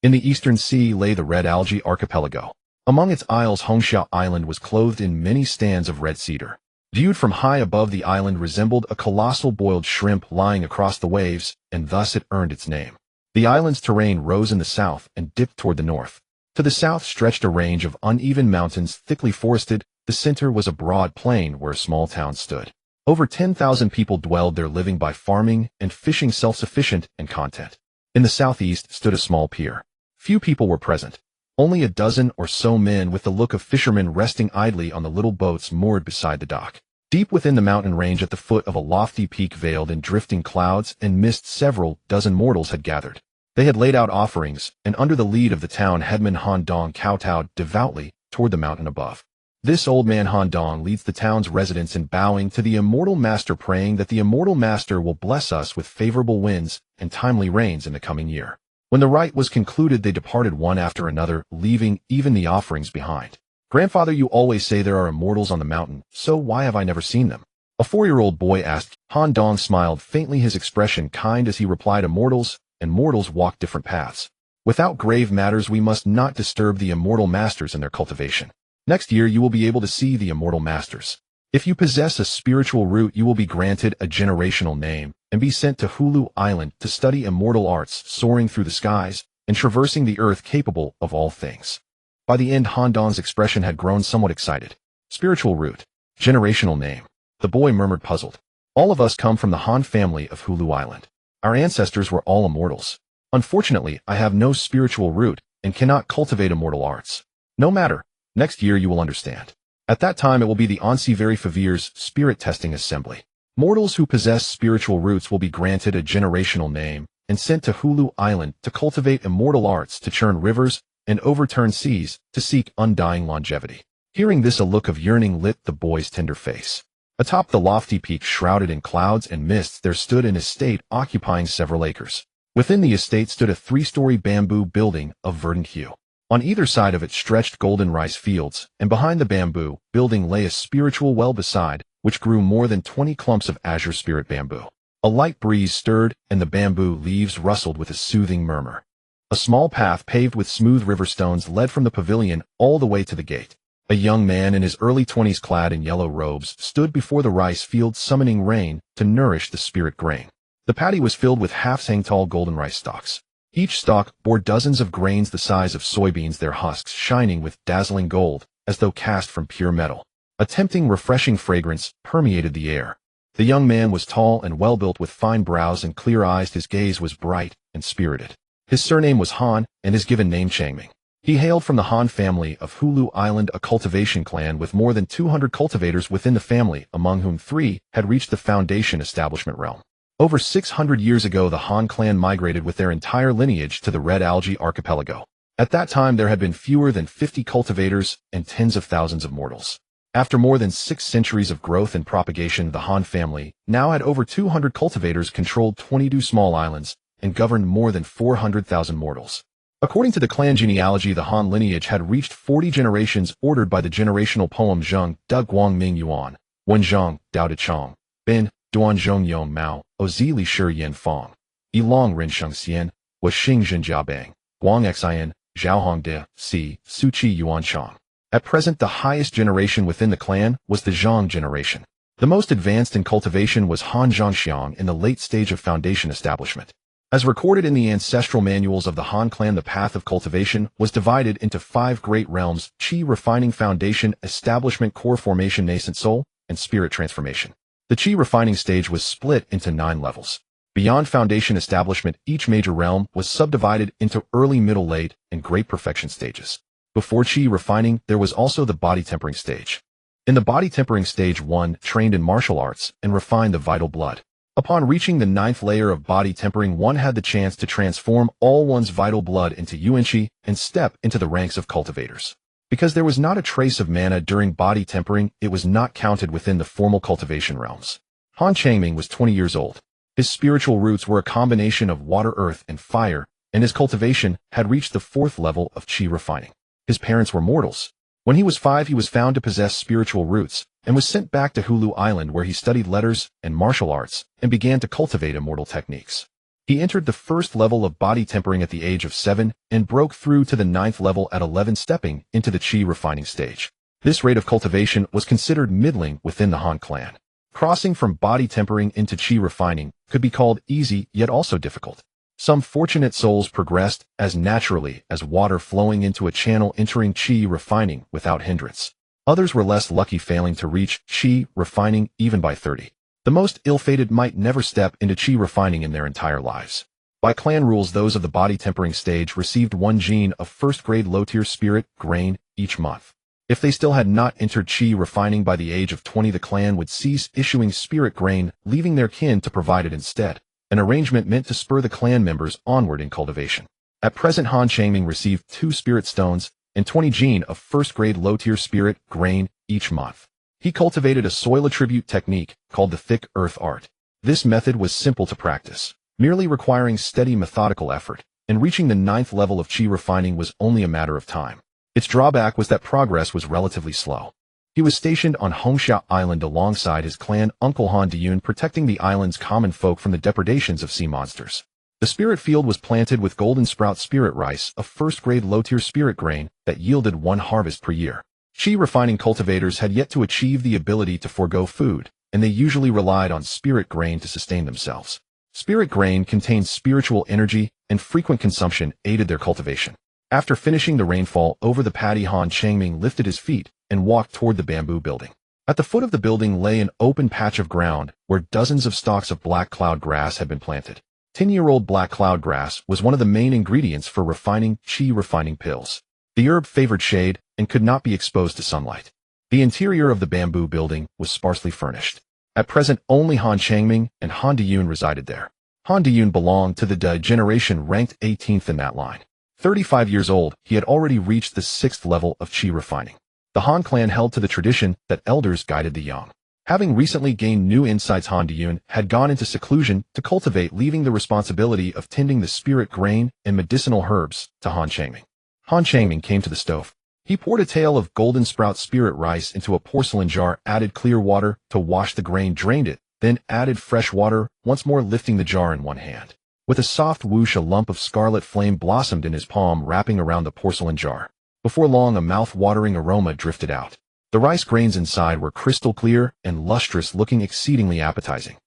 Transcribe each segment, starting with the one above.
In the eastern sea lay the Red Algae Archipelago. Among its isles, Hongxiao Island was clothed in many stands of red cedar. Viewed from high above, the island resembled a colossal boiled shrimp lying across the waves, and thus it earned its name. The island's terrain rose in the south and dipped toward the north. To the south stretched a range of uneven mountains thickly forested. The center was a broad plain where a small town stood. Over 10,000 people dwelled there, living by farming and fishing, self-sufficient and content. In the southeast stood a small pier. Few people were present. Only a dozen or so men with the look of fishermen resting idly on the little boats moored beside the dock. Deep within the mountain range at the foot of a lofty peak veiled in drifting clouds and mist, several dozen mortals had gathered. They had laid out offerings, and under the lead of the town headman Han Dong kowtowed devoutly toward the mountain above. This old man Han Dong leads the town's residents in bowing to the Immortal Master, praying that the Immortal Master will bless us with favorable winds and timely rains in the coming year. When the rite was concluded, they departed one after another, leaving even the offerings behind. "Grandfather, you always say there are immortals on the mountain, so why have I never seen them?" a 4-year-old boy asked. Han Dong smiled faintly, his expression kind as he replied, "Immortals and mortals walk different paths. Without grave matters, we must not disturb the Immortal Masters in their cultivation. Next year you will be able to see the Immortal Masters. If you possess a spiritual root, you will be granted a generational name and be sent to Hulu Island to study immortal arts, soaring through the skies and traversing the earth, capable of all things." By the end, Han Dong's expression had grown somewhat excited. "Spiritual root. Generational name," the boy murmured, puzzled. "All of us come from the Han family of Hulu Island. Our ancestors were all immortals. Unfortunately, I have no spiritual root and cannot cultivate immortal arts. No matter. Next year you will understand. At that time it will be the Onsi Verifavir's spirit testing assembly. Mortals who possess spiritual roots will be granted a generational name and sent to Hulu Island to cultivate immortal arts, to churn rivers and overturn seas, to seek undying longevity." Hearing this, a look of yearning lit the boy's tender face. Atop the lofty peak, shrouded in clouds and mists, there stood an estate occupying several acres. Within the estate stood a 3-story bamboo building of verdant hue. On either side of it stretched golden rice fields, and behind the bamboo building lay a spiritual well beside which grew more than 20 clumps of azure spirit bamboo. A light breeze stirred, and the bamboo leaves rustled with a soothing murmur. A small path paved with smooth river stones led from the pavilion all the way to the gate. A young man in his early 20s, clad in yellow robes, stood before the rice field, summoning rain to nourish the spirit grain. The paddy was filled with half-hang-tall golden rice stalks. Each stalk bore dozens of grains the size of soybeans, their husks shining with dazzling gold, as though cast from pure metal. A tempting, refreshing fragrance permeated the air. The young man was tall and well-built, with fine brows and clear eyes. His gaze was bright and spirited. His surname was Han, and his given name Changming. He hailed from the Han family of Hulu Island, a cultivation clan with more than 200 cultivators within the family, among whom 3 had reached the foundation establishment realm. Over 600 years ago, the Han clan migrated with their entire lineage to the Red Algae Archipelago. At that time, there had been fewer than 50 cultivators and tens of thousands of mortals. After more than 6 centuries of growth and propagation, the Han family now had over 200 cultivators, controlled 22 small islands, and governed more than 400,000 mortals. According to the clan genealogy, the Han lineage had reached 40 generations, ordered by the generational poem Zheng Da Guang Ming Yuan, Wen Zhang Dao De Chong, Ben Duan Zhong Yong Mao, Ozi Li Shi Yen Fong, Yilong Ren Sheng Xian, Was Xing Zhen Jia Bang, Guang Xin, Zhao Hong De, Si, Su Qi Yuan Chong. At present, the highest generation within the clan was the Zhang generation. The most advanced in cultivation was Han Zhangxiang, in the late stage of foundation establishment. As recorded in the ancestral manuals of the Han clan, the path of cultivation was divided into 5 great realms: Qi refining, foundation, establishment, core formation, nascent soul, and spirit transformation. The Qi refining stage was split into 9 levels. Beyond foundation establishment, each major realm was subdivided into early, middle, late, and great perfection stages. Before Qi refining, there was also the body tempering stage. In the body tempering stage, one trained in martial arts and refined the vital blood. Upon reaching the 9th layer of body tempering, one had the chance to transform all one's vital blood into yuanqi and step into the ranks of cultivators. Because there was not a trace of mana during body tempering, it was not counted within the formal cultivation realms. Han Changming was 20 years old. His spiritual roots were a combination of water, earth, and fire, and his cultivation had reached the 4th level of Qi refining. His parents were mortals. When he was 5, he was found to possess spiritual roots and was sent back to Hulu Island, where he studied letters and martial arts and began to cultivate immortal techniques. He entered the first level of body tempering at the age of 7 and broke through to the ninth level at 11, stepping into the chi refining stage. This rate of cultivation was considered middling within the Han clan. Crossing from body tempering into chi refining could be called easy yet also difficult. Some fortunate souls progressed as naturally as water flowing into a channel, entering chi refining without hindrance. Others were less lucky, failing to reach chi refining even by 30. The most ill-fated might never step into chi refining in their entire lives. By clan rules, those of the body tempering stage received 1 gene of first-grade low-tier spirit grain each month. If they still had not entered chi refining by the age of 20, the clan would cease issuing spirit grain, leaving their kin to provide it instead, an arrangement meant to spur the clan members onward in cultivation. At present, Han Changming received 2 spirit stones and 20 gene of first-grade low-tier spirit grain each month. He cultivated a soil attribute technique called the thick earth art. This method was simple to practice, merely requiring steady methodical effort, and reaching the 9th level of chi refining was only a matter of time. Its drawback was that progress was relatively slow. He was stationed on Hongxiao Island alongside his clan uncle Han Diyun, protecting the island's common folk from the depredations of sea monsters. The spirit field was planted with golden sprout spirit rice, a first-grade low-tier spirit grain that yielded 1 harvest per year. Chi refining cultivators had yet to achieve the ability to forego food, and they usually relied on spirit grain to sustain themselves. Spirit grain contained spiritual energy, and frequent consumption aided their cultivation. After finishing the rainfall over the paddy, Han Changming lifted his feet and walked toward the bamboo building. At the foot of the building lay an open patch of ground where dozens of stalks of black cloud grass had been planted. 10-year-old black cloud grass was one of the main ingredients for refining chi refining pills. The herb favored shade and could not be exposed to sunlight. The interior of the bamboo building was sparsely furnished. At present, only Han Changming and Han Diyun resided there. Han Diyun belonged to the Da generation, ranked 18th in that line. 35 years old, he had already reached the 6th level of chi refining. The Han clan held to the tradition that elders guided the young. Having recently gained new insights, Han Diyun had gone into seclusion to cultivate, leaving the responsibility of tending the spirit grain and medicinal herbs to Han Changming. Han Changming came to the stove. He poured a tail of golden sprout spirit rice into a porcelain jar, added clear water to wash the grain, drained it, then added fresh water, once more lifting the jar in one hand. With a soft whoosh, a lump of scarlet flame blossomed in his palm, wrapping around the porcelain jar. Before long, a mouth-watering aroma drifted out. The rice grains inside were crystal clear and lustrous, looking exceedingly appetizing.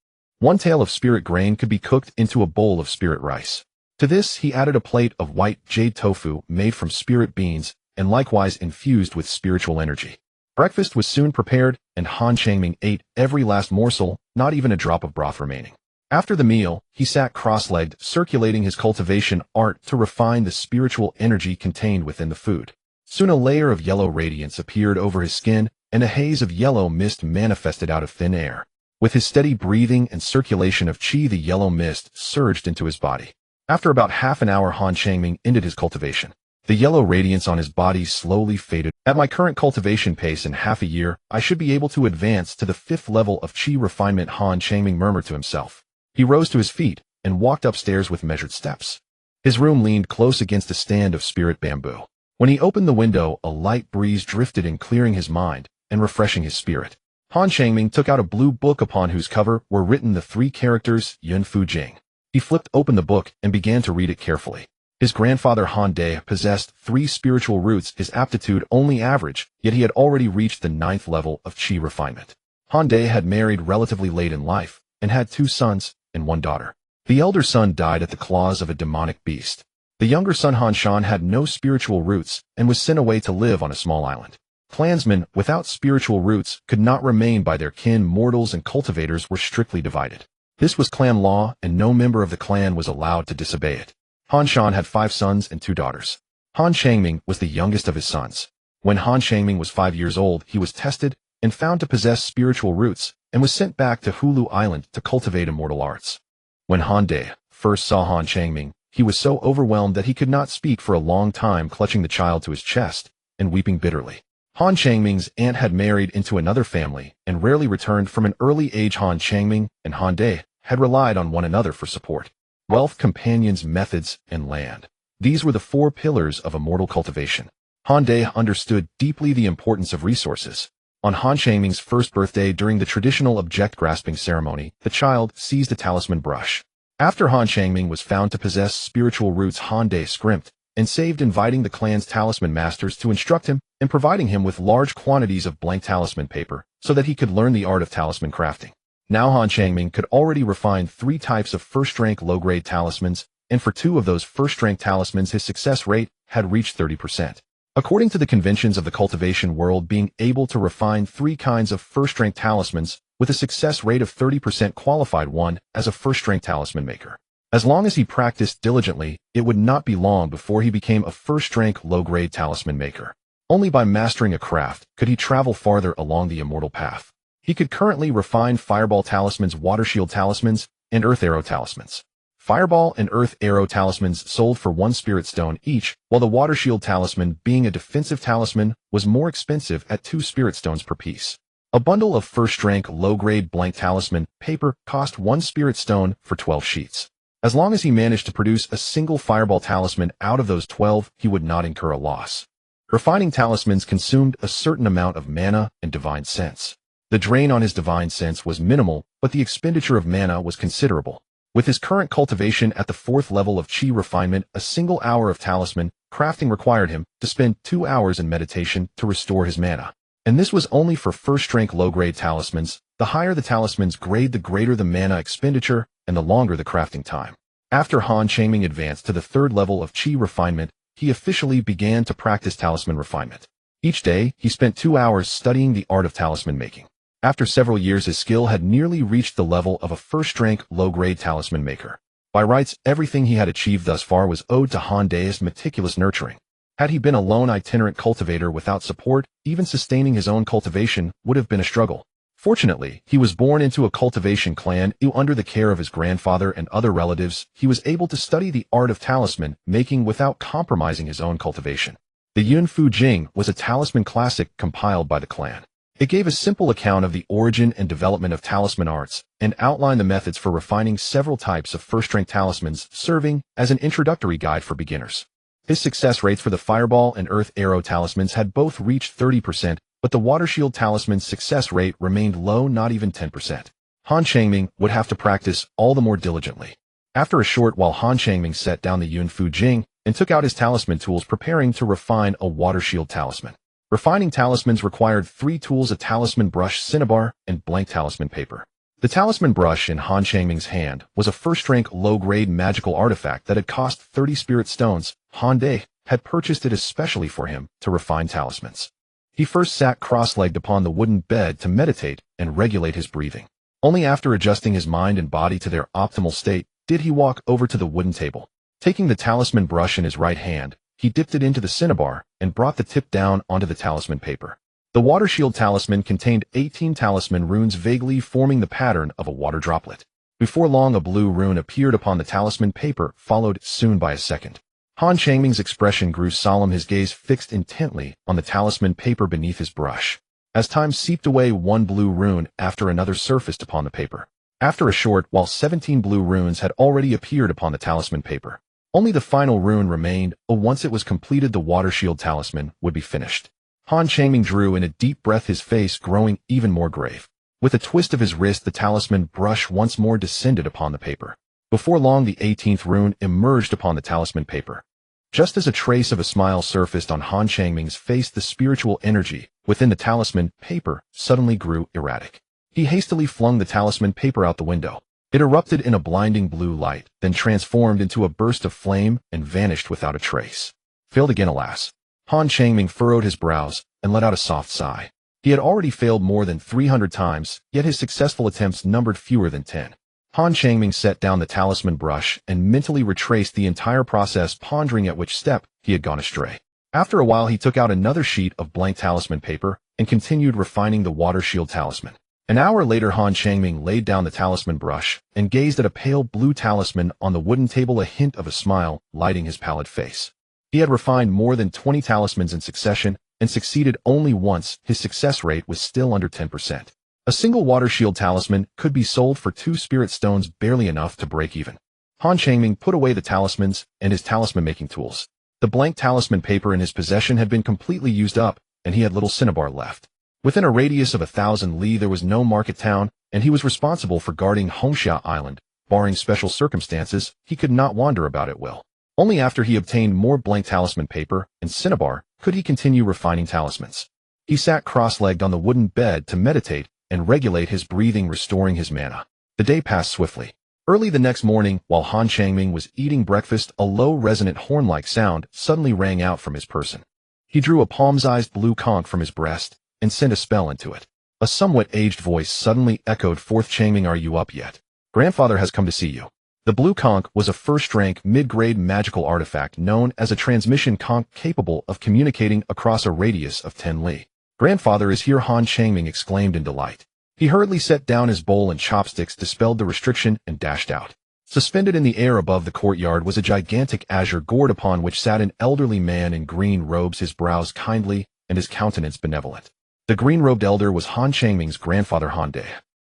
1 tael of spirit grain could be cooked into a bowl of spirit rice. To this, he added a plate of white jade tofu made from spirit beans and likewise infused with spiritual energy. Breakfast was soon prepared, and Han Changming ate every last morsel, not even a drop of broth remaining. After the meal, he sat cross-legged, circulating his cultivation art to refine the spiritual energy contained within the food. Soon a layer of yellow radiance appeared over his skin, and a haze of yellow mist manifested out of thin air. With his steady breathing and circulation of chi, the yellow mist surged into his body. After about half an hour, Han Changming ended his cultivation. The yellow radiance on his body slowly faded. At my current cultivation pace, in half a year, I should be able to advance to the 5th level of chi refinement, Han Changming murmured to himself. He rose to his feet and walked upstairs with measured steps. His room leaned close against a stand of spirit bamboo. When he opened the window, a light breeze drifted in, clearing his mind and refreshing his spirit. Han Changming took out a blue book upon whose cover were written the 3 characters Yun Fu Jing. He flipped open the book and began to read it carefully. His grandfather Han De possessed 3 spiritual roots, his aptitude only average, yet he had already reached the 9th level of chi refinement. Han De had married relatively late in life and had 2 sons and 1 daughter. The elder son died at the claws of a demonic beast. The younger son Han Shan had no spiritual roots and was sent away to live on a small island. Clansmen without spiritual roots could not remain by their kin. Mortals and cultivators were strictly divided. This was clan law, and no member of the clan was allowed to disobey it. Han Shan had 5 sons and 2 daughters. Han Changming was the youngest of his sons. When Han Changming was 5 years old, he was tested and found to possess spiritual roots, and was sent back to Hulu Island to cultivate immortal arts. When Han De first saw Han Changming, he was so overwhelmed that he could not speak for a long time, clutching the child to his chest and weeping bitterly. Han Changming's aunt had married into another family and rarely returned from an early age. Han Changming and Han De had relied on one another for support. Wealth, companions, methods, and land. These were the 4 pillars of immortal cultivation. Han De understood deeply the importance of resources. On Han Changming's first birthday, during the traditional object-grasping ceremony, the child seized a talisman brush. After Han Changming was found to possess spiritual roots, Han Day scrimped and saved, inviting the clan's talisman masters to instruct him and providing him with large quantities of blank talisman paper so that he could learn the art of talisman crafting. Now Han Changming could already refine 3 types of first-rank low-grade talismans, and for 2 of those first-rank talismans his success rate had reached 30%. According to the conventions of the cultivation world, being able to refine 3 kinds of first-rank talismans with a success rate of 30% qualified one as a first-rank talisman maker. As long as he practiced diligently, it would not be long before he became a first-rank low-grade talisman maker. Only by mastering a craft could he travel farther along the immortal path. He could currently refine Fireball talismans, Water Shield talismans, and Earth Arrow talismans. Fireball and Earth Arrow talismans sold for 1 spirit stone each, while the Water Shield talisman, being a defensive talisman, was more expensive at 2 spirit stones per piece. A bundle of first-rank low-grade blank talisman paper cost 1 spirit stone for 12 sheets. As long as he managed to produce a single Fireball talisman out of those 12, he would not incur a loss. Refining talismans consumed a certain amount of mana and divine sense. The drain on his divine sense was minimal, but the expenditure of mana was considerable. With his current cultivation at the 4th level of Chi refinement, a single hour of talisman crafting required him to spend 2 hours in meditation to restore his mana. And this was only for first-rank low-grade talismans. The higher the talisman's grade, the greater the mana expenditure, and the longer the crafting time. After Han Changming advanced to the 3rd level of Chi refinement, he officially began to practice talisman refinement. Each day, he spent 2 hours studying the art of talisman making. After several years, his skill had nearly reached the level of a first-rank low-grade talisman maker. By rights, everything he had achieved thus far was owed to Han Day's meticulous nurturing. Had he been a lone itinerant cultivator without support, even sustaining his own cultivation would have been a struggle. Fortunately, he was born into a cultivation clan. Under the care of his grandfather and other relatives, he was able to study the art of talisman making without compromising his own cultivation. The Yun Fu Jing was a talisman classic compiled by the clan. It gave a simple account of the origin and development of talisman arts, and outlined the methods for refining several types of first-rank talismans, serving as an introductory guide for beginners. His success rates for the Fireball and Earth Arrow talismans had both reached 30%, but the Water Shield talisman's success rate remained low, not even 10%. Han Changming would have to practice all the more diligently. After a short while, Han Changming set down the Yun Fu Jing and took out his talisman tools, preparing to refine a Water Shield talisman. Refining talismans required 3 tools: a talisman brush, cinnabar, and blank talisman paper. The talisman brush in Han Changming's hand was a first-rank low-grade magical artifact that had cost 30 spirit stones. Han Day had purchased it especially for him to refine talismans. He first sat cross-legged upon the wooden bed to meditate and regulate his breathing. Only after adjusting his mind and body to their optimal state did he walk over to the wooden table. Taking the talisman brush in his right hand, he dipped it into the cinnabar and brought the tip down onto the talisman paper. The Water Shield talisman contained 18 talisman runes, vaguely forming the pattern of a water droplet. Before long, a blue rune appeared upon the talisman paper, followed soon by a second. Han Changming's expression grew solemn, his gaze fixed intently on the talisman paper beneath his brush. As time seeped away, 1 blue rune after another surfaced upon the paper. After a short while, 17 blue runes had already appeared upon the talisman paper. Only the final rune remained. Once it was completed, the Water Shield talisman would be finished. Han Changming drew in a deep breath, his face growing even more grave. With a twist of his wrist, the talisman brush once more descended upon the paper. Before long, the 18th rune emerged upon the talisman paper. Just as a trace of a smile surfaced on Han Changming's face, the spiritual energy within the talisman paper suddenly grew erratic. He hastily flung the talisman paper out the window. It erupted in a blinding blue light, then transformed into a burst of flame and vanished without a trace. Failed again, alas. Han Changming furrowed his brows and let out a soft sigh. He had already failed more than 300 times, yet his successful attempts numbered fewer than 10. Han Changming set down the talisman brush and mentally retraced the entire process, pondering at which step he had gone astray. After a while, he took out another sheet of blank talisman paper and continued refining the Water Shield talisman. An hour later, Han Changming laid down the talisman brush and gazed at a pale blue talisman on the wooden table, a hint of a smile lighting his pallid face. He had refined more than 20 talismans in succession and succeeded only once. His success rate was still under 10%. A single Water Shield talisman could be sold for 2 spirit stones, barely enough to break even. Han Changming put away the talismans and his talisman-making tools. The blank talisman paper in his possession had been completely used up, and he had little cinnabar left. Within a radius of 1,000 li there was no market town, and he was responsible for guarding Gourd Island, barring special circumstances, he could not wander about at will. Only after he obtained more blank talisman paper and cinnabar could he continue refining talismans. He sat cross-legged on the wooden bed to meditate and regulate his breathing, restoring his mana. The day passed swiftly. Early the next morning, while Han Changming was eating breakfast, a low, resonant horn-like sound suddenly rang out from his person. He drew a palm-sized blue conch from his breast and sent a spell into it. A somewhat aged voice suddenly echoed forth, "Changming, are you up yet? Grandfather has come to see you." The blue conch was a first-rank, mid-grade magical artifact known as a transmission conch capable of communicating across a radius of 10 li. "Grandfather is here," Han Changming exclaimed in delight. He hurriedly set down his bowl and chopsticks, dispelled the restriction, and dashed out. Suspended in the air above the courtyard was a gigantic azure gourd upon which sat an elderly man in green robes, his brows kindly and his countenance benevolent. The green-robed elder was Han Changming's grandfather, Han De.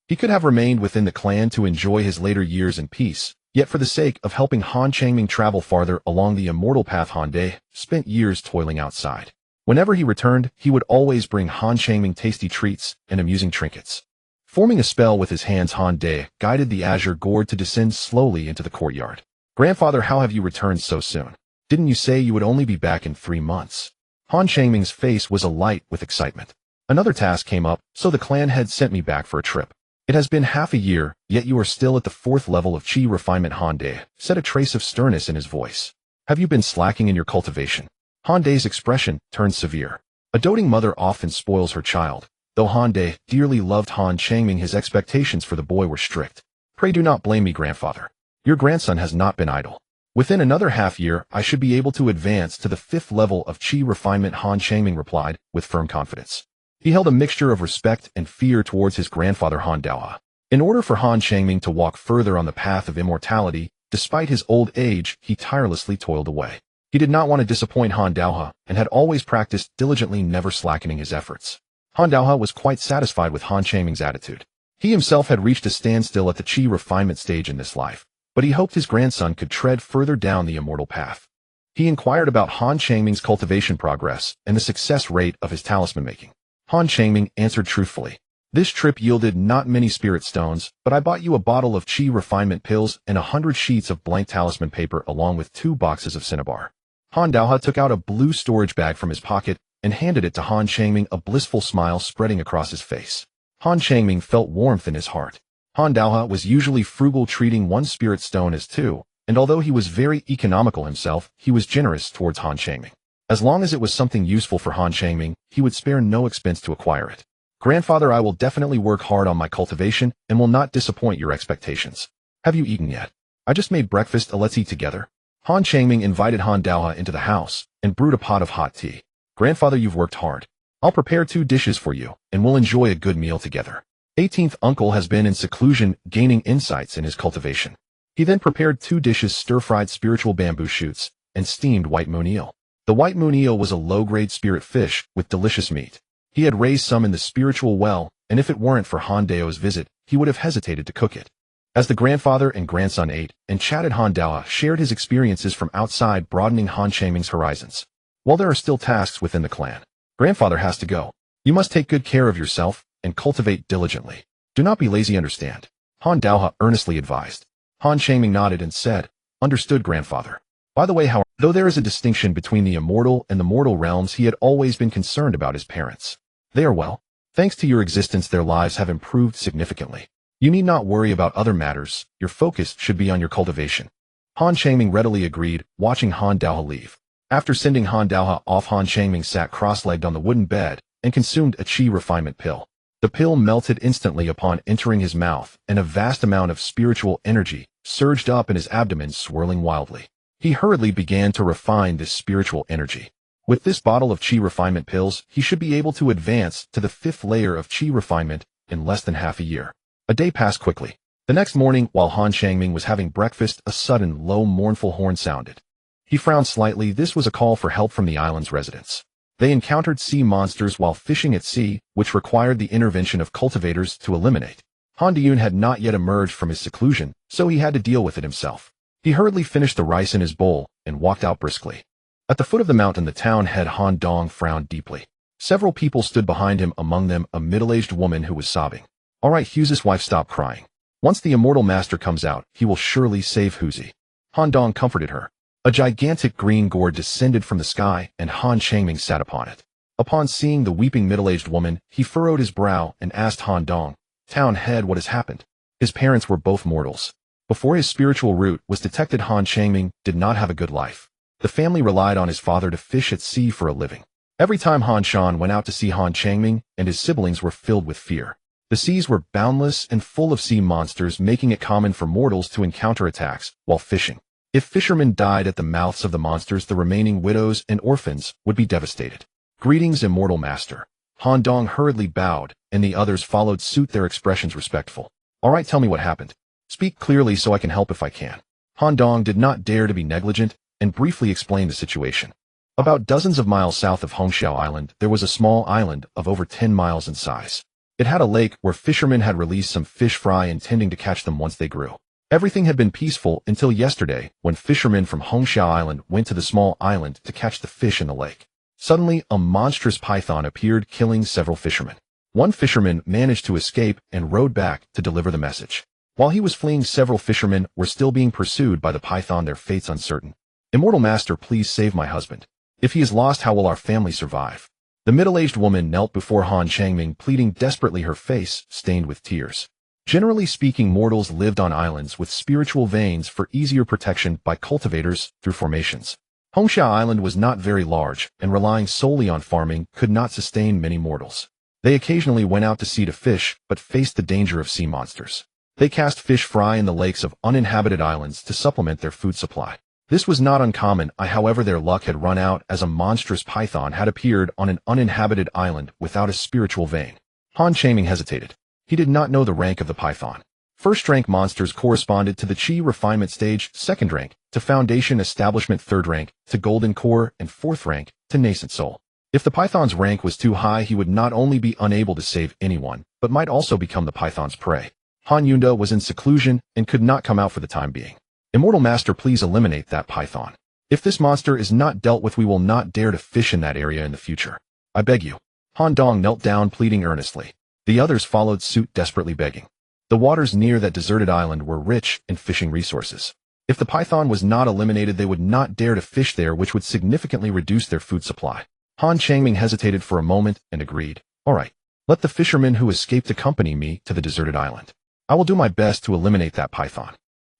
He could have remained within the clan to enjoy his later years in peace, yet for the sake of helping Han Changming travel farther along the immortal path, Han De spent years toiling outside. Whenever he returned, he would always bring Han Changming tasty treats and amusing trinkets. Forming a spell with his hands, Han De guided the azure gourd to descend slowly into the courtyard. "Grandfather, how have you returned so soon? Didn't you say you would only be back in 3 months? Han Changming's face was alight with excitement. "Another task came up, so the clan had sent me back for a trip. It has been half a year, yet you are still at the 4th level of chi refinement," Han De said, a trace of sternness in his voice. "Have you been slacking in your cultivation?" Han De's expression turned severe. A doting mother often spoils her child. Though Han De dearly loved Han Changming, his expectations for the boy were strict. "Pray do not blame me, grandfather. Your grandson has not been idle. Within another half-year, I should be able to advance to the 5th level of chi refinement," Han Changming replied with firm confidence. He held a mixture of respect and fear towards his grandfather, Han Daoha. In order for Han Changming to walk further on the path of immortality, despite his old age, he tirelessly toiled away. He did not want to disappoint Han Daoha and had always practiced diligently, never slackening his efforts. Han Daoha was quite satisfied with Han Changming's attitude. He himself had reached a standstill at the chi refinement stage in this life, but he hoped his grandson could tread further down the immortal path. He inquired about Han Changming's cultivation progress and the success rate of his talisman making. Han Changming answered truthfully, "This trip yielded not many spirit stones, but I bought you a bottle of chi refinement pills and 100 sheets of blank talisman paper along with 2 boxes of cinnabar." Han Daoha took out a blue storage bag from his pocket and handed it to Han Changming, a blissful smile spreading across his face. Han Changming felt warmth in his heart. Han Daoha was usually frugal, treating 1 spirit stone as 2, and although he was very economical himself, he was generous towards Han Changming. As long as it was something useful for Han Changming, he would spare no expense to acquire it. "Grandfather, I will definitely work hard on my cultivation and will not disappoint your expectations. Have you eaten yet? I just made breakfast, let's eat together." Han Changming invited Han Daoha into the house and brewed a pot of hot tea. "Grandfather, you've worked hard. I'll prepare 2 dishes for you, and we'll enjoy a good meal together." 18th uncle has been in seclusion, gaining insights in his cultivation. He then prepared 2 dishes: stir-fried spiritual bamboo shoots and steamed white moon eel. The white moon eel was a low-grade spirit fish with delicious meat. He had raised some in the spiritual well, and if it weren't for Han Daoha's visit, he would have hesitated to cook it. As the grandfather and grandson ate and chatted, Han Daoha shared his experiences from outside, broadening Han Changming's horizons. "While there are still tasks within the clan, grandfather has to go. You must take good care of yourself and cultivate diligently. Do not be lazy, understand?" Han Daoha earnestly advised. Han Changming nodded and said, "Understood, grandfather." By the way, however, though there is a distinction between the immortal and the mortal realms, he had always been concerned about his parents. "They are well. Thanks to your existence, their lives have improved significantly. You need not worry about other matters. Your focus should be on your cultivation." Han Changming readily agreed, watching Han Daoha leave. After sending Han Daoha off, Han Changming sat cross-legged on the wooden bed and consumed a chi refinement pill. The pill melted instantly upon entering his mouth, and a vast amount of spiritual energy surged up in his abdomen, swirling wildly. He hurriedly began to refine this spiritual energy. With this bottle of chi refinement pills, he should be able to advance to the 5th layer of chi refinement in less than half a year. A day passed quickly. The next morning, while Han Changming was having breakfast, a sudden, low, mournful horn sounded. He frowned slightly. This was a call for help from the island's residents. They encountered sea monsters while fishing at sea, which required the intervention of cultivators to eliminate. Han Dayun had not yet emerged from his seclusion, so he had to deal with it himself. He hurriedly finished the rice in his bowl and walked out briskly. At the foot of the mountain, the town head Han Dong frowned deeply. Several people stood behind him, among them a middle-aged woman who was sobbing. "All right, Hughes's wife, stop crying. Once the Immortal Master comes out, he will surely save Huzi. Han Dong comforted her. A gigantic green gourd descended from the sky, and Han Changming sat upon it. Upon seeing the weeping middle-aged woman, he furrowed his brow and asked Han Dong, "Town head, what has happened?" His parents were both mortals. Before his spiritual root was detected, Han Changming did not have a good life. The family relied on his father to fish at sea for a living. Every time Han Shan went out to see, Han Changming and his siblings were filled with fear. The seas were boundless and full of sea monsters, making it common for mortals to encounter attacks while fishing. If fishermen died at the mouths of the monsters, the remaining widows and orphans would be devastated. "Greetings, Immortal Master." Han Dong hurriedly bowed, and the others followed suit, their expressions respectful. "All right, tell me what happened. Speak clearly so I can help if I can." Han Dong did not dare to be negligent and briefly explained the situation. About dozens of miles south of Hongxiao Island, there was a small island of over 10 miles in size. It had a lake where fishermen had released some fish fry, intending to catch them once they grew. Everything had been peaceful until yesterday, when fishermen from Hongxiao Island went to the small island to catch the fish in the lake. Suddenly, a monstrous python appeared, killing several fishermen. One fisherman managed to escape and rowed back to deliver the message. While he was fleeing, several fishermen were still being pursued by the python, their fates uncertain. "Immortal Master, please save my husband. If he is lost, how will our family survive?" The middle-aged woman knelt before Han Changming, pleading desperately, her face stained with tears. Generally speaking, mortals lived on islands with spiritual veins for easier protection by cultivators through formations. Hongxiao Island was not very large, and relying solely on farming could not sustain many mortals. They occasionally went out to sea to fish, but faced the danger of sea monsters. They cast fish fry in the lakes of uninhabited islands to supplement their food supply. This was not uncommon. However, their luck had run out, as a monstrous python had appeared on an uninhabited island without a spiritual vein. Han Changming hesitated. He did not know the rank of the python. First-rank monsters corresponded to the Qi refinement stage, second rank to foundation establishment, third rank to golden core, and fourth rank to nascent soul. If the python's rank was too high, he would not only be unable to save anyone, but might also become the python's prey. Han Yunda was in seclusion and could not come out for the time being. "Immortal Master, please eliminate that python. If this monster is not dealt with, we will not dare to fish in that area in the future. I beg you." Han Dong knelt down, pleading earnestly. The others followed suit, desperately begging. The waters near that deserted island were rich in fishing resources. If the python was not eliminated, they would not dare to fish there, which would significantly reduce their food supply. Han Changming hesitated for a moment and agreed. "All right. Let the fisherman who escaped accompany me to the deserted island. I will do my best to eliminate that python."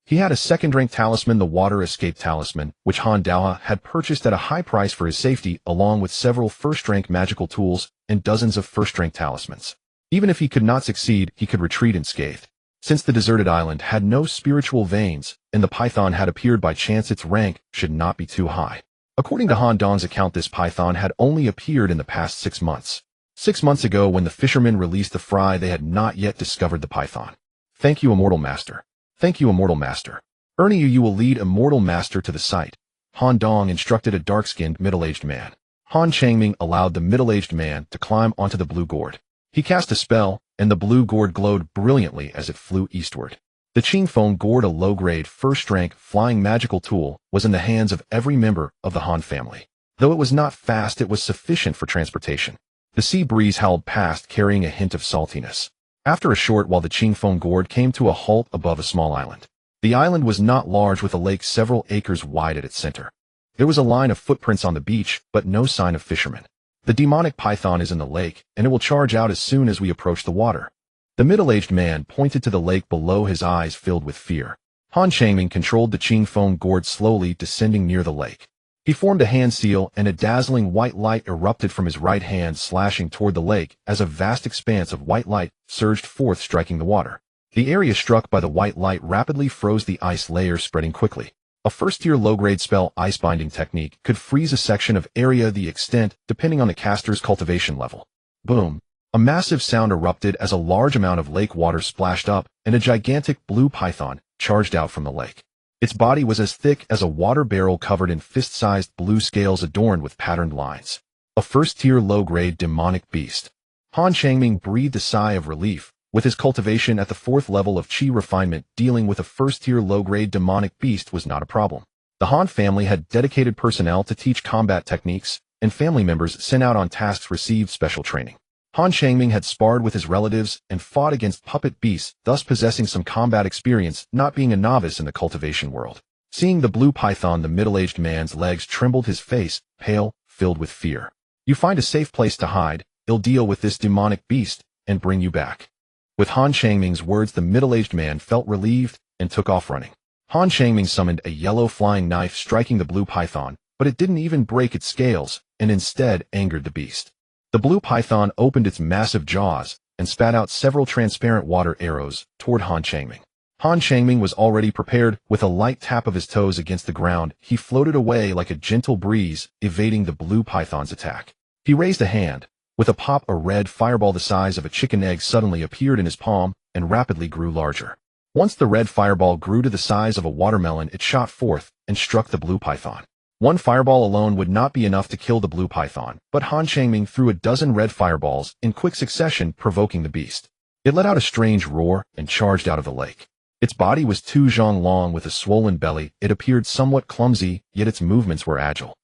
He had a second-rank talisman, the Water Escape Talisman, which Han Daoha had purchased at a high price for his safety, along with several first-rank magical tools and dozens of first-rank talismans. Even if he could not succeed, he could retreat unscathed. Since the deserted island had no spiritual veins, and the python had appeared by chance, its rank should not be too high. According to Han Dong's account, this python had only appeared in the past 6 months. 6 months ago, when the fishermen released the fry, they had not yet discovered the python. "Thank you, Immortal Master. Thank you, Immortal Master. Ernie, you will lead Immortal Master to the site." Han Dong instructed a dark-skinned middle-aged man. Han Changming allowed the middle-aged man to climb onto the blue gourd. He cast a spell, and the blue gourd glowed brilliantly as it flew eastward. The Qingfeng gourd, a low-grade, first-rank, flying magical tool, was in the hands of every member of the Han family. Though it was not fast, it was sufficient for transportation. The sea breeze howled past, carrying a hint of saltiness. After a short while, the Qingfeng gourd came to a halt above a small island. The island was not large, with a lake several acres wide at its center. There was a line of footprints on the beach, but no sign of fishermen. "The demonic python is in the lake, and it will charge out as soon as we approach the water." The middle-aged man pointed to the lake below, his eyes filled with fear. Han Changming controlled the Qingfeng gourd, slowly descending near the lake. He formed a hand seal, and a dazzling white light erupted from his right hand, slashing toward the lake as a vast expanse of white light surged forth, striking the water. The area struck by the white light rapidly froze, the ice layer spreading quickly. A first-tier low-grade spell, ice binding technique, could freeze a section of area, the extent depending on the caster's cultivation level. Boom! A massive sound erupted as a large amount of lake water splashed up, and a gigantic blue python charged out from the lake. Its body was as thick as a water barrel, covered in fist-sized blue scales adorned with patterned lines. A first-tier low-grade demonic beast. Han Changming breathed a sigh of relief. With his cultivation at the 4th level of Qi refinement, dealing with a first-tier low-grade demonic beast was not a problem. The Han family had dedicated personnel to teach combat techniques, and family members sent out on tasks received special training. Han Changming had sparred with his relatives and fought against puppet beasts, thus possessing some combat experience, not being a novice in the cultivation world. Seeing the blue python, the middle-aged man's legs trembled, his face, pale, filled with fear. "You find a safe place to hide. I'll deal with this demonic beast and bring you back." With Han Changming's words, the middle-aged man felt relieved and took off running. Han Changming summoned a yellow flying knife, striking the blue python, but it didn't even break its scales, and instead angered the beast. The blue python opened its massive jaws and spat out several transparent water arrows toward Han Changming. Han Changming was already prepared. With a light tap of his toes against the ground, he floated away like a gentle breeze, evading the blue python's attack. He raised a hand. With a pop, a red fireball the size of a chicken egg suddenly appeared in his palm and rapidly grew larger. Once the red fireball grew to the size of a watermelon, it shot forth and struck the blue python. One fireball alone would not be enough to kill the blue python, but Han Changming threw a dozen red fireballs in quick succession, provoking the beast. It let out a strange roar and charged out of the lake. Its body was 2 zhang long with a swollen belly. It appeared somewhat clumsy, yet its movements were agile.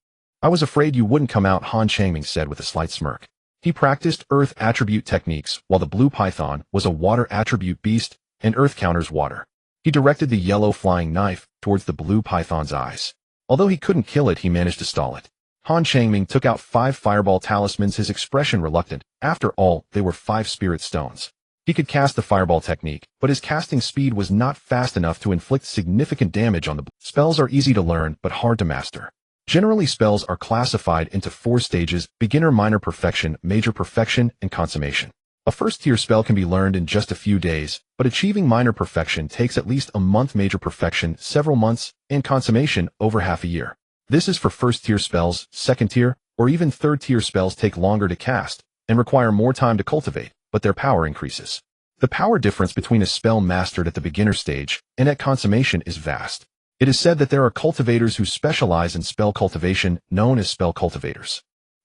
"I was afraid you wouldn't come out," Han Changming said with a slight smirk. He practiced earth attribute techniques, while the blue python was a water attribute beast, and earth counters water. He directed the yellow flying knife towards the blue python's eyes. Although he couldn't kill it, he managed to stall it. Han Changming took out 5 fireball talismans, his expression reluctant. After all, they were 5 spirit stones. He could cast the fireball technique, but his casting speed was not fast enough to inflict significant damage on the spells are easy to learn, but hard to master. Generally, spells are classified into 4 stages: beginner, minor perfection, major perfection, and consummation. A first-tier spell can be learned in just a few days, but achieving minor perfection takes at least a month, major perfection several months, and consummation over half a year. This is for first-tier spells. Second-tier, or even third-tier spells take longer to cast and require more time to cultivate, but their power increases. The power difference between a spell mastered at the beginner stage and at consummation is vast. It is said that there are cultivators who specialize in spell cultivation, known as spell cultivators.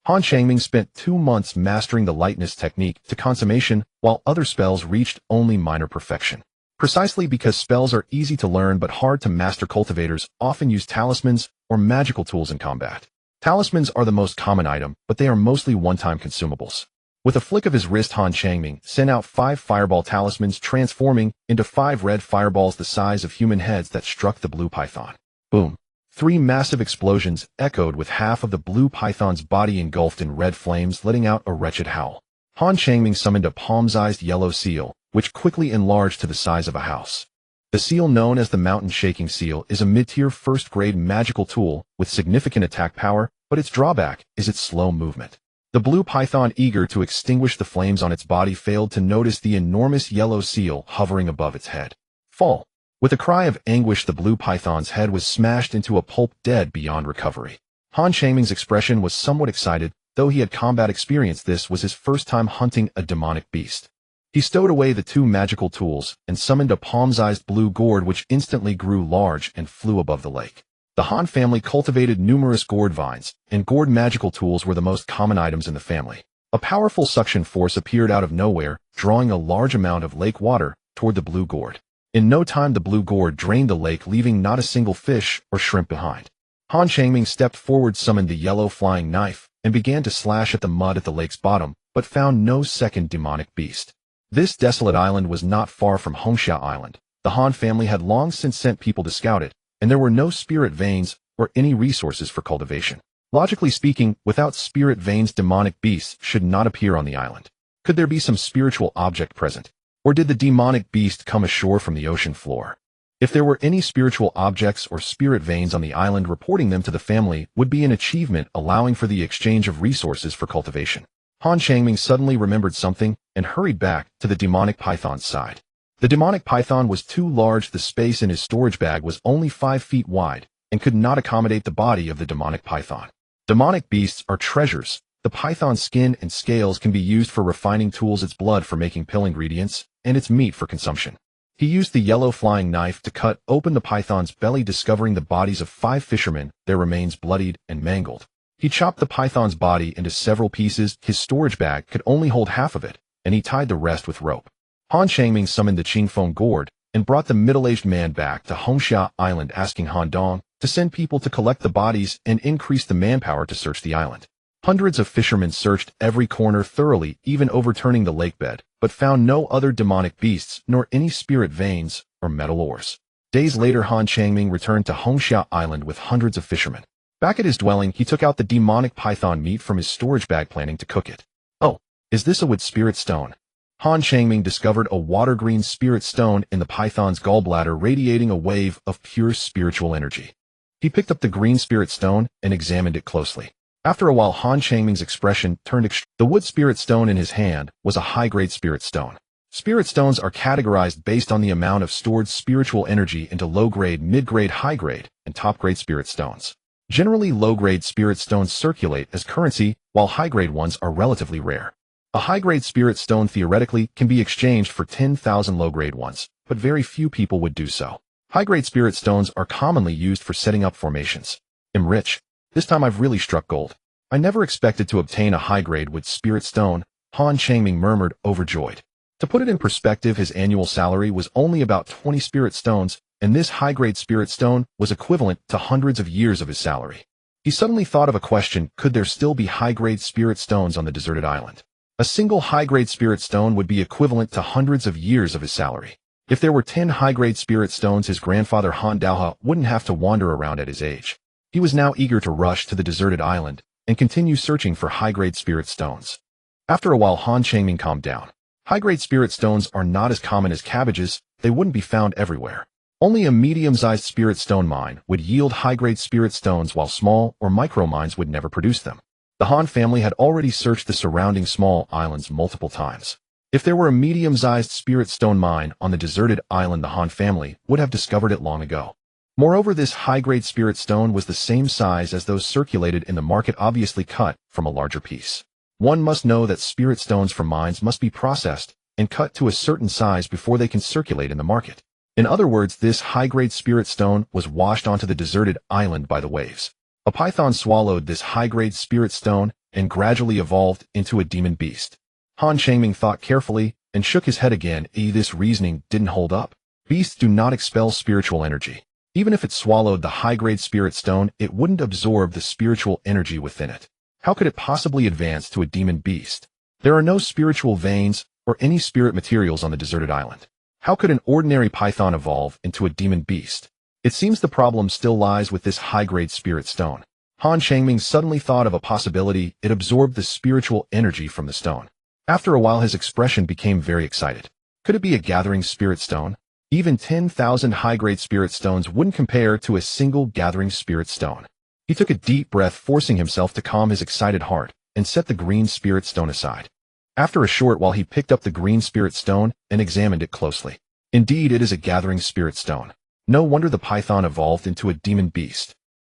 Han Changming spent 2 months mastering the lightness technique to consummation, while other spells reached only minor perfection. Precisely because spells are easy to learn but hard to master, cultivators often use talismans or magical tools in combat. Talismans are the most common item, but they are mostly one-time consumables. With a flick of his wrist, Han Changming sent out 5 fireball talismans, transforming into 5 red fireballs the size of human heads that struck the blue python. Boom! 3 massive explosions echoed, with half of the blue python's body engulfed in red flames, letting out a wretched howl. Han Changming summoned a palm-sized yellow seal, which quickly enlarged to the size of a house. The seal, known as the mountain shaking seal, is a mid-tier first-grade magical tool with significant attack power, but its drawback is its slow movement. The blue python, eager to extinguish the flames on its body, failed to notice the enormous yellow seal hovering above its head. Fall! With a cry of anguish, the blue python's head was smashed into a pulp, dead beyond recovery. Han Changming's expression was somewhat excited, though he had combat experience. This was his first time hunting a demonic beast. He stowed away the 2 magical tools and summoned a palm-sized blue gourd, which instantly grew large and flew above the lake. The Han family cultivated numerous gourd vines, and gourd magical tools were the most common items in the family. A powerful suction force appeared out of nowhere, drawing a large amount of lake water toward the blue gourd. In no time, the blue gourd drained the lake, leaving not a single fish or shrimp behind. Han Changming stepped forward, summoned the yellow flying knife, and began to slash at the mud at the lake's bottom, but found no second demonic beast. This desolate island was not far from Hongxiao Island. The Han family had long since sent people to scout it, and there were no spirit veins or any resources for cultivation. Logically speaking, without spirit veins, demonic beasts should not appear on the island. Could there be some spiritual object present? Or did the demonic beast come ashore from the ocean floor? If there were any spiritual objects or spirit veins on the island, reporting them to the family would be an achievement, allowing for the exchange of resources for cultivation. Han Changming suddenly remembered something and hurried back to the demonic python's side. The demonic python was too large. The space in his storage bag was only 5 feet wide and could not accommodate the body of the demonic python. Demonic beasts are treasures. The python's skin and scales can be used for refining tools, its blood for making pill ingredients, and its meat for consumption. He used the yellow flying knife to cut open the python's belly, discovering the bodies of 5 fishermen, their remains bloodied and mangled. He chopped the python's body into several pieces. His storage bag could only hold half of it, and he tied the rest with rope. Han Changming summoned the Qingfeng gourd and brought the middle-aged man back to Hongxiao Island, asking Han Dong to send people to collect the bodies and increase the manpower to search the island. Hundreds of fishermen searched every corner thoroughly, even overturning the lake bed, but found no other demonic beasts nor any spirit veins or metal ores. Days later, Han Changming returned to Hongxiao Island with hundreds of fishermen. Back at his dwelling, he took out the demonic python meat from his storage bag, planning to cook it. Oh, is this a wood spirit stone? Han Changming discovered a water-green spirit stone in the python's gallbladder, radiating a wave of pure spiritual energy. He picked up the green spirit stone and examined it closely. After a while, Han Changming's expression turned extreme. The wood spirit stone in his hand was a high-grade spirit stone. Spirit stones are categorized based on the amount of stored spiritual energy into low-grade, mid-grade, high-grade, and top-grade spirit stones. Generally, low-grade spirit stones circulate as currency, while high-grade ones are relatively rare. A high-grade spirit stone theoretically can be exchanged for 10,000 low-grade ones, but very few people would do so. High-grade spirit stones are commonly used for setting up formations. I'm rich. This time I've really struck gold. I never expected to obtain a high-grade wood spirit stone, Han Changming murmured, overjoyed. To put it in perspective, his annual salary was only about 20 spirit stones, and this high-grade spirit stone was equivalent to hundreds of years of his salary. He suddenly thought of a question: could there still be high-grade spirit stones on the deserted island? A single high-grade spirit stone would be equivalent to hundreds of years of his salary. If there were 10 high-grade spirit stones, his grandfather Han Daohe wouldn't have to wander around at his age. He was now eager to rush to the deserted island and continue searching for high-grade spirit stones. After a while, Han Changming calmed down. High-grade spirit stones are not as common as cabbages. They wouldn't be found everywhere. Only a medium-sized spirit stone mine would yield high-grade spirit stones, while small or micro mines would never produce them. The Han family had already searched the surrounding small islands multiple times. If there were a medium-sized spirit stone mine on the deserted island, the Han family would have discovered it long ago. Moreover, this high-grade spirit stone was the same size as those circulated in the market, obviously cut from a larger piece. One must know that spirit stones from mines must be processed and cut to a certain size before they can circulate in the market. In other words, this high-grade spirit stone was washed onto the deserted island by the waves. A python swallowed this high-grade spirit stone and gradually evolved into a demon beast. Han Changming thought carefully and shook his head again. This reasoning didn't hold up. Beasts do not expel spiritual energy. Even if it swallowed the high-grade spirit stone, it wouldn't absorb the spiritual energy within it. How could it possibly advance to a demon beast? There are no spiritual veins or any spirit materials on the deserted island. How could an ordinary python evolve into a demon beast? It seems the problem still lies with this high-grade spirit stone. Han Changming suddenly thought of a possibility: it absorbed the spiritual energy from the stone. After a while, his expression became very excited. Could it be a gathering spirit stone? Even 10,000 high-grade spirit stones wouldn't compare to a single gathering spirit stone. He took a deep breath, forcing himself to calm his excited heart, and set the green spirit stone aside. After a short while, he picked up the green spirit stone and examined it closely. Indeed, it is a gathering spirit stone. No wonder the python evolved into a demon beast.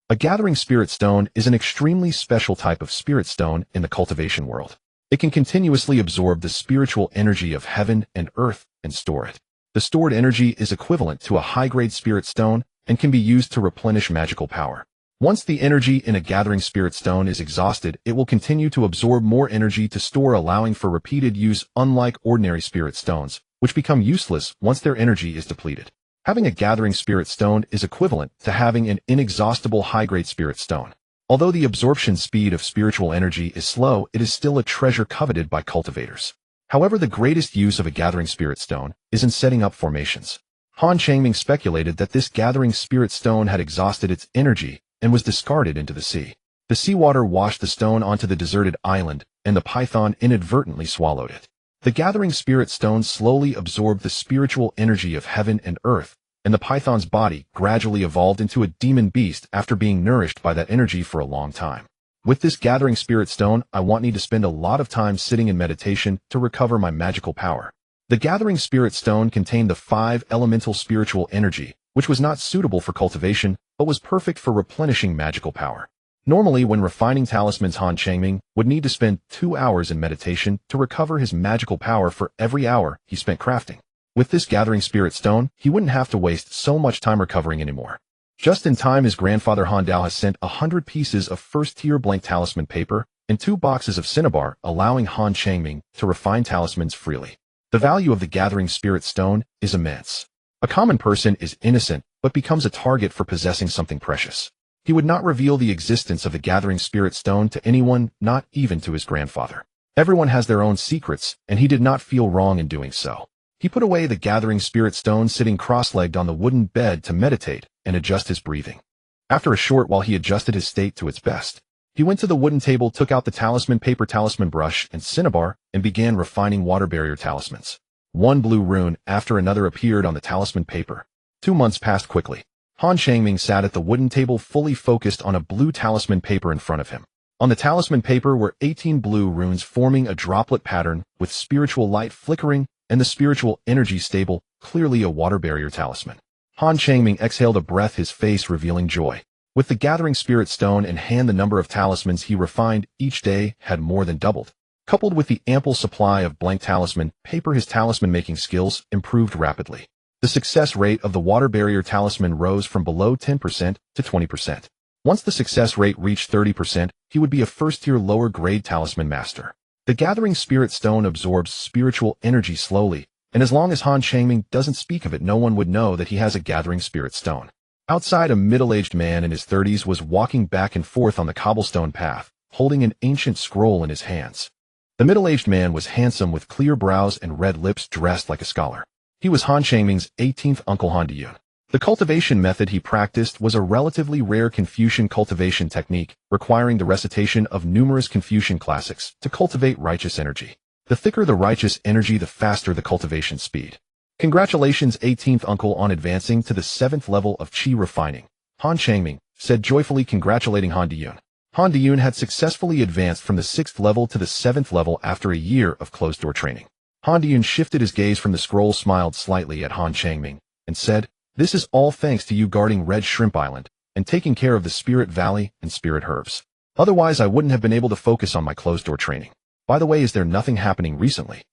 A gathering spirit stone is an extremely special type of spirit stone in the cultivation world. It can continuously absorb the spiritual energy of heaven and earth and store it. The stored energy is equivalent to a high-grade spirit stone and can be used to replenish magical power. Once the energy in a gathering spirit stone is exhausted, it will continue to absorb more energy to store, allowing for repeated use, unlike ordinary spirit stones, which become useless once their energy is depleted. Having a gathering spirit stone is equivalent to having an inexhaustible high-grade spirit stone. Although the absorption speed of spiritual energy is slow, it is still a treasure coveted by cultivators. However, the greatest use of a gathering spirit stone is in setting up formations. Han Changming speculated that this gathering spirit stone had exhausted its energy and was discarded into the sea. The seawater washed the stone onto the deserted island, and the python inadvertently swallowed it. The gathering spirit stone slowly absorbed the spiritual energy of heaven and earth, and the python's body gradually evolved into a demon beast after being nourished by that energy for a long time. With this gathering spirit stone, I need to spend a lot of time sitting in meditation to recover my magical power. The gathering spirit stone contained the 5 elemental spiritual energy, which was not suitable for cultivation, but was perfect for replenishing magical power. Normally, when refining talismans, Han Changming would need to spend 2 hours in meditation to recover his magical power for every hour he spent crafting. With this gathering spirit stone, he wouldn't have to waste so much time recovering anymore. Just in time, his grandfather Han Dao has sent 100 pieces of first-tier blank talisman paper and 2 boxes of cinnabar, allowing Han Changming to refine talismans freely. The value of the gathering spirit stone is immense. A common person is innocent, but becomes a target for possessing something precious. He would not reveal the existence of the gathering spirit stone to anyone, not even to his grandfather. Everyone has their own secrets, and he did not feel wrong in doing so. He put away the gathering spirit stone sitting cross-legged on the wooden bed to meditate and adjust his breathing. After a short while he adjusted his state to its best. He went to the wooden table, took out the talisman paper, talisman brush, and cinnabar, and began refining water barrier talismans. One blue rune after another appeared on the talisman paper. 2 months passed quickly. Han Changming sat at the wooden table fully focused on a blue talisman paper in front of him. On the talisman paper were 18 blue runes forming a droplet pattern with spiritual light flickering and the spiritual energy stable, clearly a water barrier talisman. Han Changming exhaled a breath, his face revealing joy. With the gathering spirit stone in hand, the number of talismans he refined each day had more than doubled. Coupled with the ample supply of blank talisman paper, his talisman-making skills improved rapidly. The success rate of the water barrier talisman rose from below 10% to 20%. Once the success rate reached 30%, he would be a first-tier lower-grade talisman master. The gathering spirit stone absorbs spiritual energy slowly, and as long as Han Changming doesn't speak of it, no one would know that he has a gathering spirit stone. Outside, a middle-aged man in his 30s was walking back and forth on the cobblestone path, holding an ancient scroll in his hands. The middle-aged man was handsome with clear brows and red lips, dressed like a scholar. He was Han Changming's 18th uncle, Han Diyun. The cultivation method he practiced was a relatively rare Confucian cultivation technique, requiring the recitation of numerous Confucian classics to cultivate righteous energy. The thicker the righteous energy, the faster the cultivation speed. Congratulations, 18th uncle, on advancing to the 7th level of Qi refining, Han Changming said joyfully, congratulating Han Diyun. Han Diyun had successfully advanced from the 6th level to the 7th level after a year of closed-door training. Han Diyun shifted his gaze from the scroll, smiled slightly at Han Changming, and said, "This is all thanks to you guarding Red Shrimp Island and taking care of the Spirit Valley and Spirit Herbs. Otherwise, I wouldn't have been able to focus on my closed-door training. By the way, is there nothing happening recently?"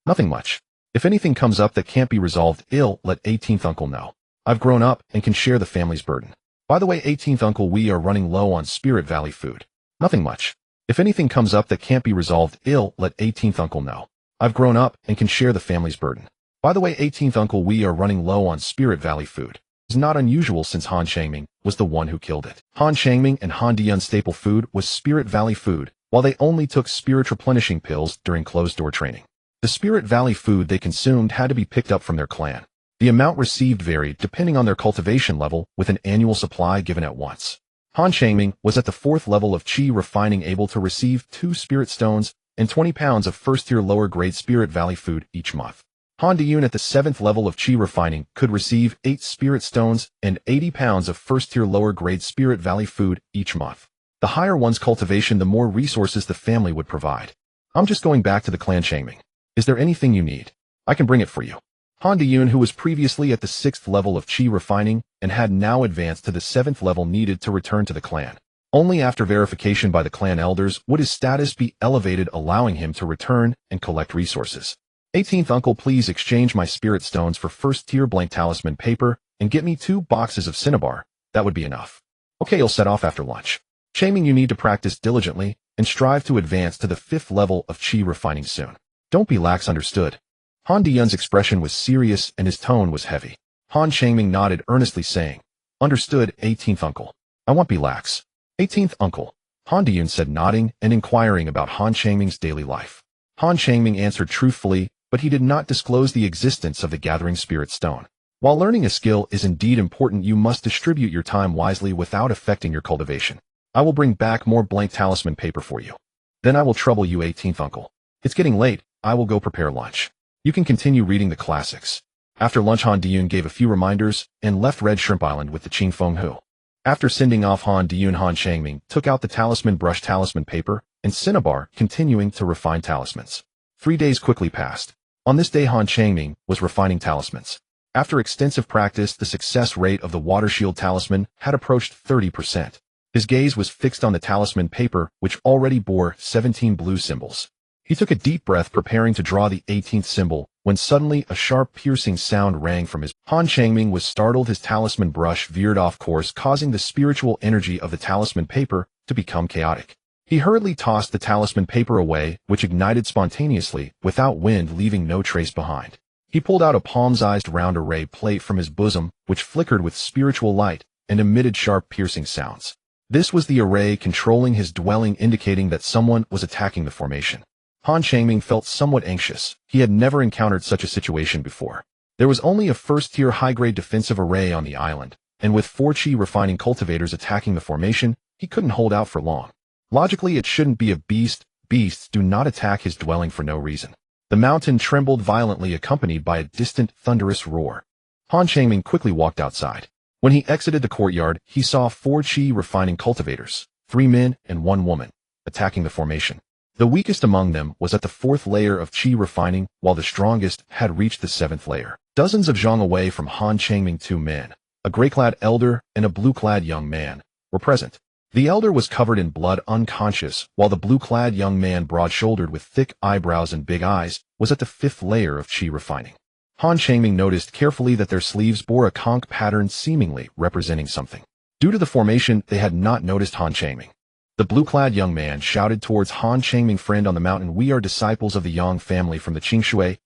"Nothing much. If anything comes up that can't be resolved, let 18th uncle know. I've grown up and can share the family's burden. By the way, 18th uncle, we are running low on Spirit Valley food." "Nothing much. If anything comes up that can't be resolved, let 18th uncle know. I've grown up and can share the family's burden. By the way, 18th uncle, we are running low on Spirit Valley food." It was not unusual since Han Changming was the one who killed it. Han Changming and Han Diyun's staple food was Spirit Valley food, while they only took spirit replenishing pills during closed-door training. The Spirit Valley food they consumed had to be picked up from their clan. The amount received varied depending on their cultivation level, with an annual supply given at once. Han Changming was at the 4th level of Qi refining, able to receive 2 spirit stones and 20 pounds of first-tier lower-grade Spirit Valley food each month. Han Diyun at the 7th level of Qi refining could receive 8 spirit stones and 80 pounds of first-tier lower-grade Spirit Valley food each month. The higher one's cultivation, the more resources the family would provide. "I'm just going back to the clan Changming. Is there anything you need? I can bring it for you." Han Diyun, who was previously at the 6th level of Qi refining and had now advanced to the 7th level, needed to return to the clan. Only after verification by the clan elders would his status be elevated, allowing him to return and collect resources. 18th uncle, please exchange my spirit stones for first-tier blank talisman paper and get me 2 boxes of cinnabar. That would be enough. Okay, you'll set off after lunch. Changming, you need to practice diligently and strive to advance to the 5th level of Qi refining soon. Don't be lax, understood? Han Diyun's expression was serious and his tone was heavy. Han Changming nodded earnestly, saying, "Understood, 18th uncle. I won't be lax." 18th uncle, Han Diyun said, nodding and inquiring about Han Changming's daily life. Han Changming answered truthfully, but he did not disclose the existence of the gathering spirit stone. While learning a skill is indeed important, you must distribute your time wisely without affecting your cultivation. I will bring back more blank talisman paper for you. Then I will trouble you, 18th uncle. It's getting late. I will go prepare lunch. You can continue reading the classics. After lunch, Han Diyun gave a few reminders and left Red Shrimp Island with the Qing Feng Hu. After sending off Han Diyun, Han Changming took out the talisman brush, talisman paper, and cinnabar, continuing to refine talismans. 3 days quickly passed. On this day, Han Changming was refining talismans. After extensive practice, the success rate of the water shield talisman had approached 30%. His gaze was fixed on the talisman paper, which already bore 17 blue symbols. He took a deep breath, preparing to draw the 18th symbol, when suddenly a sharp, piercing sound rang from his. Han Changming was startled. His talisman brush veered off course, causing the spiritual energy of the talisman paper to become chaotic. He hurriedly tossed the talisman paper away, which ignited spontaneously, without wind, leaving no trace behind. He pulled out a palm-sized round array plate from his bosom, which flickered with spiritual light and emitted sharp, piercing sounds. This was the array controlling his dwelling, indicating that someone was attacking the formation. Han Changming felt somewhat anxious. He had never encountered such a situation before. There was only a first-tier high-grade defensive array on the island, and with 4 qi refining cultivators attacking the formation, he couldn't hold out for long. Logically, it shouldn't be a beast. Beasts do not attack his dwelling for no reason. The mountain trembled violently, accompanied by a distant, thunderous roar. Han Changming quickly walked outside. When he exited the courtyard, he saw 4 qi refining cultivators, 3 men and 1 woman, attacking the formation. The weakest among them was at the 4th layer of qi refining, while the strongest had reached the 7th layer. Dozens of zhang away from Han Changming, 2 men, a gray-clad elder and a blue-clad young man, were present. The elder was covered in blood, unconscious, while the blue-clad young man, broad-shouldered with thick eyebrows and big eyes, was at the 5th layer of qi refining. Han Changming noticed carefully that their sleeves bore a conch pattern, seemingly representing something. Due to the formation, they had not noticed Han Changming. The blue-clad young man shouted towards Han Changming, "Friend on the mountain, we are disciples of the Yang family from the Qingshui,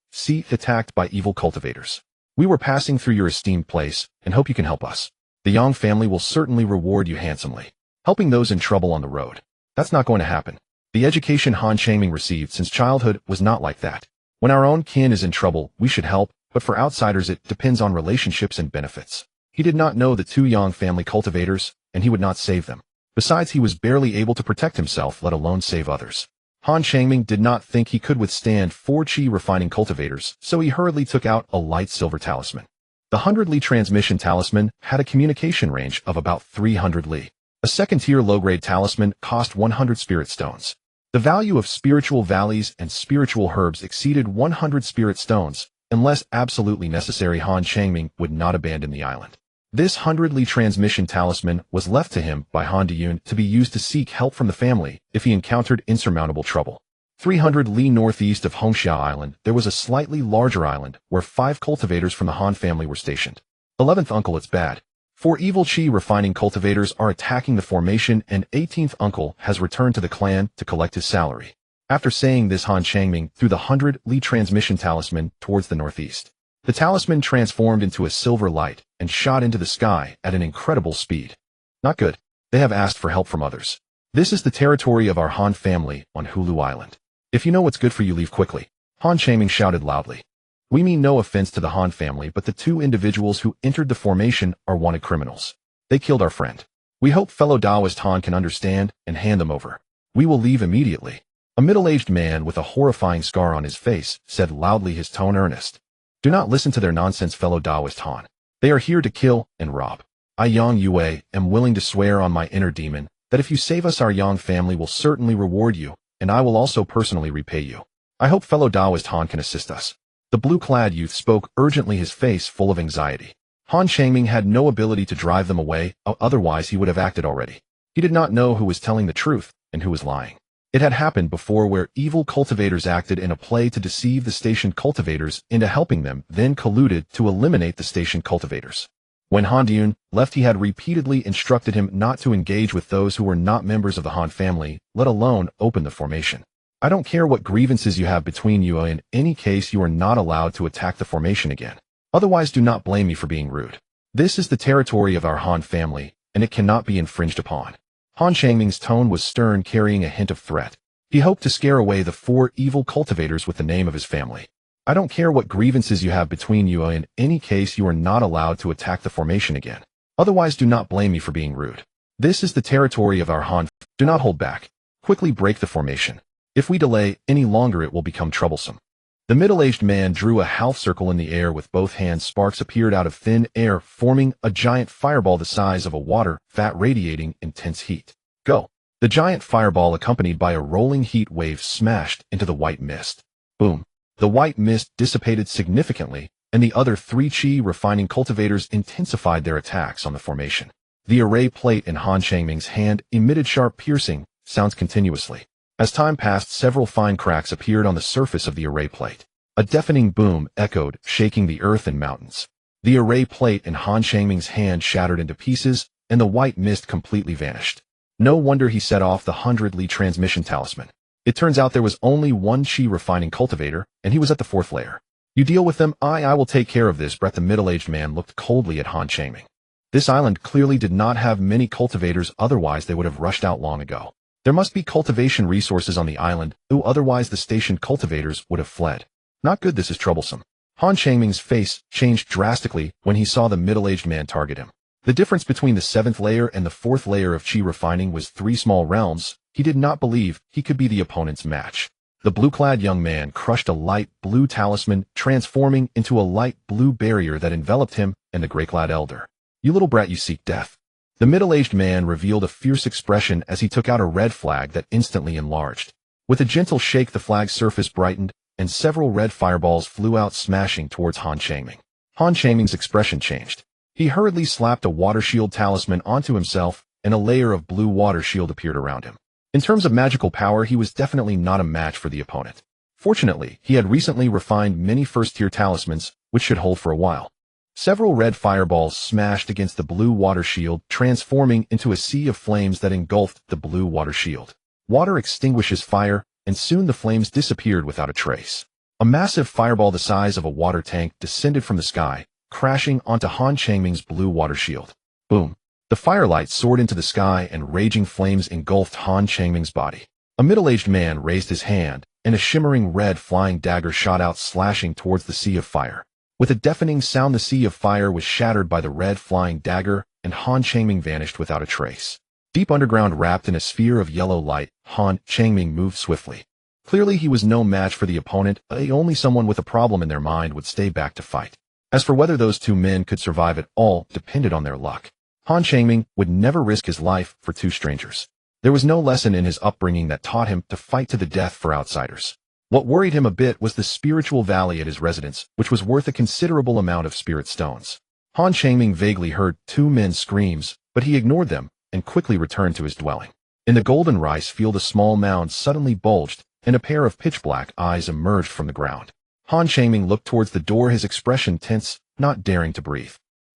attacked by evil cultivators. We were passing through your esteemed place, and hope you can help us. The Yang family will certainly reward you handsomely. Helping those in trouble on the road. That's not going to happen." The education Han Changming received since childhood was not like that. When our own kin is in trouble, we should help, but for outsiders it depends on relationships and benefits. He did not know the 2 Yang family cultivators, and he would not save them. Besides, he was barely able to protect himself, let alone save others. Han Changming did not think he could withstand 4 qi refining cultivators, so he hurriedly took out a light silver talisman. The 100 li transmission talisman had a communication range of about 300 li. A second-tier low-grade talisman cost 100 spirit stones. The value of spiritual valleys and spiritual herbs exceeded 100 spirit stones. Unless absolutely necessary, Han Changming would not abandon the island. This 100 li transmission talisman was left to him by Han Diyun to be used to seek help from the family if he encountered insurmountable trouble. 300 li northeast of Hongxiao Island, there was a slightly larger island where 5 cultivators from the Han family were stationed. 11th uncle, it's bad. 4 evil qi refining cultivators are attacking the formation, and 18th uncle has returned to the clan to collect his salary. After saying this, Han Changming threw the 100 li transmission talisman towards the northeast. The talisman transformed into a silver light and shot into the sky at an incredible speed. Not good. They have asked for help from others. This is the territory of our Han family on Hulu Island. If you know what's good for you, leave quickly. Han Changming shouted loudly. We mean no offense to the Han family, but the 2 individuals who entered the formation are wanted criminals. They killed our friend. We hope fellow Taoist Han can understand and hand them over. We will leave immediately. A middle-aged man with a horrifying scar on his face said loudly, his tone earnest. Do not listen to their nonsense, fellow Taoist Han. They are here to kill and rob. I, Yang Yue, am willing to swear on my inner demon that if you save us, our Yang family will certainly reward you, and I will also personally repay you. I hope fellow Taoist Han can assist us. The blue-clad youth spoke urgently, his face full of anxiety. Han Changming had no ability to drive them away, otherwise he would have acted already. He did not know who was telling the truth and who was lying. It had happened before where evil cultivators acted in a play to deceive the station cultivators into helping them, then colluded to eliminate the station cultivators. When Han Diyun left, he had repeatedly instructed him not to engage with those who were not members of the Han family, let alone open the formation. I don't care what grievances you have between you, in any case you are not allowed to attack the formation again. Otherwise, do not blame me for being rude. This is the territory of our Han family, and it cannot be infringed upon. Han Changming's tone was stern, carrying a hint of threat. He hoped to scare away the 4 evil cultivators with the name of his family. I don't care what grievances you have between you, in any case you are not allowed to attack the formation again. Otherwise, do not blame me for being rude. This is the territory of our Han. Do not hold back. Quickly break the formation. If we delay any longer, it will become troublesome. The middle-aged man drew a half circle in the air with both hands. Sparks appeared out of thin air, forming a giant fireball the size of a water vat, radiating intense heat. Go! The giant fireball, accompanied by a rolling heat wave, smashed into the white mist. Boom! The white mist dissipated significantly, and the other 3 qi refining cultivators intensified their attacks on the formation. The array plate in Han Changming's hand emitted sharp, piercing sounds continuously. As time passed, several fine cracks appeared on the surface of the array plate. A deafening boom echoed, shaking the earth and mountains. The array plate in Han Changming's hand shattered into pieces, and the white mist completely vanished. No wonder he set off the 100 li transmission talisman. It turns out there was only 1 qi refining cultivator, and he was at the 4th layer. You deal with them, I will take care of this. Brett, the middle-aged man, looked coldly at Han Changming. This island clearly did not have many cultivators, otherwise they would have rushed out long ago. There must be cultivation resources on the island, or otherwise the stationed cultivators would have fled. Not good, this is troublesome. Han Changming's face changed drastically when he saw the middle-aged man target him. The difference between the 7th layer and the 4th layer of Qi refining was 3 small realms. He did not believe he could be the opponent's match. The blue-clad young man crushed a light blue talisman, transforming into a light blue barrier that enveloped him and the gray-clad elder. You little brat, you seek death. The middle-aged man revealed a fierce expression as he took out a red flag that instantly enlarged. With a gentle shake, the flag's surface brightened, and several red fireballs flew out, smashing towards Han Changming. Han Changming's expression changed. He hurriedly slapped a water shield talisman onto himself, and a layer of blue water shield appeared around him. In terms of magical power, he was definitely not a match for the opponent. Fortunately, he had recently refined many first-tier talismans, which should hold for a while. Several red fireballs smashed against the blue water shield, transforming into a sea of flames that engulfed the blue water shield. Water extinguishes fire, and soon the flames disappeared without a trace. A massive fireball the size of a water tank descended from the sky, crashing onto Han Changming's blue water shield. Boom! The firelight soared into the sky and raging flames engulfed Han Changming's body. A middle-aged man raised his hand, and a shimmering red flying dagger shot out, slashing towards the sea of fire. With a deafening sound, the sea of fire was shattered by the red flying dagger, and Han Changming vanished without a trace. Deep underground, wrapped in a sphere of yellow light, Han Changming moved swiftly. Clearly he was no match for the opponent, only someone with a problem in their mind would stay back to fight. As for whether those 2 men could survive at all depended on their luck. Han Changming would never risk his life for 2 strangers. There was no lesson in his upbringing that taught him to fight to the death for outsiders. What worried him a bit was the spiritual valley at his residence, which was worth a considerable amount of spirit stones. Han Changming vaguely heard 2 men's screams, but he ignored them and quickly returned to his dwelling. In the golden rice field, a small mound suddenly bulged, and a pair of pitch-black eyes emerged from the ground. Han Changming looked towards the door, his expression tense, not daring to breathe.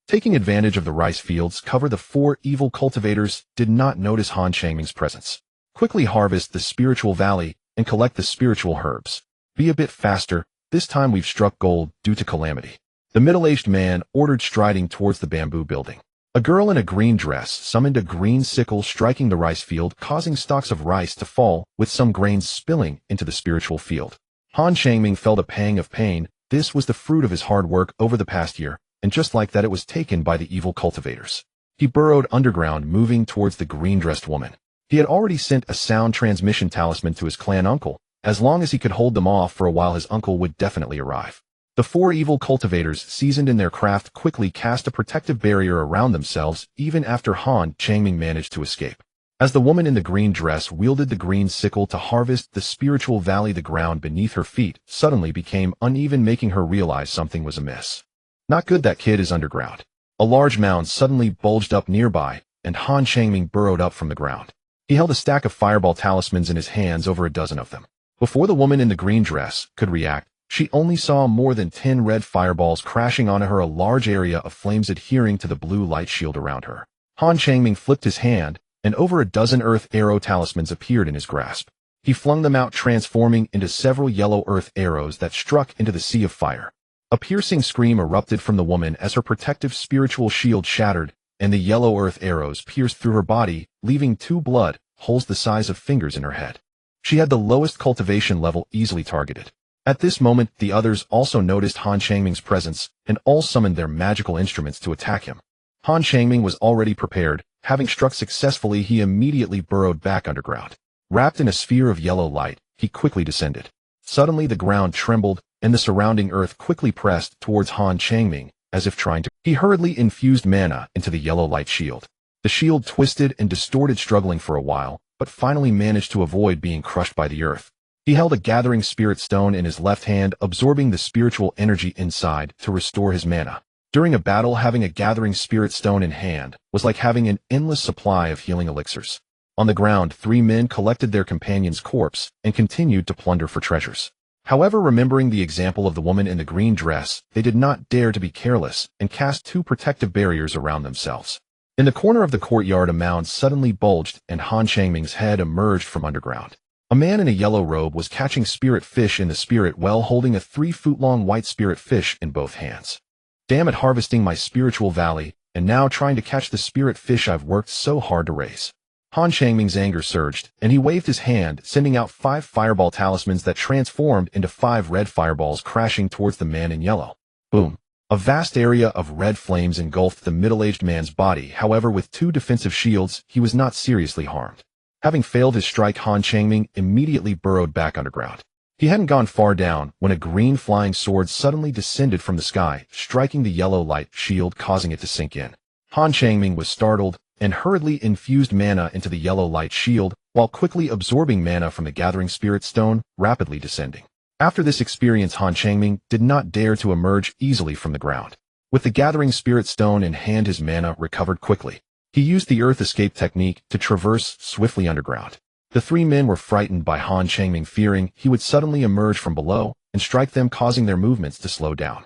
Taking advantage of the rice fields cover, the 4 evil cultivators did not notice Han Changming's presence. Quickly harvest the spiritual valley and collect the spiritual herbs. Be a bit faster, this time we've struck gold due to calamity. The middle-aged man ordered, striding towards the bamboo building. A girl in a green dress summoned a green sickle, striking the rice field, causing stalks of rice to fall, with some grains spilling into the spiritual field. Han Changming felt a pang of pain. This was the fruit of his hard work over the past year, and just like that it was taken by the evil cultivators. He burrowed underground, moving towards the green-dressed woman. He had already sent a sound transmission talisman to his clan uncle. As long as he could hold them off for a while, his uncle would definitely arrive. The 4 evil cultivators, seasoned in their craft, quickly cast a protective barrier around themselves, even after Han Changming managed to escape. As the woman in the green dress wielded the green sickle to harvest the spiritual valley, the ground beneath her feet suddenly became uneven, making her realize something was amiss. Not good, that kid is underground. A large mound suddenly bulged up nearby, and Han Changming burrowed up from the ground. He held a stack of fireball talismans in his hands, over a dozen of them. Before the woman in the green dress could react, she only saw more than 10 red fireballs crashing onto her, a large area of flames adhering to the blue light shield around her. Han Changming flipped his hand, and over a dozen earth arrow talismans appeared in his grasp. He flung them out, transforming into several yellow earth arrows that struck into the sea of fire. A piercing scream erupted from the woman as her protective spiritual shield shattered, and the yellow earth arrows pierced through her body, leaving 2 blood holes the size of fingers in her head. She had the lowest cultivation level, easily targeted. At this moment, the others also noticed Han Changming's presence, and all summoned their magical instruments to attack him. Han Changming was already prepared. Having struck successfully, he immediately burrowed back underground. Wrapped in a sphere of yellow light, he quickly descended. Suddenly the ground trembled, and the surrounding earth quickly pressed towards Han Changming, as if trying to. He hurriedly infused mana into the yellow light shield. The shield twisted and distorted, struggling for a while, but finally managed to avoid being crushed by the earth. He held a gathering spirit stone in his left hand, absorbing the spiritual energy inside to restore his mana. During a battle, having a gathering spirit stone in hand was like having an endless supply of healing elixirs. On the ground, 3 men collected their companion's corpse and continued to plunder for treasures. However, remembering the example of the woman in the green dress, they did not dare to be careless and cast 2 protective barriers around themselves. In the corner of the courtyard, a mound suddenly bulged and Han Changming's head emerged from underground. A man in a yellow robe was catching spirit fish in the spirit well, holding a 3-foot-long white spirit fish in both hands. Damn it, harvesting my spiritual valley, and now trying to catch the spirit fish I've worked so hard to raise. Han Changming's anger surged, and he waved his hand, sending out 5 fireball talismans that transformed into 5 red fireballs crashing towards the man in yellow. Boom. A vast area of red flames engulfed the middle-aged man's body. However, with 2 defensive shields, he was not seriously harmed. Having failed his strike, Han Changming immediately burrowed back underground. He hadn't gone far down when a green flying sword suddenly descended from the sky, striking the yellow light shield, causing it to sink in. Han Changming was startled and hurriedly infused mana into the yellow light shield, while quickly absorbing mana from the gathering spirit stone, rapidly descending. After this experience, Han Changming did not dare to emerge easily from the ground. With the gathering spirit stone in hand, his mana recovered quickly. He used the earth escape technique to traverse swiftly underground. The 3 men were frightened by Han Changming, fearing he would suddenly emerge from below and strike them, causing their movements to slow down.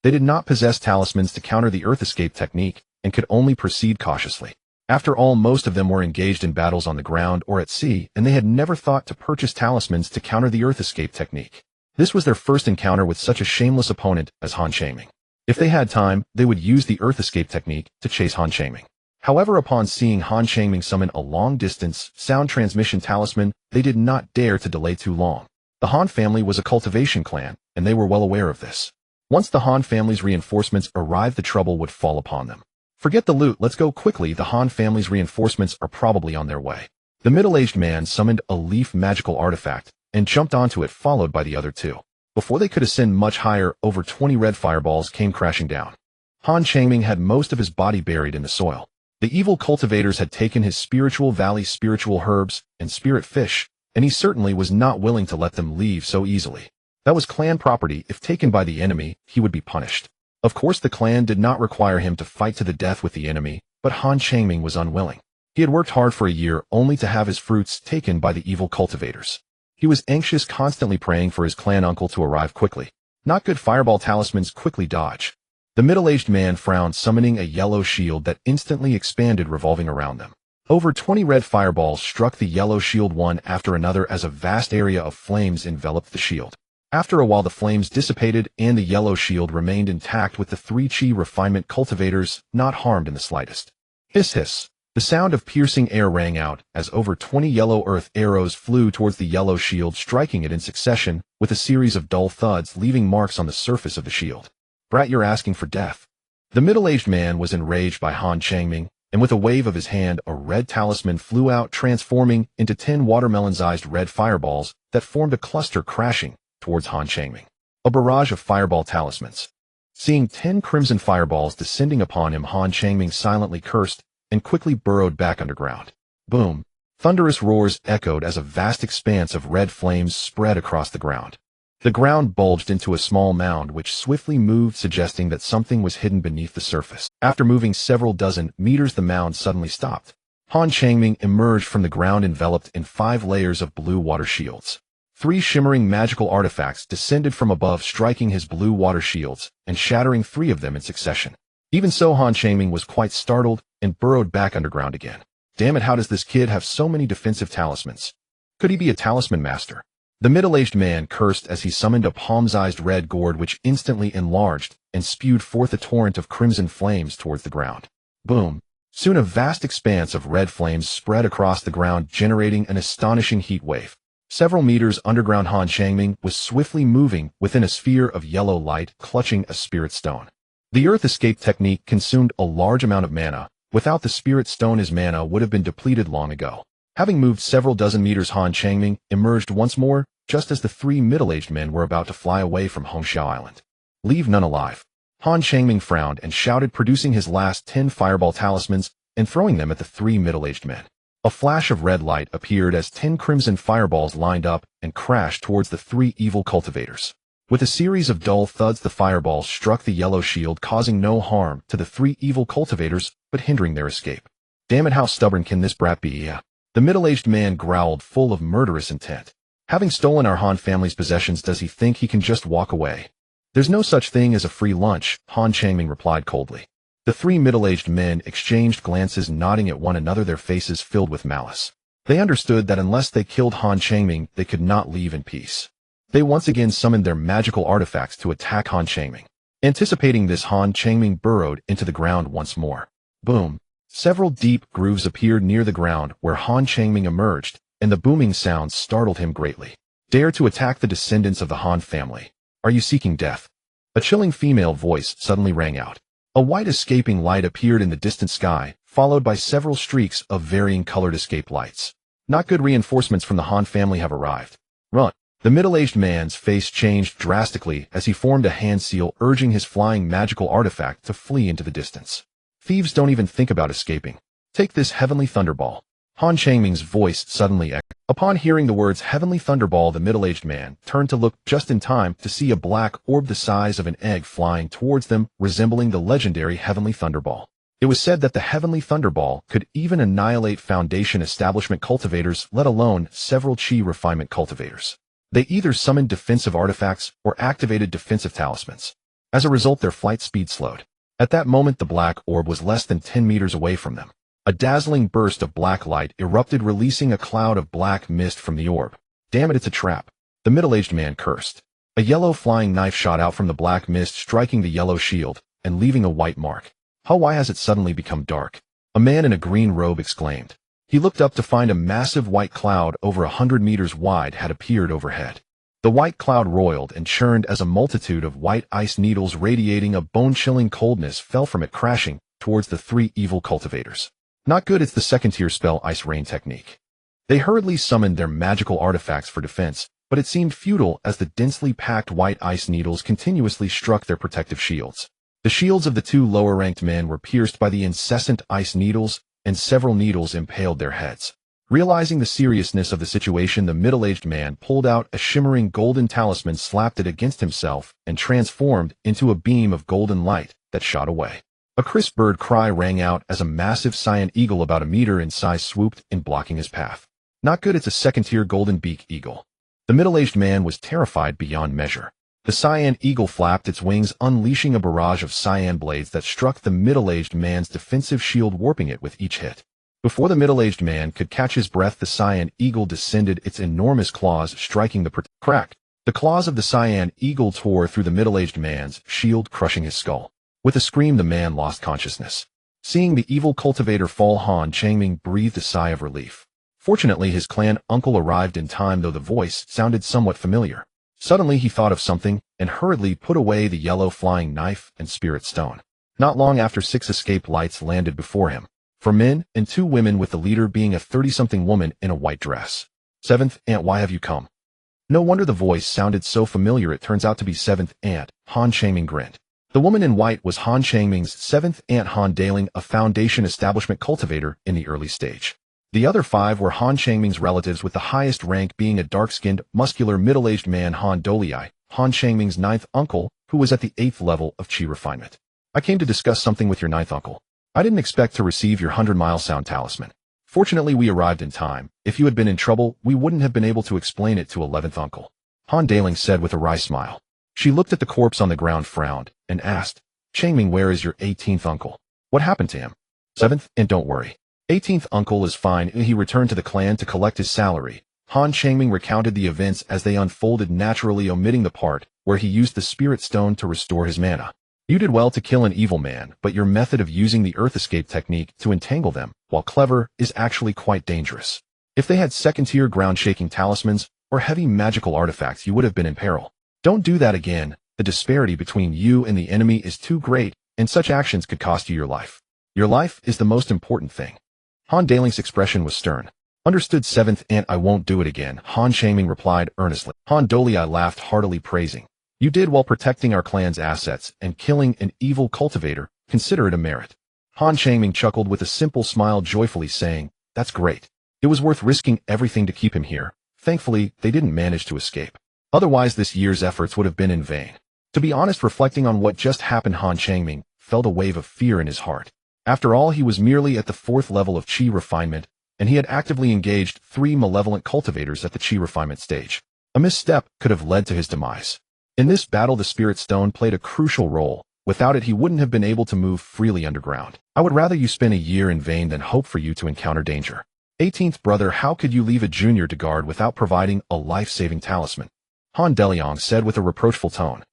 They did not possess talismans to counter the earth escape technique and could only proceed cautiously. After all, most of them were engaged in battles on the ground or at sea, and they had never thought to purchase talismans to counter the earth escape technique. This was their first encounter with such a shameless opponent as Han Changming. If they had time, they would use the earth escape technique to chase Han Changming. However, upon seeing Han Changming summon a long-distance sound transmission talisman, they did not dare to delay too long. The Han family was a cultivation clan, and they were well aware of this. Once the Han family's reinforcements arrived, the trouble would fall upon them. Forget the loot, let's go quickly. The Han family's reinforcements are probably on their way. The middle-aged man summoned a leaf magical artifact and jumped onto it, followed by the other 2. Before they could ascend much higher, over 20 red fireballs came crashing down. Han Changming had most of his body buried in the soil. The evil cultivators had taken his spiritual valley, spiritual herbs, and spirit fish, and he certainly was not willing to let them leave so easily. That was clan property. If taken by the enemy, he would be punished. Of course, the clan did not require him to fight to the death with the enemy, but Han Changming was unwilling. He had worked hard for a year only to have his fruits taken by the evil cultivators. He was anxious, constantly praying for his clan uncle to arrive quickly. Not good. Fireball talismans quickly dodge. The middle-aged man frowned, summoning a yellow shield that instantly expanded, revolving around them. Over 20 red fireballs struck the yellow shield one after another as a vast area of flames enveloped the shield. After a while, the flames dissipated and the yellow shield remained intact, with the 3 chi refinement cultivators not harmed in the slightest. Hiss hiss. The sound of piercing air rang out as over 20 yellow earth arrows flew towards the yellow shield, striking it in succession with a series of dull thuds, leaving marks on the surface of the shield. Brat, you're asking for death. The middle-aged man was enraged by Han Changming, and with a wave of his hand, a red talisman flew out, transforming into 10 watermelon-sized red fireballs that formed a cluster, crashing towards Han Changming. A barrage of fireball talismans. Seeing 10 crimson fireballs descending upon him, Han Changming silently cursed and quickly burrowed back underground. Boom! Thunderous roars echoed as a vast expanse of red flames spread across the ground. The ground bulged into a small mound which swiftly moved, suggesting that something was hidden beneath the surface. After moving several dozen meters, the mound suddenly stopped. Han Changming emerged from the ground enveloped in 5 layers of blue water shields. 3 shimmering magical artifacts descended from above, striking his blue water shields and shattering 3 of them in succession. Even so, Han Changming was quite startled and burrowed back underground again. Damn it, how does this kid have so many defensive talismans? Could he be a talisman master? The middle-aged man cursed as he summoned a palm-sized red gourd which instantly enlarged and spewed forth a torrent of crimson flames towards the ground. Boom! Soon a vast expanse of red flames spread across the ground, generating an astonishing heat wave. Several meters underground, Han Changming was swiftly moving within a sphere of yellow light, clutching a spirit stone. The earth escape technique consumed a large amount of mana. Without the spirit stone, his mana would have been depleted long ago. Having moved several dozen meters, Han Changming emerged once more, just as the 3 middle-aged men were about to fly away from Hongxiao Island. Leave none alive. Han Changming frowned and shouted, producing his last 10 fireball talismans and throwing them at the 3 middle-aged men. A flash of red light appeared as 10 crimson fireballs lined up and crashed towards the 3 evil cultivators. With a series of dull thuds, the fireballs struck the yellow shield, causing no harm to the 3 evil cultivators, but hindering their escape. Damn it, how stubborn can this brat be? The middle-aged man growled, full of murderous intent. Having stolen our Han family's possessions, does he think he can just walk away? There's no such thing as a free lunch, Han Changming replied coldly. The 3 middle-aged men exchanged glances, nodding at one another, their faces filled with malice. They understood that unless they killed Han Changming, they could not leave in peace. They once again summoned their magical artifacts to attack Han Changming. Anticipating this, Han Changming burrowed into the ground once more. Boom. Several deep grooves appeared near the ground where Han Changming emerged, and the booming sounds startled him greatly. Dare to attack the descendants of the Han family. Are you seeking death? A chilling female voice suddenly rang out. A white escaping light appeared in the distant sky, followed by several streaks of varying colored escape lights. Not good. Reinforcements from the Han family have arrived. Run. The middle-aged man's face changed drastically as he formed a hand seal, urging his flying magical artifact to flee into the distance. Thieves don't even think about escaping. Take this heavenly thunderball. Han Changming's voice suddenly echoed. Upon hearing the words heavenly thunderball, the middle-aged man turned to look just in time to see a black orb the size of an egg flying towards them, resembling the legendary heavenly thunderball. It was said that the heavenly thunderball could even annihilate Foundation establishment cultivators, let alone several chi refinement cultivators. They either summoned defensive artifacts or activated defensive talismans. As a result, their flight speed slowed. At that moment, the black orb was less than 10 meters away from them. A dazzling burst of black light erupted, releasing a cloud of black mist from the orb. Damn it, it's a trap. The middle-aged man cursed. A yellow flying knife shot out from the black mist, striking the yellow shield and leaving a white mark. Why has it suddenly become dark? A man in a green robe exclaimed. He looked up to find a massive white cloud over 100 meters wide had appeared overhead. The white cloud roiled and churned as a multitude of white ice needles radiating a bone-chilling coldness fell from it, crashing towards the three evil cultivators. Not good. It's the second-tier spell Ice Rain technique. They hurriedly summoned their magical artifacts for defense, but it seemed futile as the densely packed white ice needles continuously struck their protective shields. The shields of the two lower-ranked men were pierced by the incessant ice needles, and several needles impaled their heads. Realizing the seriousness of the situation, the middle-aged man pulled out a shimmering golden talisman, slapped it against himself, and transformed into a beam of golden light that shot away. A crisp bird cry rang out as a massive cyan eagle about a meter in size swooped in, blocking his path. Not good. It's a second-tier golden beak eagle. The middle-aged man was terrified beyond measure. The cyan eagle flapped its wings, unleashing a barrage of cyan blades that struck the middle-aged man's defensive shield, warping it with each hit. Before the middle-aged man could catch his breath, the cyan eagle descended, its enormous claws striking the crack. The claws of the cyan eagle tore through the middle-aged man's shield, crushing his skull. With a scream, the man lost consciousness. Seeing the evil cultivator fall, Han Changming breathed a sigh of relief. Fortunately, his clan uncle arrived in time, though the voice sounded somewhat familiar. Suddenly, he thought of something and hurriedly put away the yellow flying knife and spirit stone. Not long after, 6 escape lights landed before him. 4 men and 2 women, with the leader being a 30-something woman in a white dress. Seventh Aunt, why have you come? No wonder the voice sounded so familiar. It turns out to be 7th Aunt. Han Changming grinned. The woman in white was Han Changming's 7th Aunt, Han Daling, a Foundation establishment cultivator in the early stage. The other 5 were Han Changming's relatives, with the highest rank being a dark-skinned, muscular, middle-aged man, Han Dolii, Han Changming's 9th uncle, who was at the 8th level of chi refinement. I came to discuss something with your 9th uncle. I didn't expect to receive your 100-mile sound talisman. Fortunately, we arrived in time. If you had been in trouble, we wouldn't have been able to explain it to 11th uncle. Han Daling said with a wry smile. She looked at the corpse on the ground, frowned, and asked, Changming, where is your 18th uncle? What happened to him? 7th, and don't worry. 18th uncle is fine. He returned to the clan to collect his salary. Han Changming recounted the events as they unfolded, naturally omitting the part where he used the spirit stone to restore his mana. You did well to kill an evil man, but your method of using the earth escape technique to entangle them, while clever, is actually quite dangerous. If they had second-tier ground-shaking talismans or heavy magical artifacts, you would have been in peril. Don't do that again. The disparity between you and the enemy is too great, and such actions could cost you your life. Your life is the most important thing. Han Daling's expression was stern. Understood, 7th Aunt, I won't do it again, Han Changming replied earnestly. Han Dolii laughed heartily, praising. You did well protecting our clan's assets, and killing an evil cultivator, consider it a merit. Han Changming chuckled with a simple smile, joyfully saying, That's great. It was worth risking everything to keep him here. Thankfully, they didn't manage to escape. Otherwise, this year's efforts would have been in vain. To be honest, reflecting on what just happened, Han Changming felt a wave of fear in his heart. After all, he was merely at the 4th level of chi refinement, and he had actively engaged 3 malevolent cultivators at the chi refinement stage. A misstep could have led to his demise. In this battle, the spirit stone played a crucial role. Without it, he wouldn't have been able to move freely underground. I would rather you spend a year in vain than hope for you to encounter danger. 18th brother, how could you leave a junior to guard without providing a life-saving talisman? Han Deliang said with a reproachful tone.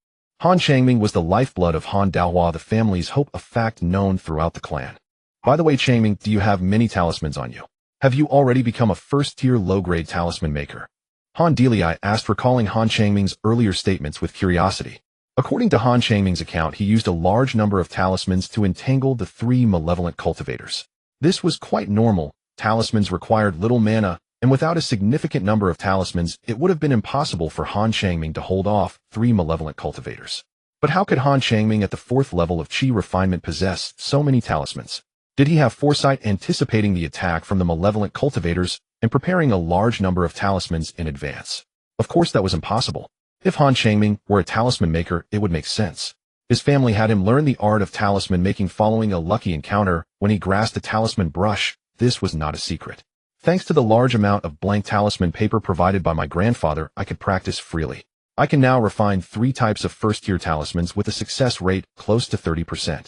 Han Changming was the lifeblood of Han Daohua, the family's hope, a fact known throughout the clan. By the way, Changming, do you have many talismans on you? Have you already become a first-tier low-grade talisman maker? Han Delii asked, recalling Han Changming's earlier statements with curiosity. According to Han Changming's account, he used a large number of talismans to entangle the 3 malevolent cultivators. This was quite normal. Talismans required little mana, and without a significant number of talismans, it would have been impossible for Han Changming to hold off 3 malevolent cultivators. But how could Han Changming at the 4th level of Qi refinement possess so many talismans? Did he have foresight, anticipating the attack from the malevolent cultivators and preparing a large number of talismans in advance? Of course that was impossible. If Han Changming were a talisman maker, it would make sense. His family had him learn the art of talisman making following a lucky encounter when he grasped a talisman brush. This was not a secret. Thanks to the large amount of blank talisman paper provided by my grandfather, I could practice freely. I can now refine 3 types of first-tier talismans with a success rate close to 30%.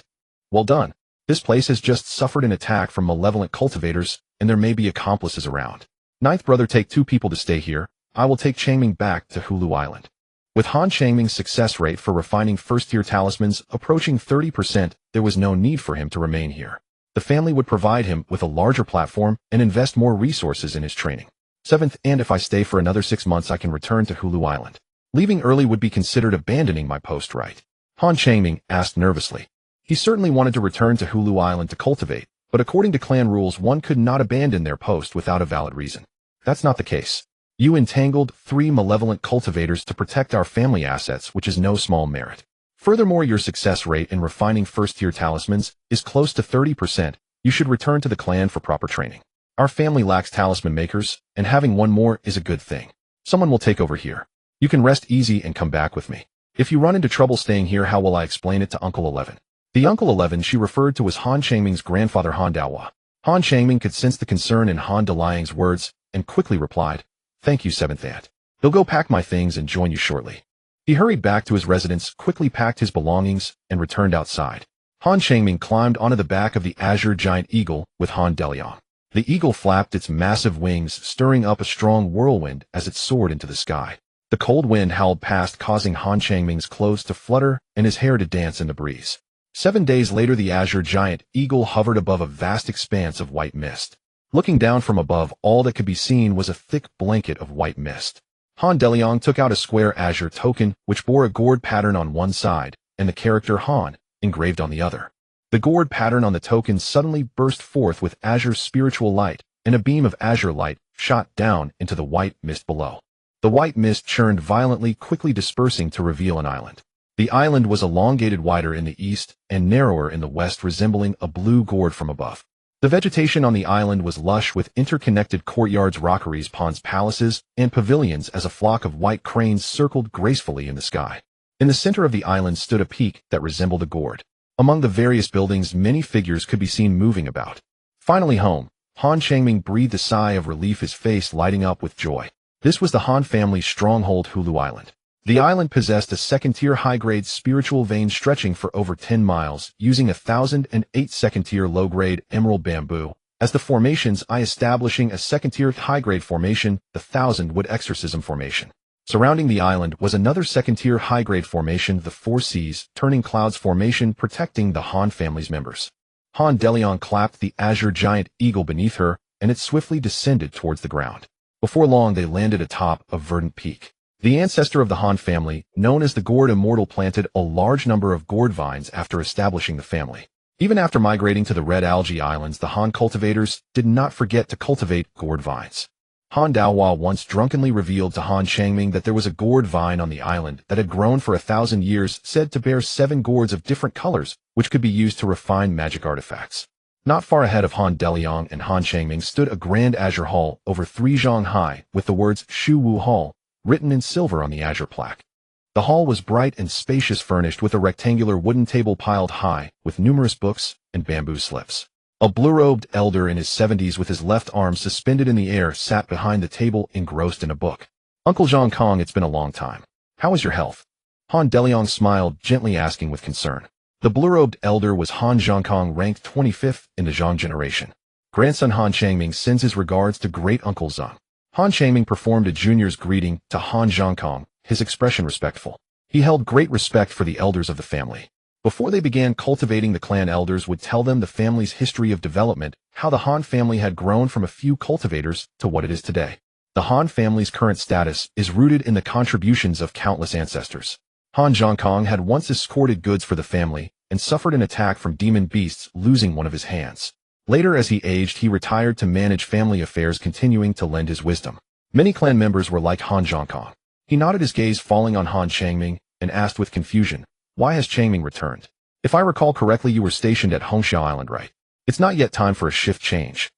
Well done. This place has just suffered an attack from malevolent cultivators, and there may be accomplices around. Ninth brother, take 2 people to stay here. I will take Changming back to Hulu Island. With Han Changming's success rate for refining first-tier talismans approaching 30%, there was no need for him to remain here. The family would provide him with a larger platform and invest more resources in his training. 7th, and if I stay for another 6 months, I can return to Hulu Island. Leaving early would be considered abandoning my post, right? Han Changming asked nervously. He certainly wanted to return to Hulu Island to cultivate, but according to clan rules, one could not abandon their post without a valid reason. That's not the case. You entangled 3 malevolent cultivators to protect our family assets, which is no small merit. Furthermore, your success rate in refining first-tier talismans is close to 30%. You should return to the clan for proper training. Our family lacks talisman makers, and having one more is a good thing. Someone will take over here. You can rest easy and come back with me. If you run into trouble staying here, how will I explain it to Uncle 11? The Uncle 11 she referred to was Han Changming's grandfather Han Daohua. Han Changming could sense the concern in Han Deliang's words and quickly replied, "Thank you, 7th aunt. He'll go pack my things and join you shortly." He hurried back to his residence, quickly packed his belongings, and returned outside. Han Changming climbed onto the back of the azure giant eagle with Han Deliang. The eagle flapped its massive wings, stirring up a strong whirlwind as it soared into the sky. The cold wind howled past, causing Han Changming's clothes to flutter and his hair to dance in the breeze. 7 days later, the azure giant eagle hovered above a vast expanse of white mist. Looking down from above, all that could be seen was a thick blanket of white mist. Han Deliang took out a square azure token, which bore a gourd pattern on one side and the character Han engraved on the other. The gourd pattern on the token suddenly burst forth with azure spiritual light, and a beam of azure light shot down into the white mist below. The white mist churned violently, quickly dispersing to reveal an island. The island was elongated, wider in the east and narrower in the west, resembling a blue gourd from above. The vegetation on the island was lush with interconnected courtyards, rockeries, ponds, palaces, and pavilions as a flock of white cranes circled gracefully in the sky. In the center of the island stood a peak that resembled a gourd. Among the various buildings, many figures could be seen moving about. Finally home, Han Changming breathed a sigh of relief, his face lighting up with joy. This was the Han family's stronghold, Hulu Island. The island possessed a second-tier high-grade spiritual vein stretching for over 10 miles, using 1,008 second-tier low-grade emerald bamboo as the formations, establishing a second-tier high-grade formation, the 1,000-wood exorcism formation. Surrounding the island was another second-tier high-grade formation, the 4 Seas turning clouds formation, protecting the Han family's members. Han Deliang clapped the azure giant eagle beneath her, and it swiftly descended towards the ground. Before long, they landed atop a verdant peak. The ancestor of the Han family, known as the Gourd Immortal, planted a large number of gourd vines after establishing the family. Even after migrating to the Red Algae Islands, the Han cultivators did not forget to cultivate gourd vines. Han Daohua once drunkenly revealed to Han Changming that there was a gourd vine on the island that had grown for 1,000 years, said to bear 7 gourds of different colors, which could be used to refine magic artifacts. Not far ahead of Han Deliang and Han Changming stood a grand azure hall over 3 zhang high with the words Shu Wu Hall written in silver on the azure plaque. The hall was bright and spacious, furnished with a rectangular wooden table piled high with numerous books and bamboo slips. A blue-robed elder in his 70s with his left arm suspended in the air sat behind the table, engrossed in a book. "Uncle Zhang Kong, it's been a long time. How is your health?" Han Deliang smiled, gently asking with concern. The blue-robed elder was Han Zhangkong, ranked 25th in the Zhang generation. Grandson Han Changming sends his regards to great Uncle Zhang. Han Changming performed a junior's greeting to Han Zhangkong, his expression respectful. He held great respect for the elders of the family. Before they began cultivating, the clan elders would tell them the family's history of development, how the Han family had grown from a few cultivators to what it is today. The Han family's current status is rooted in the contributions of countless ancestors. Han Zhongkong had once escorted goods for the family and suffered an attack from demon beasts, losing one of his hands. Later, as he aged, he retired to manage family affairs, continuing to lend his wisdom. Many clan members were like Han Zhongkong. He nodded, his gaze falling on Han Changming, and asked with confusion, "Why has Changming returned? If I recall correctly, you were stationed at Hongxiao Island, right? It's not yet time for a shift change."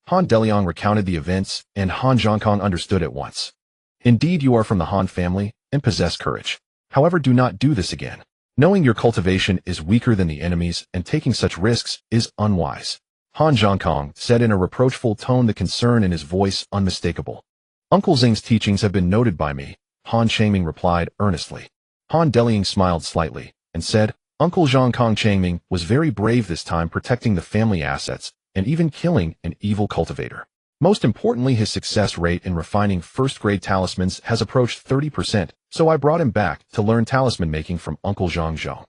Han Deliang recounted the events, and Han Zhongkong understood at once. "Indeed, you are from the Han family and possess courage. However, do not do this again. Knowing your cultivation is weaker than the enemy's and taking such risks is unwise." Han Zhongkong said in a reproachful tone, the concern in his voice unmistakable. "Uncle Zheng's teachings have been noted by me," Han Changming replied earnestly. Han Deliang smiled slightly and said, "Uncle Zhongkong Changming was very brave this time, protecting the family assets and even killing an evil cultivator. Most importantly, his success rate in refining first-grade talismans has approached 30%, so I brought him back to learn talisman making from Uncle Zhongzhou."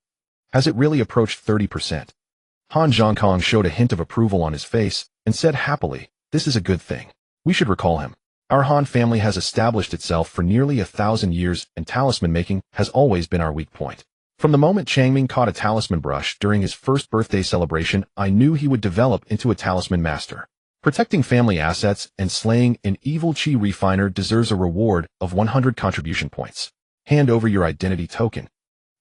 "Has it really approached 30%? Han Zhongkong showed a hint of approval on his face and said happily, "This is a good thing. We should recall him. Our Han family has established itself for nearly 1,000 years, and talisman making has always been our weak point. From the moment Changming caught a talisman brush during his first birthday celebration, I knew he would develop into a talisman master. Protecting family assets and slaying an evil chi refiner deserves a reward of 100 contribution points. Hand over your identity token.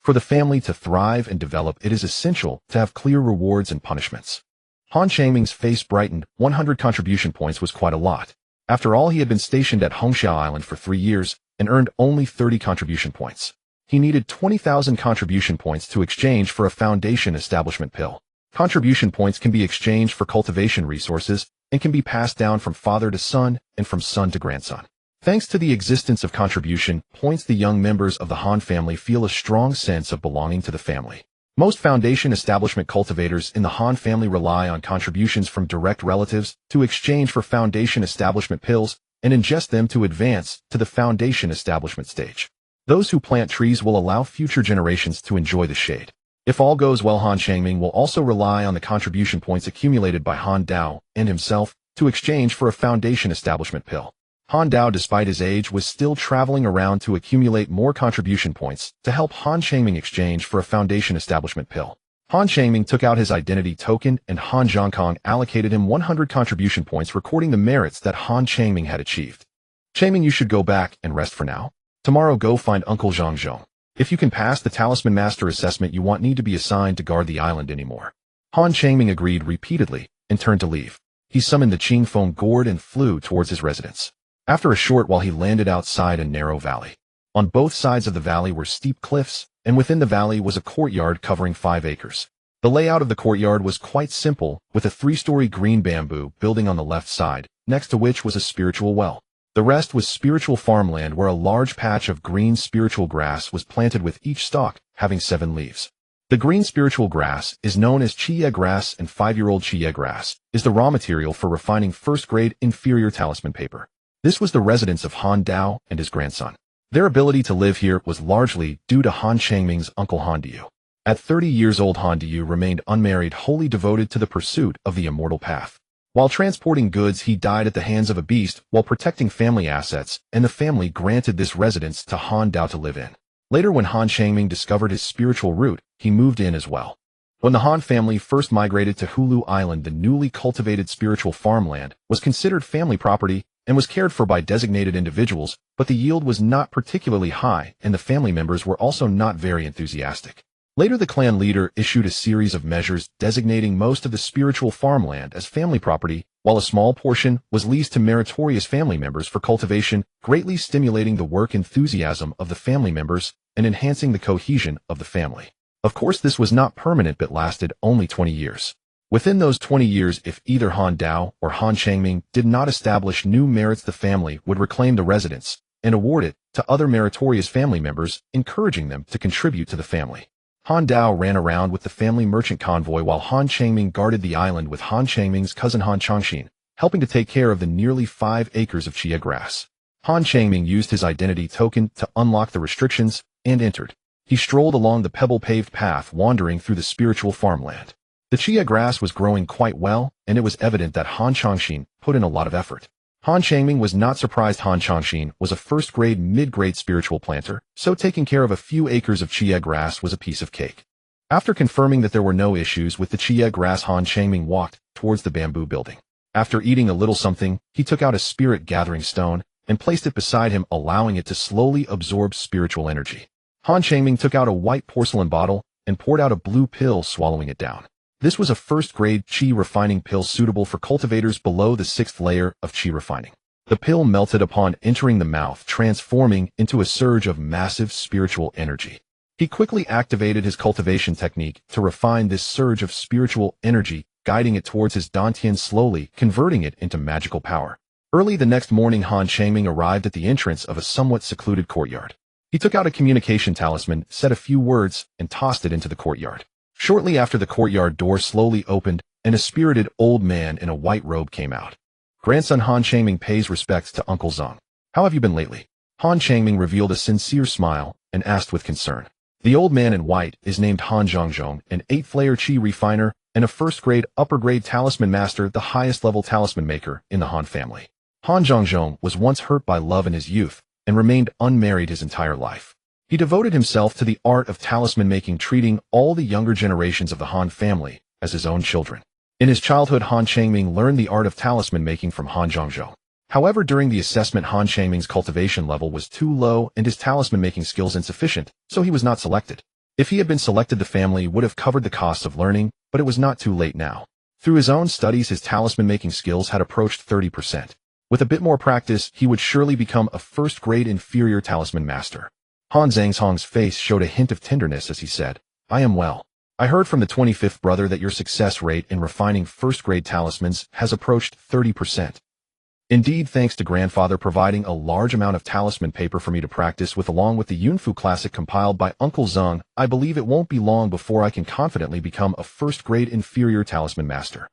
For the family to thrive and develop, it is essential to have clear rewards and punishments." Han Changming's face brightened. 100 contribution points was quite a lot. After all, he had been stationed at Hongxiao Island for 3 years and earned only 30 contribution points. He needed 20,000 contribution points to exchange for a foundation establishment pill. Contribution points can be exchanged for cultivation resources and can be passed down from father to son and from son to grandson. Thanks to the existence of contribution points, the young members of the Han family feel a strong sense of belonging to the family. Most foundation establishment cultivators in the Han family rely on contributions from direct relatives to exchange for foundation establishment pills and ingest them to advance to the foundation establishment stage. Those who plant trees will allow future generations to enjoy the shade. If all goes well, Han Changming will also rely on the contribution points accumulated by Han Dao and himself to exchange for a foundation establishment pill. Han Dao, despite his age, was still traveling around to accumulate more contribution points to help Han Changming exchange for a foundation establishment pill. Han Changming took out his identity token, and Han Zhongkong allocated him 100 contribution points, recording the merits that Han Changming had achieved. "Changming, you should go back and rest for now. Tomorrow, go find Uncle Zhongzhou. If you can pass the Talisman Master assessment, you won't need to be assigned to guard the island anymore." Han Changming agreed repeatedly and turned to leave. He summoned the Qingfeng gourd and flew towards his residence. After a short while, he landed outside a narrow valley. On both sides of the valley were steep cliffs, and within the valley was a courtyard covering 5 acres. The layout of the courtyard was quite simple, with a 3-story green bamboo building on the left side, next to which was a spiritual well. The rest was spiritual farmland, where a large patch of green spiritual grass was planted, with each stalk having 7 leaves. The green spiritual grass is known as chia grass, and 5-year-old chia grass is the raw material for refining first-grade inferior talisman paper. This was the residence of Han Dao and his grandson. Their ability to live here was largely due to Han Changming's uncle Han Diu. At 30 years old, Han Diu remained unmarried, wholly devoted to the pursuit of the immortal path. While transporting goods, he died at the hands of a beast while protecting family assets, and the family granted this residence to Han Dao to live in. Later, when Han Changming discovered his spiritual root, he moved in as well. When the Han family first migrated to Hulu Island, the newly cultivated spiritual farmland was considered family property and was cared for by designated individuals, but the yield was not particularly high, and the family members were also not very enthusiastic. Later, the clan leader issued a series of measures designating most of the spiritual farmland as family property, while a small portion was leased to meritorious family members for cultivation, greatly stimulating the work enthusiasm of the family members and enhancing the cohesion of the family. Of course, this was not permanent, but lasted only 20 years. Within those 20 years, if either Han Dao or Han Changming did not establish new merits, the family would reclaim the residence and award it to other meritorious family members, encouraging them to contribute to the family. Han Dao ran around with the family merchant convoy, while Han Changming guarded the island with Han Changming's cousin Han Changxin, helping to take care of the nearly 5 acres of chia grass. Han Changming used his identity token to unlock the restrictions and entered. He strolled along the pebble-paved path, wandering through the spiritual farmland. The chia grass was growing quite well, and it was evident that Han Changxin put in a lot of effort. Han Changming was not surprised. Han Changxin was a first-grade, mid-grade spiritual planter, so taking care of a few acres of chia grass was a piece of cake. After confirming that there were no issues with the chia grass, Han Changming walked towards the bamboo building. After eating a little something, he took out a spirit-gathering stone and placed it beside him, allowing it to slowly absorb spiritual energy. Han Changming took out a white porcelain bottle and poured out a blue pill, swallowing it down. This was a first-grade qi refining pill suitable for cultivators below the 6th layer of qi refining. The pill melted upon entering the mouth, transforming into a surge of massive spiritual energy. He quickly activated his cultivation technique to refine this surge of spiritual energy, guiding it towards his dantian, slowly converting it into magical power. Early the next morning, Han Changming arrived at the entrance of a somewhat secluded courtyard. He took out a communication talisman, said a few words, and tossed it into the courtyard. Shortly after, the courtyard door slowly opened, and a spirited old man in a white robe came out. Grandson Han Changming pays respects to Uncle Zhang. How have you been lately? Han Changming revealed a sincere smile and asked with concern. The old man in white is named Han Zhangzhong, an 8th-layer qi refiner and a first-grade, upper-grade talisman master, the highest-level talisman maker in the Han family. Han Zhangzhong was once hurt by love in his youth and remained unmarried his entire life. He devoted himself to the art of talisman making, treating all the younger generations of the Han family as his own children. In his childhood, Han Changming learned the art of talisman making from Han Zhangzhong. However, during the assessment, Han Changming's cultivation level was too low and his talisman making skills insufficient, so he was not selected. If he had been selected, the family would have covered the costs of learning, but it was not too late now. Through his own studies, his talisman making skills had approached 30%. With a bit more practice, he would surely become a first-grade inferior talisman master. Han Zhangzhong's face showed a hint of tenderness as he said, I am well. I heard from the 25th brother that your success rate in refining first-grade talismans has approached 30%. Indeed, thanks to grandfather providing a large amount of talisman paper for me to practice with, along with the Yunfu Classic compiled by Uncle Zhang, I believe it won't be long before I can confidently become a first-grade inferior talisman master.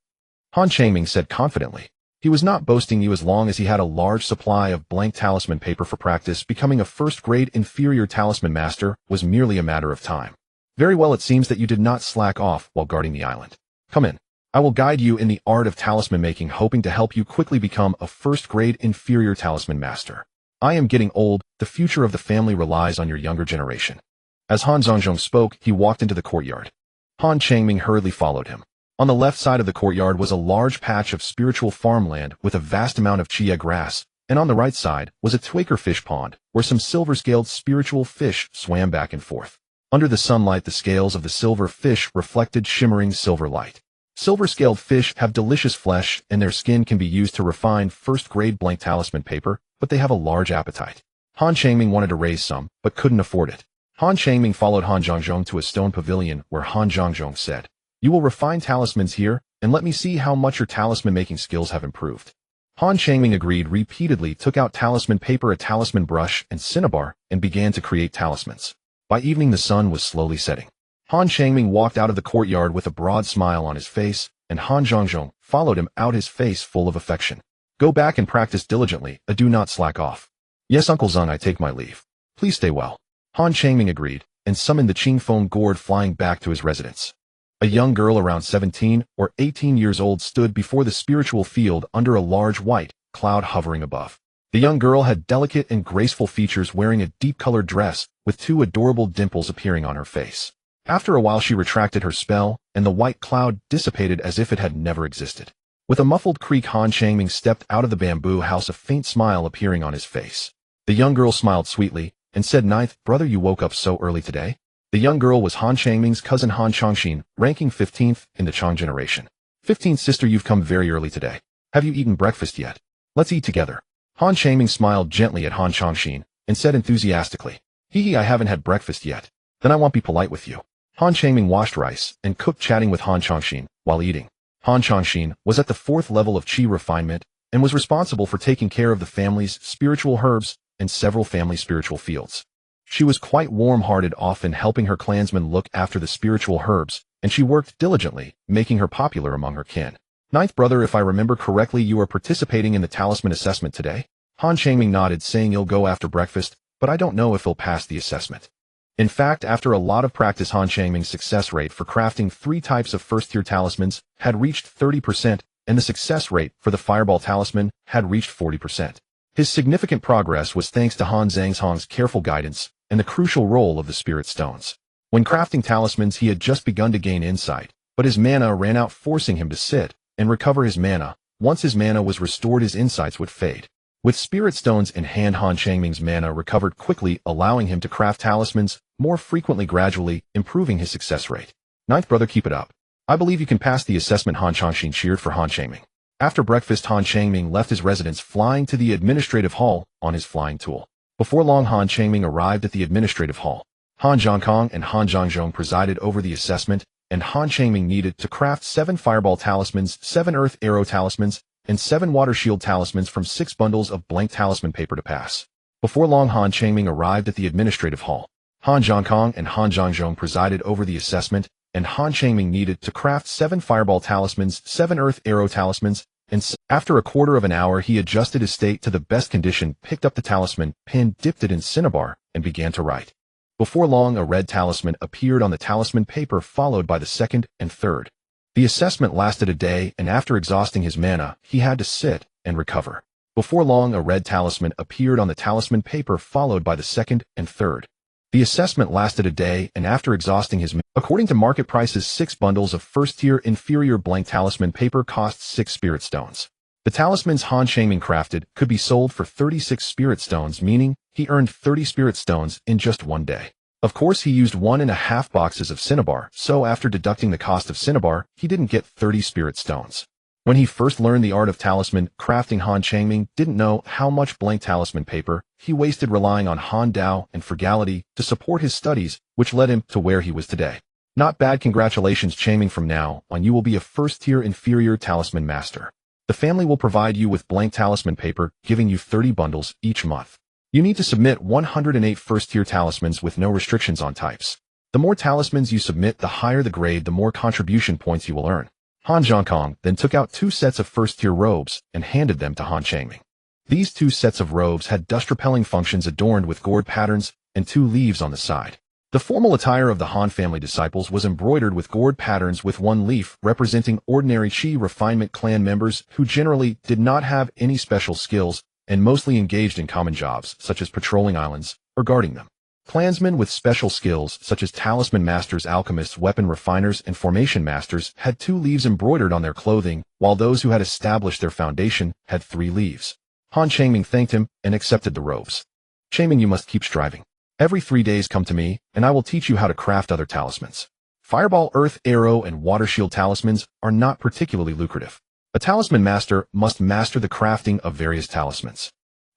Han Changming said confidently. He was not boasting you as long as he had a large supply of blank talisman paper for practice. Becoming a first-grade inferior talisman master was merely a matter of time. Very well, it seems that you did not slack off while guarding the island. Come in. I will guide you in the art of talisman making, hoping to help you quickly become a first-grade inferior talisman master. I am getting old. The future of the family relies on your younger generation. As Han Zhangzhong spoke, he walked into the courtyard. Han Changming hurriedly followed him. On the left side of the courtyard was a large patch of spiritual farmland with a vast amount of chia grass, and on the right side was a twaker fish pond, where some silver-scaled spiritual fish swam back and forth. Under the sunlight, the scales of the silver fish reflected shimmering silver light. Silver-scaled fish have delicious flesh, and their skin can be used to refine first-grade blank talisman paper, but they have a large appetite. Han Changming wanted to raise some, but couldn't afford it. Han Changming followed Han Zhangzhong to a stone pavilion where Han Zhangzhong said, You will refine talismans here, and let me see how much your talisman making skills have improved. Han Changming agreed, repeatedly took out talisman paper, a talisman brush, and cinnabar, and began to create talismans. By evening, the sun was slowly setting. Han Changming walked out of the courtyard with a broad smile on his face, and Han Zhangzhong followed him out, his face full of affection. Go back and practice diligently, do not slack off. Yes, Uncle Zhang, I take my leave. Please stay well. Han Changming agreed, and summoned the Qingfeng gourd, flying back to his residence. A young girl around 17 or 18 years old stood before the spiritual field under a large white cloud hovering above. The young girl had delicate and graceful features, wearing a deep-colored dress with 2 adorable dimples appearing on her face. After a while, she retracted her spell, and the white cloud dissipated as if it had never existed. With a muffled creak, Han Changming stepped out of the bamboo house, a faint smile appearing on his face. The young girl smiled sweetly and said, Ninth brother, you woke up so early today? The young girl was Han Changming's cousin Han Changxin, ranking 15th in the Chang generation. 15th sister, you've come very early today. Have you eaten breakfast yet? Let's eat together. Han Changming smiled gently at Han Changxin and said enthusiastically, Hee, I haven't had breakfast yet. Then I won't be polite with you. Han Changming washed rice and cooked, chatting with Han Changxin while eating. Han Changxin was at the 4th level of qi refinement and was responsible for taking care of the family's spiritual herbs and several family spiritual fields. She was quite warm-hearted, often helping her clansmen look after the spiritual herbs, and she worked diligently, making her popular among her kin. Ninth brother, if I remember correctly, you are participating in the talisman assessment today? Han Changming nodded, saying he'll go after breakfast, but I don't know if he'll pass the assessment. In fact, after a lot of practice, Han Changming's success rate for crafting 3 types of first-tier talismans had reached 30%, and the success rate for the Fireball Talisman had reached 40%. His significant progress was thanks to Han Zhangshang's careful guidance and the crucial role of the Spirit Stones. When crafting talismans, he had just begun to gain insight, but his mana ran out, forcing him to sit and recover his mana. Once his mana was restored, his insights would fade. With Spirit Stones in hand, Han Changming's mana recovered quickly, allowing him to craft talismans more frequently, gradually improving his success rate. Ninth brother, keep it up. I believe you can pass the assessment. Han Changxin cheered for Han Changming. After breakfast, Han Changming left his residence, flying to the administrative hall on his flying tool. Before long, Han Changming arrived at the administrative hall. Han Zhangkong and Han Zhangzhong presided over the assessment, and Han Changming needed to craft 7 Fireball Talismans, 7 Earth Arrow Talismans, and 7 Water Shield Talismans from 6 bundles of blank talisman paper to pass. Before long, Han Changming arrived at the administrative hall. Han Zhangkong and Han Zhangzhong presided over the assessment, and Han Changming needed to craft 7 Fireball Talismans, 7 Earth Arrow Talismans, and after a quarter of an hour, he adjusted his state to the best condition, picked up the talisman pen, dipped it in cinnabar, and began to write. Before long, a red talisman appeared on the talisman paper, followed by the second and third. The assessment lasted a day, and after exhausting his mana, he had to sit and recover. Before long, a red talisman appeared on the talisman paper, followed by the second and third. The assessment lasted a day, and after exhausting his mana, according to market prices, 6 bundles of first-tier inferior blank talisman paper cost 6 Spirit Stones. The talismans Han Changming crafted could be sold for 36 Spirit Stones, meaning he earned 30 Spirit Stones in just one day. Of course, he used 1.5 boxes of cinnabar, so after deducting the cost of cinnabar, he didn't get 30 Spirit Stones. When he first learned the art of talisman crafting, Han Changming didn't know how much blank talisman paper he wasted relying on Han Dao and frugality to support his studies, which led him to where he was today. Not bad. Congratulations, Changming. From now on, you will be a first-tier inferior talisman master. The family will provide you with blank talisman paper, giving you 30 bundles each month. You need to submit 108 first-tier talismans with no restrictions on types. The more talismans you submit, the higher the grade, the more contribution points you will earn. Han Zhangkong then took out 2 sets of first-tier robes and handed them to Han Changming. These 2 sets of robes had dust-repelling functions adorned with gourd patterns and 2 leaves on the side. The formal attire of the Han family disciples was embroidered with gourd patterns, with 1 leaf representing ordinary Qi refinement clan members who generally did not have any special skills and mostly engaged in common jobs such as patrolling islands or guarding them. Clansmen with special skills such as talisman masters, alchemists, weapon refiners, and formation masters had 2 leaves embroidered on their clothing, while those who had established their foundation had 3 leaves. Han Changming thanked him and accepted the robes. Changming, you must keep striving. Every 3 days come to me, and I will teach you how to craft other talismans. Fireball, Earth, Arrow, and Water Shield talismans are not particularly lucrative. A talisman master must master the crafting of various talismans.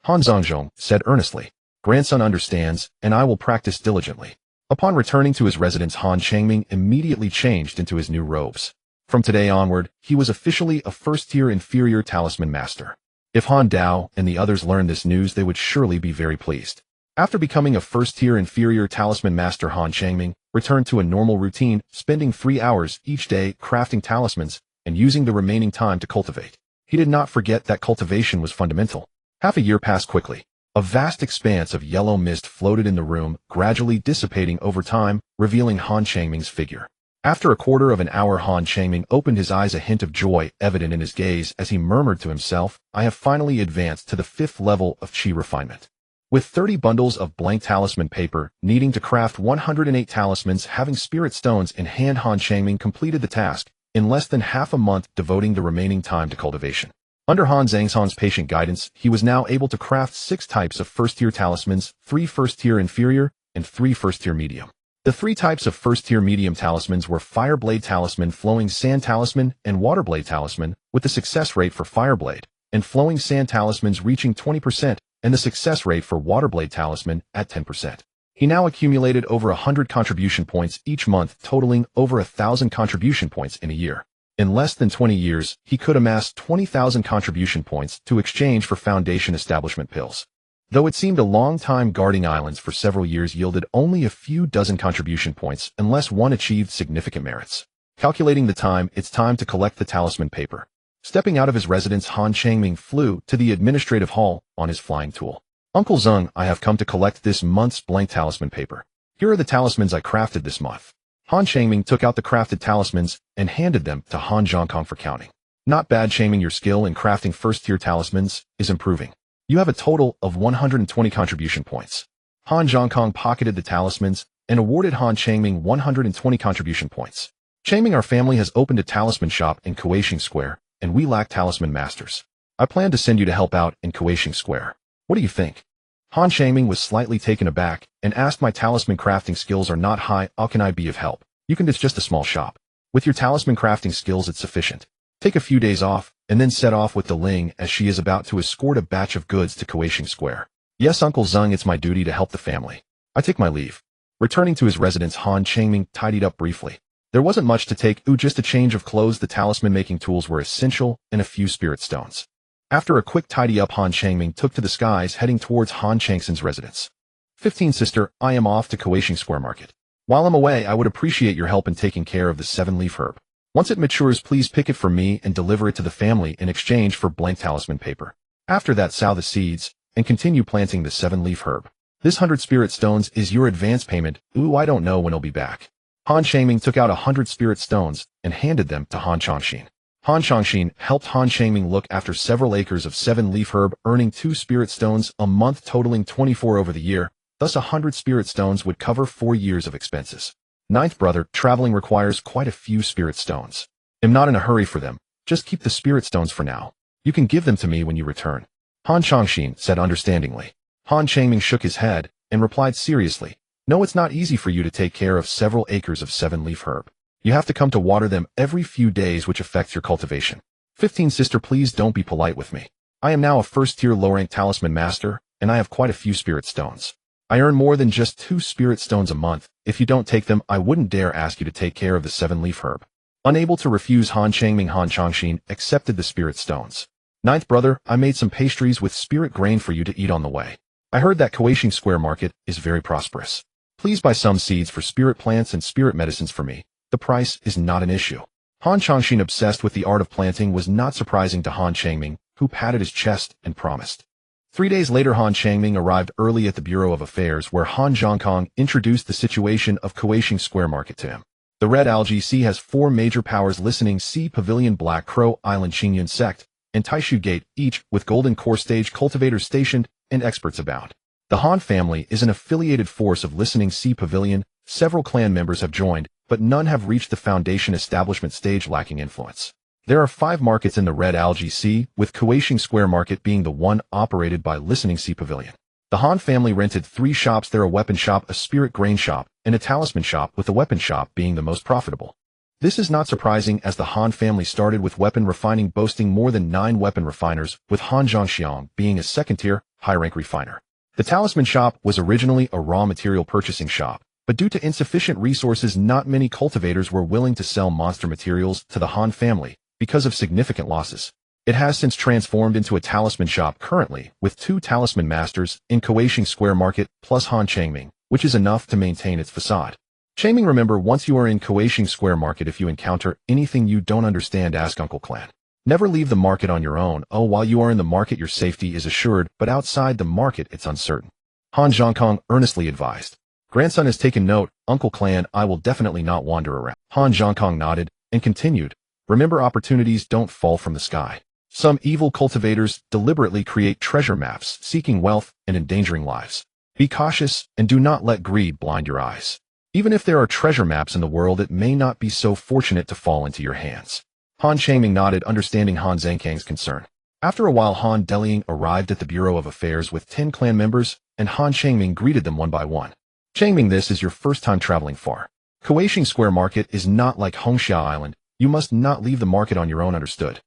Han Zhangzhong said earnestly, "Grandson understands, and I will practice diligently." Upon returning to his residence, Han Changming immediately changed into his new robes. From today onward, he was officially a first-tier inferior talisman master. If Han Dao and the others learned this news, they would surely be very pleased. After becoming a first-tier inferior talisman master, Han Changming returned to a normal routine, spending 3 hours each day crafting talismans and using the remaining time to cultivate. He did not forget that cultivation was fundamental. Half a year passed quickly. A vast expanse of yellow mist floated in the room, gradually dissipating over time, revealing Han Changming's figure. After a quarter of an hour, Han Changming opened his eyes, a hint of joy evident in his gaze as he murmured to himself, "I have finally advanced to the 5th level of Qi refinement." With 30 bundles of blank talisman paper, needing to craft 108 talismans, having Spirit Stones in hand, Han Changming completed the task in less than half a month, devoting the remaining time to cultivation. Under Han Zhangshang's patient guidance, he was now able to craft 6 types of first-tier talismans, 3 first-tier inferior, and 3 first-tier medium. The 3 types of first-tier medium talismans were Fireblade Talisman, Flowing Sand Talisman, and Waterblade Talisman, with the success rate for Fireblade and Flowing Sand Talismans reaching 20%, and the success rate for Waterblade Talisman at 10%. He now accumulated over 100 contribution points each month, totaling over 1,000 contribution points in a year. In less than 20 years, he could amass 20,000 contribution points to exchange for foundation establishment pills. Though it seemed a long time, guarding islands for several years yielded only a few dozen contribution points unless one achieved significant merits. Calculating the time, it's time to collect the talisman paper. Stepping out of his residence, Han Changming flew to the administrative hall on his flying tool. "Uncle Zeng, I have come to collect this month's blank talisman paper." Here are the talismans I crafted this month. Han Changming took out the crafted talismans and handed them to Han Zhongkong for counting. Not bad. Changming, your skill in crafting first-tier talismans is improving. You have a total of 120 contribution points. Han Zhongkong pocketed the talismans and awarded Han Changming 120 contribution points. Changming, our family has opened a talisman shop in Kuaishing Square, and we lack talisman masters. I plan to send you to help out in Kuaishing Square. What do you think? Han Changming was slightly taken aback and asked, my talisman crafting skills are not high, how can I be of help? It's just a small shop. With your talisman crafting skills it's sufficient. Take a few days off, and then set off with the Ling as she is about to escort a batch of goods to Kuaishing Square. Yes, Uncle Zeng, it's my duty to help the family. I take my leave. Returning to his residence, Han Changming tidied up briefly. There wasn't much to take, just a change of clothes. The talisman making tools were essential, and a few spirit stones. After a quick tidy up, Han Changming took to the skies, heading towards Han Changson's residence. 15 Sister, I am off to Kuaishing Square Market. While I'm away, I would appreciate your help in taking care of the 7-leaf herb. Once it matures, please pick it for me and deliver it to the family in exchange for blank talisman paper. After that, sow the seeds and continue planting the 7-leaf herb. This 100 spirit stones is your advance payment. I don't know when I'll be back. Han Changming took out 100 spirit stones and handed them to Han Changshin. Han Changshin helped Han Changming look after several acres of 7-leaf herb, earning 2 spirit stones a month, totaling 24 over the year. Thus 100 spirit stones would cover 4 years of expenses. Ninth brother, traveling requires quite a few spirit stones. I'm not in a hurry for them. Just keep the spirit stones for now. You can give them to me when you return. Han Changshin said understandingly. Han Changming shook his head and replied seriously, no, it's not easy for you to take care of several acres of 7-leaf herb. You have to come to water them every few days, which affects your cultivation. 15 Sister, please don't be polite with me. I am now a first-tier low-rank talisman master, and I have quite a few spirit stones. I earn more than just 2 spirit stones a month. If you don't take them, I wouldn't dare ask you to take care of the 7-leaf herb. Unable to refuse, Han Changming, Han Changshin accepted the spirit stones. Ninth brother, I made some pastries with spirit grain for you to eat on the way. I heard that Kuaishing Square Market is very prosperous. Please buy some seeds for spirit plants and spirit medicines for me. The price is not an issue. Han Changshin, obsessed with the art of planting, was not surprising to Han Changming, who patted his chest and promised. 3 days later, Han Changming arrived early at the Bureau of Affairs, where Han Zhongkong introduced the situation of Kuaishing Square Market to him. The Red Algae Sea has 4 major powers: Listening Sea Pavilion, Black Crow Island, Qingyun Sect, and Taishu Gate, each with golden core stage cultivators stationed and experts abound. The Han family is an affiliated force of Listening Sea Pavilion. Several clan members have joined, but none have reached the foundation establishment stage, lacking influence. There are 5 markets in the Red Algae Sea, with Kuaishing Square Market being the one operated by Listening Sea Pavilion. The Han family rented 3 shops there: a weapon shop, a spirit grain shop, and a talisman shop, with the weapon shop being the most profitable. This is not surprising, as the Han family started with weapon refining, boasting more than 9 weapon refiners, with Han Zhongxiang being a second-tier, high-rank refiner. The talisman shop was originally a raw material purchasing shop, but due to insufficient resources, not many cultivators were willing to sell monster materials to the Han family because of significant losses. It has since transformed into a talisman shop currently, with 2 talisman masters in Kuaishing Square Market, plus Han Changming, which is enough to maintain its facade. Changming, remember, once you are in Kuaishing Square Market, if you encounter anything you don't understand, ask Uncle Clan. Never leave the market on your own. While you are in the market, your safety is assured, but outside the market, it's uncertain. Han Zhongkong earnestly advised. Grandson has taken note. Uncle Clan, I will definitely not wander around. Han Zhongkong nodded and continued. Remember, opportunities don't fall from the sky. Some evil cultivators deliberately create treasure maps, seeking wealth and endangering lives. Be cautious and do not let greed blind your eyes. Even if there are treasure maps in the world, it may not be so fortunate to fall into your hands. Han Changming nodded, understanding Han Zhongkong's concern. After a while, Han Deliang arrived at the Bureau of Affairs with 10 clan members, and Han Changming greeted them one by one. Changming, this is your first time traveling far. Kuaishing Square Market is not like Hongxiao Island. You must not leave the market on your own, understood?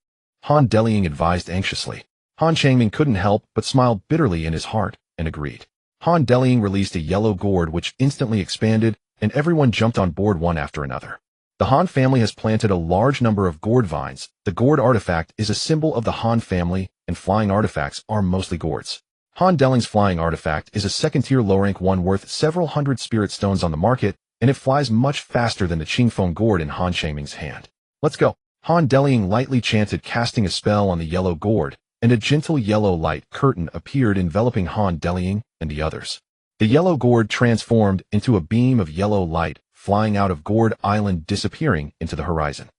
Han Deliang advised anxiously. Han Changming couldn't help but smile bitterly in his heart and agreed. Han Deliang released a yellow gourd, which instantly expanded, and everyone jumped on board one after another. The Han family has planted a large number of gourd vines. The gourd artifact is a symbol of the Han family, and flying artifacts are mostly gourds. Han Deliang's flying artifact is a second-tier low-rank one worth several hundred spirit stones on the market, and it flies much faster than the Qingfeng gourd in Han Changming's hand. Let's go. Han Deliang lightly chanted, casting a spell on the yellow gourd, and a gentle yellow light curtain appeared, enveloping Han Deliang and the others. The yellow gourd transformed into a beam of yellow light, flying out of Gourd Island, disappearing into the horizon.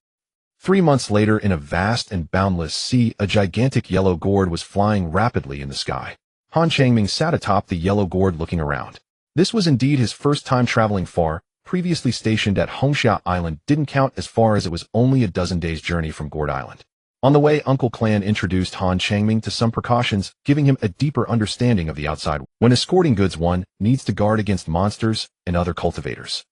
3 months later, in a vast and boundless sea, a gigantic yellow gourd was flying rapidly in the sky. Han Changming sat atop the yellow gourd looking around. This was indeed his first time traveling far. Previously stationed at Hongxia Island didn't count as far, as it was only a dozen days' journey from Gourd Island. On the way, Uncle Clan introduced Han Changming to some precautions, giving him a deeper understanding of the outside. When escorting goods, one needs to guard against monsters and other cultivators.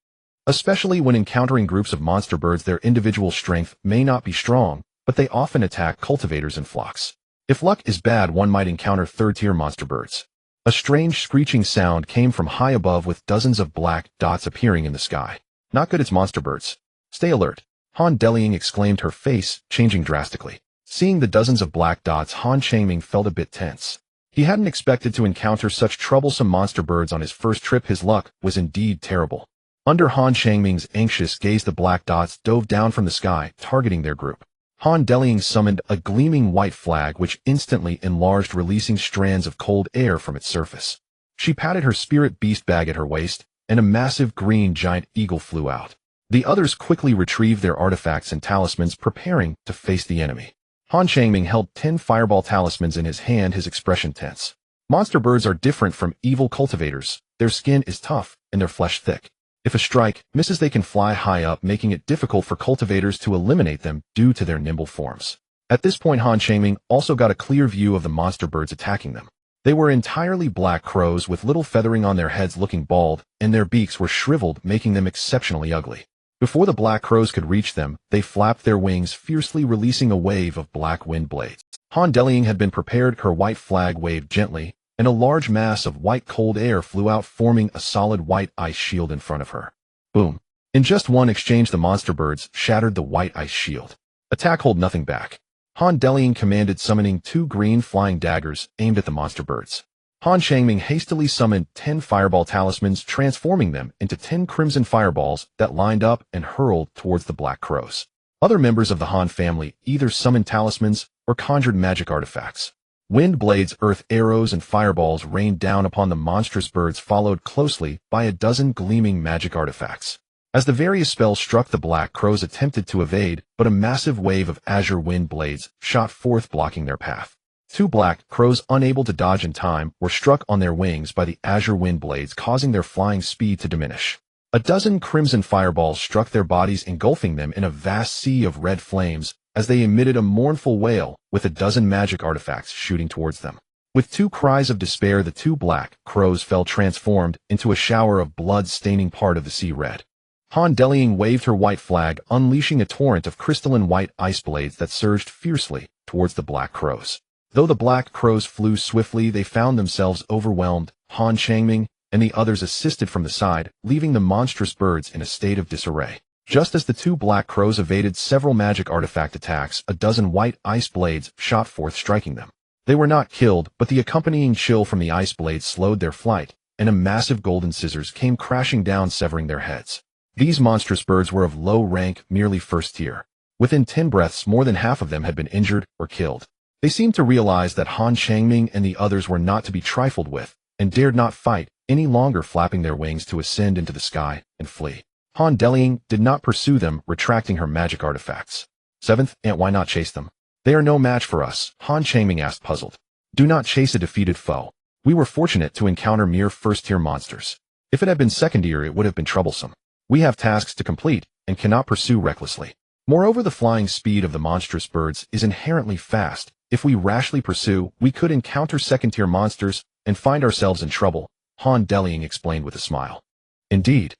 Especially when encountering groups of monster birds, their individual strength may not be strong, but they often attack cultivators in flocks. If luck is bad, one might encounter third-tier monster birds. A strange screeching sound came from high above, with dozens of black dots appearing in the sky. Not good, it's monster birds. Stay alert, Han Delying exclaimed, her face changing drastically. Seeing the dozens of black dots, Han Changming felt a bit tense. He hadn't expected to encounter such troublesome monster birds on his first trip. His luck was indeed terrible. Under Han Changming's anxious gaze, the black dots dove down from the sky, targeting their group. Han Delying summoned a gleaming white flag, which instantly enlarged, releasing strands of cold air from its surface. She patted her spirit beast bag at her waist, and a massive green giant eagle flew out. The others quickly retrieved their artifacts and talismans, preparing to face the enemy. Han Changming held 10 fireball talismans in his hand, his expression tense. Monster birds are different from evil cultivators. Their skin is tough, and their flesh thick. If a strike misses, they can fly high up, making it difficult for cultivators to eliminate them due to their nimble forms. At this point, Han Changming also got a clear view of the monster birds attacking them. They were entirely black crows with little feathering on their heads, looking bald, and their beaks were shriveled, making them exceptionally ugly. Before the black crows could reach them, they flapped their wings fiercely, releasing a wave of black wind blades. Han Delying had been prepared. Her white flag waved gently, and a large mass of white cold air flew out, forming a solid white ice shield in front of her. Boom. In just one exchange, the monster birds shattered the white ice shield. Attack, hold nothing back. Han Delying commanded, summoning 2 green flying daggers aimed at the monster birds. Han Changming hastily summoned 10 fireball talismans, transforming them into 10 crimson fireballs that lined up and hurled towards the black crows. Other members of the Han family either summoned talismans or conjured magic artifacts. Wind blades, earth arrows, and fireballs rained down upon the monstrous birds, followed closely by a dozen gleaming magic artifacts. As the various spells struck, the black crows attempted to evade, but a massive wave of azure wind blades shot forth, blocking their path. 2 black crows, unable to dodge in time, were struck on their wings by the azure wind blades, causing their flying speed to diminish. A dozen crimson fireballs struck their bodies, engulfing them in a vast sea of red flames, as they emitted a mournful wail, with a dozen magic artifacts shooting towards them. With 2 cries of despair, the 2 black crows fell, transformed into a shower of blood, staining part of the sea red. Han Delying waved her white flag, unleashing a torrent of crystalline white ice blades that surged fiercely towards the black crows. Though the black crows flew swiftly, they found themselves overwhelmed. Han Changming and the others assisted from the side, leaving the monstrous birds in a state of disarray. Just as the 2 black crows evaded several magic artifact attacks, a dozen white ice blades shot forth, striking them. They were not killed, but the accompanying chill from the ice blades slowed their flight, and a massive golden scissors came crashing down, severing their heads. These monstrous birds were of low rank, merely first tier. Within 10 breaths, more than half of them had been injured or killed. They seemed to realize that Han Changming and the others were not to be trifled with, and dared not fight any longer, flapping their wings to ascend into the sky and flee. Han Delying did not pursue them, retracting her magic artifacts. 7th, and why not chase them? They are no match for us, Han Changming asked, puzzled. Do not chase a defeated foe. We were fortunate to encounter mere first-tier monsters. If it had been second-tier, it would have been troublesome. We have tasks to complete, and cannot pursue recklessly. Moreover, the flying speed of the monstrous birds is inherently fast. If we rashly pursue, we could encounter second-tier monsters and find ourselves in trouble, Han Delying explained with a smile. Indeed.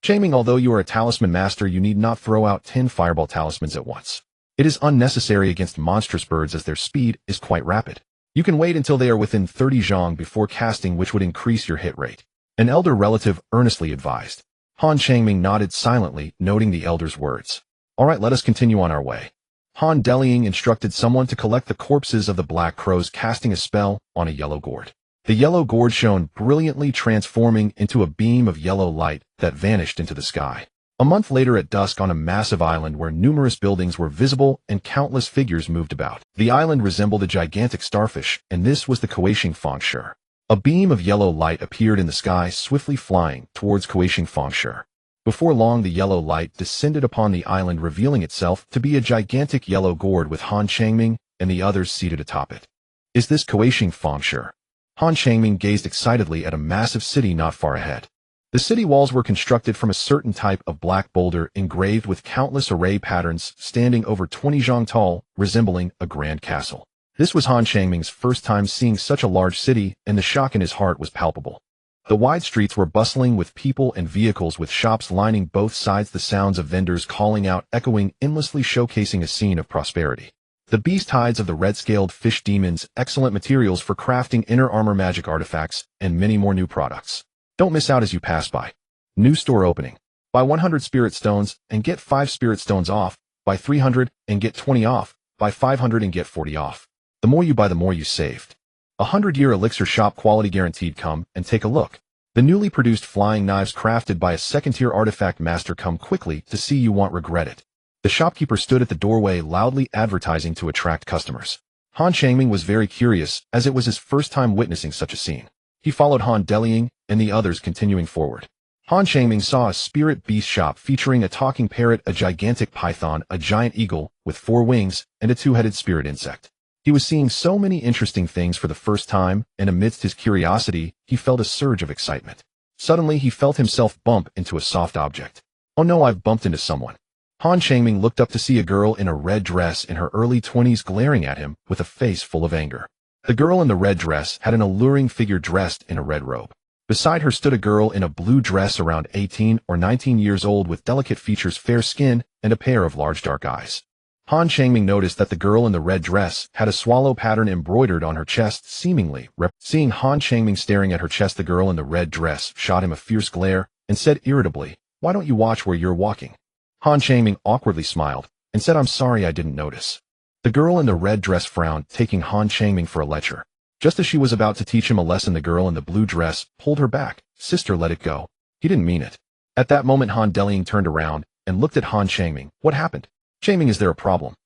Changming, although you are a talisman master, you need not throw out 10 fireball talismans at once. It is unnecessary against monstrous birds, as their speed is quite rapid. You can wait until they are within 30 zhong before casting, which would increase your hit rate. An elder relative earnestly advised. Han Changming nodded silently, noting the elder's words. All right, let us continue on our way. Han Delying instructed someone to collect the corpses of the black crows, casting a spell on a yellow gourd. The yellow gourd shone brilliantly, transforming into a beam of yellow light that vanished into the sky. A month later, at dusk, on a massive island where numerous buildings were visible and countless figures moved about. The island resembled a gigantic starfish, and this was the Kueishing Feng Shi. A beam of yellow light appeared in the sky, swiftly flying towards Kuaishing Fengshe. Before long, the yellow light descended upon the island, revealing itself to be a gigantic yellow gourd with Han Changming and the others seated atop it. Is this Kuaishing Fengshe? Han Changming gazed excitedly at a massive city not far ahead. The city walls were constructed from a certain type of black boulder engraved with countless array patterns, standing over 20 zhang tall, resembling a grand castle. This was Han Changming's first time seeing such a large city, and the shock in his heart was palpable. The wide streets were bustling with people and vehicles, with shops lining both sides, the sounds of vendors calling out echoing endlessly, showcasing a scene of prosperity. The beast hides of the red-scaled fish demons, excellent materials for crafting inner armor, magic artifacts, and many more new products. Don't miss out as you pass by. New store opening. Buy 100 spirit stones and get 5 spirit stones off. Buy 300 and get 20 off. Buy 500 and get 40 off. The more you buy, the more you saved. 100-year elixir shop, quality guaranteed. Come and take a look. The newly produced flying knives crafted by a second-tier artifact master. Come quickly to see, you won't regret it. The shopkeeper stood at the doorway, loudly advertising to attract customers. Han Changming was very curious, as it was his first time witnessing such a scene. He followed Han Delying and the others, continuing forward. Han Changming saw a spirit beast shop featuring a talking parrot, a gigantic python, a giant eagle with 4 wings, and a 2-headed spirit insect. He was seeing so many interesting things for the first time, and amidst his curiosity, he felt a surge of excitement. Suddenly, he felt himself bump into a soft object. Oh no, I've bumped into someone. Han Changming looked up to see a girl in a red dress in her early 20s glaring at him with a face full of anger. The girl in the red dress had an alluring figure dressed in a red robe. Beside her stood a girl in a blue dress around 18 or 19 years old with delicate features, fair skin, and a pair of large dark eyes. Han Changming noticed that the girl in the red dress had a swallow pattern embroidered on her chest, seemingly seeing Han Changming staring at her chest, the girl in the red dress shot him a fierce glare and said irritably, "Why don't you watch where you're walking?" Han Changming awkwardly smiled and said, "I'm sorry, I didn't notice." The girl in the red dress frowned, taking Han Changming for a lecture. Just as she was about to teach him a lesson, the girl in the blue dress pulled her back. "Sister, let it go. He didn't mean it." At that moment, Han Delying turned around and looked at Han Changming. "What happened? Changming, is there a problem?"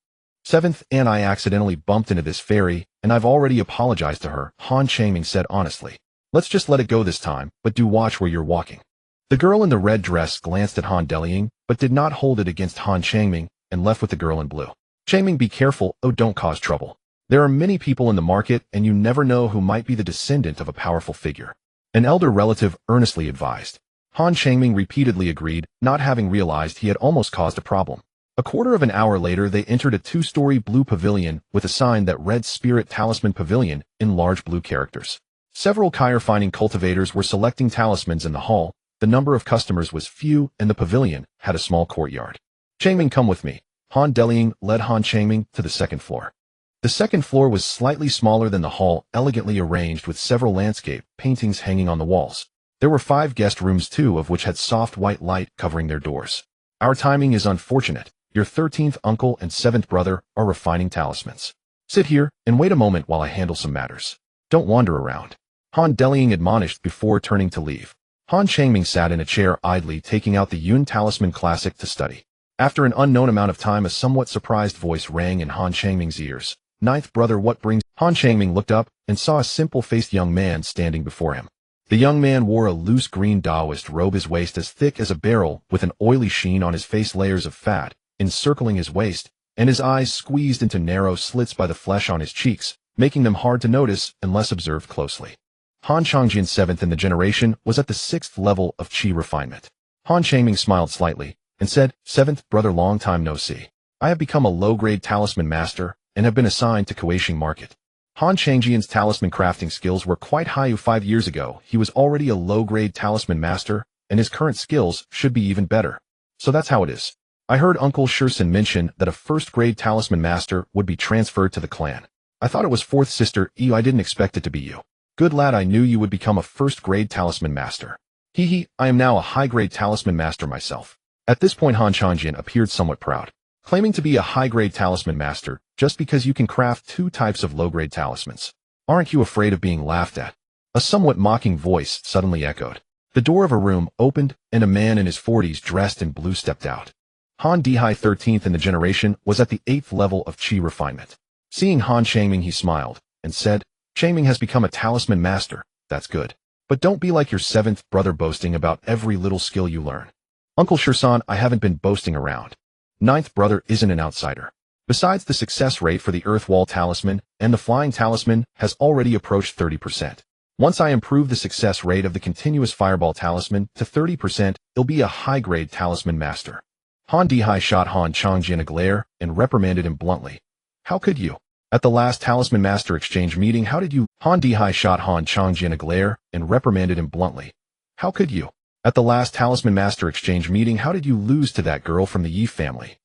"Seventh, and I accidentally bumped into this fairy, and I've already apologized to her," Han Changming said honestly. "Let's just let it go this time, but do watch where you're walking." The girl in the red dress glanced at Han Delying, but did not hold it against Han Changming, and left with the girl in blue. "Changming, be careful. Oh, don't cause trouble. There are many people in the market, and you never know who might be the descendant of a powerful figure," an elder relative earnestly advised. Han Changming repeatedly agreed, not having realized he had almost caused a problem. A quarter of an hour later, they entered a 2-story blue pavilion with a sign that read Spirit Talisman Pavilion in large blue characters. Several finding cultivators were selecting talismans in the hall. The number of customers was few, and the pavilion had a small courtyard. "Changming, come with me." Han Delying led Han Changming to the second floor. The second floor was slightly smaller than the hall, elegantly arranged with several landscape paintings hanging on the walls. There were 5 guest rooms, 2 of which had soft white light covering their doors. "Our timing is unfortunate. Your 13th uncle and 7th brother are refining talismans. Sit here and wait a moment while I handle some matters. Don't wander around," Han Delying admonished before turning to leave. Han Changming sat in a chair idly, taking out the Yun Talisman Classic to study. After an unknown amount of time, a somewhat surprised voice rang in Han Changming's ears. "Ninth brother, what brings—" Han Changming looked up and saw a simple-faced young man standing before him. The young man wore a loose green Taoist robe, his waist as thick as a barrel, with an oily sheen on his face, layers of fat encircling his waist, and his eyes squeezed into narrow slits by the flesh on his cheeks, making them hard to notice unless observed closely. Han Changjian, 7th in the generation, was at the 6th level of Qi refinement. Han Changming smiled slightly and said, "7th brother, long time no see. I have become a low-grade talisman master and have been assigned to Kuaishing Market." Han Changjian's talisman crafting skills were quite high. 5 years ago, he was already a low-grade talisman master, and his current skills should be even better. "So that's how it is. I heard Uncle Shursen mention that a first-grade talisman master would be transferred to the clan. I thought it was 4th sister Yu. I didn't expect it to be you. Good lad, I knew you would become a first-grade talisman master. Hee, I am now a high-grade talisman master myself." At this point, Han Changjian appeared somewhat proud. Claiming to be a high-grade talisman master just because you can craft 2 types of low-grade talismans. Aren't you afraid of being laughed at? A somewhat mocking voice suddenly echoed. The door of a room opened, and a man in his 40s dressed in blue stepped out. Han Dehai, 13th in the generation, was at the 8th level of Qi refinement. Seeing Han Changming, he smiled and said, "Changming has become a talisman master. That's good. But don't be like your seventh brother boasting about every little skill you learn. Uncle Shirsan, I haven't been boasting around. Ninth brother isn't an outsider. Besides, the success rate for the Earth Wall Talisman and the Flying Talisman has already approached 30%. Once I improve the success rate of the Continuous Fireball Talisman to 30%, it'll be a high-grade Talisman Master. Han Dihai shot Han Changjian a glare and reprimanded him bluntly. How could you? At the last Talisman Master Exchange meeting, how did you? Han Dihai shot Han Changjian a glare and reprimanded him bluntly. How could you? At the last Talisman Master Exchange meeting, how did you lose to that girl from the Yi family?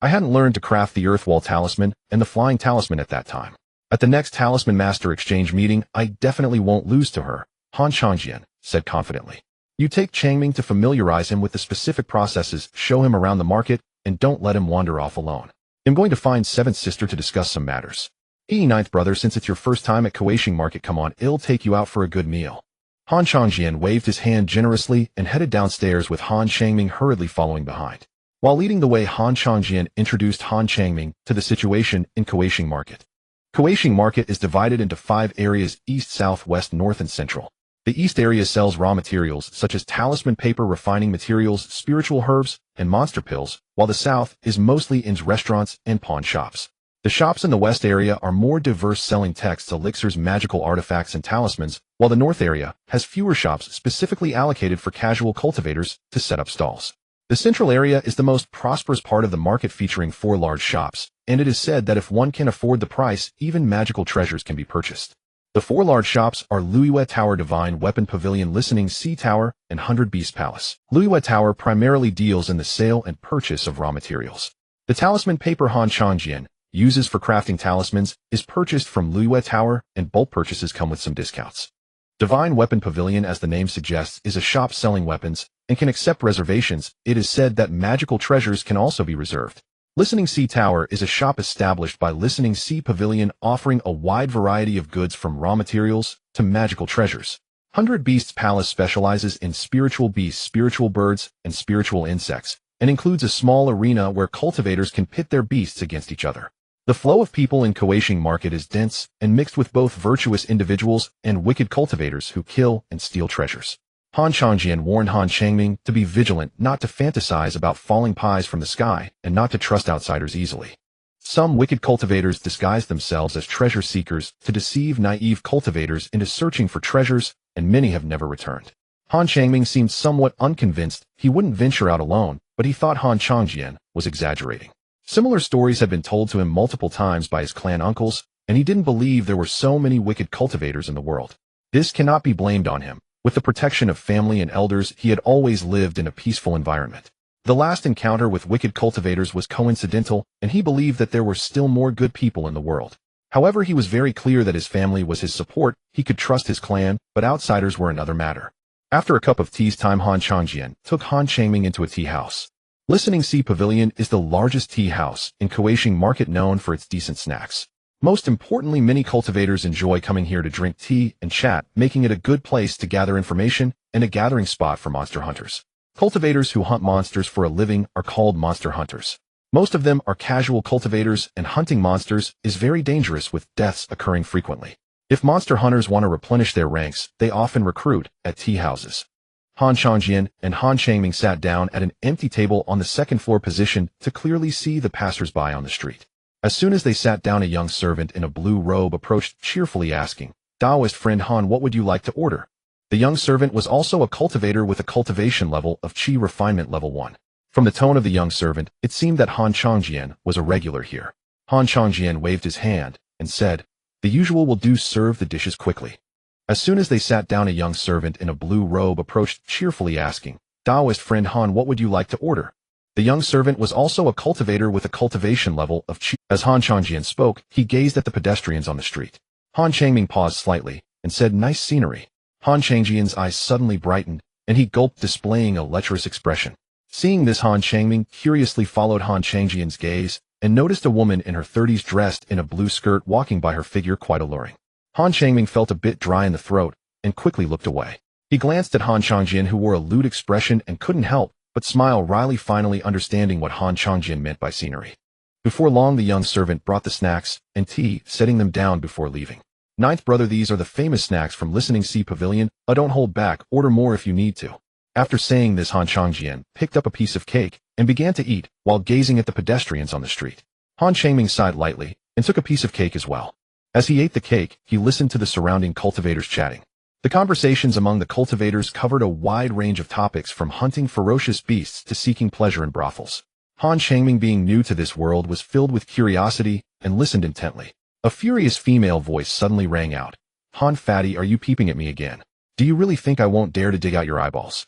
I hadn't learned to craft the Earthwall Talisman and the Flying Talisman at that time. At the next Talisman Master Exchange meeting, I definitely won't lose to her, Han Changjian said confidently. You take Changming to familiarize him with the specific processes, show him around the market, and don't let him wander off alone. I'm going to find seventh sister to discuss some matters. Ninth brother, since it's your first time at Kuaishing Market, come on, it'll take you out for a good meal. Han Changjian waved his hand generously and headed downstairs with Han Changming hurriedly following behind. While leading the way, Han Changjian introduced Han Changming to the situation in Kuaishing Market. Kuaishing Market is divided into 5 areas: east, south, west, north, and central. The east area sells raw materials such as talisman paper, refining materials, spiritual herbs, and monster pills, while the south is mostly inns, restaurants, and pawn shops. The shops in the west area are more diverse, selling texts, elixirs, magical artifacts, and talismans, while the north area has fewer shops specifically allocated for casual cultivators to set up stalls. The central area is the most prosperous part of the market, featuring 4 large shops, and it is said that if one can afford the price, even magical treasures can be purchased. The 4 large shops are Luiyue Tower, Divine Weapon Pavilion, Listening Sea Tower, and 100 Beast Palace. Luiyue Tower primarily deals in the sale and purchase of raw materials. The talisman paper Han Changjian uses for crafting talismans is purchased from Luiyue Tower, and bulk purchases come with some discounts. Divine Weapon Pavilion, as the name suggests, is a shop selling weapons and can accept reservations. It is said that magical treasures can also be reserved. Listening Sea Tower is a shop established by Listening Sea Pavilion, offering a wide variety of goods from raw materials to magical treasures. 100 Beasts Palace specializes in spiritual beasts, spiritual birds, and spiritual insects, and includes a small arena where cultivators can pit their beasts against each other. The flow of people in Kuaishing Market is dense and mixed with both virtuous individuals and wicked cultivators who kill and steal treasures. Han Changjian warned Han Changming to be vigilant, not to fantasize about falling pies from the sky, and not to trust outsiders easily. Some wicked cultivators disguise themselves as treasure seekers to deceive naive cultivators into searching for treasures, and many have never returned. Han Changming seemed somewhat unconvinced. He wouldn't venture out alone, but he thought Han Changjian was exaggerating. Similar stories had been told to him multiple times by his clan uncles, and he didn't believe there were so many wicked cultivators in the world. This cannot be blamed on him. With the protection of family and elders, he had always lived in a peaceful environment. The last encounter with wicked cultivators was coincidental, and he believed that there were still more good people in the world. However, he was very clear that his family was his support, he could trust his clan, but outsiders were another matter. After a cup of tea's time, Han Changjian took Han Changming into a tea house. Listening Sea Pavilion is the largest tea house in Kuaishing Market, known for its decent snacks. Most importantly, many cultivators enjoy coming here to drink tea and chat, making it a good place to gather information and a gathering spot for monster hunters. Cultivators who hunt monsters for a living are called monster hunters. Most of them are casual cultivators, and hunting monsters is very dangerous, with deaths occurring frequently. If monster hunters want to replenish their ranks, they often recruit at tea houses. Han Changjian and Han Changming sat down at an empty table on the second floor, positioned to clearly see the passers-by on the street. As soon as they sat down, a young servant in a blue robe approached, cheerfully asking, "Taoist friend Han, what would you like to order?" The young servant was also a cultivator with a cultivation level of Qi refinement level 1. From the tone of the young servant, it seemed that Han Changjian was a regular here. Han Changjian waved his hand and said, "The usual will do, serve the dishes quickly." As soon as they sat down, a young servant in a blue robe approached, cheerfully asking, "Taoist friend Han, what would you like to order?" The young servant was also a cultivator with a cultivation level of Qi. As Han Changjian spoke, he gazed at the pedestrians on the street. Han Changming paused slightly and said, "Nice scenery." Han Changjian's eyes suddenly brightened, and he gulped, displaying a lecherous expression. Seeing this, Han Changming curiously followed Han Changjian's gaze and noticed a woman in her 30s dressed in a blue skirt walking by, her figure quite alluring. Han Changming felt a bit dry in the throat and quickly looked away. He glanced at Han Changjian, who wore a lewd expression and couldn't help but smile wryly, finally understanding what Han Changjian meant by scenery. Before long, the young servant brought the snacks and tea, setting them down before leaving. Ninth brother, these are the famous snacks from Listening Sea Pavilion. Don't hold back, order more if you need to. After saying this, Han Changjian picked up a piece of cake and began to eat while gazing at the pedestrians on the street. Han Changming sighed lightly and took a piece of cake as well. As he ate the cake, he listened to the surrounding cultivators chatting. The conversations among the cultivators covered a wide range of topics from hunting ferocious beasts to seeking pleasure in brothels. Han Changming, being new to this world, was filled with curiosity and listened intently. A furious female voice suddenly rang out. Han Fatty, are you peeping at me again? Do you really think I won't dare to dig out your eyeballs?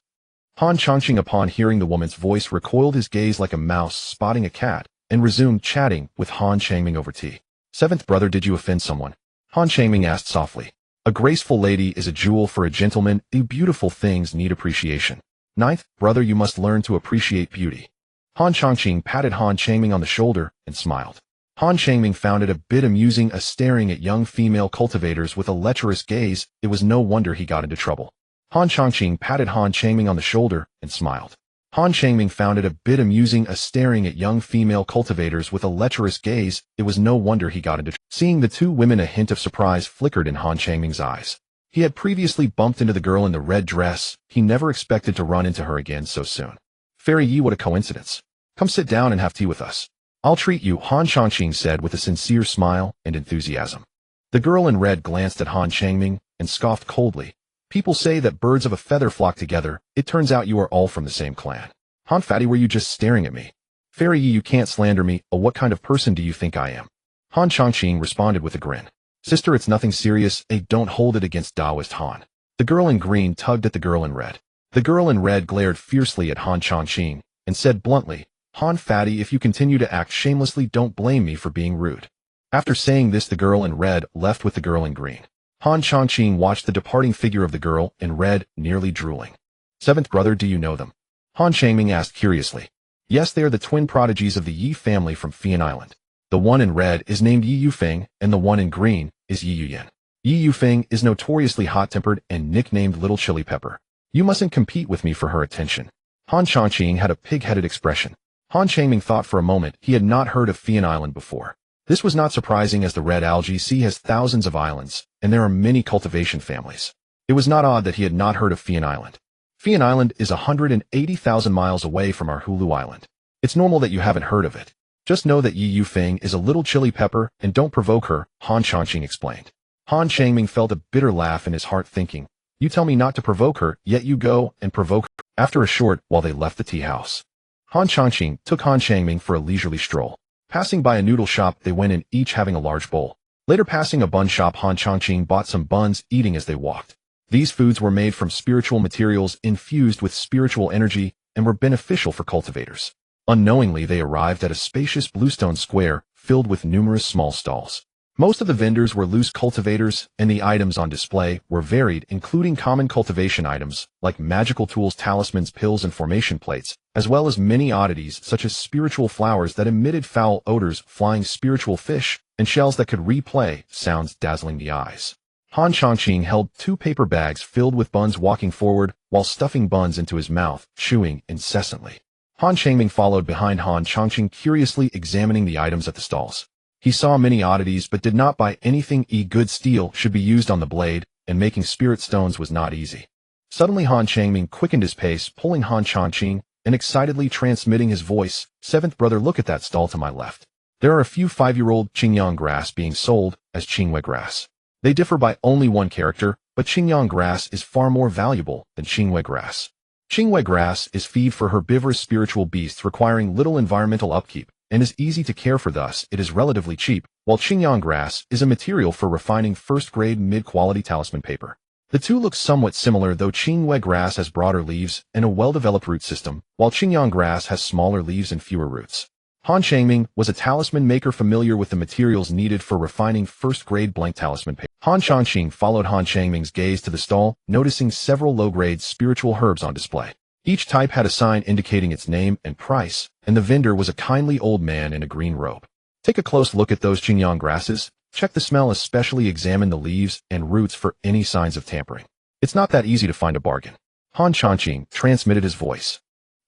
Han Changqing, upon hearing the woman's voice, recoiled his gaze like a mouse spotting a cat and resumed chatting with Han Changming over tea. Seventh brother, did you offend someone? Han Changming asked softly. A graceful lady is a jewel for a gentleman. The beautiful things need appreciation. Ninth brother, you must learn to appreciate beauty. Han Changqing patted Han Changming on the shoulder and smiled. Han Changming found it a bit amusing staring at young female cultivators with a lecherous gaze. It was no wonder he got into trouble. Han Changqing patted Han Changming on the shoulder and smiled. Han Changming found it a bit amusing staring at young female cultivators with a lecherous gaze. It was no wonder he got into trouble. Seeing the two women, a hint of surprise flickered in Han Changming's eyes. He had previously bumped into the girl in the red dress. He never expected to run into her again so soon. Fairy Yi, what a coincidence. Come sit down and have tea with us. I'll treat you, Han Changqing said with a sincere smile and enthusiasm. The girl in red glanced at Han Changming and scoffed coldly. People say that birds of a feather flock together. It turns out you are all from the same clan. Han Fatty, were you just staring at me? Fairy Yi, you can't slander me. What kind of person do you think I am? Han Changqing responded with a grin. Sister, it's nothing serious. Don't hold it against Taoist Han. The girl in green tugged at the girl in red. The girl in red glared fiercely at Han Changqing and said bluntly, Han Fatty, if you continue to act shamelessly, don't blame me for being rude. After saying this, the girl in red left with the girl in green. Han Changqing watched the departing figure of the girl in red, nearly drooling. Seventh brother, do you know them? Han Changming asked curiously. Yes, they are the twin prodigies of the Yi family from Fian Island. The one in red is named Yi Yufeng, and the one in green is Yi Yuyan. Yi Yufeng is notoriously hot-tempered and nicknamed Little Chili Pepper. You mustn't compete with me for her attention. Han Changqing had a pig-headed expression. Han Changming thought for a moment. He had not heard of Fian Island before. This was not surprising, as the Red Algae Sea has thousands of islands, and there are many cultivation families. It was not odd that he had not heard of Fian Island. Fian Island is 180,000 miles away from our Hulu Island. It's normal that you haven't heard of it. Just know that Yi Yufeng is a little chili pepper, and don't provoke her, Han Changqing explained. Han Changming felt a bitter laugh in his heart, thinking, you tell me not to provoke her, yet you go and provoke her. After a short while they left the tea house. Han Changqing took Han Changming for a leisurely stroll. Passing by a noodle shop, they went in, each having a large bowl. Later, passing a bun shop, Han Changqing bought some buns, eating as they walked. These foods were made from spiritual materials infused with spiritual energy and were beneficial for cultivators. Unknowingly, they arrived at a spacious bluestone square filled with numerous small stalls. Most of the vendors were loose cultivators, and the items on display were varied, including common cultivation items like magical tools, talismans, pills, and formation plates, as well as many oddities such as spiritual flowers that emitted foul odors, flying spiritual fish, and shells that could replay sounds dazzling the eyes. Han Changqing held 2 paper bags filled with buns, walking forward while stuffing buns into his mouth, chewing incessantly. Han Changming followed behind Han Changqing, curiously examining the items at the stalls. He saw many oddities but did not buy anything. Good steel should be used on the blade, and making spirit stones was not easy. Suddenly Han Changming quickened his pace, pulling Han Changqing and excitedly transmitting his voice. Seventh brother, look at that stall to my left. There are a few 5-year-old Qingyang grass being sold as Qingwei grass. They differ by only one character, but Qingyang grass is far more valuable than Qingwei grass. Qingwei grass is feed for herbivorous spiritual beasts, requiring little environmental upkeep, and is easy to care for, thus it is relatively cheap, while Qingyang grass is a material for refining first-grade mid-quality talisman paper. The two look somewhat similar, though Qingwei grass has broader leaves and a well-developed root system, while Qingyang grass has smaller leaves and fewer roots. Han Changming was a talisman maker familiar with the materials needed for refining first-grade blank talisman paper. Han Changqing followed Han Changming's gaze to the stall, noticing several low-grade spiritual herbs on display. Each type had a sign indicating its name and price, and the vendor was a kindly old man in a green robe. Take a close look at those Qingyang grasses. Check the smell, especially examine the leaves and roots for any signs of tampering. It's not that easy to find a bargain. Han Changqing transmitted his voice.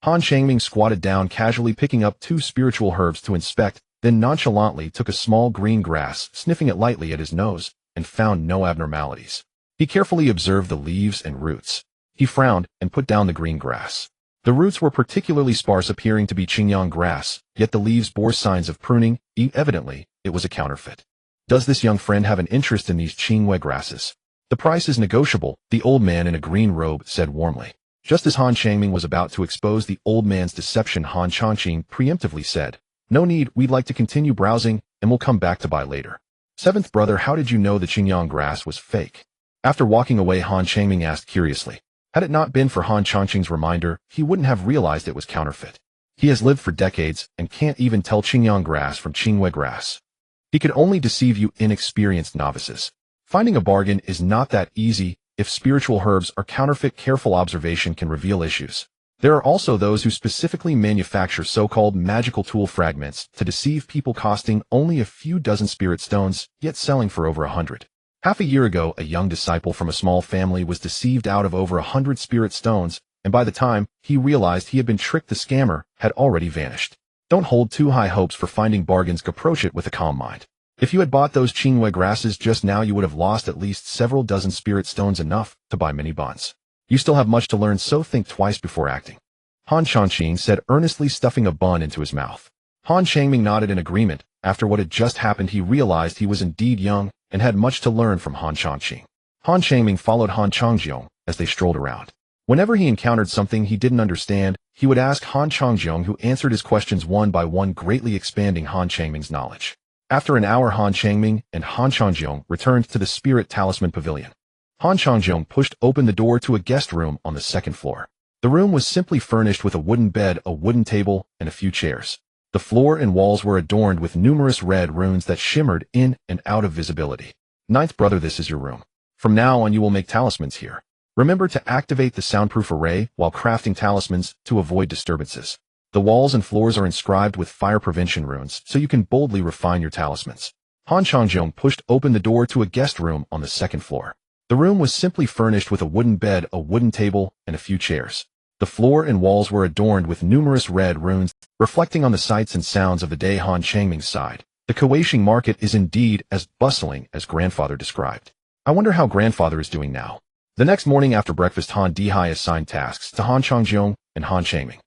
Han Changming squatted down, casually picking up 2 spiritual herbs to inspect, then nonchalantly took a small green grass, sniffing it lightly at his nose. and found no abnormalities. He carefully observed the leaves and roots. He frowned and put down the green grass. The roots were particularly sparse, appearing to be Qingyang grass, yet the leaves bore signs of pruning. Evidently, it was a counterfeit. Does this young friend have an interest in these Qingwei grasses? The price is negotiable, the old man in a green robe said warmly. Just as Han Changming was about to expose the old man's deception, Han Changqing preemptively said, "No need, we'd like to continue browsing, and we'll come back to buy later." Seventh brother, how did you know the Qingyang grass was fake? After walking away, Han Changming asked curiously. Had it not been for Han Changqing's reminder, he wouldn't have realized it was counterfeit. He has lived for decades and can't even tell Qingyang grass from Qingwei grass. He could only deceive you inexperienced novices. Finding a bargain is not that easy. If spiritual herbs are counterfeit, careful observation can reveal issues. There are also those who specifically manufacture so-called magical tool fragments to deceive people, costing only a few dozen spirit stones, yet selling for over 100. Half a year ago, a young disciple from a small family was deceived out of over 100 spirit stones, and by the time he realized he had been tricked, the scammer had already vanished. Don't hold too high hopes for finding bargains. Approach it with a calm mind. If you had bought those Qingwei grasses just now, you would have lost at least several dozen spirit stones, enough to buy many bonds. You still have much to learn, so think twice before acting. Han Changqing said earnestly, stuffing a bun into his mouth. Han Changming nodded in agreement. After what had just happened, he realized he was indeed young and had much to learn from Han Changqing. Han Changming followed Han Changjiong as they strolled around. Whenever he encountered something he didn't understand, he would ask Han Changjiong, who answered his questions one by one, greatly expanding Han Changming's knowledge. After an hour, Han Changming and Han Changjiong returned to the Spirit Talisman Pavilion. Han Changjiong pushed open the door to a guest room on the second floor. The room was simply furnished with a wooden bed, a wooden table, and a few chairs. The floor and walls were adorned with numerous red runes that shimmered in and out of visibility. Ninth brother, this is your room. From now on you will make talismans here. Remember to activate the soundproof array while crafting talismans to avoid disturbances. The walls and floors are inscribed with fire prevention runes, so you can boldly refine your talismans. Han Changjiong pushed open the door to a guest room on the second floor. The room was simply furnished with a wooden bed, a wooden table, and a few chairs. The floor and walls were adorned with numerous red runes, reflecting on the sights and sounds of the day. Han Changming sighed. The Kuaishing market is indeed as bustling as grandfather described. I wonder how grandfather is doing now. The next morning after breakfast, Han Dihai assigned tasks to Han Changjiong and Han Changming.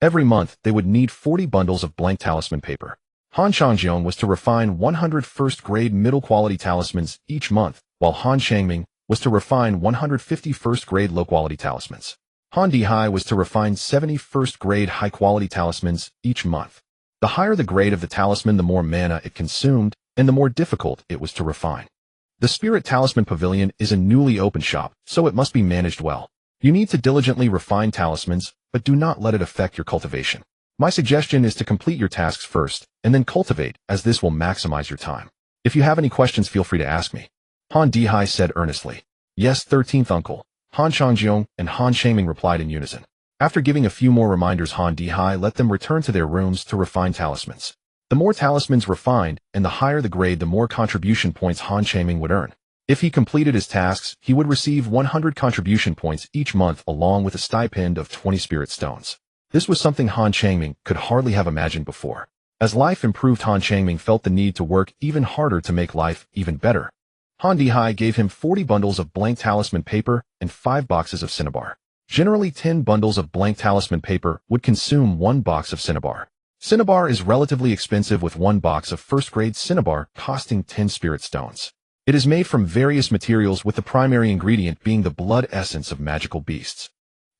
Every month, they would need 40 bundles of blank talisman paper. Han Changjiong was to refine 100 first-grade middle-quality talismans each month, while Han Changming was to refine 150 first-grade low-quality talismans. Han Dihai was to refine 70 first-grade high-quality talismans each month. The higher the grade of the talisman, the more mana it consumed, and the more difficult it was to refine. The Spirit Talisman Pavilion is a newly opened shop, so it must be managed well. You need to diligently refine talismans, but do not let it affect your cultivation. My suggestion is to complete your tasks first, and then cultivate, as this will maximize your time. If you have any questions, feel free to ask me. Han Dihai said earnestly. Yes, 13th uncle. Han Changjiong and Han Changming replied in unison. After giving a few more reminders, Han Dihai let them return to their rooms to refine talismans. The more talismans refined, and the higher the grade, the more contribution points Han Changming would earn. If he completed his tasks, he would receive 100 contribution points each month, along with a stipend of 20 spirit stones. This was something Han Changming could hardly have imagined before. As life improved, Han Changming felt the need to work even harder to make life even better. Han Dihai gave him 40 bundles of blank talisman paper and 5 boxes of cinnabar. Generally, 10 bundles of blank talisman paper would consume 1 box of cinnabar. Cinnabar is relatively expensive, with 1 box of first-grade cinnabar costing 10 spirit stones. It is made from various materials, with the primary ingredient being the blood essence of magical beasts.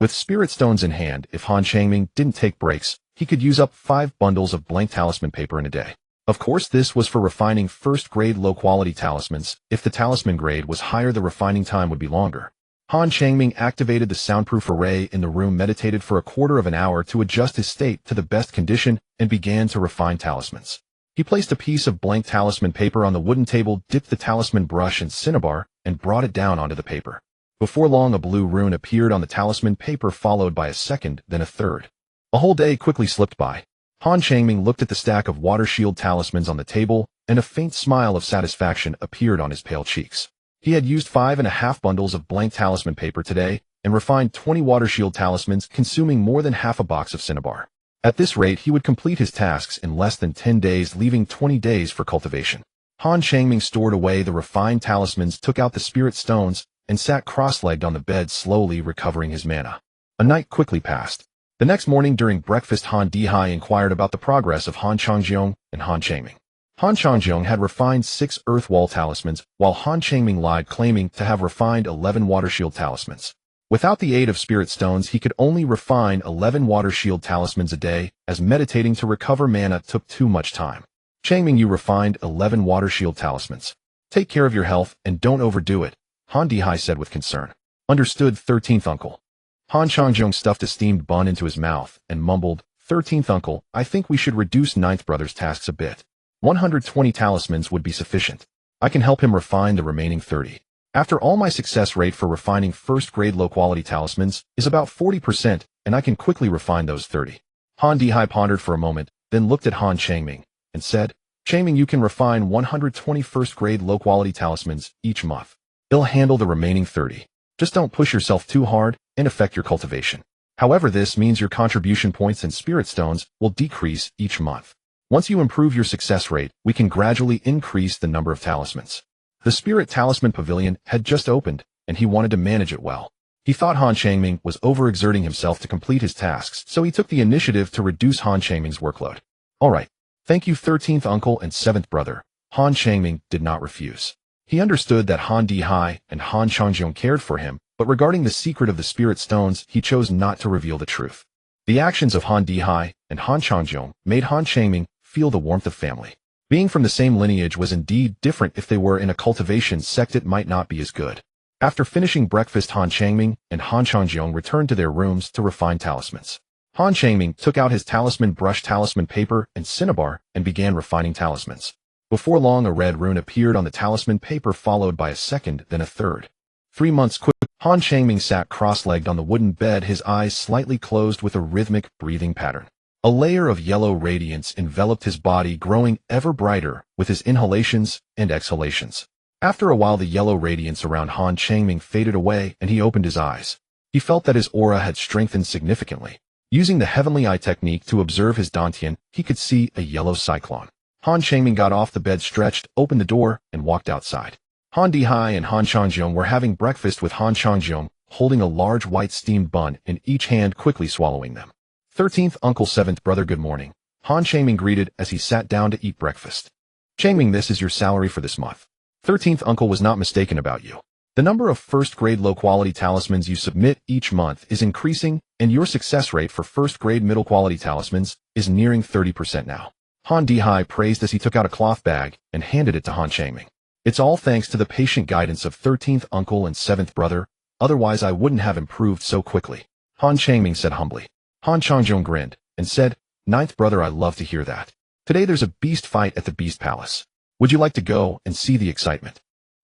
With spirit stones in hand, if Han Changming didn't take breaks, he could use up 5 bundles of blank talisman paper in a day. Of course, this was for refining first-grade low-quality talismans. If the talisman grade was higher, the refining time would be longer. Han Changming activated the soundproof array in the room, meditated for a quarter of an hour to adjust his state to the best condition, and began to refine talismans. He placed a piece of blank talisman paper on the wooden table, dipped the talisman brush in cinnabar, and brought it down onto the paper. Before long, a blue rune appeared on the talisman paper, followed by a second, then a third. A whole day quickly slipped by. Han Changming looked at the stack of water shield talismans on the table, and a faint smile of satisfaction appeared on his pale cheeks. He had used 5.5 bundles of blank talisman paper today, and refined 20 water shield talismans, consuming more than half a box of cinnabar. At this rate, he would complete his tasks in less than 10 days, leaving 20 days for cultivation. Han Changming stored away the refined talismans, took out the spirit stones, and sat cross-legged on the bed, slowly recovering his mana. A night quickly passed. The next morning during breakfast, Han Dihai inquired about the progress of Han Changjiong and Han Changming. Han Changjiong had refined 6 earth wall talismans, while Han Changming lied, claiming to have refined 11 water shield talismans. Without the aid of spirit stones, he could only refine 11 water shield talismans a day, as meditating to recover mana took too much time. Changming, you refined 11 water shield talismans. Take care of your health and don't overdo it, Han Dihai said with concern. Understood, 13th uncle. Han Changjiong stuffed a steamed bun into his mouth and mumbled, 13th uncle, I think we should reduce 9th brother's tasks a bit. 120 talismans would be sufficient. I can help him refine the remaining 30. After all, my success rate for refining first-grade low-quality talismans is about 40%, and I can quickly refine those 30. Han Dihai pondered for a moment, then looked at Han Changming and said, Changming, you can refine 120 first-grade low-quality talismans each month. He'll handle the remaining 30. Just don't push yourself too hard and affect your cultivation. However, this means your contribution points and spirit stones will decrease each month. Once you improve your success rate, we can gradually increase the number of talismans. The Spirit Talisman Pavilion had just opened, and he wanted to manage it well. He thought Han Changming was overexerting himself to complete his tasks, so he took the initiative to reduce Han Changming's workload. All right. Thank you, 13th uncle and 7th brother. Han Changming did not refuse. He understood that Han Dihai and Han Changjiong cared for him, but regarding the secret of the spirit stones, he chose not to reveal the truth. The actions of Han Dihai and Han Changjiong made Han Changming feel the warmth of family. Being from the same lineage was indeed different. If they were in a cultivation sect, it might not be as good. After finishing breakfast, Han Changming and Han Changjiong returned to their rooms to refine talismans. Han Changming took out his talisman brush, talisman paper, and cinnabar and began refining talismans. Before long, a red rune appeared on the talisman paper, followed by a second, then a third. 3 months quick. Han Changming sat cross-legged on the wooden bed, his eyes slightly closed with a rhythmic breathing pattern. A layer of yellow radiance enveloped his body, growing ever brighter with his inhalations and exhalations. After a while, the yellow radiance around Han Changming faded away, and he opened his eyes. He felt that his aura had strengthened significantly. Using the heavenly eye technique to observe his dantian, he could see a yellow cyclone. Han Changming got off the bed, stretched, opened the door, and walked outside. Han Dihai and Han Changjiong were having breakfast, with Han Changjiong holding a large white steamed bun in each hand, quickly swallowing them. 13th uncle, 7th brother, good morning, Han Changming greeted as he sat down to eat breakfast. Changming, this is your salary for this month. 13th uncle was not mistaken about you. The number of first-grade low-quality talismans you submit each month is increasing, and your success rate for first-grade middle-quality talismans is nearing 30% now. Han Dihai praised as he took out a cloth bag and handed it to Han Changming. It's all thanks to the patient guidance of 13th uncle and 7th brother, otherwise I wouldn't have improved so quickly, Han Changming said humbly. Han Changjiong grinned and said, 9th brother, I love to hear that. Today there's a beast fight at the Beast Palace. Would you like to go and see the excitement?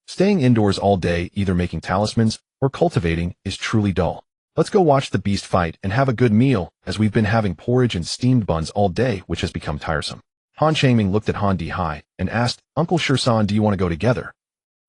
Staying indoors all day, either making talismans or cultivating, is truly dull. Let's go watch the beast fight and have a good meal, as we've been having porridge and steamed buns all day, which has become tiresome. Han Changming looked at Han Dihai and asked, Uncle Shirsan, do you want to go together?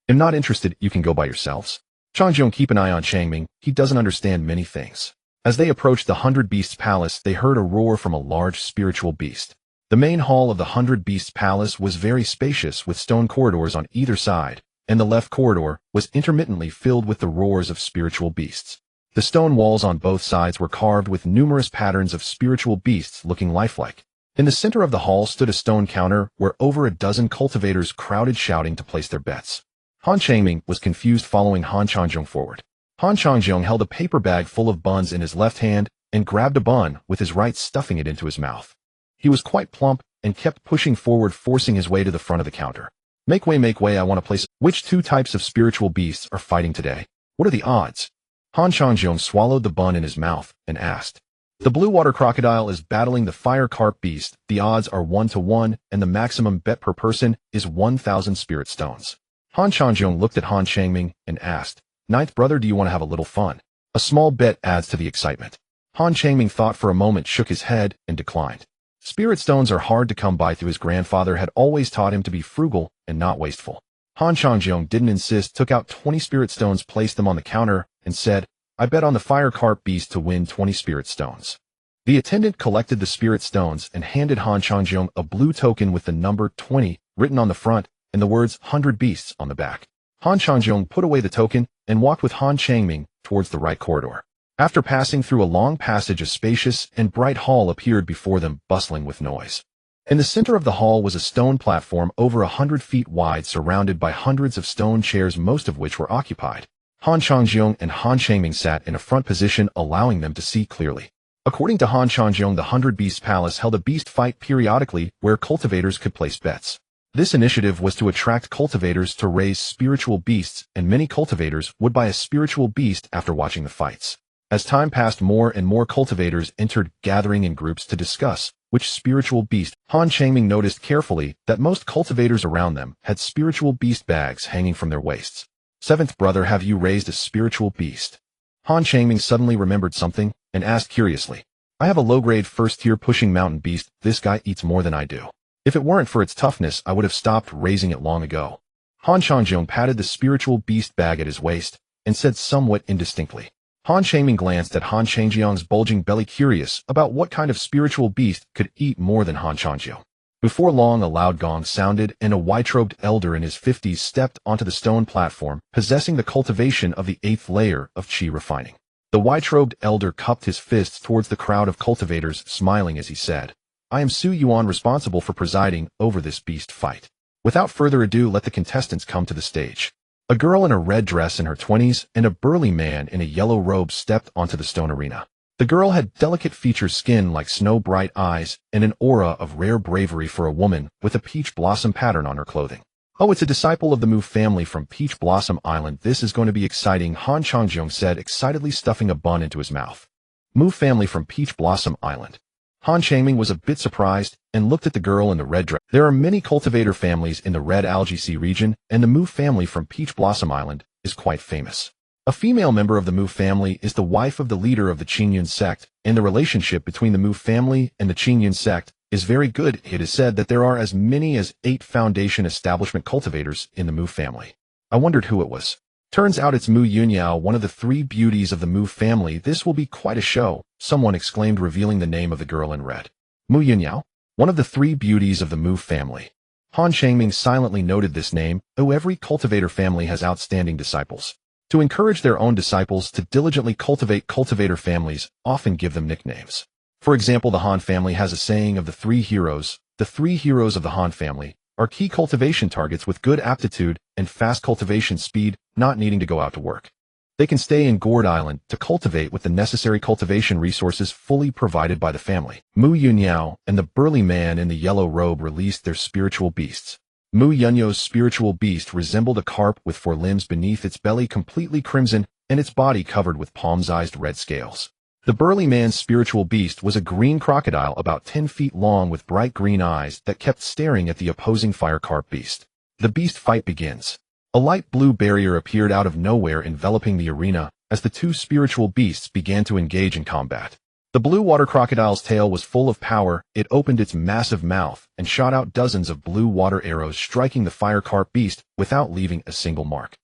I'm not interested, you can go by yourselves. Changjiong, keep an eye on Changming, he doesn't understand many things. As they approached the 100 Beasts Palace, they heard a roar from a large spiritual beast. The main hall of the 100 Beasts Palace was very spacious, with stone corridors on either side, and the left corridor was intermittently filled with the roars of spiritual beasts. The stone walls on both sides were carved with numerous patterns of spiritual beasts looking lifelike. In the center of the hall stood a stone counter where over a dozen cultivators crowded, shouting to place their bets. Han Changming was confused, following Han Changjiong forward. Han Changjiong held a paper bag full of buns in his left hand and grabbed a bun with his right, stuffing it into his mouth. He was quite plump and kept pushing forward, forcing his way to the front of the counter. Make way, I want to place. Which 2 types of spiritual beasts are fighting today? What are the odds? Han Changjiong swallowed the bun in his mouth and asked. The blue water crocodile is battling the fire carp beast. The odds are 1-to-1, and the maximum bet per person is 1,000 spirit stones. Han Changjiong looked at Han Changming and asked, 9th brother, do you want to have a little fun? A small bet adds to the excitement. Han Changming thought for a moment, shook his head, and declined. Spirit stones are hard to come by. His grandfather had always taught him to be frugal and not wasteful. Han Changjiong didn't insist, took out 20 spirit stones, placed them on the counter, and said, I bet on the fire carp beast to win 20 spirit stones. The attendant collected the spirit stones and handed Han Changjiong a blue token with the number 20 written on the front and the words 100 beasts on the back. Han Changjong put away the token and walked with Han Changming towards the right corridor. After passing through a long passage, a spacious and bright hall appeared before them, bustling with noise. In the center of the hall was a stone platform over 100 feet wide, surrounded by hundreds of stone chairs, most of which were occupied. Han Changjong and Han Changming sat in a front position, allowing them to see clearly. According to Han Changjong, the 100 Beasts Palace held a beast fight periodically where cultivators could place bets. This initiative was to attract cultivators to raise spiritual beasts, and many cultivators would buy a spiritual beast after watching the fights. As time passed, more and more cultivators entered, gathering in groups to discuss which spiritual beast. Han Changming noticed carefully that most cultivators around them had spiritual beast bags hanging from their waists. Seventh brother, have you raised a spiritual beast? Han Changming suddenly remembered something and asked curiously. I have a low-grade first-tier pushing mountain beast. This guy eats more than I do. If it weren't for its toughness, I would have stopped raising it long ago. Han Changjong patted the spiritual beast bag at his waist and said somewhat indistinctly. Han Changming glanced at Han Changjiang's bulging belly, curious about what kind of spiritual beast could eat more than Han Changjong. Before long, a loud gong sounded, and a white-robed elder in his 50s stepped onto the stone platform, possessing the cultivation of the 8th layer of qi refining. The white-robed elder cupped his fists towards the crowd of cultivators, smiling as he said, I am Su Yuan, responsible for presiding over this beast fight. Without further ado, let the contestants come to the stage. A girl in a red dress in her 20s and a burly man in a yellow robe stepped onto the stone arena. The girl had delicate featured skin like snow, bright eyes, and an aura of rare bravery for a woman with a peach blossom pattern on her clothing. Oh, it's a disciple of the Mu family from Peach Blossom Island. This is going to be exciting, Han Changjong said, excitedly stuffing a bun into his mouth. Mu family from Peach Blossom Island. Han Changming was a bit surprised and looked at the girl in the red dress. There are many cultivator families in the Red Algae Sea region, and the Mu family from Peach Blossom Island is quite famous. A female member of the Mu family is the wife of the leader of the Qingyun sect, and the relationship between the Mu family and the Qingyun sect is very good. It is said that there are as many as 8 foundation establishment cultivators in the Mu family. I wondered who it was. Turns out it's Mu Yunyao, one of the 3 beauties of the Mu family. This will be quite a show, someone exclaimed, revealing the name of the girl in red. Mu Yunyao, one of the 3 beauties of the Mu family. Han Changming silently noted this name. Oh, every cultivator family has outstanding disciples. To encourage their own disciples to diligently cultivate, cultivator families often give them nicknames. For example, the Han family has a saying of the 3 heroes. The 3 heroes of the Han family are key cultivation targets with good aptitude and fast cultivation speed, not needing to go out to work. They can stay in Gourd Island to cultivate with the necessary cultivation resources fully provided by the family. Mu Yunyao and the burly man in the yellow robe released their spiritual beasts. Mu Yunyao's spiritual beast resembled a carp with 4 limbs beneath its belly, completely crimson, and its body covered with palm-sized red scales. The burly man's spiritual beast was a green crocodile about 10 feet long with bright green eyes that kept staring at the opposing fire carp beast. The beast fight begins. A light blue barrier appeared out of nowhere, enveloping the arena as the 2 spiritual beasts began to engage in combat. The blue water crocodile's tail was full of power. It opened its massive mouth and shot out dozens of blue water arrows, striking the fire carp beast without leaving a single mark.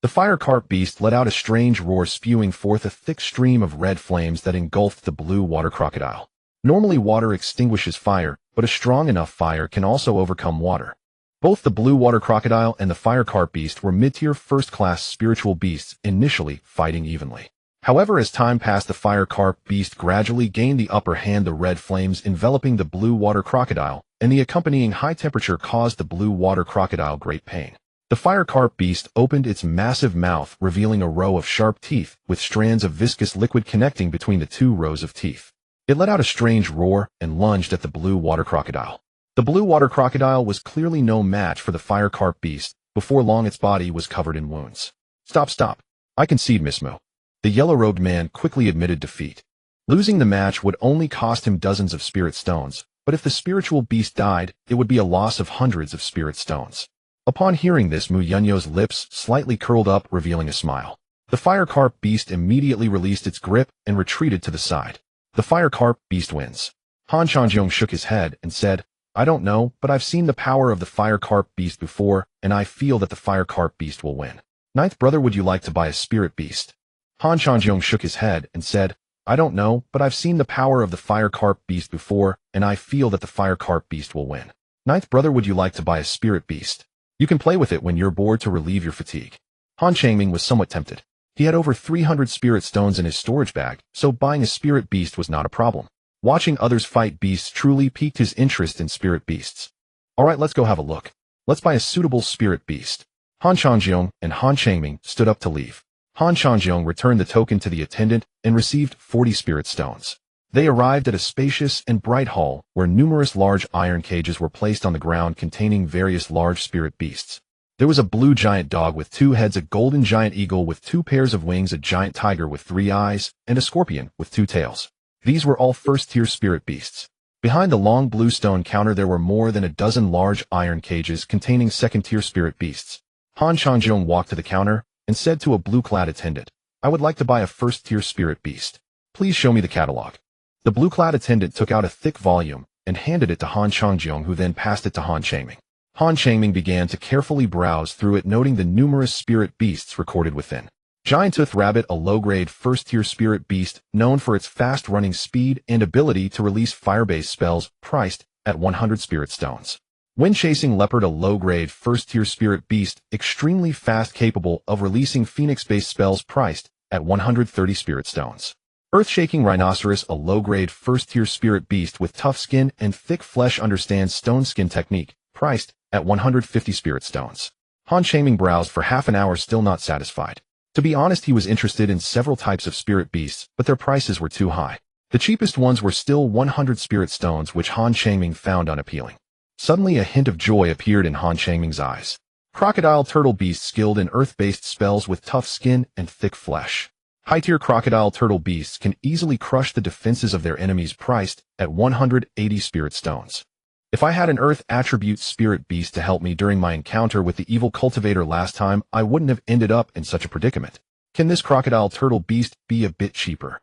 The fire carp beast let out a strange roar, spewing forth a thick stream of red flames that engulfed the blue water crocodile. Normally, water extinguishes fire, but a strong enough fire can also overcome water. Both the blue water crocodile and the fire carp beast were mid-tier first-class spiritual beasts, initially fighting evenly. However, as time passed, the fire carp beast gradually gained the upper hand. The red flames enveloping the blue water crocodile and the accompanying high temperature caused the blue water crocodile great pain. The fire carp beast opened its massive mouth, revealing a row of sharp teeth with strands of viscous liquid connecting between the 2 rows of teeth. It let out a strange roar and lunged at the blue water crocodile. The blue water crocodile was clearly no match for the fire carp beast. Before long, its body was covered in wounds. Stop. I concede, Miss Mo. The yellow-robed man quickly admitted defeat. Losing the match would only cost him dozens of spirit stones, but if the spiritual beast died, it would be a loss of hundreds of spirit stones. Upon hearing this, Mu Yunyao's lips slightly curled up, revealing a smile. The fire carp beast immediately released its grip and retreated to the side. The fire carp beast wins. Han Changjong shook his head and said, I don't know, but I've seen the power of the fire carp beast before, and I feel that the fire carp beast will win. 9th brother, would you like to buy a spirit beast? Han Changjong shook his head and said, I don't know, but I've seen the power of the fire carp beast before, and I feel that the fire carp beast will win. 9th brother, would you like to buy a spirit beast? You can play with it when you're bored to relieve your fatigue. Han Changming was somewhat tempted. He had over 300 spirit stones in his storage bag, so buying a spirit beast was not a problem. Watching others fight beasts truly piqued his interest in spirit beasts. Alright, let's go have a look. Let's buy a suitable spirit beast. Han Changjiong and Han Changming stood up to leave. Han Changjiong returned the token to the attendant and received 40 spirit stones. They arrived at a spacious and bright hall where numerous large iron cages were placed on the ground containing various large spirit beasts. There was a blue giant dog with 2 heads, a golden giant eagle with 2 pairs of wings, a giant tiger with 3 eyes, and a scorpion with 2 tails. These were all first-tier spirit beasts. Behind the long blue stone counter there were more than a dozen large iron cages containing second-tier spirit beasts. Han Changjiong walked to the counter and said to a blue-clad attendant, "I would like to buy a first-tier spirit beast. Please show me the catalog." The blue-clad attendant took out a thick volume and handed it to Han Changjiong, who then passed it to Han Changming. Han Changming began to carefully browse through it, noting the numerous spirit beasts recorded within. Giant-Tooth Rabbit, a low-grade first-tier spirit beast known for its fast-running speed and ability to release fire-based spells, priced at 100 spirit stones. Wind-Chasing Leopard, a low-grade first-tier spirit beast extremely fast, capable of releasing phoenix-based spells, priced at 130 spirit stones. Earth-Shaking Rhinoceros, a low-grade first-tier spirit beast with tough skin and thick flesh, understands stone skin technique, priced at 150 spirit stones. Han Changming browsed for half an hour, still not satisfied. To be honest, he was interested in several types of spirit beasts, but their prices were too high. The cheapest ones were still 100 spirit stones, which Han Changming found unappealing. Suddenly a hint of joy appeared in Han Changming's eyes. Crocodile Turtle Beast, skilled in earth-based spells with tough skin and thick flesh. High-tier crocodile turtle beasts can easily crush the defenses of their enemies, priced at 180 spirit stones. If I had an earth attribute spirit beast to help me during my encounter with the evil cultivator last time, I wouldn't have ended up in such a predicament. Can this crocodile turtle beast be a bit cheaper?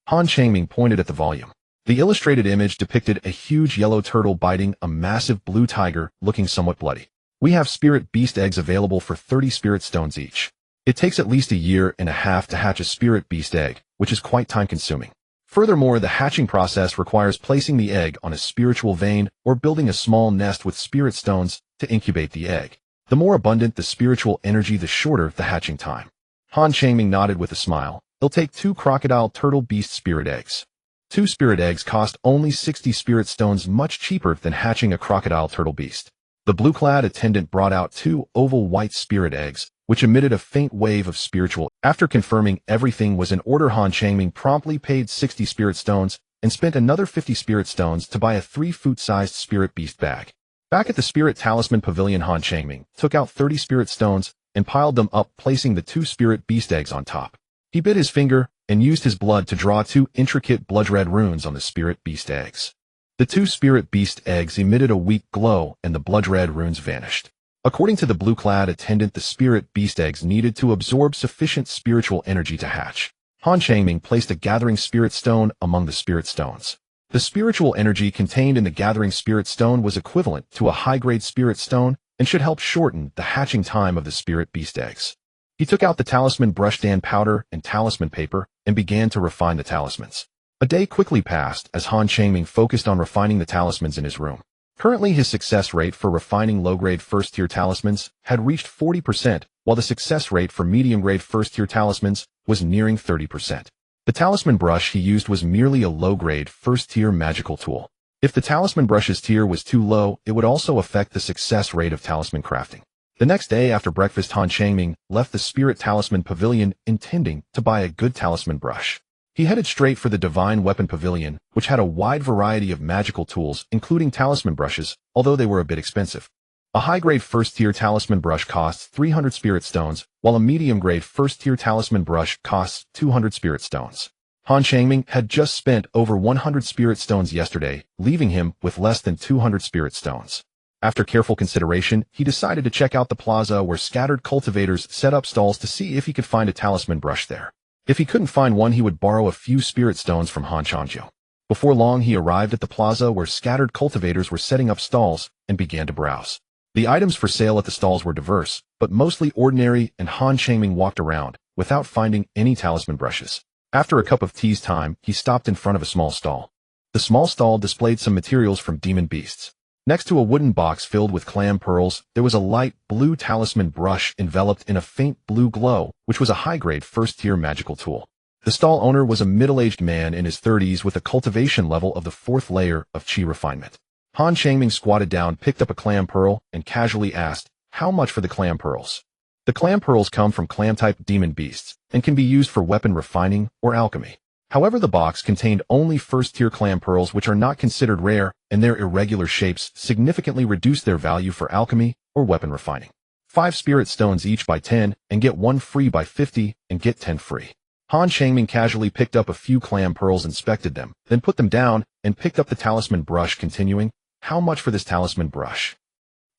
Han Changming pointed at the volume. The illustrated image depicted a huge yellow turtle biting a massive blue tiger, looking somewhat bloody. We have spirit beast eggs available for 30 spirit stones each. It takes at least a year and a half to hatch a spirit beast egg, which is quite time-consuming. Furthermore, the hatching process requires placing the egg on a spiritual vein or building a small nest with spirit stones to incubate the egg. The more abundant the spiritual energy, the shorter the hatching time. Han Changming nodded with a smile. It'll take 2 crocodile turtle beast spirit eggs. 2 spirit eggs cost only 60 spirit stones, much cheaper than hatching a crocodile turtle beast. The blue-clad attendant brought out 2 oval white spirit eggs, which emitted a faint wave of spiritual. After confirming everything was in order, Han Changming promptly paid 60 spirit stones and spent another 50 spirit stones to buy a 3-foot-sized spirit beast bag. Back at the Spirit Talisman Pavilion, Han Changming took out 30 spirit stones and piled them up, placing the 2 spirit beast eggs on top. He bit his finger and used his blood to draw 2 intricate blood-red runes on the spirit beast eggs. The 2 spirit beast eggs emitted a weak glow and the blood-red runes vanished. According to the blue-clad attendant, the spirit beast eggs needed to absorb sufficient spiritual energy to hatch. Han Changming placed a gathering spirit stone among the spirit stones. The spiritual energy contained in the gathering spirit stone was equivalent to a high-grade spirit stone and should help shorten the hatching time of the spirit beast eggs. He took out the talisman brush, dan powder, and talisman paper and began to refine the talismans. A day quickly passed as Han Changming focused on refining the talismans in his room. Currently, his success rate for refining low-grade first-tier talismans had reached 40%, while the success rate for medium-grade first-tier talismans was nearing 30%. The talisman brush he used was merely a low-grade first-tier magical tool. If the talisman brush's tier was too low, it would also affect the success rate of talisman crafting. The next day after breakfast, Han Changming left the Spirit Talisman Pavilion intending to buy a good talisman brush. He headed straight for the Divine Weapon Pavilion, which had a wide variety of magical tools, including talisman brushes, although they were a bit expensive. A high-grade first-tier talisman brush costs 300 spirit stones, while a medium-grade first-tier talisman brush costs 200 spirit stones. Han Changming had just spent over 100 spirit stones yesterday, leaving him with less than 200 spirit stones. After careful consideration, he decided to check out the plaza where scattered cultivators set up stalls to see if he could find a talisman brush there. If he couldn't find one, he would borrow a few spirit stones from Han Changjiong. Before long, he arrived at the plaza where scattered cultivators were setting up stalls and began to browse. The items for sale at the stalls were diverse, but mostly ordinary, and Han Changming walked around without finding any talisman brushes. After a cup of tea's time, he stopped in front of a small stall. The small stall displayed some materials from demon beasts. Next to a wooden box filled with clam pearls, there was a light blue talisman brush enveloped in a faint blue glow, which was a high-grade first-tier magical tool. The stall owner was a middle-aged man in his 30s with a cultivation level of the 4th layer of chi refinement. Han Changming squatted down, picked up a clam pearl, and casually asked, "How much for the clam pearls?" The clam pearls come from clam-type demon beasts and can be used for weapon refining or alchemy. However, the box contained only first-tier clam pearls, which are not considered rare, and their irregular shapes significantly reduce their value for alchemy or weapon refining. 5 spirit stones each by 10, and get 1 free by 50, and get 10 free. Han Changming casually picked up a few clam pearls, inspected them, then put them down, and picked up the talisman brush, continuing, "How much for this talisman brush?"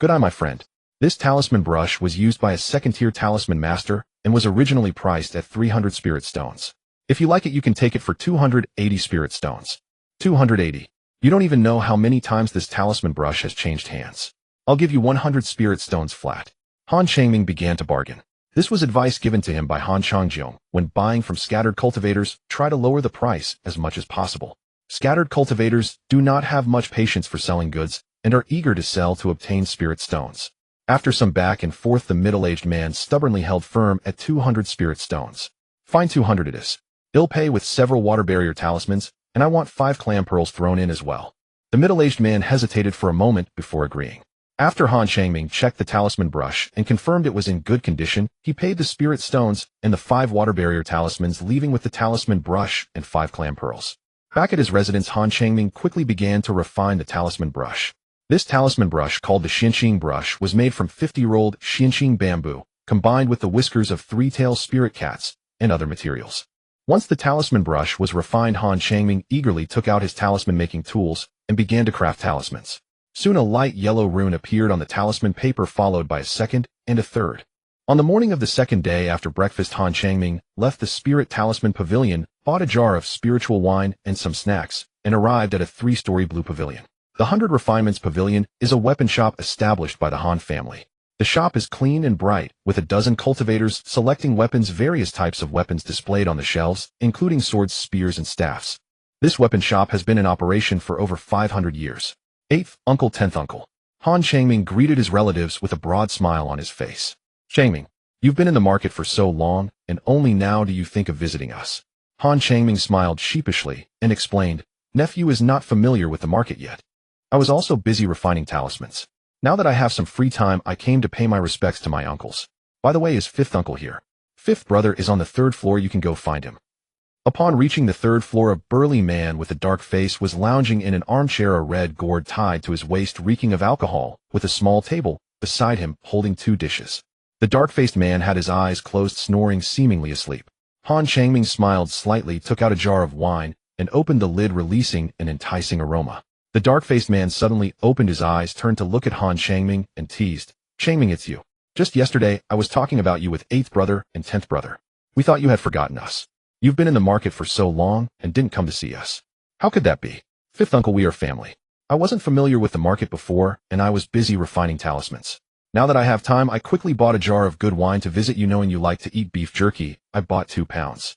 "Good eye, my friend. This talisman brush was used by a second-tier talisman master, and was originally priced at 300 spirit stones. If you like it, you can take it for 280 spirit stones." 280. You don't even know how many times this talisman brush has changed hands. "I'll give you 100 spirit stones flat." Han Changming began to bargain. This was advice given to him by Han Changjiong. When buying from scattered cultivators, try to lower the price as much as possible. Scattered cultivators do not have much patience for selling goods and are eager to sell to obtain spirit stones. After some back and forth, the middle-aged man stubbornly held firm at 200 spirit stones. "Fine, 200 it is. I'll pay with several water barrier talismans, and I want 5 clam pearls thrown in as well." The middle-aged man hesitated for a moment before agreeing. After Han Changming checked the talisman brush and confirmed it was in good condition, he paid the spirit stones and the 5 water barrier talismans, leaving with the talisman brush and 5 clam pearls. Back at his residence, Han Changming quickly began to refine the talisman brush. This talisman brush, called the Xinqing brush, was made from 50-year-old Xinqing bamboo, combined with the whiskers of 3-tailed spirit cats and other materials. Once the talisman brush was refined, Han Changming eagerly took out his talisman-making tools and began to craft talismans. Soon a light yellow rune appeared on the talisman paper, followed by a second and a third. On the morning of the second day after breakfast, Han Changming left the Spirit Talisman Pavilion, bought a jar of spiritual wine and some snacks, and arrived at a 3-story blue pavilion. The 100 Refinements Pavilion is a weapon shop established by the Han family. The shop is clean and bright, with a dozen cultivators selecting weapons, various types of weapons displayed on the shelves, including swords, spears, and staffs. This weapon shop has been in operation for over 500 years. 8th Uncle, 10th Uncle. Han Changming greeted his relatives with a broad smile on his face. "Changming, you've been in the market for so long, and only now do you think of visiting us." Han Changming smiled sheepishly and explained, "Nephew is not familiar with the market yet. I was also busy refining talismans. Now that I have some free time, I came to pay my respects to my uncles. By the way, is 5th Uncle here?" "5th brother is on the 3rd floor, you can go find him." Upon reaching the 3rd floor, a burly man with a dark face was lounging in an armchair, a red gourd tied to his waist reeking of alcohol, with a small table beside him holding 2 dishes. The dark-faced man had his eyes closed, snoring, seemingly asleep. Han Changming smiled slightly, took out a jar of wine, and opened the lid, releasing an enticing aroma. The dark-faced man suddenly opened his eyes, turned to look at Han Changming, and teased, "Changming, it's you. Just yesterday, I was talking about you with 8th brother and 10th brother. We thought you had forgotten us. You've been in the market for so long and didn't come to see us." "How could that be? 5th Uncle, we are family. I wasn't familiar with the market before, and I was busy refining talismans. Now that I have time, I quickly bought a jar of good wine to visit you, knowing you like to eat beef jerky. I bought 2 pounds.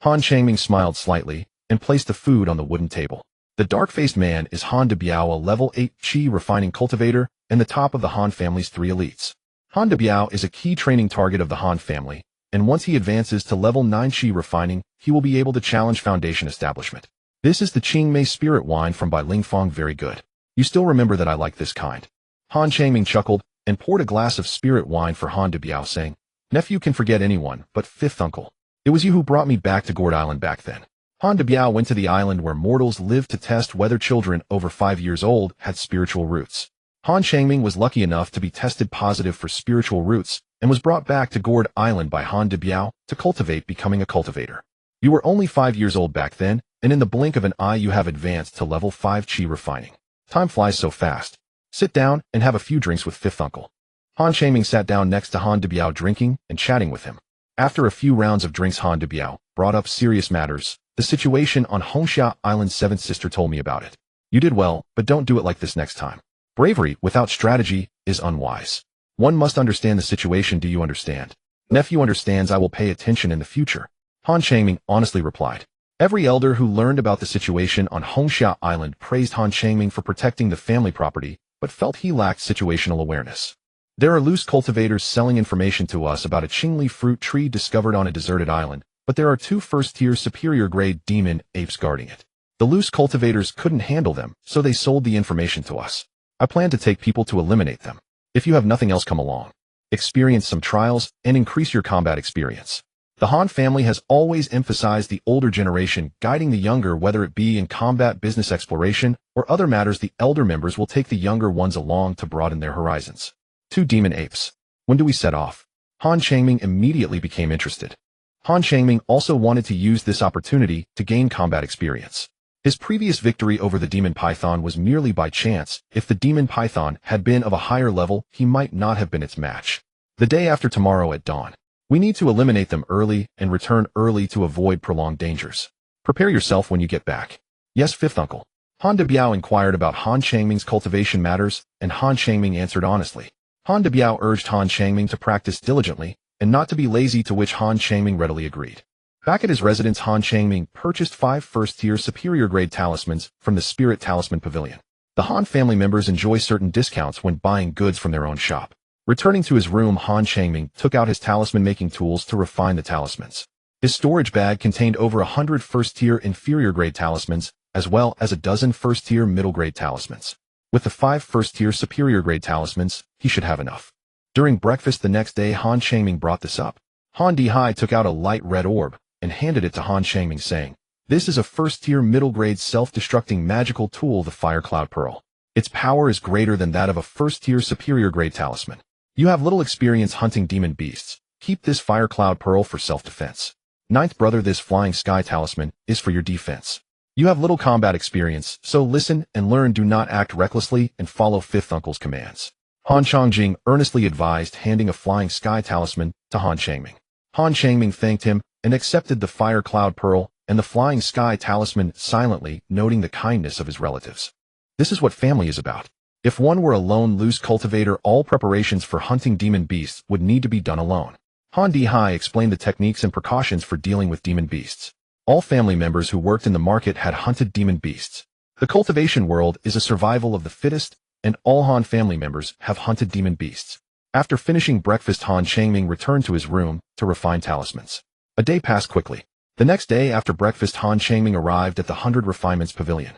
Han Changming smiled slightly and placed the food on the wooden table. The dark-faced man is Han De Biao, a level 8 Qi refining cultivator and the top of the Han family's 3 elites. Han De Biao is a key training target of the Han family, and once he advances to level 9 Qi refining, he will be able to challenge Foundation establishment. This is the Qingmei spirit wine from Bai Lingfang, very good. You still remember that I like this kind." Han Changming chuckled and poured a glass of spirit wine for Han De Biao, saying, "Nephew can forget anyone but 5th Uncle. It was you who brought me back to Gourd Island back then." Han De Biao went to the island where mortals lived to test whether children over 5 years old had spiritual roots. Han Changming was lucky enough to be tested positive for spiritual roots and was brought back to Gourd Island by Han De Biao to cultivate, becoming a cultivator. You were only 5 years old back then, and in the blink of an eye you have advanced to level 5 Qi refining. Time flies so fast. Sit down and have a few drinks with 5th Uncle. Han Changming sat down next to Han De Biao, drinking and chatting with him. After a few rounds of drinks, Han De Biao brought up serious matters. "The situation on Hongxia Island, 7th sister told me about it. You did well, but don't do it like this next time. Bravery without strategy is unwise. One must understand the situation. Do you understand?" "Nephew understands. I will pay attention in the future," Han Changming honestly replied. Every elder who learned about the situation on Hongxia Island praised Han Changming for protecting the family property but felt he lacked situational awareness. There are loose cultivators selling information to us about a Qingli fruit tree discovered on a deserted island, but there are two first-tier superior-grade demon apes guarding it. The loose cultivators couldn't handle them, so they sold the information to us. I plan to take people to eliminate them. If you have nothing else, come along. Experience some trials and increase your combat experience. The Han family has always emphasized the older generation guiding the younger, whether it be in combat, business exploration, or other matters. The elder members will take the younger ones along to broaden their horizons. 2 demon apes. When do we set off? Han Changming immediately became interested. Han Changming also wanted to use this opportunity to gain combat experience. His previous victory over the demon python was merely by chance. If the demon python had been of a higher level, he might not have been its match. The day after tomorrow at dawn. We need to eliminate them early and return early to avoid prolonged dangers. Prepare yourself when you get back. Yes, fifth uncle. Han de Biao inquired about Han Changming's cultivation matters, and Han Changming answered honestly. Han de Biao urged Han Changming to practice diligently and not to be lazy, to which Han Changming readily agreed. Back at his residence, Han Changming purchased 5 first-tier superior-grade talismans from the Spirit Talisman Pavilion. The Han family members enjoy certain discounts when buying goods from their own shop. Returning to his room, Han Changming took out his talisman-making tools to refine the talismans. His storage bag contained over 100 first-tier inferior-grade talismans, as well as a dozen first-tier middle-grade talismans. With the 5 first-tier superior-grade talismans, he should have enough. During breakfast the next day, Han Changming brought this up. Han Dihai took out a light red orb and handed it to Han Changming, saying, "This is a first-tier middle-grade self-destructing magical tool, the Fire Cloud Pearl. Its power is greater than that of a first-tier superior-grade talisman. You have little experience hunting demon beasts. Keep this Fire Cloud Pearl for self-defense. Ninth brother, this Flying Sky Talisman is for your defense. You have little combat experience, so listen and learn. Do not act recklessly and follow fifth uncle's commands." Han Changjing earnestly advised, handing a Flying Sky Talisman to Han Changming. Han Changming thanked him and accepted the Fire Cloud Pearl and the Flying Sky Talisman silently, noting the kindness of his relatives. This is what family is about. If one were a lone loose cultivator, all preparations for hunting demon beasts would need to be done alone. Han Dihai explained the techniques and precautions for dealing with demon beasts. All family members who worked in the market had hunted demon beasts. The cultivation world is a survival of the fittest, and all Han family members have hunted demon beasts. After finishing breakfast, Han Changming returned to his room to refine talismans. A day passed quickly. The next day after breakfast, Han Changming arrived at the 100 Refinements Pavilion.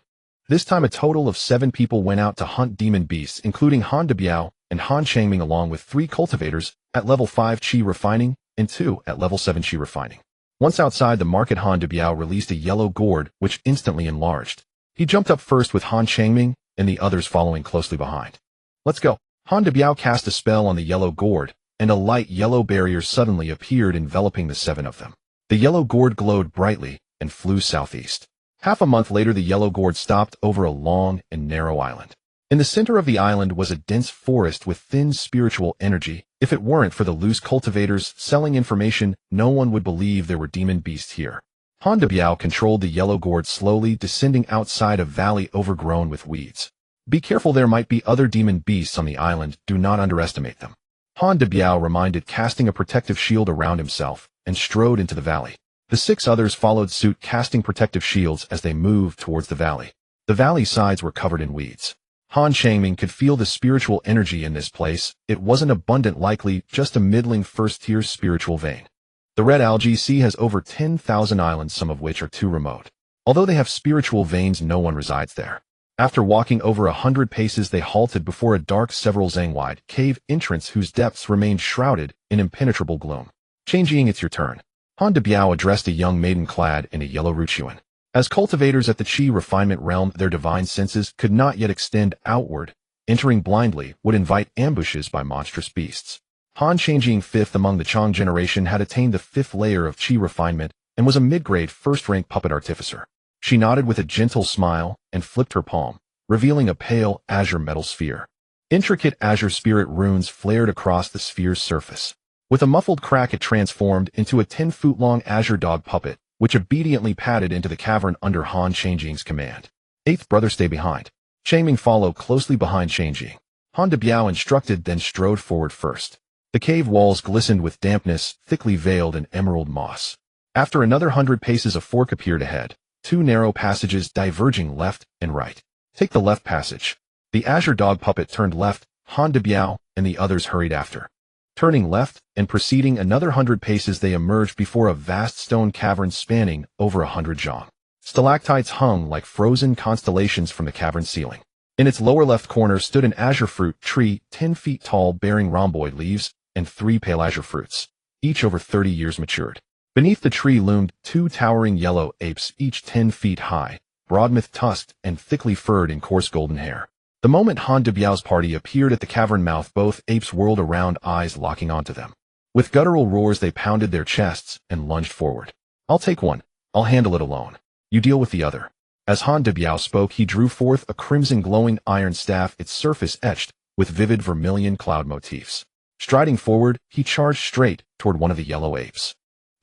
This time a total of 7 people went out to hunt demon beasts, including Han de Biao and Han Changming, along with 3 cultivators at level 5 Qi refining and 2 at level 7 Qi refining. Once outside the market, Han de Biao released a yellow gourd, which instantly enlarged. He jumped up first with Han Changming and the others following closely behind. "Let's go." Han de Biao cast a spell on the yellow gourd, and a light yellow barrier suddenly appeared, enveloping the 7 of them. The yellow gourd glowed brightly and flew southeast. Half a month later, the yellow gourd stopped over a long and narrow island. In the center of the island was a dense forest with thin spiritual energy. If it weren't for the loose cultivators selling information, no one would believe there were demon beasts here. Han de Biao controlled the yellow gourd, slowly descending outside a valley overgrown with weeds. "Be careful, there might be other demon beasts on the island. Do not underestimate them." Han de Biao reminded, casting a protective shield around himself, and strode into the valley. The 6 others followed suit, casting protective shields as they moved towards the valley. The valley sides were covered in weeds. Han Changming could feel the spiritual energy in this place. It wasn't abundant, likely just a middling first-tier spiritual vein. The Red Algae Sea has over 10,000 islands, some of which are too remote. Although they have spiritual veins, no one resides there. After walking over 100 paces, they halted before a dark, several zang wide cave entrance whose depths remained shrouded in impenetrable gloom. "Changjing, it's your turn." Han de Biao addressed a young maiden clad in a yellow ruchuan. As cultivators at the Qi refinement realm, their divine senses could not yet extend outward. Entering blindly would invite ambushes by monstrous beasts. Han Changjing, 5th among the Chang generation, had attained the 5th layer of Qi refinement and was a mid-grade first-rank puppet artificer. She nodded with a gentle smile and flipped her palm, revealing a pale azure metal sphere. Intricate azure spirit runes flared across the sphere's surface. With a muffled crack, it transformed into a 10-foot-long azure dog puppet, which obediently padded into the cavern under Han Changjing's command. 8th brother, stay behind. Changming followed closely behind Changjing. Han de Biao instructed, then strode forward first. The cave walls glistened with dampness, thickly veiled in emerald moss. After another 100 paces, a fork appeared ahead, 2 narrow passages diverging left and right. "Take the left passage." The azure dog puppet turned left, Han de Biao and the others hurried after. Turning left and proceeding another 100 paces, they emerged before a vast stone cavern spanning over 100 zhang. Stalactites hung like frozen constellations from the cavern ceiling. In its lower left corner stood an azure fruit tree 10 feet tall bearing rhomboid leaves and 3 pale azure fruits, each over 30 years matured. Beneath the tree loomed 2 towering yellow apes, each 10 feet high, broadmouth tusked and thickly furred in coarse golden hair. The moment Han de Biao's party appeared at the cavern mouth, both apes whirled around, eyes locking onto them. With guttural roars they pounded their chests and lunged forward. "I'll take one. I'll handle it alone. You deal with the other." As Han de Biao spoke, he drew forth a crimson glowing iron staff, its surface etched with vivid vermilion cloud motifs. Striding forward, he charged straight toward one of the yellow apes.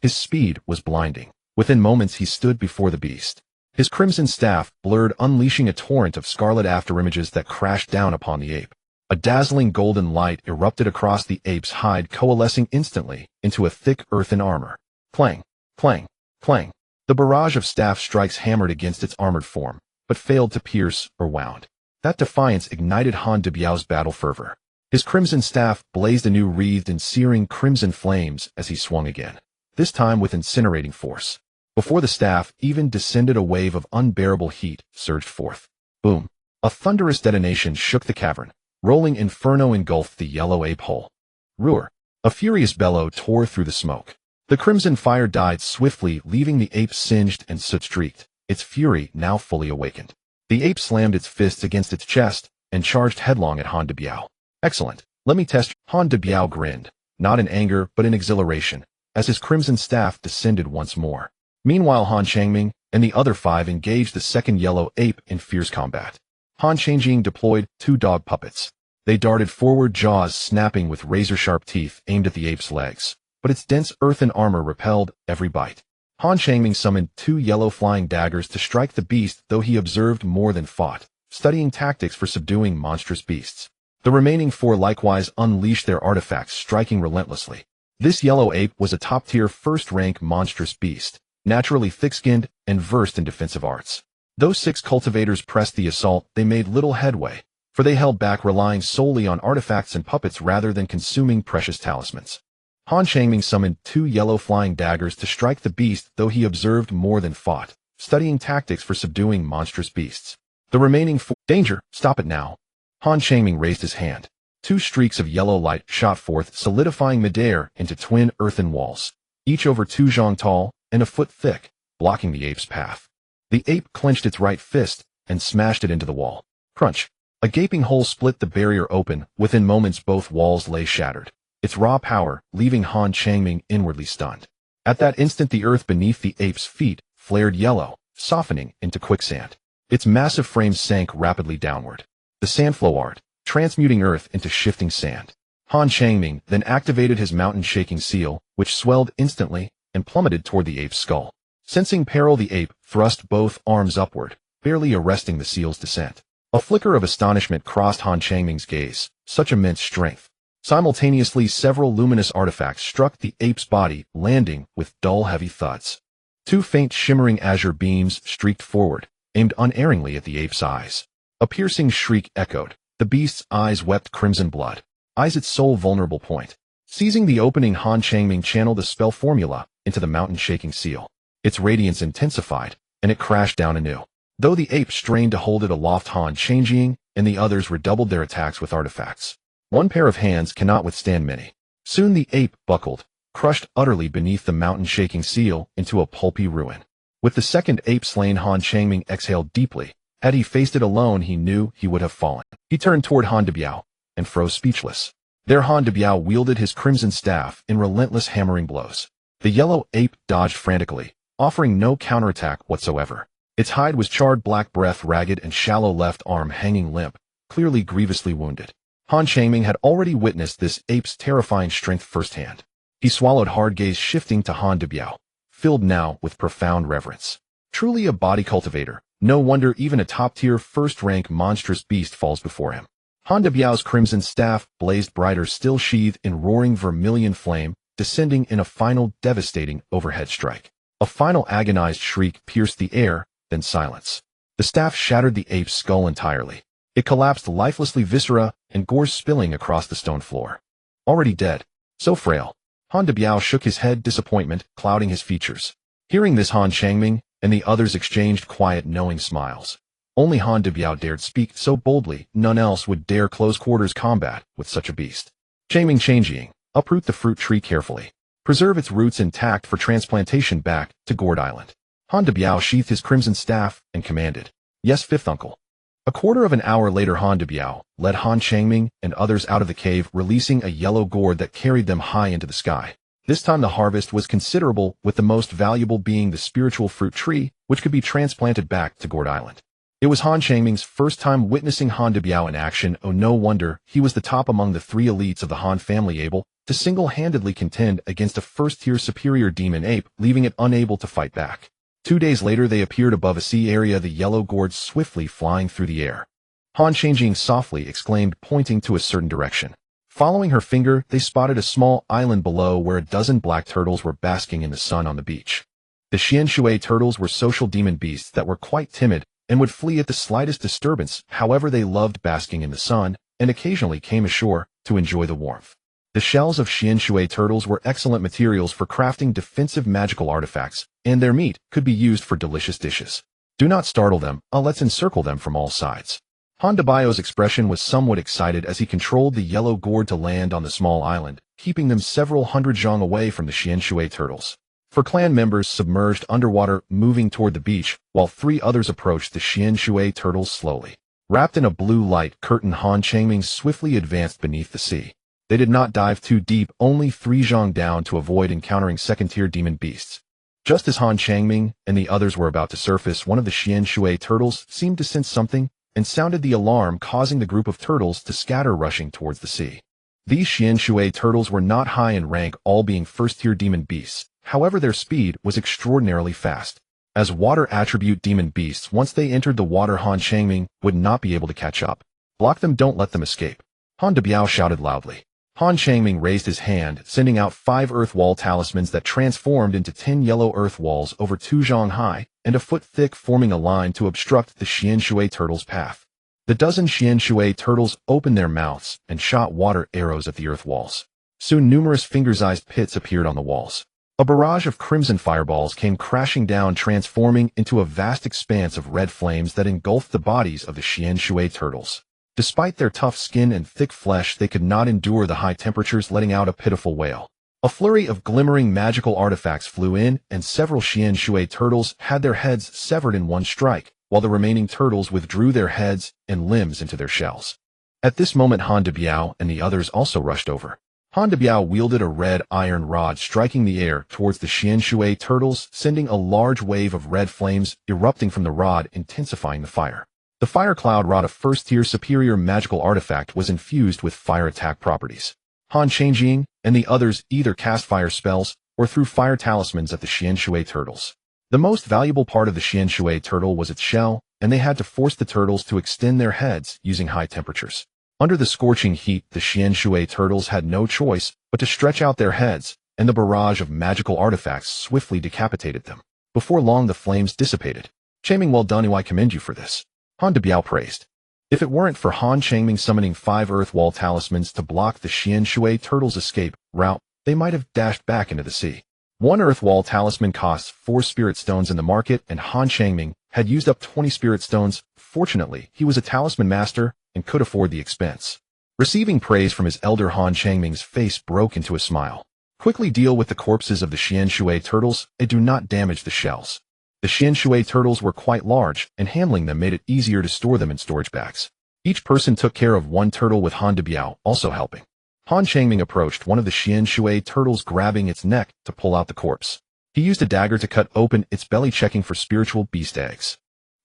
His speed was blinding. Within moments he stood before the beast. His crimson staff blurred, unleashing a torrent of scarlet afterimages that crashed down upon the ape. A dazzling golden light erupted across the ape's hide, coalescing instantly into a thick earthen armor. Clang, clang, clang. The barrage of staff strikes hammered against its armored form, but failed to pierce or wound. That defiance ignited Han de Biao's battle fervor. His crimson staff blazed anew, wreathed in searing crimson flames as he swung again, this time with incinerating force. Before the staff even descended, a wave of unbearable heat surged forth. Boom! A thunderous detonation shook the cavern. Rolling inferno engulfed the yellow ape whole. Roar! A furious bellow tore through the smoke. The crimson fire died swiftly, leaving the ape singed and soot-streaked, its fury now fully awakened. The ape slammed its fists against its chest and charged headlong at Han de Biao. "Excellent. Let me test." Han de Biao grinned, not in anger but in exhilaration, as his crimson staff descended once more. Meanwhile, Han Changming and the other 5 engaged the second yellow ape in fierce combat. Han Changming deployed 2 dog puppets. They darted forward, jaws snapping with razor-sharp teeth aimed at the ape's legs, but its dense earthen armor repelled every bite. Han Changming summoned 2 yellow flying daggers to strike the beast, though he observed more than fought, studying tactics for subduing monstrous beasts. The remaining 4 likewise unleashed their artifacts, striking relentlessly. This yellow ape was a top-tier first-rank monstrous beast, naturally thick-skinned and versed in defensive arts. Though 6 cultivators pressed the assault, they made little headway, for they held back, relying solely on artifacts and puppets rather than consuming precious talismans. Han Changming summoned 2 yellow flying daggers to strike the beast, though he observed more than fought, studying tactics for subduing monstrous beasts. The remaining 4— "Danger! Stop it now!" Han Changming raised his hand. 2 streaks of yellow light shot forth, solidifying midair into twin earthen walls, each over 2 zhang tall and a foot thick, blocking the ape's path. The ape clenched its right fist and smashed it into the wall. Crunch! A gaping hole split the barrier open. Within moments both walls lay shattered, its raw power leaving Han Changming inwardly stunned. At that instant the earth beneath the ape's feet flared yellow, softening into quicksand. Its massive frame sank rapidly downward. The sand flowed, transmuting earth into shifting sand. Han Changming then activated his mountain-shaking seal, which swelled instantly and plummeted toward the ape's skull. Sensing peril, the ape thrust both arms upward, barely arresting the seal's descent. A flicker of astonishment crossed Han Changming's gaze. Such immense strength. Simultaneously, several luminous artifacts struck the ape's body, landing with dull, heavy thuds. 2 faint, shimmering azure beams streaked forward, aimed unerringly at the ape's eyes. A piercing shriek echoed. The beast's eyes wept crimson blood, eyes its sole vulnerable point. Seizing the opening, Han Changming channeled the spell formula into the mountain-shaking seal. Its radiance intensified, and it crashed down anew. Though the ape strained to hold it aloft, Han Changming and the others redoubled their attacks with artifacts. One pair of hands cannot withstand many. Soon the ape buckled, crushed utterly beneath the mountain-shaking seal into a pulpy ruin. With the second ape slain, Han Changming exhaled deeply. Had he faced it alone, he knew he would have fallen. He turned toward Han de Biao and froze speechless. There Han de Biao wielded his crimson staff in relentless hammering blows. The yellow ape dodged frantically, offering no counterattack whatsoever. Its hide was charred, black breath ragged, and shallow left arm hanging limp, clearly grievously wounded. Han Changming had already witnessed this ape's terrifying strength firsthand. He swallowed hard, gaze shifting to Han de Biao, filled now with profound reverence. Truly a body cultivator. No wonder even a top-tier, first-rank monstrous beast falls before him. Han de Biao's crimson staff blazed brighter, still sheathed in roaring vermilion flame, descending in a final devastating overhead strike. A final agonized shriek pierced the air, then silence. The staff shattered the ape's skull entirely. It collapsed lifelessly, viscera and gore spilling across the stone floor. Already dead. So frail. Han Debiao shook his head, disappointment clouding his features. Hearing this, Han Changming and the others exchanged quiet, knowing smiles. Only Han Debiao dared speak so boldly, none else would dare close quarters combat with such a beast. Changing, uproot the fruit tree carefully. Preserve its roots intact for transplantation back to Gourd Island. Han Debiao sheathed his crimson staff and commanded. Yes, fifth uncle. A quarter of an hour later, Han Debiao led Han Changming and others out of the cave, releasing a yellow gourd that carried them high into the sky. This time the harvest was considerable, with the most valuable being the spiritual fruit tree, which could be transplanted back to Gourd Island. It was Han Changming's first time witnessing Han Debiao in action. Oh, no wonder he was the top among the three elites of the Han family, able to single-handedly contend against a first-tier superior demon ape, leaving it unable to fight back. 2 days later they appeared above a sea area, the yellow gourd swiftly flying through the air. Han Changming softly exclaimed, pointing to a certain direction. Following her finger, they spotted a small island below where a dozen black turtles were basking in the sun on the beach. The Xianshui turtles were social demon beasts that were quite timid and would flee at the slightest disturbance. However, they loved basking in the sun and occasionally came ashore to enjoy the warmth. The shells of Xianshui turtles were excellent materials for crafting defensive magical artifacts, and their meat could be used for delicious dishes. Do not startle them, let's encircle them from all sides. Han Debiao's expression was somewhat excited as he controlled the yellow gourd to land on the small island, keeping them several hundred zhang away from the Xianshui turtles. 4 clan members submerged underwater, moving toward the beach, while 3 others approached the Xianshui turtles slowly. Wrapped in a blue light curtain, Han Changming swiftly advanced beneath the sea. They did not dive too deep, only 3 zhang down to avoid encountering second-tier demon beasts. Just as Han Changming and the others were about to surface, one of the Xianshui turtles seemed to sense something and sounded the alarm, causing the group of turtles to scatter, rushing towards the sea. These Xianshui turtles were not high in rank, all being first-tier demon beasts. However, their speed was extraordinarily fast. As water attribute demon beasts, once they entered the water, Han Changming would not be able to catch up. Block them, don't let them escape. Han Debiao shouted loudly. Han Changming raised his hand, sending out 5 earth wall talismans that transformed into 10 yellow earth walls over 2 zhang high and a foot thick, forming a line to obstruct the Xianshui turtles' path. The dozen Xianshui turtles opened their mouths and shot water arrows at the earth walls. Soon numerous finger-sized pits appeared on the walls. A barrage of crimson fireballs came crashing down, transforming into a vast expanse of red flames that engulfed the bodies of the Xianshui turtles. Despite their tough skin and thick flesh, they could not endure the high temperatures, letting out a pitiful wail. A flurry of glimmering magical artifacts flew in, and several Xianshui turtles had their heads severed in one strike, while the remaining turtles withdrew their heads and limbs into their shells. At this moment, Han Debiao and the others also rushed over. Han Debiao wielded a red iron rod, striking the air towards the Xianshui turtles, sending a large wave of red flames erupting from the rod, intensifying the fire. The fire cloud rod, a first-tier superior magical artifact, was infused with fire attack properties. Han Changming and the others either cast fire spells or threw fire talismans at the Xianshui turtles. The most valuable part of the Xianshui turtle was its shell, and they had to force the turtles to extend their heads using high temperatures. Under the scorching heat, the Xianshui turtles had no choice but to stretch out their heads, and the barrage of magical artifacts swiftly decapitated them. Before long, the flames dissipated. Changming, well done, I commend you for this. Han Debiao praised. If it weren't for Han Changming summoning 5 earth wall talismans to block the Xianshui turtles' escape route, they might have dashed back into the sea. 1 earth wall talisman costs 4 spirit stones in the market, and Han Changming had used up 20 spirit stones. Fortunately, he was a talisman master and could afford the expense. Receiving praise from his elder, Han Changming's face broke into a smile. Quickly deal with the corpses of the Xianshui turtles and do not damage the shells. The Xianshui turtles were quite large, and handling them made it easier to store them in storage bags. Each person took care of 1 turtle, with Han Debiao also helping. Han Changming approached one of the Xianshui turtles, grabbing its neck to pull out the corpse. He used a dagger to cut open its belly, checking for spiritual beast eggs.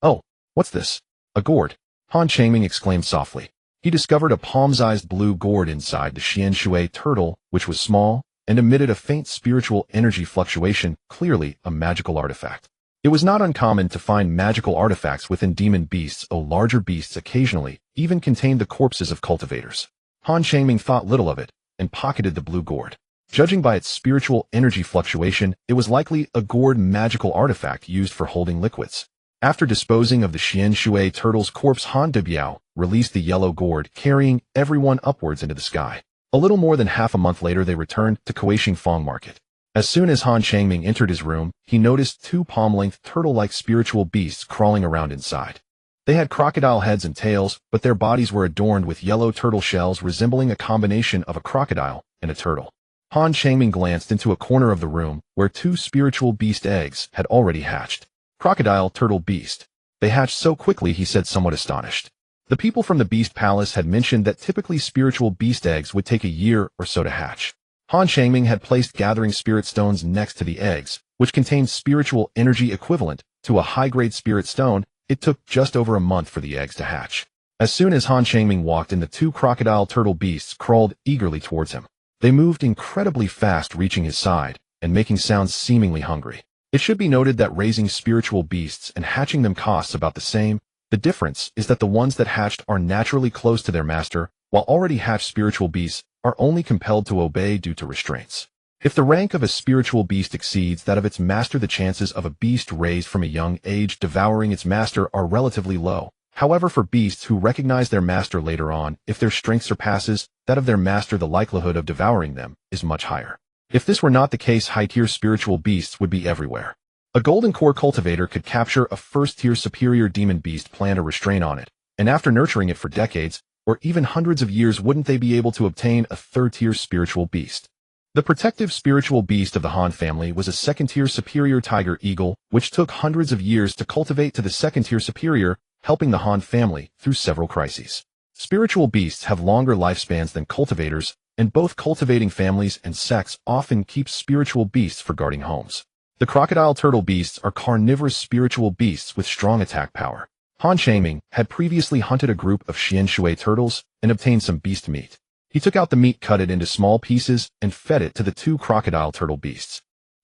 Oh, what's this? A gourd? Han Changming exclaimed softly. He discovered a palm-sized blue gourd inside the Xianshui turtle, which was small and emitted a faint spiritual energy fluctuation, clearly a magical artifact. It was not uncommon to find magical artifacts within demon beasts. Larger beasts occasionally even contained the corpses of cultivators. Han Changming thought little of it and pocketed the blue gourd. Judging by its spiritual energy fluctuation, it was likely a gourd magical artifact used for holding liquids. After disposing of the Xian Shui turtle's corpse, Han Debiao released the yellow gourd, carrying everyone upwards into the sky. A little more than half a month later, they returned to Kuaishing Fong Market. As soon as Han Changming entered his room, he noticed two palm-length turtle-like spiritual beasts crawling around inside. They had crocodile heads and tails, but their bodies were adorned with yellow turtle shells resembling a combination of a crocodile and a turtle. Han Changming glanced into a corner of the room where two spiritual beast eggs had already hatched. Crocodile, turtle, beast. They hatched so quickly, he said, somewhat astonished. The people from the Beast Palace had mentioned that typically spiritual beast eggs would take a year or so to hatch. Han Changming had placed gathering spirit stones next to the eggs, which contained spiritual energy equivalent to a high-grade spirit stone. It took just over a month for the eggs to hatch. As soon as Han Changming walked in, the two crocodile turtle beasts crawled eagerly towards him. They moved incredibly fast, reaching his side and making sounds seemingly hungry. It should be noted that raising spiritual beasts and hatching them costs about the same. The difference is that the ones that hatched are naturally close to their master, while already hatched spiritual beasts are only compelled to obey due to restraints. If the rank of a spiritual beast exceeds that of its master, the chances of a beast raised from a young age devouring its master are relatively low. However, for beasts who recognize their master later on, if their strength surpasses that of their master, the likelihood of devouring them is much higher. If this were not the case, high-tier spiritual beasts would be everywhere. A golden core cultivator could capture a first-tier superior demon beast, plant a restraint on it, and after nurturing it for decades, or even hundreds of years, wouldn't they be able to obtain a third-tier spiritual beast? The protective spiritual beast of the Han family was a second-tier superior tiger eagle, which took hundreds of years to cultivate to the second-tier superior, helping the Han family through several crises. Spiritual beasts have longer lifespans than cultivators, and both cultivating families and sects often keep spiritual beasts for guarding homes. The crocodile turtle beasts are carnivorous spiritual beasts with strong attack power. Han Changming had previously hunted a group of Xian Shui turtles and obtained some beast meat. He took out the meat, cut it into small pieces, and fed it to the two crocodile turtle beasts.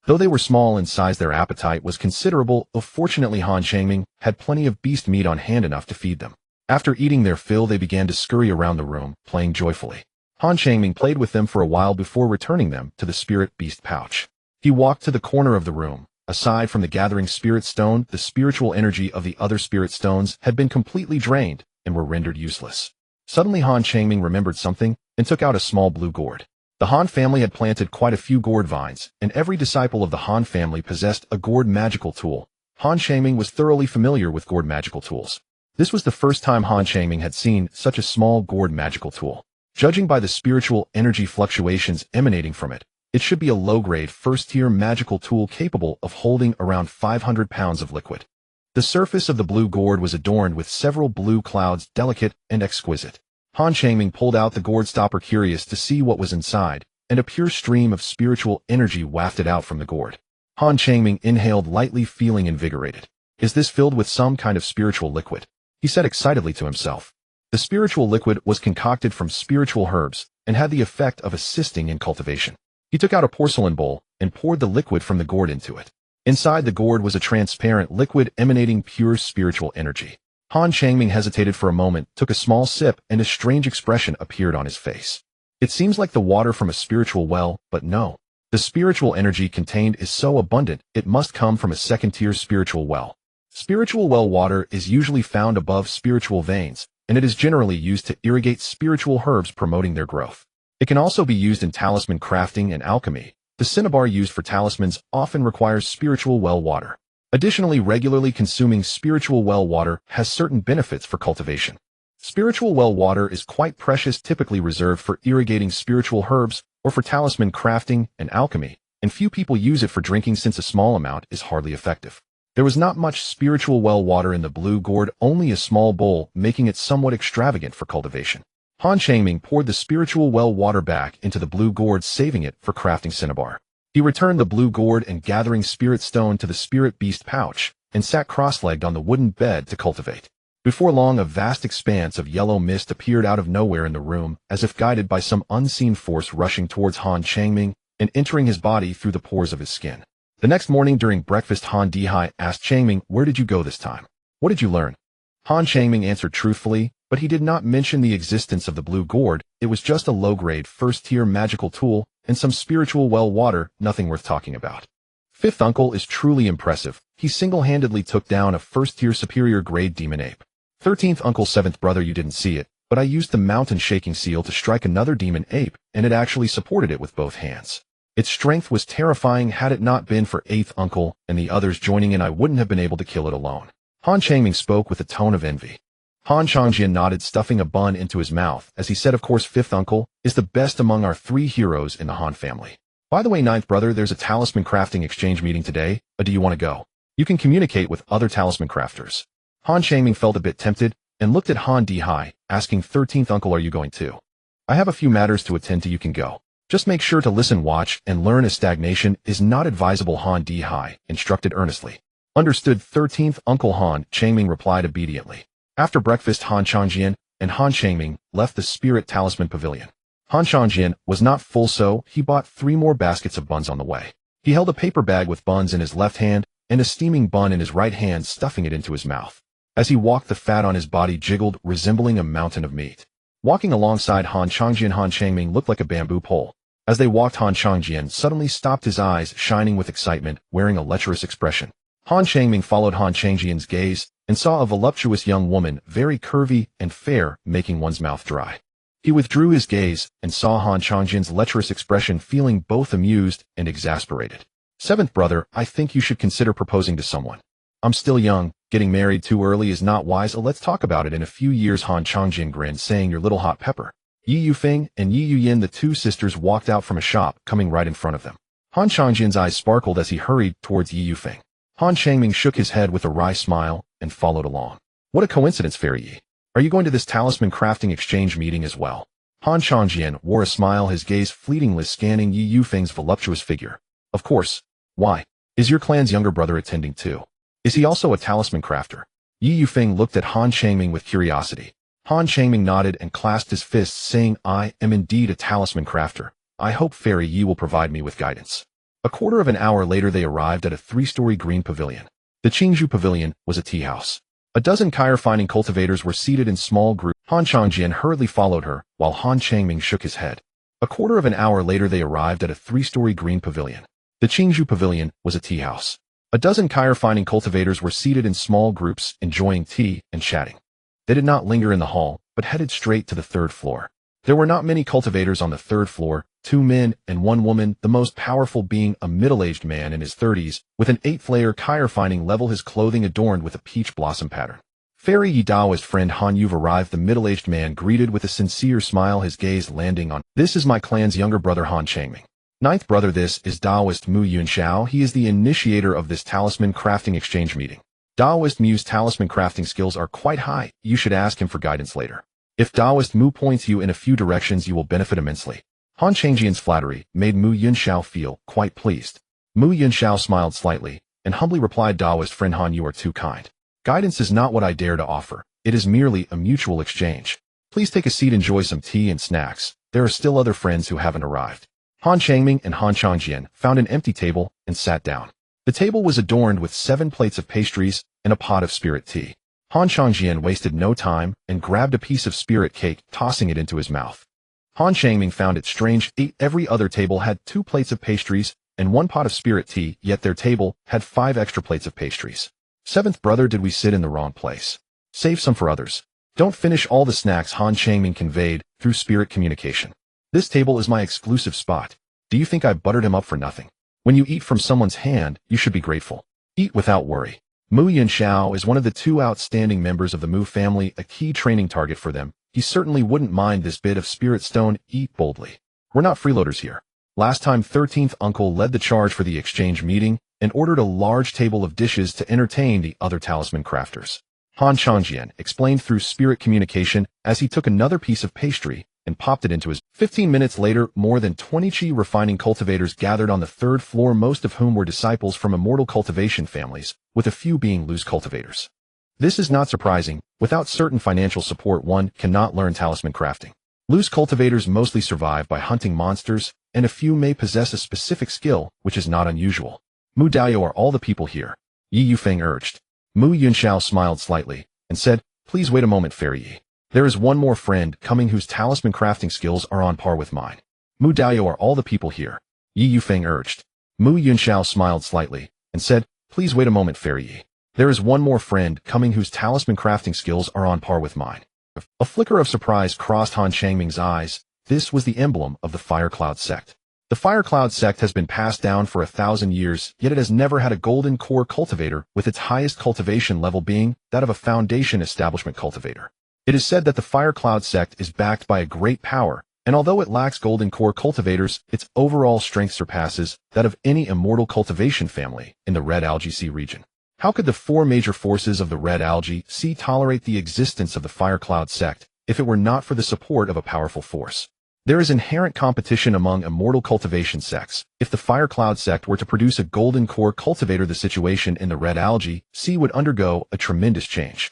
Though they were small in size, their appetite was considerable. Fortunately, Han Changming had plenty of beast meat on hand, enough to feed them. After eating their fill, they began to scurry around the room, playing joyfully. Han Changming played with them for a while before returning them to the spirit beast pouch. He walked to the corner of the room. Aside from the gathering spirit stone, the spiritual energy of the other spirit stones had been completely drained and were rendered useless. Suddenly, Han Changming remembered something and took out a small blue gourd. The Han family had planted quite a few gourd vines, and every disciple of the Han family possessed a gourd magical tool. Han Changming was thoroughly familiar with gourd magical tools. This was the first time Han Changming had seen such a small gourd magical tool. Judging by the spiritual energy fluctuations emanating from it, it should be a low-grade, first-tier magical tool capable of holding around 500 pounds of liquid. The surface of the blue gourd was adorned with several blue clouds, delicate and exquisite. Han Changming pulled out the gourd stopper, curious to see what was inside, and a pure stream of spiritual energy wafted out from the gourd. Han Changming inhaled lightly, feeling invigorated. "Is this filled with some kind of spiritual liquid?" he said excitedly to himself. The spiritual liquid was concocted from spiritual herbs and had the effect of assisting in cultivation. He took out a porcelain bowl and poured the liquid from the gourd into it. Inside the gourd was a transparent liquid emanating pure spiritual energy. Han Changming hesitated for a moment, took a small sip, and a strange expression appeared on his face. It seems like the water from a spiritual well, but no. The spiritual energy contained is so abundant, it must come from a second-tier spiritual well. Spiritual well water is usually found above spiritual veins, and it is generally used to irrigate spiritual herbs, promoting their growth. It can also be used in talisman crafting and alchemy. The cinnabar used for talismans often requires spiritual well water. Additionally, regularly consuming spiritual well water has certain benefits for cultivation. Spiritual well water is quite precious, typically reserved for irrigating spiritual herbs or for talisman crafting and alchemy, and few people use it for drinking since a small amount is hardly effective. There was not much spiritual well water in the blue gourd, only a small bowl, making it somewhat extravagant for cultivation. Han Changming poured the spiritual well water back into the blue gourd, saving it for crafting cinnabar. He returned the blue gourd and gathering spirit stone to the spirit beast pouch, and sat cross-legged on the wooden bed to cultivate. Before long, a vast expanse of yellow mist appeared out of nowhere in the room, as if guided by some unseen force, rushing towards Han Changming and entering his body through the pores of his skin. The next morning during breakfast, Han Dihai asked Changming, "Where did you go this time? What did you learn?" Han Changming answered truthfully, but he did not mention the existence of the blue gourd. It was just a low-grade, first-tier magical tool and some spiritual well water, nothing worth talking about. "Fifth uncle is truly impressive," he single-handedly took down a first-tier superior-grade demon ape. 13th Uncle 7th Brother, you didn't see it, but I used the mountain-shaking seal to strike another demon ape, and it actually supported it with both hands. Its strength was terrifying. Had it not been for 8th Uncle and the others joining in, I wouldn't have been able to kill it alone. Han Changming spoke with a tone of envy. Han Changjian nodded, stuffing a bun into his mouth, as he said, of course 5th Uncle is the best among our 3 heroes in the Han family. By the way, 9th Brother, there's a talisman crafting exchange meeting today, do you want to go? You can communicate with other talisman crafters. Han Changming felt a bit tempted, and looked at Han Dihai, asking 13th Uncle, are you going too? I have a few matters to attend to, you can go. Just make sure to listen, watch, and learn, as stagnation is not advisable, Han Dihai instructed earnestly. Understood, 13th Uncle. Han Changming replied obediently. After breakfast, Han Changjian and Han Changming left the Spirit Talisman Pavilion. Han Changjian was not full, so he bought 3 more baskets of buns on the way. He held a paper bag with buns in his left hand and a steaming bun in his right hand, stuffing it into his mouth. As he walked, the fat on his body jiggled, resembling a mountain of meat. Walking alongside Han Changjian, Han Changming looked like a bamboo pole. As they walked, Han Changjian suddenly stopped, his eyes shining with excitement, wearing a lecherous expression. Han Changming followed Han Changjian's gaze and saw a voluptuous young woman, very curvy and fair, making one's mouth dry. He withdrew his gaze and saw Han Changjian's lecherous expression, feeling both amused and exasperated. 7th Brother, I think you should consider proposing to someone. I'm still young. Getting married too early is not wise. Let's talk about it in a few years. Han Changjian grinned, saying, your little hot pepper. Yi Yufeng and Yi Yuyin, the 2 sisters, walked out from a shop, coming right in front of them. Han Changjian's eyes sparkled as he hurried towards Yi Yufeng. Han Changming shook his head with a wry smile and followed along. What a coincidence, Fairy Yi. Are you going to this talisman crafting exchange meeting as well? Han Changjian wore a smile, his gaze fleetingly scanning Yi Yufeng's voluptuous figure. Of course. Why? Is your clan's younger brother attending too? Is he also a talisman crafter? Yi Yufeng looked at Han Changming with curiosity. Han Changming nodded and clasped his fists, saying, I am indeed a talisman crafter. I hope Fairy Yi will provide me with guidance. A quarter of an hour later, they arrived at a 3-story green pavilion. The Qingzhou Pavilion was a tea house. A dozen kyre-finding cultivators were seated in small groups. Han Changjian hurriedly followed her, while Han Changming shook his head. A quarter of an hour later, they arrived at a 3-story green pavilion. The Qingzhou Pavilion was a tea house. A dozen kyre-finding cultivators were seated in small groups, enjoying tea and chatting. They did not linger in the hall, but headed straight to the 3rd floor. There were not many cultivators on the 3rd floor, 2 men and 1 woman, the most powerful being a middle-aged man in his 30s, with an 8th-layer kyre-finding level, his clothing adorned with a peach blossom pattern. Fairy Yi Daoist friend Han, you've arrived, the middle-aged man greeted with a sincere smile, his gaze landing on, this is my clan's younger brother Han Changming. 9th Brother, this is Daoist Mu Yunxiao, he is the initiator of this talisman crafting exchange meeting. Daoist Mu's talisman crafting skills are quite high, you should ask him for guidance later. If Daoist Mu points you in a few directions, you will benefit immensely. Han Changjian's flattery made Mu Yunxiao feel quite pleased. Mu Yunxiao smiled slightly and humbly replied, Daoist friend Han, you are too kind. Guidance is not what I dare to offer, it is merely a mutual exchange. Please take a seat, enjoy some tea and snacks, there are still other friends who haven't arrived. Han Changming and Han Changjian found an empty table and sat down. The table was adorned with 7 plates of pastries and a pot of spirit tea. Han Changjian wasted no time and grabbed a piece of spirit cake, tossing it into his mouth. Han Changming found it strange. Every other table had 2 plates of pastries and 1 pot of spirit tea, yet their table had 5 extra plates of pastries. 7th Brother, did we sit in the wrong place? Save some for others. Don't finish all the snacks, Han Changming conveyed through spirit communication. This table is my exclusive spot. Do you think I buttered him up for nothing? When you eat from someone's hand, you should be grateful. Eat without worry. Mu Yunxiao is one of the 2 outstanding members of the Mu family, a key training target for them. He certainly wouldn't mind this bit of spirit stone. Eat boldly. We're not freeloaders here. Last time 13th Uncle led the charge for the exchange meeting and ordered a large table of dishes to entertain the other talisman crafters. Han Changjian explained through spirit communication as he took another piece of pastry and popped it into his. 15 minutes later, more than 20 chi refining cultivators gathered on the 3rd floor, most of whom were disciples from immortal cultivation families, with a few being loose cultivators. This is not surprising. Without certain financial support, one cannot learn talisman crafting. Loose cultivators mostly survive by hunting monsters, and a few may possess a specific skill, which is not unusual. Mu Daoyou, are all the people here? Yi Yufeng urged. Mu Yunxiao smiled slightly and said, please wait a moment, Fairy Yi. There is one more friend coming whose talisman crafting skills are on par with mine. Mu Daoyou, are all the people here? Yi Yufeng urged. Mu Yunxiao smiled slightly and said, Please wait a moment, Fairy Yi. There is one more friend coming whose talisman crafting skills are on par with mine. A flicker of surprise crossed Han Changming's eyes. This was the emblem of the Fire Cloud sect. The Fire Cloud sect has been passed down for 1,000 years, yet it has never had a golden core cultivator, with its highest cultivation level being that of a foundation establishment cultivator. It is said that the Fire Cloud sect is backed by a great power, and although it lacks golden core cultivators, its overall strength surpasses that of any immortal cultivation family in the Red Algae Sea region. How could the four major forces of the Red Algae Sea tolerate the existence of the Fire Cloud sect if it were not for the support of a powerful force? There is inherent competition among immortal cultivation sects. If the Fire Cloud sect were to produce a golden core cultivator, the situation in the Red Algae Sea would undergo a tremendous change.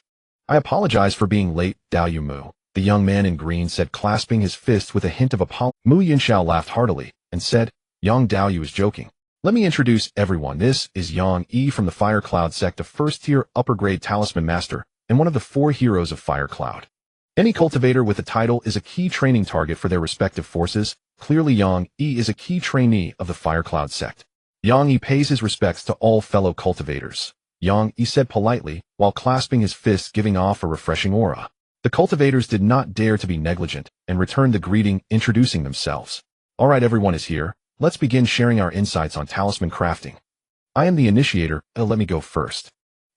I apologize for being late, Dao Yu Mu, the young man in green said, clasping his fists with a hint of apology. Mu Yunxiao laughed heartily and said, Yang Dao Yu is joking. Let me introduce everyone. This is Yang Yi from the Fire Cloud sect, a first-tier upper-grade talisman master and one of the 4 heroes of Fire Cloud. Any cultivator with a title is a key training target for their respective forces. Clearly, Yang Yi is a key trainee of the Fire Cloud sect. Yang Yi pays his respects to all fellow cultivators. Yang Yi said politely, while clasping his fists, giving off a refreshing aura. The cultivators did not dare to be negligent and returned the greeting, introducing themselves. All right, everyone is here. Let's begin sharing our insights on talisman crafting. I am the initiator. Let me go first.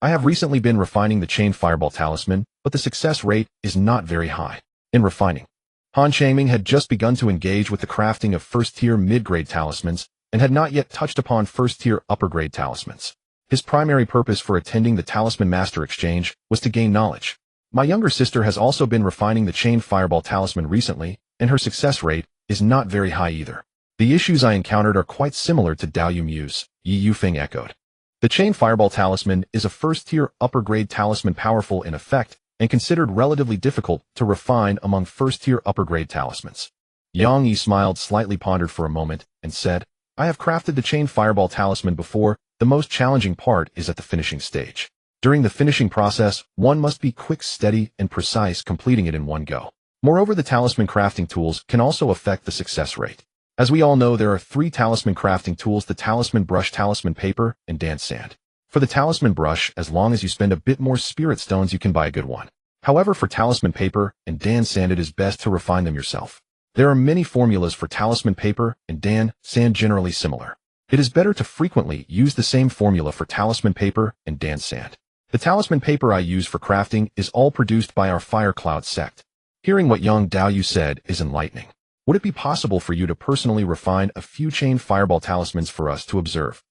I have recently been refining the Chain Fireball Talisman, but the success rate is not very high. In refining, Han Changming had just begun to engage with the crafting of first-tier mid-grade talismans and had not yet touched upon first-tier upper-grade talismans. His primary purpose for attending the Talisman Master Exchange was to gain knowledge. My younger sister has also been refining the Chain Fireball Talisman recently, and her success rate is not very high either. The issues I encountered are quite similar to Dao Yu Mu's, Yi Yufeng echoed. The Chain Fireball Talisman is a first-tier upper-grade talisman, powerful in effect and considered relatively difficult to refine among first-tier upper-grade talismans. Yang Yi smiled slightly, pondered for a moment, and said, I have crafted the Chain Fireball Talisman before. The most challenging part is at the finishing stage. During the finishing process, one must be quick, steady, and precise, completing it in one go. Moreover, the talisman crafting tools can also affect the success rate. As we all know, there are 3 talisman crafting tools: the talisman brush, talisman paper, and dance sand. For the talisman brush, as long as you spend a bit more spirit stones, you can buy a good one. However, for talisman paper and dance sand, it is best to refine them yourself. There are many formulas for talisman paper and dance sand, generally similar. It is better to frequently use the same formula for talisman paper and dance sand. The talisman paper I use for crafting is all produced by our Fire Cloud sect. Hearing what Yang Dao Yu said is enlightening. Would it be possible for you to personally refine a few Chain Fireball talismans for us to observe?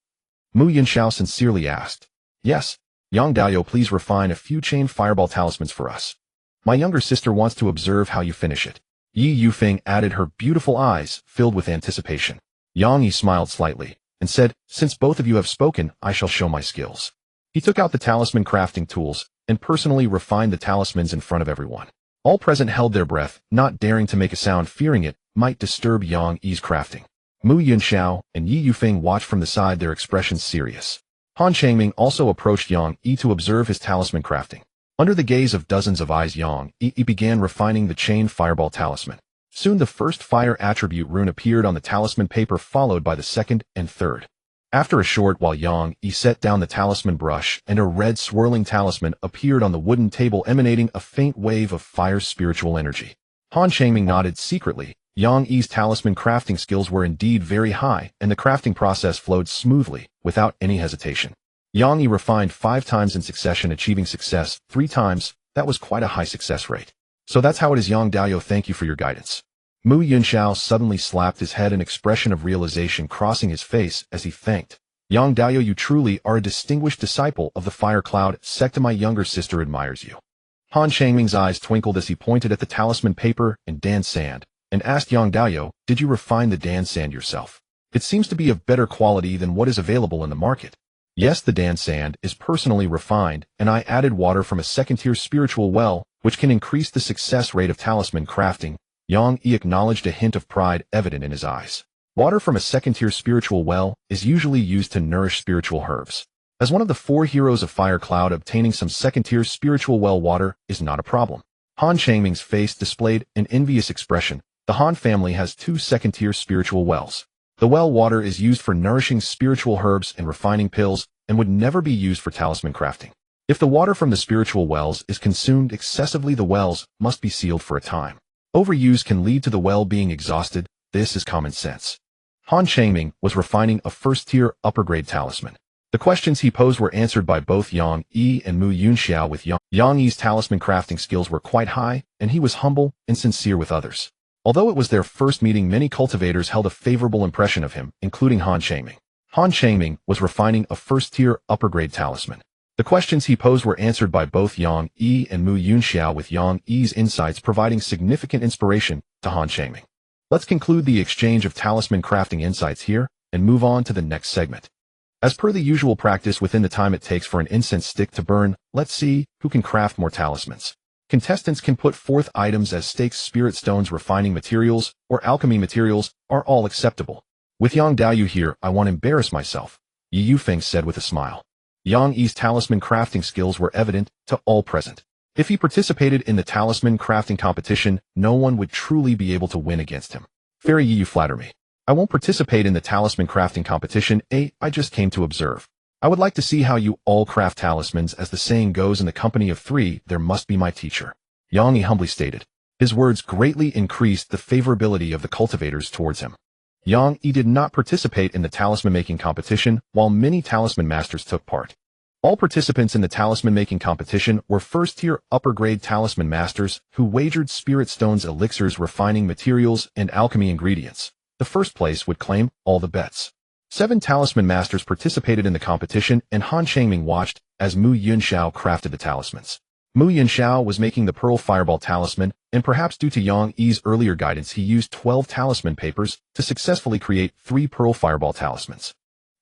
Mu Yunxiao sincerely asked. Yes, Yang Daoyu, please refine a few Chain Fireball talismans for us. My younger sister wants to observe how you finish it. Yi Yufeng added, her beautiful eyes filled with anticipation. Yang Yi smiled slightly and said, since both of you have spoken, I shall show my skills. He took out the talisman crafting tools and personally refined the talismans in front of everyone. All present held their breath, not daring to make a sound, fearing it might disturb Yang Yi's crafting. Mu Yunxiao and Yi Yufeng watched from the side, their expressions serious. Han Changming also approached Yang Yi to observe his talisman crafting. Under the gaze of dozens of eyes, Yang Yi began refining the Chain Fireball Talisman. Soon the first fire attribute rune appeared on the talisman paper, followed by the second and third. After a short while, Yang Yi set down the talisman brush, and a red swirling talisman appeared on the wooden table, emanating a faint wave of fire spiritual energy. Han Changming nodded secretly. Yang Yi's talisman crafting skills were indeed very high, and the crafting process flowed smoothly, without any hesitation. Yang Yi refined 5 times in succession, achieving success 3 times. That was quite a high success rate. So that's how it is, Yang Daoyu. Thank you for your guidance. Mu Yunxiao suddenly slapped his head, an expression of realization crossing his face as he thanked. Yang Daoyu, you truly are a distinguished disciple of the Fire Cloud sect. My younger sister admires you. Han Changming's eyes twinkled as he pointed at the talisman paper and dance sand, and asked Yang Daoyu, did you refine the dance sand yourself? It seems to be of better quality than what is available in the market. Yes, the dance sand is personally refined, and I added water from a second-tier spiritual well, which can increase the success rate of talisman crafting. Yang Yi acknowledged, a hint of pride evident in his eyes. Water from a second-tier spiritual well is usually used to nourish spiritual herbs. As one of the 4 heroes of Fire Cloud, obtaining some second-tier spiritual well water is not a problem. Han Changming's face displayed an envious expression. The Han family has 2 second-tier spiritual wells. The well water is used for nourishing spiritual herbs and refining pills. and would never be used for talisman crafting. If the water from the spiritual wells is consumed excessively, the wells must be sealed for a time. Overuse can lead to the well being exhausted. This is common sense. Han Changming was refining a first-tier, upper-grade talisman. The questions he posed were answered by both Yang Yi and Mu Yunxiao with Yang Yi's talisman crafting skills were quite high, and he was humble and sincere with others. Although it was their first meeting, many cultivators held a favorable impression of him, including Han Changming. Han Changming was refining a first-tier, upper-grade talisman. The questions he posed were answered by both Yang Yi and Mu Yunxiao with Yang Yi's insights providing significant inspiration to Han Changming. Let's conclude the exchange of talisman crafting insights here and move on to the next segment. As per the usual practice, within the time it takes for an incense stick to burn, let's see who can craft more talismans. Contestants can put forth items as stakes, spirit stones, refining materials, or alchemy materials are all acceptable. With Yang Daoyu here, I won't embarrass myself, Yi Yufeng said with a smile. Yang Yi's talisman crafting skills were evident to all present. If he participated in the talisman crafting competition, no one would truly be able to win against him. Fairy Yi, you flatter me. I won't participate in the talisman crafting competition, I just came to observe. I would like to see how you all craft talismans. As the saying goes, in the company of three, there must be my teacher. Yang Yi humbly stated. His words greatly increased the favorability of the cultivators towards him. Yang Yi did not participate in the talisman-making competition, while many talisman masters took part. All participants in the talisman-making competition were first-tier, upper-grade talisman masters who wagered spirit stones, elixirs, refining materials, and alchemy ingredients. The first place would claim all the bets. 7 talisman masters participated in the competition, and Han Changming watched as Mu Yunxiao crafted the talismans. Mu Yunxiao was making the Pearl Fireball talisman, and perhaps due to Yang Yi's earlier guidance, he used 12 talisman papers to successfully create 3 Pearl Fireball talismans.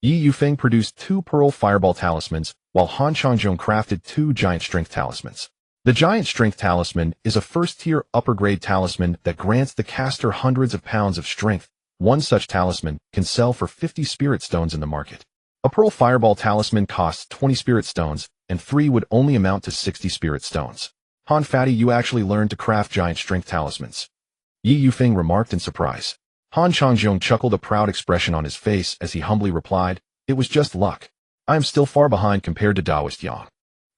Yi Yufeng produced 2 Pearl Fireball talismans, while Han Changzhong crafted 2 Giant Strength talismans. The Giant Strength talisman is a first-tier, upper-grade talisman that grants the caster hundreds of pounds of strength. One such talisman can sell for 50 spirit stones in the market. A Pearl Fireball talisman costs 20 spirit stones, and 3 would only amount to 60 spirit stones. Han Fatty, you actually learned to craft Giant Strength talismans. Yi Yufeng remarked in surprise. Han Changzhong chuckled, a proud expression on his face as he humbly replied, it was just luck. I am still far behind compared to Taoist Yang.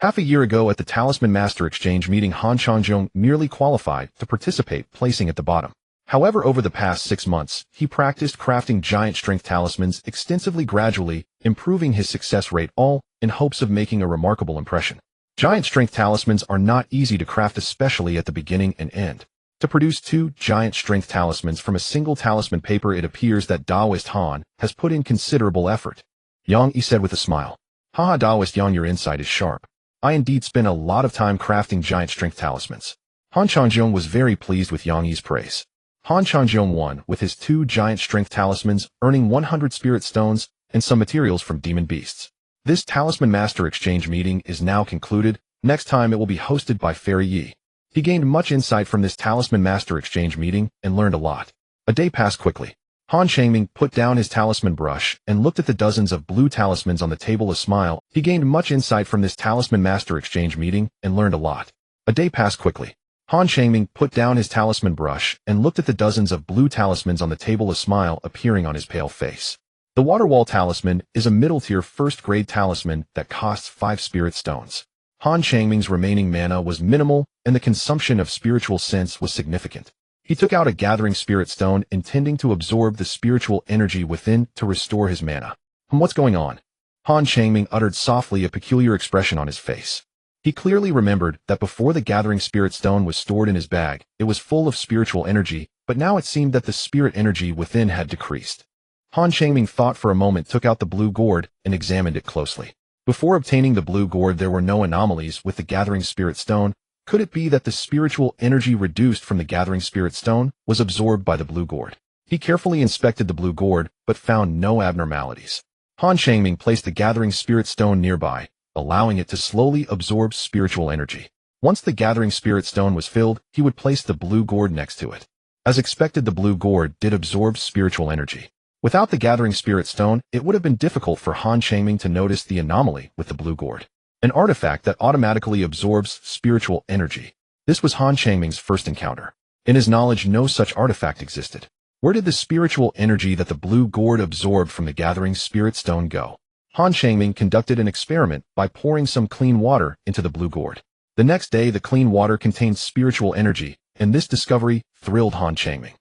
Half a year ago at the Talisman Master Exchange meeting, Han Changzhong merely qualified to participate, placing at the bottom. However, over the past 6 months, he practiced crafting Giant Strength talismans extensively, gradually improving his success rate, all in hopes of making a remarkable impression. Giant Strength talismans are not easy to craft, especially at the beginning and end. To produce 2 Giant Strength talismans from a single talisman paper, it appears that Taoist Han has put in considerable effort. Yang Yi said with a smile. Haha, Taoist Yang, your insight is sharp. I indeed spent a lot of time crafting Giant Strength talismans. Han Changzhong was very pleased with Yang Yi's praise. Han Changzhong won with his 2 Giant Strength talismans, earning 100 spirit stones and some materials from demon beasts. This Talisman Master Exchange meeting is now concluded. Next time it will be hosted by Fairy Yi. He gained much insight from this Talisman Master Exchange meeting and learned a lot. A day passed quickly. Han Changming put down his talisman brush and looked at the dozens of blue talismans on the table. A smile. He gained much insight from this Talisman Master Exchange meeting and learned a lot. A day passed quickly. Han Changming put down his talisman brush and looked at the dozens of blue talismans on the table, a smile appearing on his pale face. The Water Wall talisman is a middle-tier, first-grade talisman that costs 5 spirit stones. Han Changming's remaining mana was minimal, and the consumption of spiritual sense was significant. He took out a gathering spirit stone, intending to absorb the spiritual energy within to restore his mana. What's going on? Han Changming uttered softly, a peculiar expression on his face. He clearly remembered that before the gathering spirit stone was stored in his bag, it was full of spiritual energy, but now it seemed that the spirit energy within had decreased. Han Changming thought for a moment, took out the blue gourd, and examined it closely. Before obtaining the blue gourd, there were no anomalies with the gathering spirit stone. Could it be that the spiritual energy reduced from the gathering spirit stone was absorbed by the blue gourd? He carefully inspected the blue gourd, but found no abnormalities. Han Changming placed the gathering spirit stone nearby, allowing it to slowly absorb spiritual energy. Once the gathering spirit stone was filled, he would place the blue gourd next to it. As expected, the blue gourd did absorb spiritual energy. Without the gathering spirit stone, it would have been difficult for Han Changming to notice the anomaly with the blue gourd. An artifact that automatically absorbs spiritual energy. This was Han Changming's first encounter. In his knowledge, no such artifact existed. Where did the spiritual energy that the blue gourd absorbed from the gathering spirit stone go? Han Changming conducted an experiment by pouring some clean water into the blue gourd. The next day, the clean water contained spiritual energy, and this discovery thrilled Han Changming.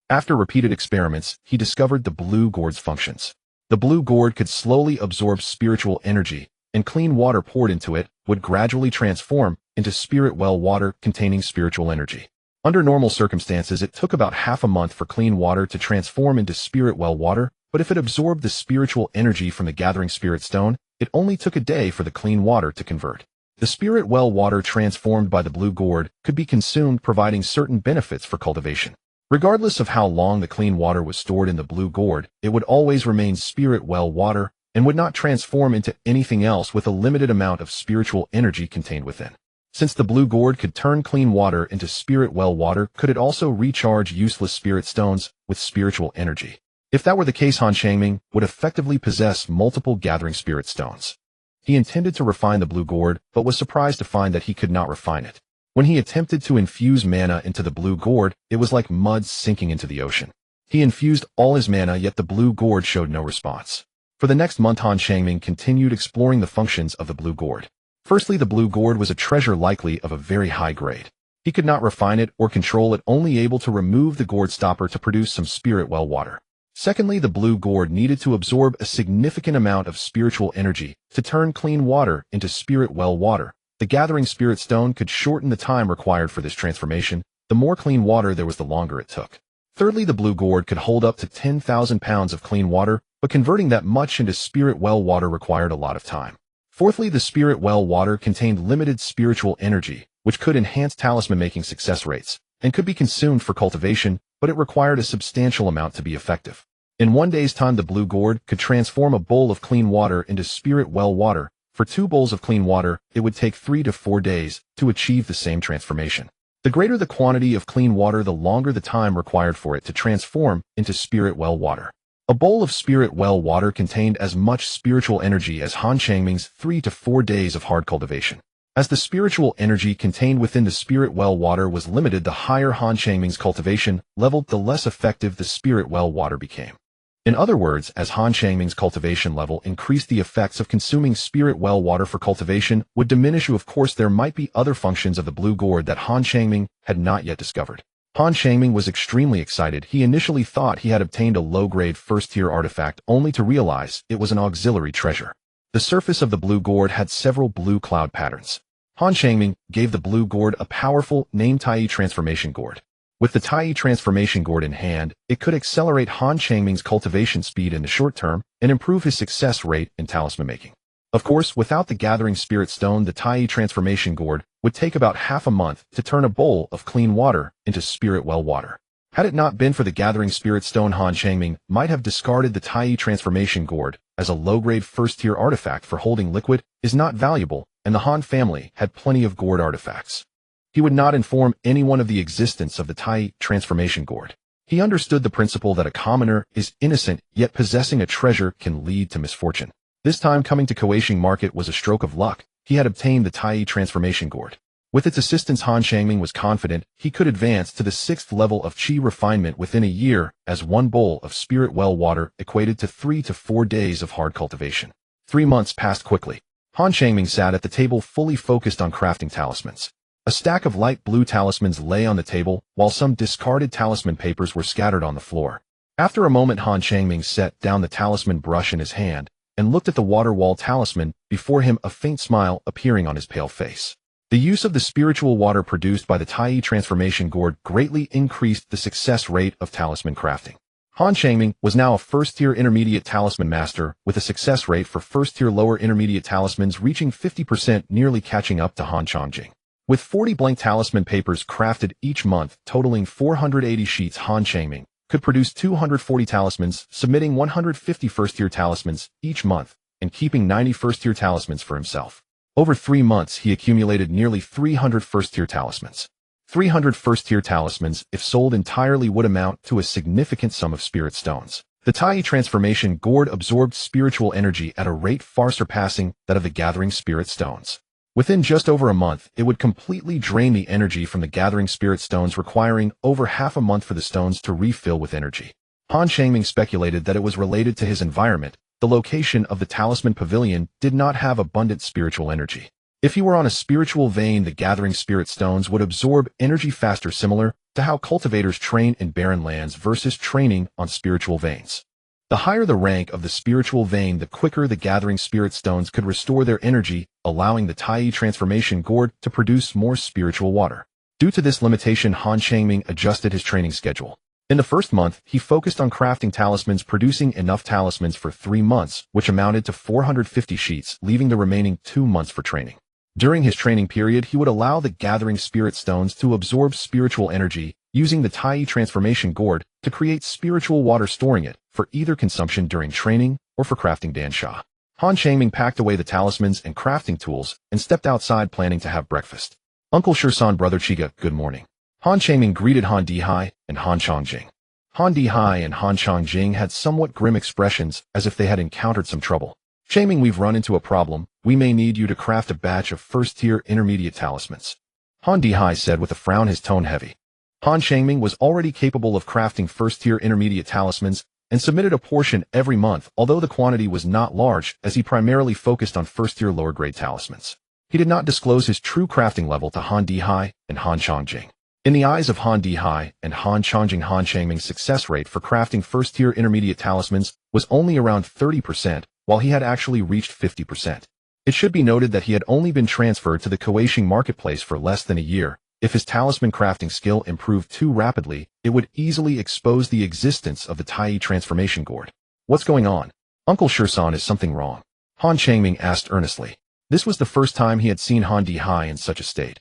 After repeated experiments, he discovered the blue gourd's functions. The blue gourd could slowly absorb spiritual energy, and clean water poured into it would gradually transform into spirit well water containing spiritual energy. Under normal circumstances, it took about half a month for clean water to transform into spirit well water, but if it absorbed the spiritual energy from the gathering spirit stone, it only took a day for the clean water to convert. The spirit well water transformed by the blue gourd could be consumed, providing certain benefits for cultivation. Regardless of how long the clean water was stored in the blue gourd, it would always remain spirit well water and would not transform into anything else with a limited amount of spiritual energy contained within. Since the blue gourd could turn clean water into spirit well water, could it also recharge useless spirit stones with spiritual energy? If that were the case, Han Changming would effectively possess multiple gathering spirit stones. He intended to refine the blue gourd, but was surprised to find that he could not refine it. When he attempted to infuse mana into the blue gourd, it was like mud sinking into the ocean. He infused all his mana, yet the blue gourd showed no response. For the next month, Han Changming continued exploring the functions of the blue gourd. Firstly, the blue gourd was a treasure likely of a very high grade. He could not refine it or control it, only able to remove the gourd stopper to produce some spirit well water. Secondly, the blue gourd needed to absorb a significant amount of spiritual energy to turn clean water into spirit well water. The gathering spirit stone could shorten the time required for this transformation. The more clean water there was, the longer it took. Thirdly, the blue gourd could hold up to 10,000 pounds of clean water, but converting that much into spirit well water required a lot of time. Fourthly, the spirit well water contained limited spiritual energy, which could enhance talisman making success rates, and could be consumed for cultivation, but it required a substantial amount to be effective. In one day's time, the blue gourd could transform a bowl of clean water into spirit well water. For 2 bowls of clean water, it would take 3 to 4 days to achieve the same transformation. The greater the quantity of clean water, the longer the time required for it to transform into spirit well water. A bowl of spirit well water contained as much spiritual energy as Han Changming's 3 to 4 days of hard cultivation. As the spiritual energy contained within the spirit well water was limited, the higher Han Changming's cultivation level, the less effective the spirit well water became. In other words, as Han Changming's cultivation level increased, the effects of consuming spirit well water for cultivation would diminish. Of course, there might be other functions of the blue gourd that Han Changming had not yet discovered. Han Changming was extremely excited. He initially thought he had obtained a low-grade first-tier artifact, only to realize it was an auxiliary treasure. The surface of the blue gourd had several blue cloud patterns. Han Changming gave the blue gourd a powerful name, Tai Transformation Gourd. With the Tai Transformation Gourd in hand, it could accelerate Han Changming's cultivation speed in the short term and improve his success rate in talisman making. Of course, without the gathering spirit stone, the Tai Transformation Gourd would take about half a month to turn a bowl of clean water into spirit well water. Had it not been for the gathering spirit stone, Han Changming might have discarded the Tai Transformation Gourd as a low-grade first-tier artifact, for holding liquid is not valuable, and the Han family had plenty of gourd artifacts. He would not inform anyone of the existence of the Tai Transformation Gourd. He understood the principle that a commoner is innocent, yet possessing a treasure can lead to misfortune. This time, coming to Kaohsiung Market was a stroke of luck. He had obtained the Tai Transformation Gourd. With its assistance, Han Changming was confident he could advance to the 6th level of Qi refinement within a year, as 1 bowl of spirit well water equated to 3 to 4 days of hard cultivation. 3 months passed quickly. Han Changming sat at the table, fully focused on crafting talismans. A stack of light blue talismans lay on the table, while some discarded talisman papers were scattered on the floor. After a moment, Han Changming set down the talisman brush in his hand and looked at the water wall talisman before him, a faint smile appearing on his pale face. The use of the spiritual water produced by the Tai Transformation Gourd greatly increased the success rate of talisman crafting. Han Changming was now a first-tier intermediate talisman master, with a success rate for first-tier lower intermediate talismans reaching 50%, nearly catching up to Han Changming. With 40 blank talisman papers crafted each month, totaling 480 sheets, Han Changming could produce 240 talismans, submitting 150 first-tier talismans each month, and keeping 90 first-tier talismans for himself. Over 3 months, he accumulated nearly 300 first-tier talismans. 300 first-tier talismans, if sold entirely, would amount to a significant sum of spirit stones. The Tai Transformation Gourd absorbed spiritual energy at a rate far surpassing that of the gathering spirit stones. Within just over a month, it would completely drain the energy from the gathering spirit stones, requiring over half a month for the stones to refill with energy. Han Changming speculated that it was related to his environment, the location of the talisman pavilion did not have abundant spiritual energy. If he were on a spiritual vein, the gathering spirit stones would absorb energy faster, similar to how cultivators train in barren lands versus training on spiritual veins. The higher the rank of the spiritual vein, the quicker the gathering spirit stones could restore their energy, allowing the Tai transformation gourd to produce more spiritual water. Due to this limitation, Han Changming adjusted his training schedule. In the first month, he focused on crafting talismans, producing enough talismans for 3 months, which amounted to 450 sheets, leaving the remaining 2 months for training. During his training period, he would allow the gathering spirit stones to absorb spiritual energy, using the Tai transformation gourd to create spiritual water, storing it for either consumption during training or for crafting. Dansha. Han Changming packed away the talismans and crafting tools and stepped outside, planning to have breakfast. Uncle Shirsan, brother Chiga, good morning. Han Changming greeted Han Dihai and Han Changjing. Han Dihai and Han Changjing had somewhat grim expressions, as if they had encountered some trouble. Changming, we've run into a problem. We may need you to craft a batch of first-tier intermediate talismans. Han Dihai said with a frown, his tone heavy. Han Changming was already capable of crafting first-tier intermediate talismans and submitted a portion every month, although the quantity was not large, as he primarily focused on first-tier lower-grade talismans. He did not disclose his true crafting level to Han Dihai and Han Changjing. In the eyes of Han Dihai and Han Changjing, Han Changming's success rate for crafting first-tier intermediate talismans was only around 30%, while he had actually reached 50%. It should be noted that he had only been transferred to the Coaching marketplace for less than a year. If his talisman crafting skill improved too rapidly, it would easily expose the existence of the Tai transformation gourd. What's going on? Uncle Shirsan, is something wrong? Han Changming asked earnestly. This was the first time he had seen Han Dihai in such a state.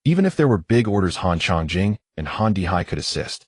Even if there were big orders, Han Changjing and Han Dihai could assist.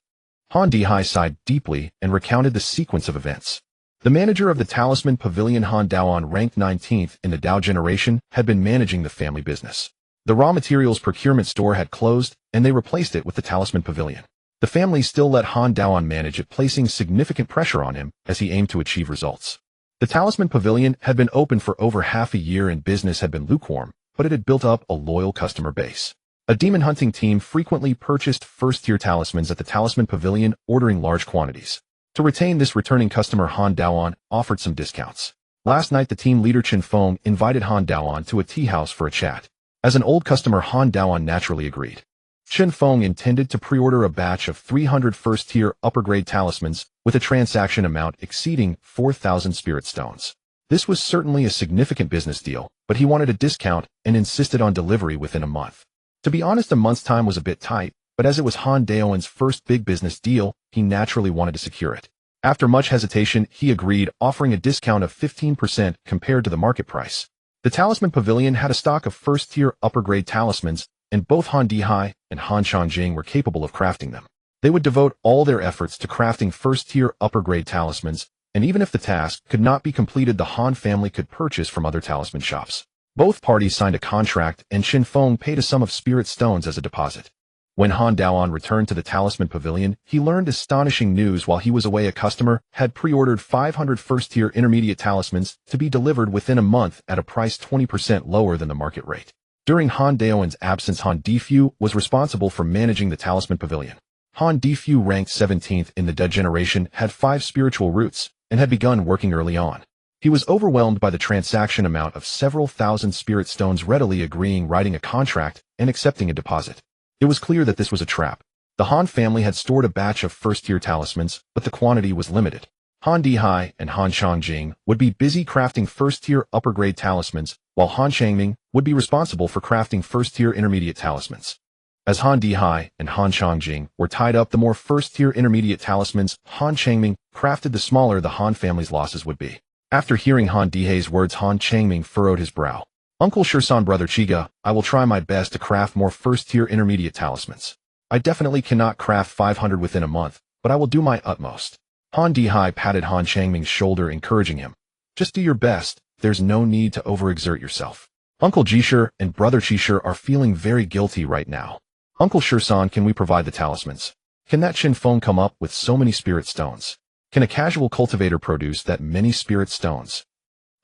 Han Dihai sighed deeply and recounted the sequence of events. The manager of the Talisman Pavilion, Han Daoan, ranked 19th in the Dao generation, had been managing the family business. The raw materials procurement store had closed, and they replaced it with the Talisman Pavilion. The family still let Han Daoan manage it, placing significant pressure on him as he aimed to achieve results. The Talisman Pavilion had been open for over half a year and business had been lukewarm, but it had built up a loyal customer base. A demon hunting team frequently purchased first-tier talismans at the Talisman Pavilion, ordering large quantities. To retain this returning customer, Han Daoan offered some discounts. Last night, the team leader Chen Feng invited Han Daoan to a tea house for a chat. As an old customer, Han Daoan naturally agreed. Chen Feng intended to pre-order a batch of 300 first-tier upper-grade talismans with a transaction amount exceeding 4,000 spirit stones. This was certainly a significant business deal, but he wanted a discount and insisted on delivery within a month. To be honest, a month's time was a bit tight, but as it was Han Daoan's first big business deal, he naturally wanted to secure it. After much hesitation, he agreed, offering a discount of 15% compared to the market price. The Talisman Pavilion had a stock of first-tier upper-grade talismans, and both Han Dihai and Han Changjing were capable of crafting them. They would devote all their efforts to crafting first-tier upper-grade talismans, and even if the task could not be completed, the Han family could purchase from other talisman shops. Both parties signed a contract, and Chen Feng paid a sum of spirit stones as a deposit. When Han Daoan returned to the Talisman Pavilion, he learned astonishing news. While he was away, a customer had pre-ordered 500 first-tier intermediate talismans to be delivered within a month at a price 20% lower than the market rate. During Han Daoan's absence, Han Difu was responsible for managing the Talisman Pavilion. Han Difu, ranked 17th in the Da generation, had 5 spiritual roots and had begun working early on. He was overwhelmed by the transaction amount of several thousand spirit stones, readily agreeing, writing a contract, and accepting a deposit. It was clear that this was a trap. The Han family had stored a batch of first-tier talismans, but the quantity was limited. Han Dihai and Han Changjing would be busy crafting first-tier upper-grade talismans, while Han Changming would be responsible for crafting first-tier intermediate talismans. As Han Dihai and Han Changjing were tied up, the more first-tier intermediate talismans Han Changming crafted, the smaller the Han family's losses would be. After hearing Han Dihai's words, Han Changming furrowed his brow. Uncle Shirsan, brother Chiga, I will try my best to craft more first-tier intermediate talismans. I definitely cannot craft 500 within a month, but I will do my utmost. Han Dihai patted Han Changming's shoulder, encouraging him. Just do your best. There's no need to overexert yourself. Uncle Jishir and brother Chishir are feeling very guilty right now. Uncle Shirsan, can we provide the talismans? Can that Chen Feng come up with so many spirit stones? Can a casual cultivator produce that many spirit stones?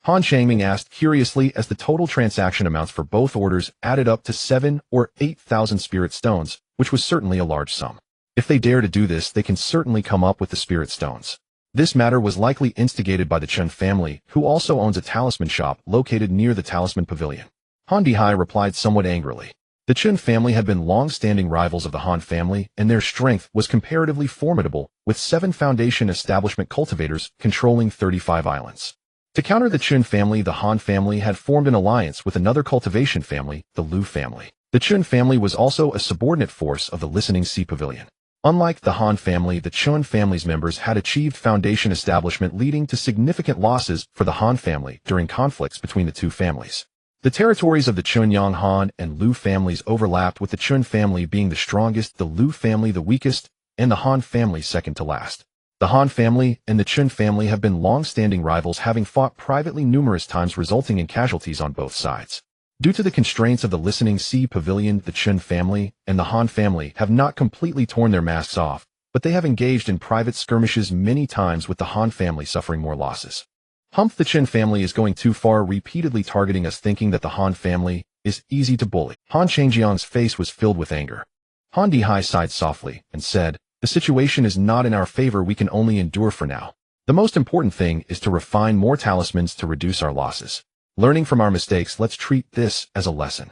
Han Changming asked curiously, as the total transaction amounts for both orders added up to 7 or 8,000 spirit stones, which was certainly a large sum. If they dare to do this, they can certainly come up with the spirit stones. This matter was likely instigated by the Chun family, who also owns a talisman shop located near the talisman pavilion. Han Dihai replied somewhat angrily. The Chun family had been long-standing rivals of the Han family, and their strength was comparatively formidable, with 7 foundation establishment cultivators controlling 35 islands. To counter the Chun family, the Han family had formed an alliance with another cultivation family, the Liu family. The Chun family was also a subordinate force of the Listening Sea Pavilion. Unlike the Han family, the Chun family's members had achieved foundation establishment, leading to significant losses for the Han family during conflicts between the two families. The territories of the Chunyang Han and Liu families overlapped, with the Chun family being the strongest, the Liu family the weakest, and the Han family second to last. The Han family and the Chun family have been long-standing rivals, having fought privately numerous times, resulting in casualties on both sides. Due to the constraints of the Listening Sea Pavilion, the Chun family and the Han family have not completely torn their masks off, but they have engaged in private skirmishes many times, with the Han family suffering more losses. Humph, the Chun family is going too far, repeatedly targeting us, thinking that the Han family is easy to bully. Han Changjiang's face was filled with anger. Han Dihai sighed softly and said, "The situation is not in our favor. We can only endure for now. The most important thing is to refine more talismans to reduce our losses. Learning from our mistakes, let's treat this as a lesson."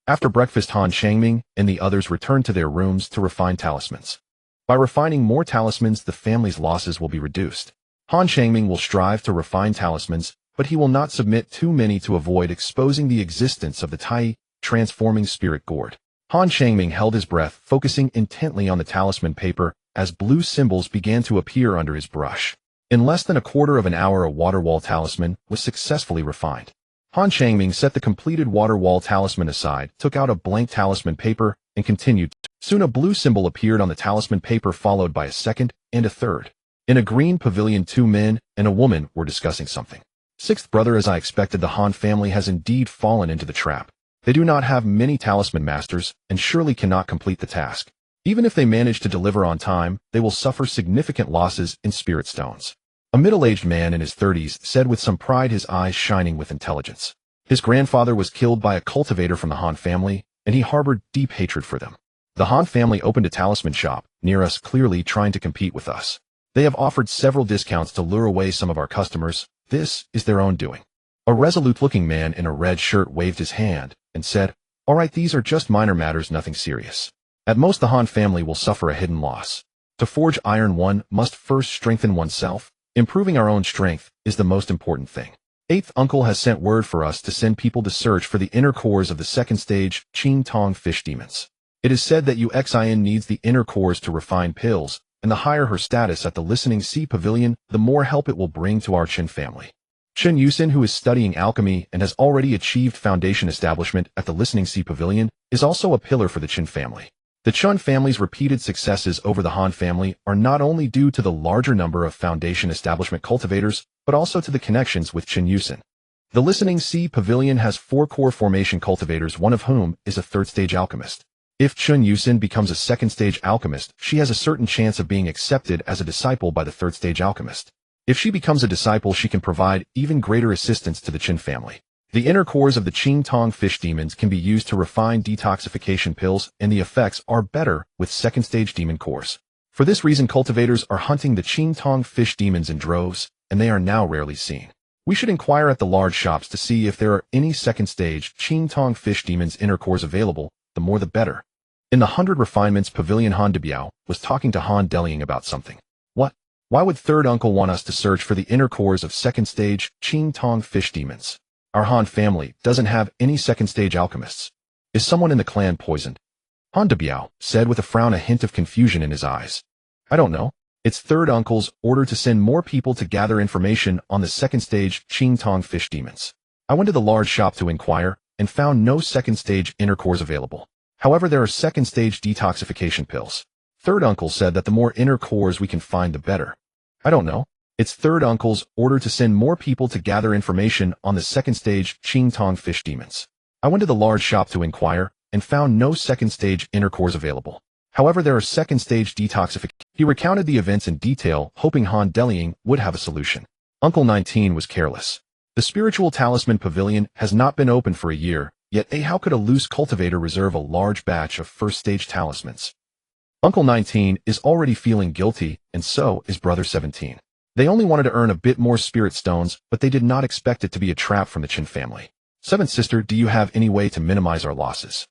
After breakfast, Han Changming and the others returned to their rooms to refine talismans. By refining more talismans, the family's losses will be reduced. Han Changming will strive to refine talismans, but he will not submit too many to avoid exposing the existence of the Tai transforming spirit gourd. Han Changming held his breath, focusing intently on the talisman paper as blue symbols began to appear under his brush. In less than a quarter of an hour, a water wall talisman was successfully refined. Han Changming set the completed water wall talisman aside, took out a blank talisman paper, and continued. Soon a blue symbol appeared on the talisman paper, followed by a second and a third. In a green pavilion, 2 men and a woman were discussing something. "Sixth brother, as I expected, the Han family has indeed fallen into the trap. They do not have many talisman masters and surely cannot complete the task. Even if they manage to deliver on time, they will suffer significant losses in spirit stones." A middle-aged man in his 30s said with some pride, his eyes shining with intelligence. His grandfather was killed by a cultivator from the Han family, and he harbored deep hatred for them. The Han family opened a talisman shop near us, clearly trying to compete with us. They have offered several discounts to lure away some of our customers. This is their own doing. A resolute-looking man in a red shirt waved his hand and said, "All right, these are just minor matters, nothing serious. At most, the Han family will suffer a hidden loss. To forge iron, one must first strengthen oneself. Improving our own strength is the most important thing. Eighth uncle has sent word for us to send people to search for the inner cores of the second stage Qing Tong fish demons. It is said that UXIN needs the inner cores to refine pills, and the higher her status at the Listening Sea Pavilion, the more help it will bring to our Qin family." Chen Yusin, who is studying alchemy and has already achieved foundation establishment at the Listening Sea Pavilion, is also a pillar for the Qin family. The Chun family's repeated successes over the Han family are not only due to the larger number of foundation establishment cultivators, but also to the connections with Chen Yusin. The Listening Sea Pavilion has 4 core formation cultivators, one of whom is a 3rd-stage alchemist. If Chun Yusin becomes a 2nd-stage alchemist, she has a certain chance of being accepted as a disciple by the 3rd-stage alchemist. If she becomes a disciple, she can provide even greater assistance to the Qin family. The inner cores of the Qing Tong fish demons can be used to refine detoxification pills, and the effects are better with 2nd-stage demon cores. For this reason, cultivators are hunting the Qing Tong fish demons in droves, and they are now rarely seen. We should inquire at the large shops to see if there are any 2nd-stage Qing Tong fish demons inner cores available. The more the better. In the 100 Refinements Pavilion, Han Debiao was talking to Han Deliang about something. "What? Why would third uncle want us to search for the inner cores of 2nd-stage Qing Tong fish demons? Our Han family doesn't have any 2nd-stage alchemists. Is someone in the clan poisoned?" Han Debiao said with a frown, a hint of confusion in his eyes. "I don't know. It's third uncle's order to send more people to gather information on the 2nd-stage Qing Tong fish demons. I went to the large shop to inquire and found no 2nd-stage inner cores available. However, there are 2nd-stage detoxification pills. Third uncle said that the more inner cores we can find, the better." "I don't know. It's third uncle's order to send more people to gather information on the 2nd-stage Qing Tong fish demons. I went to the large shop to inquire and found no 2nd-stage inner cores available. However, there are 2nd-stage detoxification." He recounted the events in detail, hoping Han Deliang would have a solution. Uncle 19 was careless. The spiritual talisman pavilion has not been open for a year, yet how could a loose cultivator reserve a large batch of 1st-stage talismans? Uncle 19 is already feeling guilty, and so is brother 17. They only wanted to earn a bit more spirit stones, but they did not expect it to be a trap from the Qin family. Seventh sister, do you have any way to minimize our losses?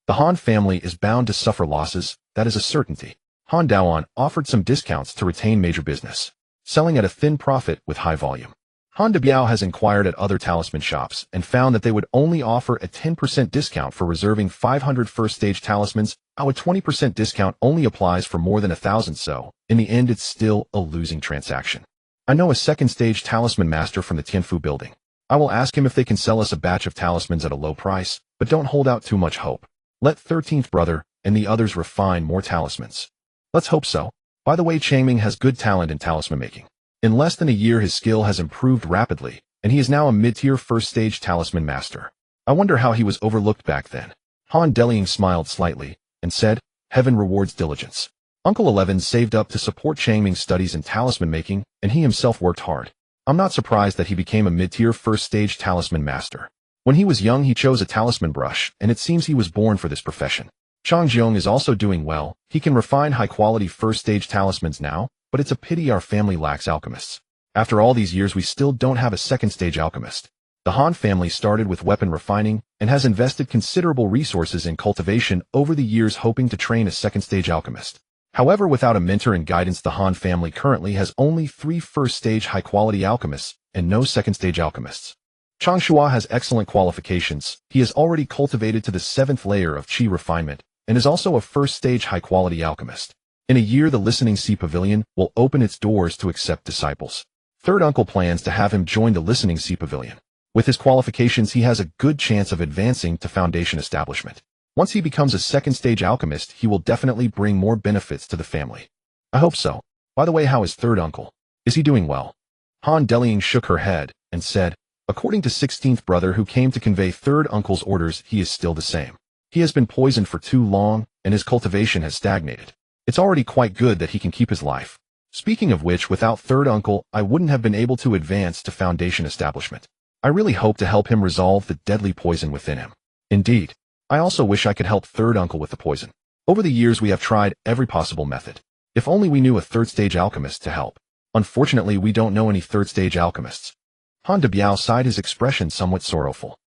The Han family is bound to suffer losses, that is a certainty. Han Daoan offered some discounts to retain major business, selling at a thin profit with high volume. Han de Biao has inquired at other talisman shops and found that they would only offer a 10% discount for reserving 500 first-stage talismans, how a 20% discount only applies for more than 1,000, so, in the end it's still a losing transaction. I know a second-stage talisman master from the Tianfu building. I will ask him if they can sell us a batch of talismans at a low price, but don't hold out too much hope. Let 13th brother and the others refine more talismans. Let's hope so. By the way, Changming has good talent in talisman making. In less than a year his skill has improved rapidly, and he is now a mid-tier first-stage talisman master. I wonder how he was overlooked back then. Han Deliang smiled slightly, and said, Heaven rewards diligence. Uncle 11 saved up to support Changming's studies in talisman making, and he himself worked hard. I'm not surprised that he became a mid-tier first-stage talisman master. When he was young he chose a talisman brush, and it seems he was born for this profession. Chang Jiong is also doing well. He can refine high-quality first-stage talismans now, but it's a pity our family lacks alchemists. After all these years we still don't have a second-stage alchemist. The Han family started with weapon refining and has invested considerable resources in cultivation over the years hoping to train a second-stage alchemist. However, without a mentor and guidance the Han family currently has only 3 first-stage high-quality alchemists and no second-stage alchemists. Chang Shua has excellent qualifications. He has already cultivated to the 7th layer of qi refinement and is also a first-stage high-quality alchemist. In a year the Listening Sea Pavilion will open its doors to accept disciples. Third uncle plans to have him join the Listening Sea Pavilion. With his qualifications he has a good chance of advancing to foundation establishment. Once he becomes a second-stage alchemist he will definitely bring more benefits to the family. I hope so. By the way, how is third uncle? Is he doing well? Han Deliang shook her head and said, according to 16th brother who came to convey third uncle's orders he is still the same. He has been poisoned for too long and his cultivation has stagnated. It's already quite good that he can keep his life. Speaking of which, without third uncle, I wouldn't have been able to advance to foundation establishment. I really hope to help him resolve the deadly poison within him. Indeed, I also wish I could help third uncle with the poison. Over the years we have tried every possible method. If only we knew a third-stage alchemist to help. Unfortunately, we don't know any third-stage alchemists. Han de Biao sighed, his expression somewhat sorrowful.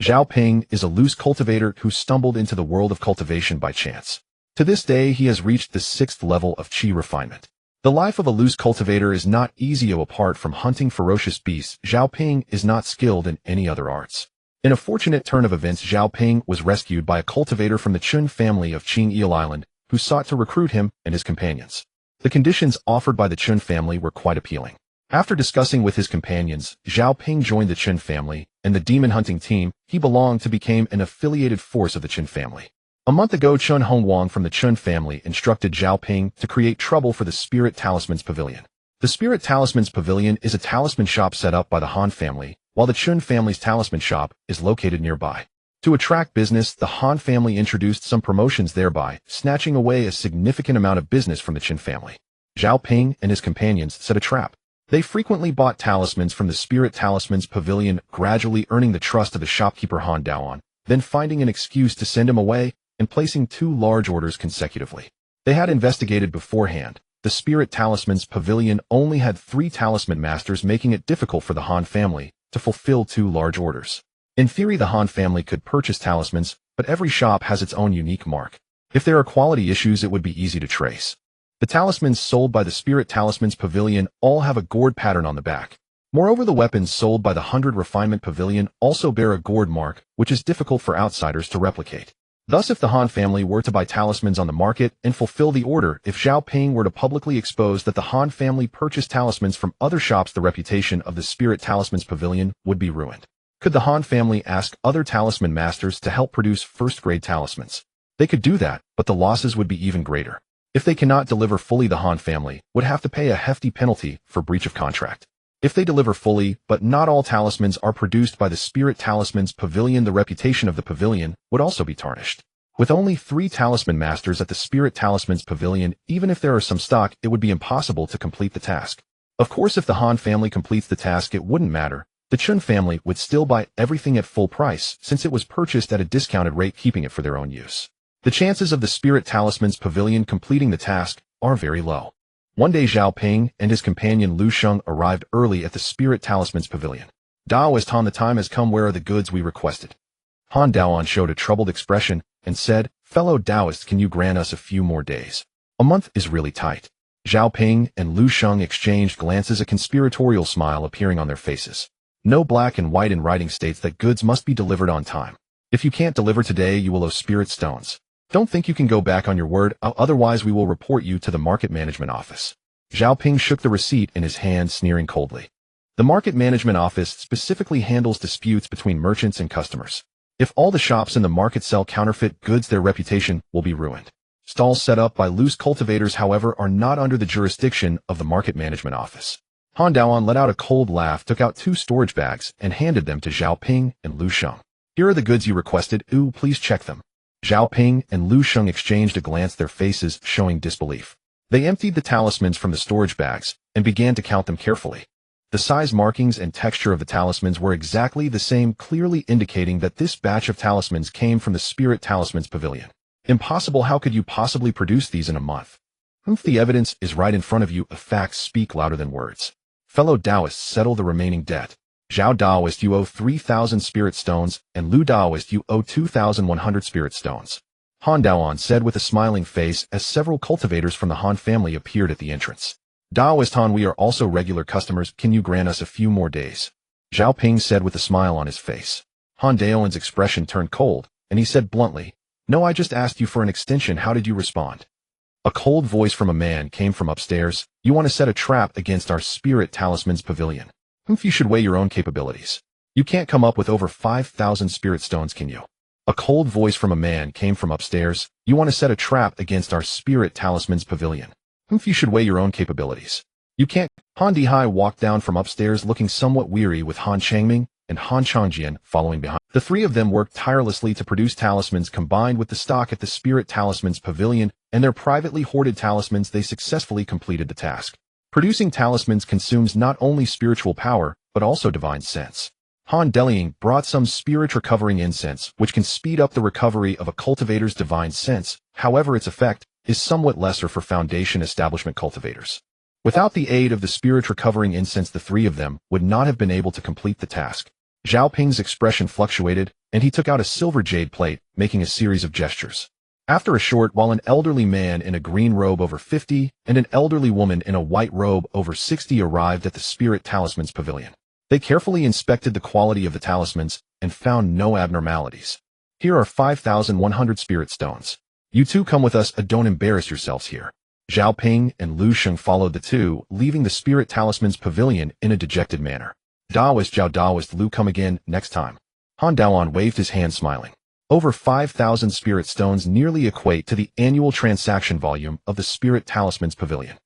Zhao Ping is a loose cultivator who stumbled into the world of cultivation by chance. To this day he has reached the 6th level of qi refinement. The life of a loose cultivator is not easy. Apart from hunting ferocious beasts, Zhao Ping is not skilled in any other arts. In a fortunate turn of events, Zhao Ping was rescued by a cultivator from the Chun family of Gourd Island, who sought to recruit him and his companions. The conditions offered by the Chun family were quite appealing. After discussing with his companions, Zhao Ping joined the Chun family, and the demon hunting team he belonged to became an affiliated force of the Chun family. A month ago, Chun Hongwang from the Chun family instructed Zhao Ping to create trouble for the Spirit Talismans Pavilion. The Spirit Talismans Pavilion is a talisman shop set up by the Han family, while the Chun family's talisman shop is located nearby. To attract business, the Han family introduced some promotions, thereby snatching away a significant amount of business from the Chun family. Zhao Ping and his companions set a trap. They frequently bought talismans from the Spirit Talismans Pavilion, gradually earning the trust of the shopkeeper Han Daoan, then finding an excuse to send him away and placing 2 large orders consecutively. They had investigated beforehand. The Spirit Talismans Pavilion only had 3 talisman masters, making it difficult for the Han family to fulfill 2 large orders. In theory, the Han family could purchase talismans, but every shop has its own unique mark. If there are quality issues, it would be easy to trace. The talismans sold by the Spirit Talismans Pavilion all have a gourd pattern on the back. Moreover, the weapons sold by the 100 Refinement Pavilion also bear a gourd mark, which is difficult for outsiders to replicate. Thus, if the Han family were to buy talismans on the market and fulfill the order, if Zhao Ping were to publicly expose that the Han family purchased talismans from other shops, the reputation of the Spirit Talismans Pavilion would be ruined. Could the Han family ask other talisman masters to help produce first-grade talismans? They could do that, but the losses would be even greater. If they cannot deliver fully, the Han family would have to pay a hefty penalty for breach of contract. If they deliver fully, but not all talismans are produced by the Spirit Talismans Pavilion, the reputation of the pavilion would also be tarnished. With only 3 talisman masters at the Spirit Talismans Pavilion, even if there are some stock, it would be impossible to complete the task. Of course, if the Han family completes the task, it wouldn't matter. The Chun family would still buy everything at full price, since it was purchased at a discounted rate, keeping it for their own use. The chances of the Spirit Talismans Pavilion completing the task are very low. One day Zhao Ping and his companion Lu Sheng arrived early at the Spirit Talisman's pavilion. Daoist Han, the time has come, where are the goods we requested? Han Daoan showed a troubled expression and said, fellow Daoists, can you grant us a few more days? A month is really tight. Zhao Ping and Lu Sheng exchanged glances, a conspiratorial smile appearing on their faces. No black and white in writing states that goods must be delivered on time. If you can't deliver today, you will owe spirit stones. Don't think you can go back on your word, otherwise we will report you to the market management office. Zhao Ping shook the receipt in his hand, sneering coldly. The market management office specifically handles disputes between merchants and customers. If all the shops in the market sell counterfeit goods, their reputation will be ruined. Stalls set up by loose cultivators, however, are not under the jurisdiction of the market management office. Han Daoan let out a cold laugh, took out 2 storage bags, and handed them to Zhao Ping and Lu Sheng. Here are the goods you requested. Please check them. Zhao Ping and Lu Sheng exchanged a glance, their faces showing disbelief. They emptied the talismans from the storage bags and began to count them carefully. The size markings and texture of the talismans were exactly the same, clearly indicating that this batch of talismans came from the Spirit Talisman's pavilion. Impossible! How could you possibly produce these in a month? The evidence is right in front of you. Facts speak louder than words. Fellow Daoists, settle the remaining debt. Zhao Daoist, you owe 3,000 spirit stones, and Lu Daoist, you owe 2,100 spirit stones. Han Daoan said with a smiling face as several cultivators from the Han family appeared at the entrance. Daoist Han, we are also regular customers. Can you grant us a few more days? Zhao Ping said with a smile on his face. Han Daoan's expression turned cold, and he said bluntly, no, I just asked you for an extension. How did you respond? A cold voice from a man came from upstairs. You want to set a trap against our Spirit Talisman's pavilion. You should weigh your own capabilities. You can't come up with over 5,000 spirit stones, can you? A cold voice from a man came from upstairs. You want to set a trap against our Spirit Talisman's pavilion. You should weigh your own capabilities. You can't. Han Dihai walked down from upstairs looking somewhat weary, with Han Changming and Han Changjian following behind. The 3 of them worked tirelessly to produce talismans combined with the stock at the Spirit Talisman's pavilion and their privately hoarded talismans. They successfully completed the task. Producing talismans consumes not only spiritual power, but also divine sense. Han Deliang brought some spirit recovering incense, which can speed up the recovery of a cultivator's divine sense. However, its effect is somewhat lesser for foundation establishment cultivators. Without the aid of the spirit recovering incense, the 3 of them would not have been able to complete the task. Zhao Ping's expression fluctuated, and he took out a silver jade plate, making a series of gestures. After a short while, an elderly man in a green robe over 50 and an elderly woman in a white robe over 60 arrived at the Spirit Talisman's pavilion. They carefully inspected the quality of the talismans and found no abnormalities. Here are 5,100 spirit stones. You 2 come with us. Don't embarrass yourselves here. Zhao Ping and Lu Sheng followed the 2, leaving the Spirit Talisman's pavilion in a dejected manner. Daoist, Zhao Daoist, Lu, come again next time. Han Daoan waved his hand, smiling. Over 5,000 spirit stones nearly equate to the annual transaction volume of the Spirit Talisman's pavilion.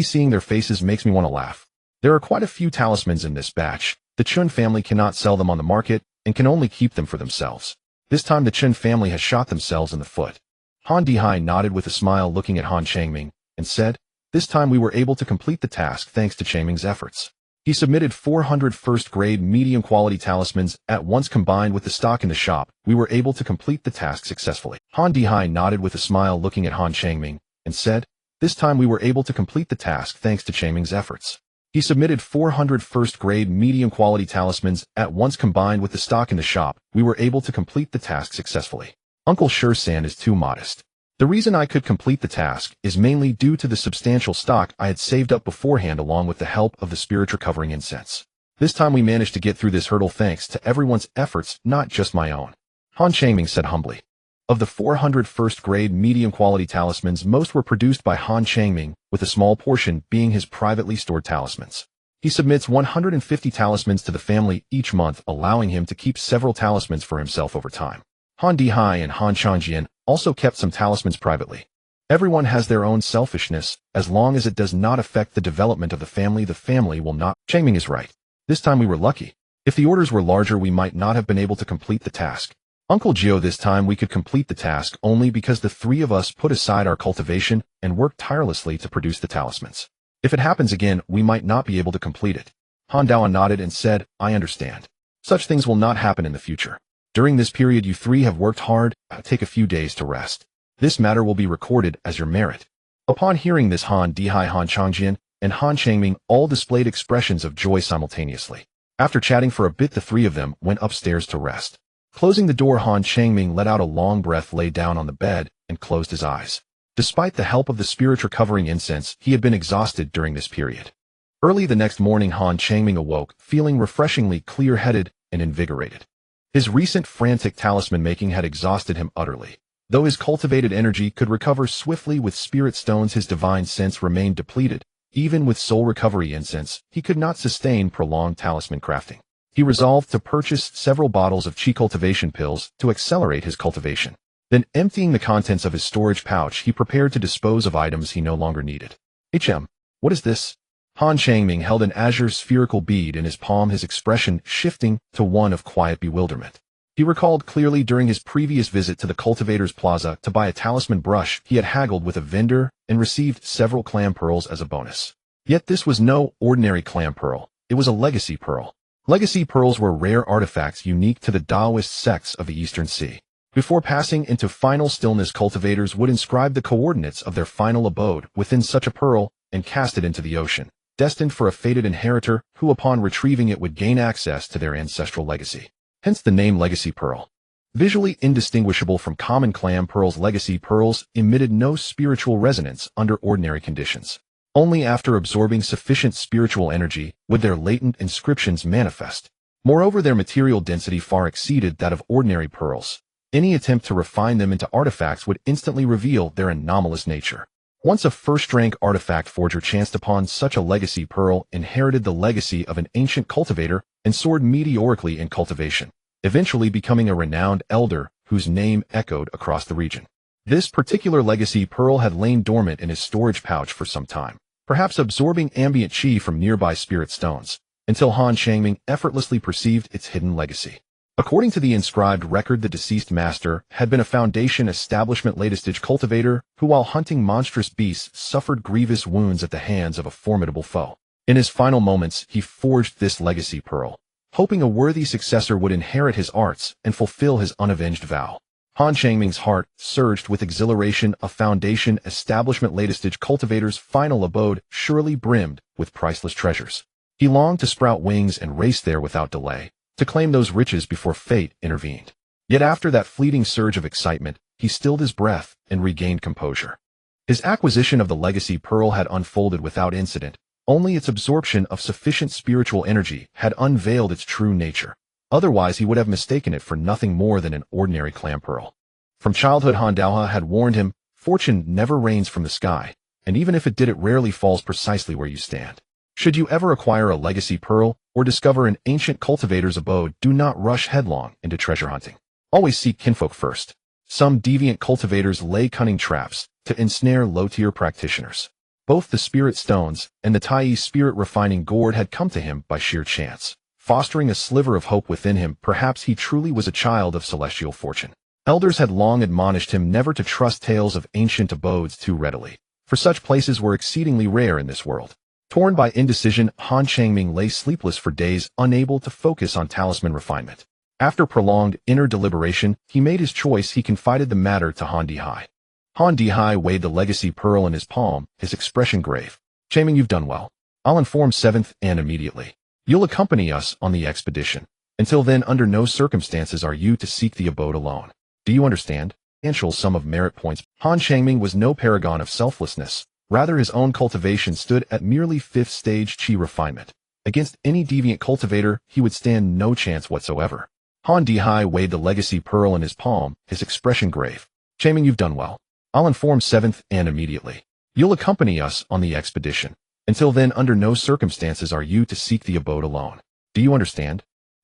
Seeing their faces makes me want to laugh. There are quite a few talismans in this batch. The Chun family cannot sell them on the market and can only keep them for themselves. This time the Chun family has shot themselves in the foot. Han Dihai nodded with a smile, looking at Han Changming, and said, this time we were able to complete the task thanks to Changming's efforts. He submitted 400 first-grade medium-quality talismans at once. Combined with the stock in the shop, we were able to complete the task successfully. Han Dihai nodded with a smile, looking at Han Changming, and said, this time we were able to complete the task thanks to Changming's efforts. He submitted 400 first-grade medium-quality talismans at once. Combined with the stock in the shop, we were able to complete the task successfully. Uncle Shan is too modest. The reason I could complete the task is mainly due to the substantial stock I had saved up beforehand, along with the help of the spirit recovering incense. This time we managed to get through this hurdle thanks to everyone's efforts, not just my own. Han Changming said humbly. Of the 400 first-grade medium-quality talismans, most were produced by Han Changming, with a small portion being his privately stored talismans. He submits 150 talismans to the family each month, allowing him to keep several talismans for himself over time. Han Dihai and Han Changjian also kept some talismans privately. Everyone has their own selfishness. As long as it does not affect the development of the family will not. Changming is right. This time we were lucky. If the orders were larger, we might not have been able to complete the task. Uncle Gio, this time we could complete the task only because the 3 of us put aside our cultivation and worked tirelessly to produce the talismans. If it happens again, we might not be able to complete it. Han Daoan nodded and said, I understand. Such things will not happen in the future. During this period you 3 have worked hard. Take a few days to rest. This matter will be recorded as your merit. Upon hearing this, Han Dihai, Han Changjian, and Han Changming all displayed expressions of joy simultaneously. After chatting for a bit, the three of them went upstairs to rest. Closing the door, Han Changming let out a long breath, lay down on the bed, and closed his eyes. Despite the help of the spirit recovering incense, he had been exhausted during this period. Early the next morning, Han Changming awoke, feeling refreshingly clear-headed and invigorated. His recent frantic talisman making had exhausted him utterly. Though his cultivated energy could recover swiftly with spirit stones, his divine sense remained depleted. Even with soul recovery incense, he could not sustain prolonged talisman crafting. He resolved to purchase several bottles of qi cultivation pills to accelerate his cultivation. Then, emptying the contents of his storage pouch, he prepared to dispose of items he no longer needed. What is this? Han Changming held an azure spherical bead in his palm, his expression shifting to one of quiet bewilderment. He recalled clearly during his previous visit to the cultivator's plaza to buy a talisman brush, he had haggled with a vendor and received several clam pearls as a bonus. Yet this was no ordinary clam pearl, it was a legacy pearl. Legacy pearls were rare artifacts unique to the Taoist sects of the Eastern Sea. Before passing into final stillness, cultivators would inscribe the coordinates of their final abode within such a pearl and cast it into the ocean, destined for a fated inheritor who upon retrieving it would gain access to their ancestral legacy. Hence the name Legacy Pearl. Visually indistinguishable from common clam pearls, legacy pearls emitted no spiritual resonance under ordinary conditions. Only after absorbing sufficient spiritual energy would their latent inscriptions manifest. Moreover, their material density far exceeded that of ordinary pearls. Any attempt to refine them into artifacts would instantly reveal their anomalous nature. Once a first-rank artifact forger chanced upon such a legacy pearl, inherited the legacy of an ancient cultivator, and soared meteorically in cultivation, eventually becoming a renowned elder whose name echoed across the region. This particular legacy pearl had lain dormant in his storage pouch for some time, perhaps absorbing ambient qi from nearby spirit stones, until Han Changming effortlessly perceived its hidden legacy. According to the inscribed record, the deceased master had been a Foundation establishment latest-stage cultivator who, while hunting monstrous beasts, suffered grievous wounds at the hands of a formidable foe. In his final moments, he forged this legacy pearl, hoping a worthy successor would inherit his arts and fulfill his unavenged vow. Han Changming's heart surged with exhilaration. A Foundation establishment latest-stage cultivator's final abode surely brimmed with priceless treasures. He longed to sprout wings and race there without delay, to claim those riches before fate intervened. Yet after that fleeting surge of excitement, he stilled his breath and regained composure. His acquisition of the legacy pearl had unfolded without incident. Only its absorption of sufficient spiritual energy had unveiled its true nature. Otherwise, he would have mistaken it for nothing more than an ordinary clam pearl. From childhood, Han Daoha had warned him, fortune never rains from the sky, and even if it did, it rarely falls precisely where you stand. Should you ever acquire a legacy pearl or discover an ancient cultivator's abode, do not rush headlong into treasure hunting. Always seek kinfolk first. Some deviant cultivators lay cunning traps to ensnare low-tier practitioners. Both the spirit stones and the Tai spirit refining gourd had come to him by sheer chance, fostering a sliver of hope within him. Perhaps he truly was a child of celestial fortune. Elders had long admonished him never to trust tales of ancient abodes too readily, for such places were exceedingly rare in this world. Torn by indecision, Han Changming lay sleepless for days, unable to focus on talisman refinement. After prolonged inner deliberation, he made his choice. He confided the matter to Han Dihai. Han Dihai weighed the legacy pearl in his palm, his expression grave. Changming, you've done well. I'll inform 7th and immediately. You'll accompany us on the expedition. Until then, under no circumstances are you to seek the abode alone. Do you understand? Substantial sum of merit points. Han Changming was no paragon of selflessness. Rather, his own cultivation stood at merely 5th stage qi refinement. Against any deviant cultivator, he would stand no chance whatsoever. Han Dihai weighed the legacy pearl in his palm, his expression grave. Changming, you've done well. I'll inform 7th and immediately. You'll accompany us on the expedition. Until then, under no circumstances are you to seek the abode alone. Do you understand?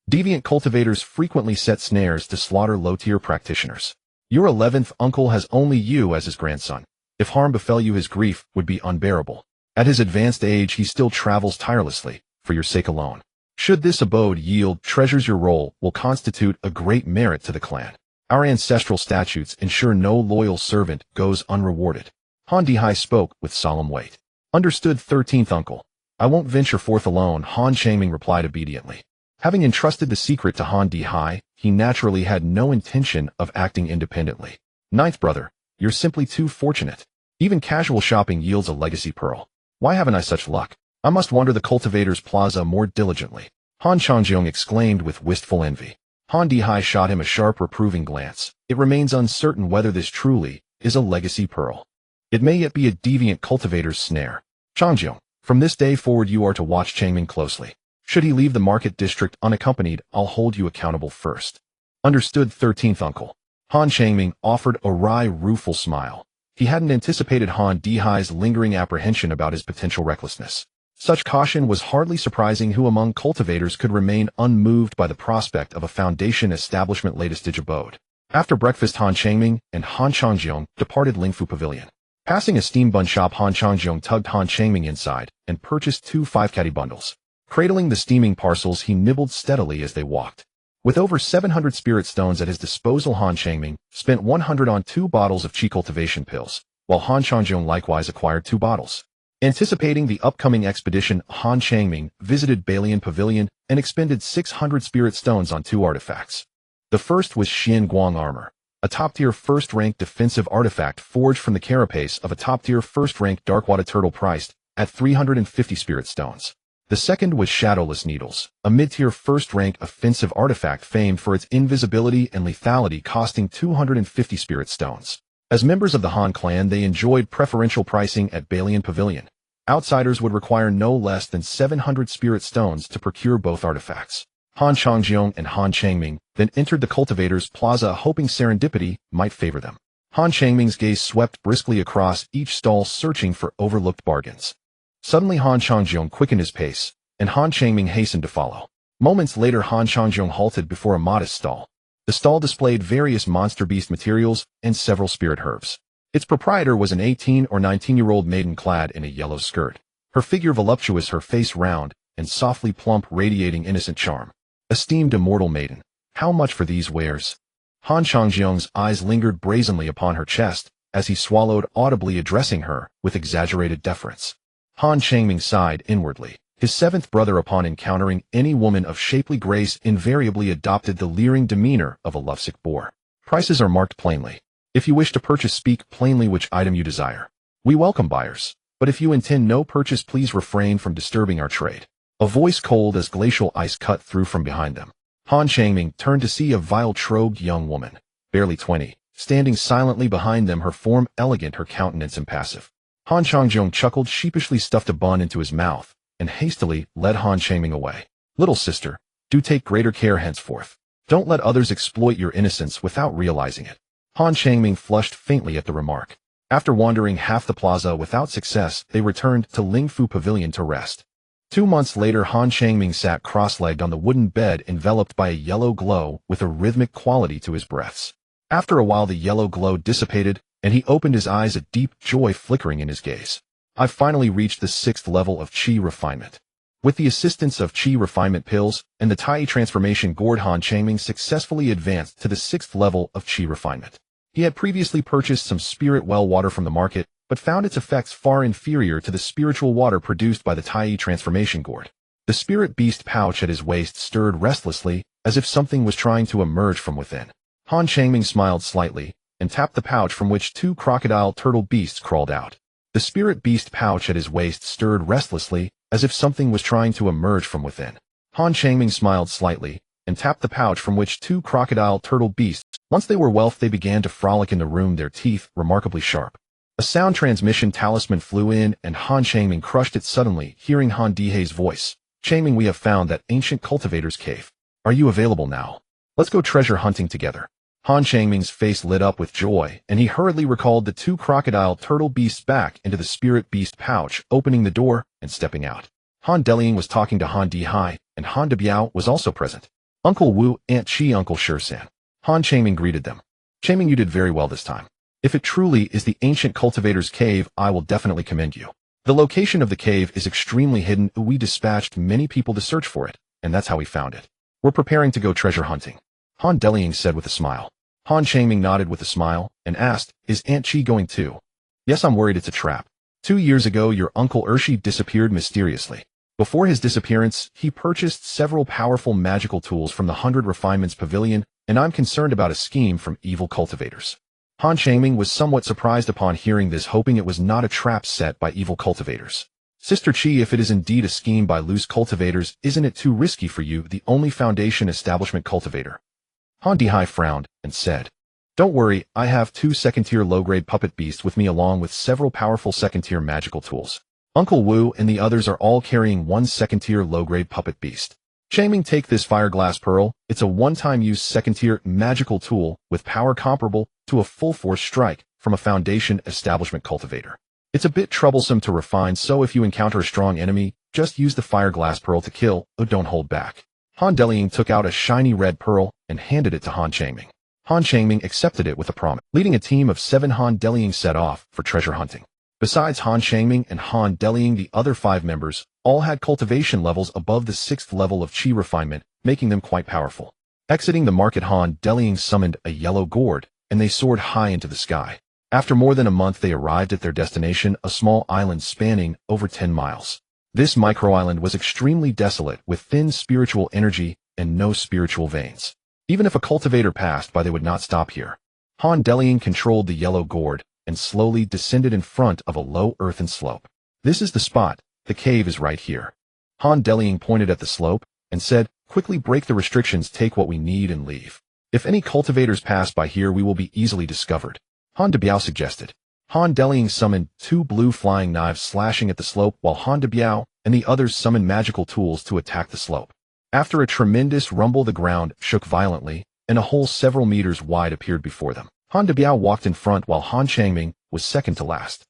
Deviant cultivators frequently set snares to slaughter low-tier practitioners. Your 11th uncle has only you as his grandson. If harm befell you, his grief would be unbearable. At his advanced age, he still travels tirelessly, for your sake alone. Should this abode yield treasures, your role will constitute a great merit to the clan. Our ancestral statutes ensure no loyal servant goes unrewarded. Han Dihai spoke with solemn weight. Understood, 13th uncle. I won't venture forth alone, Han Changming replied obediently. Having entrusted the secret to Han Dihai, he naturally had no intention of acting independently. 9th brother, you're simply too fortunate. Even casual shopping yields a legacy pearl. Why haven't I such luck? I must wander the cultivator's plaza more diligently. Han Changjiong exclaimed with wistful envy. Han Dihai shot him a sharp reproving glance. It remains uncertain whether this truly is a legacy pearl. It may yet be a deviant cultivator's snare. Changjiong, from this day forward you are to watch Changming closely. Should he leave the market district unaccompanied, I'll hold you accountable first. Understood, 13th uncle. Han Changming offered a wry, rueful smile. He hadn't anticipated Han Dihai's lingering apprehension about his potential recklessness. Such caution was hardly surprising. Who among cultivators could remain unmoved by the prospect of a foundation establishment latest abode? After breakfast, Han Changming and Han Changjiong departed Lingfu Pavilion. Passing a steam bun shop, Han Changjiong tugged Han Changming inside and purchased 2 5-caddy bundles. Cradling the steaming parcels, he nibbled steadily as they walked. With over 700 spirit stones at his disposal, Han Changming spent 100 on 2 bottles of qi cultivation pills, while Han Changjiong likewise acquired 2 bottles. Anticipating the upcoming expedition, Han Changming visited Balian Pavilion and expended 600 spirit stones on 2 artifacts. The first was Xian Guang armor, a top-tier first-rank defensive artifact forged from the carapace of a top-tier first-rank darkwater turtle priced at 350 spirit stones. The second was Shadowless Needles, a mid-tier first-rank offensive artifact famed for its invisibility and lethality, costing 250 spirit stones. As members of the Han clan, they enjoyed preferential pricing at Balian Pavilion. Outsiders would require no less than 700 spirit stones to procure both artifacts. Han Changjiong and Han Changming then entered the cultivator's plaza, hoping serendipity might favor them. Han Changming's gaze swept briskly across each stall, searching for overlooked bargains. Suddenly Han Changjiong quickened his pace, and Han Changming hastened to follow. Moments later, Han Changjiong halted before a modest stall. The stall displayed various monster beast materials and several spirit herbs. Its proprietor was an 18 or 19-year-old maiden clad in a yellow skirt. Her figure voluptuous, her face round and softly plump, radiating innocent charm. Esteemed immortal maiden, how much for these wares? Han Changjiong's eyes lingered brazenly upon her chest as he swallowed, audibly addressing her with exaggerated deference. Han Changming sighed inwardly. His 7th brother, upon encountering any woman of shapely grace, invariably adopted the leering demeanor of a lovesick boor. Prices are marked plainly. If you wish to purchase, speak plainly which item you desire. We welcome buyers, but if you intend no purchase, please refrain from disturbing our trade. A voice cold as glacial ice cut through from behind them. Han Changming turned to see a vile-trogued young woman, barely 20, standing silently behind them, her form elegant, her countenance impassive. Han Changjiong chuckled, sheepishly stuffed a bun into his mouth, and hastily led Han Changming away. Little sister, do take greater care henceforth. Don't let others exploit your innocence without realizing it. Han Changming flushed faintly at the remark. After wandering half the plaza without success, they returned to Lingfu Pavilion to rest. 2 months later, Han Changming sat cross-legged on the wooden bed, enveloped by a yellow glow with a rhythmic quality to his breaths. After a while, the yellow glow dissipated, and he opened his eyes, a deep joy flickering in his gaze. I've finally reached the 6th level of qi refinement. With the assistance of qi refinement pills and the Tai transformation gourd, Han Changming successfully advanced to the 6th level of qi refinement. He had previously purchased some spirit well water from the market, but found its effects far inferior to the spiritual water produced by the Tai transformation gourd. The spirit beast pouch at his waist stirred restlessly, as if something was trying to emerge from within. Han Changming smiled slightly and tapped the pouch, from which 2 crocodile turtle beasts crawled out. The spirit beast pouch at his waist stirred restlessly, as if something was trying to emerge from within. Han Changming smiled slightly and tapped the pouch, from which 2 crocodile turtle beasts. Once they were wealth, they began to frolic in the room, their teeth remarkably sharp. A sound transmission talisman flew in, and Han Changming crushed it suddenly, hearing Han Dihai's voice. Changming, we have found that ancient cultivator's cave. Are you available now? Let's go treasure hunting together. Han Changming's face lit up with joy, and he hurriedly recalled the 2 crocodile turtle beasts back into the spirit beast pouch, opening the door and stepping out. Han Deliang was talking to Han Dihai, and Han Debiao was also present. Uncle Wu, Aunt Chi, Uncle Shursan. Han Changming greeted them. Changming, you did very well this time. If it truly is the ancient cultivator's cave, I will definitely commend you. The location of the cave is extremely hidden. We dispatched many people to search for it, and that's how we found it. We're preparing to go treasure hunting. Han Deliang said with a smile. Han Changming nodded with a smile and asked, is Aunt Chi going too? Yes, I'm worried it's a trap. 2 years ago, your Uncle Urshi disappeared mysteriously. Before his disappearance, he purchased several powerful magical tools from the 100 Refinements Pavilion, and I'm concerned about a scheme from evil cultivators. Han Changming was somewhat surprised upon hearing this, hoping it was not a trap set by evil cultivators. Sister Chi, if it is indeed a scheme by loose cultivators, isn't it too risky for you, the only Foundation establishment cultivator? Han Dihai frowned and said, Don't worry, I have 2 second-tier low-grade puppet beasts with me along with several powerful second-tier magical tools. Uncle Wu and the others are all carrying 1 second-tier low-grade puppet beast. Changming, take this Fireglass Pearl. It's a one-time use second-tier magical tool with power comparable to a full-force strike from a Foundation establishment cultivator. It's a bit troublesome to refine, so if you encounter a strong enemy, just use the Fireglass Pearl to kill, or don't hold back. Han Delying took out a shiny red pearl and handed it to Han Changming. Han Changming accepted it with a promise. Leading a team of 7, Han Delying set off for treasure hunting. Besides Han Changming and Han Delying, the other 5 members all had cultivation levels above the 6th level of Qi refinement, making them quite powerful. Exiting the market, Han Delying summoned a yellow gourd, and they soared high into the sky. After more than a month, they arrived at their destination, a small island spanning over 10 miles. This micro-island was extremely desolate, with thin spiritual energy and no spiritual veins. Even if a cultivator passed by, they would not stop here. Han Delying controlled the yellow gourd and slowly descended in front of a low earthen slope. This is the spot. The cave is right here. Han Delying pointed at the slope and said, Quickly break the restrictions, take what we need and leave. If any cultivators pass by here, we will be easily discovered. Han Debiao suggested. Han Delying summoned 2 blue flying knives slashing at the slope, while Han Debiao and the others summoned magical tools to attack the slope. After a tremendous rumble, the ground shook violently, and a hole several meters wide appeared before them. Han Debiao walked in front while Han Changming was second to last.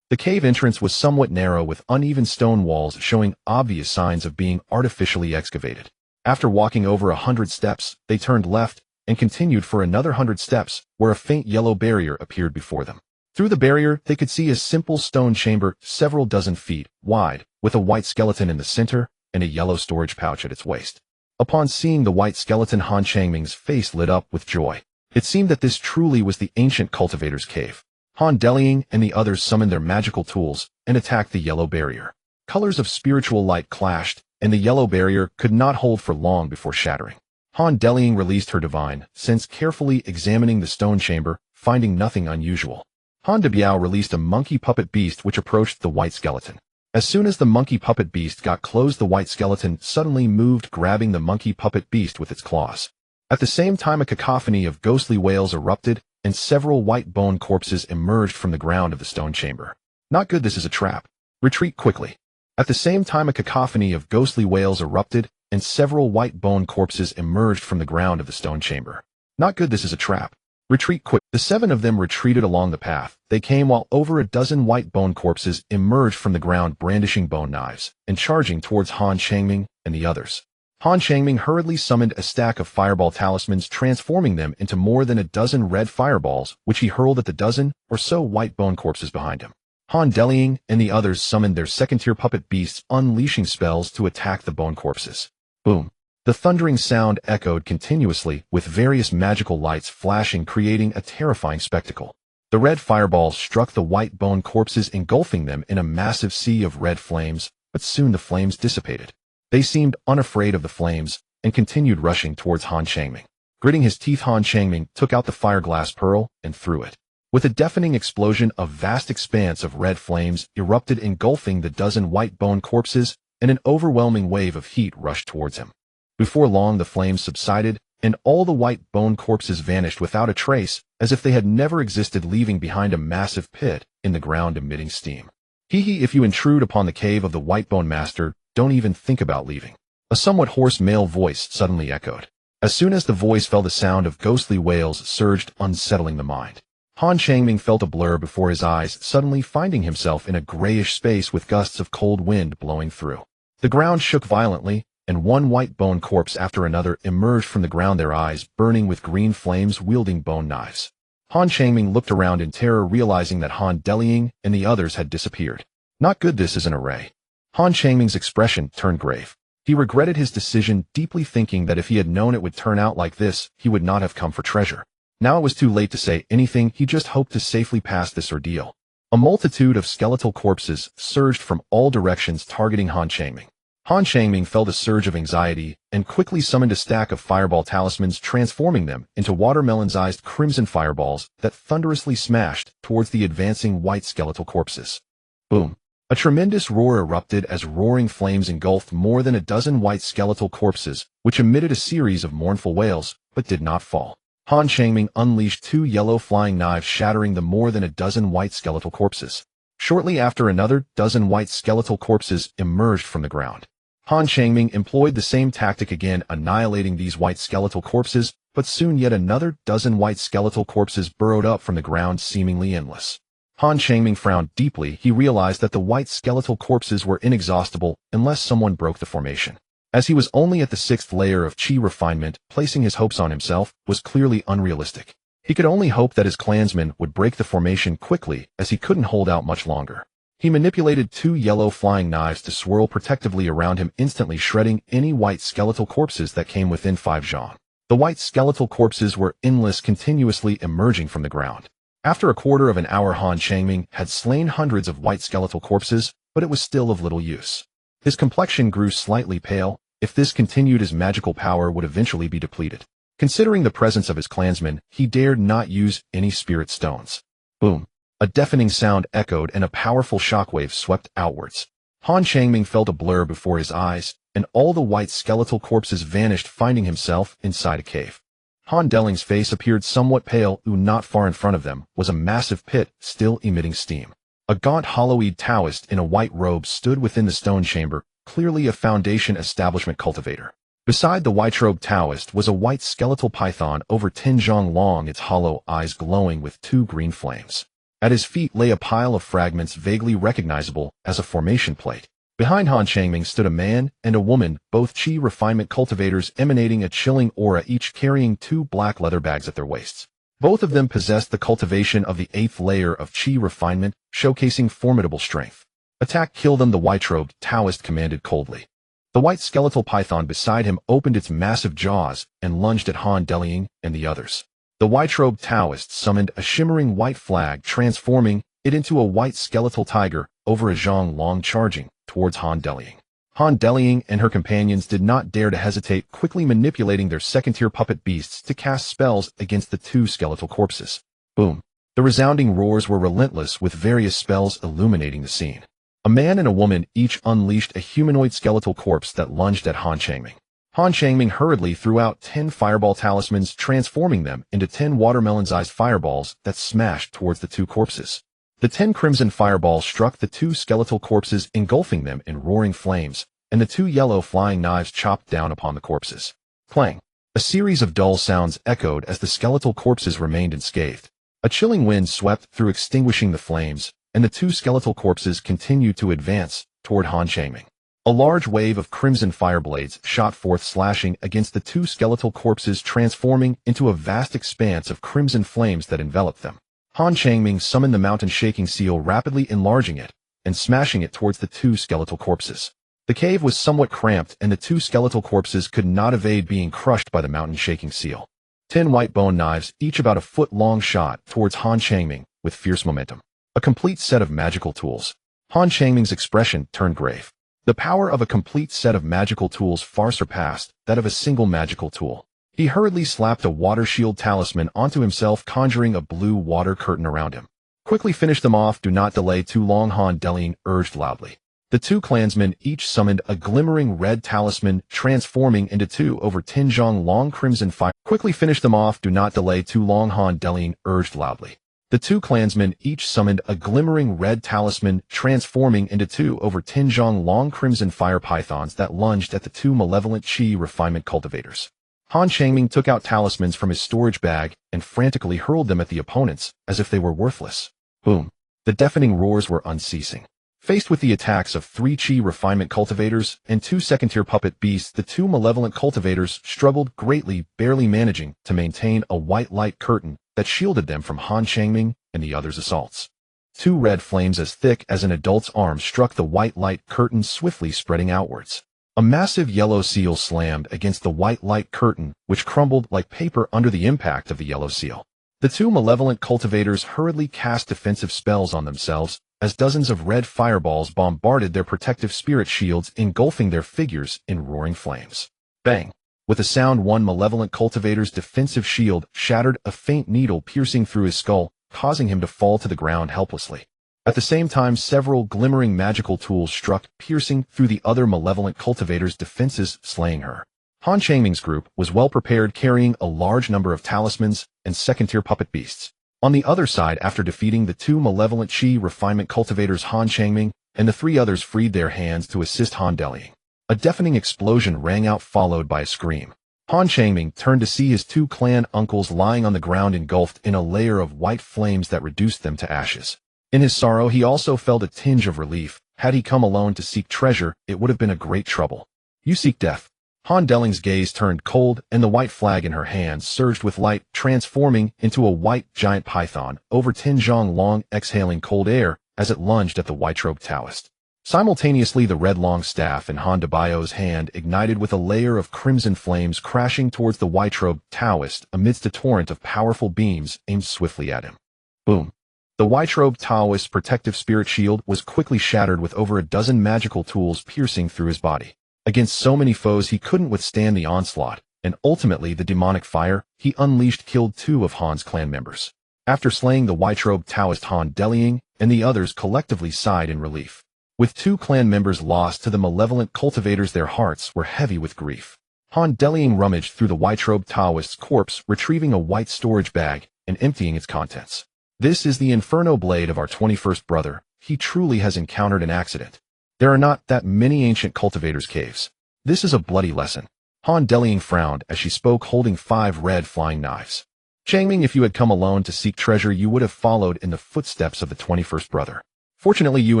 The cave entrance was somewhat narrow, with uneven stone walls showing obvious signs of being artificially excavated. After walking over 100 steps, they turned left and continued for another 100 steps, where a faint yellow barrier appeared before them. Through the barrier, they could see a simple stone chamber several dozen feet wide, with a white skeleton in the center and a yellow storage pouch at its waist. Upon seeing the white skeleton, Han Changming's face lit up with joy. It seemed that this truly was the ancient cultivator's cave. Han Delying and the others summoned their magical tools and attacked the yellow barrier. Colors of spiritual light clashed, and the yellow barrier could not hold for long before shattering. Han Delying released her divine sense, carefully examining the stone chamber, finding nothing unusual. Han Debiao released a monkey puppet beast which approached the white skeleton. As soon as the monkey puppet beast got close, the white skeleton suddenly moved, grabbing the monkey puppet beast with its claws. At the same time, a cacophony of ghostly wails erupted, and several white bone corpses emerged from the ground of the stone chamber. Not good, this is a trap. Retreat quickly. At the same time, a cacophony of ghostly wails erupted, and several white bone corpses emerged from the ground of the stone chamber. Not good, this is a trap. Retreat quick. The 7 of them retreated along the path they came, while over a dozen white bone corpses emerged from the ground, brandishing bone knives and charging towards Han Changming and the others. Han Changming hurriedly summoned a stack of fireball talismans, transforming them into more than a dozen red fireballs, which he hurled at the dozen or so white bone corpses behind him. Han Delying and the others summoned their second-tier puppet beasts, unleashing spells to attack the bone corpses. Boom. The thundering sound echoed continuously, with various magical lights flashing, creating a terrifying spectacle. The red fireballs struck the white bone corpses, engulfing them in a massive sea of red flames, but soon the flames dissipated. They seemed unafraid of the flames and continued rushing towards Han Changming. Gritting his teeth, Han Changming took out the Fireglass Pearl and threw it. With a deafening explosion, a vast expanse of red flames erupted, engulfing the dozen white bone corpses, and an overwhelming wave of heat rushed towards him. Before long, the flames subsided, and all the white bone corpses vanished without a trace, as if they had never existed, leaving behind a massive pit in the ground emitting steam. Hee, if you intrude upon the cave of the White Bone Master, don't even think about leaving. A somewhat hoarse male voice suddenly echoed. As soon as the voice fell, the sound of ghostly wails surged, unsettling the mind. Han Changming felt a blur before his eyes, suddenly finding himself in a grayish space with gusts of cold wind blowing through. The ground shook violently, and one white bone corpse after another emerged from the ground, their eyes burning with green flames, wielding bone knives. Han Changming looked around in terror, realizing that Han Delying and the others had disappeared. Not good, this is an array. Han Changming's expression turned grave. He regretted his decision, deeply thinking that if he had known it would turn out like this, he would not have come for treasure. Now it was too late to say anything, he just hoped to safely pass this ordeal. A multitude of skeletal corpses surged from all directions, targeting Han Changming. Han Changming felt a surge of anxiety and quickly summoned a stack of fireball talismans, transforming them into watermelon-sized crimson fireballs that thunderously smashed towards the advancing white skeletal corpses. Boom! A tremendous roar erupted as roaring flames engulfed more than a dozen white skeletal corpses, which emitted a series of mournful wails, but did not fall. Han Changming unleashed 2 yellow flying knives, shattering the more than a dozen white skeletal corpses. Shortly after, another dozen white skeletal corpses emerged from the ground. Han Changming employed the same tactic again, annihilating these white skeletal corpses, but soon yet another dozen white skeletal corpses burrowed up from the ground, seemingly endless. Han Changming frowned deeply. He realized that the white skeletal corpses were inexhaustible unless someone broke the formation. As he was only at the 6th layer of chi refinement, placing his hopes on himself was clearly unrealistic. He could only hope that his clansmen would break the formation quickly, as he couldn't hold out much longer. He manipulated 2 yellow flying knives to swirl protectively around him, instantly shredding any white skeletal corpses that came within 5 zhang. The white skeletal corpses were endless, continuously emerging from the ground. After a quarter of an hour, Han Changming had slain hundreds of white skeletal corpses, but it was still of little use. His complexion grew slightly pale. If this continued, his magical power would eventually be depleted. Considering the presence of his clansmen, he dared not use any spirit stones. Boom! A deafening sound echoed and a powerful shockwave swept outwards. Han Changming felt a blur before his eyes, and all the white skeletal corpses vanished, finding himself inside a cave. Han Delling's face appeared somewhat pale. Not far in front of them was a massive pit, still emitting steam. A gaunt hollow-eyed Taoist in a white robe stood within the stone chamber, clearly a Foundation establishment cultivator. Beside the white-robed Taoist was a white skeletal python over 10 zhang long, its hollow eyes glowing with 2 green flames. At his feet lay a pile of fragments vaguely recognizable as a formation plate. Behind Han Changming stood a man and a woman, both chi refinement cultivators, emanating a chilling aura, each carrying 2 black leather bags at their waists. Both of them possessed the cultivation of the 8th layer of chi refinement, showcasing formidable strength. "Attack, kill them," the white-robed Taoist commanded coldly. The white skeletal python beside him opened its massive jaws and lunged at Han Delling and the others. The white-robed Taoist summoned a shimmering white flag, transforming it into a white skeletal tiger over a zhang long, charging towards Han Delling. Han Delling and her companions did not dare to hesitate, quickly manipulating their second-tier puppet beasts to cast spells against the 2 skeletal corpses. Boom! The resounding roars were relentless, with various spells illuminating the scene. A man and a woman each unleashed a humanoid skeletal corpse that lunged at Han Changming. Han Changming hurriedly threw out 10 fireball talismans, transforming them into 10 watermelon-sized fireballs that smashed towards the 2 corpses. The 10 crimson fireballs struck the 2 skeletal corpses, engulfing them in roaring flames, and the 2 yellow flying knives chopped down upon the corpses. Clang! A series of dull sounds echoed as the skeletal corpses remained unscathed. A chilling wind swept through, extinguishing the flames, and the 2 skeletal corpses continued to advance toward Han Changming. A large wave of crimson fireblades shot forth, slashing against the 2 skeletal corpses, transforming into a vast expanse of crimson flames that enveloped them. Han Changming summoned the mountain-shaking seal, rapidly enlarging it and smashing it towards the 2 skeletal corpses. The cave was somewhat cramped, and the 2 skeletal corpses could not evade being crushed by the mountain-shaking seal. 10 white bone knives, each about a foot long, shot towards Han Changming with fierce momentum. A complete set of magical tools. Han Changming's expression turned grave. The power of a complete set of magical tools far surpassed that of a single magical tool. He hurriedly slapped a water shield talisman onto himself, conjuring a blue water curtain around him. "Quickly finish them off, do not delay too long," Han Delling urged loudly. The 2 clansmen each summoned a glimmering red talisman, transforming into 2 over 10 zhang long crimson fire. "Quickly finish them off, do not delay too long," Han Delling urged loudly. The 2 clansmen each summoned a glimmering red talisman, transforming into 2 over 10 zhang long crimson fire pythons that lunged at the 2 malevolent chi refinement cultivators. Han Changming took out talismans from his storage bag and frantically hurled them at the opponents as if they were worthless. Boom! The deafening roars were unceasing. Faced with the attacks of 3 chi refinement cultivators and 2 second-tier puppet beasts, the 2 malevolent cultivators struggled greatly, barely managing to maintain a white light curtain that shielded them from Han Changming and the others' assaults. 2 red flames as thick as an adult's arm struck the white light curtain, swiftly spreading outwards. A massive yellow seal slammed against the white light curtain, which crumbled like paper under the impact of the yellow seal. The 2 malevolent cultivators hurriedly cast defensive spells on themselves, as dozens of red fireballs bombarded their protective spirit shields, engulfing their figures in roaring flames. Bang! With a sound, one malevolent cultivator's defensive shield shattered, a faint needle piercing through his skull, causing him to fall to the ground helplessly. At the same time, several glimmering magical tools struck, piercing through the other malevolent cultivator's defenses, slaying her. Han Changming's group was well prepared, carrying a large number of talismans and second-tier puppet beasts. On the other side, after defeating the two malevolent Qi refinement cultivators, Han Changming and the three others freed their hands to assist Han Delying. A deafening explosion rang out, followed by a scream. Han Changming turned to see his two clan uncles lying on the ground, engulfed in a layer of white flames that reduced them to ashes. In his sorrow, he also felt a tinge of relief. Had he come alone to seek treasure, it would have been a great trouble. You seek death. Han Delying's gaze turned cold, and the white flag in her hands surged with light, transforming into a white giant python, over 10 zhang long, exhaling cold air as it lunged at the white-robed Taoist. Simultaneously, the red long staff in Han Debio's hand ignited with a layer of crimson flames, crashing towards the white-robed Taoist amidst a torrent of powerful beams aimed swiftly at him. Boom! The white-robed Taoist's protective spirit shield was quickly shattered, with over a dozen magical tools piercing through his body. Against so many foes, he couldn't withstand the onslaught, and ultimately the demonic fire he unleashed killed 2 of Han's clan members. After slaying the white-robed Taoist, Han Delying and the others collectively sighed in relief. With 2 clan members lost to the malevolent cultivators, their hearts were heavy with grief. Han Delying rummaged through the white-robed Taoist's corpse, retrieving a white storage bag and emptying its contents. This is the Inferno blade of our 21st brother. He truly has encountered an accident. There are not that many ancient cultivators' caves. This is a bloody lesson. Han Delying frowned as she spoke, holding 5 red flying knives. Changming, if you had come alone to seek treasure, you would have followed in the footsteps of the 21st brother. Fortunately, you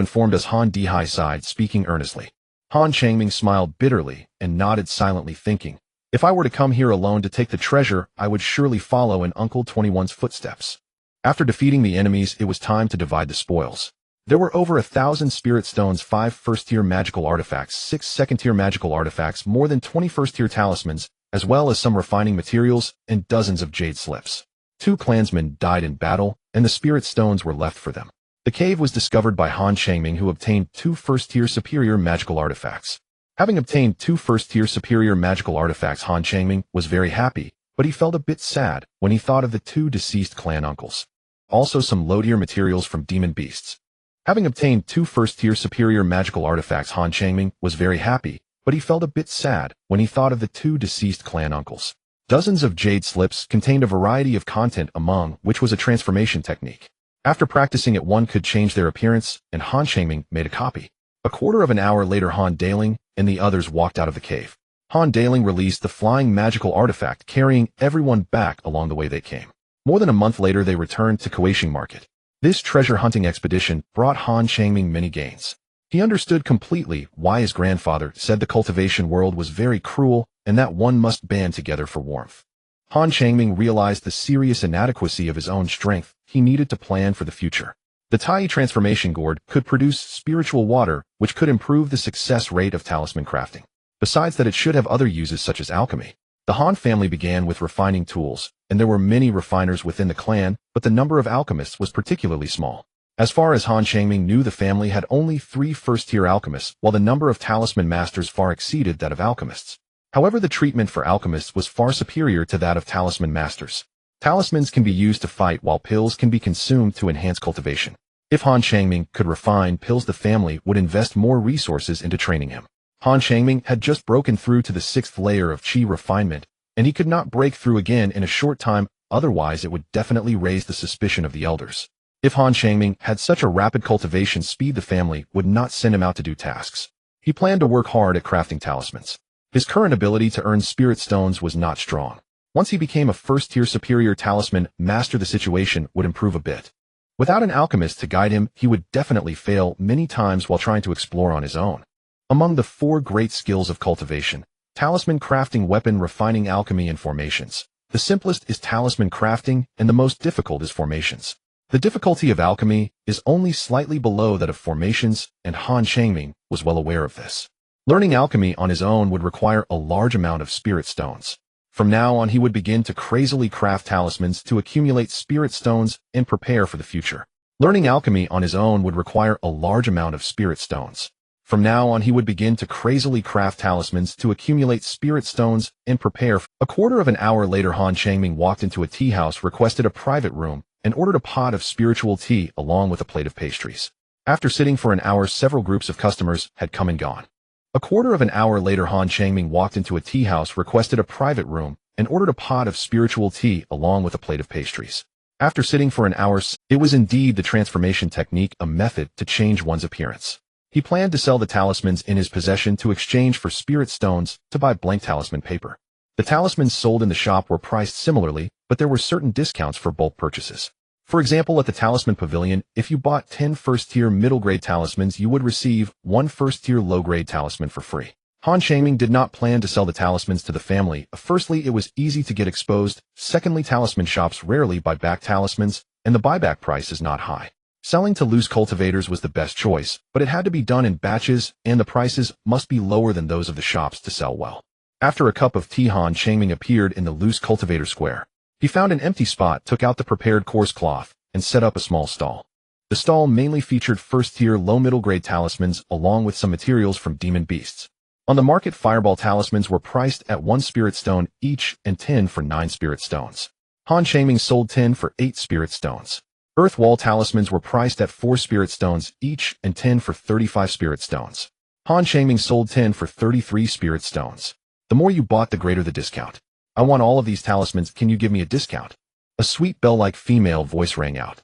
informed us. Han Dehai sighed, speaking earnestly. Han Changming smiled bitterly and nodded silently, thinking, if I were to come here alone to take the treasure, I would surely follow in Uncle 21's footsteps. After defeating the enemies, it was time to divide the spoils. There were over 1,000 spirit stones, 5 first-tier magical artifacts, 6 second-tier magical artifacts, more than 20 first-tier talismans, as well as some refining materials and dozens of jade slips. 2 clansmen died in battle, and the spirit stones were left for them. The cave was discovered by Han Changming, who obtained 2 first-tier superior magical artifacts. Having obtained 2 first-tier superior magical artifacts, Han Changming was very happy, but he felt a bit sad when he thought of the 2 deceased clan uncles. Also some low-tier materials from demon beasts. Having obtained 2 first-tier superior magical artifacts, Han Changming was very happy, but he felt a bit sad when he thought of the 2 deceased clan uncles. Dozens of jade slips contained a variety of content, among which was a transformation technique. After practicing it, one could change their appearance, and Han Changming made a copy. A quarter of an hour later, Han Delying and the others walked out of the cave. Han Delying released the flying magical artifact, carrying everyone back along the way they came. More than a month later, they returned to Kuaishing Market. This treasure hunting expedition brought Han Changming many gains. He understood completely why his grandfather said the cultivation world was very cruel and that one must band together for warmth. Han Changming realized the serious inadequacy of his own strength. He needed to plan for the future. The Tai transformation gourd could produce spiritual water, which could improve the success rate of talisman crafting. Besides that, it should have other uses such as alchemy. The Han family began with refining tools, and there were many refiners within the clan, but the number of alchemists was particularly small. As far as Han Changming knew, the family had only 3 first-tier alchemists, while the number of talisman masters far exceeded that of alchemists. However, the treatment for alchemists was far superior to that of talisman masters. Talismans can be used to fight, while pills can be consumed to enhance cultivation. If Han Changming could refine pills, the family would invest more resources into training him. Han Changming had just broken through to the 6th layer of Qi refinement, and he could not break through again in a short time, otherwise it would definitely raise the suspicion of the elders. If Han Changming had such a rapid cultivation speed, the family would not send him out to do tasks. He planned to work hard at crafting talismans. His current ability to earn spirit stones was not strong. Once he became a first-tier superior talisman master, the situation would improve a bit. Without an alchemist to guide him, he would definitely fail many times while trying to explore on his own. Among the 4 great skills of cultivation, talisman crafting, weapon refining, alchemy, and formations, the simplest is talisman crafting and the most difficult is formations. The difficulty of alchemy is only slightly below that of formations, and Han Changming was well aware of this. Learning alchemy on his own would require a large amount of spirit stones. From now on, he would begin to crazily craft talismans to accumulate spirit stones and prepare for the future. Learning alchemy on his own would require a large amount of spirit stones. From now on, he would begin to crazily craft talismans to accumulate spirit stones and prepare. A quarter of an hour later, Han Changming walked into a tea house, requested a private room, and ordered a pot of spiritual tea along with a plate of pastries. After sitting for an hour, several groups of customers had come and gone. A quarter of an hour later, Han Changming walked into a tea house, requested a private room, and ordered a pot of spiritual tea along with a plate of pastries. After sitting for an hour, it was indeed the transformation technique, a method to change one's appearance. He planned to sell the talismans in his possession to exchange for spirit stones to buy blank talisman paper. The talismans sold in the shop were priced similarly, but there were certain discounts for bulk purchases. For example, at the Talisman Pavilion, if you bought 10 first-tier middle-grade talismans, you would receive 1 first-tier low-grade talisman for free. Han Changming did not plan to sell the talismans to the family. Firstly, it was easy to get exposed. Secondly, talisman shops rarely buy back talismans, and the buyback price is not high. Selling to loose cultivators was the best choice, but it had to be done in batches, and the prices must be lower than those of the shops to sell well. After a cup of tea, Han Changming appeared in the loose cultivator square. He found an empty spot, took out the prepared coarse cloth, and set up a small stall. The stall mainly featured first-tier low-middle-grade talismans along with some materials from demon beasts. On the market, fireball talismans were priced at 1 spirit stone each and 10 for 9 spirit stones. Han Changming sold 10 for 8 spirit stones. Earth wall talismans were priced at 4 spirit stones each and 10 for 35 spirit stones. Han Changming sold 10 for 33 spirit stones. The more you bought, the greater the discount. I want all of these talismans, can you give me a discount? A sweet bell-like female voice rang out.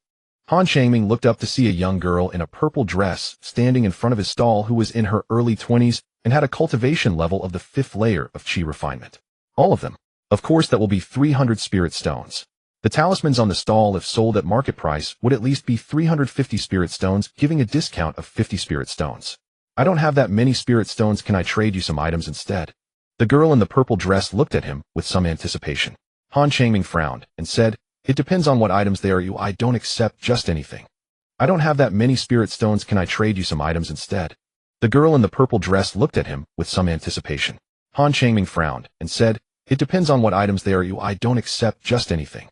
Han Changming looked up to see a young girl in a purple dress standing in front of his stall who was in her early 20s and had a cultivation level of the 5th layer of chi refinement. All of them. Of course, that will be 300 spirit stones. The talismans on the stall, if sold at market price, would at least be 350 spirit stones, giving a discount of 50 spirit stones. I don't have that many spirit stones, can I trade you some items instead? The girl in the purple dress looked at him with some anticipation. Han Changming frowned and said, it depends on what items they are. I don't accept just anything. I don't have that many spirit stones, can I trade you some items instead? The girl in the purple dress looked at him with some anticipation. Han Changming frowned and said, it depends on what items they are. I don't accept just anything.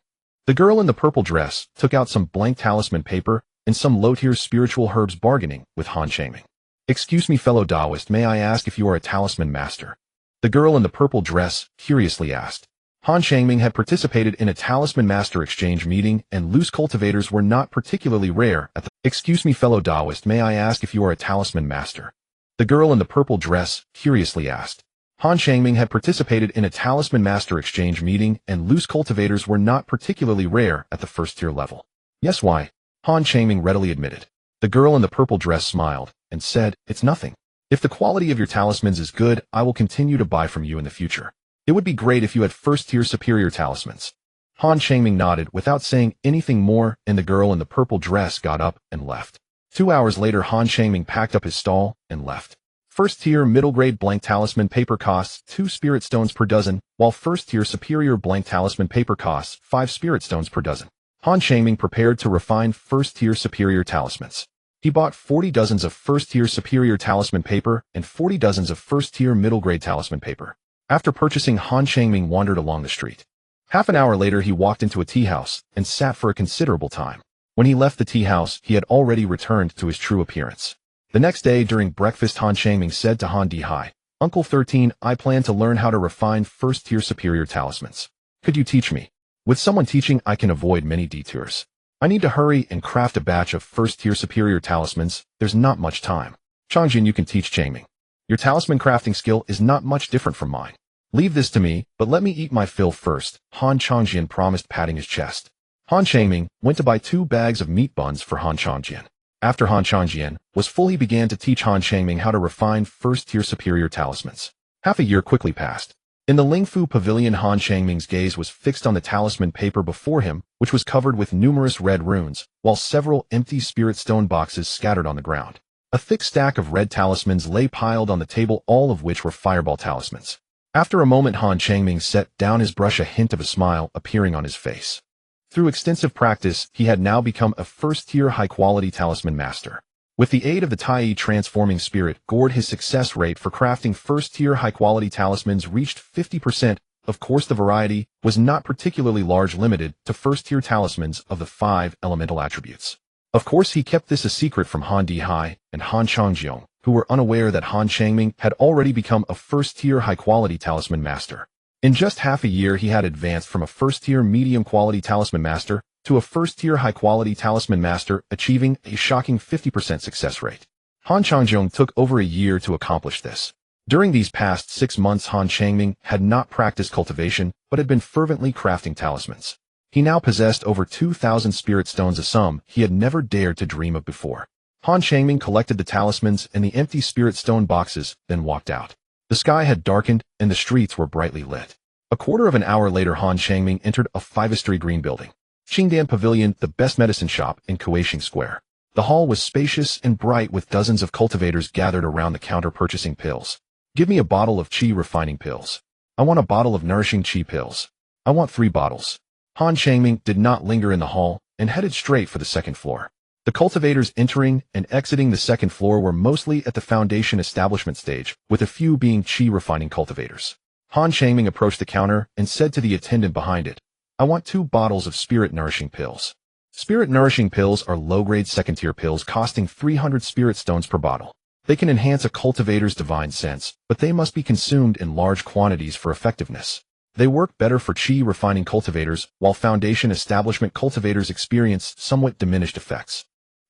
The girl in the purple dress took out some blank talisman paper and some low-tier spiritual herbs, bargaining with Han Changming. Excuse me, fellow Taoist, may I ask if you are a talisman master? The girl in the purple dress curiously asked. Han Changming had participated in a talisman master exchange meeting, and loose cultivators were not particularly rare at the— Excuse me, fellow Taoist, may I ask if you are a talisman master? The girl in the purple dress curiously asked. Han Changming had participated in a talisman master exchange meeting, and loose cultivators were not particularly rare at the first-tier level. Yes, why? Han Changming readily admitted. The girl in the purple dress smiled and said, it's nothing. If the quality of your talismans is good, I will continue to buy from you in the future. It would be great if you had first-tier superior talismans. Han Changming nodded without saying anything more, and the girl in the purple dress got up and left. 2 hours later, Han Changming packed up his stall and left. First-tier middle-grade blank talisman paper costs 2 spirit stones per dozen, while first-tier superior blank talisman paper costs 5 spirit stones per dozen. Han Changming prepared to refine first-tier superior talismans. He bought 40 dozens of first-tier superior talisman paper and 40 dozens of first-tier middle-grade talisman paper. After purchasing, Han Changming wandered along the street. Half an hour later, he walked into a tea house and sat for a considerable time. When he left the tea house, he had already returned to his true appearance. The next day, during breakfast, Han Changming said to Han Dihai, Uncle 13, I plan to learn how to refine first-tier superior talismans. Could you teach me? With someone teaching, I can avoid many detours. I need to hurry and craft a batch of first-tier superior talismans. There's not much time. Changjian, you can teach Changming. Your talisman crafting skill is not much different from mine. Leave this to me, but let me eat my fill first, Han Changjian promised, patting his chest. Han Changming went to buy 2 bags of meat buns for Han Changjian. After Han Changjian was full, he began to teach Han Changming how to refine first-tier superior talismans. Half a year quickly passed. In the Lingfu Pavilion, Han Changming's gaze was fixed on the talisman paper before him, which was covered with numerous red runes, while several empty spirit stone boxes scattered on the ground. A thick stack of red talismans lay piled on the table, all of which were fireball talismans. After a moment, Han Changming set down his brush, a hint of a smile appearing on his face. Through extensive practice, he had now become a first-tier high-quality talisman master. With the aid of the Tai transforming spirit, Gourd, his success rate for crafting first-tier high-quality talismans reached 50%. Of course, the variety was not particularly large, limited to first-tier talismans of the 5 elemental attributes. Of course, he kept this a secret from Han Dihai and Han Changjiong, who were unaware that Han Changming had already become a first-tier high-quality talisman master. In just half a year, he had advanced from a first-tier medium-quality talisman master to a first-tier high-quality talisman master, achieving a shocking 50% success rate. Han Changjiong took over a year to accomplish this. During these past 6 months, Han Changming had not practiced cultivation, but had been fervently crafting talismans. He now possessed over 2,000 spirit stones, a sum he had never dared to dream of before. Han Changming collected the talismans and the empty spirit stone boxes, then walked out. The sky had darkened, and the streets were brightly lit. A quarter of an hour later, Han Changming entered a 5-story green building. Qingdan Pavilion, the best medicine shop in Kuaishing Square. The hall was spacious and bright, with dozens of cultivators gathered around the counter purchasing pills. Give me a bottle of qi refining pills. I want a bottle of nourishing qi pills. I want 3 bottles. Han Changming did not linger in the hall and headed straight for the second floor. The cultivators entering and exiting the second floor were mostly at the foundation establishment stage, with a few being qi refining cultivators. Han Changming approached the counter and said to the attendant behind it, I want 2 bottles of spirit nourishing pills. Spirit nourishing pills are low-grade second-tier pills costing 300 spirit stones per bottle. They can enhance a cultivator's divine sense, but they must be consumed in large quantities for effectiveness. They work better for qi refining cultivators, while foundation establishment cultivators experience somewhat diminished effects.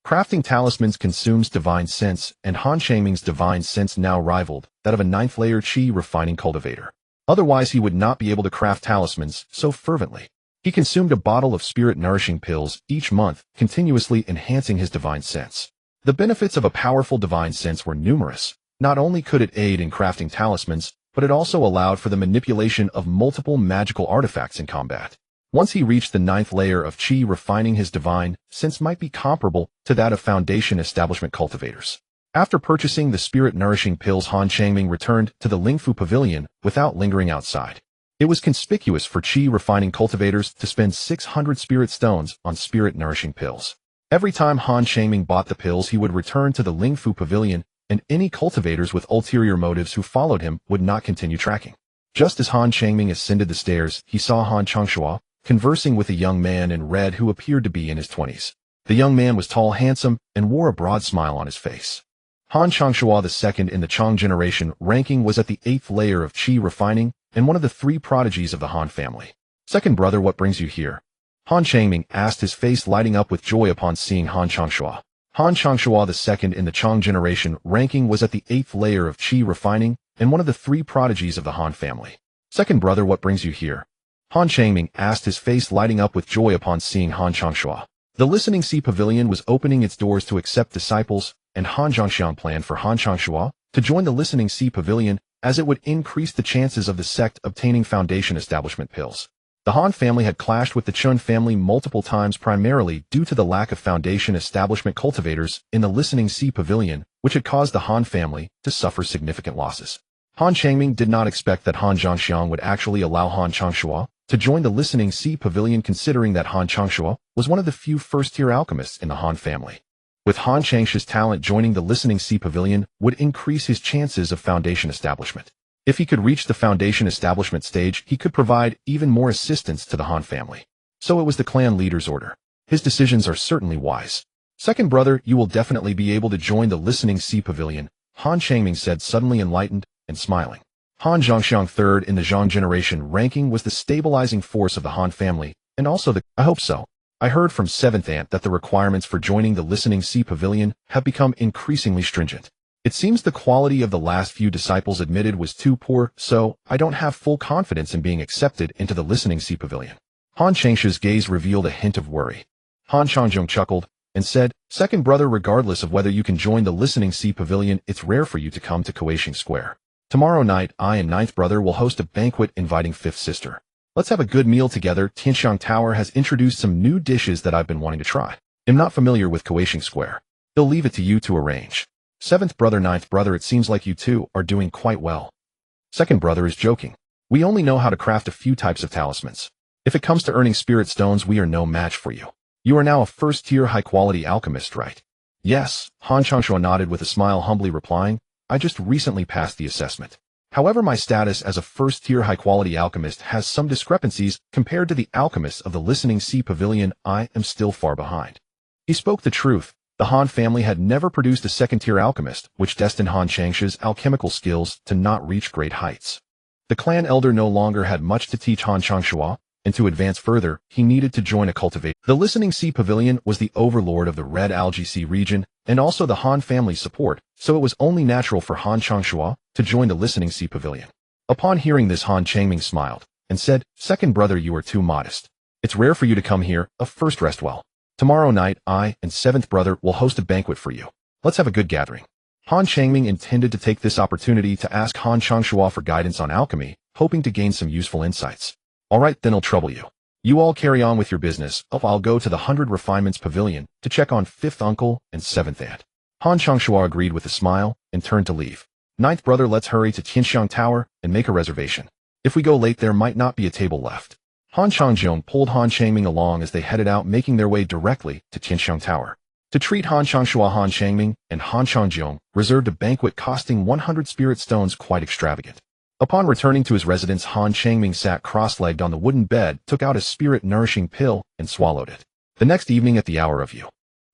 Crafting talismans consumes divine sense, and Han Changming's divine sense now rivaled that of a 9th-layer qi refining cultivator. Otherwise, he would not be able to craft talismans so fervently. He consumed a bottle of spirit nourishing pills each month, continuously enhancing his divine sense. The benefits of a powerful divine sense were numerous. Not only could it aid in crafting talismans, but it also allowed for the manipulation of multiple magical artifacts in combat. Once he reached the 9th layer of qi refining, his divine sense might be comparable to that of foundation establishment cultivators. After purchasing the spirit nourishing pills, Han Changming returned to the Lingfu Pavilion without lingering outside. It was conspicuous for qi refining cultivators to spend 600 spirit stones on spirit nourishing pills. Every time Han Changming bought the pills, he would return to the Lingfu Pavilion, and any cultivators with ulterior motives who followed him would not continue tracking. Just as Han Changming ascended the stairs, he saw Han Changshua conversing with a young man in red who appeared to be in his 20s. The young man was tall, handsome, and wore a broad smile on his face. Han Changshua II in the Chang generation ranking was at the 8th layer of qi refining and one of the 3 prodigies of the Han family. Second brother, what brings you here? Han Changming asked, his face lighting up with joy upon seeing Han Changshua. Han Changshua II in the Chang generation ranking was at the 8th layer of qi refining and one of the 3 prodigies of the Han family. Second brother, what brings you here? Han Changming asked, his face lighting up with joy upon seeing Han Changshua. The Listening Sea Pavilion was opening its doors to accept disciples, and Han Zhongxiang planned for Han Changshua to join the Listening Sea Pavilion, as it would increase the chances of the sect obtaining foundation establishment pills. The Han family had clashed with the Chun family multiple times, primarily due to the lack of foundation establishment cultivators in the Listening Sea Pavilion, which had caused the Han family to suffer significant losses. Han Changming did not expect that Han Zhongxiang would actually allow Han Changshua to join the Listening Sea Pavilion, considering that Han Changshua was one of the few first-tier alchemists in the Han family. With Han Changshua's talent, joining the Listening Sea Pavilion would increase his chances of foundation establishment. If he could reach the foundation establishment stage, he could provide even more assistance to the Han family. So it was the clan leader's order. His decisions are certainly wise. Second brother, you will definitely be able to join the Listening Sea Pavilion, Han Changming said, suddenly enlightened and smiling. Han Zhongxiang III in the Zhang generation ranking was the stabilizing force of the Han family, and also I hope so. I heard from 7th Aunt that the requirements for joining the Listening Sea Pavilion have become increasingly stringent. It seems the quality of the last few disciples admitted was too poor, so I don't have full confidence in being accepted into the Listening Sea Pavilion. Han Changshua's gaze revealed a hint of worry. Han Changjiong chuckled and said, second brother, regardless of whether you can join the Listening Sea Pavilion, it's rare for you to come to Kuaishing Square. Tomorrow night, I and 9th brother will host a banquet inviting 5th sister. Let's have a good meal together. Tianxiang Tower has introduced some new dishes that I've been wanting to try. I'm not familiar with Kuaishing Square. He'll leave it to you to arrange. 7th brother, 9th brother, it seems like you two are doing quite well. Second brother is joking. We only know how to craft a few types of talismans. If it comes to earning spirit stones, we are no match for you. You are now a first-tier high-quality alchemist, right? Yes, Han Changshua nodded with a smile, humbly replying, I just recently passed the assessment. However, my status as a first-tier high-quality alchemist has some discrepancies compared to the alchemists of the Listening Sea Pavilion. I am still far behind. He spoke the truth. The Han family had never produced a second-tier alchemist, which destined Han Changsha's alchemical skills to not reach great heights. The clan elder no longer had much to teach Han Changshua, and to advance further, he needed to join a cultivation. The Listening Sea Pavilion was the overlord of the Red Algae Sea region, and also the Han family's support, so it was only natural for Han Changshua to join the Listening Sea Pavilion. Upon hearing this, Han Changming smiled, and said, "Second brother, you are too modest. It's rare for you to come here, first rest well. Tomorrow night, I and seventh brother will host a banquet for you. Let's have a good gathering." Han Changming intended to take this opportunity to ask Han Changshua for guidance on alchemy, hoping to gain some useful insights. "All right, then I'll trouble you. You all carry on with your business. I'll go to the 100 Refinements Pavilion to check on 5th uncle and 7th aunt." Han Changshua agreed with a smile and turned to leave. "Ninth brother, let's hurry to Tianxiang Tower and make a reservation. If we go late, there might not be a table left." Han Changjiong pulled Han Changming along as they headed out, making their way directly to Tianxiang Tower. To treat Han Changshua, Han Changming and Han Changjiong reserved a banquet costing 100 spirit stones, quite extravagant. Upon returning to his residence, Han Changming sat cross-legged on the wooden bed, took out a spirit-nourishing pill, and swallowed it. The next evening at the hour of U,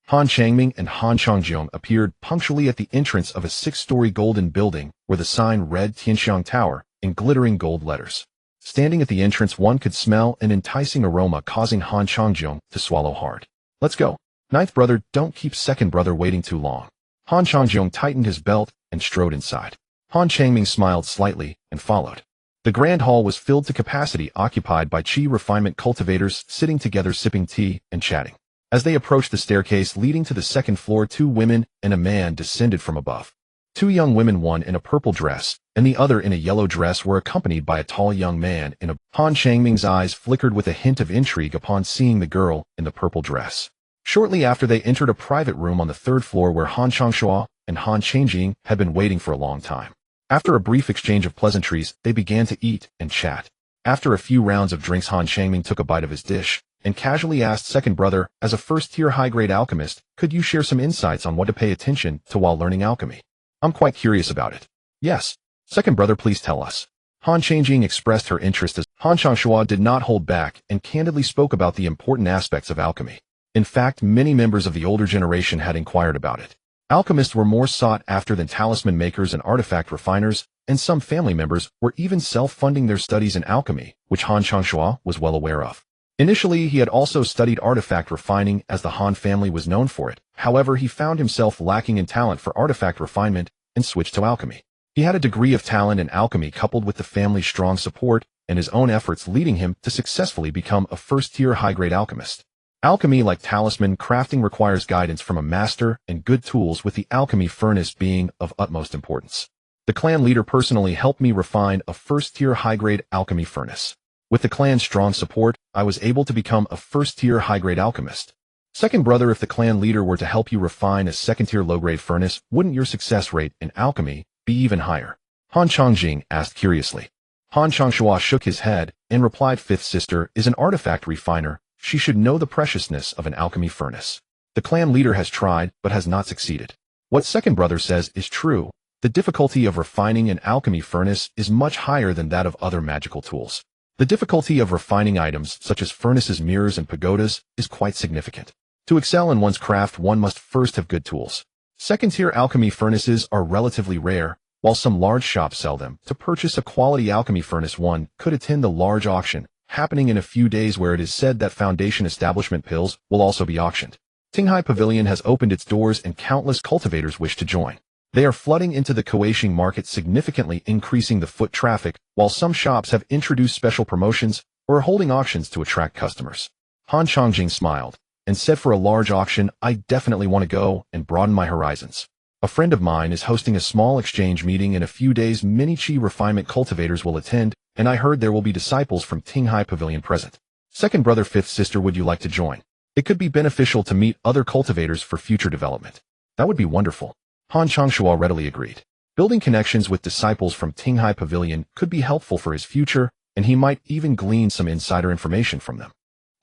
Han Changming and Han Changjiong appeared punctually at the entrance of a 6-story golden building where the sign read Tianxiang Tower in glittering gold letters. Standing at the entrance, one could smell an enticing aroma, causing Han Changjiong to swallow hard. "Let's go. Ninth brother, don't keep second brother waiting too long." Han Changjiong tightened his belt and strode inside. Han Changming smiled slightly and followed. The grand hall was filled to capacity, occupied by Qi refinement cultivators sitting together sipping tea and chatting. As they approached the staircase leading to the second floor, 2 women and a man descended from above. 2 young women, one in a purple dress and the other in a yellow dress, were accompanied by a tall young man in a... Han Changming's eyes flickered with a hint of intrigue upon seeing the girl in the purple dress. Shortly after, they entered a private room on the 3rd floor where Han Changshua and Han Changjing had been waiting for a long time. After a brief exchange of pleasantries, they began to eat and chat. After a few rounds of drinks, Han Changming took a bite of his dish and casually asked second brother, "As a first-tier high-grade alchemist, could you share some insights on what to pay attention to while learning alchemy? I'm quite curious about it." "Yes. Second brother, please tell us." Han Changjing expressed her interest as Han Changshua did not hold back and candidly spoke about the important aspects of alchemy. In fact, many members of the older generation had inquired about it. Alchemists were more sought after than talisman makers and artifact refiners, and some family members were even self-funding their studies in alchemy, which Han Changshua was well aware of. Initially, he had also studied artifact refining, as the Han family was known for it. However, he found himself lacking in talent for artifact refinement and switched to alchemy. He had a degree of talent in alchemy coupled with the family's strong support and his own efforts, leading him to successfully become a first-tier high-grade alchemist. Alchemy, like talisman crafting, requires guidance from a master and good tools, with the alchemy furnace being of utmost importance. The clan leader personally helped me refine a first-tier high-grade alchemy furnace. With the clan's strong support, I was able to become a first-tier high-grade alchemist. Second brother, if the clan leader were to help you refine a second-tier low-grade furnace, wouldn't your success rate in alchemy be even higher? Han Changjing asked curiously. Han Changshua shook his head and replied, "Fifth sister is an artifact refiner. She should know the preciousness of an alchemy furnace. The clan leader has tried, but has not succeeded. What second brother says is true. The difficulty of refining an alchemy furnace is much higher than that of other magical tools. The difficulty of refining items, such as furnaces, mirrors, and pagodas, is quite significant. To excel in one's craft, one must first have good tools. Second-tier alchemy furnaces are relatively rare, while some large shops sell them. To purchase a quality alchemy furnace, one could attend the large auction, happening in a few days, where it is said that Foundation Establishment pills will also be auctioned. Tinghai Pavilion has opened its doors and countless cultivators wish to join. They are flooding into the Kuaishing market, significantly increasing the foot traffic, while some shops have introduced special promotions or are holding auctions to attract customers. Han Changjing smiled and said, "For a large auction, I definitely want to go and broaden my horizons. A friend of mine is hosting a small exchange meeting in a few days. Many Qi refinement cultivators will attend, and I heard there will be disciples from Tinghai Pavilion present. Second brother, fifth sister, would you like to join? It could be beneficial to meet other cultivators for future development." "That would be wonderful." Han Changshua readily agreed. Building connections with disciples from Tinghai Pavilion could be helpful for his future, and he might even glean some insider information from them.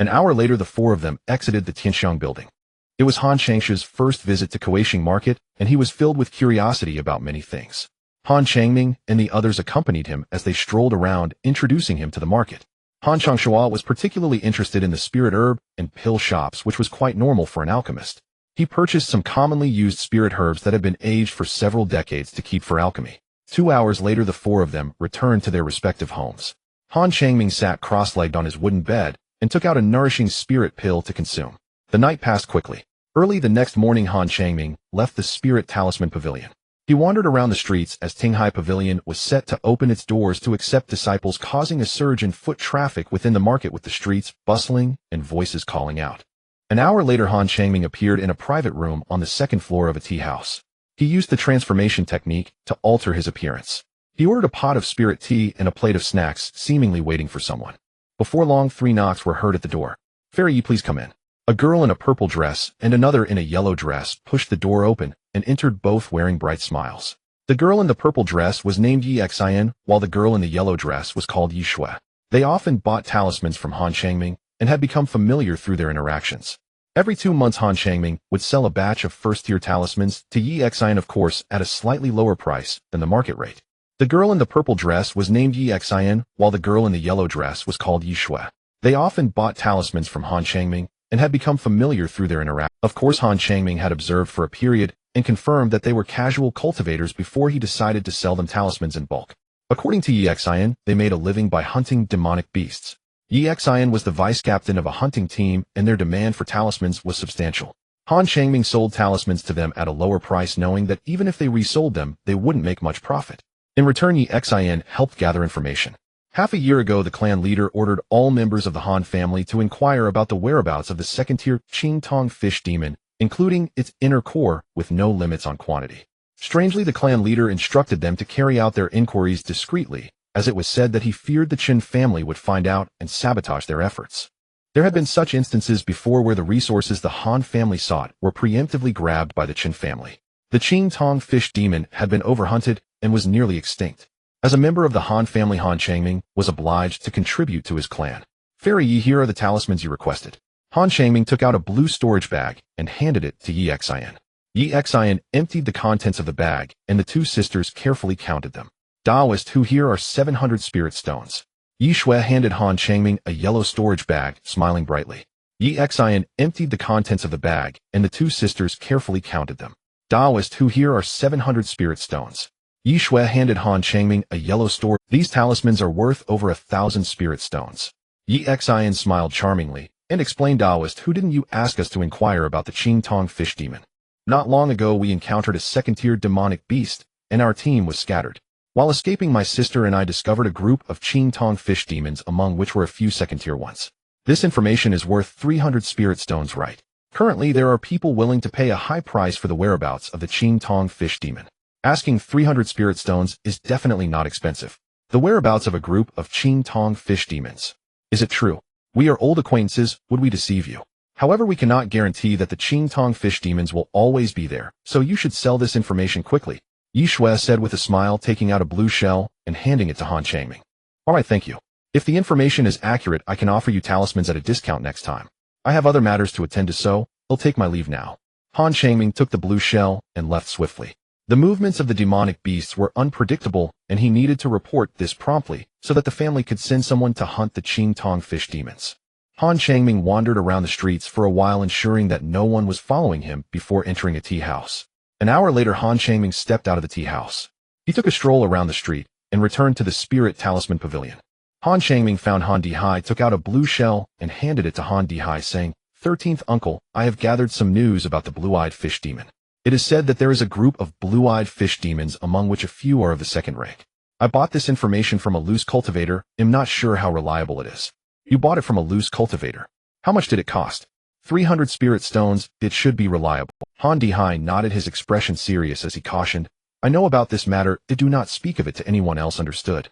An hour later, the 4 of them exited the Tianxiang building. It was Han Changsha's first visit to Kuaishing market, and he was filled with curiosity about many things. Han Changming and the others accompanied him as they strolled around, introducing him to the market. Han Changshua was particularly interested in the spirit herb and pill shops, which was quite normal for an alchemist. He purchased some commonly used spirit herbs that had been aged for several decades to keep for alchemy. 2 hours later, the four of them returned to their respective homes. Han Changming sat cross-legged on his wooden bed and took out a nourishing spirit pill to consume. The night passed quickly. Early the next morning, Han Changming left the Spirit Talisman Pavilion. He wandered around the streets as Tinghai Pavilion was set to open its doors to accept disciples, causing a surge in foot traffic within the market, with the streets bustling and voices calling out. An hour later, Han Changming appeared in a private room on the second floor of a tea house. He used the transformation technique to alter his appearance. He ordered a pot of spirit tea and a plate of snacks, seemingly waiting for someone. Before long, 3 knocks were heard at the door. "Fairy, please come in." A girl in a purple dress and another in a yellow dress pushed the door open and entered, both wearing bright smiles. The girl in the purple dress was named Yi Xian, while the girl in the yellow dress was called Yi Shui. They often bought talismans from Han Changming and had become familiar through their interactions. Every 2 months, Han Changming would sell a batch of first-tier talismans to Yi Xian, of course, at a slightly lower price than the market rate. The girl in the purple dress was named Yi Xian, while the girl in the yellow dress was called Yi Shui. They often bought talismans from Han Changming and had become familiar through their interaction. Of course, Han Changming had observed for a period and confirmed that they were casual cultivators before he decided to sell them talismans in bulk. According to Yi Xian, they made a living by hunting demonic beasts. Yi Xian was the vice-captain of a hunting team, and their demand for talismans was substantial. Han Changming sold talismans to them at a lower price, knowing that even if they resold them, they wouldn't make much profit. In return, Yi Xian helped gather information. Half a year ago, the clan leader ordered all members of the Han family to inquire about the whereabouts of the second-tier Qing Tong fish demon, including its inner core, with no limits on quantity. Strangely, the clan leader instructed them to carry out their inquiries discreetly, as it was said that he feared the Qin family would find out and sabotage their efforts. There had been such instances before where the resources the Han family sought were preemptively grabbed by the Qin family. The Qing Tong fish demon had been overhunted and was nearly extinct. As a member of the Han family, Han Changming was obliged to contribute to his clan. "Fairy Yi, here are the talismans you requested." Han Changming took out a blue storage bag and handed it to Yi Xian. Yi Xian emptied the contents of the bag, and the two sisters carefully counted them. "Taoist, who here are 700 spirit stones." Yi Shui handed Han Changming a yellow storage bag, smiling brightly. Yi Xian emptied the contents of the bag, and the two sisters carefully counted them. "Taoist, who here are 700 spirit stones." Yi Shui handed Han Changming a yellow store. "These talismans are worth over 1,000 spirit stones." Yi Xian smiled charmingly and explained, "Taoist, who didn't you ask us to inquire about the Qing Tong fish demon? Not long ago, we encountered a second-tier demonic beast, and our team was scattered. While escaping, my sister and I discovered a group of Qing Tong fish demons, among which were a few second-tier ones. This information is worth 300 spirit stones, right? Currently, there are people willing to pay a high price for the whereabouts of the Qing Tong fish demon. Asking 300 spirit stones is definitely not expensive. The whereabouts of a group of Qing Tong fish demons. Is it true? We are old acquaintances, would we deceive you? However, we cannot guarantee that the Qing Tong fish demons will always be there, so you should sell this information quickly," Yi Shui said with a smile, taking out a blue shell and handing it to Han Changming. "Alright, thank you. If the information is accurate, I can offer you talismans at a discount next time. I have other matters to attend to, so I'll take my leave now." Han Changming took the blue shell and left swiftly. The movements of the demonic beasts were unpredictable, and he needed to report this promptly so that the family could send someone to hunt the Qing Tong fish demons. Han Changming wandered around the streets for a while, ensuring that no one was following him before entering a tea house. An hour later, Han Changming stepped out of the tea house. He took a stroll around the street and returned to the Spirit Talisman Pavilion. Han Changming found Han Dihai, took out a blue shell and handed it to Han Dihai, saying, "13th uncle, I have gathered some news about the blue-eyed fish demon. It is said that there is a group of blue-eyed fish demons, among which a few are of the second rank. I bought this information from a loose cultivator, am not sure how reliable it is." "You bought it from a loose cultivator. How much did it cost?" 300 spirit stones, it should be reliable." Han Dihai nodded, his expression serious as he cautioned, "I know about this matter, do not speak of it to anyone else, understood?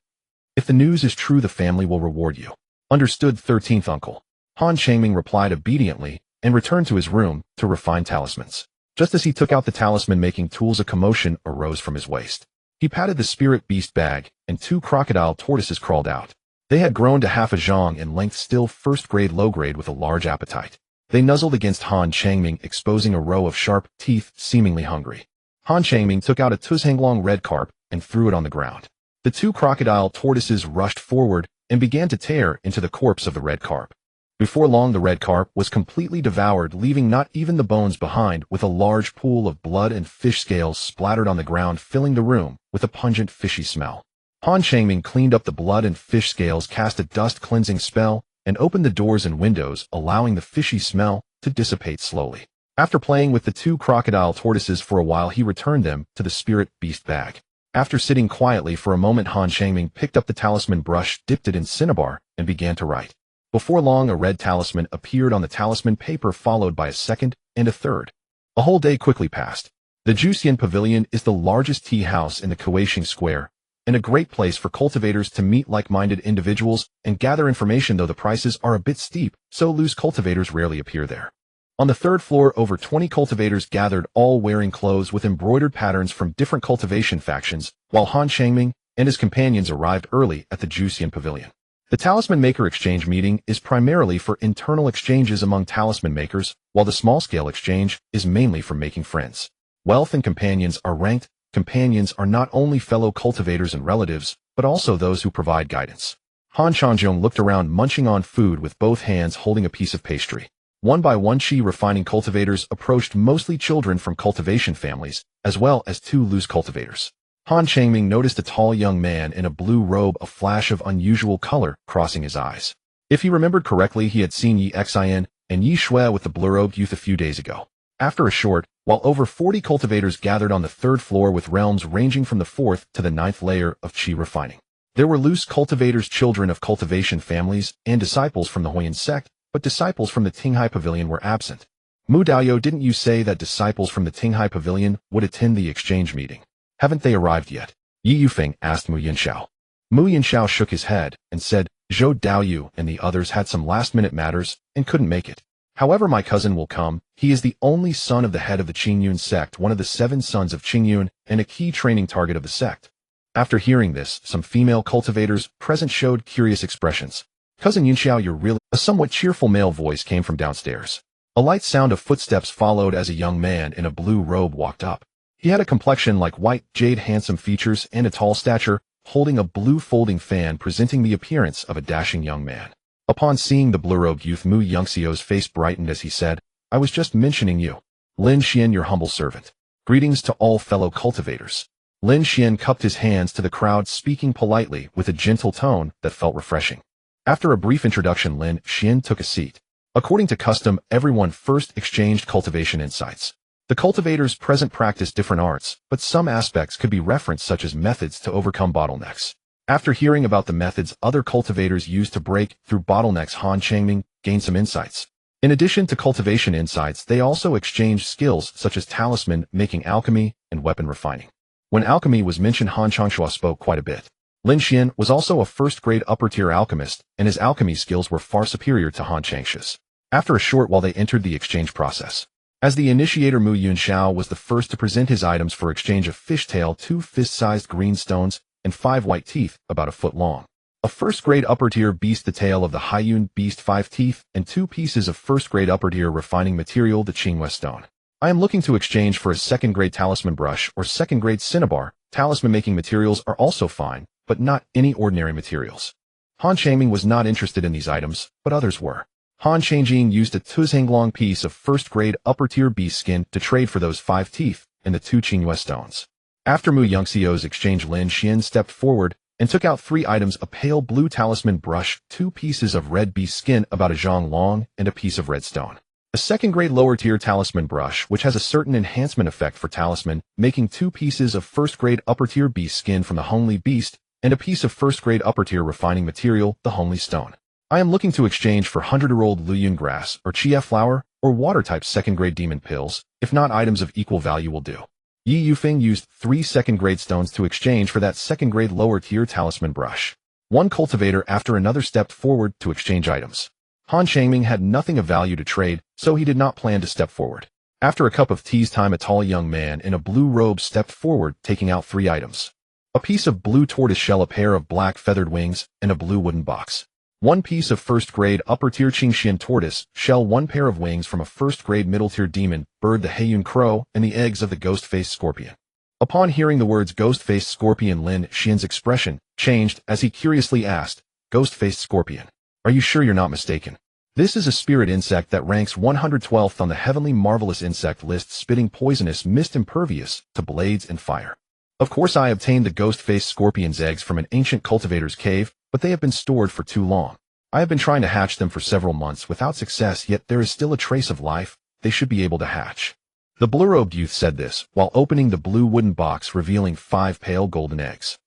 If the news is true, the family will reward you." "Understood, 13th uncle." Han Changming replied obediently and returned to his room to refine talismans. Just as he took out the talisman-making tools, a commotion arose from his waist. He patted the spirit beast bag, and 2 crocodile tortoises crawled out. They had grown to half a zhang in length, still first-grade low-grade with a large appetite. They nuzzled against Han Changming, exposing a row of sharp teeth, seemingly hungry. Han Changming took out a tuzhanglong red carp and threw it on the ground. The 2 crocodile tortoises rushed forward and began to tear into the corpse of the red carp. Before long, the red carp was completely devoured, leaving not even the bones behind, with a large pool of blood and fish scales splattered on the ground, filling the room with a pungent fishy smell. Han Changming cleaned up the blood and fish scales, cast a dust-cleansing spell, and opened the doors and windows, allowing the fishy smell to dissipate slowly. After playing with the 2 crocodile tortoises for a while, he returned them to the spirit beast bag. After sitting quietly for a moment, Han Changming picked up the talisman brush, dipped it in cinnabar, and began to write. Before long, a red talisman appeared on the talisman paper, followed by a second and a third. A whole day quickly passed. The Juxian Pavilion is the largest tea house in the Kuaishing Square, and a great place for cultivators to meet like-minded individuals and gather information, though the prices are a bit steep, so loose cultivators rarely appear there. On the 3rd floor, over 20 cultivators gathered, all wearing clothes with embroidered patterns from different cultivation factions, while Han Changming and his companions arrived early at the Juxian Pavilion. The Talisman Maker Exchange meeting is primarily for internal exchanges among talisman makers, while the small-scale exchange is mainly for making friends. Wealth and companions are ranked. Companions are not only fellow cultivators and relatives, but also those who provide guidance. Han Changjong looked around, munching on food with both hands, holding a piece of pastry. One by one, chi refining cultivators approached, mostly children from cultivation families, as well as 2 loose cultivators. Han Changming noticed a tall young man in a blue robe, a flash of unusual color crossing his eyes. If he remembered correctly, he had seen Yi Xin and Yi Shui with the blue-robed youth a few days ago. After a short, while over 40 cultivators gathered on the 3rd floor with realms ranging from the 4th to the 9th layer of chi refining. There were loose cultivators, children of cultivation families, and disciples from the Huayan sect, but disciples from the Tinghai Pavilion were absent. Mu Daoyo, didn't you say that disciples from the Tinghai Pavilion would attend the exchange meeting? Haven't they arrived yet? Yi Yufeng asked Mu Yinxiao. Mu Yinxiao shook his head and said, Zhou Daoyu and the others had some last-minute matters and couldn't make it. However, my cousin will come. He is the only son of the head of the Qingyun sect, one of the 7 sons of Qingyun, and a key training target of the sect. After hearing this, some female cultivators present showed curious expressions. Cousin Yinxiao, you're really... A somewhat cheerful male voice came from downstairs. A light sound of footsteps followed as a young man in a blue robe walked up. He had a complexion like white jade, handsome features, and a tall stature, holding a blue folding fan, presenting the appearance of a dashing young man. Upon seeing the blue-robed youth, Mu Yongxiu's face brightened as he said, I was just mentioning you. Lin Xian, your humble servant. Greetings to all fellow cultivators. Lin Xian cupped his hands to the crowd, speaking politely with a gentle tone that felt refreshing. After a brief introduction, Lin Xian took a seat. According to custom, everyone first exchanged cultivation insights. The cultivators present practiced different arts, but some aspects could be referenced, such as methods to overcome bottlenecks. After hearing about the methods other cultivators used to break through bottlenecks, Han Changming gained some insights. In addition to cultivation insights, they also exchanged skills such as talisman making, alchemy, and weapon refining. When alchemy was mentioned, Han Changshua spoke quite a bit. Lin Xian was also a first-grade upper-tier alchemist, and his alchemy skills were far superior to Han Changshua's. After a short while, they entered the exchange process. As the initiator, Mu Yunxiao was the first to present his items for exchange: a fishtail, 2 fist-sized green stones, and 5 white teeth, about a foot long. A first-grade upper-tier beast, the tail of the Haiyun beast, 5 teeth, and 2 pieces of first-grade upper-tier refining material, the Qinghua stone. I am looking to exchange for a second-grade talisman brush or second-grade cinnabar. Talisman-making materials are also fine, but not any ordinary materials. Han Changming was not interested in these items, but others were. Han Changjing used a Tuzhanglong piece of first-grade upper-tier beast skin to trade for those 5 teeth and the 2 Qinghua stones. After Mu Yongxiu's exchange, Lin Xian stepped forward and took out 3 items: a pale blue talisman brush, 2 pieces of red beast skin about a zhang long, and a piece of red stone. A second-grade lower-tier talisman brush, which has a certain enhancement effect for talisman, making 2 pieces of first-grade upper-tier beast skin from the Hongli beast, and a piece of first-grade upper-tier refining material, the Hongli stone. I am looking to exchange for 100-year-old Luyun grass, or chia flower, or water-type second-grade demon pills. If not, items of equal value will do. Yi Yufeng used 3 second-grade stones to exchange for that second-grade lower-tier talisman brush. One cultivator after another stepped forward to exchange items. Han Changming had nothing of value to trade, so he did not plan to step forward. After a cup of tea's time, a tall young man in a blue robe stepped forward, taking out 3 items. A piece of blue tortoise shell, a pair of black feathered wings, and a blue wooden box. 1 piece of first-grade upper-tier Qingxian tortoise shell, 1 pair of wings from a first-grade middle-tier demon bird, the Heiyun crow, and the eggs of the ghost-faced scorpion. Upon hearing the words ghost-faced scorpion, Lin Xian's expression changed as he curiously asked, Ghost-faced scorpion. Are you sure you're not mistaken? This is a spirit insect that ranks 112th on the heavenly marvelous insect list, spitting poisonous mist impervious to blades and fire. Of course, I obtained the ghost-faced scorpion's eggs from an ancient cultivator's cave, but they have been stored for too long. I have been trying to hatch them for several months without success, yet there is still a trace of life. They should be able to hatch. The blue-robed youth said this while opening the blue wooden box, revealing 5 pale golden eggs.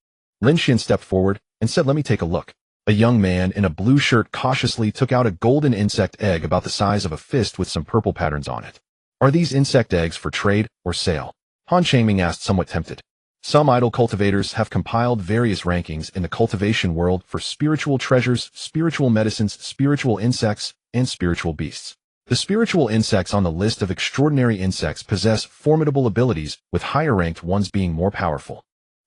Lin Xian stepped forward and said, "Let me take a look." A young man in a blue shirt cautiously took out a golden insect egg about the size of a fist with some purple patterns on it. "Are these insect eggs for trade or sale?" Han Changming asked, somewhat tempted. Some idle cultivators have compiled various rankings in the cultivation world for spiritual treasures, spiritual medicines, spiritual insects, and spiritual beasts. The spiritual insects on the list of extraordinary insects possess formidable abilities, with higher-ranked ones being more powerful.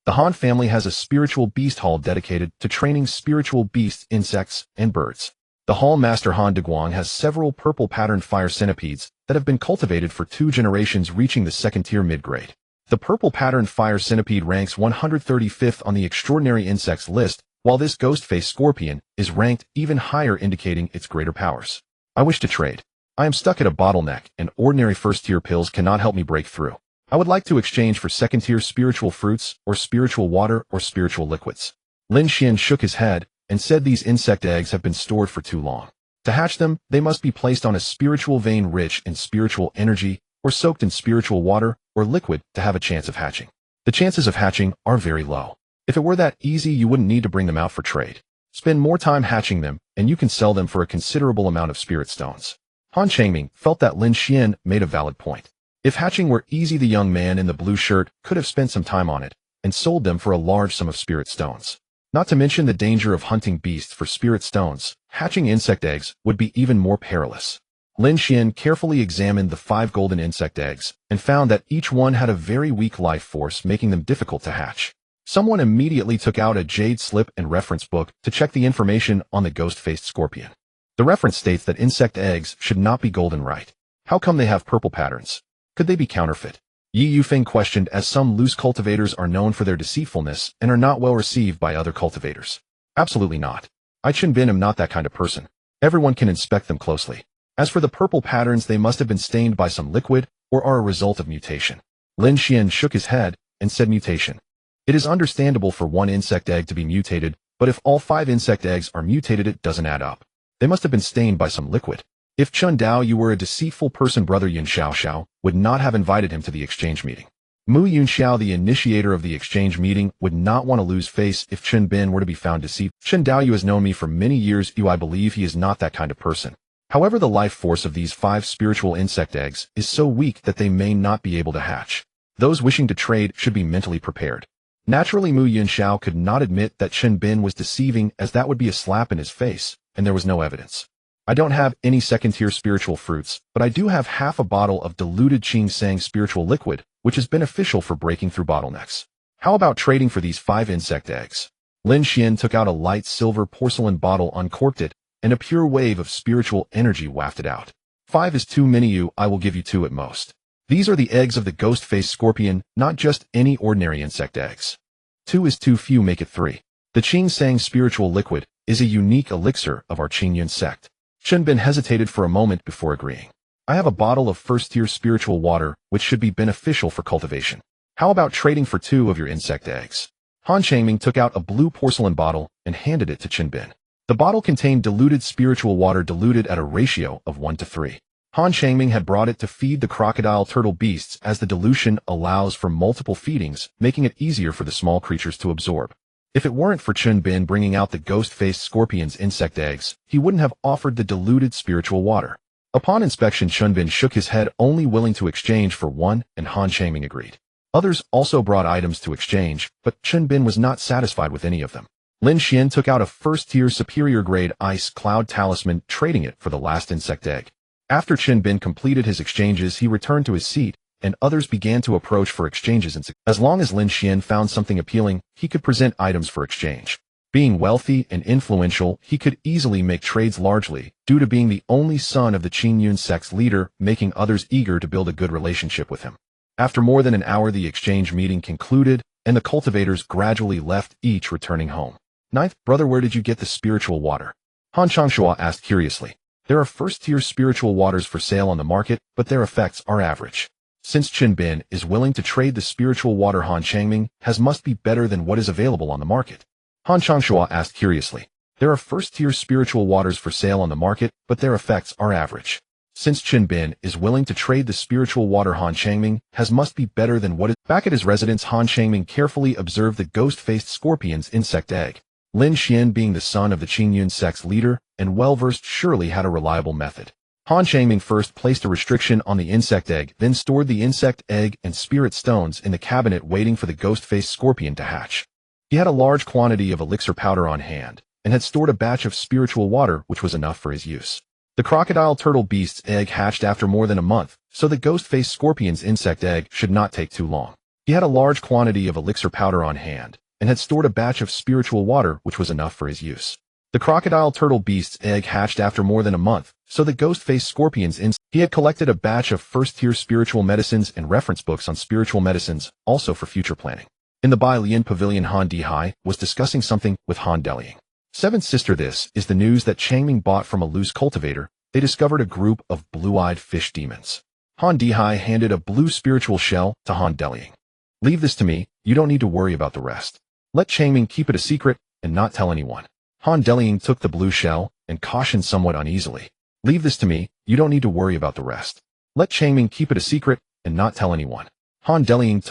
The Han family has a spiritual beast hall dedicated to training spiritual beasts, insects, and birds. The hall master Han Deguang has several purple-patterned fire centipedes that have been cultivated for 2 generations, reaching the 2nd-tier mid-grade. The purple-patterned fire centipede ranks 135th on the extraordinary insects list, while this ghost-faced scorpion is ranked even higher, indicating its greater powers. I wish to trade. I am stuck at a bottleneck, and ordinary 1st-tier pills cannot help me break through. I would like to exchange for 2nd-tier spiritual fruits, or spiritual water, or spiritual liquids. Lin Xian shook his head and said these insect eggs have been stored for too long. To hatch them, they must be placed on a spiritual vein rich in spiritual energy, or soaked in spiritual water or liquid to have a chance of hatching. The chances of hatching are very low. If it were that easy, you wouldn't need to bring them out for trade. Spend more time hatching them, and you can sell them for a considerable amount of spirit stones. Han Changming felt that Lin Xian made a valid point. If hatching were easy, the young man in the blue shirt could have spent some time on it and sold them for a large sum of spirit stones. Not to mention the danger of hunting beasts for spirit stones, hatching insect eggs would be even more perilous. Lin Xian carefully examined the 5 golden insect eggs and found that each one had a very weak life force, making them difficult to hatch. Someone immediately took out a jade slip and reference book to check the information on the ghost-faced scorpion. The reference states that insect eggs should not be golden, right? How come they have purple patterns? Could they be counterfeit? Yi Yufeng questioned, as some loose cultivators are known for their deceitfulness and are not well received by other cultivators. Absolutely not. I Chen Bin am not that kind of person. Everyone can inspect them closely. As for the purple patterns, they must have been stained by some liquid or are a result of mutation. Lin Xian shook his head and said, "Mutation. It is understandable for one insect egg to be mutated, but if all 5 insect eggs are mutated, it doesn't add up. They must have been stained by some liquid. If Chun Dao, you were a deceitful person, brother Yun Xiao would not have invited him to the exchange meeting. Mu Yun Xiao, the initiator of the exchange meeting, would not want to lose face if Chen Bin were to be found deceived. Chun Dao, you has known me for many years. I believe he is not that kind of person. However, the life force of these 5 spiritual insect eggs is so weak that they may not be able to hatch. Those wishing to trade should be mentally prepared." Naturally, Mu Yun Xiao could not admit that Chen Bin was deceiving, as that would be a slap in his face, and there was no evidence. "I don't have any 2nd-tier spiritual fruits, but I do have half a bottle of diluted Qing Sang spiritual liquid, which is beneficial for breaking through bottlenecks. How about trading for these 5 insect eggs?" Lin Xian took out a light silver porcelain bottle, uncorked it, and a pure wave of spiritual energy wafted out. "5 is too many. I will give you 2 at most. These are the eggs of the ghost-faced scorpion, not just any ordinary insect eggs. 2 is too few, make it 3. The Qing Sang spiritual liquid is a unique elixir of our Qingyun sect." Chen Bin hesitated for a moment before agreeing. "I have a bottle of 1st-tier spiritual water, which should be beneficial for cultivation. How about trading for 2 of your insect eggs?" Han Changming took out a blue porcelain bottle and handed it to Chen Bin. The bottle contained diluted spiritual water, diluted at a ratio of 1 to 3. Han Changming had brought it to feed the crocodile turtle beasts, as the dilution allows for multiple feedings, making it easier for the small creatures to absorb. If it weren't for Chen Bin bringing out the ghost-faced scorpion's insect eggs, he wouldn't have offered the diluted spiritual water. Upon inspection, Chen Bin shook his head, only willing to exchange for 1, and Han Changming agreed. Others also brought items to exchange, but Chen Bin was not satisfied with any of them. Lin Xian took out a 1st-tier superior-grade ice cloud talisman, trading it for the last insect egg. After Chen Bin completed his exchanges, he returned to his seat, and others began to approach for exchanges. And as long as Lin Xian found something appealing, he could present items for exchange. Being wealthy and influential, he could easily make trades, largely due to being the only son of the Qingyun sect's leader, making others eager to build a good relationship with him. After more than an hour, the exchange meeting concluded, and the cultivators gradually left, each returning home. Ninth brother, where did you get the spiritual water? Han Changshua asked curiously. There are first-tier spiritual waters for sale on the market, but their effects are average. Since Qin Bin is willing to trade the spiritual water Han Changming has must be better than what is available on the market. Han Changshua asked curiously. There are first-tier spiritual waters for sale on the market, but their effects are average. Since Qin Bin is willing to trade the spiritual water Han Changming has must be better than what is. Back at his residence, Han Changming carefully observed the ghost-faced scorpion's insect egg. Lin Xian, being the son of the Qingyun sect's leader and well-versed, surely had a reliable method. Han Changming first placed a restriction on the insect egg, then stored the insect egg and spirit stones in the cabinet waiting for the ghost-faced scorpion to hatch. He had a large quantity of elixir powder on hand, and had stored a batch of spiritual water which was enough for his use. The crocodile turtle beast's egg hatched after more than a month, so the ghost-faced scorpion's insect egg should not take too long. He had a large quantity of elixir powder on hand, and had stored a batch of spiritual water which was enough for his use. The crocodile turtle beast's egg hatched after more than a month, so the ghost-faced scorpion's he had collected a batch of first-tier spiritual medicines and reference books on spiritual medicines, also for future planning. In the Bai Lian Pavilion, Han Dihai was discussing something with Han Deliang. Seventh sister, this is the news that Changming bought from a loose cultivator. They discovered a group of blue-eyed fish demons. Han Dihai handed a blue spiritual shell to Han Deliang. Leave this to me, you don't need to worry about the rest. Let Changming keep it a secret and not tell anyone. Han Deliang took the blue shell and cautioned somewhat uneasily. Leave this to me, you don't need to worry about the rest. Let Changming keep it a secret and not tell anyone. Han Deliang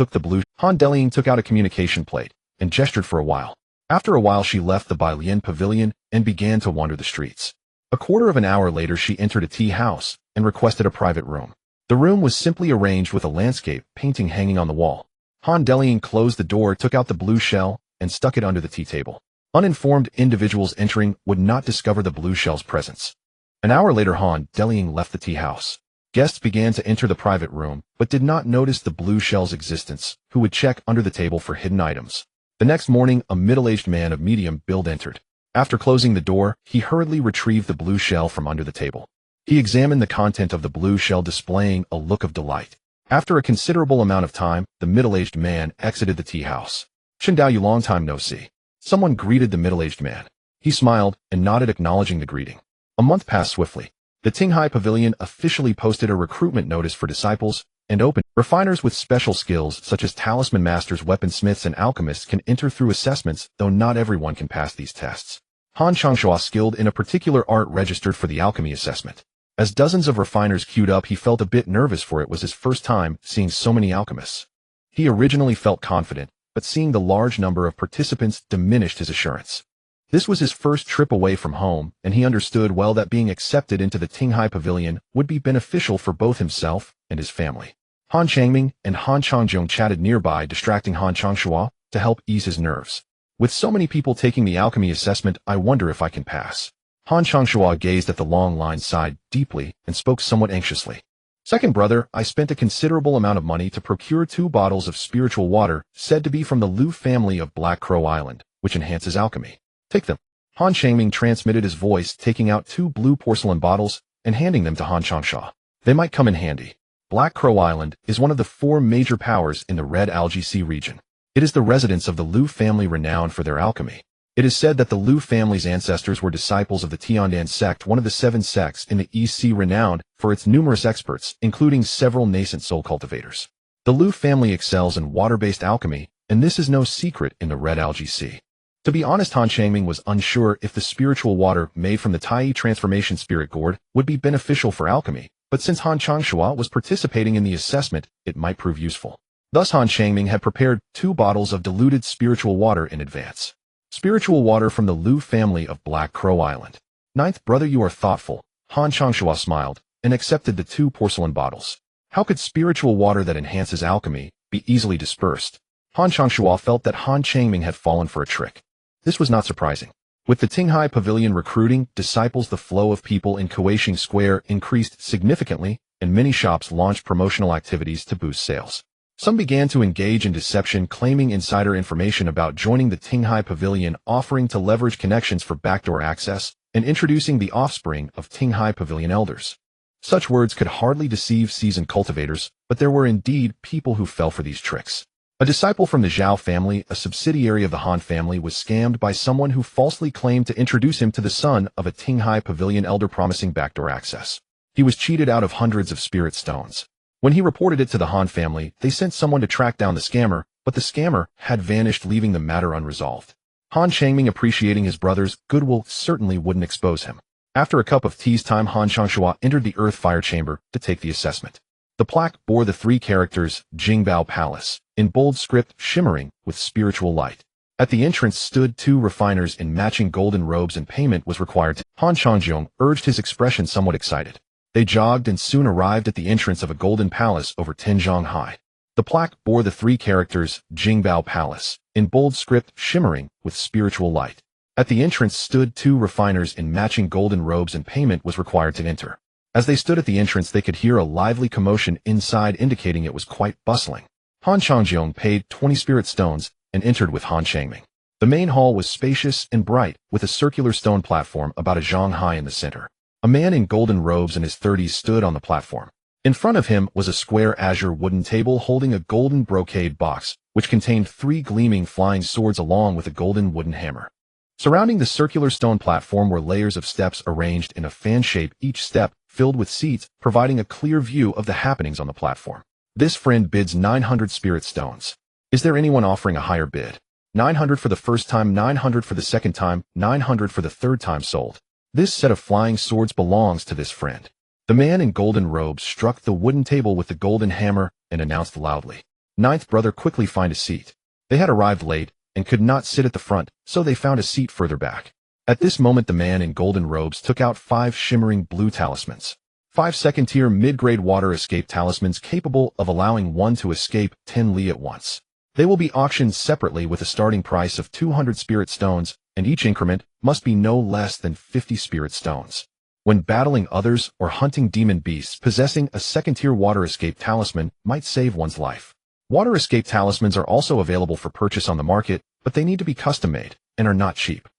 took out a communication plate and gestured for a while. After a while she left the Bai Lian Pavilion and began to wander the streets. A quarter of an hour later she entered a tea house and requested a private room. The room was simply arranged with a landscape painting hanging on the wall. Han Deliang closed the door, took out the blue shell, and stuck it under the tea table. Uninformed individuals entering would not discover the blue shell's presence. An hour later Han Deliang left the tea house. Guests began to enter the private room, but did not notice the blue shell's existence, who would check under the table for hidden items. The next morning, a middle-aged man of medium build entered. After closing the door, he hurriedly retrieved the blue shell from under the table. He examined the content of the blue shell, displaying a look of delight. After a considerable amount of time, the middle-aged man exited the tea house. "Qindao, you, long time no see." Someone greeted the middle-aged man. He smiled and nodded, acknowledging the greeting. A month passed swiftly. The Tinghai Pavilion officially posted a recruitment notice for disciples and opened. Refiners with special skills such as talisman masters, weaponsmiths, and alchemists can enter through assessments, though not everyone can pass these tests. Han Changshua, skilled in a particular art, registered for the alchemy assessment. As dozens of refiners queued up, he felt a bit nervous, for it was his first time seeing so many alchemists. He originally felt confident, but seeing the large number of participants diminished his assurance. This was his first trip away from home, and he understood well that being accepted into the Tinghai Pavilion would be beneficial for both himself and his family. Han Changming and Han Changjong chatted nearby, distracting Han Changshua to help ease his nerves. With so many people taking the alchemy assessment, I wonder if I can pass. Han Changshua gazed at the long line, sighed deeply, and spoke somewhat anxiously. "Second brother, I spent a considerable amount of money to procure 2 bottles of spiritual water said to be from the Liu family of Black Crow Island, which enhances alchemy. Take them." Han Changming transmitted his voice, taking out 2 blue porcelain bottles and handing them to Han Changshua. "They might come in handy. Black Crow Island is one of the 4 major powers in the Red Algae Sea region. It is the residence of the Liu family, renowned for their alchemy. It is said that the Liu family's ancestors were disciples of the Tiandan sect, one of the 7 sects in the East Sea, renowned for its numerous experts, including several nascent soul cultivators. The Liu family excels in water-based alchemy, and this is no secret in the Red Algae Sea." To be honest, Han Changming was unsure if the spiritual water made from the Tai transformation spirit gourd would be beneficial for alchemy, but since Han Changshua was participating in the assessment, it might prove useful. Thus Han Changming had prepared 2 bottles of diluted spiritual water in advance. Spiritual water from the Liu family of Black Crow Island. "Ninth brother, you are thoughtful." Han Changshua smiled and accepted the 2 porcelain bottles. How could spiritual water that enhances alchemy be easily dispersed? Han Changshua felt that Han Changming had fallen for a trick. This was not surprising. With the Tinghai Pavilion recruiting disciples, the flow of people in Kuaishing Square increased significantly, and many shops launched promotional activities to boost sales. Some began to engage in deception, claiming insider information about joining the Tinghai Pavilion, offering to leverage connections for backdoor access, and introducing the offspring of Tinghai Pavilion elders. Such words could hardly deceive seasoned cultivators, but there were indeed people who fell for these tricks. A disciple from the Zhao family, a subsidiary of the Han family, was scammed by someone who falsely claimed to introduce him to the son of a Tinghai pavilion elder promising backdoor access. He was cheated out of hundreds of spirit stones. When he reported it to the Han family, they sent someone to track down the scammer, but the scammer had vanished, leaving the matter unresolved. Han Changming, appreciating his brother's goodwill, certainly wouldn't expose him. After a cup of tea's time, Han Changshua entered the Earth Fire Chamber to take the assessment. The plaque bore the 3 characters, Jingbao Palace, in bold script, shimmering with spiritual light. At the entrance stood 2 refiners in matching golden robes, and payment was required. Han Changjiong urged, his expression somewhat excited. They jogged and soon arrived at the entrance of a golden palace over 10 zhang high. The plaque bore the 3 characters, Jingbao Palace, in bold script, shimmering with spiritual light. At the entrance stood 2 refiners in matching golden robes, and payment was required to enter. As they stood at the entrance, they could hear a lively commotion inside, indicating it was quite bustling. Han Changjiong paid 20 spirit stones and entered with Han Changming. The main hall was spacious and bright, with a circular stone platform about a zhang high in the center. A man in golden robes in his 30s stood on the platform. In front of him was a square azure wooden table holding a golden brocade box, which contained 3 gleaming flying swords along with a golden wooden hammer. Surrounding the circular stone platform were layers of steps arranged in a fan shape, each step filled with seats, providing a clear view of the happenings on the platform. This friend bids 900 spirit stones. Is there anyone offering a higher bid? 900 for the first time, 900 for the second time, 900 for the third time sold. This set of flying swords belongs to this friend. The man in golden robes struck the wooden table with the golden hammer and announced loudly. 9th brother, quickly find a seat. They had arrived late and could not sit at the front, so they found a seat further back. At this moment, the man in golden robes took out 5 shimmering blue talismans. 5 second-tier mid-grade water escape talismans capable of allowing one to escape 10 li at once. They will be auctioned separately with a starting price of 200 spirit stones, and each increment must be no less than 50 spirit stones. When battling others or hunting demon beasts, possessing a second-tier water escape talisman might save one's life. Water escape talismans are also available for purchase on the market, but they need to be custom-made and are not cheap.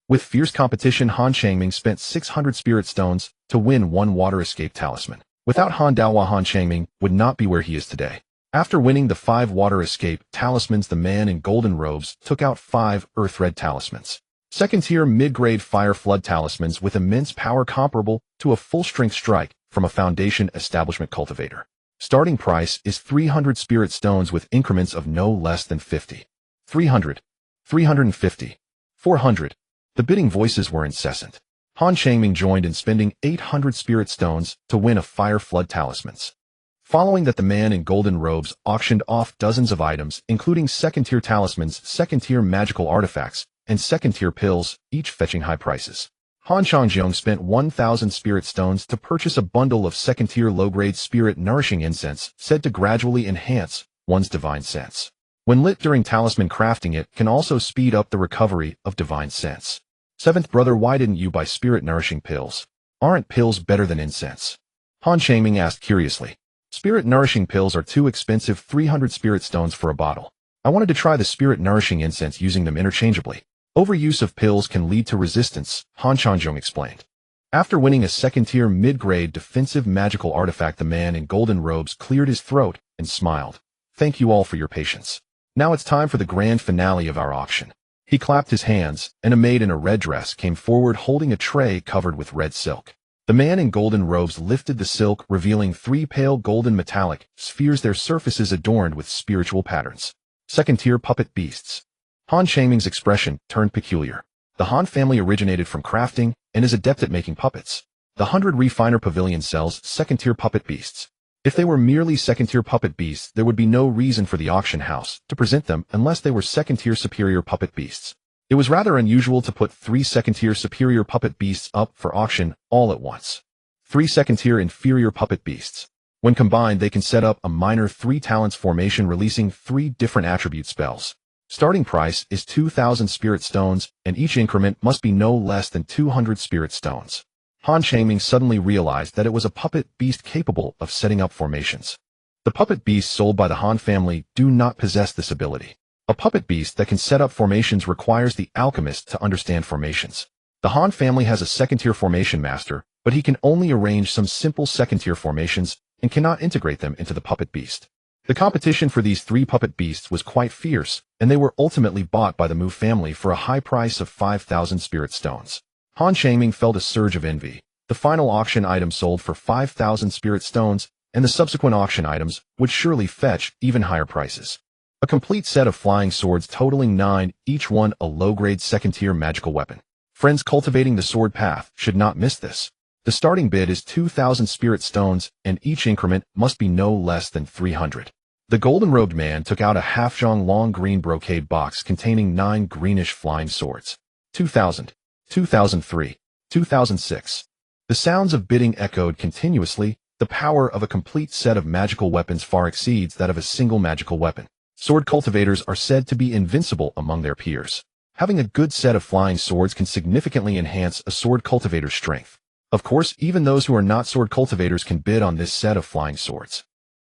With fierce competition, Han Changming spent 600 spirit stones to win 1 water escape talisman. Without Han Daohua, Han Changming would not be where he is today. After winning the 5 water escape talismans, the man in golden robes took out 5 earth red talismans. Second-tier mid-grade fire flood talismans with immense power comparable to a full-strength strike from a foundation establishment cultivator. Starting price is 300 spirit stones with increments of no less than 50. 300. 350. 400. The bidding voices were incessant. Han Changming joined in spending 800 spirit stones to win a fire flood talismans. Following that, the man in golden robes auctioned off dozens of items, including second-tier talismans, second-tier magical artifacts, and second-tier pills, each fetching high prices. Han Changjiong spent 1,000 spirit stones to purchase a bundle of second-tier low-grade spirit-nourishing incense, said to gradually enhance one's divine sense. When lit during talisman crafting, it can also speed up the recovery of divine sense. 7th brother, why didn't you buy spirit-nourishing pills? Aren't pills better than incense? Han Changming asked curiously. Spirit-nourishing pills are too expensive, 300 spirit stones for a bottle. I wanted to try the spirit-nourishing incense using them interchangeably. Overuse of pills can lead to resistance, Han Changjiong explained. After winning a second-tier mid-grade defensive magical artifact, the man in golden robes cleared his throat and smiled. Thank you all for your patience. Now it's time for the grand finale of our auction. He clapped his hands, and a maid in a red dress came forward holding a tray covered with red silk. The man in golden robes lifted the silk, revealing 3 pale golden metallic spheres, their surfaces adorned with spiritual patterns. Second-tier puppet beasts. Han Changming's expression turned peculiar. The Han family originated from crafting and is adept at making puppets. The 100 refiner pavilion sells second-tier puppet beasts. If they were merely second-tier puppet beasts, there would be no reason for the auction house to present them unless they were second-tier superior puppet beasts. It was rather unusual to put 3 second-tier superior puppet beasts up for auction all at once. 3 second-tier inferior puppet beasts. When combined, they can set up a minor 3 talents formation, releasing 3 different attribute spells. Starting price is 2,000 spirit stones, and each increment must be no less than 200 spirit stones. Han Changming suddenly realized that it was a puppet beast capable of setting up formations. The puppet beasts sold by the Han family do not possess this ability. A puppet beast that can set up formations requires the alchemist to understand formations. The Han family has a second-tier formation master, but he can only arrange some simple second-tier formations and cannot integrate them into the puppet beast. The competition for these three puppet beasts was quite fierce, and they were ultimately bought by the Mu family for a high price of 5,000 spirit stones. Han Changming felt a surge of envy. The final auction item sold for 5,000 spirit stones, and the subsequent auction items would surely fetch even higher prices. A complete set of flying swords totaling 9, each one a low-grade second-tier magical weapon. Friends cultivating the sword path should not miss this. The starting bid is 2,000 spirit stones, and each increment must be no less than 300. The golden-robed man took out a half-jong long green brocade box containing 9 greenish flying swords. 2,000, 2003, 2006. The sounds of bidding echoed continuously. The power of a complete set of magical weapons far exceeds that of a single magical weapon. Sword cultivators are said to be invincible among their peers. Having a good set of flying swords can significantly enhance a sword cultivator's strength. Of course, even those who are not sword cultivators can bid on this set of flying swords.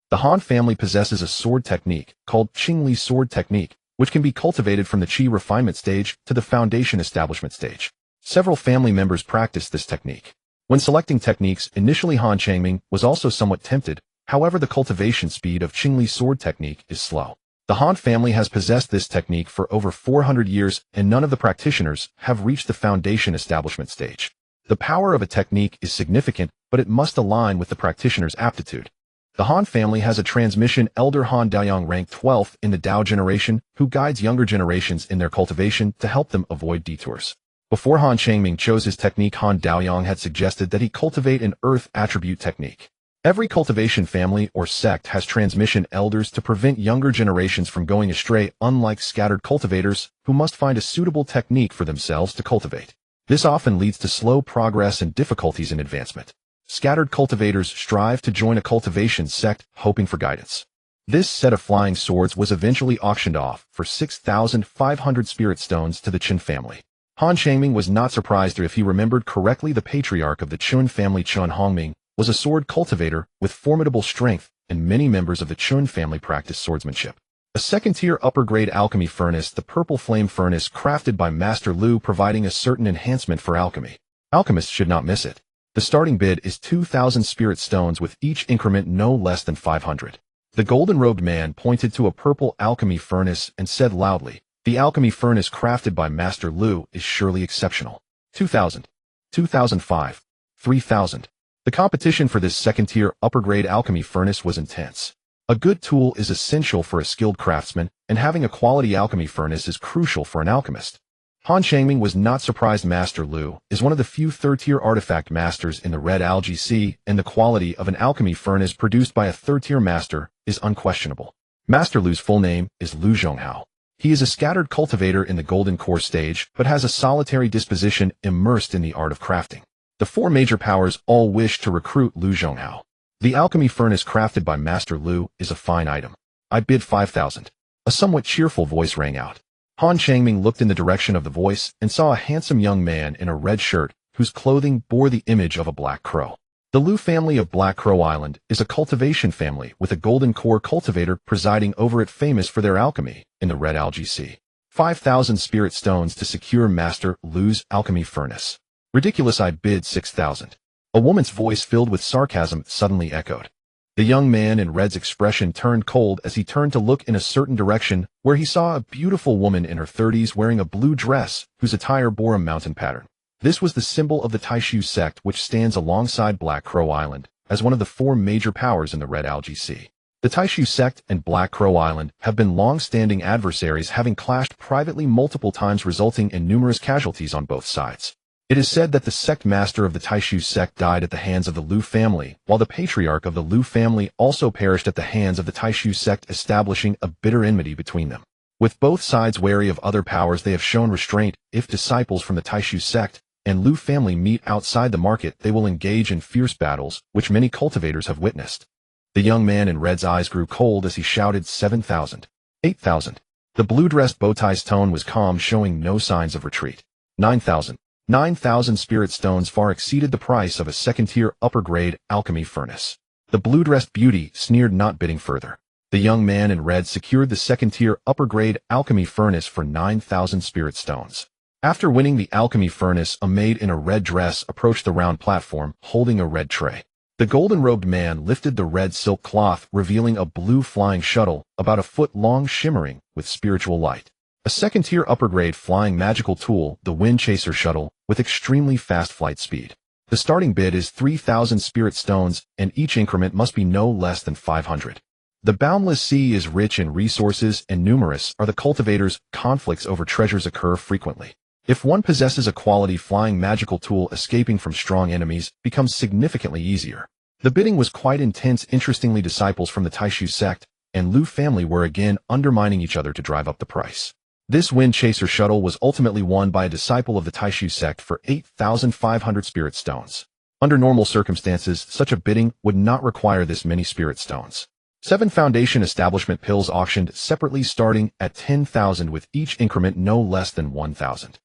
The Han family possesses a sword technique called Qingli sword technique, which can be cultivated from the Qi refinement stage to the foundation establishment stage. Several family members practice this technique. When selecting techniques, initially Han Changming was also somewhat tempted. However, the cultivation speed of Qingli sword technique is slow. The Han family has possessed this technique for over 400 years, and none of the practitioners have reached the foundation establishment stage. The power of a technique is significant, but it must align with the practitioner's aptitude. The Han family has a transmission elder Han Daoyang ranked 12th in the Dao generation, who guides younger generations in their cultivation to help them avoid detours. Before Han Changming chose his technique, Han Daoyang had suggested that he cultivate an earth attribute technique. Every cultivation family or sect has transmission elders to prevent younger generations from going astray, unlike scattered cultivators, who must find a suitable technique for themselves to cultivate. This often leads to slow progress and difficulties in advancement. Scattered cultivators strive to join a cultivation sect, hoping for guidance. This set of flying swords was eventually auctioned off for 6,500 spirit stones to the Qin family. Han Changming was not surprised, if he remembered correctly. The patriarch of the Qin family, Qin Hongming, was a sword cultivator with formidable strength, and many members of the Qin family practiced swordsmanship. A second-tier upper-grade alchemy furnace, the purple flame furnace crafted by Master Lu, providing a certain enhancement for alchemy. Alchemists should not miss it. The starting bid is 2,000 spirit stones, with each increment no less than 500. The golden-robed man pointed to a purple alchemy furnace and said loudly, "The alchemy furnace crafted by Master Lu is surely exceptional." 2,000, 2005, 3,000. The competition for this second-tier upper-grade alchemy furnace was intense. A good tool is essential for a skilled craftsman, and having a quality alchemy furnace is crucial for an alchemist. Han Changming was not surprised. Master Lu is one of the few third-tier artifact masters in the Red Algae Sea, and the quality of an alchemy furnace produced by a third-tier master is unquestionable. Master Lu's full name is Lu Zhonghao. He is a scattered cultivator in the Golden Core stage, but has a solitary disposition, immersed in the art of crafting. The 4 major powers all wish to recruit Lu Zhonghao. The alchemy furnace crafted by Master Lu is a fine item. I bid 5,000. A somewhat cheerful voice rang out. Han Changming looked in the direction of the voice and saw a handsome young man in a red shirt, whose clothing bore the image of a black crow. The Lu family of Black Crow Island is a cultivation family with a golden core cultivator presiding over it, famous for their alchemy in the Red Algae Sea. 5,000 spirit stones to secure Master Lu's alchemy furnace. Ridiculous, I bid 6,000. A woman's voice filled with sarcasm suddenly echoed. The young man in red's expression turned cold as he turned to look in a certain direction, where he saw a beautiful woman in her 30s wearing a blue dress, whose attire bore a mountain pattern. This was the symbol of the Taishu sect, which stands alongside Black Crow Island as one of the 4 major powers in the Red Algae Sea. The Taishu sect and Black Crow Island have been long-standing adversaries, having clashed privately multiple times, resulting in numerous casualties on both sides. It is said that the sect master of the Taishu sect died at the hands of the Lu family, while the patriarch of the Lu family also perished at the hands of the Taishu sect, establishing a bitter enmity between them. With both sides wary of other powers, they have shown restraint. If disciples from the Taishu sect and Lu family meet outside the market, they will engage in fierce battles, which many cultivators have witnessed. The young man in red's eyes grew cold as he shouted 7,000. 8,000. The blue-dressed bowtie's tone was calm, showing no signs of retreat. 9,000. 9,000 spirit stones far exceeded the price of a second-tier upper-grade alchemy furnace. The blue-dressed beauty sneered, not bidding further. The young man in red secured the second-tier upper-grade alchemy furnace for 9,000 spirit stones. After winning the alchemy furnace, a maid in a red dress approached the round platform, holding a red tray. The golden-robed man lifted the red silk cloth, revealing a blue flying shuttle, about a foot long, shimmering with spiritual light. A second-tier upper-grade flying magical tool, the Wind Chaser shuttle, with extremely fast flight speed. The starting bid is 3,000 spirit stones, and each increment must be no less than 500. The boundless sea is rich in resources, and numerous are the cultivators. Conflicts over treasures occur frequently. If one possesses a quality flying magical tool, escaping from strong enemies becomes significantly easier. The bidding was quite intense. Interestingly, disciples from the Taishu sect and Lu family were again undermining each other to drive up the price. This Wind Chaser shuttle was ultimately won by a disciple of the Taishu sect for 8,500 spirit stones. Under normal circumstances, such a bidding would not require this many spirit stones. 7 foundation establishment pills auctioned separately, starting at 10,000 with each increment no less than 1,000.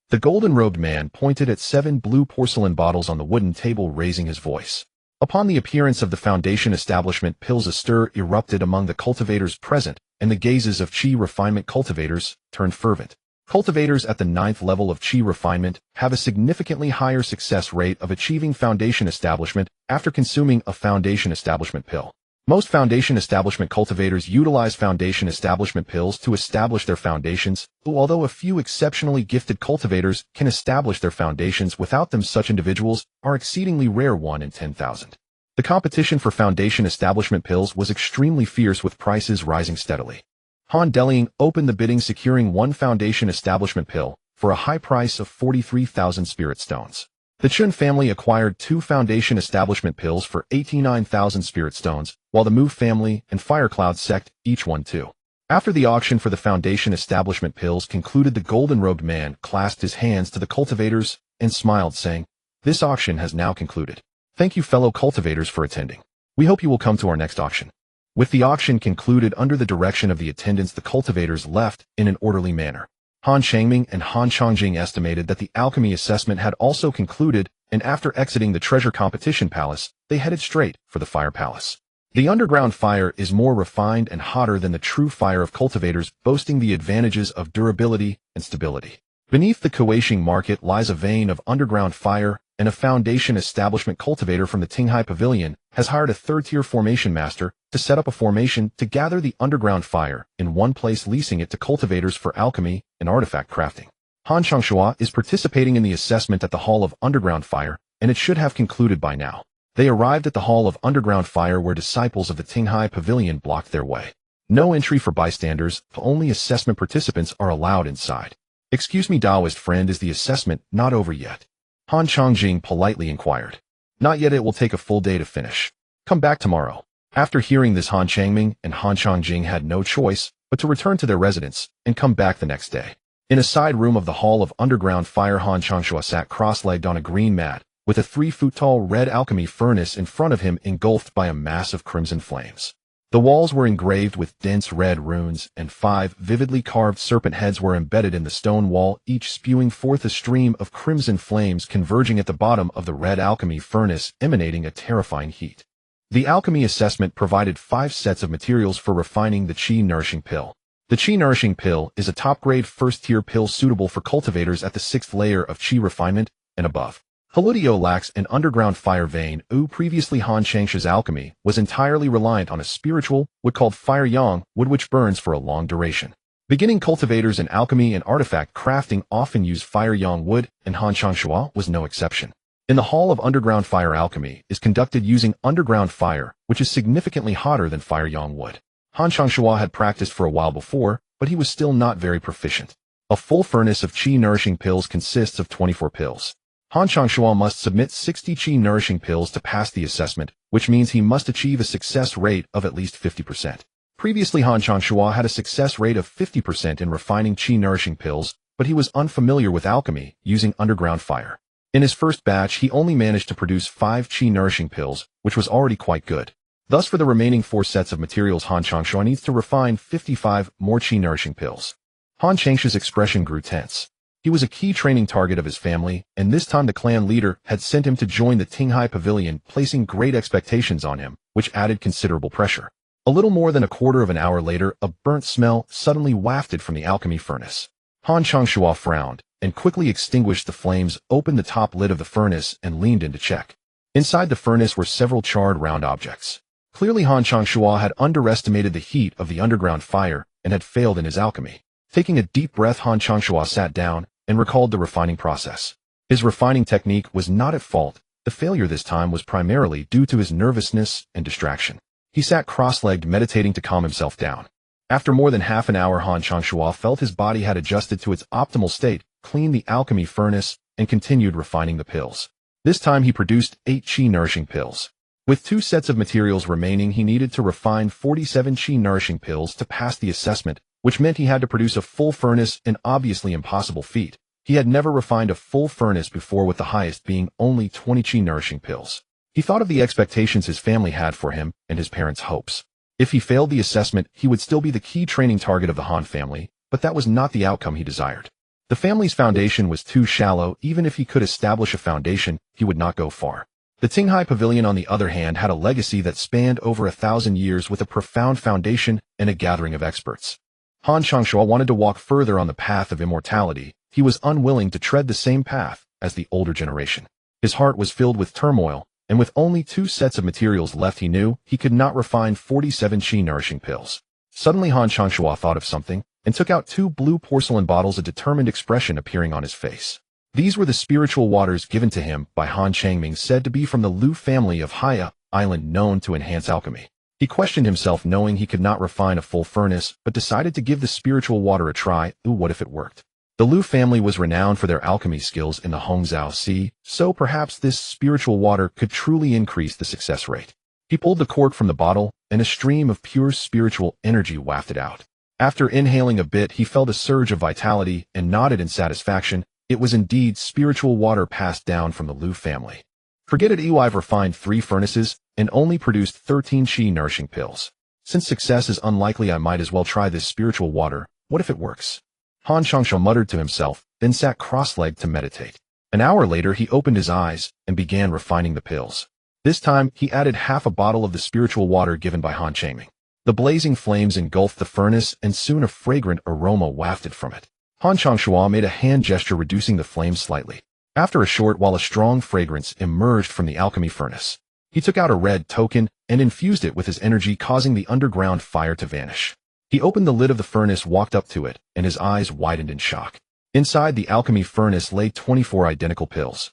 The golden-robed man pointed at 7 blue porcelain bottles on the wooden table, raising his voice. Upon the appearance of the foundation establishment pills, a stir erupted among the cultivators present, and the gazes of Qi refinement cultivators turned fervent. Cultivators at the 9th level of Qi refinement have a significantly higher success rate of achieving foundation establishment after consuming a foundation establishment pill. Most foundation establishment cultivators utilize foundation establishment pills to establish their foundations, although a few exceptionally gifted cultivators can establish their foundations without them. Such individuals are exceedingly rare, 1 in 10,000. The competition for foundation establishment pills was extremely fierce, with prices rising steadily. Han Deliang opened the bidding, securing 1 foundation establishment pill for a high price of 43,000 spirit stones. The Chun family acquired 2 foundation establishment pills for 89,000 spirit stones, while the Mu family and Firecloud sect each won 2. After the auction for the foundation establishment pills concluded, the golden-robed man clasped his hands to the cultivators and smiled, saying, "This auction has now concluded. Thank you, fellow cultivators, for attending. We hope you will come to our next auction." With the auction concluded under the direction of the attendants, the cultivators left in an orderly manner. Han Changming and Han Changjing estimated that the alchemy assessment had also concluded, and after exiting the treasure competition palace, they headed straight for the fire palace. The underground fire is more refined and hotter than the true fire of cultivators, boasting the advantages of durability and stability. Beneath the Kuaishing market lies a vein of underground fire, and a foundation establishment cultivator from the Tinghai Pavilion has hired a 3rd-tier formation master to set up a formation to gather the underground fire in one place, leasing it to cultivators for alchemy and artifact crafting. Han Changshua is participating in the assessment at the Hall of Underground Fire, and it should have concluded by now. They arrived at the Hall of Underground Fire, where disciples of the Tinghai Pavilion blocked their way. No entry for bystanders, only assessment participants are allowed inside. "Excuse me, Taoist friend, is the assessment not over yet?" Han Changjing politely inquired. "Not yet, it will take a full day to finish. Come back tomorrow." After hearing this, Han Changming and Han Changjing had no choice but to return to their residence and come back the next day. In a side room of the Hall of Underground Fire, Han Changshua sat cross-legged on a green mat, with a 3-foot-tall red alchemy furnace in front of him, engulfed by a mass of crimson flames. The walls were engraved with dense red runes, and 5 vividly carved serpent heads were embedded in the stone wall, each spewing forth a stream of crimson flames converging at the bottom of the red alchemy furnace, emanating a terrifying heat. The alchemy assessment provided 5 sets of materials for refining the Qi Nourishing Pill. The Qi Nourishing Pill is a top-grade 1st-tier pill suitable for cultivators at the 6th layer of Qi refinement and above. Paludio lacks an underground fire vein. Previously Han Changsha's alchemy was entirely reliant on a spiritual wood called fire yang wood, which burns for a long duration. Beginning cultivators in alchemy and artifact crafting often use fire yang wood, and Han Changshua was no exception. In the Hall of Underground Fire, alchemy is conducted using underground fire, which is significantly hotter than fire yang wood. Han Changshua had practiced for a while before, but he was still not very proficient. A full furnace of Qi Nourishing Pills consists of 24 pills. Han Changshua must submit 60 Qi Nourishing Pills to pass the assessment, which means he must achieve a success rate of at least 50%. Previously, Han Changshua had a success rate of 50% in refining Qi Nourishing Pills, but he was unfamiliar with alchemy using underground fire. In his first batch, he only managed to produce 5 Qi Nourishing Pills, which was already quite good. Thus, for the remaining 4 sets of materials, Han Changshua needs to refine 55 more Qi Nourishing Pills. Han Changsha's expression grew tense. He was a key training target of his family, and this time the clan leader had sent him to join the Tinghai Pavilion, placing great expectations on him, which added considerable pressure. A little more than a quarter of an hour later, a burnt smell suddenly wafted from the alchemy furnace. Han Changshua frowned, and quickly extinguished the flames, opened the top lid of the furnace, and leaned in to check. Inside the furnace were several charred round objects. Clearly Han Changshua had underestimated the heat of the underground fire and had failed in his alchemy. Taking a deep breath, Han Changshua sat down and recalled the refining process. His refining technique was not at fault. The failure this time was primarily due to his nervousness and distraction. He sat cross-legged, meditating to calm himself down. After more than half an hour, Han Changshua felt his body had adjusted to its optimal state, cleaned the alchemy furnace, and continued refining the pills. This time he produced 8 qi-nourishing pills. With 2 sets of materials remaining, he needed to refine 47 qi-nourishing pills to pass the assessment, which meant he had to produce a full furnace, an obviously impossible feat. He had never refined a full furnace before, with the highest being only 20 qi-nourishing pills. He thought of the expectations his family had for him and his parents' hopes. If he failed the assessment, he would still be the key training target of the Han family, but that was not the outcome he desired. The family's foundation was too shallow. Even if he could establish a foundation, he would not go far. The Tinghai Pavilion, on the other hand, had a legacy that spanned over 1,000 years, with a profound foundation and a gathering of experts. Han Changshua wanted to walk further on the path of immortality. He was unwilling to tread the same path as the older generation. His heart was filled with turmoil, and with only 2 sets of materials left, he knew he could not refine 47 qi-nourishing pills. Suddenly Han Changshua thought of something and took out 2 blue porcelain bottles, a determined expression appearing on his face. These were the spiritual waters given to him by Han Changming, said to be from the Lu family of Haya Island, known to enhance alchemy. He questioned himself, knowing he could not refine a full furnace, but decided to give the spiritual water a try. What if it worked? The Lu family was renowned for their alchemy skills in the Hongzhou Sea, so perhaps this spiritual water could truly increase the success rate. He pulled the cork from the bottle, and a stream of pure spiritual energy wafted out. After inhaling a bit, he felt a surge of vitality and nodded in satisfaction. It was indeed spiritual water passed down from the Lu family. Forget it, I've refined 3 furnaces and only produced 13 qi-nourishing pills. Since success is unlikely, I might as well try this spiritual water. What if it works? Han Changshua muttered to himself, then sat cross-legged to meditate. An hour later, he opened his eyes and began refining the pills. This time, he added half a bottle of the spiritual water given by Han Changming. The blazing flames engulfed the furnace, and soon a fragrant aroma wafted from it. Han Changshua made a hand gesture, reducing the flames slightly. After a short while, a strong fragrance emerged from the alchemy furnace. He took out a red token and infused it with his energy, causing the underground fire to vanish. He opened the lid of the furnace, walked up to it, and his eyes widened in shock. Inside the alchemy furnace lay 24 identical pills.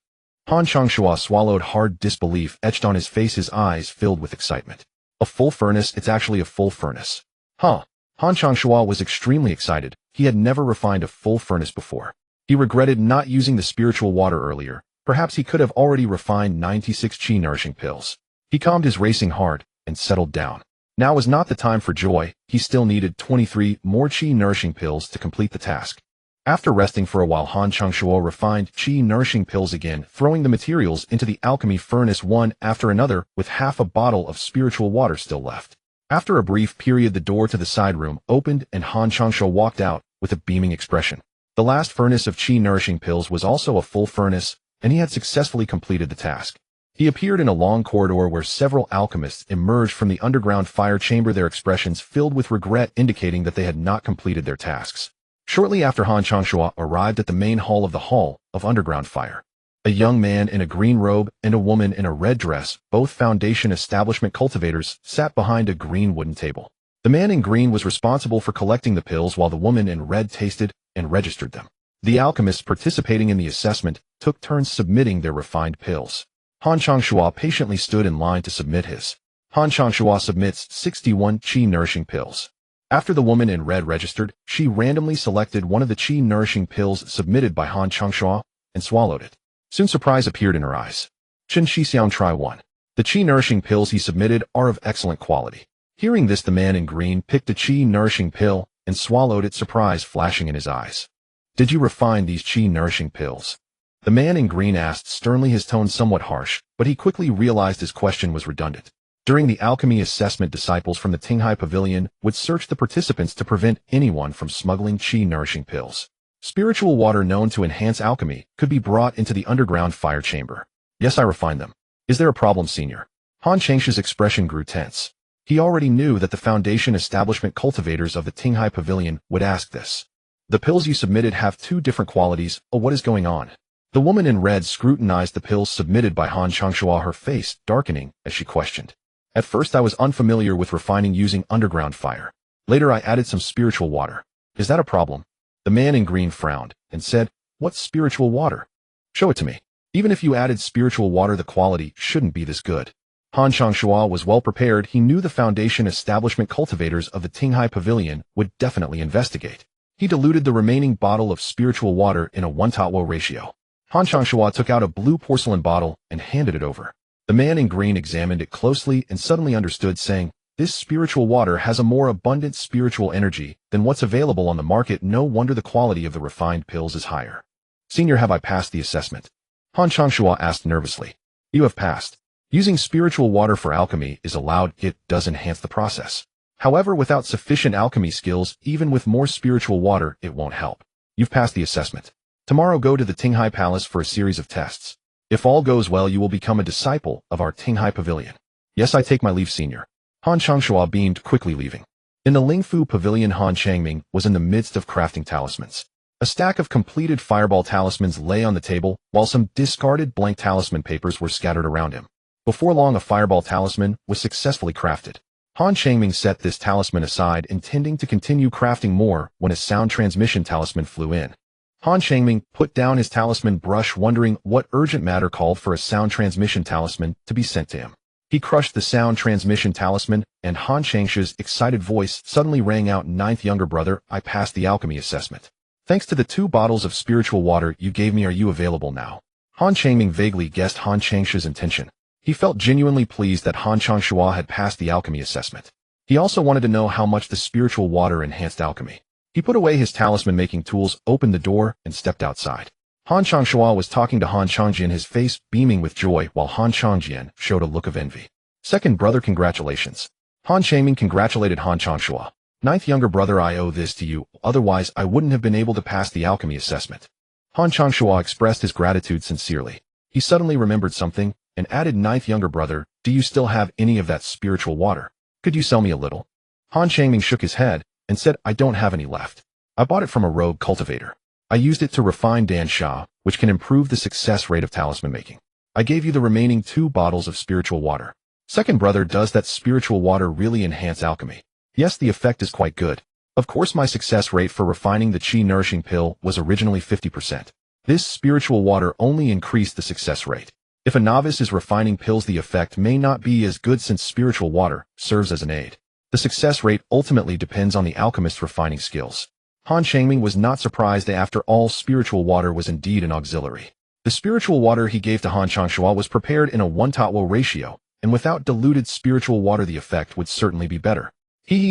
Han Changshua swallowed hard. Disbelief etched on his face, his eyes filled with excitement. A full furnace? It's actually a full furnace. Han Changshua was extremely excited. He had never refined a full furnace before. He regretted not using the spiritual water earlier. Perhaps he could have already refined 96 qi-nourishing pills. He calmed his racing heart and settled down. Now was not the time for joy. He still needed 23 more qi-nourishing pills to complete the task. After resting for a while, Han Changshua refined qi-nourishing pills again, throwing the materials into the alchemy furnace one after another, with half a bottle of spiritual water still left. After a brief period, the door to the side room opened and Han Changshua walked out with a beaming expression. The last furnace of qi-nourishing pills was also a full furnace, and he had successfully completed the task. He appeared in a long corridor where several alchemists emerged from the underground fire chamber, their expressions filled with regret, indicating that they had not completed their tasks. Shortly after, Han Changshua arrived at the main hall of the Hall of Underground Fire. A young man in a green robe and a woman in a red dress, both Foundation establishment cultivators, sat behind a green wooden table. The man in green was responsible for collecting the pills, while the woman in red tasted and registered them. The alchemists participating in the assessment took turns submitting their refined pills. Han Changshua patiently stood in line to submit his. Han Changshua submits 61 qi-nourishing pills. After the woman in red registered, she randomly selected one of the qi-nourishing pills submitted by Han Changshua and swallowed it. Soon surprise appeared in her eyes. Chen Shixiang, try one. The qi-nourishing pills he submitted are of excellent quality. Hearing this, the man in green picked a qi-nourishing pill and swallowed it, surprise flashing in his eyes. Did you refine these qi-nourishing pills? The man in green asked sternly, his tone somewhat harsh, but he quickly realized his question was redundant. During the alchemy assessment, disciples from the Tinghai Pavilion would search the participants to prevent anyone from smuggling qi-nourishing pills. Spiritual water known to enhance alchemy could be brought into the underground fire chamber. Yes, I refined them. Is there a problem, senior? Han Changshu's expression grew tense. He already knew that the Foundation establishment cultivators of the Tinghai Pavilion would ask this. The pills you submitted have 2 different qualities. Oh, what is going on? The woman in red scrutinized the pills submitted by Han Changshua, her face darkening as she questioned. At first I was unfamiliar with refining using underground fire. Later I added some spiritual water. Is that a problem? The man in green frowned and said, "What spiritual water? Show it to me. Even if you added spiritual water, the quality shouldn't be this good." Han Changshua was well prepared. He knew the foundation establishment cultivators of the Tinghai Pavilion would definitely investigate. He diluted the remaining bottle of spiritual water in a 1-to-1 ratio. Han Changshua took out a blue porcelain bottle and handed it over. The man in green examined it closely and suddenly understood, saying, "This spiritual water has a more abundant spiritual energy than what's available on the market. No wonder the quality of the refined pills is higher." "Senior, have I passed the assessment?" Han Changshua asked nervously. "You have passed. Using spiritual water for alchemy is allowed. It does enhance the process. However, without sufficient alchemy skills, even with more spiritual water, it won't help. You've passed the assessment. Tomorrow go to the Tinghai Palace for a series of tests. If all goes well, you will become a disciple of our Tinghai Pavilion." "Yes, I take my leave, senior." Han Changshua beamed, quickly leaving. In the Lingfu Pavilion, Han Changming was in the midst of crafting talismans. A stack of completed fireball talismans lay on the table, while some discarded blank talisman papers were scattered around him. Before long, a fireball talisman was successfully crafted. Han Changming set this talisman aside, intending to continue crafting more, when a sound transmission talisman flew in. Han Changming put down his talisman brush, wondering what urgent matter called for a sound transmission talisman to be sent to him. He crushed the sound transmission talisman, and Han Changshu's excited voice suddenly rang out, "Ninth younger brother, I passed the alchemy assessment. Thanks to the 2 bottles of spiritual water you gave me. Are you available now?" Han Changming vaguely guessed Han Changshu's intention. He felt genuinely pleased that Han Changshua had passed the alchemy assessment. He also wanted to know how much the spiritual water enhanced alchemy. He put away his talisman-making tools, opened the door, and stepped outside. Han Changshua was talking to Han Changjian, his face beaming with joy, while Han Changjian showed a look of envy. "Second brother, congratulations." Han Changming congratulated Han Changshua. "Ninth younger brother, I owe this to you, otherwise I wouldn't have been able to pass the alchemy assessment." Han Changshua expressed his gratitude sincerely. He suddenly remembered something, and added, "Ninth younger brother, do you still have any of that spiritual water? Could you sell me a little?" Han Changming shook his head and said, "I don't have any left. I bought it from a rogue cultivator. I used it to refine Dan Sha, which can improve the success rate of talisman making. I gave you the remaining 2 bottles of spiritual water." "Second brother, does that spiritual water really enhance alchemy?" "Yes, the effect is quite good. Of course, my success rate for refining the Qi nourishing pill was originally 50%. This spiritual water only increased the success rate. If a novice is refining pills, the effect may not be as good since spiritual water serves as an aid. The success rate ultimately depends on the alchemist's refining skills." Han Changming was not surprised. After all, spiritual water was indeed an auxiliary. The spiritual water he gave to Han Changshua was prepared in a 1-to-1 ratio, and without diluted spiritual water the effect would certainly be better.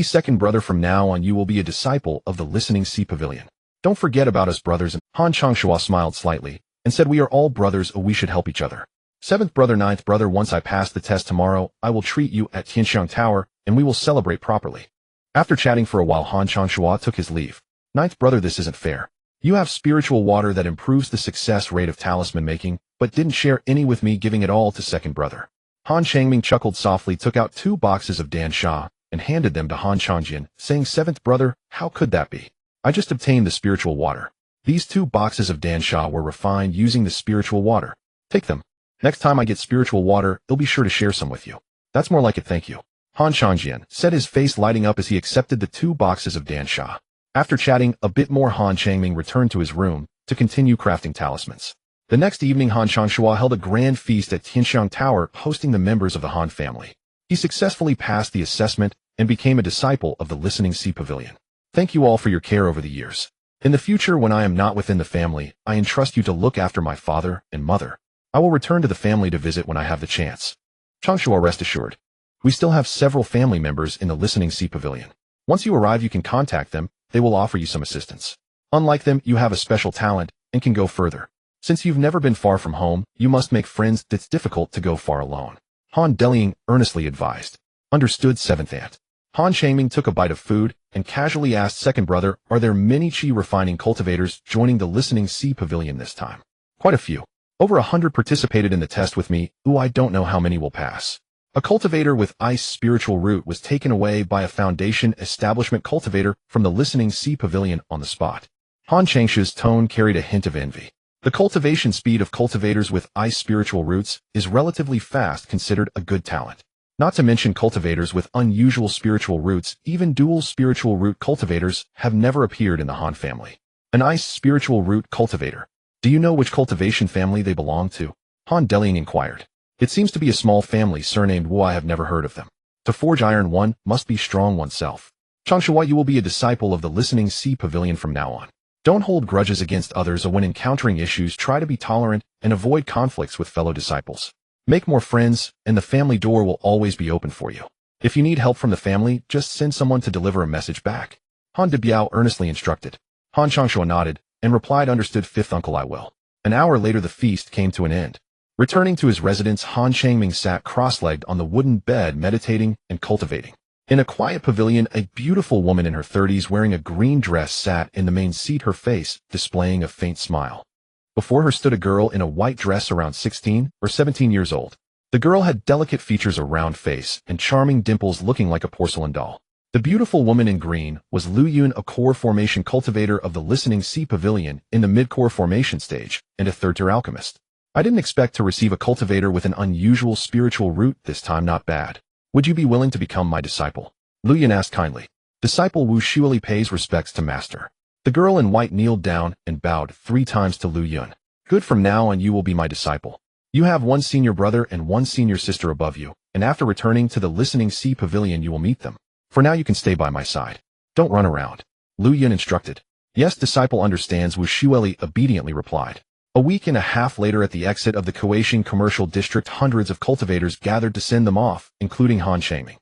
Second brother, from now on you will be a disciple of the Listening Sea Pavilion. Don't forget about us brothers." And Han Changshua smiled slightly and said, "We are all brothers, we should help each other." "Seventh brother, ninth brother, once I pass the test tomorrow, I will treat you at Tianxiang Tower, and we will celebrate properly." After chatting for a while, Han Changshua took his leave. "Ninth brother, this isn't fair. You have spiritual water that improves the success rate of talisman making, but didn't share any with me, giving it all to second brother." Han Changming chuckled softly, took out 2 boxes of Dan Sha, and handed them to Han Changjian, saying, "Seventh brother, how could that be? I just obtained the spiritual water. These 2 boxes of Dan Sha were refined using the spiritual water. Take them. Next time I get spiritual water, I'll be sure to share some with you." "That's more like it, thank you." Han Changjian said, his face lighting up as he accepted the 2 boxes of Dan Sha. After chatting a bit more, Han Changming returned to his room to continue crafting talismans. The next evening, Han Changshua held a grand feast at Tianxiang Tower, hosting the members of the Han family. He successfully passed the assessment and became a disciple of the Listening Sea Pavilion. "Thank you all for your care over the years. In the future, when I am not within the family, I entrust you to look after my father and mother. I will return to the family to visit when I have the chance." Changshua, rest assured. We still have several family members in the Listening Sea Pavilion. Once you arrive, you can contact them. They will offer you some assistance. Unlike them, you have a special talent and can go further. Since you've never been far from home, you must make friends. It's difficult to go far alone. Han Delying earnestly advised. "Understood, seventh aunt." Han Changming took a bite of food and casually asked, "Second brother, are there many Qi refining cultivators joining the Listening Sea Pavilion this time?" "Quite a few. Over 100 participated in the test with me. I don't know how many will pass." A cultivator with ice spiritual root was taken away by a foundation establishment cultivator from the Listening Sea Pavilion on the spot. Han Changshu's tone carried a hint of envy. The cultivation speed of cultivators with ice spiritual roots is relatively fast, considered a good talent. Not to mention cultivators with unusual spiritual roots, even dual spiritual root cultivators have never appeared in the Han family. An ice spiritual root cultivator. Do you know which cultivation family they belong to? Han Deliang inquired. It seems to be a small family surnamed Wu. I have never heard of them. To forge iron, one must be strong oneself. Changshuo, you will be a disciple of the Listening Sea Pavilion from now on. Don't hold grudges against others, or when encountering issues, try to be tolerant and avoid conflicts with fellow disciples. Make more friends, and the family door will always be open for you. If you need help from the family, just send someone to deliver a message back. Han Debiao earnestly instructed. Han Changshuo nodded and replied, understood, fifth uncle, I will. An hour later the feast came to an end. Returning to his residence, Han Changming sat cross-legged on the wooden bed, meditating and cultivating. In a quiet pavilion, a beautiful woman in her 30s wearing a green dress sat in the main seat, her face displaying a faint smile. Before her stood a girl in a white dress around 16 or 17 years old. The girl had delicate features, a round face, and charming dimples, looking like a porcelain doll. The beautiful woman in green was Lu Yun, a core formation cultivator of the Listening Sea Pavilion in the mid-core formation stage, and a third-tier alchemist. I didn't expect to receive a cultivator with an unusual spiritual root this time. Not bad. Would you be willing to become my disciple? Lu Yun asked kindly. Disciple Wu Shuili pays respects to master. The girl in white kneeled down and bowed 3 times to Lu Yun. Good, from now on you will be my disciple. You have 1 senior brother and 1 senior sister above you, and after returning to the Listening Sea Pavilion you will meet them. For now you can stay by my side. Don't run around. Lu Yun instructed. Yes, disciple understands, Wu Shuili obediently replied. A week and a half later, at the exit of the Kuaishing commercial district, hundreds of cultivators gathered to send them off, including Han Changming.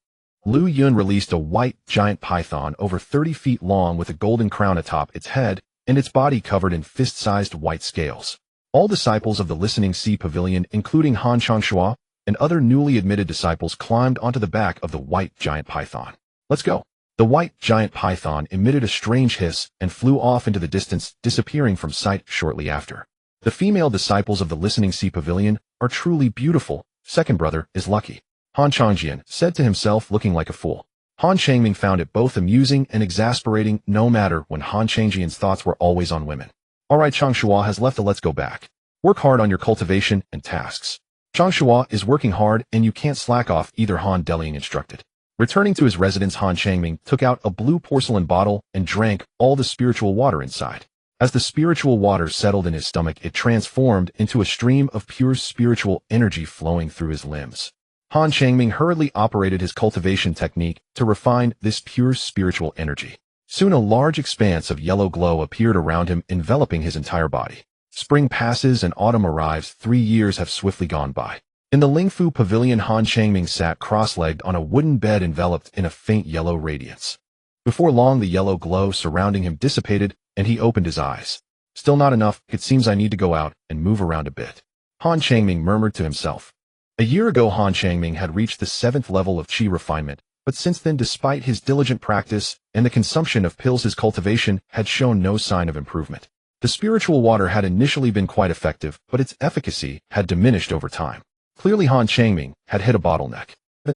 Lu Yun released a white giant python over 30 feet long with a golden crown atop its head and its body covered in fist-sized white scales. All disciples of the Listening Sea Pavilion, including Han Changshuo and other newly admitted disciples, climbed onto the back of the white giant python. Let's go. The white giant python emitted a strange hiss and flew off into the distance, disappearing from sight shortly after. The female disciples of the Listening Sea Pavilion are truly beautiful. Second brother is lucky. Han Changjian said to himself, looking like a fool. Han Changming found it both amusing and exasperating, no matter when Han Changjian's thoughts were always on women. Alright, Changshuo has left, let's go back. Work hard on your cultivation and tasks. Changshuo is working hard and you can't slack off either, Han Deliang instructed. Returning to his residence, Han Changming took out a blue porcelain bottle and drank all the spiritual water inside. As the spiritual water settled in his stomach, it transformed into a stream of pure spiritual energy flowing through his limbs. Han Changming hurriedly operated his cultivation technique to refine this pure spiritual energy. Soon a large expanse of yellow glow appeared around him, enveloping his entire body. Spring passes and autumn arrives. 3 years have swiftly gone by. In the Lingfu Pavilion, Han Changming sat cross-legged on a wooden bed enveloped in a faint yellow radiance. Before long, the yellow glow surrounding him dissipated, and he opened his eyes. Still not enough, it seems I need to go out and move around a bit. Han Changming murmured to himself. A year ago, Han Changming had reached the 7th level of qi refinement, but since then, despite his diligent practice and the consumption of pills, his cultivation had shown no sign of improvement. The spiritual water had initially been quite effective, but its efficacy had diminished over time. Clearly, Han Changming had hit a bottleneck.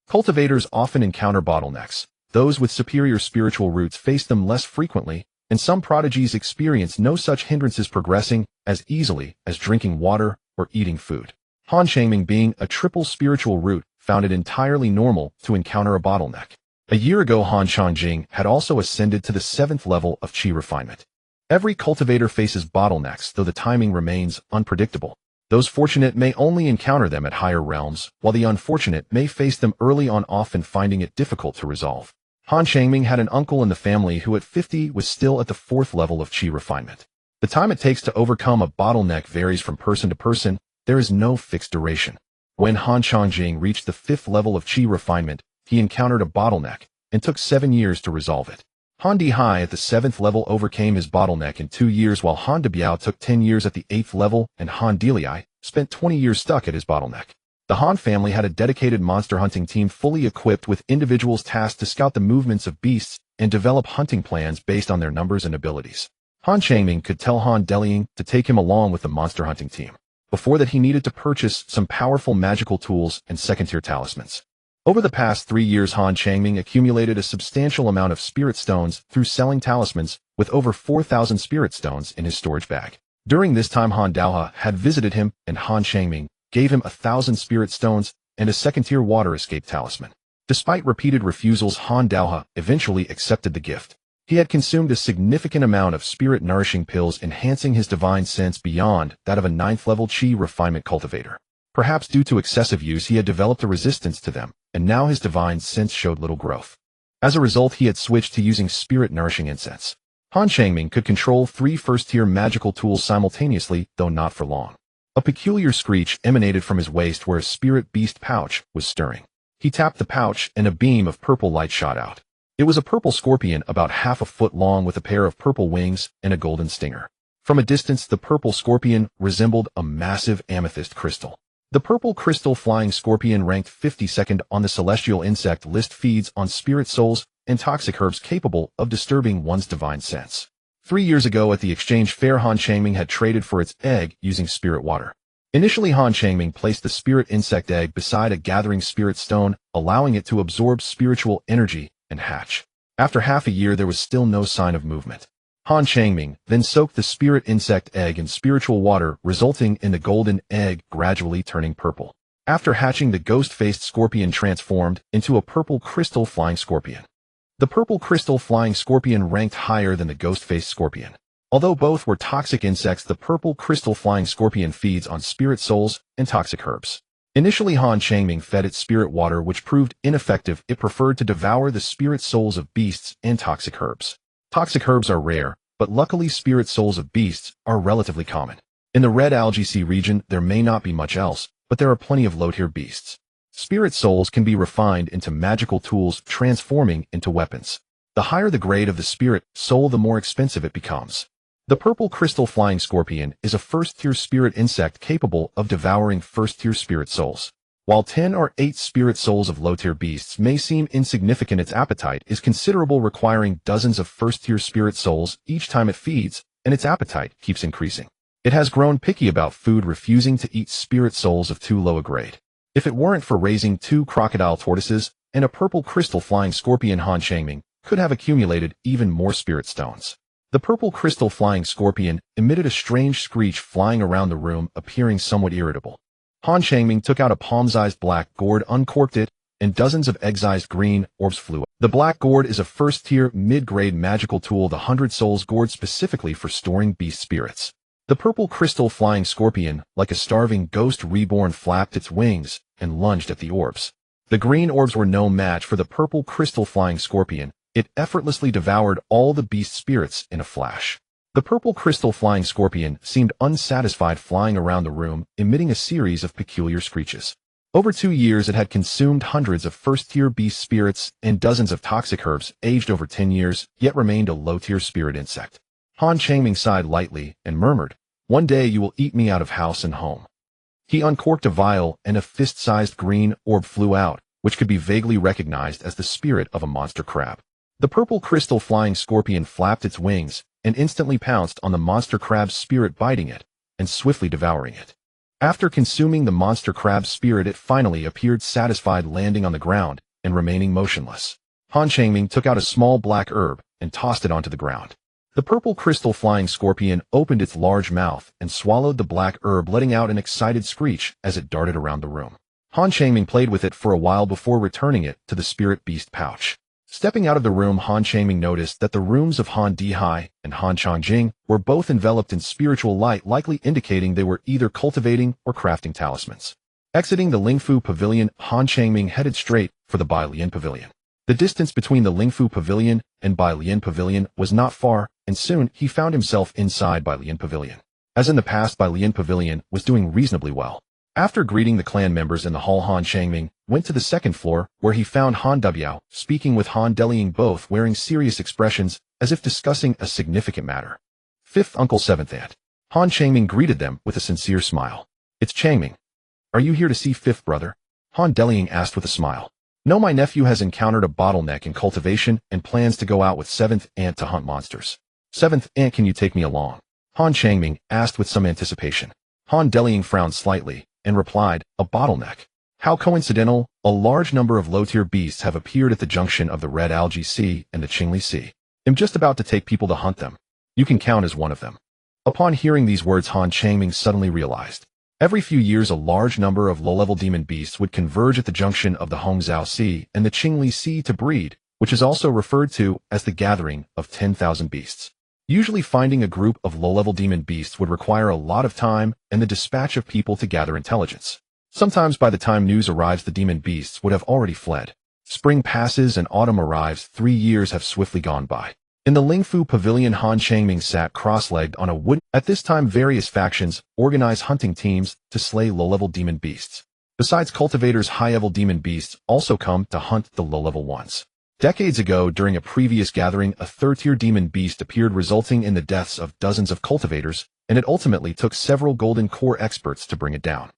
Cultivators often encounter bottlenecks. Those with superior spiritual roots face them less frequently, and some prodigies experience no such hindrances, progressing as easily as drinking water or eating food. Han Changming, being a triple spiritual root, found it entirely normal to encounter a bottleneck. A year ago, Han Changjing had also ascended to the 7th level of qi refinement. Every cultivator faces bottlenecks, though the timing remains unpredictable. Those fortunate may only encounter them at higher realms, while the unfortunate may face them early on, often finding it difficult to resolve. Han Changming had an uncle in the family who at 50 was still at the 4th level of qi refinement. The time it takes to overcome a bottleneck varies from person to person. There is no fixed duration. When Han Changjing reached the 5th level of qi refinement, he encountered a bottleneck and took 7 years to resolve it. Han Dihai at the 7th level overcame his bottleneck in 2 years, while Han Debiao took 10 years at the 8th level, and Han Deliai spent 20 years stuck at his bottleneck. The Han family had a dedicated monster hunting team fully equipped with individuals tasked to scout the movements of beasts and develop hunting plans based on their numbers and abilities. Han Changming could tell Han Deliang to take him along with the monster hunting team. Before that, he needed to purchase some powerful magical tools and second-tier talismans. Over the past 3 years, Han Changming accumulated a substantial amount of spirit stones through selling talismans, with over 4,000 spirit stones in his storage bag. During this time Han Daohe had visited him, and Han Changming gave him 1,000 spirit stones and a second-tier water escape talisman. Despite repeated refusals, Han Daohe eventually accepted the gift. He had consumed a significant amount of spirit-nourishing pills, enhancing his divine sense beyond that of a 9th-level Qi refinement cultivator. Perhaps due to excessive use, he had developed a resistance to them, and now his divine sense showed little growth. As a result, he had switched to using spirit-nourishing incense. Han Changming could control 3 first-tier magical tools simultaneously, though not for long. A peculiar screech emanated from his waist where a spirit beast pouch was stirring. He tapped the pouch, and a beam of purple light shot out. It was a purple scorpion about half a foot long with a pair of purple wings and a golden stinger. From a distance, the purple scorpion resembled a massive amethyst crystal. The purple crystal flying scorpion ranked 52nd on the celestial insect list, feeds on spirit souls and toxic herbs capable of disturbing one's divine sense. 3 years ago at the exchange fair, Han Changming had traded for its egg using spirit water. Initially, Han Changming placed the spirit insect egg beside a gathering spirit stone, allowing it to absorb spiritual energy and hatch. After half a year, there was still no sign of movement. Han Changming then soaked the spirit insect egg in spiritual water, resulting in the golden egg gradually turning purple. After hatching, the ghost-faced scorpion transformed into a purple crystal flying scorpion. The purple crystal flying scorpion ranked higher than the ghost-faced scorpion. Although both were toxic insects, the purple crystal flying scorpion feeds on spirit souls and toxic herbs. Initially, Han Changming fed it spirit water, which proved ineffective. It preferred to devour the spirit souls of beasts and toxic herbs. Toxic herbs are rare, but luckily spirit souls of beasts are relatively common. In the Red Algae Sea region, there may not be much else, but there are plenty of low-tier beasts. Spirit souls can be refined into magical tools, transforming into weapons. The higher the grade of the spirit soul, the more expensive it becomes. The purple crystal flying scorpion is a first-tier spirit insect capable of devouring first-tier spirit souls. While 10 or 8 spirit souls of low-tier beasts may seem insignificant, its appetite is considerable, requiring dozens of first-tier spirit souls each time it feeds, and its appetite keeps increasing. It has grown picky about food, refusing to eat spirit souls of too low a grade. If it weren't for raising 2 crocodile tortoises and a purple crystal flying scorpion, Han Changming could have accumulated even more spirit stones. The purple crystal flying scorpion emitted a strange screech, flying around the room, appearing somewhat irritable. Han Changming took out a palm-sized black gourd, uncorked it, and dozens of egg-sized green orbs flew out. The black gourd is a first-tier, mid-grade magical tool, the 100 Souls gourd, specifically for storing beast spirits. The purple crystal flying scorpion, like a starving ghost reborn, flapped its wings and lunged at the orbs. The green orbs were no match for the purple crystal flying scorpion. It effortlessly devoured all the beast spirits in a flash. The purple crystal flying scorpion seemed unsatisfied, flying around the room, emitting a series of peculiar screeches. Over 2 years, it had consumed hundreds of first-tier beast spirits and dozens of toxic herbs, aged over 10 years, yet remained a low-tier spirit insect. Han Changming sighed lightly and murmured, "One day you will eat me out of house and home." He uncorked a vial, and a fist-sized green orb flew out, which could be vaguely recognized as the spirit of a monster crab. The purple crystal flying scorpion flapped its wings and instantly pounced on the monster crab's spirit, biting it and swiftly devouring it. After consuming the monster crab's spirit, it finally appeared satisfied, landing on the ground and remaining motionless. Han Changming took out a small black herb and tossed it onto the ground. The purple crystal flying scorpion opened its large mouth and swallowed the black herb, letting out an excited screech as it darted around the room. Han Changming played with it for a while before returning it to the spirit beast pouch. Stepping out of the room, Han Changming noticed that the rooms of Han Dihai and Han Changjing were both enveloped in spiritual light, likely indicating they were either cultivating or crafting talismans. Exiting the Lingfu Pavilion, Han Changming headed straight for the Bailian Pavilion. The distance between the Lingfu Pavilion and Bailian Pavilion was not far, and soon he found himself inside Bailian Pavilion. As in the past, Bailian Pavilion was doing reasonably well. After greeting the clan members in the hall, Han Changming went to the second floor, where he found Han Dubiao speaking with Han Deliang, both wearing serious expressions as if discussing a significant matter. "Fifth uncle, seventh aunt." Han Changming greeted them with a sincere smile. "It's Changming. Are you here to see fifth brother?" Han Deliang asked with a smile. "No, my nephew has encountered a bottleneck in cultivation and plans to go out with seventh aunt to hunt monsters." "Seventh aunt, can you take me along?" Han Changming asked with some anticipation. Han Deliang frowned slightly and replied, "A bottleneck? How coincidental. A large number of low-tier beasts have appeared at the junction of the Red Algae Sea and the Qingli Sea. I'm just about to take people to hunt them. You can count as one of them." Upon hearing these words, Han Changming suddenly realized. Every few years, a large number of low-level demon beasts would converge at the junction of the Hongzhou Sea and the Qingli Sea to breed, which is also referred to as the gathering of 10,000 beasts. Usually finding a group of low-level demon beasts would require a lot of time and the dispatch of people to gather intelligence. Sometimes by the time news arrives, the demon beasts would have already fled. Spring passes and autumn arrives. 3 years have swiftly gone by. In the Lingfu Pavilion, Han Changming sat cross-legged on a wood. At this time, various factions organize hunting teams to slay low-level demon beasts. Besides cultivators, high-level demon beasts also come to hunt the low-level ones. Decades ago, during a previous gathering, a third-tier demon beast appeared, resulting in the deaths of dozens of cultivators, and it ultimately took several golden core experts to bring it down.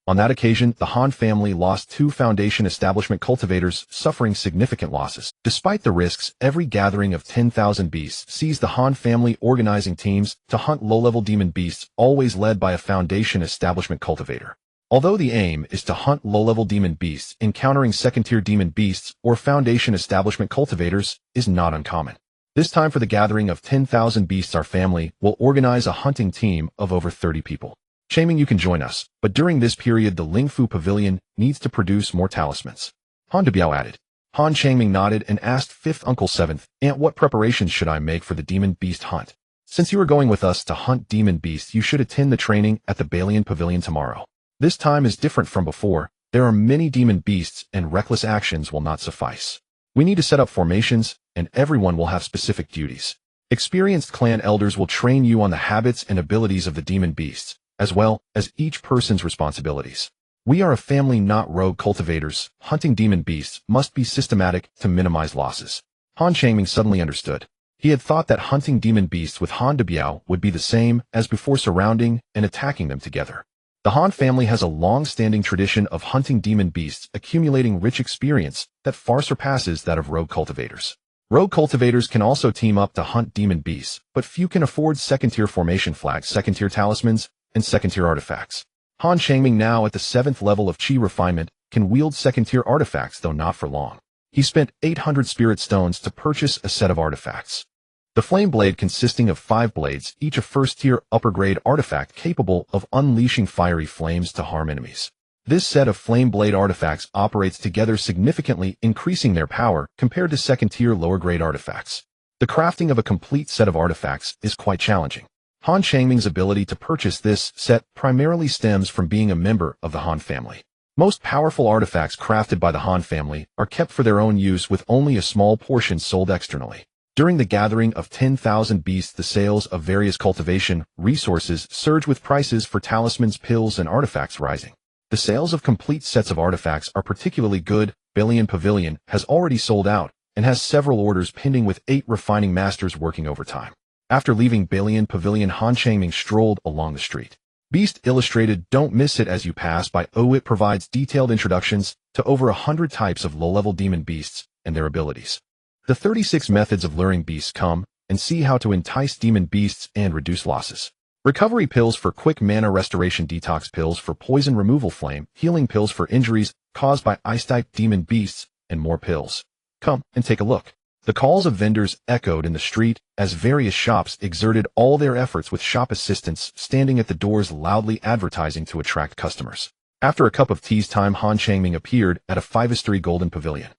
On that occasion, the Han family lost 2 foundation establishment cultivators, suffering significant losses. Despite the risks, every gathering of 10,000 beasts sees the Han family organizing teams to hunt low-level demon beasts, always led by a foundation establishment cultivator. Although the aim is to hunt low-level demon beasts, encountering second-tier demon beasts or foundation establishment cultivators is not uncommon. This time, for the gathering of 10,000 beasts, our family will organize a hunting team of over 30 people. Changming, you can join us, but during this period the Lingfu Pavilion needs to produce more talismans. Han Debiao added. Han Changming nodded and asked Fifth Uncle Seventh Aunt, what preparations should I make for the demon beast hunt? Since you are going with us to hunt demon beasts, you should attend the training at the Balian Pavilion tomorrow. This time is different from before. There are many demon beasts and reckless actions will not suffice. We need to set up formations, and everyone will have specific duties. Experienced clan elders will train you on the habits and abilities of the demon beasts, as well as each person's responsibilities. We are a family, not rogue cultivators. Hunting demon beasts must be systematic to minimize losses. Han Changming suddenly understood. He had thought that hunting demon beasts with Han Debiao would be the same as before, surrounding and attacking them together. The Han family has a long-standing tradition of hunting demon beasts, accumulating rich experience that far surpasses that of rogue cultivators. Rogue cultivators can also team up to hunt demon beasts, but few can afford second-tier formation flags, second-tier talismans, and second-tier artifacts. Han Changming, now at the 7th level of Qi refinement, can wield second-tier artifacts, though not for long. He spent 800 spirit stones to purchase a set of artifacts. The flame blade, consisting of 5 blades, each a first-tier upper-grade artifact capable of unleashing fiery flames to harm enemies. This set of flame blade artifacts operates together, significantly increasing their power compared to second-tier lower-grade artifacts. The crafting of a complete set of artifacts is quite challenging. Han Changming's ability to purchase this set primarily stems from being a member of the Han family. Most powerful artifacts crafted by the Han family are kept for their own use, with only a small portion sold externally. During the gathering of 10,000 beasts, the sales of various cultivation resources surge, with prices for talismans, pills, and artifacts rising. The sales of complete sets of artifacts are particularly good. Balian Pavilion has already sold out and has several orders pending, with 8 refining masters working overtime. After leaving Balian Pavilion, Han Changming strolled along the street. Beast Illustrated, don't miss it as you pass by. It provides detailed introductions to over 100 types of low-level demon beasts and their abilities. The 36 methods of luring beasts. Come and see how to entice demon beasts and reduce losses. Recovery pills for quick mana restoration, detox pills for poison removal, flame healing pills for injuries caused by ice-type demon beasts, and more pills. Come and take a look. The calls of vendors echoed in the street as various shops exerted all their efforts, with shop assistants standing at the doors loudly advertising to attract customers. After a cup of tea's time, Han Changming appeared at a 5-story golden pavilion.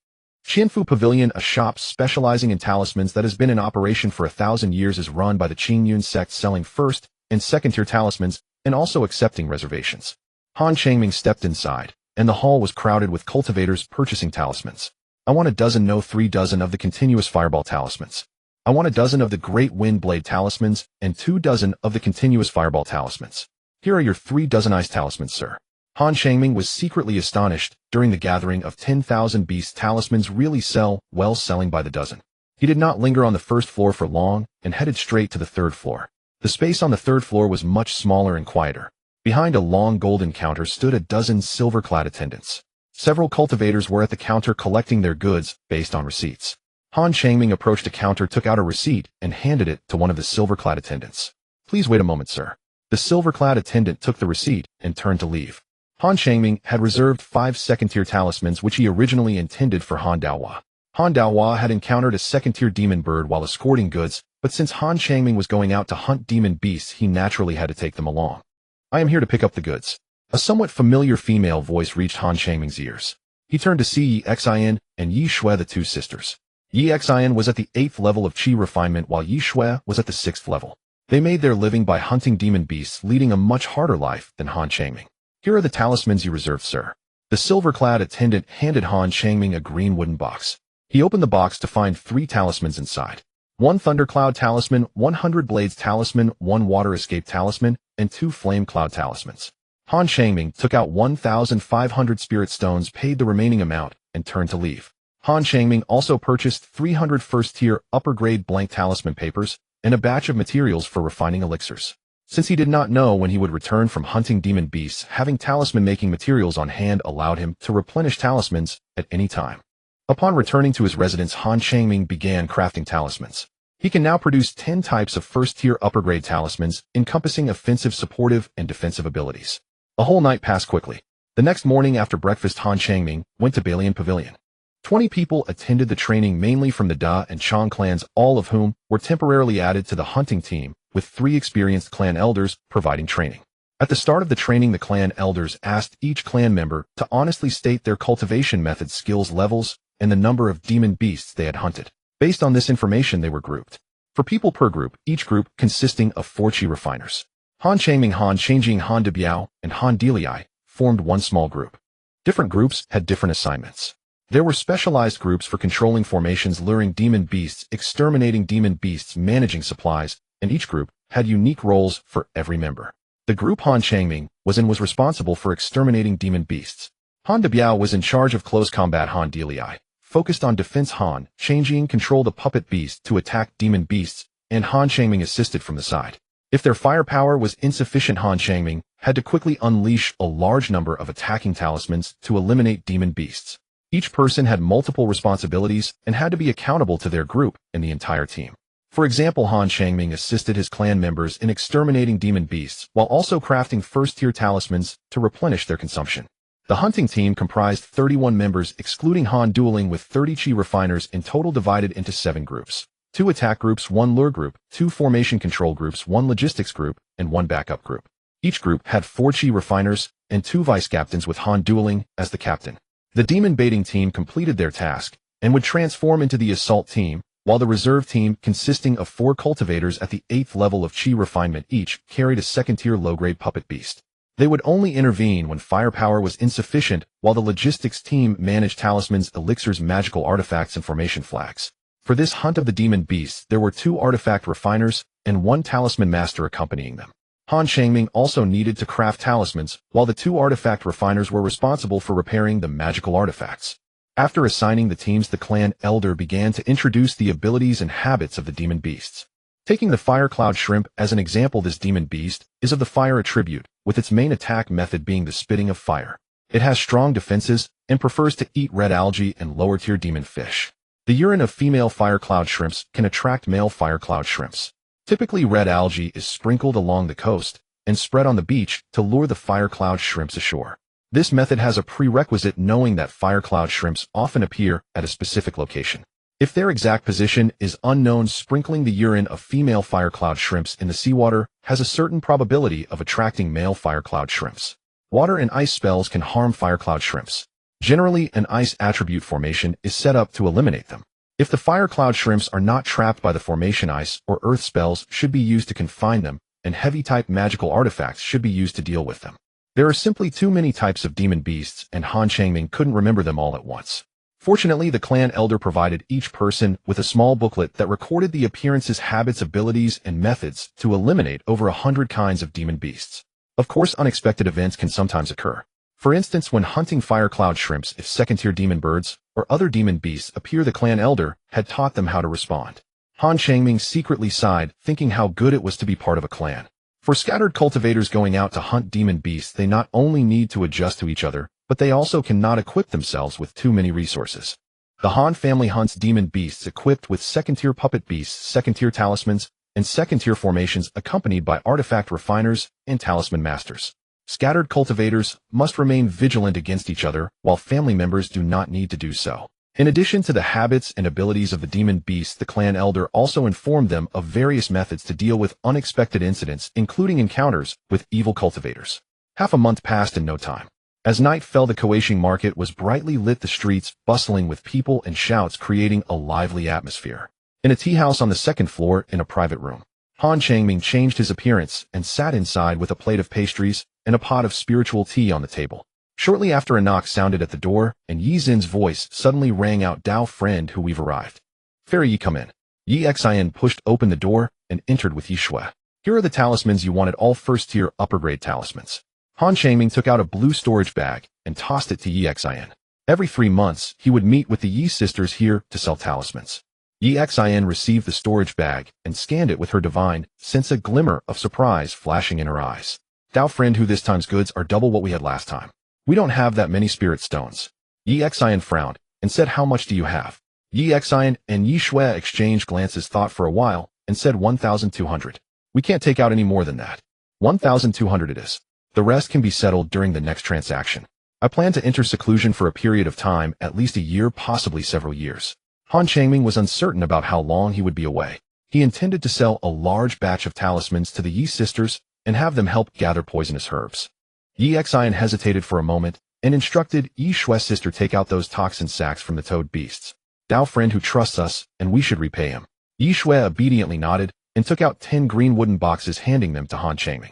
Qianfu Pavilion, a shop specializing in talismans that has been in operation for 1,000 years, is run by the Qingyun sect, selling first and second-tier talismans and also accepting reservations. Han Changming stepped inside, and the hall was crowded with cultivators purchasing talismans. I want 12, no 3 dozen of the continuous fireball talismans. I want 12 of the great wind blade talismans and 2 dozen of the continuous fireball talismans. Here are your 3 dozen ice talismans, sir. Han Changming was secretly astonished. During the gathering of 10,000 beasts, talismans really sell well, selling by the dozen. He did not linger on the first floor for long and headed straight to the 3rd floor. The space on the 3rd floor was much smaller and quieter. Behind a long golden counter stood a dozen silver-clad attendants. Several cultivators were at the counter collecting their goods based on receipts. Han Changming approached a counter, took out a receipt, and handed it to one of the silver-clad attendants. Please wait a moment, sir. The silver-clad attendant took the receipt and turned to leave. Han Changming had reserved 5 second-tier talismans, which he originally intended for Han Daohua. Han Daohua had encountered a second-tier demon bird while escorting goods but since Han Changming was going out to hunt demon beasts, he naturally had to take them along. "I am here to pick up the goods." A somewhat familiar female voice reached Han Changming's ears. He turned to see Yi Xian and Yi Shui, the two sisters. Yi Xian was at the 8th level of Qi refinement, while Yi Shui was at the 6th level. They made their living by hunting demon beasts, leading a much harder life than Han Changming. "Here are the talismans you reserved, sir." The silver-clad attendant handed Han Changming a green wooden box. He opened the box to find 3 talismans inside. 1 Thundercloud Talisman, 100 Blades Talisman, 1 Water Escape Talisman, and 2 Flame Cloud Talismans. Han Changming took out 1,500 Spirit Stones, paid the remaining amount, and turned to leave. Han Changming also purchased 300 first-tier upper-grade blank talisman papers and a batch of materials for refining elixirs. Since he did not know when he would return from hunting demon beasts, having talisman-making materials on hand allowed him to replenish talismans at any time. Upon returning to his residence, Han Changming began crafting talismans. He can now produce 10 types of first-tier upper-grade talismans, encompassing offensive, supportive, and defensive abilities. A whole night passed quickly. The next morning after breakfast, Han Changming went to Balian Pavilion. 20 people attended the training, mainly from the Da and Chong clans, all of whom were temporarily added to the hunting team, with 3 experienced clan elders providing training. At the start of the training, the clan elders asked each clan member to honestly state their cultivation methods, skills levels, and the number of demon beasts they had hunted. Based on this information, they were grouped. For people per group, each group consisting of 4 Qi refiners. Han Changming, Han Changjing, Han Debiao, and Han Deliai formed one small group. Different groups had different assignments. There were specialized groups for controlling formations, luring demon beasts, exterminating demon beasts, managing supplies, and each group had unique roles for every member. The group Han Changming was in was responsible for exterminating demon beasts. Han Debiao was in charge of close combat. Han Deliai focused on defense. Han Changjing controlled the puppet beast to attack demon beasts, and Han Changming assisted from the side. If their firepower was insufficient, Han Changming had to quickly unleash a large number of attacking talismans to eliminate demon beasts. Each person had multiple responsibilities and had to be accountable to their group and the entire team. For example, Han Changming assisted his clan members in exterminating demon beasts while also crafting first-tier talismans to replenish their consumption. The hunting team comprised 31 members, excluding Han, dueling with 30 Qi refiners, in total divided into 7 groups. 2 attack groups, 1 lure group, 2 formation control groups, 1 logistics group, and 1 backup group. Each group had 4 Qi refiners and 2 vice captains, with Han dueling as the captain. The demon baiting team completed their task and would transform into the assault team, while the reserve team, consisting of 4 cultivators at the 8th level of Qi refinement each, carried a second-tier low-grade puppet beast. They would only intervene when firepower was insufficient, while the logistics team managed talismans, elixirs, magical artifacts, and formation flags. For this hunt of the demon beasts, there were 2 artifact refiners and 1 talisman master accompanying them. Han Changming also needed to craft talismans, while the 2 artifact refiners were responsible for repairing the magical artifacts. After assigning the teams, the clan elder began to introduce the abilities and habits of the demon beasts. Taking the fire cloud shrimp as an example, this demon beast is of the fire attribute, with its main attack method being the spitting of fire. It has strong defenses and prefers to eat red algae and lower-tier demon fish. The urine of female fire cloud shrimps can attract male fire cloud shrimps. Typically, red algae is sprinkled along the coast and spread on the beach to lure the fire cloud shrimps ashore. This method has a prerequisite, knowing that fire cloud shrimps often appear at a specific location. If their exact position is unknown, sprinkling the urine of female fire cloud shrimps in the seawater has a certain probability of attracting male fire cloud shrimps. Water and ice spells can harm fire cloud shrimps. Generally, an ice attribute formation is set up to eliminate them. If the fire cloud shrimps are not trapped by the formation, ice or earth spells should be used to confine them, and heavy-type magical artifacts should be used to deal with them. There are simply too many types of demon beasts, and Han Changming couldn't remember them all at once. Fortunately, the clan elder provided each person with a small booklet that recorded the appearances, habits, abilities, and methods to eliminate over 100 kinds of demon beasts. Of course, unexpected events can sometimes occur. For instance, when hunting fire cloud shrimps, if second-tier demon birds or other demon beasts appear, the clan elder had taught them how to respond. Han Changming secretly sighed, thinking how good it was to be part of a clan. For scattered cultivators going out to hunt demon beasts, they not only need to adjust to each other, but they also cannot equip themselves with too many resources. The Han family hunts demon beasts equipped with second-tier puppet beasts, second-tier talismans, and second-tier formations, accompanied by artifact refiners and talisman masters. Scattered cultivators must remain vigilant against each other, while family members do not need to do so. In addition to the habits and abilities of the demon beasts, the clan elder also informed them of various methods to deal with unexpected incidents, including encounters with evil cultivators. Half a month passed in no time. As night fell, the Coaching market was brightly lit, the streets bustling with people and shouts, creating a lively atmosphere. In a tea house on the second floor, in a private room, Han Changming changed his appearance and sat inside with a plate of pastries and a pot of spiritual tea on the table. Shortly after, a knock sounded at the door, and Yi Zin's voice suddenly rang out, "Dao friend, who we've arrived. Fairy Yi, come in." Yi Xin pushed open the door and entered with Yi Shui. "Here are the talismans you wanted, all first-tier upper-grade talismans." Han Changming took out a blue storage bag and tossed it to Yi Xin. Every 3 months, he would meet with the Yi sisters here to sell talismans. Yi Xin received the storage bag and scanned it with her divine sense, a glimmer of surprise flashing in her eyes. "Dao friend, who this time's goods are double what we had last time. We don't have that many spirit stones." Yi Xin frowned and said, "How much do you have?" Yi Xin and Yi Shui exchanged glances, thought for a while, and said, 1,200. "We can't take out any more than that." 1,200 it is. The rest can be settled during the next transaction. I plan to enter seclusion for a period of time, at least a year, possibly several years. Han Changming was uncertain about how long he would be away. He intended to sell a large batch of talismans to the Yi sisters and have them help gather poisonous herbs. Yi Xin hesitated for a moment and instructed Yi Shui's sister, "Take out those toxin sacks from the toad beasts. Dao friend who trusts us, and we should repay him." Yi Shui obediently nodded and took out 10 green wooden boxes, handing them to Han Changming.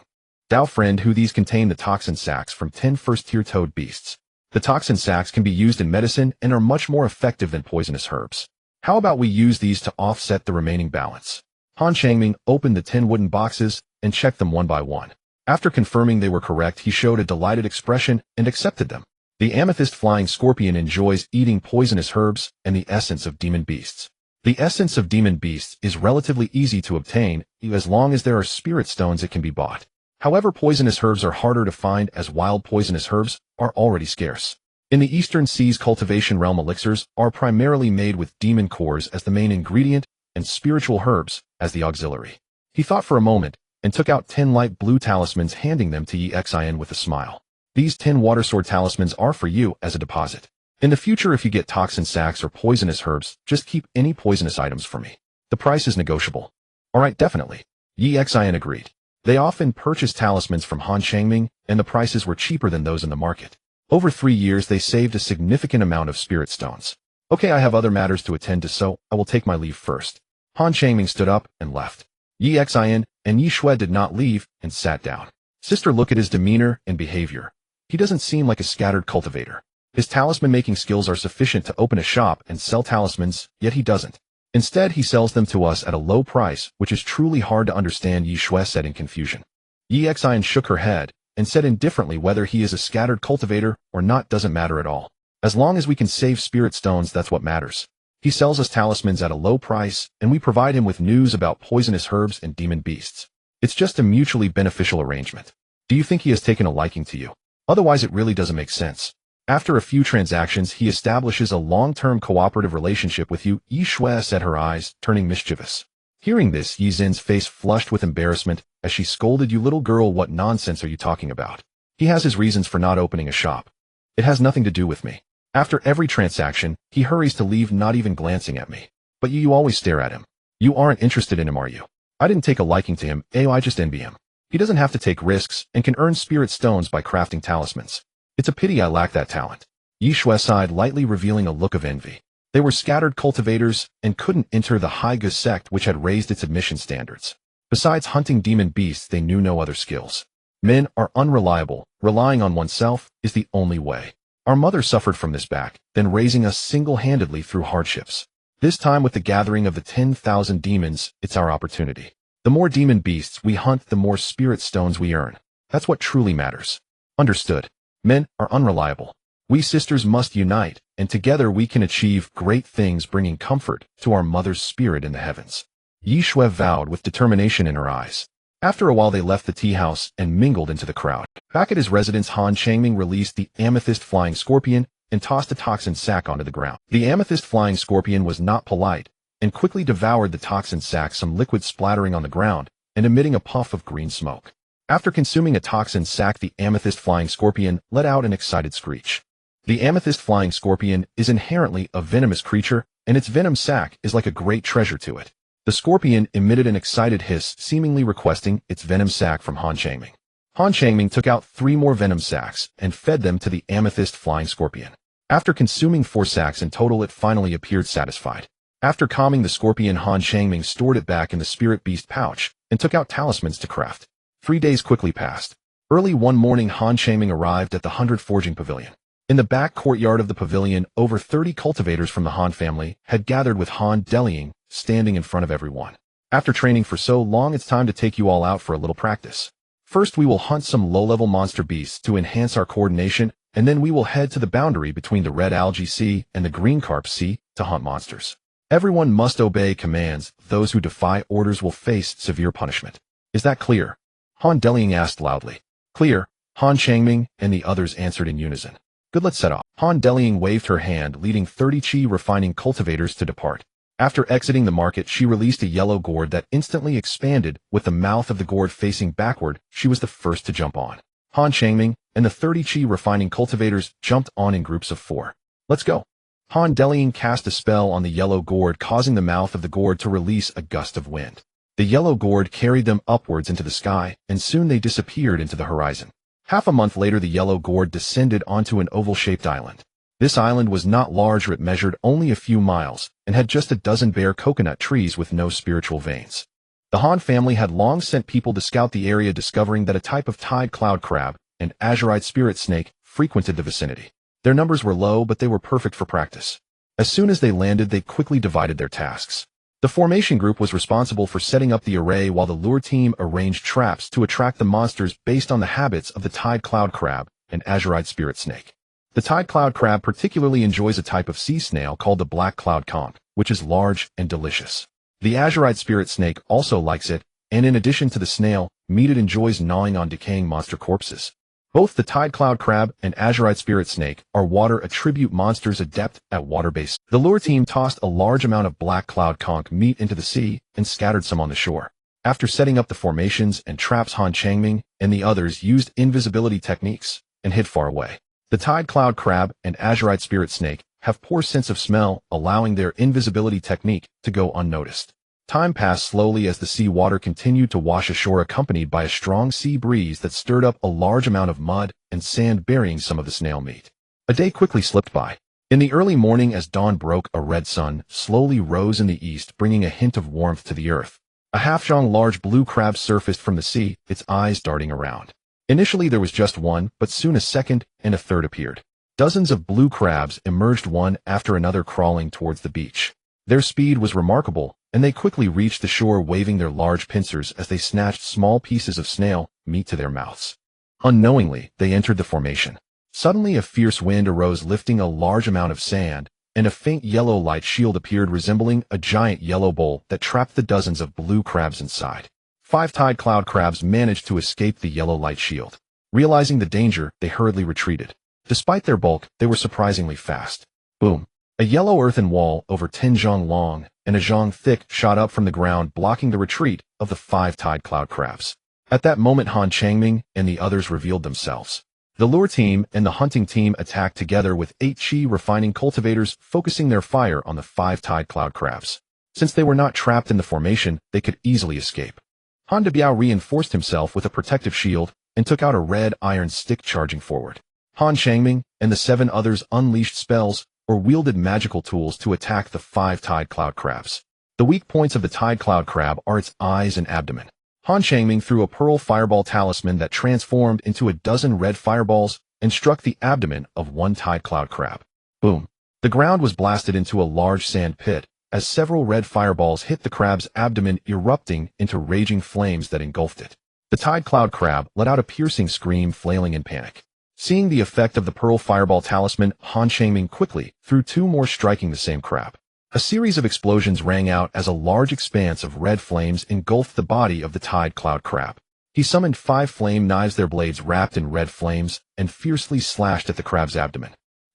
"Dao friend, who these contain the toxin sacks from 10 first-tier toad beasts. The toxin sacks can be used in medicine and are much more effective than poisonous herbs. How about we use these to offset the remaining balance?" Han Changming opened the 10 wooden boxes and checked them one by one. After confirming they were correct, he showed a delighted expression and accepted them. The amethyst flying scorpion enjoys eating poisonous herbs and the essence of demon beasts. The essence of demon beasts is relatively easy to obtain. As long as there are spirit stones, it can be bought. However, poisonous herbs are harder to find, as wild poisonous herbs are already scarce. In the Eastern Seas cultivation realm, elixirs are primarily made with demon cores as the main ingredient and spiritual herbs as the auxiliary. He thought for a moment and took out 10 light blue talismans, handing them to Yi Xin with a smile. "These 10 water sword talismans are for you as a deposit. In the future, if you get toxin sacks or poisonous herbs, just keep any poisonous items for me. The price is negotiable." "All right, definitely." Yi Xin agreed. They often purchased talismans from Han Changming, and the prices were cheaper than those in the market. Over 3 years, they saved a significant amount of spirit stones. "Okay, I have other matters to attend to, so I will take my leave first." Han Changming stood up and left. Yi Xin and Yi Shui did not leave and sat down. "Sister, look at his demeanor and behavior. He doesn't seem like a scattered cultivator. His talisman-making skills are sufficient to open a shop and sell talismans, yet he doesn't. Instead, he sells them to us at a low price, which is truly hard to understand," Yi Shui said in confusion. Yi Xin shook her head and said indifferently, "Whether he is a scattered cultivator or not doesn't matter at all. As long as we can save spirit stones, that's what matters. He sells us talismans at a low price, and we provide him with news about poisonous herbs and demon beasts. It's just a mutually beneficial arrangement. Do you think he has taken a liking to you? Otherwise, it really doesn't make sense. After a few transactions, he establishes a long-term cooperative relationship with you." Yi Shui said, her eyes turning mischievous. Hearing this, Yi Zin's face flushed with embarrassment as she scolded, "You little girl, what nonsense are you talking about? He has his reasons for not opening a shop. It has nothing to do with me." After every transaction, he hurries to leave, not even glancing at me. "But you always stare at him. You aren't interested in him, are you?" "I didn't take a liking to him. I just envy him. He doesn't have to take risks and can earn spirit stones by crafting talismans. It's a pity I lack that talent." Yi Shui sighed lightly, revealing a look of envy. They were scattered cultivators and couldn't enter the Hai Ge sect, which had raised its admission standards. Besides hunting demon beasts, they knew no other skills. Men are unreliable. Relying on oneself is the only way. Our mother suffered from this back, then raising us single-handedly through hardships. This time, with the gathering of the 10,000 demons, it's our opportunity. The more demon beasts we hunt, the more spirit stones we earn. That's what truly matters. Understood. Men are unreliable. We sisters must unite, and together we can achieve great things, bringing comfort to our mother's spirit in the heavens." Yi Shui vowed with determination in her eyes. After a while, they left the tea house and mingled into the crowd. Back at his residence, Han Changming released the amethyst flying scorpion and tossed a toxin sack onto the ground. The amethyst flying scorpion was not polite and quickly devoured the toxin sack, some liquid splattering on the ground and emitting a puff of green smoke. After consuming a toxin sack, the amethyst flying scorpion let out an excited screech. The amethyst flying scorpion is inherently a venomous creature, and its venom sac is like a great treasure to it. The scorpion emitted an excited hiss, seemingly requesting its venom sac from Han Changming. Han Changming took out 3 more venom sacs and fed them to the amethyst flying scorpion. After consuming 4 sacs in total, it finally appeared satisfied. After calming the scorpion, Han Changming stored it back in the spirit beast pouch and took out talismans to craft. 3 days quickly passed. Early one morning, Han Changming arrived at the 100 Forging Pavilion. In the back courtyard of the pavilion, over 30 cultivators from the Han family had gathered with Han Delying standing in front of everyone. After training for so long, it's time to take you all out for a little practice. First, we will hunt some low-level monster beasts to enhance our coordination, and then we will head to the boundary between the Red Algae Sea and the Green Carp Sea to hunt monsters. Everyone must obey commands. Those who defy orders will face severe punishment. Is that clear? Han Delying asked loudly. Clear, Han Changming and the others answered in unison. Good, let's set off. Han Delying waved her hand, leading 30 Qi refining cultivators to depart. After exiting the market, she released a yellow gourd that instantly expanded. With the mouth of the gourd facing backward, she was the first to jump on. Han Changming and the 30 Qi refining cultivators jumped on in groups of 4. Let's go. Han Delying cast a spell on the yellow gourd, causing the mouth of the gourd to release a gust of wind. The yellow gourd carried them upwards into the sky, and soon they disappeared into the horizon. Half a month later, the yellow gourd descended onto an oval-shaped island. This island was not large. It measured only a few miles and had just a dozen bare coconut trees with no spiritual veins. The Han family had long sent people to scout the area, discovering that a type of tide cloud crab, an azurite spirit snake, frequented the vicinity. Their numbers were low, but they were perfect for practice. As soon as they landed, they quickly divided their tasks. The formation group was responsible for setting up the array, while the lure team arranged traps to attract the monsters based on the habits of the tide cloud crab and azurite spirit snake. The tide cloud crab particularly enjoys a type of sea snail called the black cloud conch, which is large and delicious. The azurite spirit snake also likes it, and in addition to the snail, meat, it enjoys gnawing on decaying monster corpses. Both the tide cloud crab and azurite spirit snake are water attribute monsters adept at water base. The lure team tossed a large amount of black cloud conch meat into the sea and scattered some on the shore. After setting up the formations and traps, Han Changming and the others used invisibility techniques and hid far away. The tide cloud crab and azurite spirit snake have poor sense of smell, allowing their invisibility technique to go unnoticed. Time passed slowly as the sea water continued to wash ashore, accompanied by a strong sea breeze that stirred up a large amount of mud and sand, burying some of the snail meat. A day quickly slipped by. In the early morning, as dawn broke, a red sun slowly rose in the east, bringing a hint of warmth to the earth. A half-jong large blue crab surfaced from the sea, its eyes darting around. Initially there was just one, but soon a second and a third appeared. Dozens of blue crabs emerged one after another, crawling towards the beach. Their speed was remarkable, and they quickly reached the shore, waving their large pincers as they snatched small pieces of snail meat to their mouths. Unknowingly, they entered the formation. Suddenly a fierce wind arose, lifting a large amount of sand, and a faint yellow light shield appeared, resembling a giant yellow bowl that trapped the dozens of blue crabs inside. 5 tide cloud crabs managed to escape the yellow light shield. Realizing the danger, they hurriedly retreated. Despite their bulk, they were surprisingly fast. Boom! A yellow earthen wall over 10 zhong long and a zhong thick shot up from the ground, blocking the retreat of the 5 tide cloud crabs. At that moment, Han Changming and the others revealed themselves. The lure team and the hunting team attacked together, with 8 Qi refining cultivators focusing their fire on the 5 tide cloud crabs. Since they were not trapped in the formation, they could easily escape. Han Debiao reinforced himself with a protective shield and took out a red iron stick, charging forward. Han Changming and the 7 others unleashed spells or wielded magical tools to attack the 5 tide cloud crabs. The weak points of the tide cloud crab are its eyes and abdomen. Han Changming threw a pearl fireball talisman that transformed into a dozen red fireballs and struck the abdomen of 1 tide cloud crab. Boom! The ground was blasted into a large sand pit as several red fireballs hit the crab's abdomen, erupting into raging flames that engulfed it. The tide cloud crab let out a piercing scream, flailing in panic. Seeing the effect of the pearl fireball talisman, Han Changming quickly threw 2 more, striking the same crab. A series of explosions rang out as a large expanse of red flames engulfed the body of the tide cloud crab. He summoned 5 flame knives, their blades wrapped in red flames, and fiercely slashed at the crab's abdomen.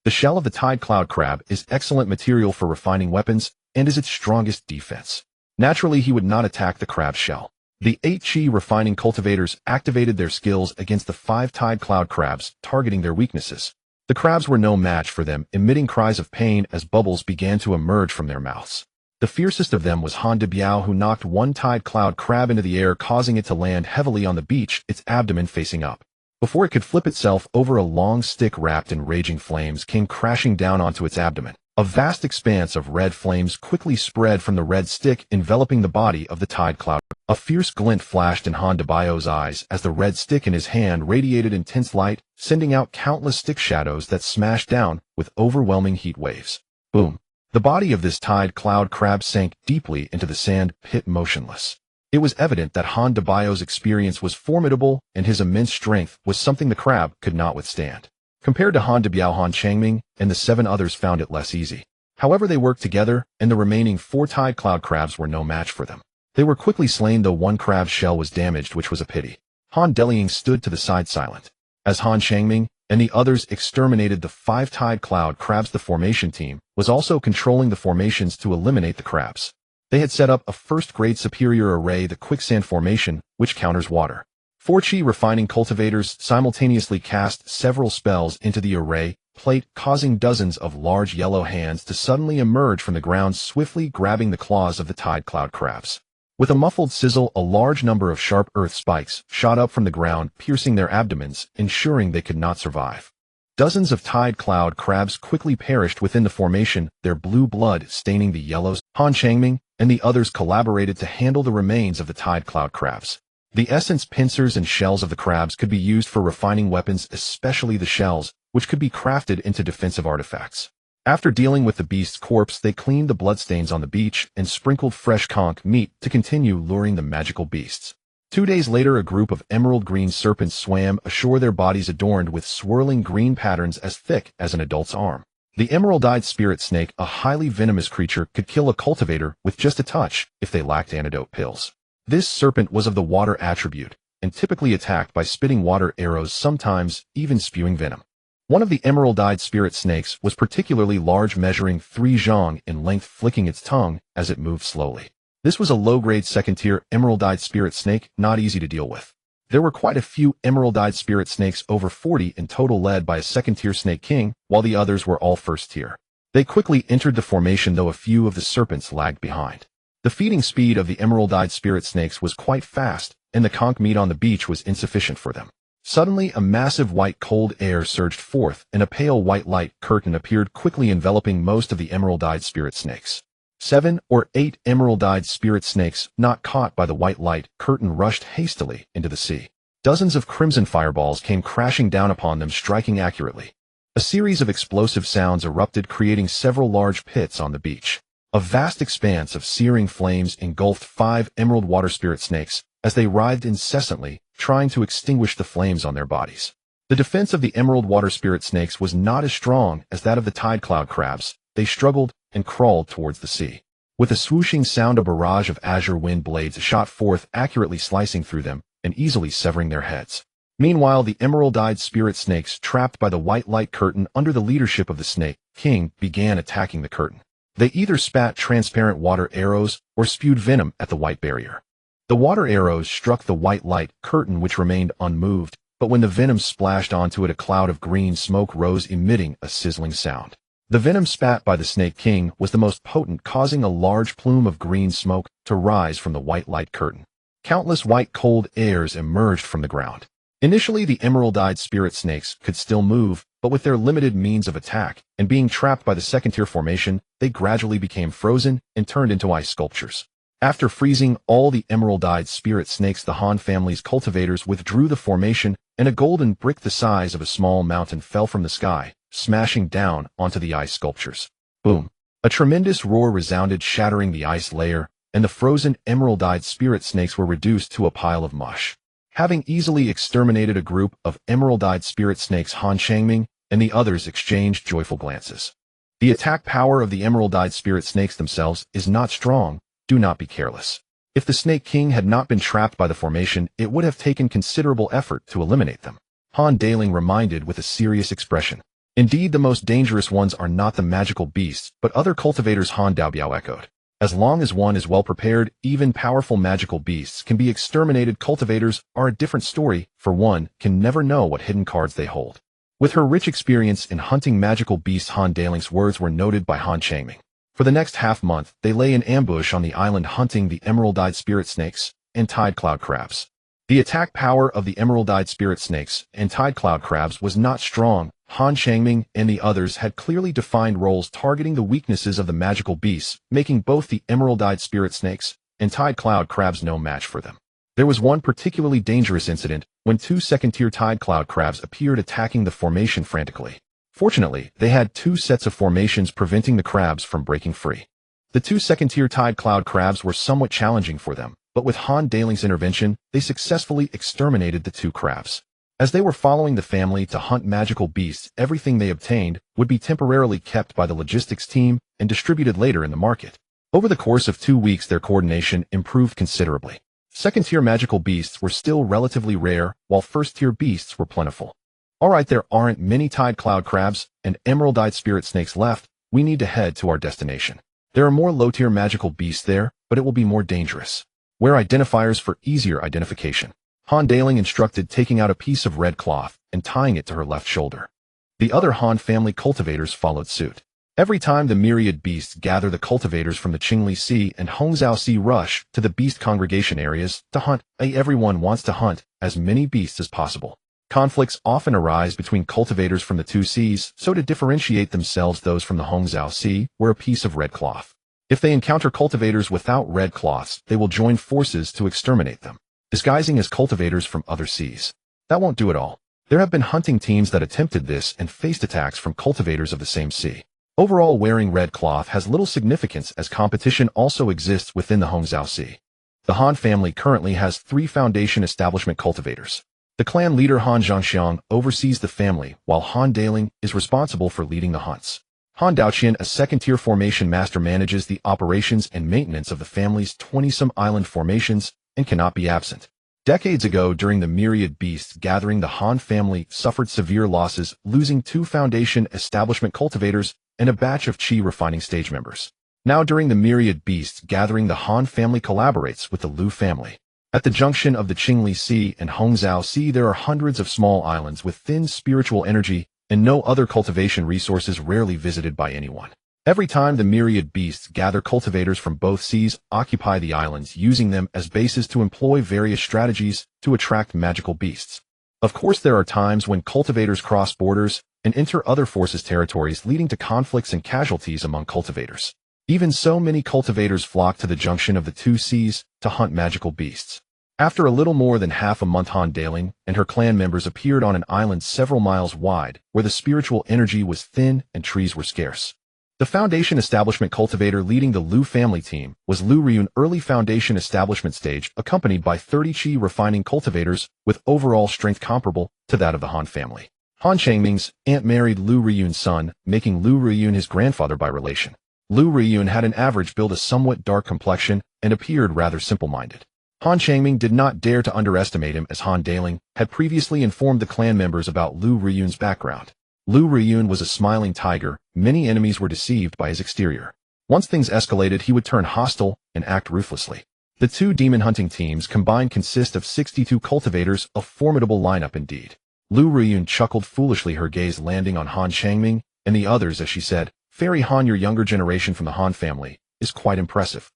The shell of the tide cloud crab is excellent material for refining weapons and is its strongest defense. Naturally, he would not attack the crab's shell. The 8 Qi refining cultivators activated their skills against the 5 tide cloud crabs, targeting their weaknesses. The crabs were no match for them, emitting cries of pain as bubbles began to emerge from their mouths. The fiercest of them was Han de Biao, who knocked one tide cloud crab into the air, causing it to land heavily on the beach, its abdomen facing up. Before it could flip itself over, a long stick wrapped in raging flames came crashing down onto its abdomen. A vast expanse of red flames quickly spread from the red stick, enveloping the body of the tide cloud. A fierce glint flashed in Han de Bio's eyes as the red stick in his hand radiated intense light, sending out countless stick shadows that smashed down with overwhelming heat waves. Boom! The body of this tide cloud crab sank deeply into the sand pit, motionless. It was evident that Han de Bio's experience was formidable, and his immense strength was something the crab could not withstand. Compared to Han de Biao, Han Changming and the 7 others found it less easy. However, they worked together, and the remaining 4 tide cloud crabs were no match for them. They were quickly slain, though one crab's shell was damaged, which was a pity. Han Delying stood to the side silent. As Han Changming and the others exterminated the 5 tide cloud crabs, the formation team was also controlling the formations to eliminate the crabs. They had set up a first-grade superior array, the quicksand formation, which counters water. 4 chi refining cultivators simultaneously cast several spells into the array plate, causing dozens of large yellow hands to suddenly emerge from the ground, swiftly grabbing the claws of the tide cloud crabs. With a muffled sizzle, a large number of sharp earth spikes shot up from the ground, piercing their abdomens, ensuring they could not survive. Dozens of tide cloud crabs quickly perished within the formation, their blue blood staining the yellows. Han Changming and the others collaborated to handle the remains of the tide cloud crabs. The essence pincers and shells of the crabs could be used for refining weapons, especially the shells, which could be crafted into defensive artifacts. After dealing with the beast's corpse, they cleaned the bloodstains on the beach and sprinkled fresh conch meat to continue luring the magical beasts. 2 days later, a group of emerald green serpents swam ashore, their bodies adorned with swirling green patterns as thick as an adult's arm. The emerald-eyed spirit snake, a highly venomous creature, could kill a cultivator with just a touch if they lacked antidote pills. This serpent was of the water attribute and typically attacked by spitting water arrows, sometimes even spewing venom. One of the emerald-eyed spirit snakes was particularly large, measuring 3 zhang in length, flicking its tongue as it moved slowly. This was a low-grade second-tier emerald-eyed spirit snake, not easy to deal with. There were quite a few emerald-eyed spirit snakes, over 40 in total, led by a second-tier snake king, while the others were all first-tier. They quickly entered the formation, though a few of the serpents lagged behind. The feeding speed of the emerald-eyed spirit snakes was quite fast, and the conch meat on the beach was insufficient for them. Suddenly, a massive white cold air surged forth, and a pale white light curtain appeared, quickly enveloping most of the emerald-eyed spirit snakes. 7 or 8 emerald-eyed spirit snakes, not caught by the white light curtain, rushed hastily into the sea. Dozens of crimson fireballs came crashing down upon them, striking accurately. A series of explosive sounds erupted, creating several large pits on the beach. A vast expanse of searing flames engulfed 5 emerald water spirit snakes as they writhed incessantly, trying to extinguish the flames on their bodies. The defense of the emerald water spirit snakes was not as strong as that of the tide cloud crabs. They struggled and crawled towards the sea. With a swooshing sound, a barrage of azure wind blades shot forth, accurately slicing through them and easily severing their heads. Meanwhile, the emerald-eyed spirit snakes, trapped by the white light curtain under the leadership of the snake king, began attacking the curtain. They either spat transparent water arrows or spewed venom at the white barrier. The water arrows struck the white light curtain, which remained unmoved, but when the venom splashed onto it, a cloud of green smoke rose, emitting a sizzling sound. The venom spat by the Snake King was the most potent, causing a large plume of green smoke to rise from the white light curtain. Countless white cold airs emerged from the ground. Initially, the emerald-eyed spirit snakes could still move, but with their limited means of attack and being trapped by the second-tier formation, they gradually became frozen and turned into ice sculptures. After freezing all the emerald-eyed spirit snakes, the Han family's cultivators withdrew the formation, and a golden brick the size of a small mountain fell from the sky, smashing down onto the ice sculptures. Boom! A tremendous roar resounded, shattering the ice layer, and the frozen emerald-eyed spirit snakes were reduced to a pile of mush. Having easily exterminated a group of emerald-eyed spirit snakes, Han Changming and the others exchanged joyful glances. The attack power of the emerald-eyed spirit snakes themselves is not strong. Do not be careless. If the Snake King had not been trapped by the formation, it would have taken considerable effort to eliminate them. Han Daling reminded with a serious expression. Indeed, the most dangerous ones are not the magical beasts, but other cultivators. Han Daobiao echoed. As long as one is well prepared, even powerful magical beasts can be exterminated. Cultivators are a different story, for one can never know what hidden cards they hold. With her rich experience in hunting magical beasts, Han Dailing's words were noted by Han Changming. For the next half-month, they lay in ambush on the island hunting the emerald-eyed spirit snakes and tide cloud crabs. The attack power of the emerald-eyed spirit snakes and tide cloud crabs was not strong. Han Changming and the others had clearly defined roles targeting the weaknesses of the magical beasts, making both the emerald-eyed spirit snakes and tide cloud crabs no match for them. There was one particularly dangerous incident when two second-tier tide cloud crabs appeared attacking the formation frantically. Fortunately, they had two sets of formations preventing the crabs from breaking free. The two second-tier tide cloud crabs were somewhat challenging for them, but with Han Dailing's intervention, they successfully exterminated the two crabs. As they were following the family to hunt magical beasts, everything they obtained would be temporarily kept by the logistics team and distributed later in the market. Over the course of 2 weeks, their coordination improved considerably. Second-tier magical beasts were still relatively rare, while first-tier beasts were plentiful. Alright, there aren't many tide cloud crabs and emerald-eyed spirit snakes left. We need to head to our destination. There are more low-tier magical beasts there, but it will be more dangerous. Wear identifiers for easier identification. Han Dailing instructed, taking out a piece of red cloth and tying it to her left shoulder. The other Han family cultivators followed suit. Every time the myriad beasts gather, the cultivators from the Qingli Sea and Hongzhou Sea rush to the beast congregation areas to hunt. Everyone wants to hunt as many beasts as possible. Conflicts often arise between cultivators from the two seas, so to differentiate themselves, those from the Hongzhou Sea wear a piece of red cloth. If they encounter cultivators without red cloths, they will join forces to exterminate them, disguising as cultivators from other seas. That won't do it all. There have been hunting teams that attempted this and faced attacks from cultivators of the same sea. Overall, wearing red cloth has little significance, as competition also exists within the Hongzhou Sea. The Han family currently has 3 foundation establishment cultivators. The clan leader Han Zhangxiang oversees the family, while Han Dailing is responsible for leading the hunts. Han Daoqian, a second-tier formation master, manages the operations and maintenance of the family's 20-some island formations and cannot be absent. Decades ago, during the myriad beasts gathering, the Han family suffered severe losses, losing 2 foundation establishment cultivators and a batch of Qi refining stage members. Now, during the myriad beasts gathering, the Han family collaborates with the Lu family. At the junction of the Qingli Sea and Hongzhou Sea, there are hundreds of small islands with thin spiritual energy and no other cultivation resources, rarely visited by anyone. Every time the myriad beasts gather, cultivators from both seas occupy the islands, using them as bases to employ various strategies to attract magical beasts. Of course, there are times when cultivators cross borders and enter other forces' territories, leading to conflicts and casualties among cultivators. Even so, many cultivators flock to the junction of the two seas to hunt magical beasts. After a little more than half a month, Han Dailing and her clan members appeared on an island several miles wide, where the spiritual energy was thin and trees were scarce. The foundation establishment cultivator leading the Lu family team was Lu Ryun, early foundation establishment stage, accompanied by 30 Qi refining cultivators with overall strength comparable to that of the Han family. Han Changming's aunt married Lu Ryun's son, making Lu Ryun his grandfather by relation. Lu Ryun had an average build, a somewhat dark complexion, and appeared rather simple-minded. Han Changming did not dare to underestimate him, as Han Dailing had previously informed the clan members about Lu Ryun's background. Lu Ryun was a smiling tiger. Many enemies were deceived by his exterior. Once things escalated, he would turn hostile and act ruthlessly. The 2 demon hunting teams combined consist of 62 cultivators, a formidable lineup indeed. Lu Ryun chuckled foolishly, her gaze landing on Han Changming and the others as she said, "Fairy Han, your younger generation from the Han family is quite impressive.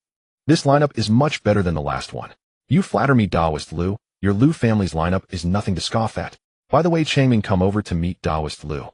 This lineup is much better than the last one. You flatter me, Taoist Lu. Your Lu family's lineup is nothing to scoff at. By the way, Changming, come over to meet Taoist Lu."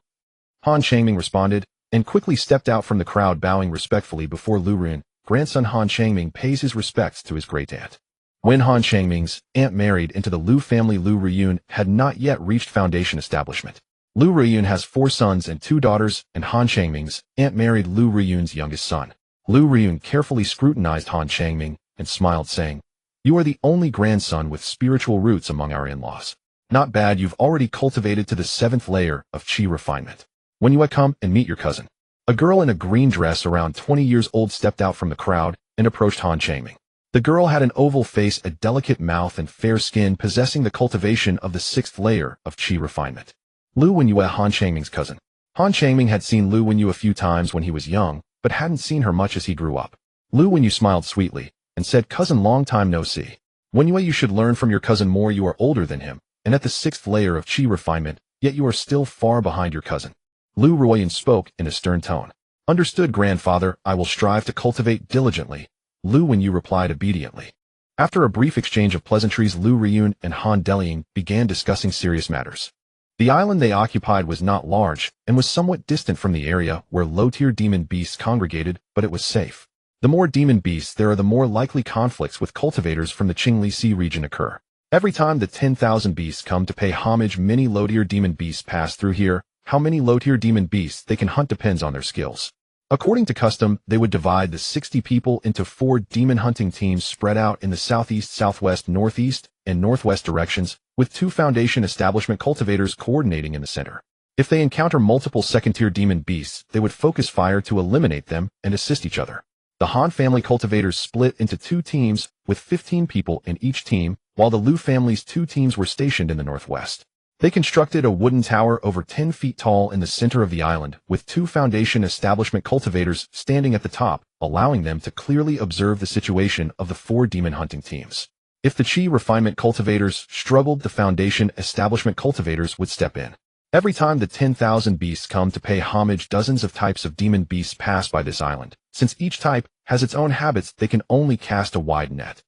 Han Changming responded, and quickly stepped out from the crowd, bowing respectfully before Lu Ryun. Grandson Han Changming pays his respects to his great-aunt. When Han Changming's aunt married into the Lu family, Lu Ryun had not yet reached foundation establishment. Lu Ryun has 4 sons and 2 daughters, and Han Changming's aunt married Lu Ryun's youngest son. Lu Ryun carefully scrutinized Han Changming and smiled, saying, "You are the only grandson with spiritual roots among our in-laws. Not bad, you've already cultivated to the 7th layer of Qi refinement. When you come and meet your cousin." A girl in a green dress around 20 years old stepped out from the crowd and approached Han Changming. The girl had an oval face, a delicate mouth, and fair skin, possessing the cultivation of the 6th layer of Qi refinement. Lu Wenyu, Han Changming's cousin. Han Changming had seen Lu Wenyu a few times when he was young, but hadn't seen her much as he grew up. Lu Wenyu smiled sweetly and said, "Cousin, long time no see. Wenyu, you should learn from your cousin more. You are older than him, and at the 6th layer of Qi refinement, yet you are still far behind your cousin. Lu Ruoyan spoke in a stern tone. Understood, grandfather, I will strive to cultivate diligently. Lu Wenyu replied obediently. After a brief exchange of pleasantries, Lu Riyun and Han Delying began discussing serious matters. The island they occupied was not large, and was somewhat distant from the area where low-tier demon beasts congregated, but it was safe. The more demon beasts there are, the more likely conflicts with cultivators from the Qingli Sea region occur. Every time the 10,000 beasts come to pay homage, many low-tier demon beasts pass through here. How many low-tier demon beasts they can hunt depends on their skills. According to custom, they would divide the 60 people into 4 demon hunting teams spread out in the southeast, southwest, northeast, and northwest directions, with 2 foundation establishment cultivators coordinating in the center. If they encounter multiple second-tier demon beasts, they would focus fire to eliminate them and assist each other. The Han family cultivators split into 2 teams, with 15 people in each team, while the Lu family's 2 teams were stationed in the northwest. They constructed a wooden tower over 10 feet tall in the center of the island, with 2 foundation establishment cultivators standing at the top, allowing them to clearly observe the situation of the 4 demon hunting teams. If the Qi refinement cultivators struggled, the foundation establishment cultivators would step in. Every time the 10,000 beasts come to pay homage, dozens of types of demon beasts pass by this island. Since each type has its own habits, they can only cast a wide net.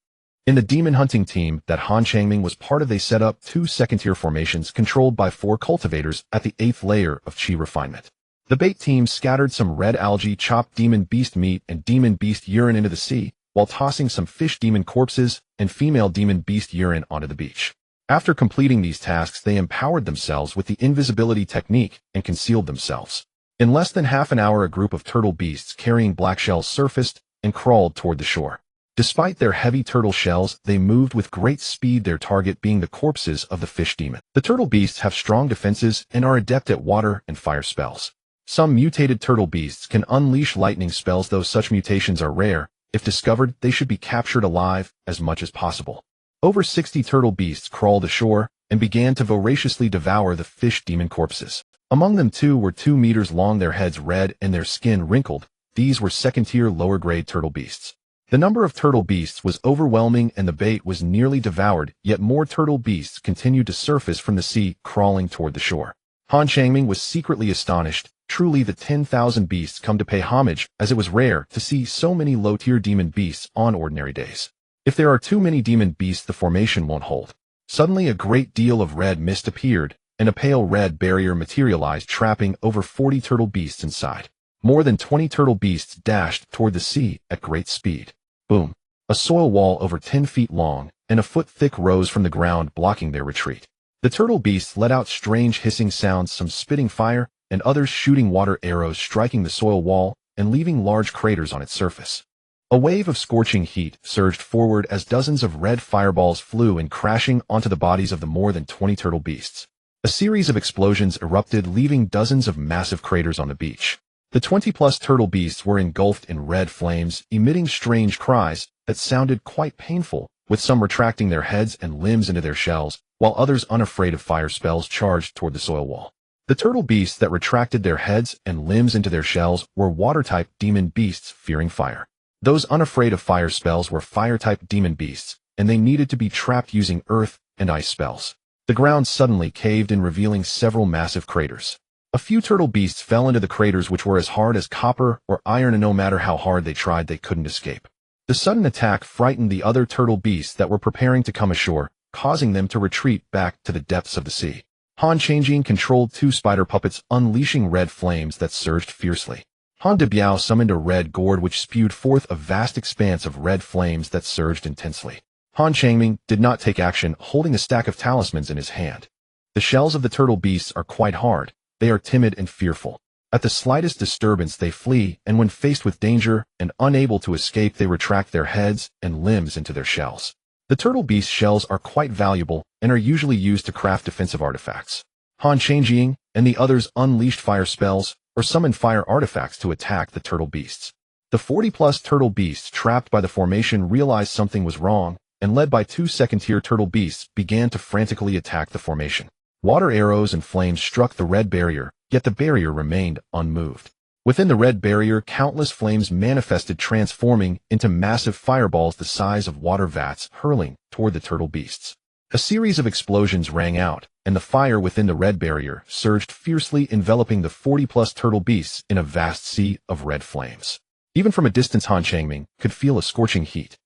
In the demon hunting team that Han Changming was part of, they set up 2 second-tier formations controlled by 4 cultivators at the 8th layer of Qi refinement. The bait team scattered some red algae, chopped demon beast meat and demon beast urine into the sea, while tossing some fish demon corpses and female demon beast urine onto the beach. After completing these tasks, they empowered themselves with the invisibility technique and concealed themselves. In less than half an hour, a group of turtle beasts carrying black shells surfaced and crawled toward the shore. Despite their heavy turtle shells, they moved with great speed, their target being the corpses of the fish demon. The turtle beasts have strong defenses and are adept at water and fire spells. Some mutated turtle beasts can unleash lightning spells, though such mutations are rare. If discovered, they should be captured alive as much as possible. Over 60 turtle beasts crawled ashore and began to voraciously devour the fish demon corpses. Among them 2 were 2 meters long, their heads red and their skin wrinkled. These were second-tier lower-grade turtle beasts. The number of turtle beasts was overwhelming and the bait was nearly devoured, yet more turtle beasts continued to surface from the sea, crawling toward the shore. Han Changming was secretly astonished. Truly, the 10,000 beasts come to pay homage, as it was rare to see so many low-tier demon beasts on ordinary days. If there are too many demon beasts, the formation won't hold. Suddenly, a great deal of red mist appeared, and a pale red barrier materialized, trapping over 40 turtle beasts inside. More than 20 turtle beasts dashed toward the sea at great speed. Boom! A soil wall over 10 feet long and a foot thick rose from the ground, blocking their retreat. The turtle beasts let out strange hissing sounds, some spitting fire and others shooting water arrows, striking the soil wall and leaving large craters on its surface. A wave of scorching heat surged forward as dozens of red fireballs flew in, crashing onto the bodies of the more than 20 turtle beasts. A series of explosions erupted, leaving dozens of massive craters on the beach. The 20-plus turtle beasts were engulfed in red flames, emitting strange cries that sounded quite painful, with some retracting their heads and limbs into their shells, while others, unafraid of fire spells, charged toward the soil wall. The turtle beasts that retracted their heads and limbs into their shells were water-type demon beasts fearing fire. Those unafraid of fire spells were fire-type demon beasts, and they needed to be trapped using earth and ice spells. The ground suddenly caved in, revealing several massive craters. A few turtle beasts fell into the craters, which were as hard as copper or iron, and no matter how hard they tried, they couldn't escape. The sudden attack frightened the other turtle beasts that were preparing to come ashore, causing them to retreat back to the depths of the sea. Han Changjing controlled 2 spider puppets, unleashing red flames that surged fiercely. Han De Biao summoned a red gourd which spewed forth a vast expanse of red flames that surged intensely. Han Changming did not take action, holding a stack of talismans in his hand. The shells of the turtle beasts are quite hard. They are timid and fearful. At the slightest disturbance, they flee, and when faced with danger and unable to escape, they retract their heads and limbs into their shells. The turtle beast shells are quite valuable and are usually used to craft defensive artifacts. Han Changjing and the others unleashed fire spells or summoned fire artifacts to attack the turtle beasts. The 40-plus turtle beasts trapped by the formation realized something was wrong, and led by 2 second-tier turtle beasts began to frantically attack the formation. Water arrows and flames struck the red barrier, yet the barrier remained unmoved. Within the red barrier, countless flames manifested, transforming into massive fireballs the size of water vats, hurling toward the turtle beasts. A series of explosions rang out, and the fire within the red barrier surged fiercely, enveloping the 40-plus turtle beasts in a vast sea of red flames. Even from a distance, Han Changming could feel a scorching heat.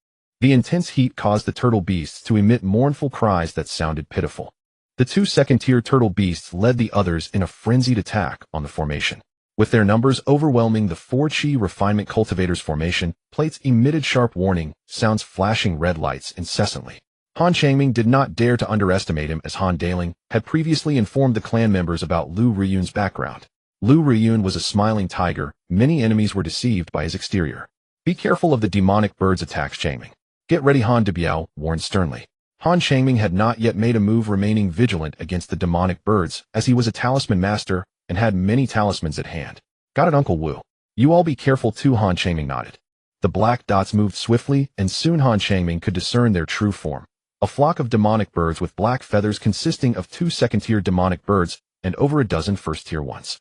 The intense heat caused the turtle beasts to emit mournful cries that sounded pitiful. The two second-tier turtle beasts led the others in a frenzied attack on the formation. With their numbers overwhelming the 4-Chi refinement cultivators formation, plates emitted sharp warning sounds, flashing red lights incessantly. Han Changming did not dare to underestimate him, as Han Daling had previously informed the clan members about Lu Riyun's background. Lu Riyun was a smiling tiger. Many enemies were deceived by his exterior. Be careful of the demonic birds' attacks, Changming. Get ready, Han Debiao warned sternly. Han Changming had not yet made a move, remaining vigilant against the demonic birds, as he was a talisman master and had many talismans at hand. Got it, Uncle Wu. You all be careful too, Han Changming nodded. The black dots moved swiftly, and soon Han Changming could discern their true form. A flock of demonic birds with black feathers, consisting of 2 second-tier demonic birds and over a dozen first-tier ones.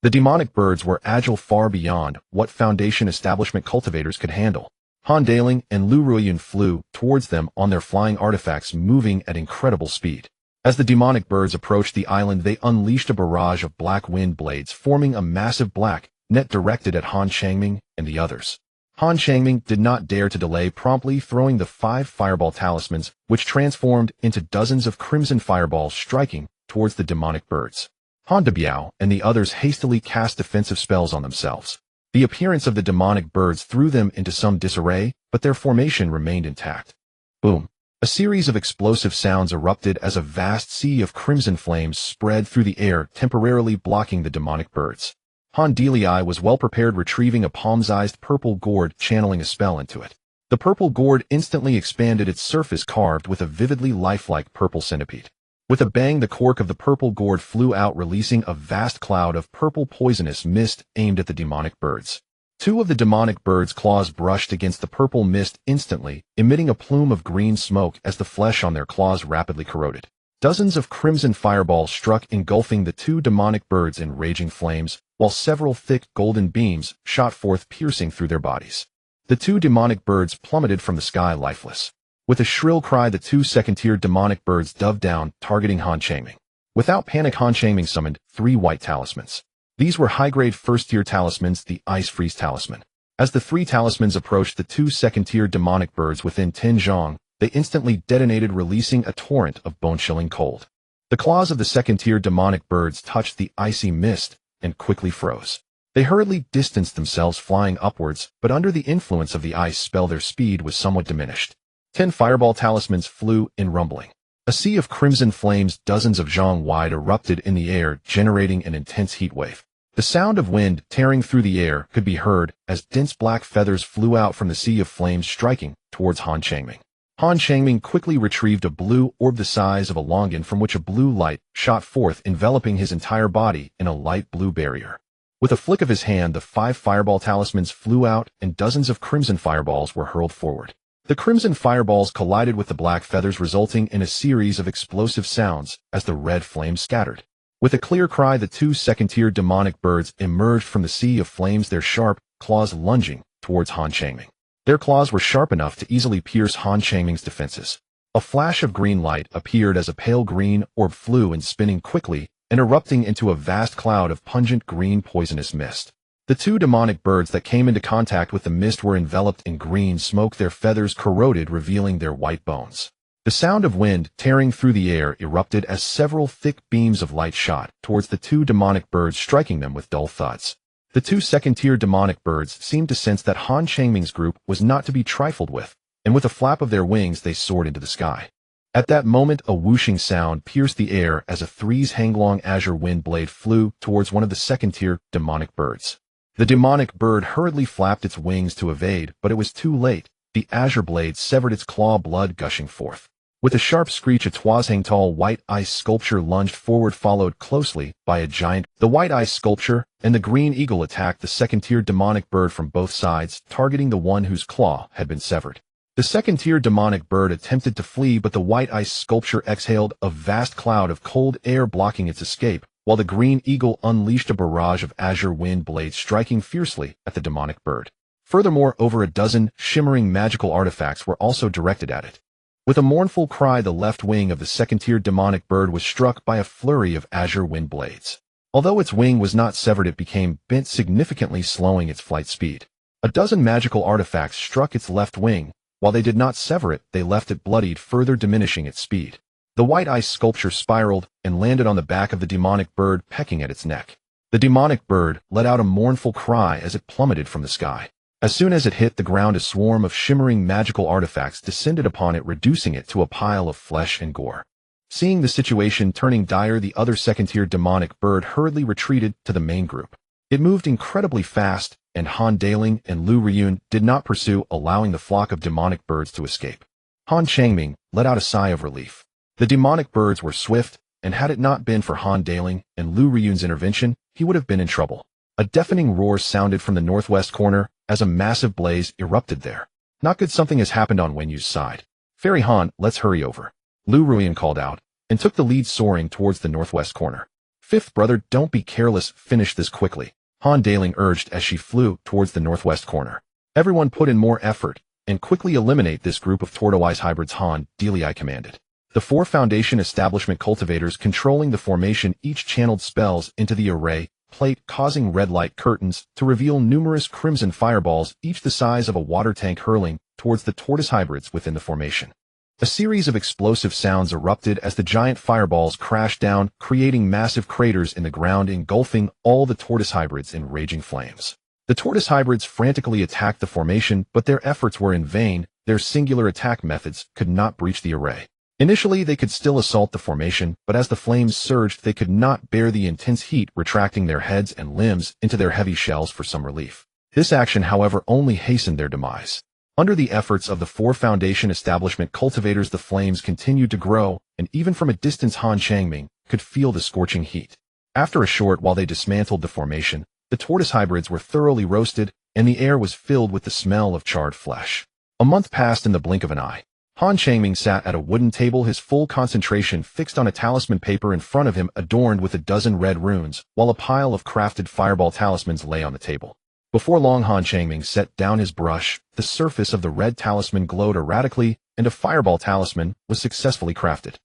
The demonic birds were agile far beyond what Foundation establishment cultivators could handle. Han Daling and Lu Riyun flew towards them on their flying artifacts, moving at incredible speed. As the demonic birds approached the island, they unleashed a barrage of black wind blades, forming a massive black net directed at Han Changming and the others. Han Changming did not dare to delay, promptly throwing the 5 fireball talismans, which transformed into dozens of crimson fireballs, striking towards the demonic birds. Han Debiao and the others hastily cast defensive spells on themselves. The appearance of the demonic birds threw them into some disarray, but their formation remained intact. Boom! A series of explosive sounds erupted as a vast sea of crimson flames spread through the air, temporarily blocking the demonic birds. Han Delii was well prepared, retrieving a palm-sized purple gourd, channeling a spell into it. The purple gourd instantly expanded, its surface carved with a vividly lifelike purple centipede. With a bang, the cork of the purple gourd flew out, releasing a vast cloud of purple poisonous mist aimed at the demonic birds. 2 of the demonic birds' claws brushed against the purple mist, instantly emitting a plume of green smoke as the flesh on their claws rapidly corroded. Dozens of crimson fireballs struck, engulfing the 2 demonic birds in raging flames, while several thick golden beams shot forth, piercing through their bodies. The 2 demonic birds plummeted from the sky lifeless. With a shrill cry, the 2 second-tier demonic birds dove down, targeting Han Changming. Without panic, Han Changming summoned 3 white talismans. These were high-grade first-tier talismans, the Ice Freeze talisman. As the 3 talismans approached the 2 second-tier demonic birds within 10 zhong, they instantly detonated, releasing a torrent of bone-chilling cold. The claws of the second-tier demonic birds touched the icy mist and quickly froze. They hurriedly distanced themselves, flying upwards, but under the influence of the ice spell their speed was somewhat diminished. 10 fireball talismans flew in, rumbling. A sea of crimson flames dozens of zhong wide erupted in the air, generating an intense heat wave. The sound of wind tearing through the air could be heard as dense black feathers flew out from the sea of flames, striking towards Han Changming. Han Changming quickly retrieved a blue orb the size of a longan, from which a blue light shot forth, enveloping his entire body in a light blue barrier. With a flick of his hand, the 5 fireball talismans flew out and dozens of crimson fireballs were hurled forward. The crimson fireballs collided with the black feathers, resulting in a series of explosive sounds as the red flames scattered. With a clear cry, the 2 second-tier demonic birds emerged from the sea of flames, their sharp claws lunging towards Han Changming. Their claws were sharp enough to easily pierce Han Changming's defenses. A flash of green light appeared as a pale green orb flew in, spinning quickly and erupting into a vast cloud of pungent green poisonous mist. The 2 demonic birds that came into contact with the mist were enveloped in green smoke, their feathers corroded, revealing their white bones. The sound of wind tearing through the air erupted as several thick beams of light shot towards the 2 demonic birds, striking them with dull thuds. The 2 second-tier demonic birds seemed to sense that Han Changming's group was not to be trifled with, and with a flap of their wings they soared into the sky. At that moment, a whooshing sound pierced the air as a 3's hanglong azure wind blade flew towards one of the second-tier demonic birds. The demonic bird hurriedly flapped its wings to evade, but it was too late. The azure blade severed its claw, blood gushing forth. With a sharp screech, a Twazhang-tall white ice sculpture lunged forward, followed closely by a giant. The white ice sculpture and the green eagle attacked the second-tier demonic bird from both sides, targeting the one whose claw had been severed. The second-tier demonic bird attempted to flee, but the white ice sculpture exhaled a vast cloud of cold air, blocking its escape, while the green eagle unleashed a barrage of azure wind blades, striking fiercely at the demonic bird. Furthermore, over a dozen shimmering magical artifacts were also directed at it. With a mournful cry, the left wing of the second-tier demonic bird was struck by a flurry of azure wind blades. Although its wing was not severed, it became bent, significantly slowing its flight speed. A dozen magical artifacts struck its left wing. While they did not sever it, they left it bloodied, further diminishing its speed. The white ice sculpture spiraled and landed on the back of the demonic bird, pecking at its neck. The demonic bird let out a mournful cry as it plummeted from the sky. As soon as it hit the ground, a swarm of shimmering magical artifacts descended upon it, reducing it to a pile of flesh and gore. Seeing the situation turning dire, the other second-tier demonic bird hurriedly retreated to the main group. It moved incredibly fast, and Han Daling and Lu Ryun did not pursue, allowing the flock of demonic birds to escape. Han Changming let out a sigh of relief. The demonic birds were swift, and had it not been for Han Daling and Lu Ryun's intervention, he would have been in trouble. A deafening roar sounded from the northwest corner as a massive blaze erupted there. Not good, something has happened on Wenyu's side. Fairy Han, let's hurry over. Lu Ryun called out, and took the lead, soaring towards the northwest corner. Fifth brother, don't be careless, finish this quickly, Han Daling urged as she flew towards the northwest corner. Everyone put in more effort, and quickly eliminate this group of tortoise hybrids, Han Daling commanded. The 4 Foundation establishment cultivators controlling the formation each channeled spells into the array plate, causing red light curtains to reveal numerous crimson fireballs, each the size of a water tank, hurling towards the tortoise hybrids within the formation. A series of explosive sounds erupted as the giant fireballs crashed down, creating massive craters in the ground, engulfing all the tortoise hybrids in raging flames. The tortoise hybrids frantically attacked the formation, but their efforts were in vain. Their singular attack methods could not breach the array. Initially, they could still assault the formation, but as the flames surged, they could not bear the intense heat, retracting their heads and limbs into their heavy shells for some relief. This action, however, only hastened their demise. Under the efforts of the 4 Foundation establishment cultivators, the flames continued to grow, and even from a distance Han Changming could feel the scorching heat. After a short while, they dismantled the formation. The tortoise hybrids were thoroughly roasted, and the air was filled with the smell of charred flesh. A month passed in the blink of an eye. Han Changming sat at a wooden table, his full concentration fixed on a talisman paper in front of him adorned with a dozen red runes, while a pile of crafted fireball talismans lay on the table. Before long, Han Changming set down his brush. The surface of the red talisman glowed erratically, and a fireball talisman was successfully crafted.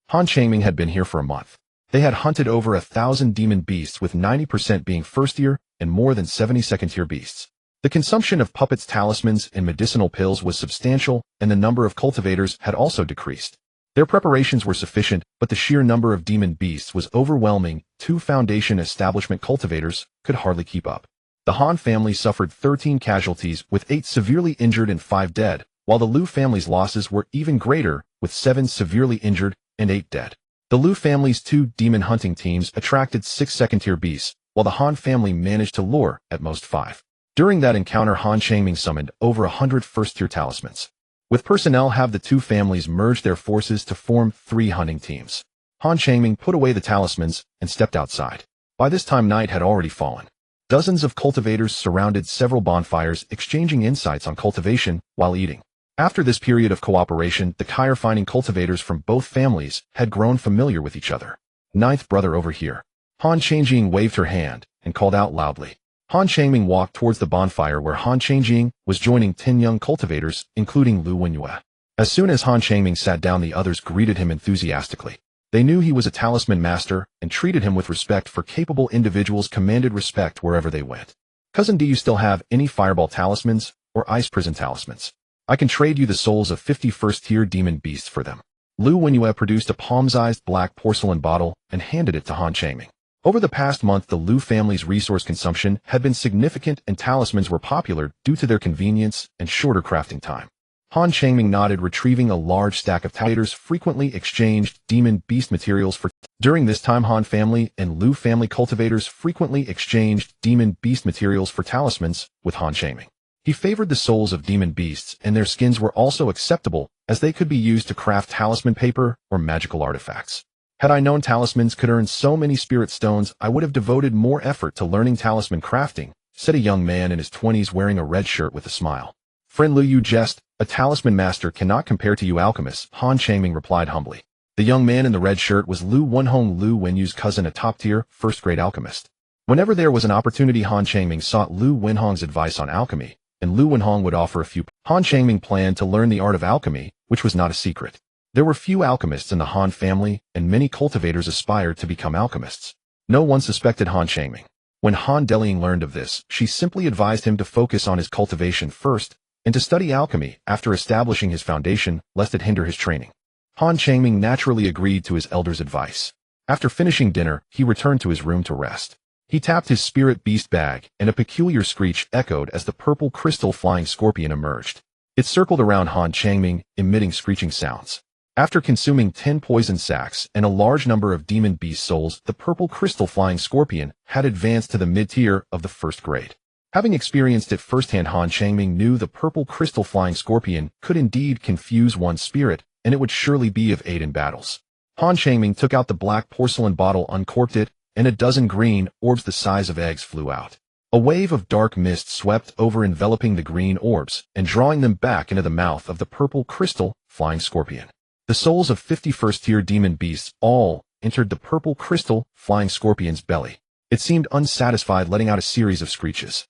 Han Changming had been here for a month. They had hunted over 1,000 demon beasts, with 90% being first-tier and more than 70 second-tier beasts. The consumption of puppets, talismans, and medicinal pills was substantial, and the number of cultivators had also decreased. Their preparations were sufficient, but the sheer number of demon beasts was overwhelming. 2 Foundation establishment cultivators could hardly keep up. The Han family suffered 13 casualties, with 8 severely injured and 5 dead, while the Lu family's losses were even greater, with 7 severely injured and 8 dead. The Lu family's 2 demon hunting teams attracted 6 second-tier beasts, while the Han family managed to lure at most 5. During that encounter, Han Changming summoned over 100 first-tier talismans. With personnel, have the 2 families merged their forces to form 3 hunting teams. Han Changming put away the talismans and stepped outside. By this time, night had already fallen. Dozens of cultivators surrounded several bonfires, exchanging insights on cultivation while eating. After this period of cooperation, the fire-finding cultivators from both families had grown familiar with each other. Ninth brother, over here. Han Changjing waved her hand and called out loudly. Han Changming walked towards the bonfire where Han Changjing was joining 10 young cultivators, including Lu Wenyue. As soon as Han Changming sat down, the others greeted him enthusiastically. They knew he was a talisman master and treated him with respect, for capable individuals commanded respect wherever they went. Cousin, do you still have any fireball talismans or ice prison talismans? I can trade you the souls of 50 first-tier demon beasts for them. Lu Wenyue produced a palm-sized black porcelain bottle and handed it to Han Changming. Over the past month, the Lu family's resource consumption had been significant, and talismans were popular due to their convenience and shorter crafting time. Han Changming nodded, retrieving a large stack of talismans. Frequently exchanged demon beast materials for. During this time, Han family and Lu family cultivators frequently exchanged demon beast materials for talismans with Han Changming. He favored the souls of demon beasts, and their skins were also acceptable, as they could be used to craft talisman paper or magical artifacts. Had I known talismans could earn so many spirit stones, I would have devoted more effort to learning talisman crafting, said a young man in his 20s wearing a red shirt with a smile. Friend Lu, you jest. A talisman master cannot compare to you alchemists, Han Changming replied humbly. The young man in the red shirt was Lu Wenhong, Lu Wenyu's cousin, a top-tier, first-grade alchemist. Whenever there was an opportunity, Han Changming sought Lu Wenhong's advice on alchemy, and Lu Wenhong would offer a few. Han Changming planned to learn the art of alchemy, which was not a secret. There were few alchemists in the Han family, and many cultivators aspired to become alchemists. No one suspected Han Changming. When Han Deliang learned of this, she simply advised him to focus on his cultivation first, and to study alchemy after establishing his foundation, lest it hinder his training. Han Changming naturally agreed to his elder's advice. After finishing dinner, he returned to his room to rest. He tapped his spirit beast bag, and a peculiar screech echoed as the purple crystal flying scorpion emerged. It circled around Han Changming, emitting screeching sounds. After consuming 10 poison sacs and a large number of demon beast souls, the purple crystal flying scorpion had advanced to the mid-tier of the first grade. Having experienced it firsthand, Han Changming knew the purple crystal flying scorpion could indeed confuse one's spirit, and it would surely be of aid in battles. Han Changming took out the black porcelain bottle, uncorked it, and a dozen green orbs the size of eggs flew out. A wave of dark mist swept over, enveloping the green orbs and drawing them back into the mouth of the purple crystal flying scorpion. The souls of 51st-tier demon beasts all entered the purple crystal flying scorpion's belly. It seemed unsatisfied, letting out a series of screeches.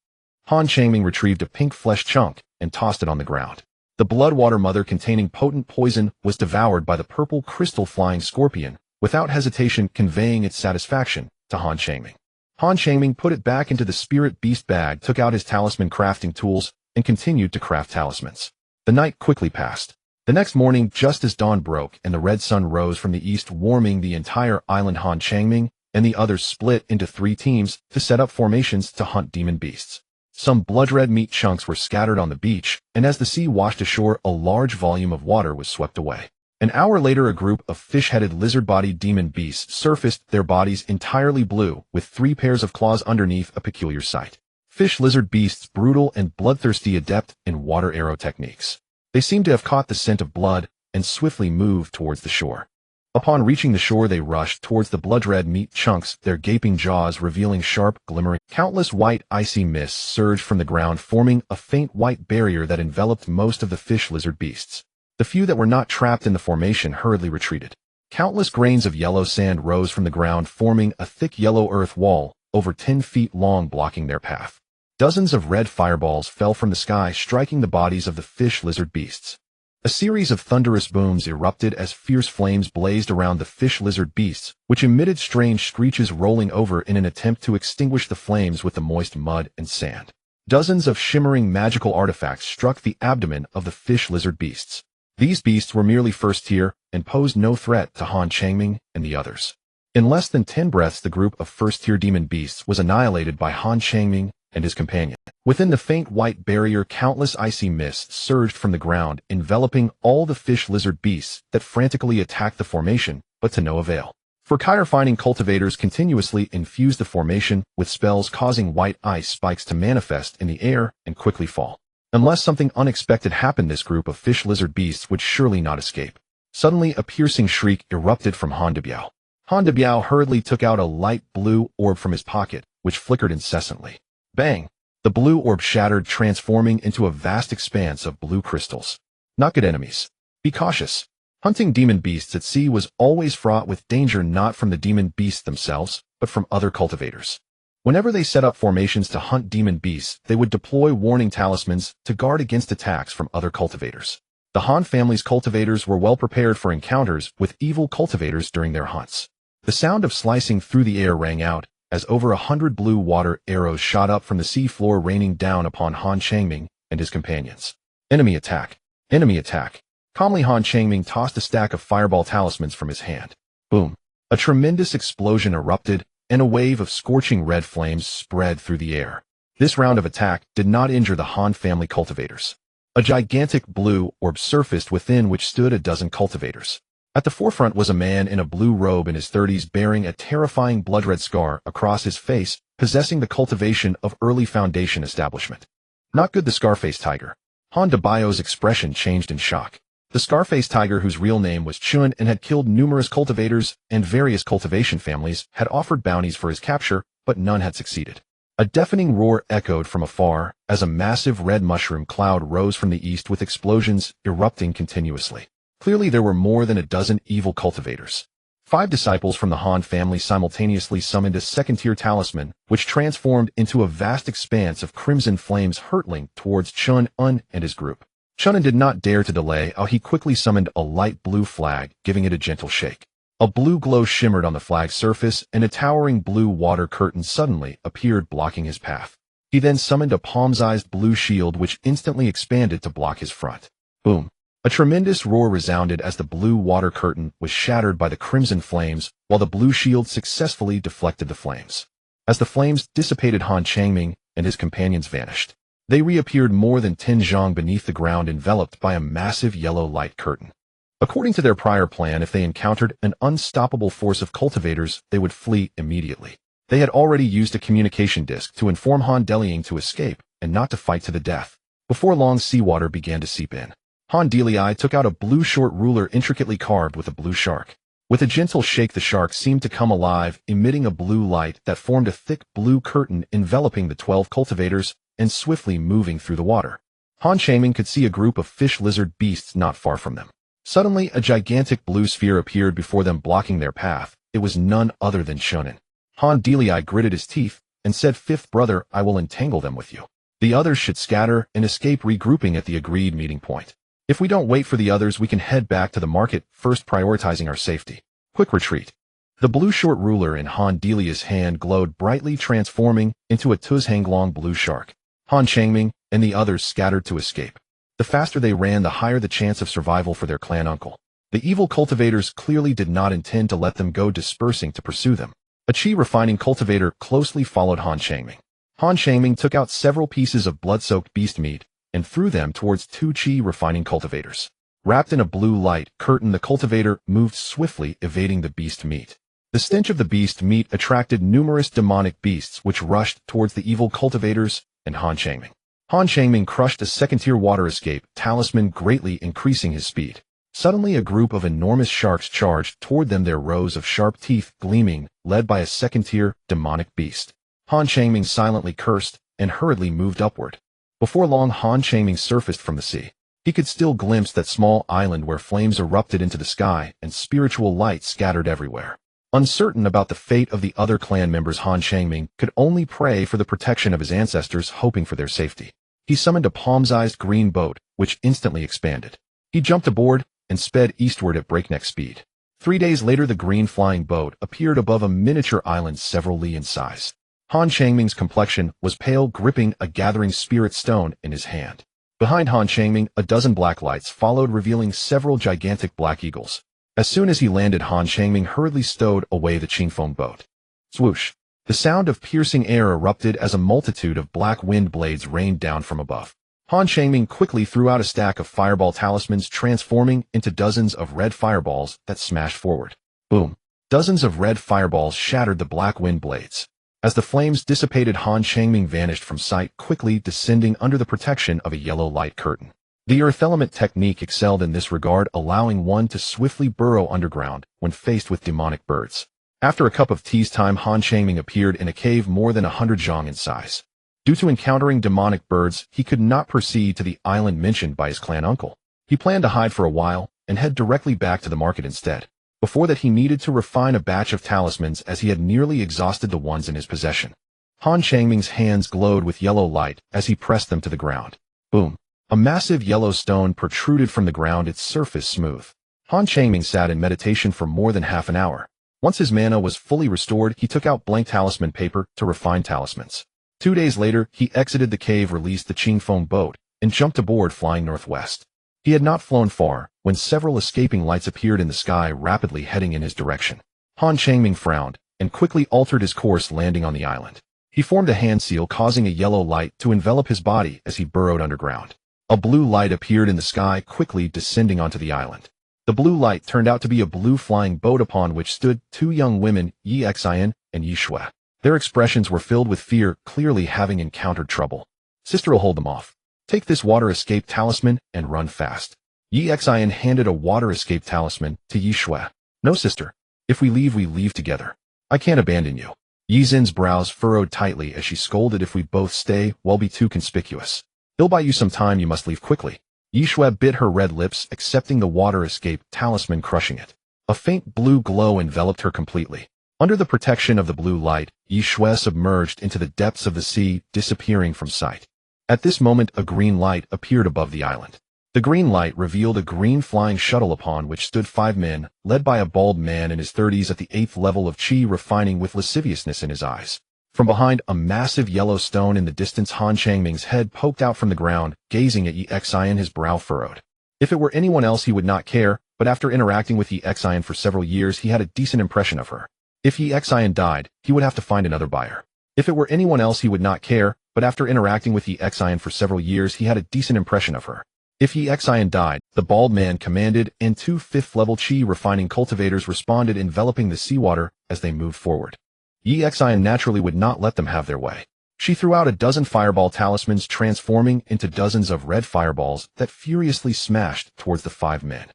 Han Changming retrieved a pink flesh chunk and tossed it on the ground. The bloodwater mother containing potent poison was devoured by the purple crystal flying scorpion, without hesitation conveying its satisfaction to Han Changming. Han Changming put it back into the spirit beast bag, took out his talisman crafting tools, and continued to craft talismans. The night quickly passed. The next morning, just as dawn broke and the red sun rose from the east, warming the entire island, Han Changming and the others split into 3 teams to set up formations to hunt demon beasts. Some blood-red meat chunks were scattered on the beach, and as the sea washed ashore, a large volume of water was swept away. An hour later, a group of fish-headed lizard-bodied demon beasts surfaced, their bodies entirely blue, with 3 pairs of claws underneath, a peculiar sight. Fish-lizard beasts, brutal and bloodthirsty, adept in water arrow techniques. They seemed to have caught the scent of blood and swiftly moved towards the shore. Upon reaching the shore, they rushed towards the blood-red meat chunks, their gaping jaws revealing sharp, glimmering. Countless white, icy mists surged from the ground, forming a faint white barrier that enveloped most of the fish-lizard beasts. The few that were not trapped in the formation hurriedly retreated. Countless grains of yellow sand rose from the ground, forming a thick yellow earth wall, over 10 feet long, blocking their path. Dozens of red fireballs fell from the sky, striking the bodies of the fish-lizard beasts. A series of thunderous booms erupted as fierce flames blazed around the fish-lizard beasts, which emitted strange screeches, rolling over in an attempt to extinguish the flames with the moist mud and sand. Dozens of shimmering magical artifacts struck the abdomen of the fish-lizard beasts. These beasts were merely first tier and posed no threat to Han Changming and the others. In less than 10 breaths, the group of first-tier demon beasts was annihilated by Han Changming and his companion. Within the faint white barrier, countless icy mists surged from the ground, enveloping all the fish-lizard beasts that frantically attacked the formation, but to no avail. For fire-finding cultivators continuously infused the formation with spells, causing white ice spikes to manifest in the air and quickly fall. Unless something unexpected happened, this group of fish-lizard beasts would surely not escape. Suddenly, a piercing shriek erupted from Han Debiao. Han Debiao hurriedly took out a light blue orb from his pocket, which flickered incessantly. Bang! The blue orb shattered, transforming into a vast expanse of blue crystals. Not good enemies. Be cautious. Hunting demon beasts at sea was always fraught with danger, not from the demon beasts themselves, but from other cultivators. Whenever they set up formations to hunt demon beasts, they would deploy warning talismans to guard against attacks from other cultivators. The Han family's cultivators were well prepared for encounters with evil cultivators during their hunts. The sound of slicing through the air rang out, as over 100 blue water arrows shot up from the sea floor, raining down upon Han Changming and his companions. Enemy attack! Enemy attack! Calmly, Han Changming tossed a stack of fireball talismans from his hand. Boom! A tremendous explosion erupted, and a wave of scorching red flames spread through the air. This round of attack did not injure the Han family cultivators. A gigantic blue orb surfaced, within which stood a dozen cultivators. At the forefront was a man in a blue robe in his 30s, bearing a terrifying blood-red scar across his face, possessing the cultivation of early foundation establishment. Not good. The Scarface Tiger. Han Debiao's expression changed in shock. The Scarface Tiger, whose real name was Chun and had killed numerous cultivators and various cultivation families, had offered bounties for his capture, but none had succeeded. A deafening roar echoed from afar as a massive red mushroom cloud rose from the east, with explosions erupting continuously. Clearly there were more than a dozen evil cultivators. 5 disciples from the Han family simultaneously summoned a second-tier talisman, which transformed into a vast expanse of crimson flames hurtling towards Chun-Un and his group. Chun-Un did not dare to delay, he quickly summoned a light blue flag, giving it a gentle shake. A blue glow shimmered on the flag's surface, and a towering blue water curtain suddenly appeared blocking his path. He then summoned a palm-sized blue shield which instantly expanded to block his front. Boom! A tremendous roar resounded as the blue water curtain was shattered by the crimson flames, while the blue shield successfully deflected the flames. As the flames dissipated, Han Changming and his companions vanished. They reappeared more than 10 zhang beneath the ground, enveloped by a massive yellow light curtain. According to their prior plan, if they encountered an unstoppable force of cultivators, they would flee immediately. They had already used a communication disc to inform Han Deliang to escape and not to fight to the death. Before long, seawater began to seep in. Han Deliang took out a blue short ruler intricately carved with a blue shark. With a gentle shake, the shark seemed to come alive, emitting a blue light that formed a thick blue curtain enveloping the 12 cultivators and swiftly moving through the water. Han Changming could see a group of fish lizard beasts not far from them. Suddenly, a gigantic blue sphere appeared before them, blocking their path. It was none other than Chun-Un. Han Deliang gritted his teeth and said, "Fifth brother, I will entangle them with you. The others should scatter and escape, regrouping at the agreed meeting point. If we don't wait for the others, we can head back to the market, first prioritizing our safety. Quick retreat." The blue short ruler in Han Deliang's hand glowed brightly, transforming into a Tuzhanglong blue shark. Han Changming and the others scattered to escape. The faster they ran, the higher the chance of survival for their clan uncle. The evil cultivators clearly did not intend to let them go, dispersing to pursue them. A chi refining cultivator closely followed Han Changming. Han Changming took out several pieces of blood-soaked beast meat and threw them towards 2 chi refining cultivators. Wrapped in a blue light curtain, the cultivator moved swiftly, evading the beast meat. The stench of the beast meat attracted numerous demonic beasts which rushed towards the evil cultivators and Han Changming. Han Changming crushed a second-tier water escape talisman, greatly increasing his speed. Suddenly, a group of enormous sharks charged toward them, their rows of sharp teeth gleaming, led by a second-tier demonic beast. Han Changming silently cursed and hurriedly moved upward. Before long, Han Changming surfaced from the sea. He could still glimpse that small island where flames erupted into the sky and spiritual light scattered everywhere. Uncertain about the fate of the other clan members, Han Changming could only pray for the protection of his ancestors, hoping for their safety. He summoned a palm-sized green boat, which instantly expanded. He jumped aboard and sped eastward at breakneck speed. 3 days later, the green flying boat appeared above a miniature island several li in size. Han Changming's complexion was pale, gripping a gathering spirit stone in his hand. Behind Han Changming, a dozen black lights followed, revealing several gigantic black eagles. As soon as he landed, Han Changming hurriedly stowed away the Qingfeng boat. Swoosh! The sound of piercing air erupted as a multitude of black wind blades rained down from above. Han Changming quickly threw out a stack of fireball talismans, transforming into dozens of red fireballs that smashed forward. Boom! Dozens of red fireballs shattered the black wind blades. As the flames dissipated, Han Changming vanished from sight, quickly descending under the protection of a yellow light curtain. The earth element technique excelled in this regard, allowing one to swiftly burrow underground when faced with demonic birds. After a cup of tea's time, Han Changming appeared in a cave more than 100 zhang in size. Due to encountering demonic birds, he could not proceed to the island mentioned by his clan uncle. He planned to hide for a while and head directly back to the market instead. Before that, he needed to refine a batch of talismans as he had nearly exhausted the ones in his possession. Han Changming's hands glowed with yellow light as he pressed them to the ground. Boom! A massive yellow stone protruded from the ground, its surface smooth. Han Changming sat in meditation for more than half an hour. Once his mana was fully restored, he took out blank talisman paper to refine talismans. 2 days later, he exited the cave, released the Qingfeng boat, and jumped aboard, flying northwest. He had not flown far when several escaping lights appeared in the sky, rapidly heading in his direction. Han Changming frowned and quickly altered his course, landing on the island. He formed a hand seal, causing a yellow light to envelop his body as he burrowed underground. A blue light appeared in the sky, quickly descending onto the island. The blue light turned out to be a blue flying boat upon which stood 2 young women, Yi Xian and Yi Shui. Their expressions were filled with fear, clearly having encountered trouble. "Sister'll hold them off. Take this water escape talisman and run fast." Yi Xian handed a water escape talisman to Yi Shui. "No, sister. If we leave together. I can't abandon you." Yi Zin's brows furrowed tightly as she scolded, "If we both stay, we'll be too conspicuous. He'll buy you some time, you must leave quickly." Yi Shui bit her red lips, accepting the water escape talisman, crushing it. A faint blue glow enveloped her completely. Under the protection of the blue light, Yi Shui submerged into the depths of the sea, disappearing from sight. At this moment, a green light appeared above the island. The green light revealed a green flying shuttle upon which stood 5 men, led by a bald man in his 30s at the 8th level of qi, refining with lasciviousness in his eyes. From behind a massive yellow stone in the distance, Han Changming's head poked out from the ground, gazing at Yi Xian, his brow furrowed. If it were anyone else he would not care, but after interacting with Yi Xian for several years he had a decent impression of her. If Yi Xian died, he would have to find another buyer. If it were anyone else he would not care, but after interacting with Yi Xian for several years he had a decent impression of her. If Yi Xian died, the bald man commanded, and 2 5th-level qi refining cultivators responded, enveloping the seawater as they moved forward. Yi Xian naturally would not let them have their way. She threw out a dozen fireball talismans, transforming into dozens of red fireballs that furiously smashed towards the 5 men.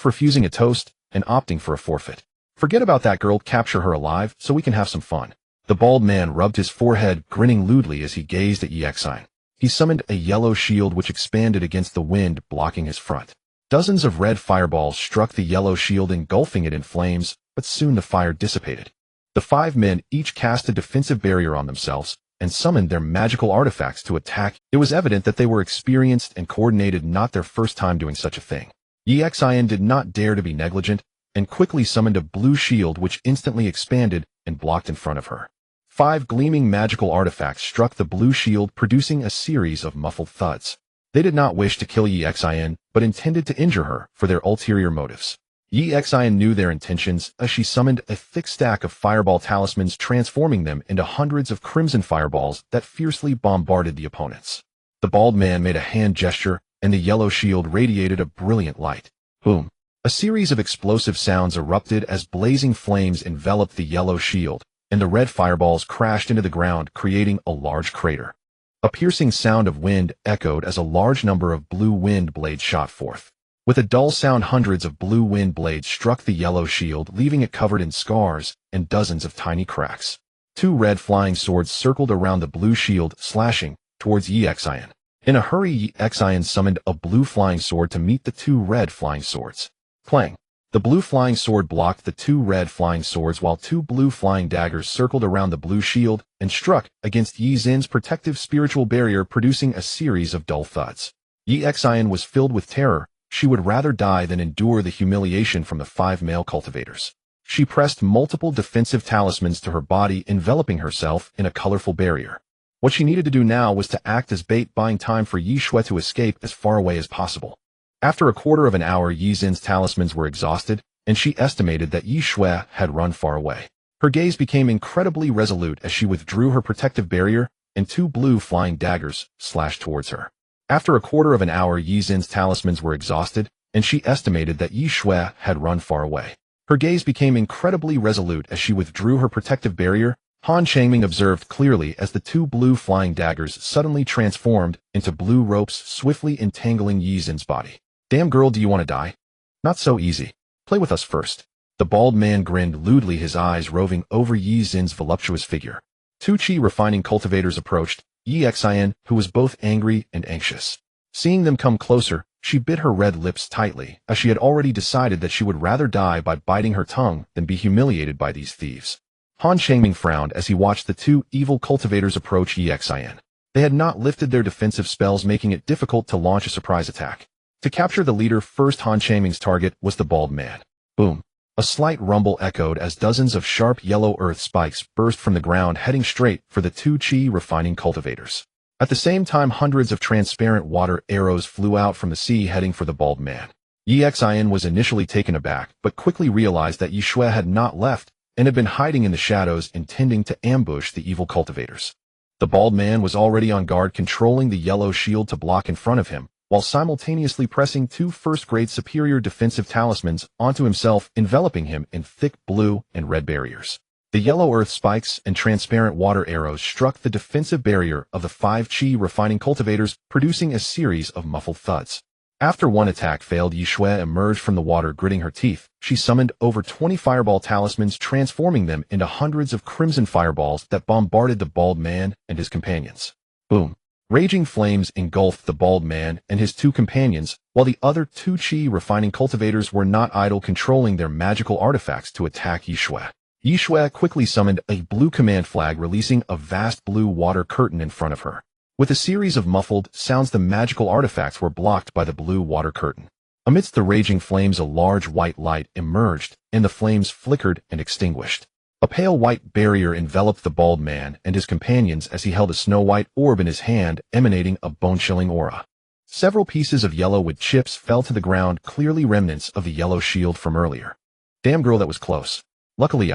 Refusing a toast and opting for a forfeit. Forget about that girl, capture her alive so we can have some fun. The bald man rubbed his forehead, grinning lewdly as he gazed at Yi Xian. He summoned a yellow shield which expanded against the wind, blocking his front. Dozens of red fireballs struck the yellow shield, engulfing it in flames, but soon the fire dissipated. The 5 men each cast a defensive barrier on themselves and summoned their magical artifacts to attack. It was evident that they were experienced and coordinated, not their first time doing such a thing. Yi Xian did not dare to be negligent and quickly summoned a blue shield which instantly expanded and blocked in front of her. 5 gleaming magical artifacts struck the blue shield, producing a series of muffled thuds. They did not wish to kill Yi Xian, but intended to injure her for their ulterior motives. Yi Xian knew their intentions as she summoned a thick stack of fireball talismans, transforming them into hundreds of crimson fireballs that fiercely bombarded the opponents. The bald man made a hand gesture, and the yellow shield radiated a brilliant light. Boom! A series of explosive sounds erupted as blazing flames enveloped the yellow shield, and the red fireballs crashed into the ground, creating a large crater. A piercing sound of wind echoed as a large number of blue wind blades shot forth. With a dull sound, hundreds of blue wind blades struck the yellow shield, leaving it covered in scars and dozens of tiny cracks. 2 red flying swords circled around the blue shield, slashing towards Yi Xian. In a hurry, Yi Xian summoned a blue flying sword to meet the 2 red flying swords. Clang! The blue flying sword blocked the 2 red flying swords, while 2 blue flying daggers circled around the blue shield and struck against Yi Xin's protective spiritual barrier, producing a series of dull thuds. Yi Xian was filled with terror. She would rather die than endure the humiliation from the 5 male cultivators. She pressed multiple defensive talismans to her body, enveloping herself in a colorful barrier. What she needed to do now was to act as bait, buying time for Yi Shui to escape as far away as possible. After a quarter of an hour, Yi Xin's talismans were exhausted, and she estimated that Yi Shui had run far away. Her gaze became incredibly resolute as she withdrew her protective barrier, and 2 blue flying daggers slashed towards her. After a quarter of an hour, Yi Xin's talismans were exhausted, and she estimated that Yi Shui had run far away. Her gaze became incredibly resolute as she withdrew her protective barrier. Han Changming observed clearly as the 2 blue flying daggers suddenly transformed into blue ropes, swiftly entangling Yi Xin's body. Damn girl, do you want to die? Not so easy. Play with us first. The bald man grinned lewdly, his eyes roving over Yi Xin's voluptuous figure. 2 qi refining cultivators approached Yi Xian, who was both angry and anxious. Seeing them come closer, she bit her red lips tightly, as she had already decided that she would rather die by biting her tongue than be humiliated by these thieves. Han Changming frowned as he watched the 2 evil cultivators approach Yi Xian. They had not lifted their defensive spells, making it difficult to launch a surprise attack. To capture the leader first, Han Changming's target was the bald man. Boom! A slight rumble echoed as dozens of sharp yellow earth spikes burst from the ground, heading straight for the 2 qi refining cultivators. At the same time, hundreds of transparent water arrows flew out from the sea, heading for the bald man. Yi Xian was initially taken aback, but quickly realized that Yi Shui had not left and had been hiding in the shadows, intending to ambush the evil cultivators. The bald man was already on guard, controlling the yellow shield to block in front of him, while simultaneously pressing 2 first-grade superior defensive talismans onto himself, enveloping him in thick blue and red barriers. The yellow earth spikes and transparent water arrows struck the defensive barrier of the 5 qi refining cultivators, producing a series of muffled thuds. After one attack failed, Yi Shui emerged from the water, gritting her teeth. She summoned over 20 fireball talismans, transforming them into hundreds of crimson fireballs that bombarded the bald man and his companions. Boom! Raging flames engulfed the bald man and his two companions, while the other two chi refining cultivators were not idle, controlling their magical artifacts to attack Yishui. Yishui quickly summoned a blue command flag, releasing a vast blue water curtain in front of her. With a series of muffled sounds, the magical artifacts were blocked by the blue water curtain. Amidst the raging flames, a large white light emerged, and the flames flickered and extinguished. A pale white barrier enveloped the bald man and his companions as he held a snow-white orb in his hand, emanating a bone-chilling aura. Several pieces of yellow wood chips fell to the ground, clearly remnants of the yellow shield from earlier. Damn girl, that was close. Luckily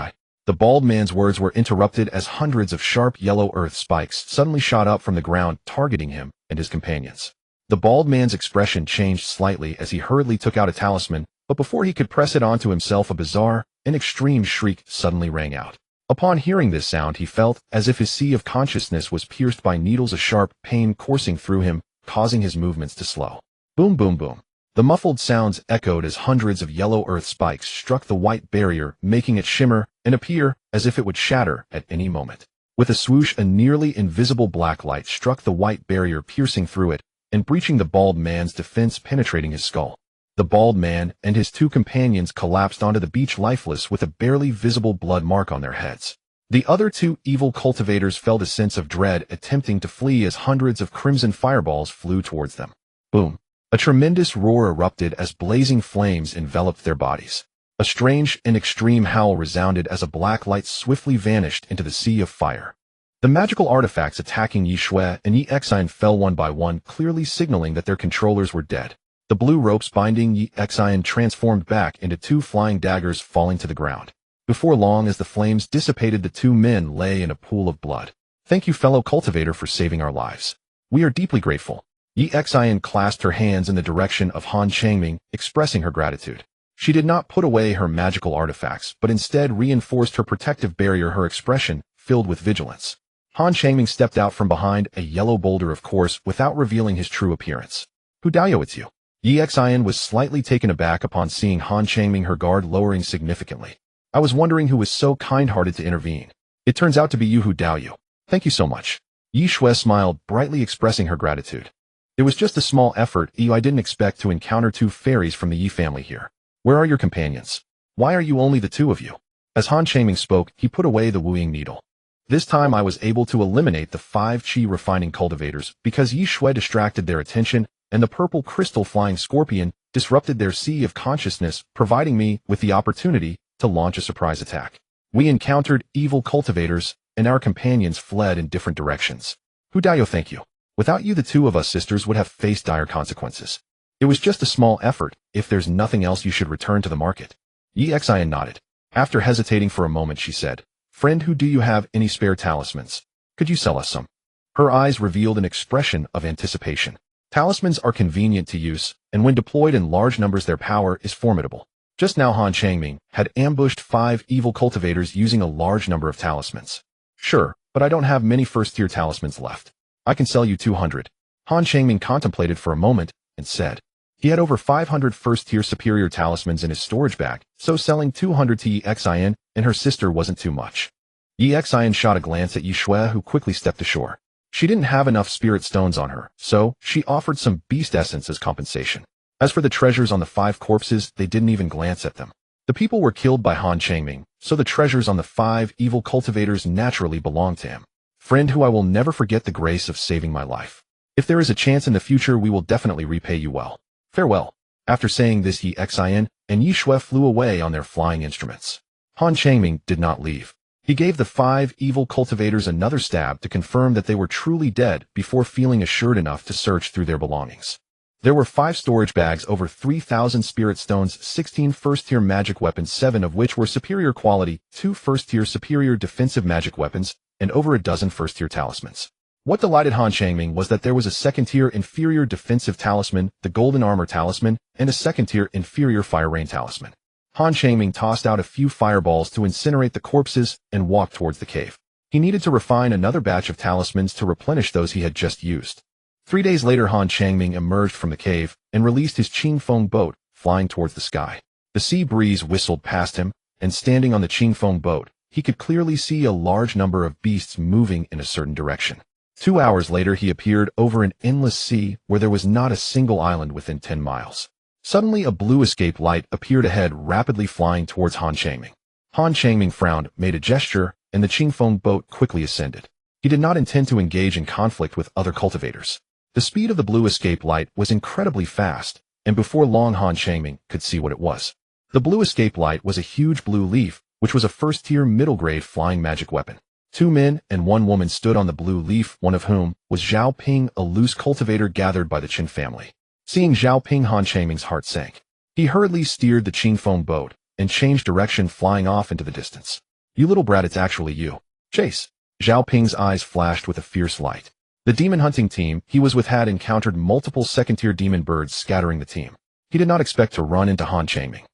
The bald man's words were interrupted as hundreds of sharp yellow earth spikes suddenly shot up from the ground, targeting him and his companions. The bald man's expression changed slightly as he hurriedly took out a talisman, but before he could press it onto himself, a bizarre and extreme shriek suddenly rang out. Upon hearing this sound, he felt as if his sea of consciousness was pierced by needles, a sharp pain coursing through him, causing his movements to slow. Boom, boom, boom. The muffled sounds echoed as hundreds of yellow earth spikes struck the white barrier, making it shimmer and appear as if it would shatter at any moment. With a swoosh, a nearly invisible black light struck the white barrier, piercing through it and breaching the bald man's defense, penetrating his skull. The bald man and his two companions collapsed onto the beach lifeless, with a barely visible blood mark on their heads. The other two evil cultivators felt a sense of dread, attempting to flee as hundreds of crimson fireballs flew towards them. Boom! A tremendous roar erupted as blazing flames enveloped their bodies. A strange and extreme howl resounded as a black light swiftly vanished into the sea of fire. The magical artifacts attacking Yishui and Exine fell one by one, clearly signaling that their controllers were dead. The blue ropes binding Exine transformed back into two flying daggers, falling to the ground. Before long, as the flames dissipated, the two men lay in a pool of blood. Thank you, fellow cultivator, for saving our lives. We are deeply grateful. Exine clasped her hands in the direction of Han Changming, expressing her gratitude. She did not put away her magical artifacts, but instead reinforced her protective barrier, her expression filled with vigilance. Han Changming stepped out from behind a yellow boulder, of course, without revealing his true appearance. Hu Daoyo, it's you. Exine was slightly taken aback upon seeing Han Changming, her guard lowering significantly. I was wondering who was so kind-hearted to intervene. It turns out to be you, Hu Daoyo. Thank you so much. Yishui smiled brightly, expressing her gratitude. It was just a small effort. I didn't expect to encounter two fairies from the Yi family here. Where are your companions? Why are you only the two of you? As Han Changming spoke, he put away the wooing needle. This time I was able to eliminate the 5 chi refining cultivators because Yishui distracted their attention, and the purple crystal flying scorpion disrupted their sea of consciousness, providing me with the opportunity to launch a surprise attack. We encountered evil cultivators, and our companions fled in different directions. Hu Daoyo, thank you. Without you, the two of us sisters would have faced dire consequences. It was just a small effort. If there's nothing else, you should return to the market. Exine nodded. After hesitating for a moment, she said, Friend, do you have any spare talismans? Could you sell us some? Her eyes revealed an expression of anticipation. Talismans are convenient to use, and when deployed in large numbers, their power is formidable. Just now, Han Changming had ambushed 5 evil cultivators using a large number of talismans. Sure, but I don't have many first-tier talismans left. I can sell you 200. Han Changming contemplated for a moment and said, he had over 500 first-tier superior talismans in his storage bag, so selling 200 to Exine and her sister wasn't too much. Exine shot a glance at Yishui, who quickly stepped ashore. She didn't have enough spirit stones on her, so she offered some beast essence as compensation. As for the treasures on the 5 corpses, they didn't even glance at them. The people were killed by Han Changming, so the treasures on the 5 evil cultivators naturally belonged to him. Friend, I will never forget the grace of saving my life. If there is a chance in the future, we will definitely repay you well. Farewell. After saying this, Exine and Yishui flew away on their flying instruments. Han Changming did not leave. He gave the 5 evil cultivators another stab to confirm that they were truly dead before feeling assured enough to search through their belongings. There were 5 storage bags, over 3,000 spirit stones, 16 first-tier magic weapons, 7 of which were superior quality, 2 first-tier superior defensive magic weapons, and over a dozen first-tier talismans. What delighted Han Changming was that there was a second-tier inferior defensive talisman, the golden armor talisman, and a second-tier inferior fire rain talisman. Han Changming tossed out a few fireballs to incinerate the corpses and walked towards the cave. He needed to refine another batch of talismans to replenish those he had just used. 3 days later, Han Changming emerged from the cave and released his Qingfeng boat, flying towards the sky. The sea breeze whistled past him, and standing on the Qingfeng boat, he could clearly see a large number of beasts moving in a certain direction. 2 hours later he appeared over an endless sea where there was not a single island within 10 miles. Suddenly a blue escape light appeared ahead, rapidly flying towards Han Changming. Han Changming frowned, made a gesture, and the Qingfeng boat quickly ascended. He did not intend to engage in conflict with other cultivators. The speed of the blue escape light was incredibly fast, and before long Han Changming could see what it was. The blue escape light was a huge blue leaf, which was a first-tier middle-grade flying magic weapon. 2 men and 1 woman stood on the blue leaf, one of whom was Zhao Ping, a loose cultivator gathered by the Qin family. Seeing Zhao Ping, Han Changming's heart sank. He hurriedly steered the Qingfeng boat and changed direction, flying off into the distance. "You little brat, it's actually you. Chase." Zhao Ping's eyes flashed with a fierce light. The demon hunting team he was with had encountered multiple second-tier demon birds scattering the team. He did not expect to run into Han Changming.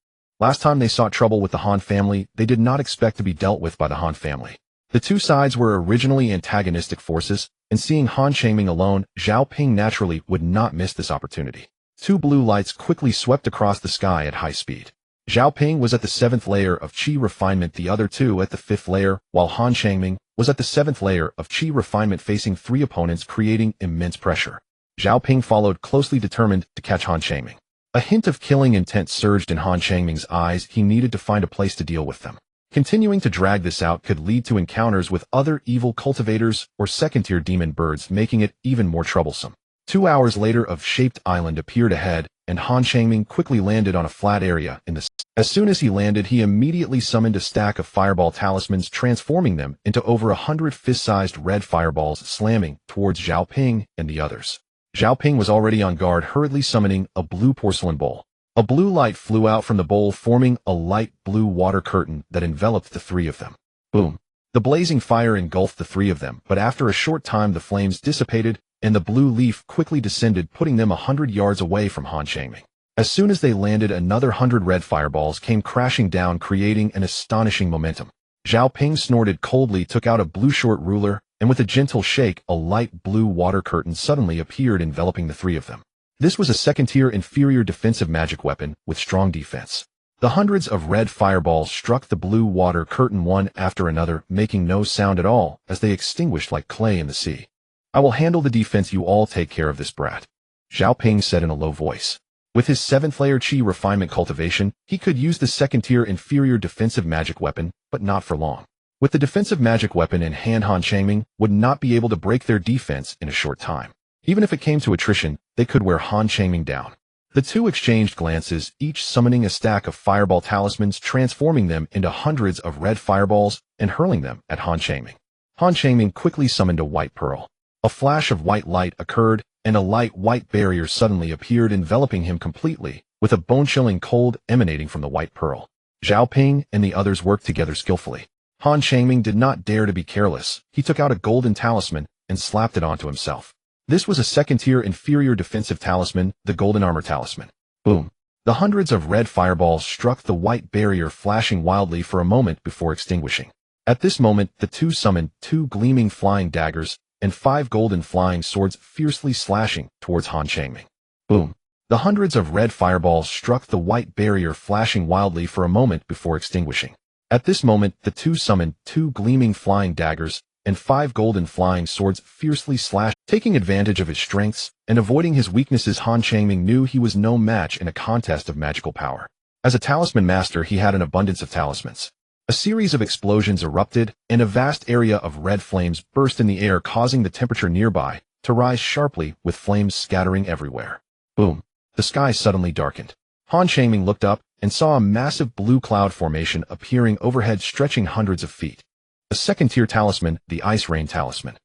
Last time they sought trouble with the Han family, they did not expect to be dealt with by the Han family. The two sides were originally antagonistic forces, and seeing Han Changming alone, Zhao Ping naturally would not miss this opportunity. 2 blue lights quickly swept across the sky at high speed. Zhao Ping was at the 7th layer of Qi refinement, the other 2 at the 5th layer, while Han Changming was at the 7th layer of Qi refinement, facing 3 opponents, creating immense pressure. Zhao Ping followed closely, determined to catch Han Changming. A hint of killing intent surged in Han Changming's eyes. He needed to find a place to deal with them. Continuing to drag this out could lead to encounters with other evil cultivators or second-tier demon birds, making it even more troublesome. 2 hours later, a shaped island appeared ahead, and Han Changming quickly landed on a flat area in the sea. As soon as he landed, he immediately summoned a stack of fireball talismans, transforming them into over 100 fist-sized red fireballs, slamming towards Zhao Ping and the others. Zhao Ping was already on guard, hurriedly summoning a blue porcelain bowl. A blue light flew out from the bowl, forming a light blue water curtain that enveloped the 3 of them. Boom! The blazing fire engulfed the 3 of them, but after a short time the flames dissipated, and the blue leaf quickly descended, putting them 100 yards away from Han Changming. As soon as they landed, another 100 red fireballs came crashing down, creating an astonishing momentum. Zhao Ping snorted coldly, took out a blue short ruler, and with a gentle shake, a light blue water curtain suddenly appeared, enveloping the 3 of them. This was a second-tier inferior defensive magic weapon with strong defense. The hundreds of red fireballs struck the blue water curtain one after another, making no sound at all as they extinguished like clay in the sea. "I will handle the defense, you all take care of this brat," Zhao Ping said in a low voice. With his 7th layer Qi refinement cultivation, he could use the second-tier inferior defensive magic weapon, but not for long. With the defensive magic weapon in hand, Han Changming would not be able to break their defense in a short time. Even if it came to attrition, they could wear Han Changming down. The 2 exchanged glances, each summoning a stack of fireball talismans, transforming them into hundreds of red fireballs and hurling them at Han Changming. Han Changming quickly summoned a white pearl. A flash of white light occurred, and a light white barrier suddenly appeared, enveloping him completely, with a bone-chilling cold emanating from the white pearl. Zhao Ping and the others worked together skillfully. Han Changming did not dare to be careless. He took out a golden talisman and slapped it onto himself. This was a second-tier inferior defensive talisman, the Golden Armor Talisman. Boom! The hundreds of red fireballs struck the white barrier, flashing wildly for a moment before extinguishing. At this moment, the 2 summoned 2 gleaming flying daggers and 5 golden flying swords, fiercely slashing towards Han Changming. Boom! The hundreds of red fireballs struck the white barrier, flashing wildly for a moment before extinguishing. At this moment, the 2 summoned 2 gleaming flying daggers and 5 golden flying swords, fiercely slashed. Taking advantage of his strengths and avoiding his weaknesses, Han Changming knew he was no match in a contest of magical power. As a talisman master, he had an abundance of talismans. A series of explosions erupted, and a vast area of red flames burst in the air, causing the temperature nearby to rise sharply, with flames scattering everywhere. Boom! The sky suddenly darkened. Han Changming looked up and saw a massive blue cloud formation appearing overhead, stretching hundreds of feet. A second-tier talisman, the Ice Rain Talisman.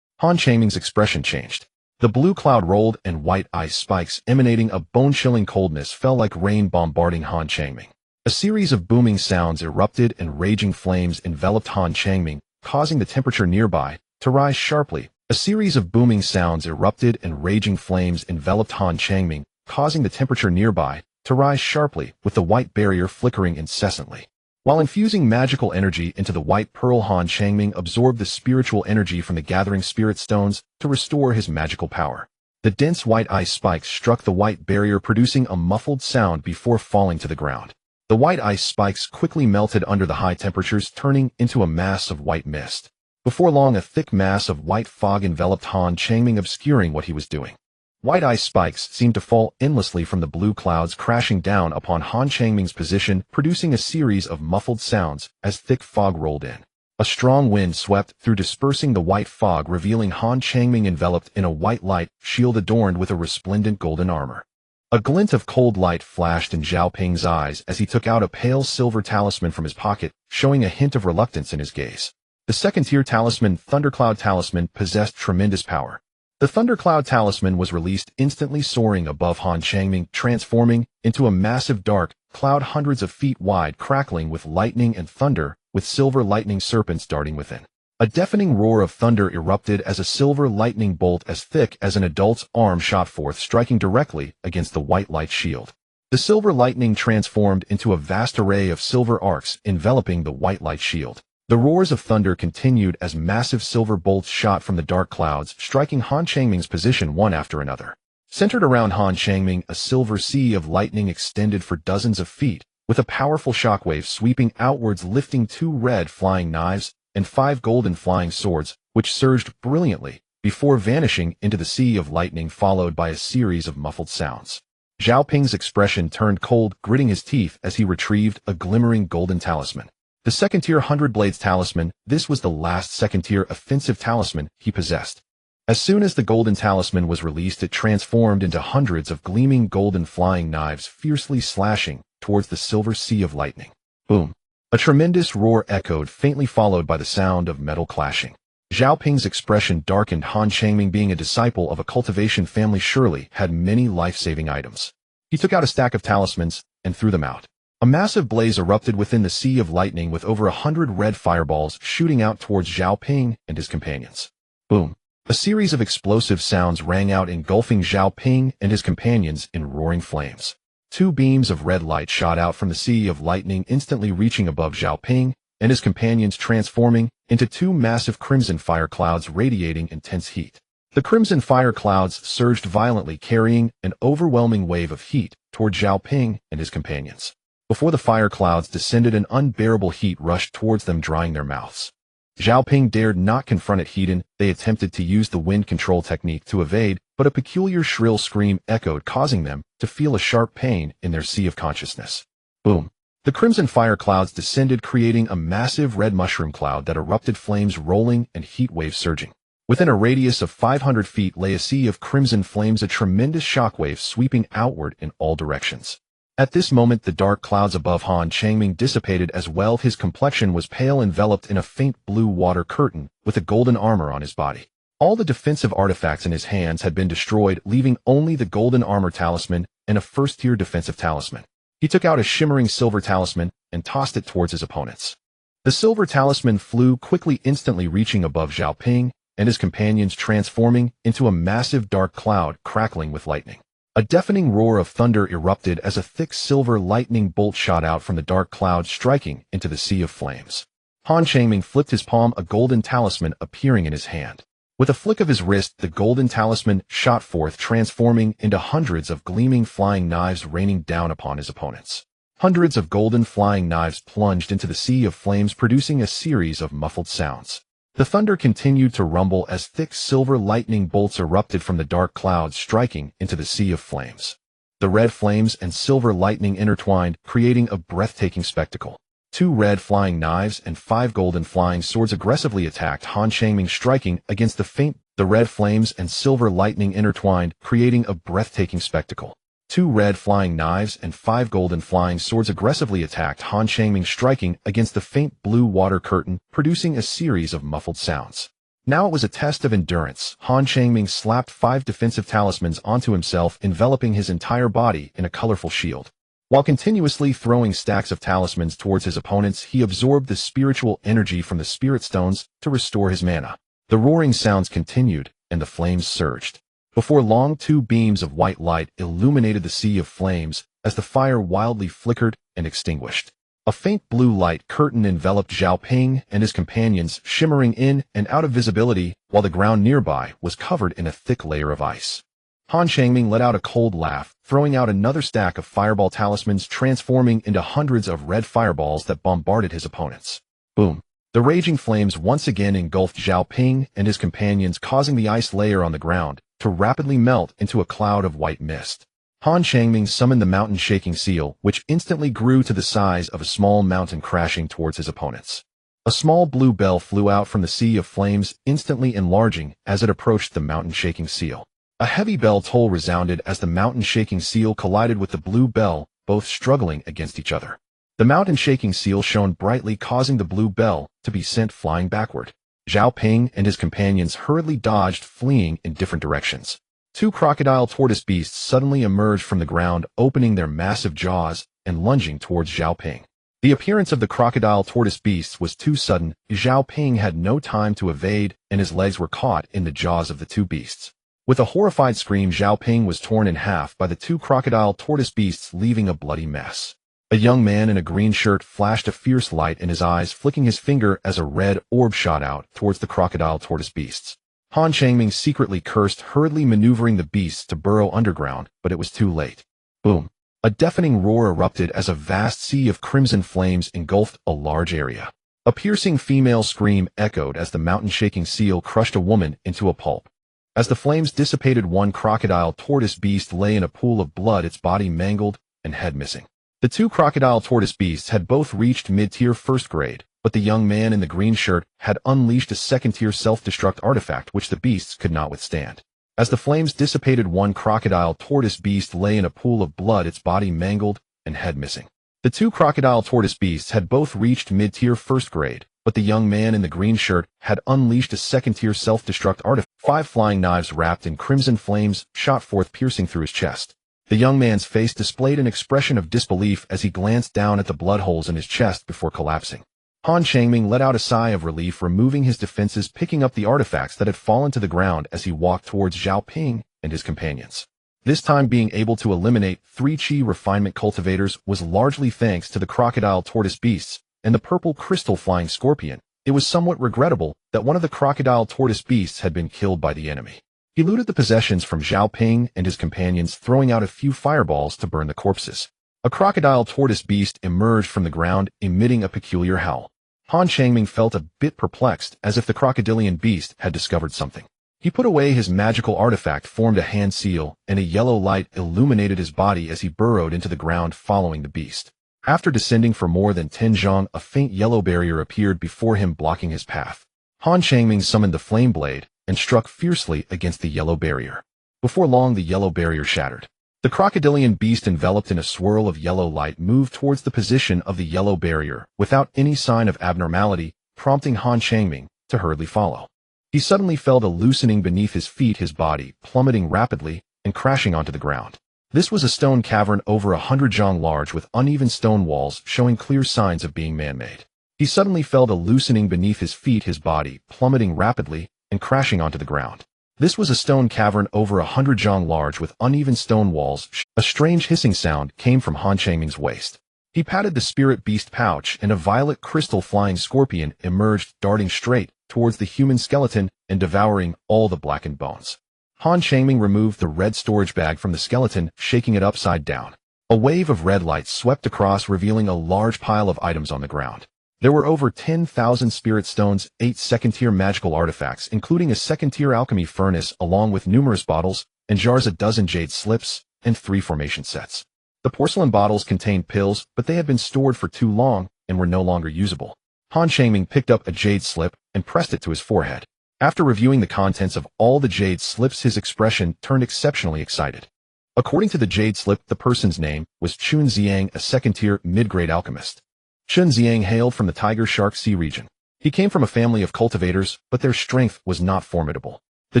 Han Changming's expression changed. The blue cloud rolled, and white ice spikes emanating a bone-chilling coldness fell like rain, bombarding Han Changming. A series of booming sounds erupted, and raging flames enveloped Han Changming, causing the temperature nearby to rise sharply. A series of booming sounds erupted, and raging flames enveloped Han Changming, causing the temperature nearby to rise sharply, with the white barrier flickering incessantly. While infusing magical energy into the white pearl, Han Changming absorbed the spiritual energy from the gathering spirit stones to restore his magical power. The dense white ice spikes struck the white barrier, producing a muffled sound before falling to the ground. The white ice spikes quickly melted under the high temperatures, turning into a mass of white mist. Before long, a thick mass of white fog enveloped Han Changming, obscuring what he was doing. White ice spikes seemed to fall endlessly from the blue clouds, crashing down upon Han Changming's position, producing a series of muffled sounds as thick fog rolled in. A strong wind swept through, dispersing the white fog, revealing Han Changming enveloped in a white light shield adorned with a resplendent golden armor. A glint of cold light flashed in Zhao Ping's eyes as he took out a pale silver talisman from his pocket, showing a hint of reluctance in his gaze. The second-tier talisman, Thundercloud Talisman, possessed tremendous power. The Thundercloud Talisman was released, instantly soaring above Han Changming, transforming into a massive dark cloud hundreds of feet wide, crackling with lightning and thunder, with silver lightning serpents darting within. A deafening roar of thunder erupted as a silver lightning bolt as thick as an adult's arm shot forth, striking directly against the white light shield. The silver lightning transformed into a vast array of silver arcs enveloping the white light shield. The roars of thunder continued as massive silver bolts shot from the dark clouds, striking Han Changming's position one after another. Centered around Han Changming, a silver sea of lightning extended for dozens of feet, with a powerful shockwave sweeping outwards, lifting 2 red flying knives and 5 golden flying swords, which surged brilliantly before vanishing into the sea of lightning, followed by a series of muffled sounds. Zhao Ping's expression turned cold, gritting his teeth as he retrieved a glimmering golden talisman. The second-tier 100 Blades Talisman. This was the last second-tier offensive talisman he possessed. As soon as the golden talisman was released, it transformed into hundreds of gleaming golden flying knives, fiercely slashing towards the silver sea of lightning. Boom! A tremendous roar echoed, faintly followed by the sound of metal clashing. Zhao Ping's expression darkened. Han Changming, being a disciple of a cultivation family, surely had many life-saving items. He took out a stack of talismans and threw them out. A massive blaze erupted within the sea of lightning, with over 100 red fireballs shooting out towards Zhao Ping and his companions. Boom! A series of explosive sounds rang out, engulfing Zhao Ping and his companions in roaring flames. 2 beams of red light shot out from the sea of lightning, instantly reaching above Zhao Ping and his companions, transforming into 2 massive crimson fire clouds radiating intense heat. The crimson fire clouds surged violently, carrying an overwhelming wave of heat toward Zhao Ping and his companions. Before the fire clouds descended, an unbearable heat rushed towards them, drying their mouths. Zhao Ping dared not confront it. They attempted to use the wind control technique to evade, but a peculiar shrill scream echoed, causing them to feel a sharp pain in their sea of consciousness. Boom! The crimson fire clouds descended, creating a massive red mushroom cloud that erupted, flames rolling and heat waves surging. Within a radius of 500 feet lay a sea of crimson flames, a tremendous shockwave sweeping outward in all directions. At this moment, the dark clouds above Han Changming dissipated as well. His complexion was pale, enveloped in a faint blue water curtain, with a golden armor on his body. All the defensive artifacts in his hands had been destroyed, leaving only the golden armor talisman and a first-tier defensive talisman. He took out a shimmering silver talisman and tossed it towards his opponents. The silver talisman flew quickly, instantly reaching above Zhao Ping and his companions, transforming into a massive dark cloud crackling with lightning. A deafening roar of thunder erupted as a thick silver lightning bolt shot out from the dark cloud, striking into the sea of flames. Han Changming flipped his palm, a golden talisman appearing in his hand. With a flick of his wrist, the golden talisman shot forth, transforming into hundreds of gleaming flying knives raining down upon his opponents. Hundreds of golden flying knives plunged into the sea of flames, producing a series of muffled sounds. The thunder continued to rumble as thick silver lightning bolts erupted from the dark clouds, striking into the sea of flames. The red flames and silver lightning intertwined, creating a breathtaking spectacle. 2 red flying knives and 5 golden flying swords aggressively attacked Han Changming, striking against the red flames and silver lightning intertwined, creating a breathtaking spectacle. 2 red flying knives and 5 golden flying swords aggressively attacked Han Changming, striking against the faint blue water curtain, producing a series of muffled sounds. Now it was a test of endurance. Han Changming slapped 5 defensive talismans onto himself, enveloping his entire body in a colorful shield. While continuously throwing stacks of talismans towards his opponents, he absorbed the spiritual energy from the spirit stones to restore his mana. The roaring sounds continued, and the flames surged. Before long, 2 beams of white light illuminated the sea of flames as the fire wildly flickered and extinguished. A faint blue light curtain enveloped Zhao Ping and his companions, shimmering in and out of visibility, while the ground nearby was covered in a thick layer of ice. Han Changming let out a cold laugh, throwing out another stack of fireball talismans, transforming into hundreds of red fireballs that bombarded his opponents. Boom! The raging flames once again engulfed Zhao Ping and his companions, causing the ice layer on the ground to rapidly melt into a cloud of white mist. Han Changming summoned the mountain-shaking seal, which instantly grew to the size of a small mountain, crashing towards his opponents. A small blue bell flew out from the sea of flames, instantly enlarging as it approached the mountain-shaking seal. A heavy bell toll resounded as the mountain-shaking seal collided with the blue bell, both struggling against each other. The mountain-shaking seal shone brightly, causing the blue bell to be sent flying backward. Zhao Ping and his companions hurriedly dodged, fleeing in different directions. Two crocodile tortoise beasts suddenly emerged from the ground, opening their massive jaws and lunging towards Zhao Ping. The appearance of the crocodile tortoise beasts was too sudden. Zhao Ping had no time to evade, and his legs were caught in the jaws of the two beasts. With a horrified scream, Zhao Ping was torn in half by the two crocodile tortoise beasts, leaving a bloody mess. A young man in a green shirt flashed a fierce light in his eyes, flicking his finger as a red orb shot out towards the crocodile tortoise beasts. Han Changming secretly cursed, hurriedly maneuvering the beasts to burrow underground, but it was too late. Boom! A deafening roar erupted as a vast sea of crimson flames engulfed a large area. A piercing female scream echoed as the mountain-shaking seal crushed a woman into a pulp. As the flames dissipated, one crocodile tortoise beast lay in a pool of blood, its body mangled and head missing. The two crocodile tortoise beasts had both reached mid-tier first grade, but the young man in the green shirt had unleashed a second-tier self-destruct artifact which the beasts could not withstand. As the flames dissipated, one crocodile tortoise beast lay in a pool of blood, its body mangled and head missing. The two crocodile tortoise beasts had both reached mid-tier first grade, but the young man in the green shirt had unleashed a second-tier self-destruct artifact. 5 flying knives wrapped in crimson flames shot forth, piercing through his chest. The young man's face displayed an expression of disbelief as he glanced down at the blood holes in his chest before collapsing. Han Changming let out a sigh of relief, removing his defenses, picking up the artifacts that had fallen to the ground as he walked towards Zhao Ping and his companions. This time, being able to eliminate 3 Qi refinement cultivators was largely thanks to the crocodile tortoise beasts and the purple crystal flying scorpion. It was somewhat regrettable that one of the crocodile tortoise beasts had been killed by the enemy. He looted the possessions from Zhao Ping and his companions, throwing out a few fireballs to burn the corpses. A crocodile tortoise beast emerged from the ground, emitting a peculiar howl. Han Changming felt a bit perplexed, as if the crocodilian beast had discovered something. He put away his magical artifact, formed a hand seal, and a yellow light illuminated his body as he burrowed into the ground, following the beast. After descending for more than 10 zhang, a faint yellow barrier appeared before him, blocking his path. Han Changming summoned the flame blade and struck fiercely against the yellow barrier. Before long, the yellow barrier shattered. The crocodilian beast, enveloped in a swirl of yellow light, moved towards the position of the yellow barrier without any sign of abnormality, prompting Han Changming to hurriedly follow. He suddenly felt a loosening beneath his feet, his body plummeting rapidly and crashing onto the ground. This was a stone cavern over 100 zhang large, with uneven stone walls showing clear signs of being man-made. He suddenly felt a loosening beneath his feet, his body plummeting rapidly and crashing onto the ground. This was a stone cavern over 100 zhang large, with uneven stone walls. A strange hissing sound came from Han Changming's waist. He patted the spirit beast pouch, and a violet crystal flying scorpion emerged, darting straight towards the human skeleton and devouring all the blackened bones. Han Changming removed the red storage bag from the skeleton, shaking it upside down. A wave of red light swept across, revealing a large pile of items on the ground. There were over 10,000 spirit stones, 8 second-tier magical artifacts, including a second-tier alchemy furnace, along with numerous bottles and jars, a dozen jade slips, and 3 formation sets. The porcelain bottles contained pills, but they had been stored for too long and were no longer usable. Han Changming picked up a jade slip and pressed it to his forehead. After reviewing the contents of all the jade slips, his expression turned exceptionally excited. According to the jade slip, the person's name was Chun Ziang, a second-tier mid-grade alchemist. Chun Ziang hailed from the Tiger Shark Sea region. He came from a family of cultivators, but their strength was not formidable. The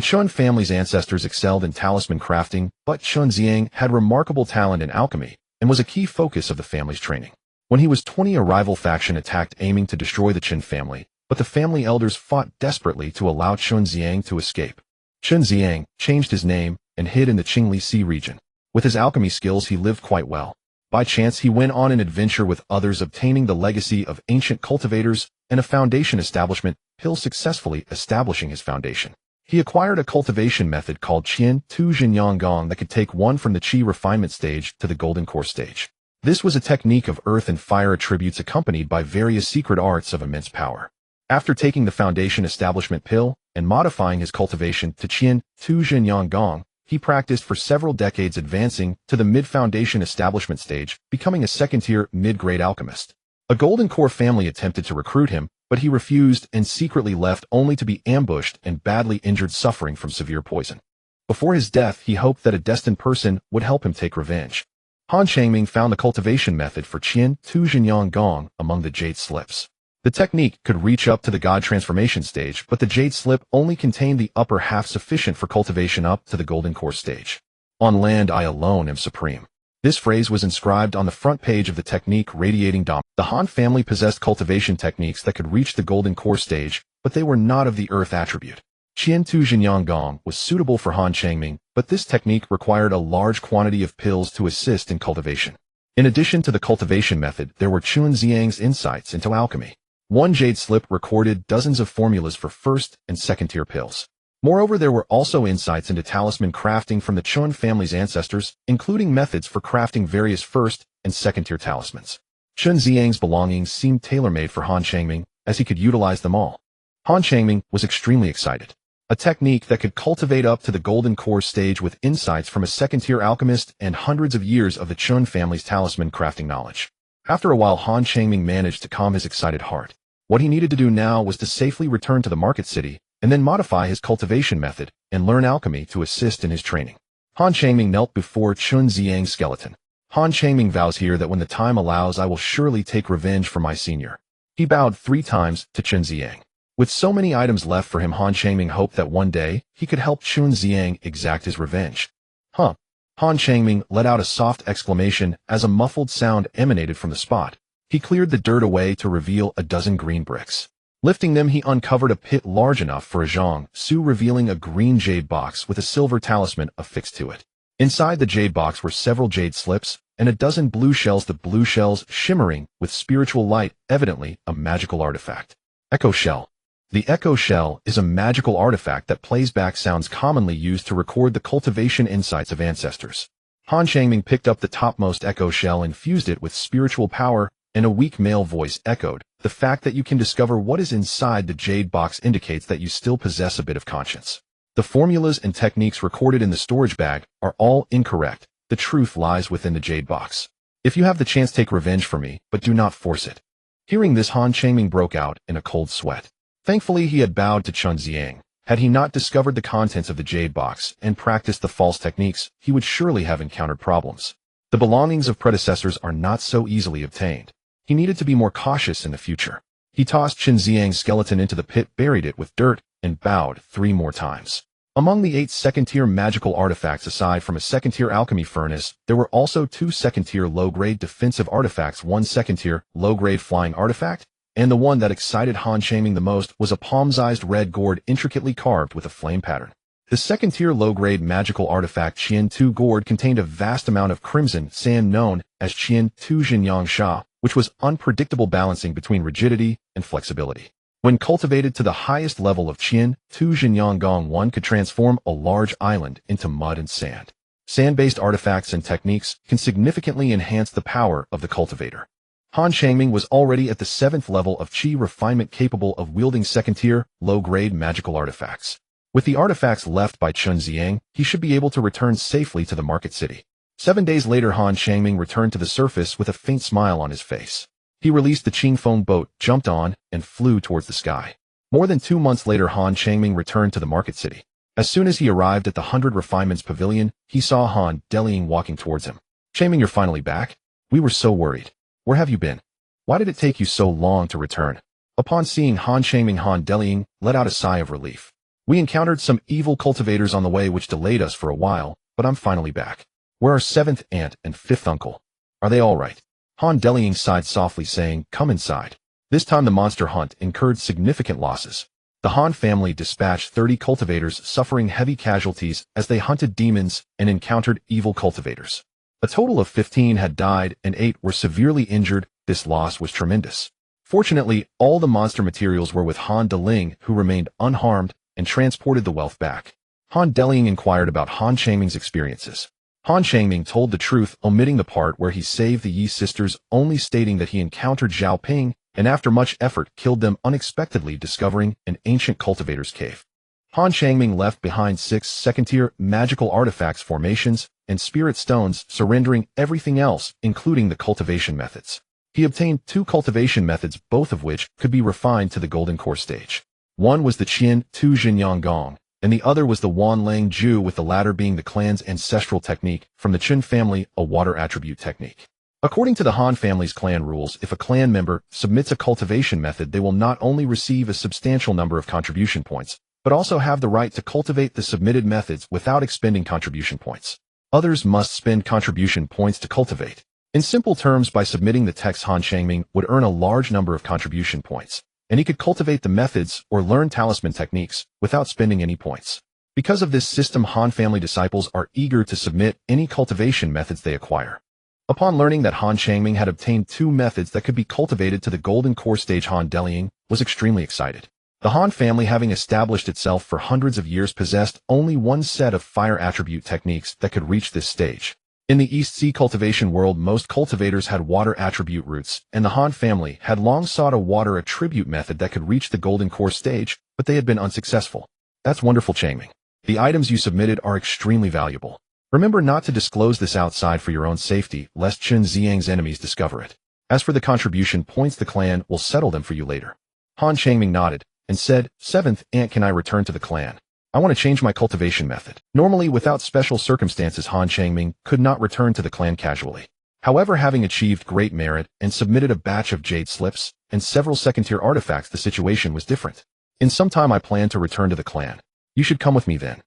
Chun family's ancestors excelled in talisman crafting, but Chun Ziang had remarkable talent in alchemy and was a key focus of the family's training. When he was 20, a rival faction attacked, aiming to destroy the Chun family, but the family elders fought desperately to allow Chun Ziang to escape. Chun Ziang changed his name and hid in the Qingli Sea region. With his alchemy skills, he lived quite well. By chance, he went on an adventure with others, obtaining the legacy of ancient cultivators and a foundation establishment, Hill successfully establishing his foundation. He acquired a cultivation method called Qian Tu Jinyang Gong that could take one from the Qi refinement stage to the golden core stage. This was a technique of earth and fire attributes, accompanied by various secret arts of immense power. After taking the foundation establishment pill and modifying his cultivation to Qian Tu Jinyang Gong, he practiced for several decades, advancing to the mid-foundation establishment stage, becoming a second-tier mid-grade alchemist. A Golden Core family attempted to recruit him, but he refused and secretly left only to be ambushed and badly injured, suffering from severe poison. Before his death, he hoped that a destined person would help him take revenge. Han Changming found the cultivation method for Qian Tu Jinyang Gong among the jade slips. The technique could reach up to the god transformation stage, but the jade slip only contained the upper half, sufficient for cultivation up to the golden core stage. On land I alone am supreme. This phrase was inscribed on the front page of the technique, radiating dominance. The Han family possessed cultivation techniques that could reach the golden core stage, but they were not of the earth attribute. Qian Tu Jinyang Gong was suitable for Han Changming, but this technique required a large quantity of pills to assist in cultivation. In addition to the cultivation method, there were Chun Xiang's insights into alchemy. One jade slip recorded dozens of formulas for first and second-tier pills. Moreover, there were also insights into talisman crafting from the Chun family's ancestors, including methods for crafting various first and second-tier talismans. Chun Xiang's belongings seemed tailor-made for Han Changming, as he could utilize them all. Han Changming was extremely excited. A technique that could cultivate up to the golden core stage with insights from a second-tier alchemist and hundreds of years of the Chun family's talisman crafting knowledge. After a while, Han Changming managed to calm his excited heart. What he needed to do now was to safely return to the market city, and then modify his cultivation method and learn alchemy to assist in his training. Han Changming knelt before Chun Xiang's skeleton. Han Changming vows here that when the time allows, I will surely take revenge for my senior. He bowed 3 times to Chun Xiang. With so many items left for him, Han Changming hoped that one day he could help Chun Xiang exact his revenge. Han Changming let out a soft exclamation as a muffled sound emanated from the spot. He cleared the dirt away to reveal a dozen green bricks. Lifting them, he uncovered a pit large enough for a zhang su, revealing a green jade box with a silver talisman affixed to it. Inside the jade box were several jade slips and a dozen blue shells, the blue shells shimmering with spiritual light, evidently a magical artifact. Echo Shell. The Echo Shell is a magical artifact that plays back sounds commonly used to record the cultivation insights of ancestors. Han Changming picked up the topmost Echo Shell and fused it with spiritual power, and a weak male voice echoed, "The fact that you can discover what is inside the jade box indicates that you still possess a bit of conscience. The formulas and techniques recorded in the storage bag are all incorrect. The truth lies within the jade box. If you have the chance, take revenge for me, but do not force it." Hearing this, Han Changming broke out in a cold sweat. Thankfully, he had bowed to Chun Xiang. Had he not discovered the contents of the jade box and practiced the false techniques, he would surely have encountered problems. The belongings of predecessors are not so easily obtained. He needed to be more cautious in the future. He tossed Chun Xiang's skeleton into the pit, buried it with dirt, and bowed 3 more times. Among the 8 second-tier magical artifacts, aside from a second-tier alchemy furnace, there were also 2 second-tier low-grade defensive artifacts, 1 second-tier low-grade flying artifact, and the one that excited Han Changming the most was a palm-sized red gourd intricately carved with a flame pattern. The second-tier low-grade magical artifact Qian Tu Gourd contained a vast amount of crimson sand known as Qian Tu Jinyang Sha, which was unpredictable, balancing between rigidity and flexibility. When cultivated to the highest level of Qian Tu Jinyang Gong, one could transform a large island into mud and sand. Sand-based artifacts and techniques can significantly enhance the power of the cultivator. Han Changming was already at the 7th level of Qi refinement, capable of wielding second-tier, low-grade magical artifacts. With the artifacts left by Chun Xiang, he should be able to return safely to the market city. 7 days later, Han Changming returned to the surface with a faint smile on his face. He released the Qingfeng boat, jumped on, and flew towards the sky. More than 2 months later, Han Changming returned to the market city. As soon as he arrived at the 100 Refinements Pavilion, he saw Han Delying walking towards him. "Changming, you're finally back? We were so worried. Where have you been? Why did it take you so long to return?" Upon seeing Han Changming, Han Delying let out a sigh of relief. "We encountered some evil cultivators on the way which delayed us for a while, but I'm finally back. Where are 7th aunt and 5th uncle? Are they all right?" Han Delying sighed softly, saying, "Come inside." This time the monster hunt incurred significant losses. The Han family dispatched 30 cultivators, suffering heavy casualties as they hunted demons and encountered evil cultivators. A total of 15 had died and 8 were severely injured. This loss was tremendous. Fortunately, all the monster materials were with Han Delying, who remained unharmed and transported the wealth back. Han Delying inquired about Han Changming's experiences. Han Changming told the truth, omitting the part where he saved the Yi sisters, only stating that he encountered Zhao Ping and after much effort killed them unexpectedly, discovering an ancient cultivator's cave. Han Changming left behind 6 second-tier magical artifacts, formations, and spirit stones, surrendering everything else, including the cultivation methods. He obtained 2 cultivation methods, both of which could be refined to the golden core stage. One was the Qian Tu Jinyang Gong, and the other was the Wan Lang Ju, with the latter being the clan's ancestral technique from the Chun family, a water attribute technique. According to the Han family's clan rules, if a clan member submits a cultivation method, they will not only receive a substantial number of contribution points, but also have the right to cultivate the submitted methods without expending contribution points. Others must spend contribution points to cultivate. In simple terms, by submitting the text, Han Changming would earn a large number of contribution points, and he could cultivate the methods or learn talisman techniques without spending any points. Because of this system, Han family disciples are eager to submit any cultivation methods they acquire. Upon learning that Han Changming had obtained 2 methods that could be cultivated to the golden core stage, Han Delying was extremely excited. The Han family, having established itself for hundreds of years, possessed only one set of fire attribute techniques that could reach this stage. In the East Sea cultivation world, most cultivators had water attribute roots, and the Han family had long sought a water attribute method that could reach the golden core stage, but they had been unsuccessful. That's wonderful, Changming. The items you submitted are extremely valuable. Remember not to disclose this outside for your own safety, lest Chen Xiang's enemies discover it. As for the contribution points, the clan will settle them for you later. Han Changming nodded and said, 7th Aunt, can I return to the clan? I want to change my cultivation method. Normally, without special circumstances, Han Changming could not return to the clan casually. However, having achieved great merit and submitted a batch of jade slips and several second-tier artifacts, the situation was different. In some time, I plan to return to the clan. You should come with me then.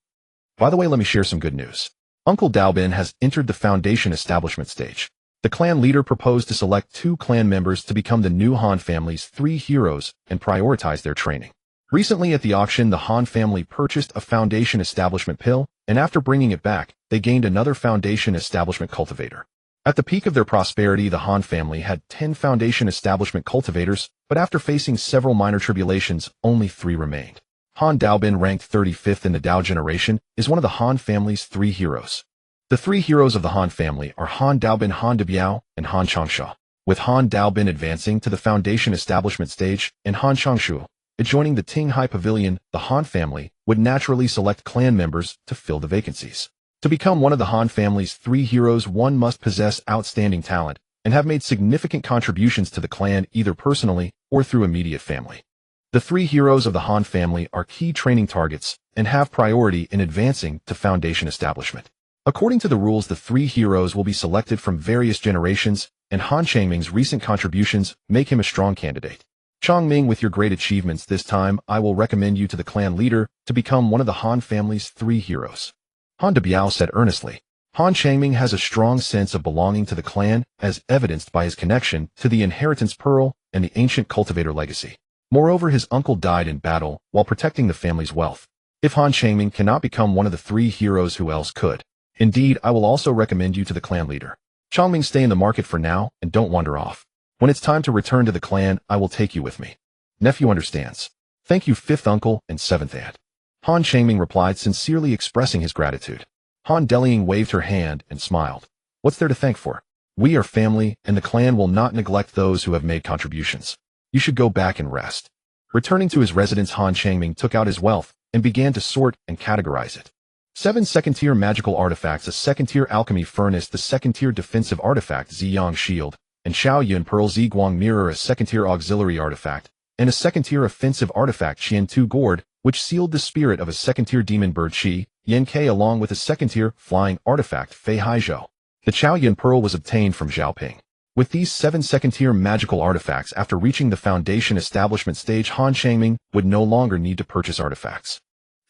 By the way, let me share some good news. Uncle Daobin has entered the foundation establishment stage. The clan leader proposed to select 2 clan members to become the new Han family's 3 heroes and prioritize their training. Recently at the auction, the Han family purchased a foundation establishment pill, and after bringing it back, they gained another foundation establishment cultivator. At the peak of their prosperity, the Han family had 10 foundation establishment cultivators, but after facing several minor tribulations, only 3 remained. Han Daobin, ranked 35th in the Dao generation, is one of the Han family's 3 heroes. The 3 heroes of the Han family are Han Daobin, Han Debiao, and Han Changsha, with Han Daobin advancing to the foundation establishment stage and Han Changshu adjoining the Tinghai Pavilion. The Han family would naturally select clan members to fill the vacancies. To become one of the Han family's 3 heroes, one must possess outstanding talent and have made significant contributions to the clan, either personally or through immediate family. The 3 heroes of the Han family are key training targets and have priority in advancing to foundation establishment. According to the rules, the 3 heroes will be selected from various generations, and Han Changming's recent contributions make him a strong candidate. Changming, with your great achievements this time, I will recommend you to the clan leader to become one of the Han family's 3 heroes. Han Debiao said earnestly. Han Changming has a strong sense of belonging to the clan, as evidenced by his connection to the inheritance pearl and the ancient cultivator legacy. Moreover, his uncle died in battle while protecting the family's wealth. If Han Changming cannot become one of the 3 heroes, who else could? Indeed, I will also recommend you to the clan leader. Changming, stay in the market for now and don't wander off. When it's time to return to the clan, I will take you with me. Nephew understands. Thank you, 5th uncle and 7th aunt. Han Changming replied, sincerely expressing his gratitude. Han Delying waved her hand and smiled. What's there to thank for? We are family, and the clan will not neglect those who have made contributions. You should go back and rest. Returning to his residence, Han Changming took out his wealth and began to sort and categorize it. 7 second-tier magical artifacts, a second-tier alchemy furnace, the second-tier defensive artifact Ziyang Shield, and Shaoyun Pearl Ziguang Mirror, a second-tier auxiliary artifact, and a second-tier offensive artifact Qian Tu Gourd, which sealed the spirit of a second-tier demon bird Qi, Yen Ke, along with a second-tier flying artifact Fei Haizhou. The Chaoyun Pearl was obtained from Zhaoping. With these 7 second-tier magical artifacts, after reaching the foundation establishment stage, Han Changming would no longer need to purchase artifacts.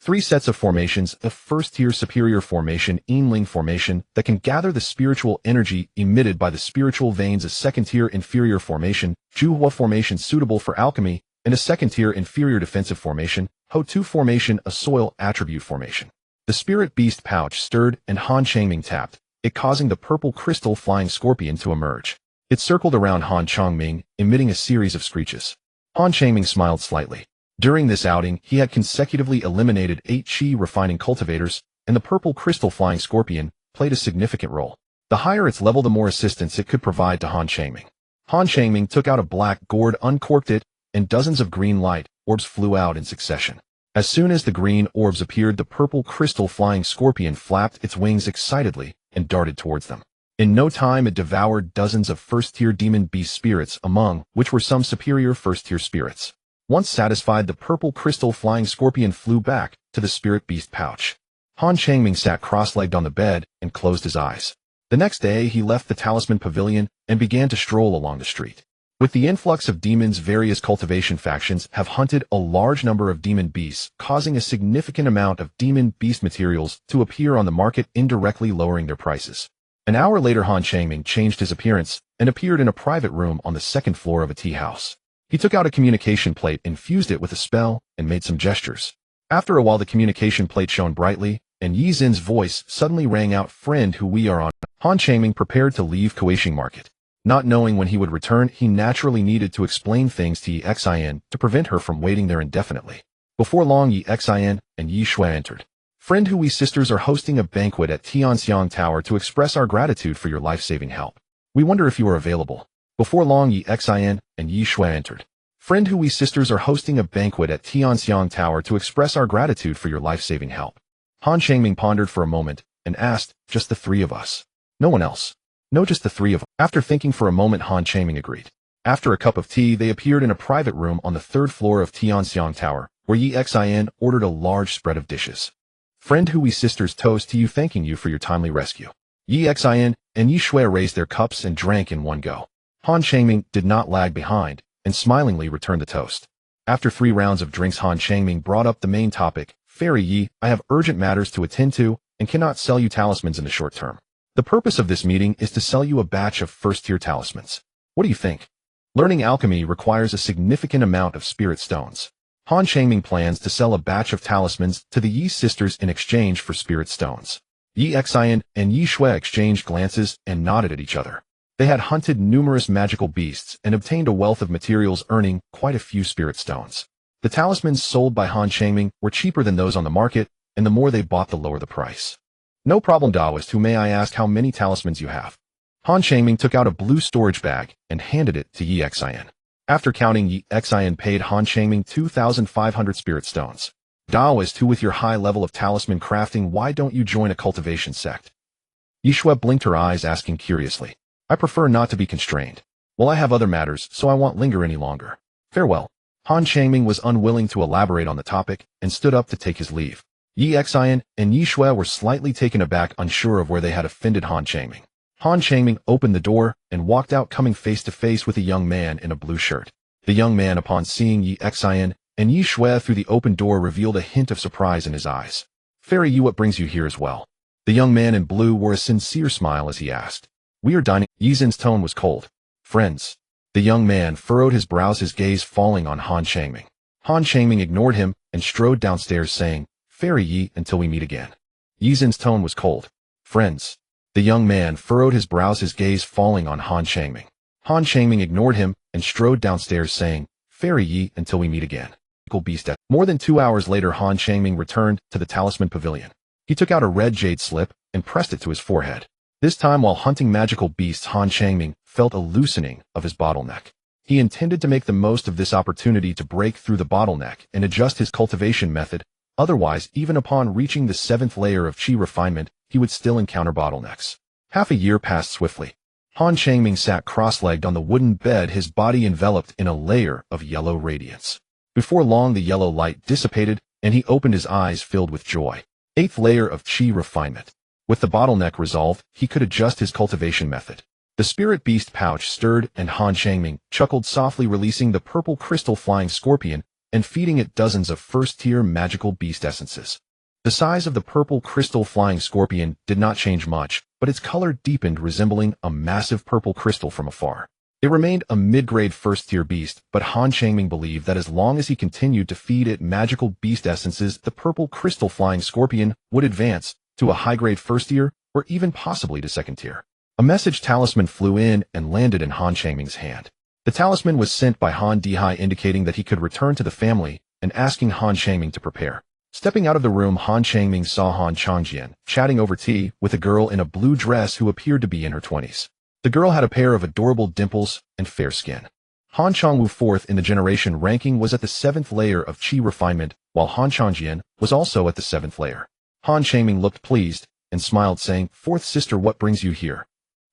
3 sets of formations, a first-tier superior formation, Yinling formation, that can gather the spiritual energy emitted by the spiritual veins, a second-tier inferior formation, Zhuhua formation suitable for alchemy, and a second-tier inferior defensive formation, Ho-Tu formation, a soil attribute formation. The spirit beast pouch stirred and Han Changming tapped, it causing the purple crystal flying scorpion to emerge. It circled around Han Changming, emitting a series of screeches. Han Changming smiled slightly. During this outing, he had consecutively eliminated 8 Qi refining cultivators, and the purple crystal flying scorpion played a significant role. The higher its level, the more assistance it could provide to Han Changming. Han Changming took out a black gourd, uncorked it, and dozens of green light orbs flew out in succession. As soon as the green orbs appeared, the purple crystal flying scorpion flapped its wings excitedly and darted towards them. In no time it devoured dozens of first-tier demon beast spirits, among which were some superior first-tier spirits. Once satisfied, the purple crystal flying scorpion flew back to the spirit beast pouch. Han Changming sat cross-legged on the bed and closed his eyes. The next day he left the talisman pavilion and began to stroll along the street. With the influx of demons, various cultivation factions have hunted a large number of demon beasts, causing a significant amount of demon beast materials to appear on the market, indirectly lowering their prices. An hour later, Han Changming changed his appearance and appeared in a private room on the second floor of a tea house. He took out a communication plate, infused it with a spell, and made some gestures. After a while, the communication plate shone brightly, and Yi Xin's voice suddenly rang out, "Friend, who we are on." Han Changming prepared to leave Kuishing Market. Not knowing when he would return, he naturally needed to explain things to Yi Xin to prevent her from waiting there indefinitely. Before long, Yi Xin and Yi Shui entered. "Friend, who we sisters are hosting a banquet at Tianxiang Tower to express our gratitude for your life-saving help. We wonder if you are available." Before long, Yi Xin and Yi Shui entered. "Friend, who we sisters are hosting a banquet at Tianxiang Tower to express our gratitude for your life-saving help." Han Changming pondered for a moment and asked, "Just the three of us? No one else?" "No, just the three of us." After thinking for a moment, Han Changming agreed. After a cup of tea, they appeared in a private room on the third floor of Tianxiang Tower, where Yi Xin ordered a large spread of dishes. "Friend, who we sisters toast to you, thanking you for your timely rescue." Yi Xin and Yi Shui raised their cups and drank in one go. Han Changming did not lag behind and smilingly returned the toast. After 3 rounds of drinks, Han Changming brought up the main topic. "Fairy Yi, I have urgent matters to attend to and cannot sell you talismans in the short term. The purpose of this meeting is to sell you a batch of first-tier talismans. What do you think?" Learning alchemy requires a significant amount of spirit stones. Han Changming plans to sell a batch of talismans to the Yi sisters in exchange for spirit stones. Yi Xin and Yi Shui exchanged glances and nodded at each other. They had hunted numerous magical beasts and obtained a wealth of materials, earning quite a few spirit stones. The talismans sold by Han Changming were cheaper than those on the market, and the more they bought, the lower the price. "No problem, Taoist. Who may I ask how many talismans you have?" Han Changming took out a blue storage bag and handed it to Yi Xin. After counting, Yi Xin paid Han Changming 2,500 spirit stones. "Taoist, who with your high level of talisman crafting, why don't you join a cultivation sect?" Yi Shui blinked her eyes, asking curiously. "I prefer not to be constrained. Well, I have other matters, so I won't linger any longer. Farewell." Han Changming was unwilling to elaborate on the topic and stood up to take his leave. Yi Xin and Yi Shui were slightly taken aback, unsure of where they had offended Han Changming. Han Changming opened the door and walked out, coming face to face with a young man in a blue shirt. The young man, upon seeing Yi Xin and Yi Shui through the open door, revealed a hint of surprise in his eyes. "Fairy Yi, what brings you here as well?" The young man in blue wore a sincere smile as he asked. "We are dining." Yi Xin's tone was cold. "Friends." The young man furrowed his brows, his gaze falling on Han Changming. Han Changming ignored him and strode downstairs, saying, "Fairy Yi, until we meet again." Yi Xin's tone was cold. "Friends." The young man furrowed his brows, his gaze falling on Han Changming. Han Changming ignored him and strode downstairs, saying, "Fairy Yi, until we meet again." Beast. More than 2 hours later, Han Changming returned to the talisman pavilion. He took out a red jade slip and pressed it to his forehead. This time, while hunting magical beasts, Han Changming felt a loosening of his bottleneck. He intended to make the most of this opportunity to break through the bottleneck and adjust his cultivation method. Otherwise, even upon reaching the 7th layer of qi refinement, he would still encounter bottlenecks. Half a year passed swiftly. Han Changming sat cross-legged on the wooden bed, his body enveloped in a layer of yellow radiance. Before long, the yellow light dissipated, and he opened his eyes filled with joy. 8th layer of qi refinement. With the bottleneck resolved, he could adjust his cultivation method. The spirit beast pouch stirred, and Han Changming chuckled softly, releasing the purple crystal flying scorpion and feeding it dozens of first-tier magical beast essences. The size of the purple crystal flying scorpion did not change much, but its color deepened, resembling a massive purple crystal from afar. It remained a mid-grade first-tier beast, but Han Changming believed that as long as he continued to feed it magical beast essences, the purple crystal flying scorpion would advance to a high-grade first-tier or even possibly to second-tier. A message talisman flew in and landed in Han Changming's hand. The talisman was sent by Han Dihai, indicating that he could return to the family and asking Han Changming to prepare. Stepping out of the room, Han Changming saw Han Changjian chatting over tea with a girl in a blue dress who appeared to be in her 20s. The girl had a pair of adorable dimples and fair skin. Han Changwu fourth in the generation ranking was at the 7th layer of Qi refinement, while Han Changjian was also at the 7th layer. Han Changming looked pleased and smiled, saying, "Fourth sister, what brings you here?"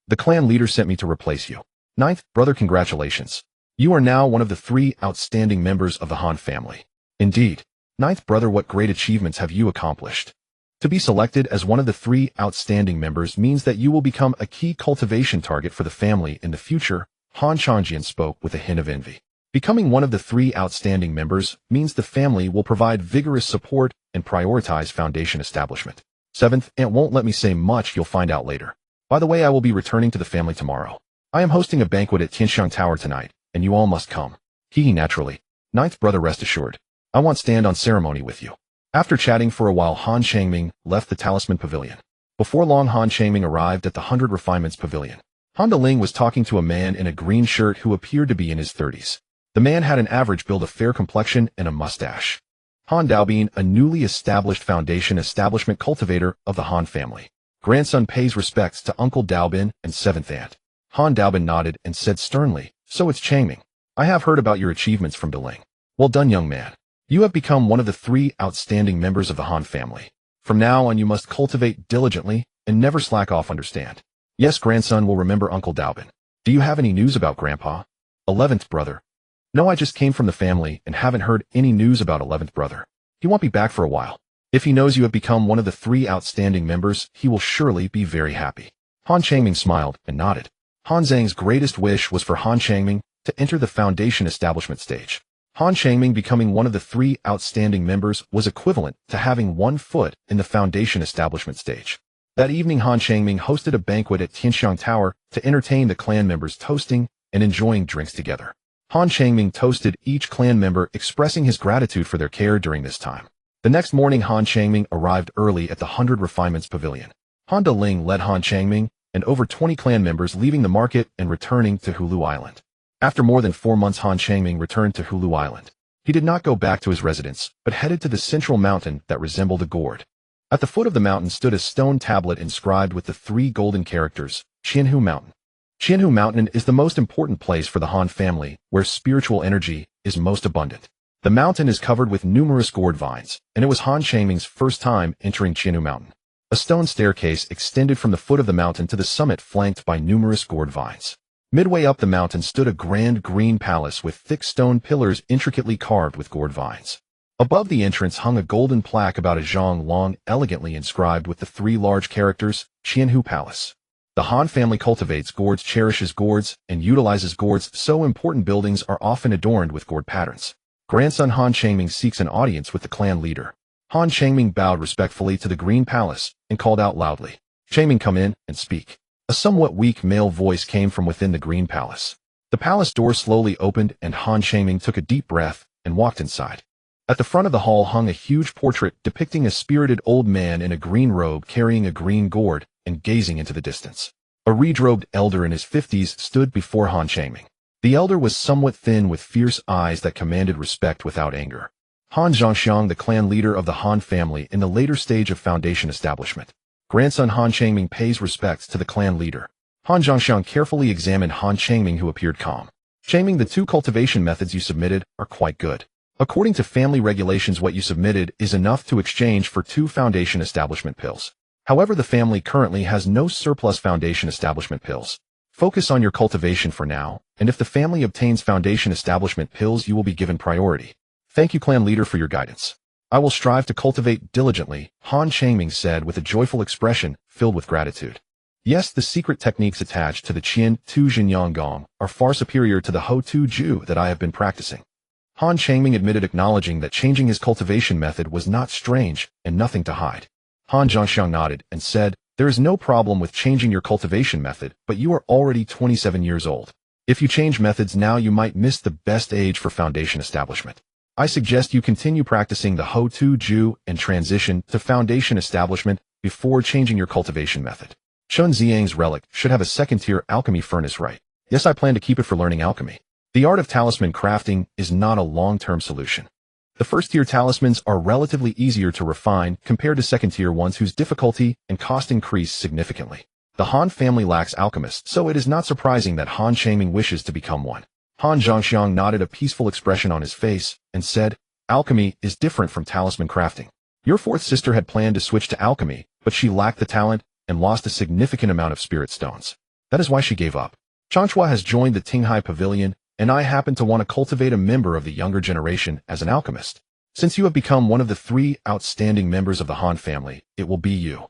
"The clan leader sent me to replace you." "Ninth brother, congratulations. You are now one of the 3 outstanding members of the Han family." "Indeed. Ninth brother, what great achievements have you accomplished?" To be selected as one of the 3 outstanding members means that you will become a key cultivation target for the family in the future. Han Changjian spoke with a hint of envy. Becoming one of the 3 outstanding members means the family will provide vigorous support and prioritize foundation establishment. 7th, Aunt won't let me say much, you'll find out later. By the way, I will be returning to the family tomorrow. I am hosting a banquet at Tianxiang Tower tonight, and you all must come. He naturally. 9th brother, rest assured. I want stand on ceremony with you. After chatting for a while, Han Changming left the Talisman Pavilion. Before long, Han Changming arrived at the 100 Refinements Pavilion. Han Deling was talking to a man in a green shirt who appeared to be in his 30s. The man had an average build, a fair complexion, and a mustache. Han Daobin, a newly established foundation establishment cultivator of the Han family. Grandson pays respects to Uncle Daobin and 7th aunt. Han Daobin nodded and said sternly, "So it's Changming. I have heard about your achievements from Deling. Well done, young man. You have become one of the 3 outstanding members of the Han family. From now on, you must cultivate diligently and never slack off, understand?" "Yes, grandson will remember Uncle Daobin." "Do you have any news about Grandpa?" 11th brother. "No, I just came from the family and haven't heard any news about 11th brother. He won't be back for a while. If he knows you have become one of the 3 outstanding members, he will surely be very happy." Han Changming smiled and nodded. Han Zhang's greatest wish was for Han Changming to enter the foundation establishment stage. Han Changming becoming one of the 3 outstanding members was equivalent to having 1 foot in the foundation establishment stage. That evening, Han Changming hosted a banquet at Tianxiang Tower to entertain the clan members, toasting and enjoying drinks together. Han Changming toasted each clan member, expressing his gratitude for their care during this time. The next morning, Han Changming arrived early at the 100 Refinements Pavilion. Han Deling led Han Changming and over 20 clan members leaving the market and returning to Hulu Island. After more than 4 months, Han Changming returned to Hulu Island. He did not go back to his residence, but headed to the central mountain that resembled a gourd. At the foot of the mountain stood a stone tablet inscribed with the 3 golden characters, Qianhu Mountain. Qianhu Mountain is the most important place for the Han family, where spiritual energy is most abundant. The mountain is covered with numerous gourd vines, and it was Han Changming's first time entering Qianhu Mountain. A stone staircase extended from the foot of the mountain to the summit, flanked by numerous gourd vines. Midway up the mountain stood a grand green palace with thick stone pillars intricately carved with gourd vines. Above the entrance hung a golden plaque about a zhang long, elegantly inscribed with the 3 large characters, Qianhu Palace. The Han family cultivates gourds, cherishes gourds, and utilizes gourds, so important buildings are often adorned with gourd patterns. Grandson Han Changming seeks an audience with the clan leader. Han Changming bowed respectfully to the green palace and called out loudly, "Changming, come in and speak." A somewhat weak male voice came from within the green palace. The palace door slowly opened and Han Changming took a deep breath and walked inside. At the front of the hall hung a huge portrait depicting a spirited old man in a green robe carrying a green gourd and gazing into the distance. A red-robed elder in his 50s stood before Han Changming. The elder was somewhat thin with fierce eyes that commanded respect without anger. Han Zhangxiang, the clan leader of the Han family in the later stage of foundation establishment. Grandson Han Changming pays respects to the clan leader. Han Zhangxiang carefully examined Han Changming, who appeared calm. "Changming, the 2 cultivation methods you submitted are quite good. According to family regulations, what you submitted is enough to exchange for 2 foundation establishment pills. However, the family currently has no surplus foundation establishment pills. Focus on your cultivation for now, and if the family obtains foundation establishment pills, you will be given priority. Thank you, clan leader, for your guidance. I will strive to cultivate diligently," Han Changming said with a joyful expression filled with gratitude. Yes, the secret techniques attached to the Qian Tu Jinyang Gong are far superior to the Ho Tu Ju that I have been practicing. Han Changming admitted, acknowledging that changing his cultivation method was not strange and nothing to hide. Han Zhangxiang nodded and said, "There is no problem with changing your cultivation method, but you are already 27 years old. If you change methods now, you might miss the best age for foundation establishment. I suggest you continue practicing the Ho Tu Ju and transition to foundation establishment before changing your cultivation method. Chun Ziang's relic should have a 2nd-tier alchemy furnace, right? Yes, I plan to keep it for learning alchemy. The art of talisman crafting is not a long-term solution. The 1st-tier talismans are relatively easier to refine compared to 2nd-tier ones, whose difficulty and cost increase significantly. The Han family lacks alchemists, so it is not surprising that Han Changming wishes to become one. Han Zhongxiang nodded a peaceful expression on his face and said, "Alchemy is different from talisman crafting. Your fourth sister had planned to switch to alchemy, but she lacked the talent and lost a significant amount of spirit stones. That is why she gave up. Changhua has joined the Tinghai Pavilion, and I happen to want to cultivate a member of the younger generation as an alchemist. Since you have become one of the 3 outstanding members of the Han family, it will be you.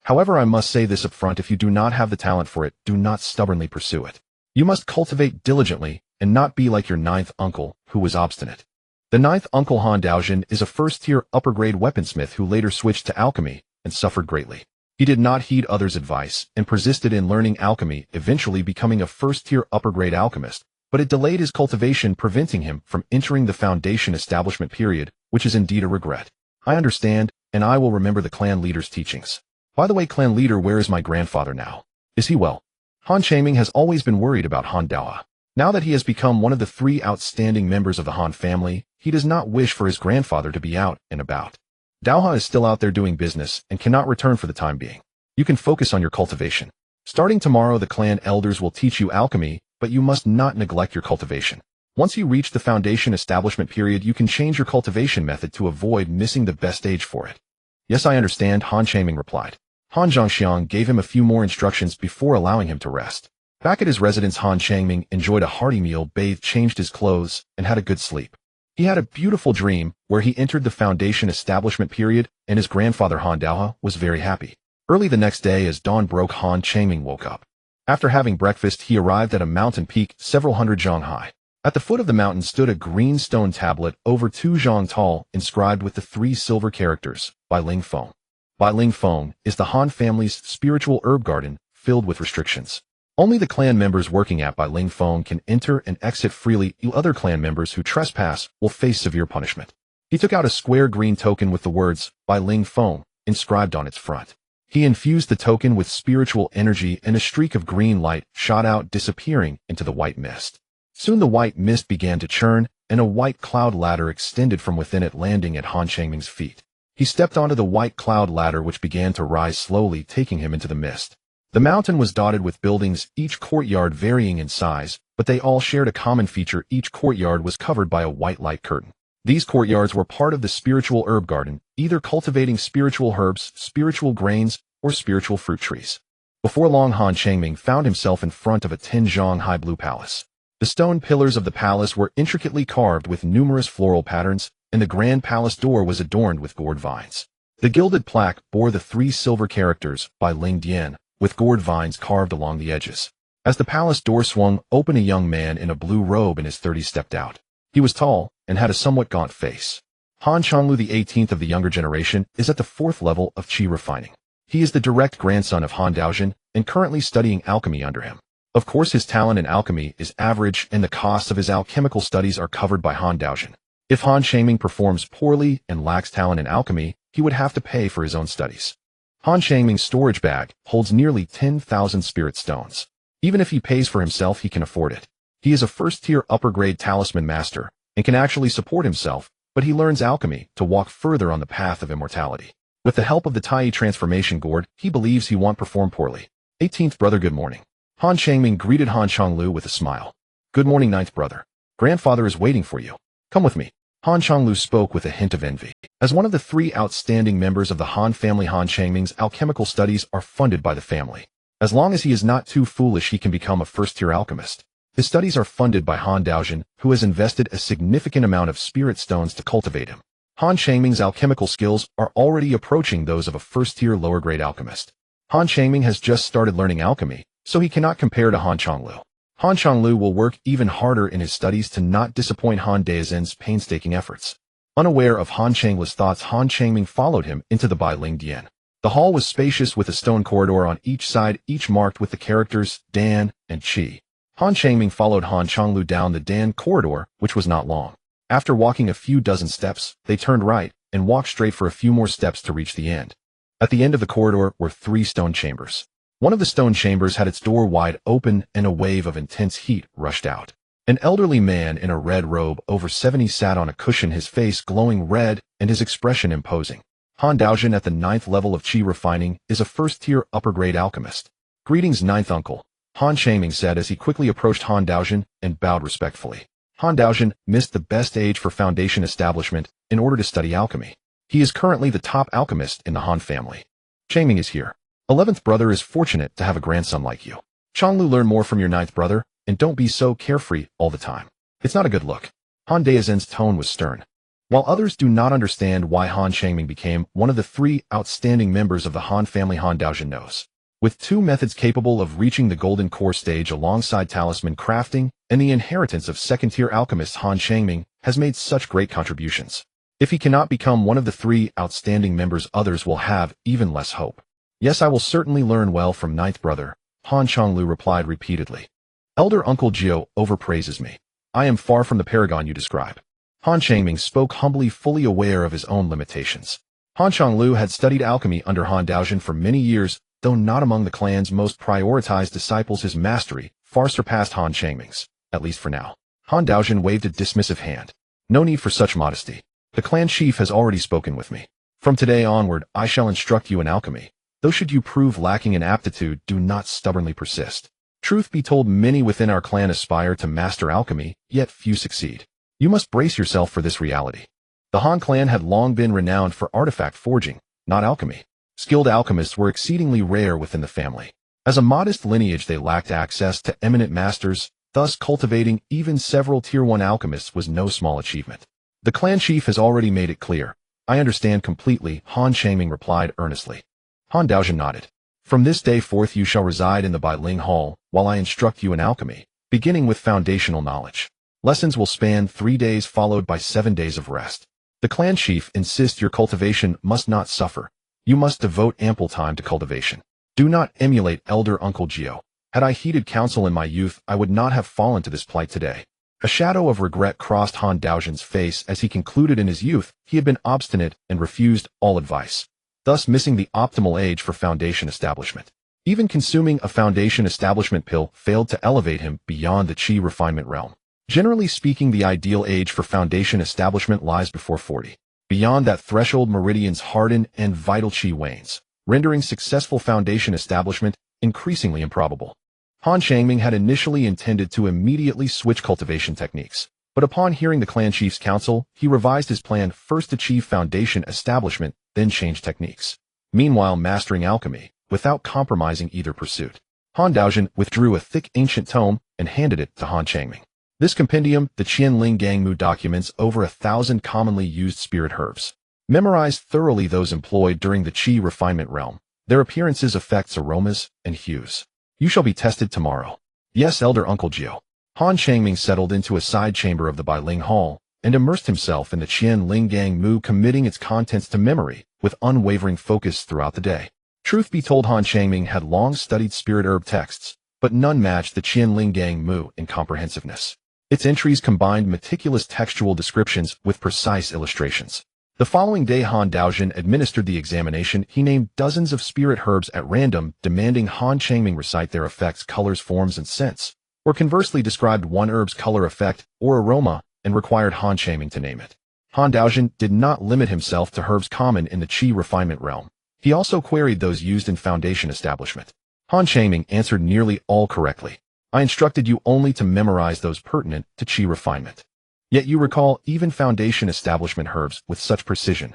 However, I must say this up front, if you do not have the talent for it, do not stubbornly pursue it. You must cultivate diligently and not be like your 9th uncle, who was obstinate." The 9th uncle Han Daojin is a first-tier upper-grade weaponsmith who later switched to alchemy and suffered greatly. He did not heed others' advice and persisted in learning alchemy, eventually becoming a first-tier upper-grade alchemist, but it delayed his cultivation, preventing him from entering the foundation establishment period, which is indeed a regret. I understand, and I will remember the clan leader's teachings. By the way, clan leader, where is my grandfather now? Is he well? Han Changming has always been worried about Han Daoha. Now that he has become one of the 3 outstanding members of the Han family, he does not wish for his grandfather to be out and about. Daoha is still out there doing business and cannot return for the time being. You can focus on your cultivation. Starting tomorrow, the clan elders will teach you alchemy, but you must not neglect your cultivation. Once you reach the foundation establishment period, you can change your cultivation method to avoid missing the best stage for it. Yes, I understand, Han Changming replied. Han Zhongxiang gave him a few more instructions before allowing him to rest. Back at his residence, Han Changming enjoyed a hearty meal, bathed, changed his clothes, and had a good sleep. He had a beautiful dream where he entered the foundation establishment period, and his grandfather Han Daoha was very happy. Early the next day, as dawn broke, Han Changming woke up. After having breakfast, he arrived at a mountain peak several hundred zhang high. At the foot of the mountain stood a green stone tablet over 2 zhang tall, inscribed with the 3 silver characters, Bai Ling Feng. Bai Ling Feng is the Han family's spiritual herb garden, filled with restrictions. Only the clan members working at Bai Ling Feng can enter and exit freely. Other clan members who trespass will face severe punishment. He took out a square green token with the words, Bai Ling Feng, inscribed on its front. He infused the token with spiritual energy, and a streak of green light shot out, disappearing into the white mist. Soon the white mist began to churn, and a white cloud ladder extended from within it, landing at Han Changming's feet. He stepped onto the white cloud ladder, which began to rise slowly, taking him into the mist. The mountain was dotted with buildings, each courtyard varying in size, but they all shared a common feature. Each courtyard was covered by a white light curtain. These courtyards were part of the spiritual herb garden, either cultivating spiritual herbs, spiritual grains, or spiritual fruit trees. Before long, Han Changming found himself in front of a 10 zhang high blue palace. The stone pillars of the palace were intricately carved with numerous floral patterns, and the grand palace door was adorned with gourd vines. The gilded plaque bore the 3 silver characters, Bai Ling Dian, with gourd vines carved along the edges. As the palace door swung open, a young man in a blue robe in his 30s stepped out. He was tall and had a somewhat gaunt face. Han Changlu, the 18th of the younger generation, is at the 4th level of qi refining. He is the direct grandson of Han Daojin and currently studying alchemy under him. Of course, his talent in alchemy is average, and the costs of his alchemical studies are covered by Han Daojin. If Han Changming performs poorly and lacks talent in alchemy, he would have to pay for his own studies. Han Changming's storage bag holds nearly 10,000 spirit stones. Even if he pays for himself, he can afford it. He is a first-tier upper-grade talisman master and can actually support himself, but he learns alchemy to walk further on the path of immortality. With the help of the Tai transformation gourd, he believes he won't perform poorly. 18th brother, good morning. Han Changming greeted Han Changlu with a smile. Good morning, 9th brother. Grandfather is waiting for you. Come with me. Han Changlu spoke with a hint of envy. As one of the 3 outstanding members of the Han family, Han Changming's alchemical studies are funded by the family. As long as he is not too foolish, he can become a first-tier alchemist. His studies are funded by Han Daojin, who has invested a significant amount of spirit stones to cultivate him. Han Changming's alchemical skills are already approaching those of a first-tier lower-grade alchemist. Han Changming has just started learning alchemy, so he cannot compare to Han Changlu. Han Changlu will work even harder in his studies to not disappoint Han Daozin's painstaking efforts. Unaware of Han Changlu's thoughts, Han Changming followed him into the Bai Ling Dian. The hall was spacious with a stone corridor on each side, each marked with the characters Dan and Qi. Han Changming followed Han Changlu down the Dan corridor, which was not long. After walking a few dozen steps, they turned right and walked straight for a few more steps to reach the end. At the end of the corridor were 3 stone chambers. One of the stone chambers had its door wide open, and a wave of intense heat rushed out. An elderly man in a red robe over 70 sat on a cushion, his face glowing red and his expression imposing. Han Daojin, at the 9th level of qi refining, is a first-tier upper-grade alchemist. Greetings, ninth uncle, Han Changming said as he quickly approached Han Daozhen and bowed respectfully. Han Daozhen missed the best age for foundation establishment in order to study alchemy. He is currently the top alchemist in the Han family. Changming is here. 11th brother is fortunate to have a grandson like you. Changlu, learn more from your ninth brother, and don't be so carefree all the time. It's not a good look. Han Daozhen's tone was stern. While others do not understand why Han Changming became one of the 3 outstanding members of the Han family, Han Daozhen knows. With 2 methods capable of reaching the golden core stage alongside talisman crafting and the inheritance of second-tier alchemists, Han Changming has made such great contributions. If he cannot become one of the 3 outstanding members, others will have even less hope. Yes, I will certainly learn well from ninth brother, Han Changlu replied repeatedly. Elder Uncle Jiao overpraises me. I am far from the paragon you describe. Han Changming spoke humbly, fully aware of his own limitations. Han Changlu had studied alchemy under Han Daozhen for many years, though not among the clan's most prioritized disciples. His mastery far surpassed Han Changming's, at least for now. Han Daozhen waved a dismissive hand. No need for such modesty. The clan chief has already spoken with me. From today onward, I shall instruct you in alchemy. Though should you prove lacking in aptitude, do not stubbornly persist. Truth be told, many within our clan aspire to master alchemy, yet few succeed. You must brace yourself for this reality. The Han clan had long been renowned for artifact forging, not alchemy. Skilled alchemists were exceedingly rare within the family. As a modest lineage, they lacked access to eminent masters, thus cultivating even several Tier 1 alchemists was no small achievement. The clan chief has already made it clear. I understand completely, Han Changming replied earnestly. Han Daozhen nodded. From this day forth you shall reside in the Bailing Hall, while I instruct you in alchemy, beginning with foundational knowledge. Lessons will span 3 days followed by 7 days of rest. The clan chief insists your cultivation must not suffer. You must devote ample time to cultivation. Do not emulate Elder Uncle Jiao. Had I heeded counsel in my youth, I would not have fallen to this plight today. A shadow of regret crossed Han Daozhen's face as he concluded in his youth he had been obstinate and refused all advice, thus missing the optimal age for foundation establishment. Even consuming a foundation establishment pill failed to elevate him beyond the chi refinement realm. Generally speaking, the ideal age for foundation establishment lies before 40. Beyond that threshold, meridians harden and vital chi wanes, rendering successful foundation establishment increasingly improbable. Han Changming had initially intended to immediately switch cultivation techniques, but upon hearing the clan chief's counsel, he revised his plan: first achieve foundation establishment, then change techniques. Meanwhile, mastering alchemy, without compromising either pursuit. Han Daozhen withdrew a thick ancient tome and handed it to Han Changming. This compendium, the Qianling Gangmu, documents over 1,000 commonly used spirit herbs. Memorize thoroughly those employed during the chi refinement realm, their appearances, effects, aromas, and hues. You shall be tested tomorrow. Yes, Elder Uncle Jiao. Han Changming settled into a side chamber of the Bailing Hall and immersed himself in the Qianling Gangmu, committing its contents to memory with unwavering focus throughout the day. Truth be told, Han Changming had long studied spirit herb texts, but none matched the Qianling Gangmu in comprehensiveness. Its entries combined meticulous textual descriptions with precise illustrations. The following day, Han Daozhen administered the examination. He named dozens of spirit herbs at random, demanding Han Changming recite their effects, colors, forms, and scents, or conversely described one herb's color, effect, or aroma, and required Han Changming to name it. Han Daozhen did not limit himself to herbs common in the chi refinement realm. He also queried those used in foundation establishment. Han Changming answered nearly all correctly. I instructed you only to memorize those pertinent to chi refinement. Yet you recall even foundation establishment herbs with such precision.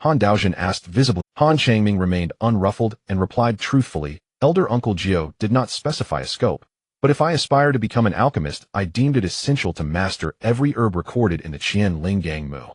Han Daozhen asked visibly. Han Changming remained unruffled and replied truthfully, Elder Uncle Jiao did not specify a scope, but if I aspire to become an alchemist, I deemed it essential to master every herb recorded in the Qianling Gangmu.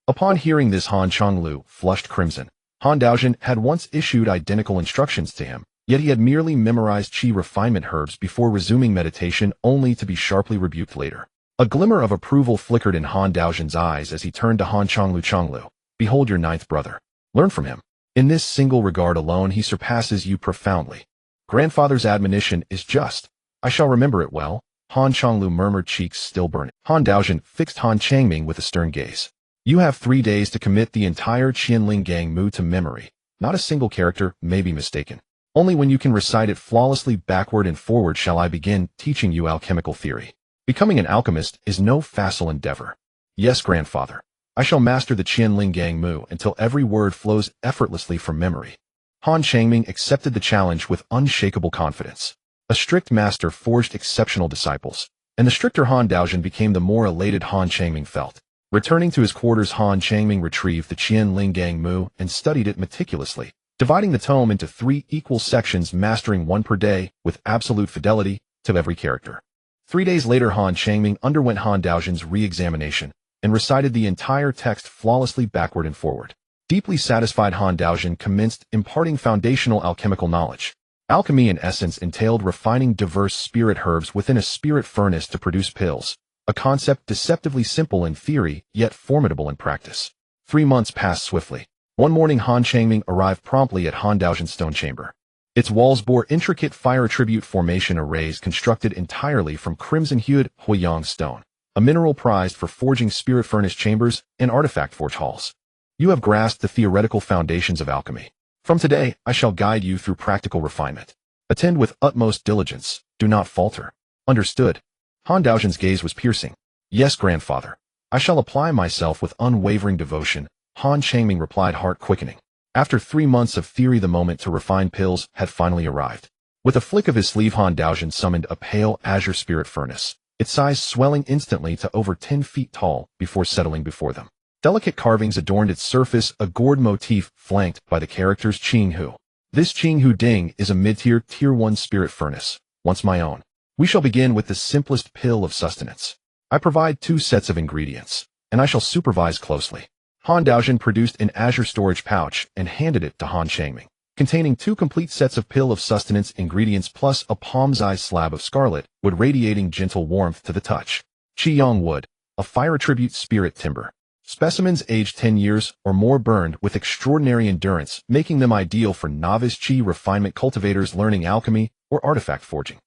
Upon hearing this, Han Changlu flushed crimson. Han Daozhen had once issued identical instructions to him, yet he had merely memorized chi refinement herbs before resuming meditation, only to be sharply rebuked later. A glimmer of approval flickered in Han Daozhen's eyes as he turned to Han Changlu. Changlu, behold your ninth brother. Learn from him. In this single regard alone he surpasses you profoundly. Grandfather's admonition is just. I shall remember it well. Han Changlu murmured, cheeks still burning. Han Daozhen fixed Han Changming with a stern gaze. You have 3 days to commit the entire Qianling Gangmu to memory. Not a single character may be mistaken. Only when you can recite it flawlessly backward and forward shall I begin teaching you alchemical theory. Becoming an alchemist is no facile endeavor. Yes, grandfather. I shall master the Qianling Gangmu until every word flows effortlessly from memory. Han Changming accepted the challenge with unshakable confidence. A strict master forged exceptional disciples, and the stricter Han Daojian became the more elated Han Changming felt. Returning to his quarters, Han Changming retrieved the Qian Linggang Mu and studied it meticulously, dividing the tome into 3 equal sections, mastering one per day with absolute fidelity to every character. 3 days later, Han Changming underwent Han Daojian's re-examination and recited the entire text flawlessly backward and forward. Deeply satisfied, Han Daojian commenced imparting foundational alchemical knowledge. Alchemy in essence entailed refining diverse spirit herbs within a spirit furnace to produce pills, a concept deceptively simple in theory, yet formidable in practice. 3 months passed swiftly. One morning, Han Changming arrived promptly at Han Daojian's stone chamber. Its walls bore intricate fire attribute formation arrays constructed entirely from crimson-hued Huiyang stone, a mineral prized for forging spirit furnace chambers and artifact forge halls. You have grasped the theoretical foundations of alchemy. From today, I shall guide you through practical refinement. Attend with utmost diligence. Do not falter. Understood? Han Daojian's gaze was piercing. Yes, grandfather. I shall apply myself with unwavering devotion, Han Changming replied, heart quickening. After 3 months of theory, the moment to refine pills had finally arrived. With a flick of his sleeve, Han Daojian summoned a pale azure spirit furnace, its size swelling instantly to over 10 feet tall before settling before them. Delicate carvings adorned its surface, a gourd motif flanked by the characters Qing Hu. This Qing Hu Ding is a mid-tier, tier 1 spirit furnace, once my own. We shall begin with the simplest pill of sustenance. I provide 2 sets of ingredients, and I shall supervise closely. Han Daojian produced an azure storage pouch and handed it to Han Changming, containing 2 complete sets of pill of sustenance ingredients plus a palm-sized slab of scarlet wood radiating gentle warmth to the touch. Qiyang wood, a fire attribute spirit timber. Specimens aged 10 years or more burned with extraordinary endurance, making them ideal for novice qi refinement cultivators learning alchemy or artifact forging.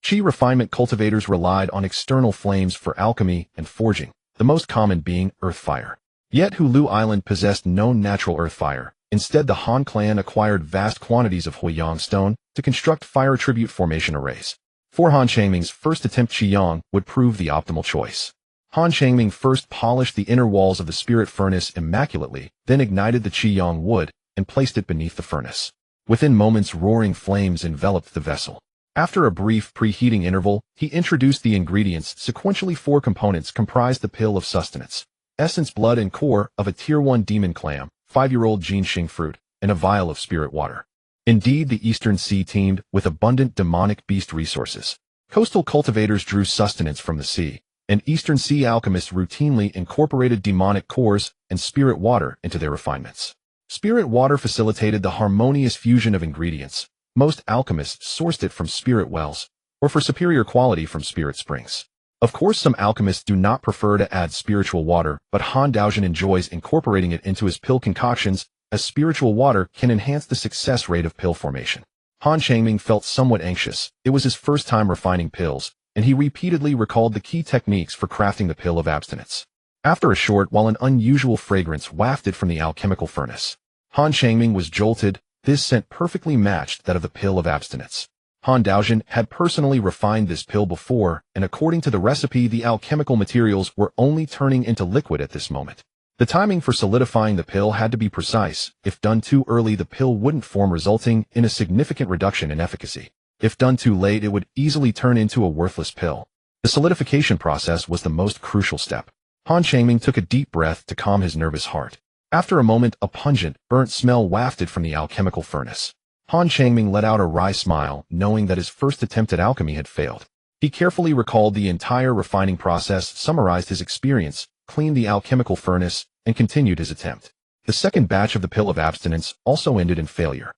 Qi refinement cultivators relied on external flames for alchemy and forging, the most common being earth fire. Yet Hulu Island possessed no natural earth fire. Instead, the Han clan acquired vast quantities of Huiyang stone to construct fire attribute formation arrays. For Han Changming's first attempt, Qiyang would prove the optimal choice. Han Changming first polished the inner walls of the spirit furnace immaculately, then ignited the Qiyang wood and placed it beneath the furnace. Within moments, roaring flames enveloped the vessel. After a brief preheating interval, he introduced the ingredients. Sequentially, 4 components comprised the pill of sustenance: essence, blood, and core of a tier 1 demon clam, 5-year-old Jinxing fruit, and a vial of spirit water. Indeed, the Eastern Sea teemed with abundant demonic beast resources. Coastal cultivators drew sustenance from the sea, and Eastern Sea alchemists routinely incorporated demonic cores and spirit water into their refinements. Spirit water facilitated the harmonious fusion of ingredients. Most alchemists sourced it from spirit wells, or for superior quality from spirit springs. Of course, some alchemists do not prefer to add spiritual water, but Han Daojian enjoys incorporating it into his pill concoctions, as spiritual water can enhance the success rate of pill formation. Han Changming felt somewhat anxious. It was his first time refining pills, and he repeatedly recalled the key techniques for crafting the pill of abstinence. After a short while, an unusual fragrance wafted from the alchemical furnace. Han Changming was jolted. This scent perfectly matched that of the pill of abstinence. Han Daojian had personally refined this pill before, and according to the recipe, the alchemical materials were only turning into liquid at this moment. The timing for solidifying the pill had to be precise. If done too early, the pill wouldn't form, resulting in a significant reduction in efficacy. If done too late, it would easily turn into a worthless pill. The solidification process was the most crucial step. Han Changming took a deep breath to calm his nervous heart. After a moment, a pungent, burnt smell wafted from the alchemical furnace. Han Changming let out a wry smile, knowing that his first attempt at alchemy had failed. He carefully recalled the entire refining process, summarized his experience, cleaned the alchemical furnace, and continued his attempt. The second batch of the pill of abstinence also ended in failure.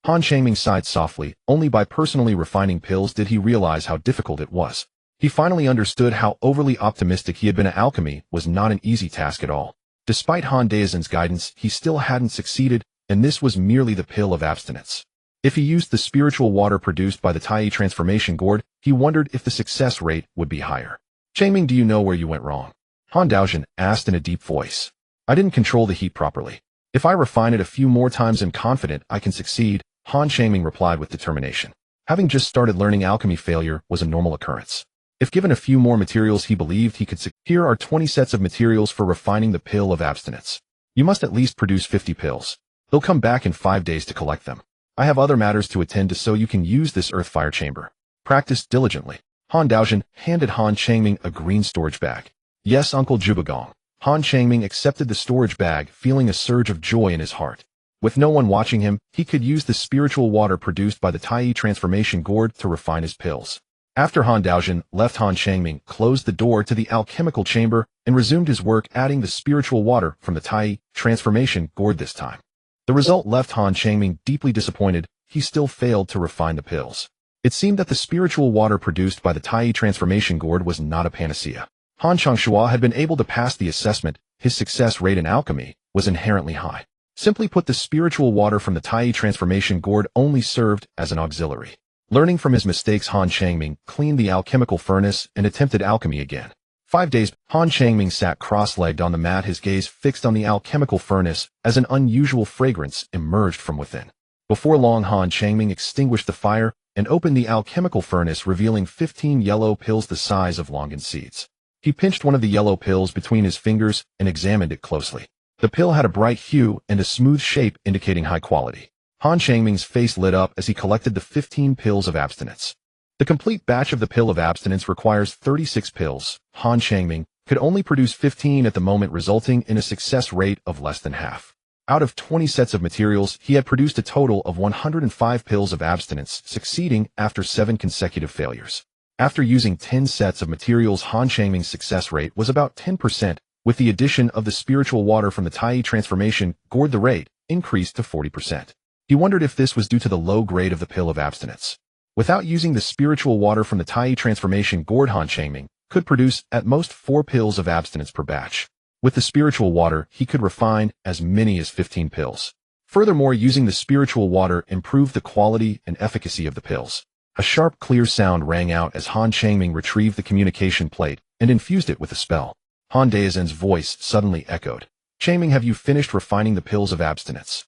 Han Changming sighed softly. Only by personally refining pills did he realize how difficult it was. He finally understood how overly optimistic he had been. Alchemy was not an easy task at all. Despite Han Daojian's guidance, he still hadn't succeeded, and this was merely the pill of abstinence. If he used the spiritual water produced by the Tai transformation gourd, he wondered if the success rate would be higher. Changming, do you know where you went wrong? Han Daojian asked in a deep voice. I didn't control the heat properly. If I refine it a few more times, I'm confident I can succeed, Han Changming replied with determination. Having just started learning alchemy, failure was a normal occurrence. If given a few more materials, he believed he could succeed. Here are 20 sets of materials for refining the pill of abstinence. You must at least produce 50 pills. They'll come back in 5 days to collect them. I have other matters to attend to, so you can use this earth fire chamber. Practice diligently. Han Daozhen handed Han Changming a green storage bag. Yes, Uncle Zhubagong. Han Changming accepted the storage bag, feeling a surge of joy in his heart. With no one watching him, he could use the spiritual water produced by the Tai transformation gourd to refine his pills. After Han Daozhen left, Han Changming closed the door to the alchemical chamber and resumed his work, adding the spiritual water from the Tai transformation gourd this time. The result left Han Changming deeply disappointed. He still failed to refine the pills. It seemed that the spiritual water produced by the Tai transformation gourd was not a panacea. Han Changshua had been able to pass the assessment. His success rate in alchemy was inherently high. Simply put, the spiritual water from the Tai transformation gourd only served as an auxiliary. Learning from his mistakes, Han Changming cleaned the alchemical furnace and attempted alchemy again. 5 days, Han Changming sat cross-legged on the mat, his gaze fixed on the alchemical furnace as an unusual fragrance emerged from within. Before long, Han Changming extinguished the fire and opened the alchemical furnace, revealing 15 yellow pills the size of longan seeds. He pinched one of the yellow pills between his fingers and examined it closely. The pill had a bright hue and a smooth shape, indicating high quality. Han Changming's face lit up as he collected the 15 pills of abstinence. The complete batch of the pill of abstinence requires 36 pills. Han Changming could only produce 15 at the moment, resulting in a success rate of less than half. Out of 20 sets of materials, he had produced a total of 105 pills of abstinence, succeeding after 7 consecutive failures. After using 10 sets of materials, Han Changming's success rate was about 10%. With the addition of the spiritual water from the Tai transformation gourd, the rate increased to 40%. He wondered if this was due to the low grade of the pill of abstinence. Without using the spiritual water from the Tai transformation gourd, Han Changming could produce at most 4 pills of abstinence per batch. With the spiritual water, he could refine as many as 15 pills. Furthermore, using the spiritual water improved the quality and efficacy of the pills. A sharp, clear sound rang out as Han Changming retrieved the communication plate and infused it with a spell. Han Daozhen's voice suddenly echoed. Changming, have you finished refining the pills of abstinence?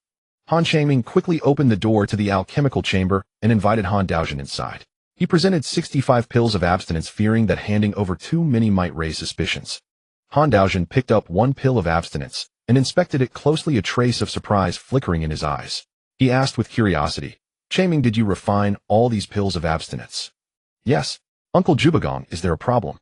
Han Changming quickly opened the door to the alchemical chamber and invited Han Daozhen inside. He presented 65 pills of abstinence, fearing that handing over too many might raise suspicions. Han Daozhen picked up 1 pill of abstinence and inspected it closely, a trace of surprise flickering in his eyes. He asked with curiosity, Changming, did you refine all these pills of abstinence? Yes. Uncle Zhubagong, is there a problem?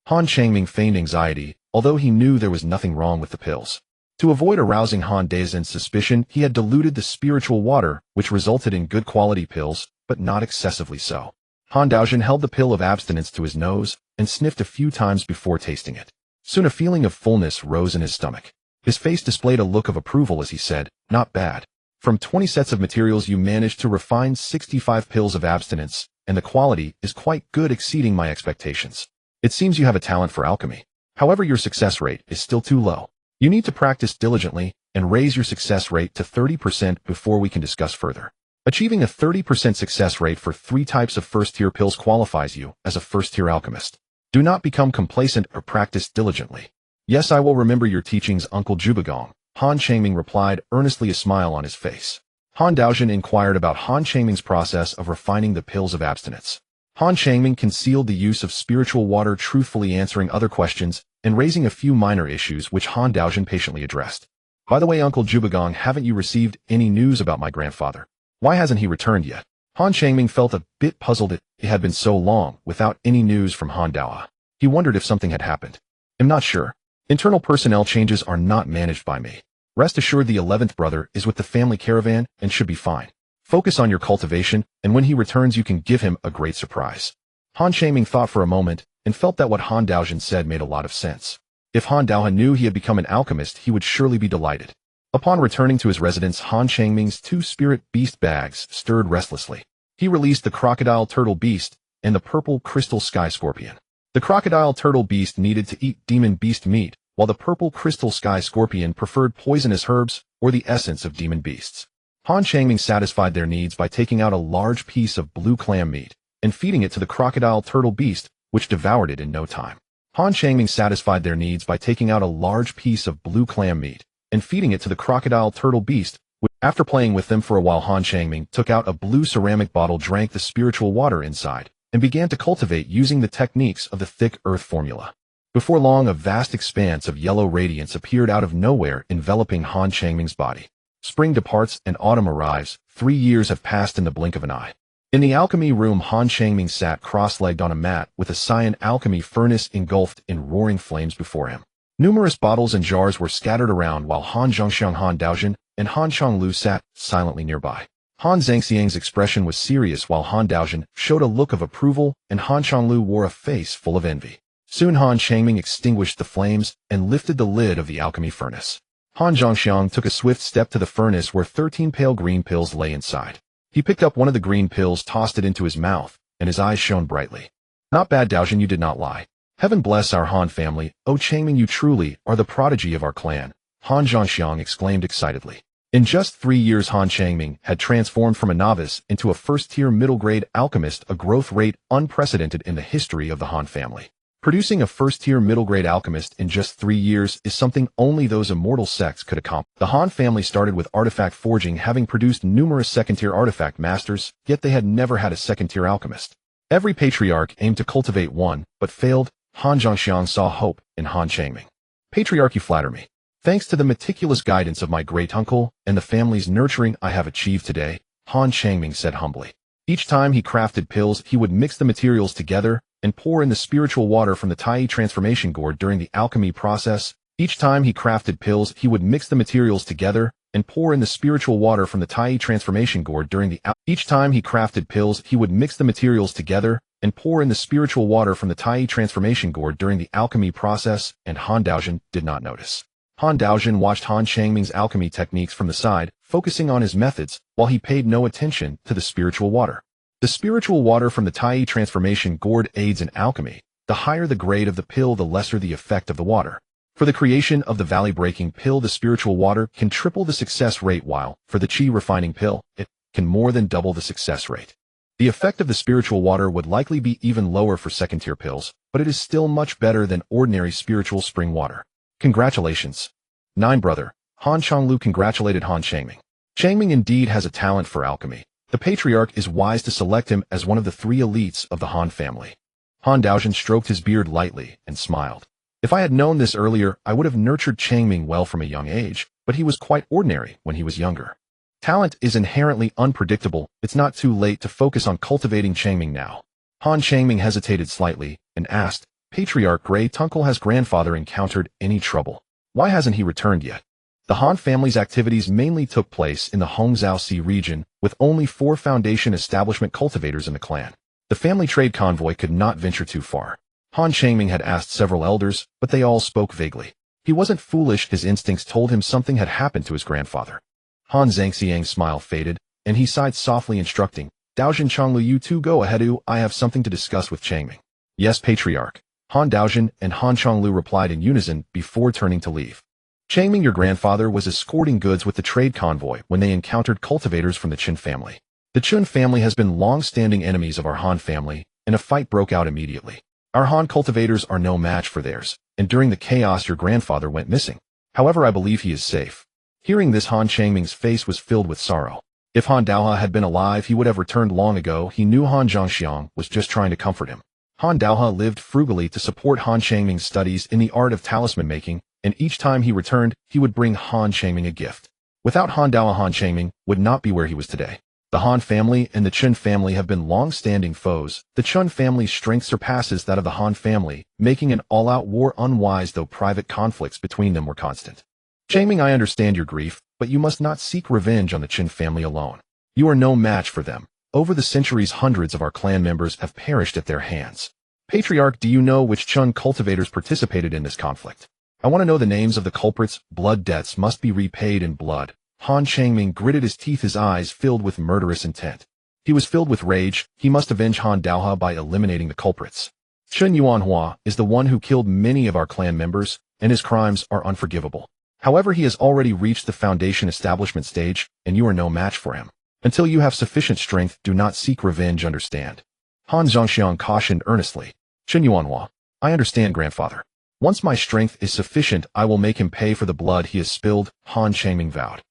Han Changming feigned anxiety, although he knew there was nothing wrong with the pills. To avoid arousing Han Daozhen's suspicion, he had diluted the spiritual water, which resulted in good quality pills, but not excessively so. Han Daozhen held the pill of abstinence to his nose and sniffed a few times before tasting it. Soon a feeling of fullness rose in his stomach. His face displayed a look of approval as he said, not bad. From 20 sets of materials you managed to refine 65 pills of abstinence, and the quality is quite good, exceeding my expectations. It seems you have a talent for alchemy. However, your success rate is still too low. You need to practice diligently and raise your success rate to 30% before we can discuss further. Achieving a 30% success rate for 3 types of first-tier pills qualifies you as a first-tier alchemist. Do not become complacent or practice diligently. Yes, I will remember your teachings, Uncle Zhubagong, Han Changming replied, earnestly, a smile on his face. Han Daozhen inquired about Han Changming's process of refining the pills of abstinence. Han Changming concealed the use of spiritual water, truthfully answering other questions and raising a few minor issues which Han Daozhen patiently addressed. By the way, Uncle Zhubagong, haven't you received any news about my grandfather? Why hasn't he returned yet? Han Changming felt a bit puzzled. It had been so long without any news from Han Daozhen. He wondered if something had happened. I'm not sure. Internal personnel changes are not managed by me. Rest assured, the 11th brother is with the family caravan and should be fine. Focus on your cultivation, and when he returns you can give him a great surprise. Han Changming thought for a moment and felt that what Han Daozhen said made a lot of sense. If Han Daozhen knew he had become an alchemist, he would surely be delighted. Upon returning to his residence, Han Changming's 2 spirit beast bags stirred restlessly. He released the crocodile turtle beast and the purple crystal sky scorpion. The crocodile turtle beast needed to eat demon beast meat, while the purple crystal sky scorpion preferred poisonous herbs or the essence of demon beasts. Han Changming satisfied their needs by taking out a large piece of blue clam meat and feeding it to the crocodile turtle beast, which devoured it in no time. Han Changming satisfied their needs by taking out a large piece of blue clam meat and feeding it to the crocodile turtle beast. After playing with them for a while, Han Changming took out a blue ceramic bottle, drank the spiritual water inside, and began to cultivate using the techniques of the thick earth formula. Before long, a vast expanse of yellow radiance appeared out of nowhere, enveloping Han Changming's body. Spring departs and autumn arrives, 3 years have passed in the blink of an eye. In the alchemy room, Han Changming sat cross-legged on a mat with a cyan alchemy furnace engulfed in roaring flames before him. Numerous bottles and jars were scattered around while Han Zhongxiang, Han Daojin, and Han Chonglu sat silently nearby. Han Zhangxiang's expression was serious while Han Daojin showed a look of approval and Han Chonglu wore a face full of envy. Soon Han Changming extinguished the flames and lifted the lid of the alchemy furnace. Han Zhongxiang took a swift step to the furnace where 13 pale green pills lay inside. He picked up one of the green pills, tossed it into his mouth, and his eyes shone brightly. Not bad, Daojin, you did not lie. Heaven bless our Han family. Oh Changming, you truly are the prodigy of our clan, Han Zhongxiang exclaimed excitedly. In just 3 years, Han Changming had transformed from a novice into a first-tier middle-grade alchemist, a growth rate unprecedented in the history of the Han family. Producing a first-tier middle-grade alchemist in just 3 years is something only those immortal sects could accomplish. The Han family started with artifact forging, having produced numerous second-tier artifact masters, yet they had never had a second-tier alchemist. Every patriarch aimed to cultivate one, but failed. Han Zhongxiang saw hope in Han Changming. Patriarch, you flatter me. Thanks to the meticulous guidance of my great-uncle and the family's nurturing, I have achieved today, Han Changming said humbly. Each time he crafted pills, he would mix the materials together and pour in the spiritual water from the Tai transformation gourd during the alchemy process. Each time he crafted pills, he would mix the materials together and pour in the spiritual water from the Tai transformation gourd during the Each time he crafted pills, he would mix the materials together and pour in the spiritual water from the Tai transformation gourd during the alchemy process, and Han Daojin did not notice. Han Daojin watched Han Changming's alchemy techniques from the side, focusing on his methods, while he paid no attention to the spiritual water. The spiritual water from the Tai transformation gourd aids in alchemy. The higher the grade of the pill, the lesser the effect of the water. For the creation of the valley-breaking pill, the spiritual water can triple the success rate, while, for the chi refining pill, it can more than double the success rate. The effect of the spiritual water would likely be even lower for second-tier pills, but it is still much better than ordinary spiritual spring water. Congratulations. 9 brother, Han Chonglu congratulated Han Changming. Changming indeed has a talent for alchemy. The patriarch is wise to select him as one of the 3 elites of the Han family. Han Daojin stroked his beard lightly and smiled. If I had known this earlier, I would have nurtured Changming well from a young age, but he was quite ordinary when he was younger. Talent is inherently unpredictable. It's not too late to focus on cultivating Changming now. Han Changming hesitated slightly and asked, Patriarch Great-uncle, has grandfather encountered any trouble? Why hasn't he returned yet? The Han family's activities mainly took place in the Hongzhou Sea region, with only 4 foundation establishment cultivators in the clan. The family trade convoy could not venture too far. Han Changming had asked several elders, but they all spoke vaguely. He wasn't foolish, his instincts told him something had happened to his grandfather. Han Zhangxiang's smile faded, and he sighed softly, instructing, Daojin Chonglu, you two go ahead, I have something to discuss with Changming. Yes, Patriarch. Han Daojin and Han Chonglu replied in unison before turning to leave. Changming, your grandfather was escorting goods with the trade convoy when they encountered cultivators from the Qin family. The Qin family has been long-standing enemies of our Han family, and a fight broke out immediately. Our Han cultivators are no match for theirs, and during the chaos your grandfather went missing. However, I believe he is safe. Hearing this, Han Changming's face was filled with sorrow. If Han Daoha had been alive, he would have returned long ago. He knew Han Zhongxiang was just trying to comfort him. Han Daoha lived frugally to support Han Changming's studies in the art of talisman making, and each time he returned, he would bring Han Changming a gift. Without Han Daoha, Han Changming would not be where he was today. The Han family and the Qin family have been long-standing foes. The Qin family's strength surpasses that of the Han family, making an all-out war unwise, though private conflicts between them were constant. Changming, I understand your grief, but you must not seek revenge on the Qin family alone. You are no match for them. Over the centuries, hundreds of our clan members have perished at their hands. Patriarch, do you know which Qin cultivators participated in this conflict? I want to know the names of the culprits. Blood debts must be repaid in blood. Han Changming gritted his teeth, his eyes filled with murderous intent. He was filled with rage. He must avenge Han Daoha by eliminating the culprits. Chen Yuanhua is the one who killed many of our clan members, and his crimes are unforgivable. However, he has already reached the foundation establishment stage, and you are no match for him. Until you have sufficient strength, do not seek revenge, understand? Han Zhongxiang cautioned earnestly. Chen Yuanhua, I understand, grandfather. Once my strength is sufficient, I will make him pay for the blood he has spilled, Han Changming vowed.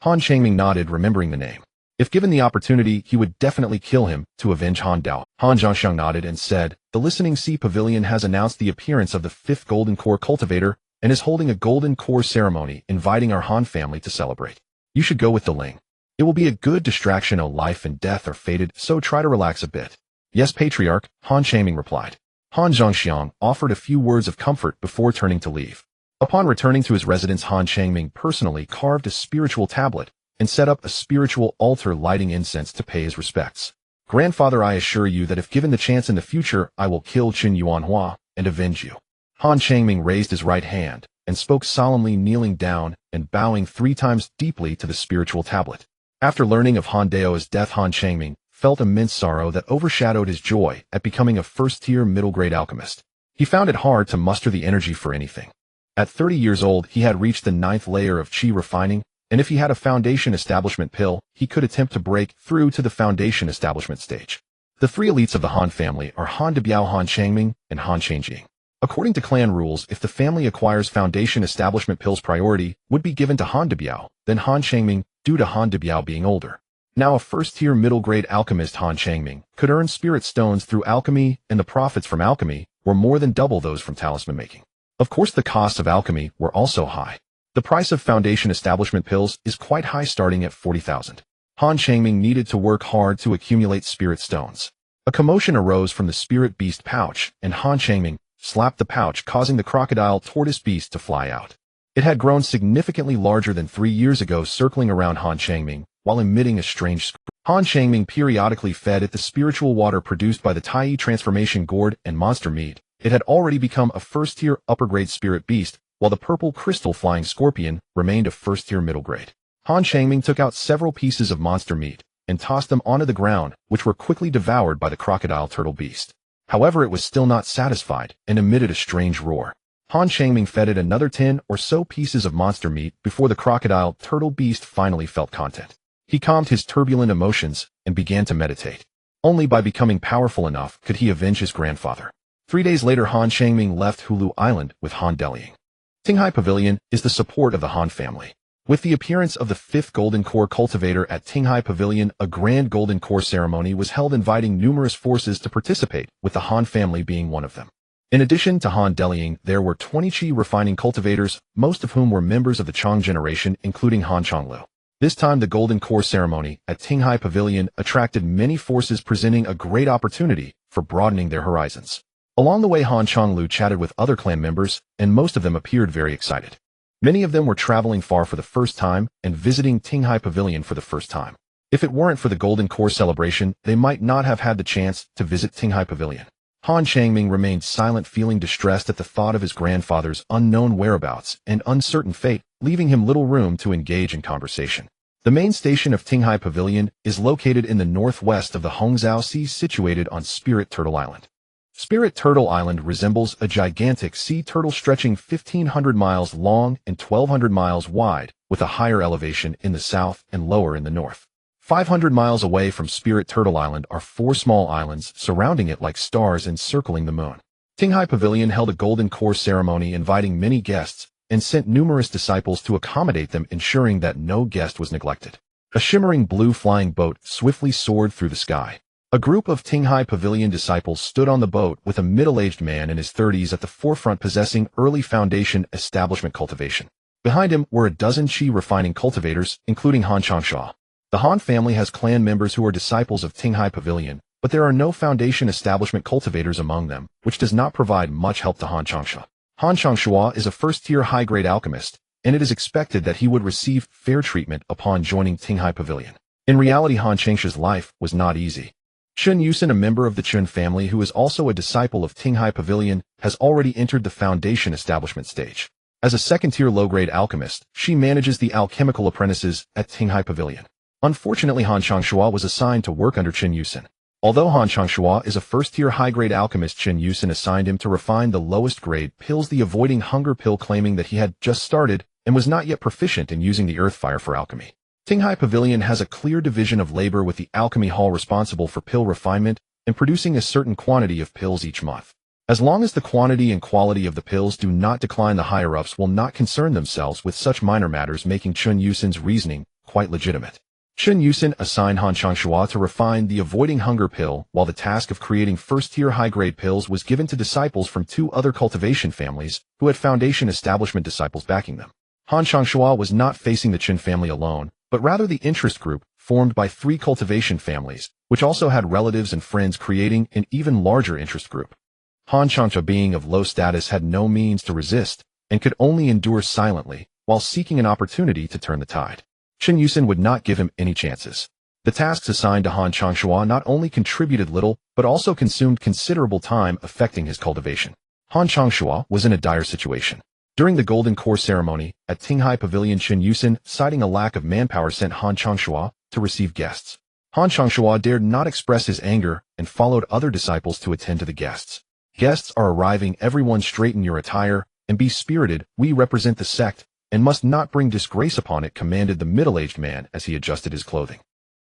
Han Changming nodded, remembering the name. If given the opportunity, he would definitely kill him to avenge Han Dao. Han Zhongxiang nodded and said, the Listening Sea Pavilion has announced the appearance of the 5th Golden Core cultivator and is holding a Golden Core ceremony, inviting our Han family to celebrate. You should go with the Ling. It will be a good distraction. Life and death are fated, so try to relax a bit. Yes, Patriarch, Han Changming replied. Han Zhongxiang offered a few words of comfort before turning to leave. Upon returning to his residence, Han Changming personally carved a spiritual tablet and set up a spiritual altar, lighting incense to pay his respects. Grandfather, I assure you that if given the chance in the future, I will kill Qin Yuanhua and avenge you. Han Changming raised his right hand and spoke solemnly, kneeling down and bowing 3 times deeply to the spiritual tablet. After learning of Han Dao's death, Han Changming felt immense sorrow that overshadowed his joy at becoming a first-tier middle-grade alchemist. He found it hard to muster the energy for anything. At 30 years old, he had reached the 9th layer of qi refining, and if he had a foundation establishment pill, he could attempt to break through to the foundation establishment stage. The 3 elites of the Han family are Han Debiao, Han Changming, and Han Changjing. According to clan rules, if the family acquires foundation establishment pills, priority would be given to Han Debiao, then Han Changming, due to Han Debiao being older. Now a first-tier middle-grade alchemist, Han Changming, could earn spirit stones through alchemy, and the profits from alchemy were more than double those from talisman making. Of course, the costs of alchemy were also high. The price of foundation establishment pills is quite high, starting at 40,000. Han Changming needed to work hard to accumulate spirit stones. A commotion arose from the spirit beast pouch, and Han Changming slapped the pouch, causing the crocodile tortoise beast to fly out. It had grown significantly larger than 3 years ago, circling around Han Changming while emitting a strange scream. Han Changming periodically fed it the spiritual water produced by the Tai transformation gourd and monster meat. It had already become a first-tier upper-grade spirit beast, while the purple crystal flying scorpion remained a first-tier middle-grade. Han Changming took out several pieces of monster meat and tossed them onto the ground, which were quickly devoured by the crocodile turtle beast. However, it was still not satisfied and emitted a strange roar. Han Changming fed it another 10 or so pieces of monster meat before the crocodile turtle beast finally felt content. He calmed his turbulent emotions and began to meditate. Only by becoming powerful enough could he avenge his grandfather. 3 days later, Han Changming left Hulu Island with Han Deliang. Tinghai Pavilion is the support of the Han family. With the appearance of the 5th Golden Core cultivator at Tinghai Pavilion, a grand Golden Core ceremony was held, inviting numerous forces to participate, with the Han family being one of them. In addition to Han Deliang, there were 20 qi refining cultivators, most of whom were members of the Chang generation, including Han Chonglu. This time, the Golden Core ceremony at Tinghai Pavilion attracted many forces, presenting a great opportunity for broadening their horizons. Along the way, Han Chonglu chatted with other clan members, and most of them appeared very excited. Many of them were traveling far for the first time and visiting Tinghai Pavilion for the first time. If it weren't for the Golden Core celebration, they might not have had the chance to visit Tinghai Pavilion. Han Changming remained silent, feeling distressed at the thought of his grandfather's unknown whereabouts and uncertain fate, leaving him little room to engage in conversation. The main station of Tinghai Pavilion is located in the northwest of the Hongzhou Sea, situated on Spirit Turtle Island. Spirit Turtle Island resembles a gigantic sea turtle stretching 1,500 miles long and 1,200 miles wide, with a higher elevation in the south and lower in the north. 500 miles away from Spirit Turtle Island are 4 small islands surrounding it like stars encircling the moon. Tinghai Pavilion held a Golden Core ceremony, inviting many guests, and sent numerous disciples to accommodate them, ensuring that no guest was neglected. A shimmering blue flying boat swiftly soared through the sky. A group of Tinghai Pavilion disciples stood on the boat, with a middle-aged man in his 30s at the forefront, possessing early foundation establishment cultivation. Behind him were a dozen qi refining cultivators, including Han Changsha. The Han family has clan members who are disciples of Tinghai Pavilion, but there are no foundation establishment cultivators among them, which does not provide much help to Han Changsha. Han Changshua is a first-tier high-grade alchemist, and it is expected that he would receive fair treatment upon joining Tinghai Pavilion. In reality, Han Changsha's life was not easy. Chun Yusin, a member of the Chun family who is also a disciple of Tinghai Pavilion, has already entered the foundation establishment stage. As a second-tier low-grade alchemist, she manages the alchemical apprentices at Tinghai Pavilion. Unfortunately, Han Changshua was assigned to work under Chun Yusin. Although Han Changshua is a first-tier high-grade alchemist, Chun Yusin assigned him to refine the lowest-grade pills, the avoiding hunger pill, claiming that he had just started and was not yet proficient in using the earth fire for alchemy. Tinghai Pavilion has a clear division of labor, with the alchemy hall responsible for pill refinement and producing a certain quantity of pills each month. As long as the quantity and quality of the pills do not decline, the higher-ups will not concern themselves with such minor matters, making Chun Yusin's reasoning quite legitimate. Chun Yusin assigned Han Changshua to refine the avoiding hunger pill, while the task of creating first-tier high-grade pills was given to disciples from 2 other cultivation families who had foundation establishment disciples backing them. Han Changshua was not facing the Chun family alone, but rather the interest group formed by 3 cultivation families, which also had relatives and friends, creating an even larger interest group. Han Changsha, being of low status, had no means to resist and could only endure silently while seeking an opportunity to turn the tide. Chen Yusen would not give him any chances. The tasks assigned to Han Changsha not only contributed little, but also consumed considerable time, affecting his cultivation. Han Changsha was in a dire situation. During the Golden Core ceremony at Tinghai Pavilion, Chen Yusen, citing a lack of manpower, sent Han Changsha to receive guests. Han Changsha dared not express his anger and followed other disciples to attend to the guests. Guests are arriving, everyone straighten your attire and be spirited, we represent the sect and must not bring disgrace upon it, commanded the middle-aged man as he adjusted his clothing.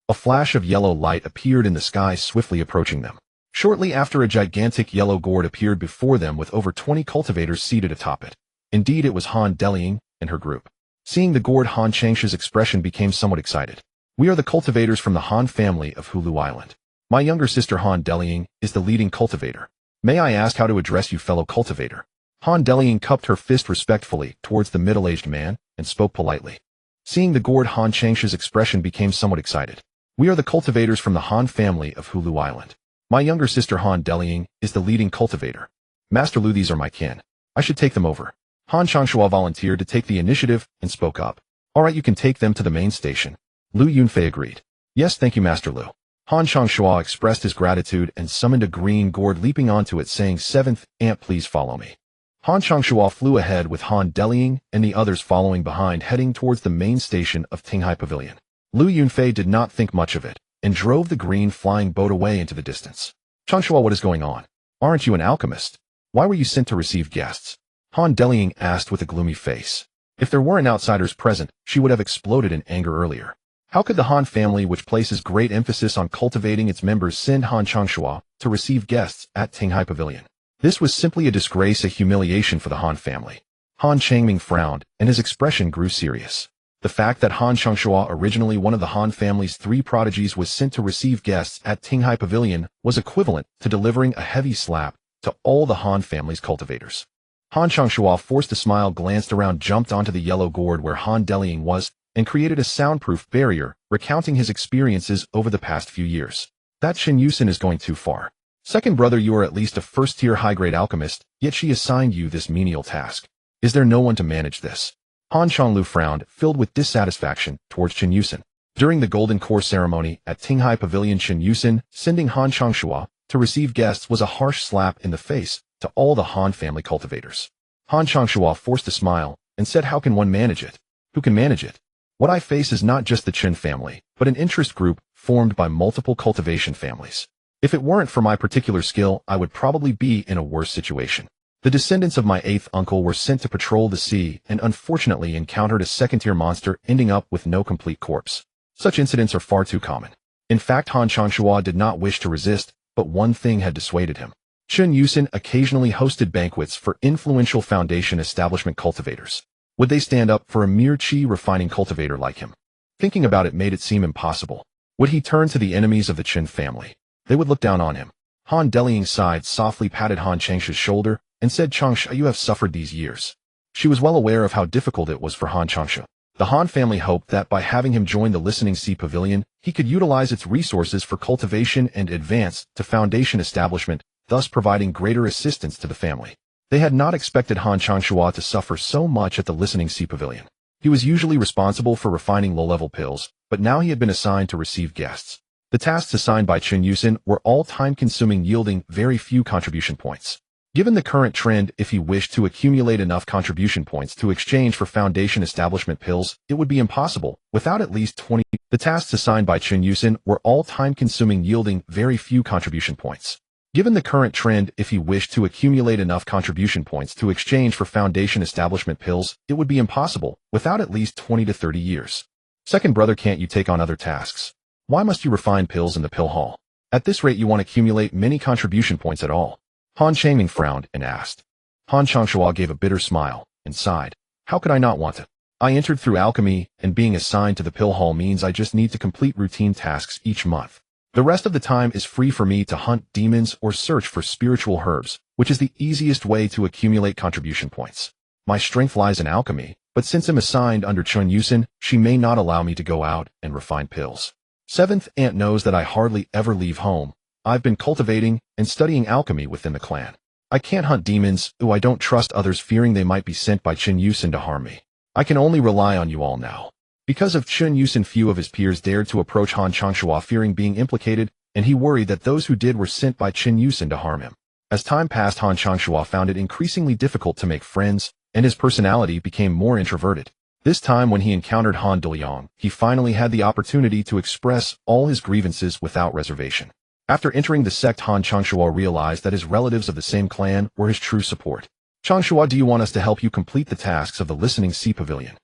A flash of yellow light appeared in the sky, swiftly approaching them. Shortly after, a gigantic yellow gourd appeared before them with over 20 cultivators seated atop it. Indeed, it was Han Delying and her group. Seeing the gourd, Han Changsha's expression became somewhat excited. We are the cultivators from the Han family of Hulu Island. My younger sister Han Delying is the leading cultivator. May I ask how to address you, fellow cultivator? Han Delying cupped her fist respectfully towards the middle-aged man and spoke politely. Seeing the gourd, Han Changsha's expression became somewhat excited. We are the cultivators from the Han family of Hulu Island. My younger sister Han Delying is the leading cultivator. Master Lu, these are my kin. I should take them over. Han Changsha volunteered to take the initiative and spoke up. All right, you can take them to the main station. Lu Yunfei agreed. Yes, thank you, Master Lu. Han Changsha expressed his gratitude and summoned a green gourd, leaping onto it, saying, "Seventh Ant, please follow me." Han Changsha flew ahead with Han Delying and the others following behind, heading towards the main station of Tinghai Pavilion. Lu Yunfei did not think much of it and drove the green flying boat away into the distance. Changsha, what is going on? Aren't you an alchemist? Why were you sent to receive guests? Han Delying asked with a gloomy face. If there weren't outsiders present, she would have exploded in anger earlier. How could the Han family, which places great emphasis on cultivating its members, send Han Changsha to receive guests at Tinghai Pavilion? This was simply a disgrace, a humiliation for the Han family. Han Changming frowned, and his expression grew serious. The fact that Han Changsha, originally one of the Han family's 3 prodigies, was sent to receive guests at Tinghai Pavilion was equivalent to delivering a heavy slap to all the Han family's cultivators. Han Changsha, forced a smile, glanced around, jumped onto the yellow gourd where Han Delying was, and created a soundproof barrier, recounting his experiences over the past few years. That Chen Yusen is going too far. Second brother, you are at least a first-tier high-grade alchemist, yet she assigned you this menial task. Is there no one to manage this? Han Changlu frowned, filled with dissatisfaction, towards Chen Yusen. During the Golden Core ceremony at Tinghai Pavilion, Chen Yusen sending Han Changsha to receive guests was a harsh slap in the face to all the Han family cultivators. Han Changsha forced a smile and said, how can one manage it? Who can manage it? What I face is not just the Chen family, but an interest group formed by multiple cultivation families. If it weren't for my particular skill, I would probably be in a worse situation. The descendants of my 8th uncle were sent to patrol the sea and unfortunately encountered a second-tier monster, ending up with no complete corpse. Such incidents are far too common. In fact, Han Changsha did not wish to resist, but one thing had dissuaded him. Chen Yusen occasionally hosted banquets for influential foundation establishment cultivators. Would they stand up for a mere chi-refining cultivator like him? Thinking about it made it seem impossible. Would he turn to the enemies of the Chen family? They would look down on him. Han Delying sighed, softly patted Han Changsha's shoulder, and said, Changsha, you have suffered these years. She was well aware of how difficult it was for Han Changsha. The Han family hoped that by having him join the Listening Sea Pavilion, he could utilize its resources for cultivation and advance to foundation establishment, thus providing greater assistance to the family. They had not expected Han Changsha to suffer so much at the Listening Sea Pavilion. He was usually responsible for refining low-level pills, but now he had been assigned to receive guests. The tasks assigned by Chen Yusen were all time-consuming, yielding very few contribution points. Given the current trend, if he wished to accumulate enough contribution points to exchange for foundation establishment pills, it would be impossible, without at least 20. The tasks assigned by Chen Yusen were all time-consuming, yielding very few contribution points. Given the current trend, if he wished to accumulate enough contribution points to exchange for foundation establishment pills, it would be impossible, without at least 20 to 30 years. Second brother, can't you take on other tasks? Why must you refine pills in the pill hall? At this rate you won't accumulate many contribution points at all. Han Changming frowned and asked. Han Changsha gave a bitter smile and sighed. How could I not want it? I entered through alchemy, and being assigned to the pill hall means I just need to complete routine tasks each month. The rest of the time is free for me to hunt demons or search for spiritual herbs, which is the easiest way to accumulate contribution points. My strength lies in alchemy, but since I'm assigned under Chun Yusin, she may not allow me to go out and refine pills. Seventh aunt knows that I hardly ever leave home. I've been cultivating and studying alchemy within the clan. I can't hunt demons, who I don't trust others fearing they might be sent by Chun Yusin to harm me. I can only rely on you all now. Because of Chun Yusin, few of his peers dared to approach Han Changshuo fearing being implicated, and he worried that those who did were sent by Chun Yusin to harm him. As time passed, Han Changshuo found it increasingly difficult to make friends, and his personality became more introverted. This time when he encountered Han Deliang, he finally had the opportunity to express all his grievances without reservation. After entering the sect, Han Changshuo realized that his relatives of the same clan were his true support. Changshuo, do you want us to help you complete the tasks of the Listening Sea Pavilion?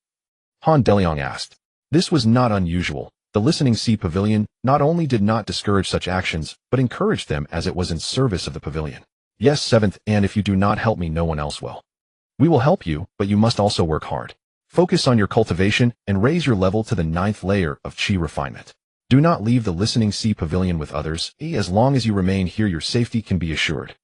Han Deliang asked. This was not unusual. The Listening Sea Pavilion not only did not discourage such actions, but encouraged them as it was in service of the pavilion. Yes, seventh, and if you do not help me, no one else will. We will help you, but you must also work hard. Focus on your cultivation and raise your level to the 9th layer of Qi refinement. Do not leave the Listening Sea Pavilion with others. As long as you remain here, your safety can be assured.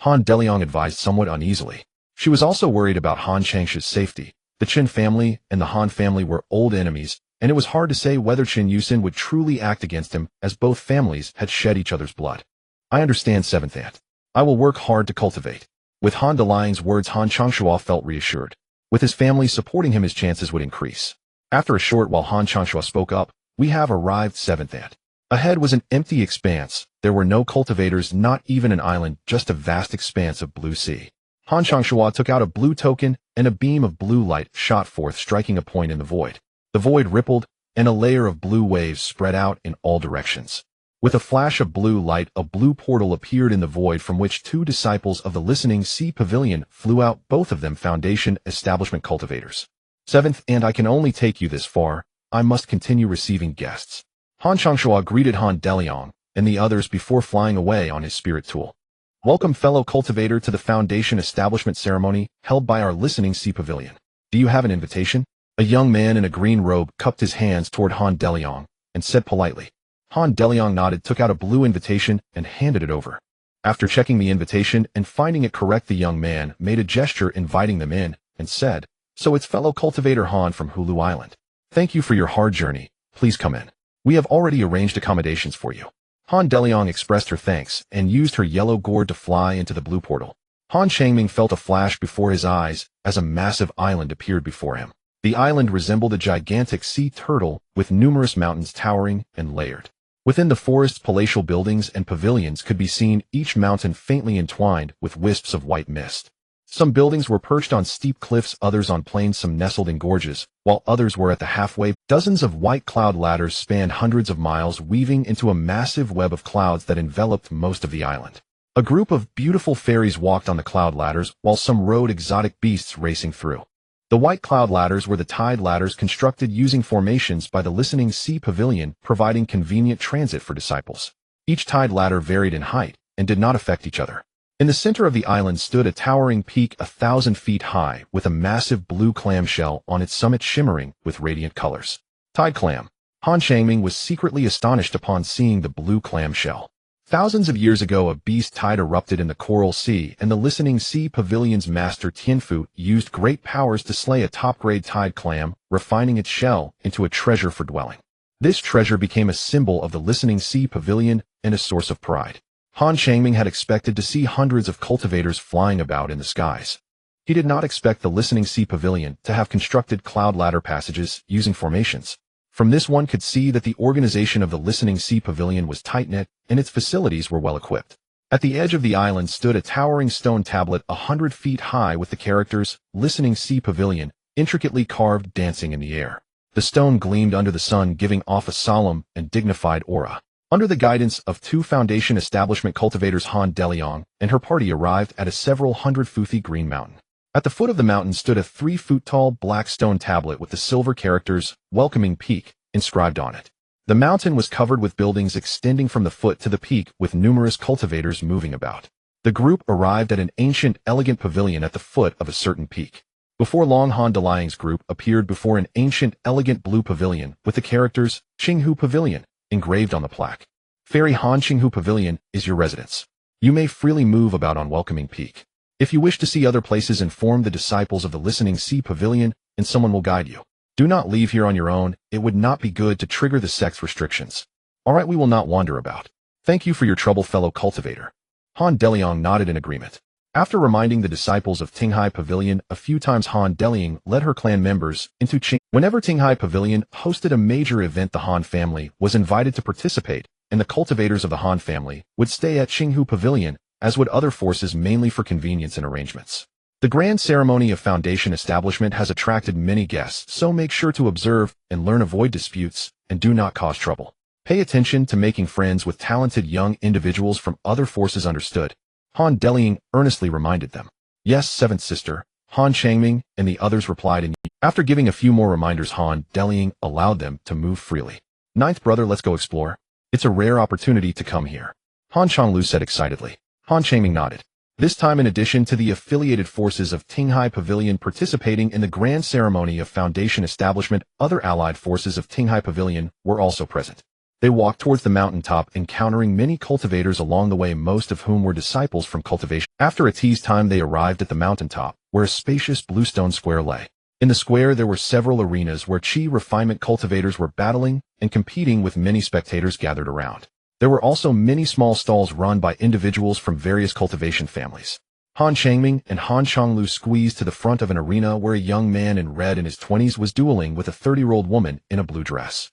Han Deliang advised somewhat uneasily. She was also worried about Han Changshu's safety. The Qin family and the Han family were old enemies, and it was hard to say whether Chun Yusin would truly act against him, as both families had shed each other's blood. I understand, seventh aunt. I will work hard to cultivate. With Han Deliang's words, Han Changshuo felt reassured. With his family supporting him, his chances would increase. After a short while, Han Changshuo spoke up. We have arrived, seventh aunt. Ahead was an empty expanse. There were no cultivators, not even an island, just a vast expanse of blue sea. Han Changshuo took out a blue token, and a beam of blue light shot forth, striking a point in the void. The void rippled, and a layer of blue waves spread out in all directions. With a flash of blue light, a blue portal appeared in the void from which 2 disciples of the Listening Sea Pavilion flew out, both of them Foundation Establishment cultivators. Seventh, and I can only take you this far. I must continue receiving guests. Han Changshuo greeted Han Deliang and the others before flying away on his spirit tool. Welcome, fellow cultivator, to the Foundation Establishment ceremony held by our Listening Sea Pavilion. Do you have an invitation? A young man in a green robe cupped his hands toward Han Deliang and said politely. Han Deliang nodded, took out a blue invitation, and handed it over. After checking the invitation and finding it correct, the young man made a gesture inviting them in and said, So it's fellow cultivator Han from Hulu Island. Thank you for your hard journey. Please come in. We have already arranged accommodations for you. Han Deliang expressed her thanks and used her yellow gourd to fly into the blue portal. Han Changming felt a flash before his eyes as a massive island appeared before him. The island resembled a gigantic sea turtle with numerous mountains towering and layered. Within the forest, palatial buildings and pavilions could be seen, each mountain faintly entwined with wisps of white mist. Some buildings were perched on steep cliffs, others on plains, some nestled in gorges, while others were at the halfway. Dozens of white cloud ladders spanned hundreds of miles, weaving into a massive web of clouds that enveloped most of the island. A group of beautiful fairies walked on the cloud ladders, while some rode exotic beasts racing through. The white cloud ladders were the tide ladders constructed using formations by the Listening Sea Pavilion, providing convenient transit for disciples. Each tide ladder varied in height and did not affect each other. In the center of the island stood a towering peak 1,000 feet high with a massive blue clamshell on its summit shimmering with radiant colors. Tide clam. Han Changming was secretly astonished upon seeing the blue clamshell. Thousands of years ago, a beast tide erupted in the Coral Sea, and the Listening Sea Pavilion's master Tianfu used great powers to slay a top-grade tide clam, refining its shell into a treasure for dwelling. This treasure became a symbol of the Listening Sea Pavilion and a source of pride. Han Changming had expected to see hundreds of cultivators flying about in the skies. He did not expect the Listening Sea Pavilion to have constructed cloud ladder passages using formations. From this, one could see that the organization of the Listening Sea Pavilion was tight-knit, and its facilities were well-equipped. At the edge of the island stood a towering stone tablet 100 feet high with the characters, Listening Sea Pavilion, intricately carved, dancing in the air. The stone gleamed under the sun, giving off a solemn and dignified aura. Under the guidance of 2 Foundation Establishment cultivators, Han Deliang and her party arrived at a several hundred-foothy green mountain. At the foot of the mountain stood a 3-foot-tall black stone tablet with the silver characters, Welcoming Peak, inscribed on it. The mountain was covered with buildings extending from the foot to the peak, with numerous cultivators moving about. The group arrived at an ancient, elegant pavilion at the foot of a certain peak. Before long, Han Deliang's group appeared before an ancient, elegant blue pavilion with the characters, Qinghu Pavilion, engraved on the plaque. Fairy Han, Qinghu Pavilion is your residence. You may freely move about on Welcoming Peak. If you wish to see other places, inform the disciples of the Listening Sea Pavilion, and someone will guide you. Do not leave here on your own. It would not be good to trigger the sect's restrictions. Alright, we will not wander about. Thank you for your trouble, fellow cultivator. Han Deliang nodded in agreement. After reminding the disciples of Tinghai Pavilion a few times, Han Deliang led her clan members into Qing. Whenever Tinghai Pavilion hosted a major event, the Han family was invited to participate, and the cultivators of the Han family would stay at Qinghu Pavilion, as would other forces, mainly for convenience and arrangements. The grand ceremony of foundation establishment has attracted many guests, so make sure to observe and learn, avoid disputes, and do not cause trouble. Pay attention to making friends with talented young individuals from other forces, understood? Han Deliang earnestly reminded them. Yes, seventh sister, Han Changming and the others replied in. After giving a few more reminders, Han Deliang allowed them to move freely. Ninth brother, let's go explore. It's a rare opportunity to come here. Han Changlu said excitedly. Han Changming nodded. This time, in addition to the affiliated forces of Tinghai Pavilion participating in the grand ceremony of foundation establishment, other allied forces of Tinghai Pavilion were also present. They walked towards the mountaintop, encountering many cultivators along the way, most of whom were disciples from cultivation. After a tea's time, they arrived at the mountaintop, where a spacious bluestone square lay. In the square there were several arenas where Qi refinement cultivators were battling and competing, with many spectators gathered around. There were also many small stalls run by individuals from various cultivation families. Han Changming and Han Changlu squeezed to the front of an arena where a young man in red in his 20s was dueling with a 30-year-old woman in a blue dress.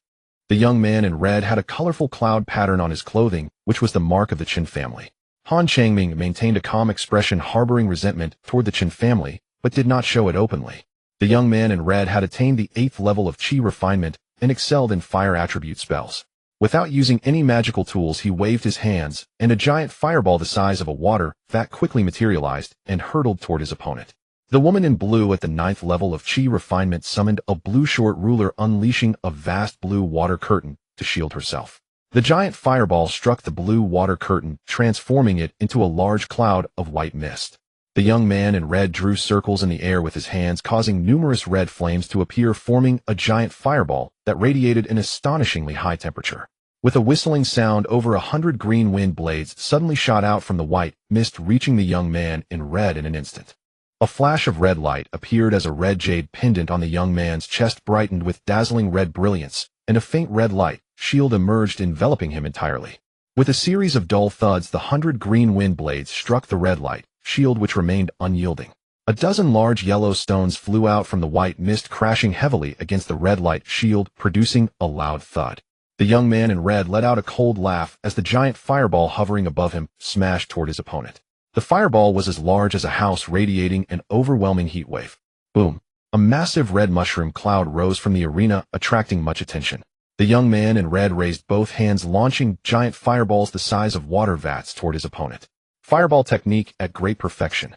The young man in red had a colorful cloud pattern on his clothing, which was the mark of the Qin family. Han Changming maintained a calm expression, harboring resentment toward the Qin family, but did not show it openly. The young man in red had attained the 8th level of Qi refinement and excelled in fire attribute spells. Without using any magical tools, he waved his hands, and a giant fireball the size of a water vat quickly materialized and hurtled toward his opponent. The woman in blue at the 9th level of Qi refinement summoned a blue short ruler, unleashing a vast blue water curtain to shield herself. The giant fireball struck the blue water curtain, transforming it into a large cloud of white mist. The young man in red drew circles in the air with his hands, causing numerous red flames to appear, forming a giant fireball that radiated an astonishingly high temperature. With a whistling sound, over 100 green wind blades suddenly shot out from the white mist, reaching the young man in red in an instant. A flash of red light appeared as a red jade pendant on the young man's chest brightened with dazzling red brilliance, and a faint red light shield emerged, enveloping him entirely. With a series of dull thuds, the 100 green wind blades struck the red light shield, which remained unyielding. A dozen large yellow stones flew out from the white mist, crashing heavily against the red light shield, producing a loud thud. The young man in red let out a cold laugh as the giant fireball hovering above him smashed toward his opponent. The fireball was as large as a house, radiating an overwhelming heat wave. Boom! A massive red mushroom cloud rose from the arena, attracting much attention. The young man in red raised both hands, launching giant fireballs the size of water vats toward his opponent. Fireball technique at great perfection.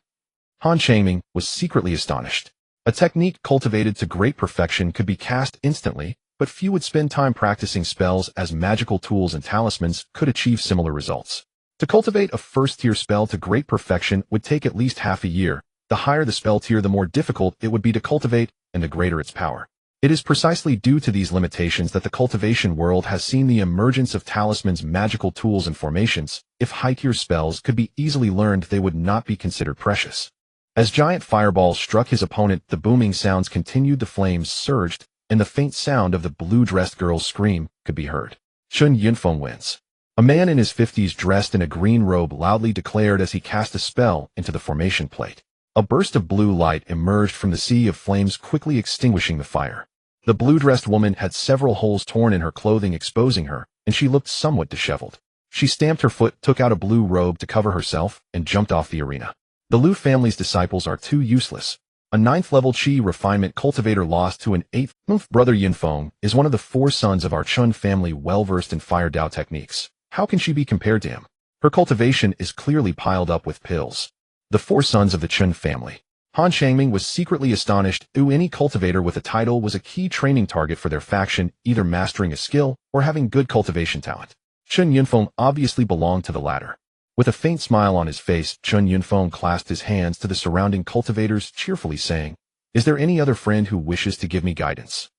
Han Changming was secretly astonished. A technique cultivated to great perfection could be cast instantly, but few would spend time practicing spells, as magical tools and talismans could achieve similar results. To cultivate a first-tier spell to great perfection would take at least half a year. The higher the spell tier, the more difficult it would be to cultivate, and the greater its power. It is precisely due to these limitations that the cultivation world has seen the emergence of talismans, magical tools, and formations. If high-tier spells could be easily learned, they would not be considered precious. As giant fireballs struck his opponent, the booming sounds continued, the flames surged, and the faint sound of the blue-dressed girl's scream could be heard. Chun Yunfeng wins. A man in his 50s dressed in a green robe loudly declared as he cast a spell into the formation plate. A burst of blue light emerged from the sea of flames, quickly extinguishing the fire. The blue-dressed woman had several holes torn in her clothing, exposing her, and she looked somewhat disheveled. She stamped her foot, took out a blue robe to cover herself, and jumped off the arena. The Lu family's disciples are too useless. A 9th-level Qi refinement cultivator lost to an 8th brother. Yunfeng is one of the 4 sons of our Chun family, well-versed in fire Dao techniques. How can she be compared to him? Her cultivation is clearly piled up with pills. The 4 sons of the Chun family. Han Changming was secretly astonished. Any cultivator with a title was a key training target for their faction, either mastering a skill or having good cultivation talent. Chun Yunfeng obviously belonged to the latter. With a faint smile on his face, Chun Yunfeng clasped his hands to the surrounding cultivators, cheerfully saying, "Is there any other friend who wishes to give me guidance?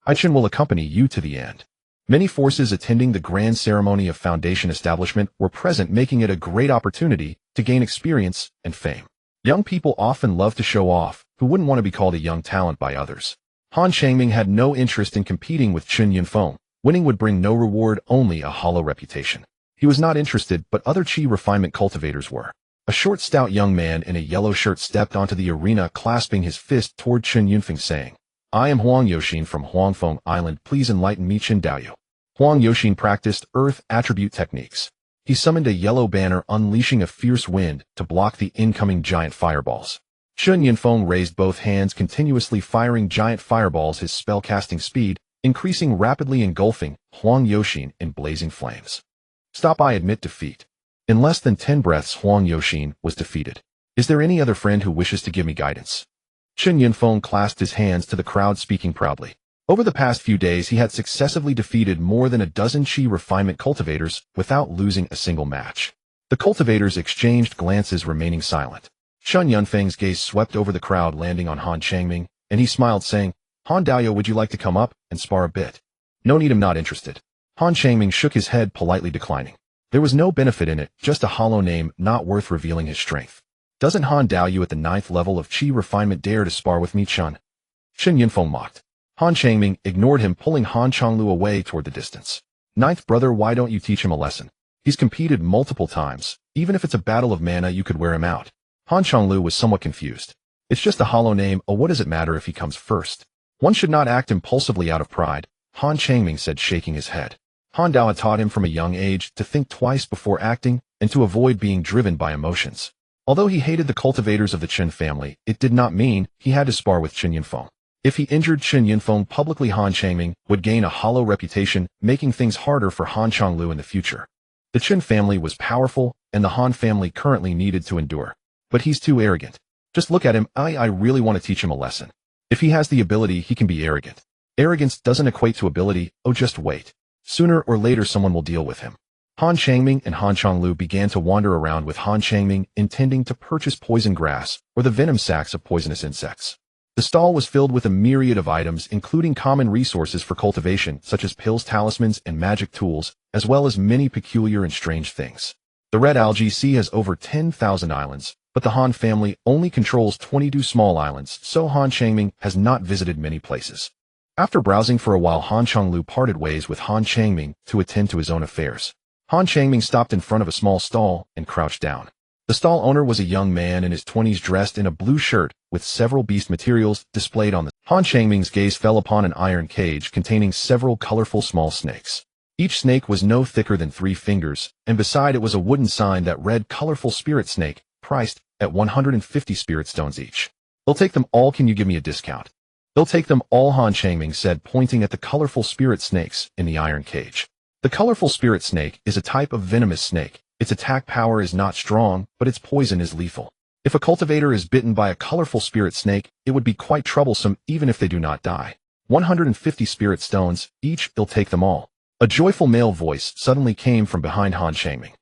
I Chun will accompany you to the end." Many forces attending the grand ceremony of foundation establishment were present, making it a great opportunity to gain experience and fame. Young people often love to show off, who wouldn't want to be called a young talent by others. Han Changming had no interest in competing with Chen Yunfeng. Winning would bring no reward, only a hollow reputation. He was not interested, but other qi refinement cultivators were. A short, stout young man in a yellow shirt stepped onto the arena, clasping his fist toward Chen Yunfeng, saying, "I am Huang Yoxin from Huangfeng Island. Please enlighten me, Chen Daoyu." Huang Yoxin practiced earth attribute techniques. He summoned a yellow banner, unleashing a fierce wind to block the incoming giant fireballs. Chen Yunfeng raised both hands, continuously firing giant fireballs, his spellcasting speed increasing rapidly, engulfing Huang Yoxin in blazing flames. "Stop, I admit defeat." In less than 10 breaths, Huang Yoxin was defeated. "Is there any other friend who wishes to give me guidance?" Chen Yunfeng clasped his hands to the crowd, speaking proudly. Over the past few days, he had successively defeated more than a dozen qi refinement cultivators without losing a single match. The cultivators exchanged glances, remaining silent. Chen Yunfeng's gaze swept over the crowd, landing on Han Changming, and he smiled, saying, "Han Daoyu, would you like to come up and spar a bit?" "No need, I'm not interested." Han Changming shook his head, politely declining. There was no benefit in it, just a hollow name, not worth revealing his strength. "Doesn't Han Daoyu at the 9th level of qi refinement dare to spar with me, Chen?" Chen Yunfeng mocked. Han Changming ignored him, pulling Han Changlu away toward the distance. "Ninth brother, why don't you teach him a lesson? He's competed multiple times. Even if it's a battle of mana, you could wear him out." Han Changlu was somewhat confused. "It's just a hollow name. Oh, what does it matter if he comes first? One should not act impulsively out of pride," Han Changming said, shaking his head. Han Dao had taught him from a young age to think twice before acting and to avoid being driven by emotions. Although he hated the cultivators of the Chen family, it did not mean he had to spar with Chen Yunfeng. If he injured Chen Yunfeng publicly, Han Changming would gain a hollow reputation, making things harder for Han Changlu in the future. The Chen family was powerful, and the Han family currently needed to endure. But he's too arrogant. Just look at him. I really want to teach him a lesson. If he has the ability, he can be arrogant. Arrogance doesn't equate to ability. Oh, just wait. Sooner or later, someone will deal with him. Han Changming and Han Changlu began to wander around with Han Changming, intending to purchase poison grass or the venom sacs of poisonous insects. The stall was filled with a myriad of items, including common resources for cultivation, such as pills, talismans, and magic tools, as well as many peculiar and strange things. The Red Algae Sea has over 10,000 islands, but the Han family only controls 22 small islands, so Han Changming has not visited many places. After browsing for a while, Han Changlu parted ways with Han Changming to attend to his own affairs. Han Changming stopped in front of a small stall and crouched down. The stall owner was a young man in his 20s, dressed in a blue shirt with several beast materials displayed on the. Han Changming's gaze fell upon an iron cage containing several colorful small snakes. Each snake was no thicker than 3 fingers, and beside it was a wooden sign that read "Colorful Spirit Snake, priced at 150 spirit stones each." "They'll take them all. Can you give me a discount?" "They'll take them all," Han Changming said, pointing at the colorful spirit snakes in the iron cage. The colorful spirit snake is a type of venomous snake. Its attack power is not strong, but its poison is lethal. If a cultivator is bitten by a colorful spirit snake, it would be quite troublesome even if they do not die. 150 spirit stones each. "They'll take them all." A joyful male voice suddenly came from behind Han Changming.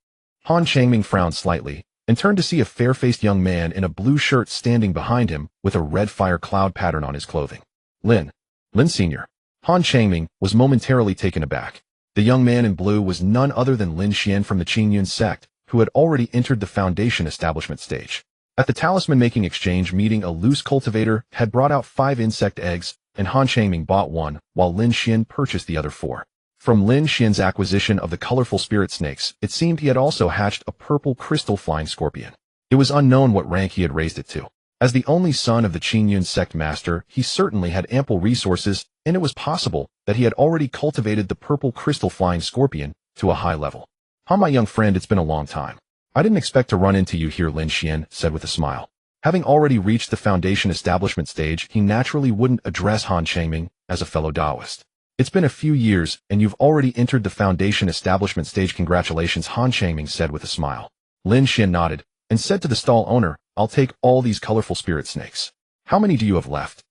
Han Changming frowned slightly and turned to see a fair-faced young man in a blue shirt standing behind him with a red fire cloud pattern on his clothing. Lin Sr. Han Changming was momentarily taken aback. The young man in blue was none other than Lin Xian from the Qingyun sect, who had already entered the foundation establishment stage. At the talisman-making exchange meeting, a loose cultivator had brought out 5 insect eggs, and Han Changming bought one, while Lin Xian purchased the other 4. From Lin Xian's acquisition of the colorful spirit snakes, it seemed he had also hatched a purple crystal flying scorpion. It was unknown what rank he had raised it to. As the only son of the Qingyun sect master, he certainly had ample resources, and it was possible that he had already cultivated the purple crystal flying scorpion to a high level. "Han, my young friend, it's been a long time. I didn't expect to run into you here," Lin Xian said with a smile. Having already reached the foundation establishment stage, he naturally wouldn't address Han Changming as a fellow Taoist. "It's been a few years, and you've already entered the foundation establishment stage. Congratulations," Han Changming said with a smile. Lin Xian nodded and said to the stall owner, "I'll take all these colorful spirit snakes. How many do you have left?"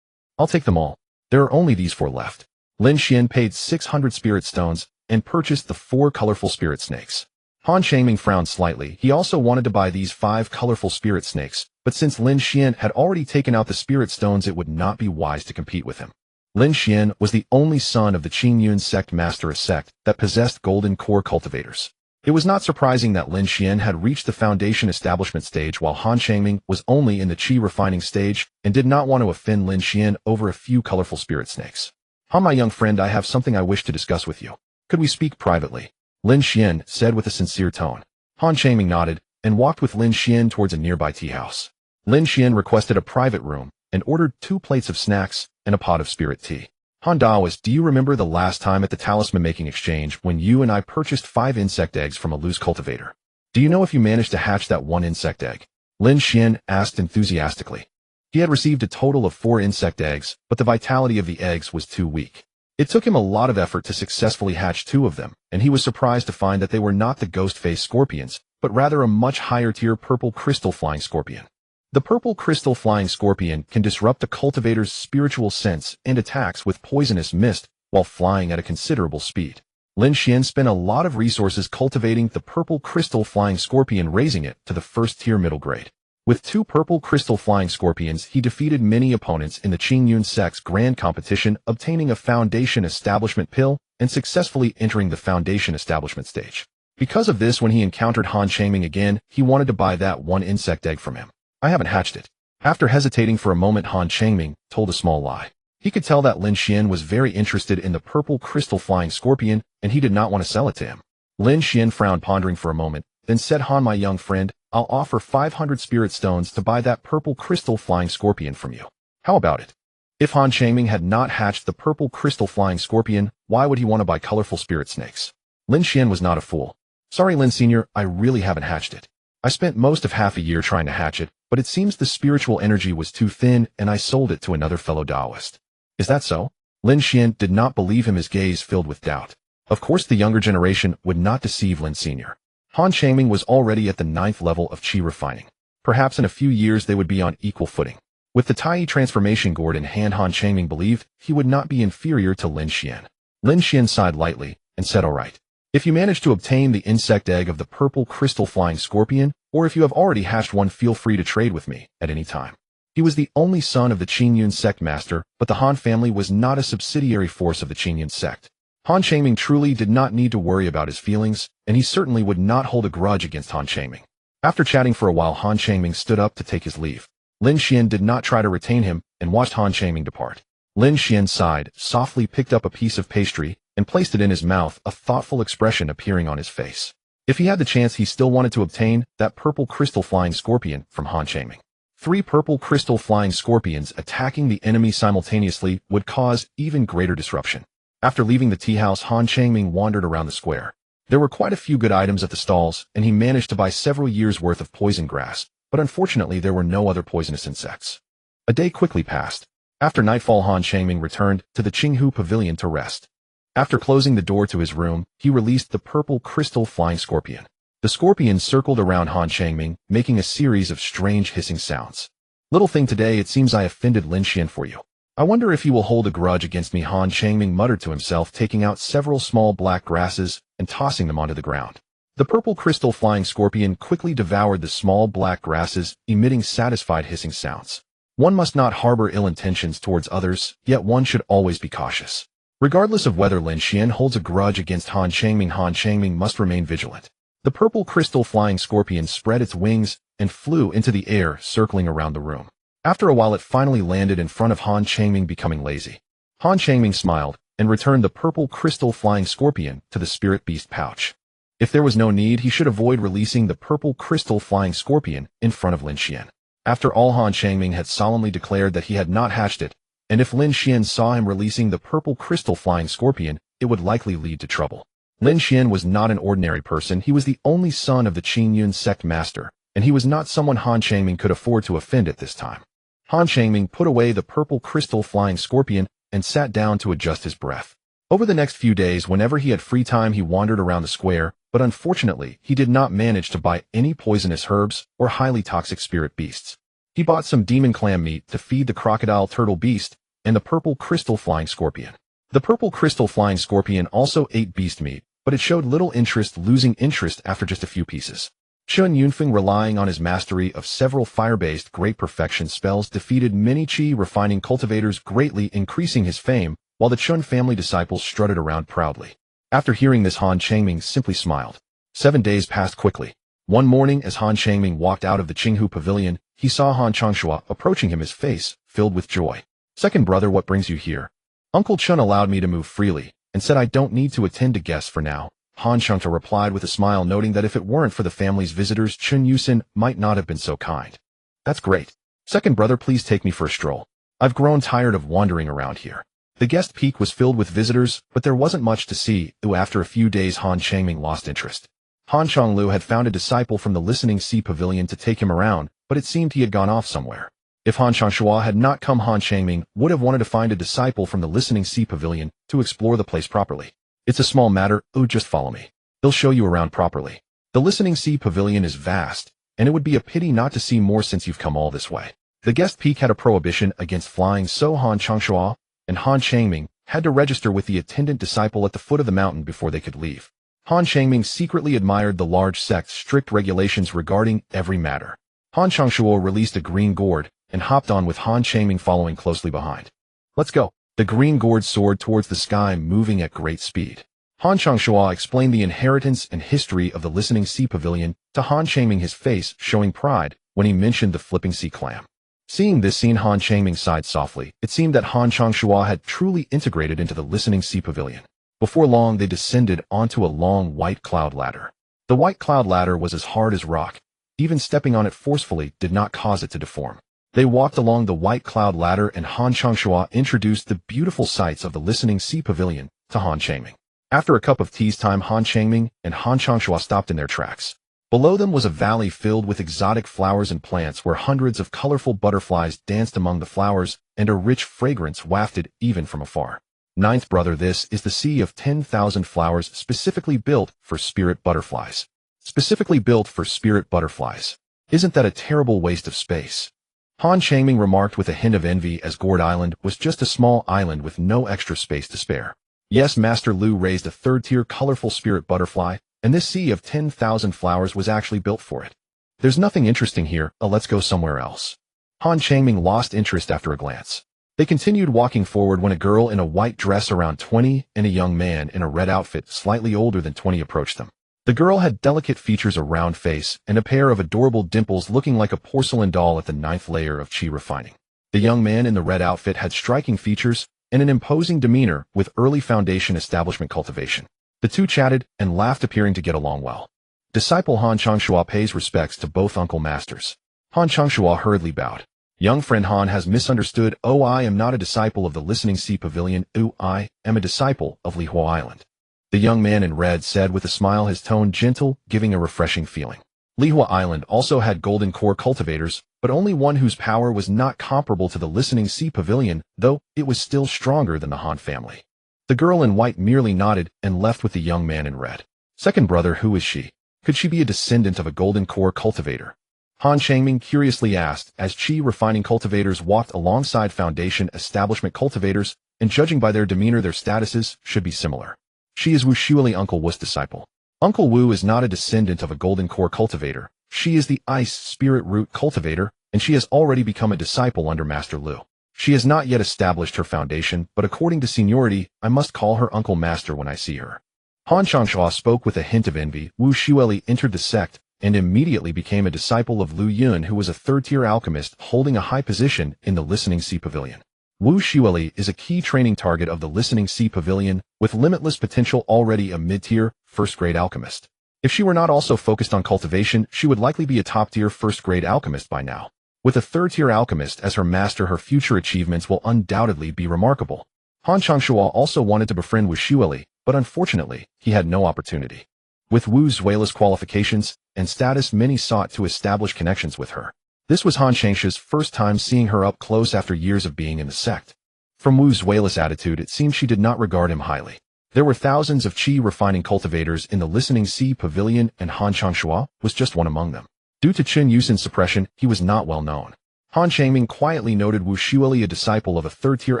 "I'll take them all. There are only these 4 left." Lin Xian paid 600 spirit stones and purchased the 4 colorful spirit snakes. Han Changming frowned slightly. He also wanted to buy these 5 colorful spirit snakes, but since Lin Xian had already taken out the spirit stones, it would not be wise to compete with him. Lin Xian was the only son of the Qingyun sect master, a sect that possessed golden core cultivators. It was not surprising that Lin Xian had reached the foundation establishment stage while Han Changming was only in the qi refining stage and did not want to offend Lin Xian over a few colorful spirit snakes. Han, my young friend, I have something I wish to discuss with you. Could we speak privately? Lin Xian said with a sincere tone. Han Changming nodded and walked with Lin Xian towards a nearby tea house. Lin Xian requested a private room and ordered 2 plates of snacks and a pot of spirit tea. Han Daoist, do you remember the last time at the talisman making exchange when you and I purchased 5 insect eggs from a loose cultivator? Do you know if you managed to hatch that 1 insect egg? Lin Xian asked enthusiastically. He had received a total of 4 insect eggs, but the vitality of the eggs was too weak. It took him a lot of effort to successfully hatch 2 of them, and he was surprised to find that they were not the ghost-faced scorpions, but rather a much higher-tier purple crystal flying scorpion. The purple crystal flying scorpion can disrupt a cultivator's spiritual sense and attacks with poisonous mist while flying at a considerable speed. Lin Xian spent a lot of resources cultivating the purple crystal flying scorpion, raising it to the 1st-tier middle grade. With 2 purple crystal flying scorpions, he defeated many opponents in the Qingyun sect's grand competition, obtaining a foundation establishment pill and successfully entering the foundation establishment stage. Because of this, when he encountered Han Changming again, he wanted to buy that 1 insect egg from him. I haven't hatched it. After hesitating for a moment, Han Changming told a small lie. He could tell that Lin Xian was very interested in the purple crystal flying scorpion, and he did not want to sell it to him. Lin Xian frowned, pondering for a moment, then said, Han, my young friend, I'll offer 500 spirit stones to buy that purple crystal flying scorpion from you. How about it? If Han Changming had not hatched the purple crystal flying scorpion, why would he want to buy colorful spirit snakes? Lin Xian was not a fool. Sorry, Lin Senior, I really haven't hatched it. I spent most of half a year trying to hatch it, but it seems the spiritual energy was too thin and I sold it to another fellow Taoist. Is that so? Lin Xian did not believe him, his gaze filled with doubt. Of course the younger generation would not deceive Lin Senior. Han Changming was already at the 9th level of qi refining. Perhaps in a few years they would be on equal footing. With the Tai transformation gourd in hand, Han Changming believed he would not be inferior to Lin Xian. Lin Xian sighed lightly and said, all right. If you manage to obtain the insect egg of the purple crystal flying scorpion, or if you have already hatched one, feel free to trade with me at any time. He was the only son of the Qingyun sect master, but the Han family was not a subsidiary force of the Qingyun sect. Han Changming truly did not need to worry about his feelings, and he certainly would not hold a grudge against Han Changming. After chatting for a while, Han Changming stood up to take his leave. Lin Xian did not try to retain him and watched Han Changming depart. Lin Xian sighed, softly picked up a piece of pastry, and placed it in his mouth, a thoughtful expression appearing on his face. If he had the chance, he still wanted to obtain that purple crystal flying scorpion from Han Changming. 3 purple crystal flying scorpions attacking the enemy simultaneously would cause even greater disruption. After leaving the tea house, Han Changming wandered around the square. There were quite a few good items at the stalls, and he managed to buy several years' worth of poison grass, but unfortunately there were no other poisonous insects. A day quickly passed. After nightfall, Han Changming returned to the Qinghu Pavilion to rest. After closing the door to his room, he released the purple crystal flying scorpion. The scorpion circled around Han Changming, making a series of strange hissing sounds. Little thing, today it seems I offended Lin Xian for you. I wonder if he will hold a grudge against me, Han Changming muttered to himself, taking out several small black grasses and tossing them onto the ground. The purple crystal flying scorpion quickly devoured the small black grasses, emitting satisfied hissing sounds. One must not harbor ill intentions towards others, yet one should always be cautious. Regardless of whether Lin Xian holds a grudge against Han Changming must remain vigilant. The purple crystal flying scorpion spread its wings and flew into the air, circling around the room. After a while it finally landed in front of Han Changming, becoming lazy. Han Changming smiled and returned the purple crystal flying scorpion to the spirit beast pouch. If there was no need, he should avoid releasing the purple crystal flying scorpion in front of Lin Xian. After all, Han Changming had solemnly declared that he had not hatched it, and if Lin Xian saw him releasing the purple crystal flying scorpion, it would likely lead to trouble. Lin Xian was not an ordinary person. He was the only son of the Qingyun sect master, and he was not someone Han Changming could afford to offend at this time. Han Changming put away the purple crystal flying scorpion and sat down to adjust his breath. Over the next few days, whenever he had free time, he wandered around the square, but unfortunately, he did not manage to buy any poisonous herbs or highly toxic spirit beasts. He bought some demon clam meat to feed the crocodile turtle beast and the purple crystal flying scorpion. The purple crystal flying scorpion also ate beast meat, but it showed little interest, losing interest after just a few pieces. Chun Yunfeng, relying on his mastery of several fire-based great perfection spells, defeated many qi refining cultivators, greatly increasing his fame, while the Chun family disciples strutted around proudly. After hearing this, Han Changming simply smiled. 7 days passed quickly. One morning, as Han Changming walked out of the Qinghu pavilion, he saw Han Changshua approaching him, his face filled with joy. "Second brother, what brings you here?" "Uncle Chun allowed me to move freely, and said I don't need to attend to guests for now," Han Changshua replied with a smile, noting that if it weren't for the family's visitors, Chun Yusin might not have been so kind. "That's great. Second brother, please take me for a stroll. I've grown tired of wandering around here." The guest peak was filled with visitors, but there wasn't much to see. After a few days, Han Changming lost interest. Han Chonglu had found a disciple from the Listening Sea Pavilion to take him around, but it seemed he had gone off somewhere. If Han Changshua had not come, Han Changming would have wanted to find a disciple from the Listening Sea Pavilion to explore the place properly. "It's a small matter, just follow me. They'll show you around properly. The Listening Sea Pavilion is vast, and it would be a pity not to see more since you've come all this way." The guest peak had a prohibition against flying, so Han Changshua and Han Changming had to register with the attendant disciple at the foot of the mountain before they could leave. Han Changming secretly admired the large sect's strict regulations regarding every matter. Han Changshua released a green gourd and hopped on, with Han Changming following closely behind. "Let's go." The green gourd soared towards the sky, moving at great speed. Han Changshua explained the inheritance and history of the Listening Sea Pavilion to Han Changming, his face showing pride when he mentioned the flipping sea clam. Seeing this scene, Han Changming sighed softly. It seemed that Han Changshua had truly integrated into the Listening Sea Pavilion. Before long, they descended onto a long white cloud ladder. The white cloud ladder was as hard as rock. Even stepping on it forcefully did not cause it to deform. They walked along the white cloud ladder, and Han Changshua introduced the beautiful sights of the Listening Sea Pavilion to Han Changming. After a cup of tea's time, Han Changming and Han Changshua stopped in their tracks. Below them was a valley filled with exotic flowers and plants, where hundreds of colorful butterflies danced among the flowers, and a rich fragrance wafted even from afar. "Ninth brother, this is the Sea of 10,000 Flowers, specifically built for spirit butterflies." Specifically built for spirit butterflies. Isn't that a terrible waste of space? Han Changming remarked with a hint of envy, as Gourd Island was just a small island with no extra space to spare. Yes, Master Lu raised a third-tier colorful spirit butterfly, and this Sea of 10,000 Flowers was actually built for it. "There's nothing interesting here, let's go somewhere else." Han Changming lost interest after a glance. They continued walking forward when a girl in a white dress around 20 and a young man in a red outfit slightly older than 20 approached them. The girl had delicate features, a round face, and a pair of adorable dimples, looking like a porcelain doll at the 9th layer of qi refining. The young man in the red outfit had striking features and an imposing demeanor with early foundation establishment cultivation. The two chatted and laughed, appearing to get along well. Disciple Han Changshua pays respects to both uncle masters. Han Changshua hurriedly bowed. "Young friend, Han has misunderstood. I am not a disciple of the Listening Sea Pavilion. I am a disciple of Lihua Island." The young man in red said with a smile, his tone gentle, giving a refreshing feeling. Lihua Island also had golden core cultivators, but only one whose power was not comparable to the Listening Sea Pavilion, though it was still stronger than the Han family. The girl in white merely nodded and left with the young man in red. "Second brother, who is she? Could she be a descendant of a golden core cultivator?" Han Changming curiously asked, as qi refining cultivators walked alongside foundation establishment cultivators, and judging by their demeanor, their statuses should be similar. "She is Wu Shuili, Uncle Wu's disciple." Uncle Wu is not a descendant of a golden core cultivator. She is the ice spirit root cultivator, and she has already become a disciple under Master Lu. She has not yet established her foundation, but according to seniority, I must call her Uncle Master when I see her. Han Changshua spoke with a hint of envy. Wu Shuili entered the sect and immediately became a disciple of Lu Yun, who was a third-tier alchemist holding a high position in the Listening Sea Pavilion. Wu Shuili is a key training target of the Listening Sea Pavilion, with limitless potential, already a mid-tier, first-grade alchemist. If she were not also focused on cultivation, she would likely be a top-tier first-grade alchemist by now. With a third-tier alchemist as her master, her future achievements will undoubtedly be remarkable. Han Changshua also wanted to befriend Wu Shuili, but unfortunately, he had no opportunity. With Wu Zuela's qualifications and status, many sought to establish connections with her. This was Han Changshua's first time seeing her up close after years of being in the sect. From Wu Zuela's attitude, it seemed she did not regard him highly. There were thousands of qi refining cultivators in the Listening Sea Pavilion, and Han Changshua was just one among them. Due to Chen Yusin's suppression, he was not well known. Han Changming quietly noted Wu Shuili, a disciple of a third-tier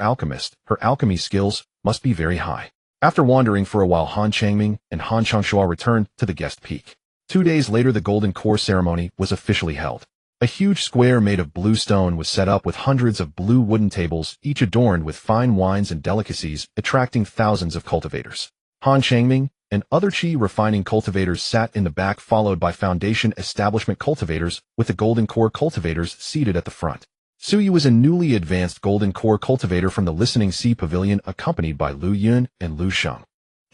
alchemist. Her alchemy skills must be very high. After wandering for a while, Han Changming and Han Changshua returned to the guest peak. 2 days later, the Golden Core ceremony was officially held. A huge square made of blue stone was set up with hundreds of blue wooden tables, each adorned with fine wines and delicacies, attracting thousands of cultivators. Han Changming and other chi refining cultivators sat in the back, followed by foundation establishment cultivators with the golden core cultivators seated at the front. Suyu was a newly advanced golden core cultivator from the Listening Sea Pavilion, accompanied by Lu Yun and Lu Sheng.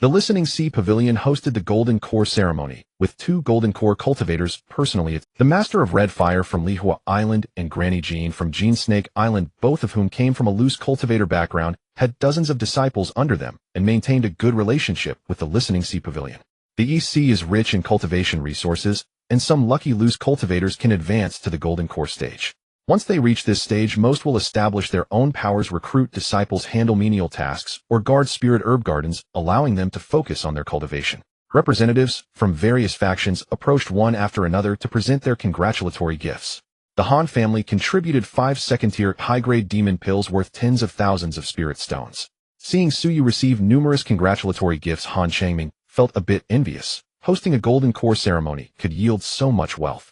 The Listening Sea Pavilion hosted the Golden Core ceremony, with 2 Golden Core cultivators personally. The Master of Red Fire from Lihua Island and Granny Jean from Jean Snake Island, both of whom came from a loose cultivator background, had dozens of disciples under them and maintained a good relationship with the Listening Sea Pavilion. The East Sea is rich in cultivation resources, and some lucky loose cultivators can advance to the Golden Core stage. Once they reach this stage, most will establish their own powers, recruit disciples, handle menial tasks, or guard spirit herb gardens, allowing them to focus on their cultivation. Representatives from various factions approached one after another to present their congratulatory gifts. The Han family contributed 5 second-tier high-grade demon pills worth tens of thousands of spirit stones. Seeing Suyu receive numerous congratulatory gifts, Han Changming felt a bit envious. Hosting a Golden Core ceremony could yield so much wealth.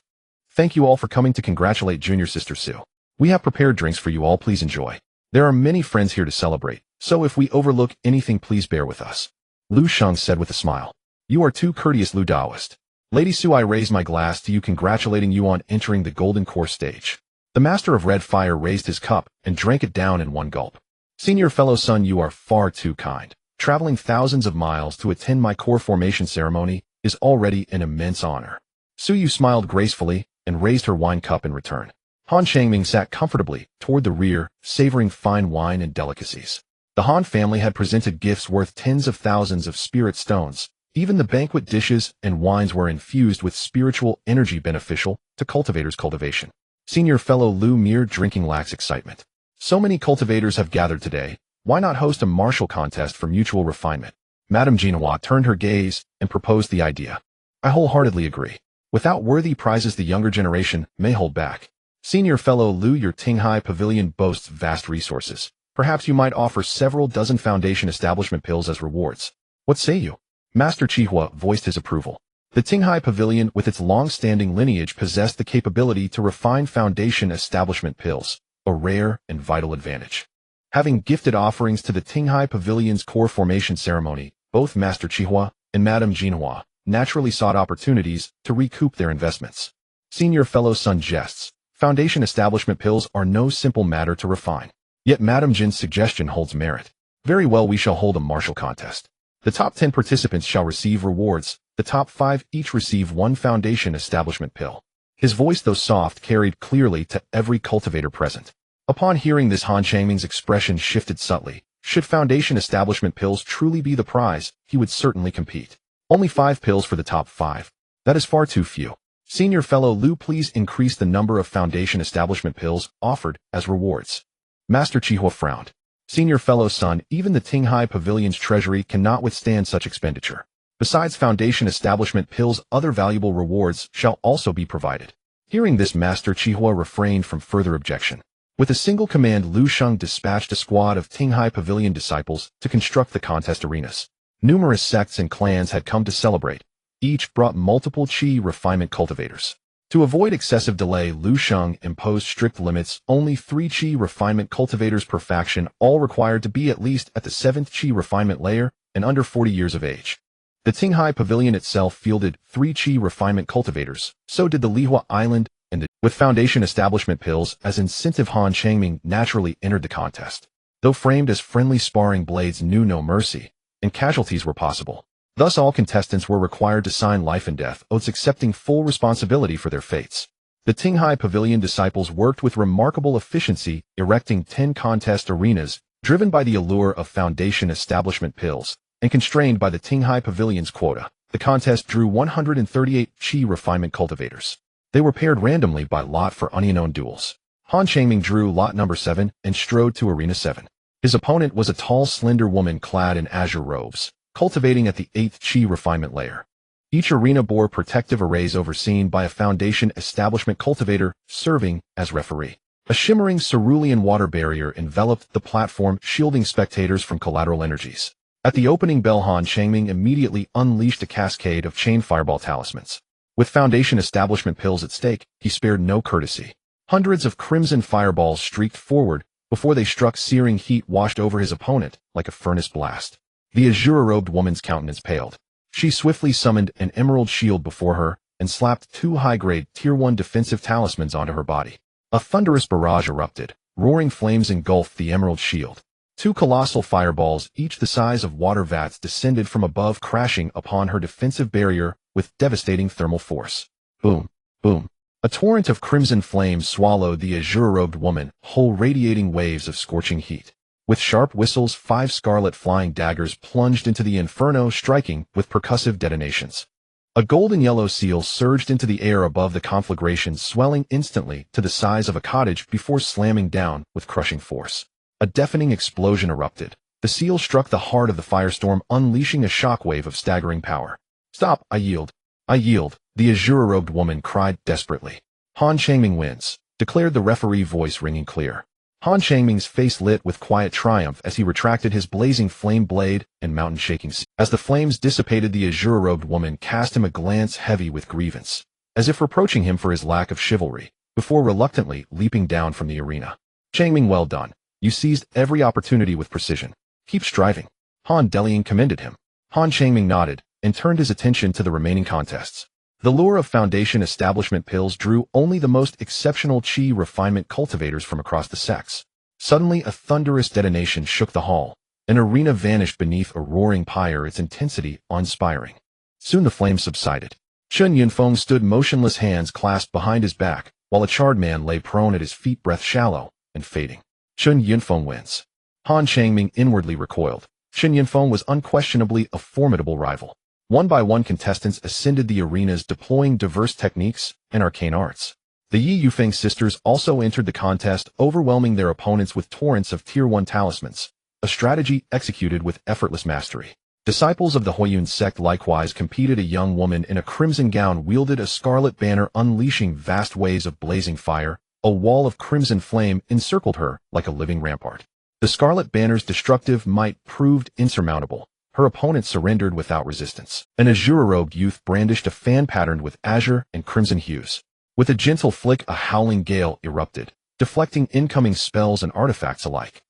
Thank you all for coming to congratulate junior sister Su. We have prepared drinks for you all, please enjoy. There are many friends here to celebrate, so if we overlook anything, please bear with us. Lu Sheng said with a smile. You are too courteous, Lu Daoist. Lady Su, I raise my glass to you, congratulating you on entering the Golden Core stage. The Master of Red Fire raised his cup and drank it down in one gulp. Senior fellow son, you are far too kind. Traveling thousands of miles to attend my core formation ceremony is already an immense honor. Suyu smiled gracefully and raised her wine cup in return. Han Changming sat comfortably toward the rear, savoring fine wine and delicacies. The Han family had presented gifts worth tens of thousands of spirit stones. Even the banquet dishes and wines were infused with spiritual energy beneficial to cultivators' cultivation. Senior fellow Lu, mere drinking lacks excitement. So many cultivators have gathered today, why not host a martial contest for mutual refinement? Madame Jinhua turned her gaze and proposed the idea. I wholeheartedly agree. Without worthy prizes, the younger generation may hold back. Senior fellow Lu, your Tinghai Pavilion boasts vast resources. Perhaps you might offer several dozen foundation establishment pills as rewards. What say you? Master Chihua voiced his approval. The Tinghai Pavilion, with its long-standing lineage, possessed the capability to refine foundation establishment pills, a rare and vital advantage. Having gifted offerings to the Tinghai Pavilion's core formation ceremony, both Master Chihua and Madame Jinhua naturally sought opportunities to recoup their investments. Senior fellow son jests. Foundation establishment pills are no simple matter to refine. Yet Madame Jin's suggestion holds merit. Very well, we shall hold a martial contest. The top 10 participants shall receive rewards. The top 5 each receive 1 foundation establishment pill. His voice, though soft, carried clearly to every cultivator present. Upon hearing this, Han Changming's expression shifted subtly. Should foundation establishment pills truly be the prize, he would certainly compete. Only 5 pills for the top 5. That is far too few. Senior fellow Lu, please increase the number of foundation establishment pills offered as rewards. Master Chihua frowned. Senior fellow son, even the Tinghai Pavilion's treasury cannot withstand such expenditure. Besides foundation establishment pills, other valuable rewards shall also be provided. Hearing this, Master Chihua refrained from further objection. With a single command, Lu Sheng dispatched a squad of Tinghai Pavilion disciples to construct the contest arenas. Numerous sects and clans had come to celebrate. Each brought multiple chi refinement cultivators. To avoid excessive delay, Lu Sheng imposed strict limits, only 3 chi refinement cultivators per faction, all required to be at least at the 7th chi refinement layer and under 40 years of age. The Tinghai Pavilion itself fielded 3 chi refinement cultivators, so did the Lihua Island, and with foundation establishment pills as incentive, Han Changming naturally entered the contest. Though framed as friendly sparring, blades knew no mercy, and casualties were possible. Thus all contestants were required to sign life and death oaths accepting full responsibility for their fates. The Tinghai Pavilion disciples worked with remarkable efficiency, erecting 10 contest arenas, driven by the allure of foundation establishment pills, and constrained by the Tinghai Pavilion's quota. The contest drew 138 chi refinement cultivators. They were paired randomly by lot for unknown duels. Han Changming drew lot number 7 and strode to arena 7. His opponent was a tall, slender woman clad in azure robes, cultivating at the 8th chi refinement layer. Each arena bore protective arrays overseen by a foundation establishment cultivator serving as referee. A shimmering cerulean water barrier enveloped the platform, shielding spectators from collateral energies. At the opening bell, Han Changming immediately unleashed a cascade of chain fireball talismans. With foundation establishment pills at stake, he spared no courtesy. Hundreds of crimson fireballs streaked forward before they struck. Searing heat washed over his opponent like a furnace blast. The azure-robed woman's countenance paled. She swiftly summoned an emerald shield before her and slapped 2 high-grade Tier 1 defensive talismans onto her body. A thunderous barrage erupted. Roaring flames engulfed the emerald shield. 2 colossal fireballs, each the size of water vats, descended from above, crashing upon her defensive barrier with devastating thermal force. Boom, boom. A torrent of crimson flames swallowed the azure-robed woman, whole radiating waves of scorching heat. With sharp whistles, 5 scarlet flying daggers plunged into the inferno, striking with percussive detonations. A golden yellow seal surged into the air above the conflagration, swelling instantly to the size of a cottage before slamming down with crushing force. A deafening explosion erupted. The seal struck the heart of the firestorm, unleashing a shockwave of staggering power. "Stop, I yield. I yield," the azure-robed woman cried desperately. "Han Changming wins," declared the referee, voice ringing clear. Han Changming's face lit with quiet triumph as he retracted his blazing flame blade and mountain-shaking seal. As the flames dissipated, the azure-robed woman cast him a glance heavy with grievance, as if reproaching him for his lack of chivalry, before reluctantly leaping down from the arena. "Changming, well done. You seized every opportunity with precision. Keep striving." Han Delian commended him. Han Changming nodded and turned his attention to the remaining contests. The lure of Foundation establishment pills drew only the most exceptional chi refinement cultivators from across the sects. Suddenly, a thunderous detonation shook the hall. An arena vanished beneath a roaring pyre, its intensity awe-inspiring. Soon the flames subsided. Chen Yunfeng stood motionless, hands clasped behind his back, while a charred man lay prone at his feet, breath shallow and fading. Chen Yunfeng wins. Han Changming inwardly recoiled. Chen Yunfeng was unquestionably a formidable rival. One by one, contestants ascended the arenas, deploying diverse techniques and arcane arts. The Yi Yufeng sisters also entered the contest, overwhelming their opponents with torrents of Tier 1 talismans, a strategy executed with effortless mastery. Disciples of the Huiyun sect likewise competed. A young woman in a crimson gown wielded a scarlet banner, unleashing vast waves of blazing fire. A wall of crimson flame encircled her like a living rampart. The scarlet banner's destructive might proved insurmountable. Her opponent surrendered without resistance. An azure-robed youth brandished a fan patterned with azure and crimson hues. With a gentle flick, a howling gale erupted, deflecting incoming spells and artifacts alike.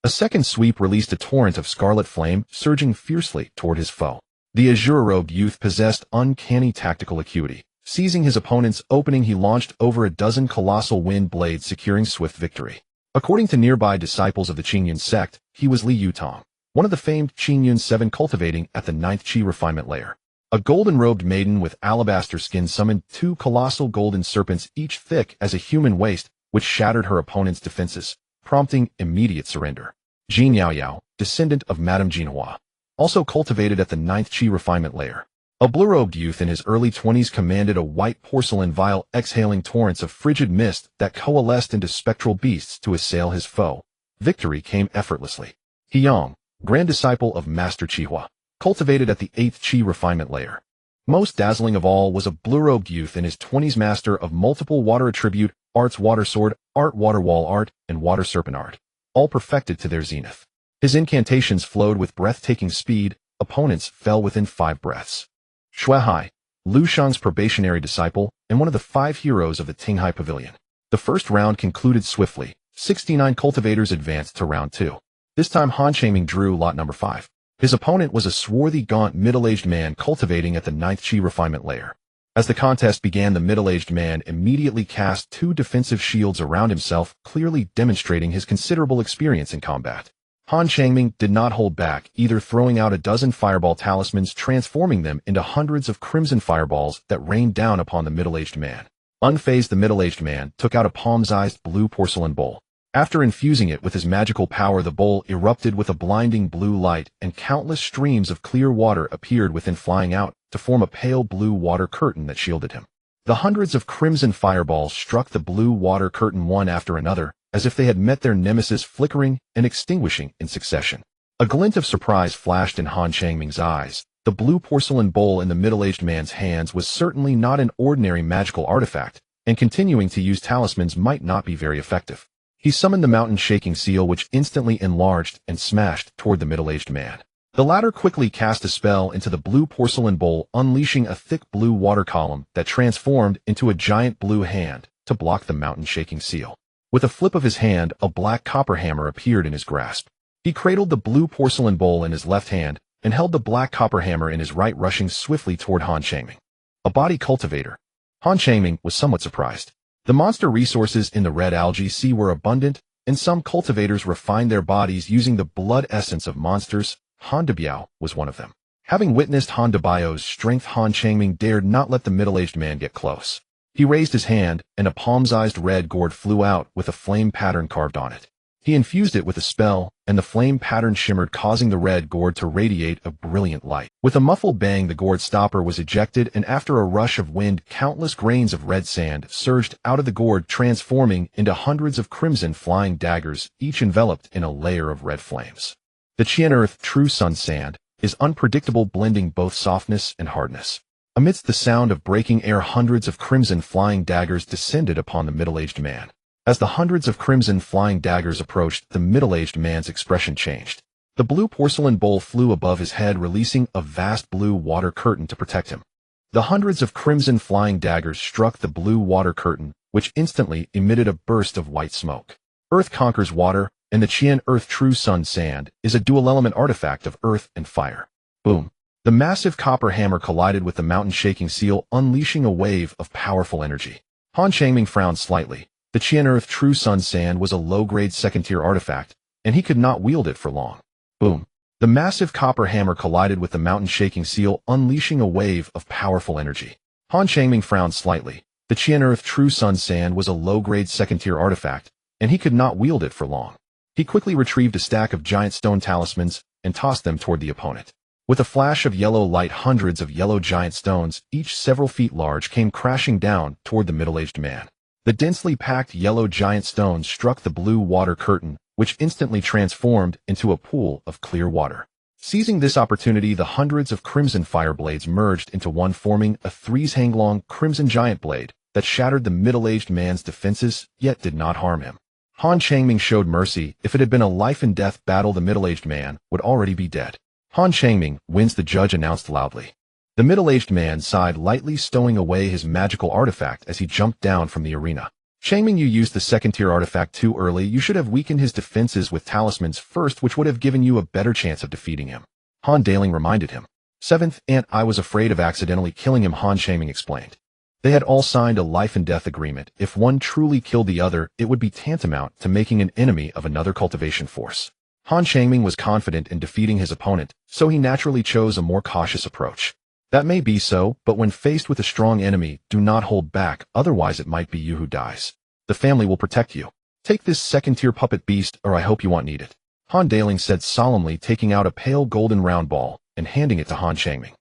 A second sweep released a torrent of scarlet flame, surging fiercely toward his foe. The azure-robed youth possessed uncanny tactical acuity. Seizing his opponent's opening, he launched over a dozen colossal wind blades, securing swift victory. According to nearby disciples of the Qingyun sect, he was Li Yutong, one of the famed Qingyun 7, cultivating at the 9th Qi refinement layer. A golden-robed maiden with alabaster skin summoned 2 colossal golden serpents, each thick as a human waist, which shattered her opponent's defenses, prompting immediate surrender. Jin Yaoyao, descendant of Madame Jinhua, also cultivated at the 9th Qi refinement layer. A blue-robed youth in his early 20s commanded a white porcelain vial, exhaling torrents of frigid mist that coalesced into spectral beasts to assail his foe. Victory came effortlessly. Hiyang, grand disciple of Master Qihua, cultivated at the 8th Qi refinement layer. Most dazzling of all was a blue-robed youth in his 20s, master of multiple water attribute arts, water sword art, water wall art, and water serpent art, all perfected to their zenith. His incantations flowed with breathtaking speed. Opponents fell within 5 breaths. Shuai, Lu Shang's probationary disciple and one of the 5 heroes of the Tinghai Pavilion. The first round concluded swiftly. 69 cultivators advanced to round 2. This time Han Changming drew lot number 5. His opponent was a swarthy, gaunt, middle-aged man cultivating at the 9th Qi refinement layer. As the contest began, the middle-aged man immediately cast 2 defensive shields around himself, clearly demonstrating his considerable experience in combat. Han Changming did not hold back, either throwing out a dozen fireball talismans, transforming them into hundreds of crimson fireballs that rained down upon the middle-aged man. Unfazed, the middle-aged man took out a palm-sized blue porcelain bowl. After infusing it with his magical power, the bowl erupted with a blinding blue light, and countless streams of clear water appeared within, flying out to form a pale blue water curtain that shielded him. The hundreds of crimson fireballs struck the blue water curtain one after another, as if they had met their nemesis, flickering and extinguishing in succession. A glint of surprise flashed in Han Changming's eyes. The blue porcelain bowl in the middle-aged man's hands was certainly not an ordinary magical artifact, and continuing to use talismans might not be very effective. He summoned the mountain-shaking seal, which instantly enlarged and smashed toward the middle-aged man. The latter quickly cast a spell into the blue porcelain bowl, unleashing a thick blue water column that transformed into a giant blue hand to block the mountain-shaking seal. With a flip of his hand, a black copper hammer appeared in his grasp. He cradled the blue porcelain bowl in his left hand and held the black copper hammer in his right, rushing swiftly toward Han Changming. A body cultivator. Han Changming was somewhat surprised. The monster resources in the red algae sea were abundant, and some cultivators refined their bodies using the blood essence of monsters. Han Debiao was one of them. Having witnessed Han Debiao's strength, Han Changming dared not let the middle-aged man get close. He raised his hand, and a palm-sized red gourd flew out with a flame pattern carved on it. He infused it with a spell, and the flame pattern shimmered, causing the red gourd to radiate a brilliant light. With a muffled bang, the gourd stopper was ejected, and after a rush of wind, countless grains of red sand surged out of the gourd, transforming into hundreds of crimson flying daggers, each enveloped in a layer of red flames. The Qian Earth True Sun Sand is unpredictable, blending both softness and hardness. Amidst the sound of breaking air, hundreds of crimson flying daggers descended upon the middle-aged man. As the hundreds of crimson flying daggers approached, the middle-aged man's expression changed. The blue porcelain bowl flew above his head, releasing a vast blue water curtain to protect him. The hundreds of crimson flying daggers struck the blue water curtain, which instantly emitted a burst of white smoke. Earth conquers water, and the Qian Earth True Sun Sand is a dual-element artifact of earth and fire. Boom! The massive copper hammer collided with the mountain-shaking seal, unleashing a wave of powerful energy. Han Changming frowned slightly. The Qian Earth True Sun Sand was a low-grade second-tier artifact, and he could not wield it for long. Boom! The massive copper hammer collided with the mountain-shaking seal, unleashing a wave of powerful energy. Han Changming frowned slightly. The Qian Earth True Sun Sand was a low-grade second-tier artifact, and he could not wield it for long. He quickly retrieved a stack of giant stone talismans and tossed them toward the opponent. With a flash of yellow light, hundreds of yellow giant stones, each several feet large, came crashing down toward the middle-aged man. The densely packed yellow giant stones struck the blue water curtain, which instantly transformed into a pool of clear water. Seizing this opportunity, the hundreds of crimson fire blades merged into one, forming a 3-hang-long crimson giant blade that shattered the middle-aged man's defenses, yet did not harm him. Han Changming showed mercy. If it had been a life-and-death battle, the middle-aged man would already be dead. Han Changming wins, the judge announced loudly. The middle-aged man sighed lightly, stowing away his magical artifact as he jumped down from the arena. Changming, you used the second-tier artifact too early. You should have weakened his defenses with talismans first, which would have given you a better chance of defeating him. Han Daling reminded him. Seventh Ant, I was afraid of accidentally killing him, Han Changming explained. They had all signed a life-and-death agreement. If one truly killed the other, it would be tantamount to making an enemy of another cultivation force. Han Changming was confident in defeating his opponent, so he naturally chose a more cautious approach. That may be so, but when faced with a strong enemy, do not hold back, otherwise it might be you who dies. The family will protect you. Take this second-tier puppet beast, or I hope you won't need it. Han Daling said solemnly, taking out a pale golden round ball and handing it to Han Changming.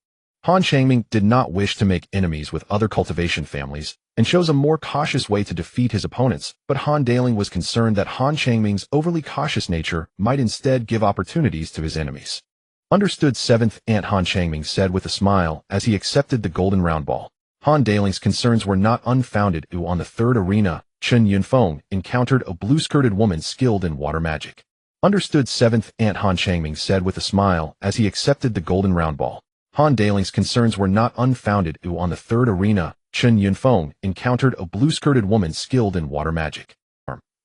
Han Changming did not wish to make enemies with other cultivation families, and chose a more cautious way to defeat his opponents, but Han Daling was concerned that Han Changming's overly cautious nature might instead give opportunities to his enemies. Understood, Seventh Ant, Han Changming said with a smile as he accepted the golden round ball. Han Daling's concerns were not unfounded. On the third arena, Chen Yunfeng encountered a blue-skirted woman skilled in water magic. Understood, Seventh Ant, Han Changming said with a smile as he accepted the golden round ball. Han Daling's concerns were not unfounded. On the third arena, Chen Yunfeng encountered a blue-skirted woman skilled in water magic.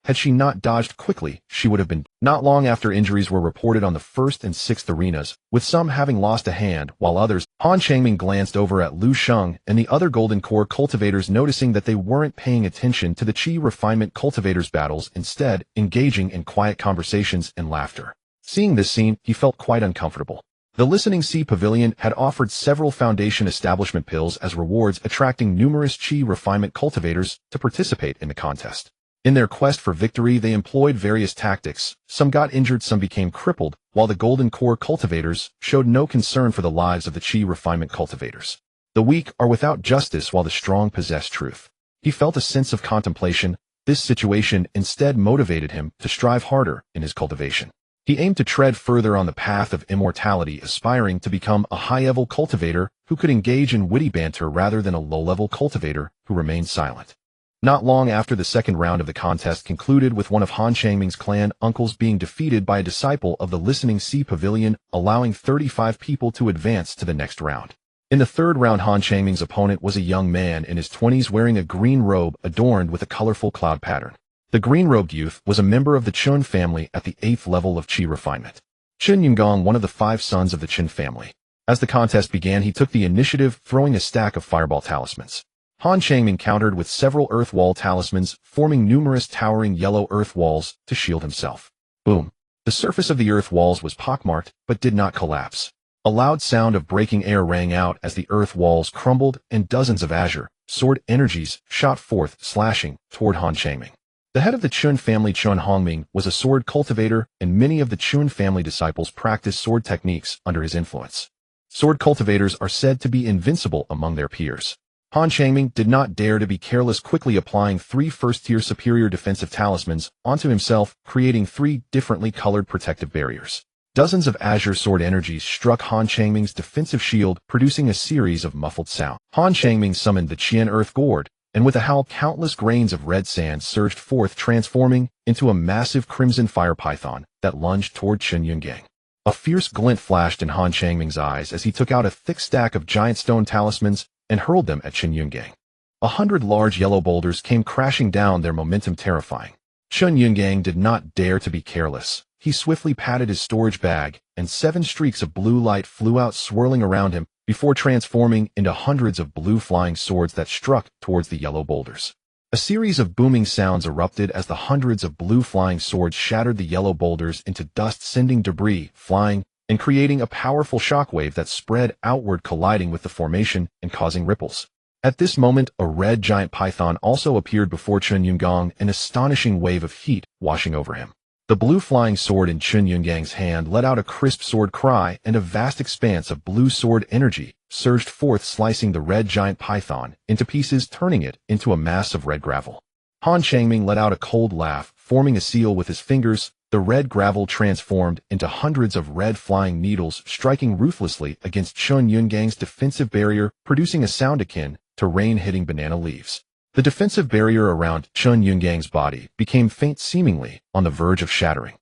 Had she not dodged quickly, she would have been. Not long after, injuries were reported on the first and sixth arenas, with some having lost a hand, while others. Han Changming glanced over at Lu Sheng and the other Golden Core cultivators, noticing that they weren't paying attention to the Qi refinement cultivators' battles, instead engaging in quiet conversations and laughter. Seeing this scene, he felt quite uncomfortable. The Listening Sea Pavilion had offered several Foundation establishment pills as rewards, attracting numerous Qi refinement cultivators to participate in the contest. In their quest for victory, they employed various tactics. Some got injured, some became crippled, while the Golden Core cultivators showed no concern for the lives of the Qi refinement cultivators. The weak are without justice, while the strong possess truth. He felt a sense of contemplation. This situation instead motivated him to strive harder in his cultivation. He aimed to tread further on the path of immortality, aspiring to become a high-level cultivator who could engage in witty banter rather than a low-level cultivator who remained silent. Not long after, the second round of the contest concluded with one of Han Changming's clan uncles being defeated by a disciple of the Listening Sea Pavilion, allowing 35 people to advance to the next round. In the third round, Han Changming's opponent was a young man in his 20s wearing a green robe adorned with a colorful cloud pattern. The green-robed youth was a member of the Chun family at the 8th level of Qi refinement. Chen Yunggong, one of the 5 sons of the Qin family. As the contest began, he took the initiative, throwing a stack of fireball talismans. Han Changming countered with several earth wall talismans, forming numerous towering yellow earth walls to shield himself. Boom. The surface of the earth walls was pockmarked, but did not collapse. A loud sound of breaking air rang out as the earth walls crumbled and dozens of azure sword energies shot forth, slashing toward Han Changming. The head of the Chun family, Chun Hongming, was a sword cultivator, and many of the Chun family disciples practiced sword techniques under his influence. Sword cultivators are said to be invincible among their peers. Han Changming did not dare to be careless, quickly applying 3 first-tier superior defensive talismans onto himself, creating 3 differently colored protective barriers. Dozens of azure sword energies struck Han Changming's defensive shield, producing a series of muffled sounds. Han Changming summoned the Qian Earth Gourd, and with a howl, countless grains of red sand surged forth, transforming into a massive crimson fire python that lunged toward Chen Yungang. A fierce glint flashed in Han Changming's eyes as he took out a thick stack of giant stone talismans and hurled them at Chen Yungang. 100 large yellow boulders came crashing down, their momentum terrifying. Chen Yungang did not dare to be careless. He swiftly patted his storage bag, and 7 streaks of blue light flew out, swirling around him, before transforming into hundreds of blue flying swords that struck towards the yellow boulders. A series of booming sounds erupted as the hundreds of blue flying swords shattered the yellow boulders into dust, sending debris flying and creating a powerful shockwave that spread outward, colliding with the formation and causing ripples. At this moment, a red giant python also appeared before Chen Yunggong, an astonishing wave of heat washing over him. The blue flying sword in Chen Yunggang's hand let out a crisp sword cry, and a vast expanse of blue sword energy surged forth, slicing the red giant python into pieces, turning it into a mass of red gravel. Han Changming let out a cold laugh, forming a seal with his fingers. The red gravel transformed into hundreds of red flying needles, striking ruthlessly against Chen Yunggang's defensive barrier, producing a sound akin to rain hitting banana leaves. The defensive barrier around Chen Yunggang's body became faint, seemingly on the verge of shattering.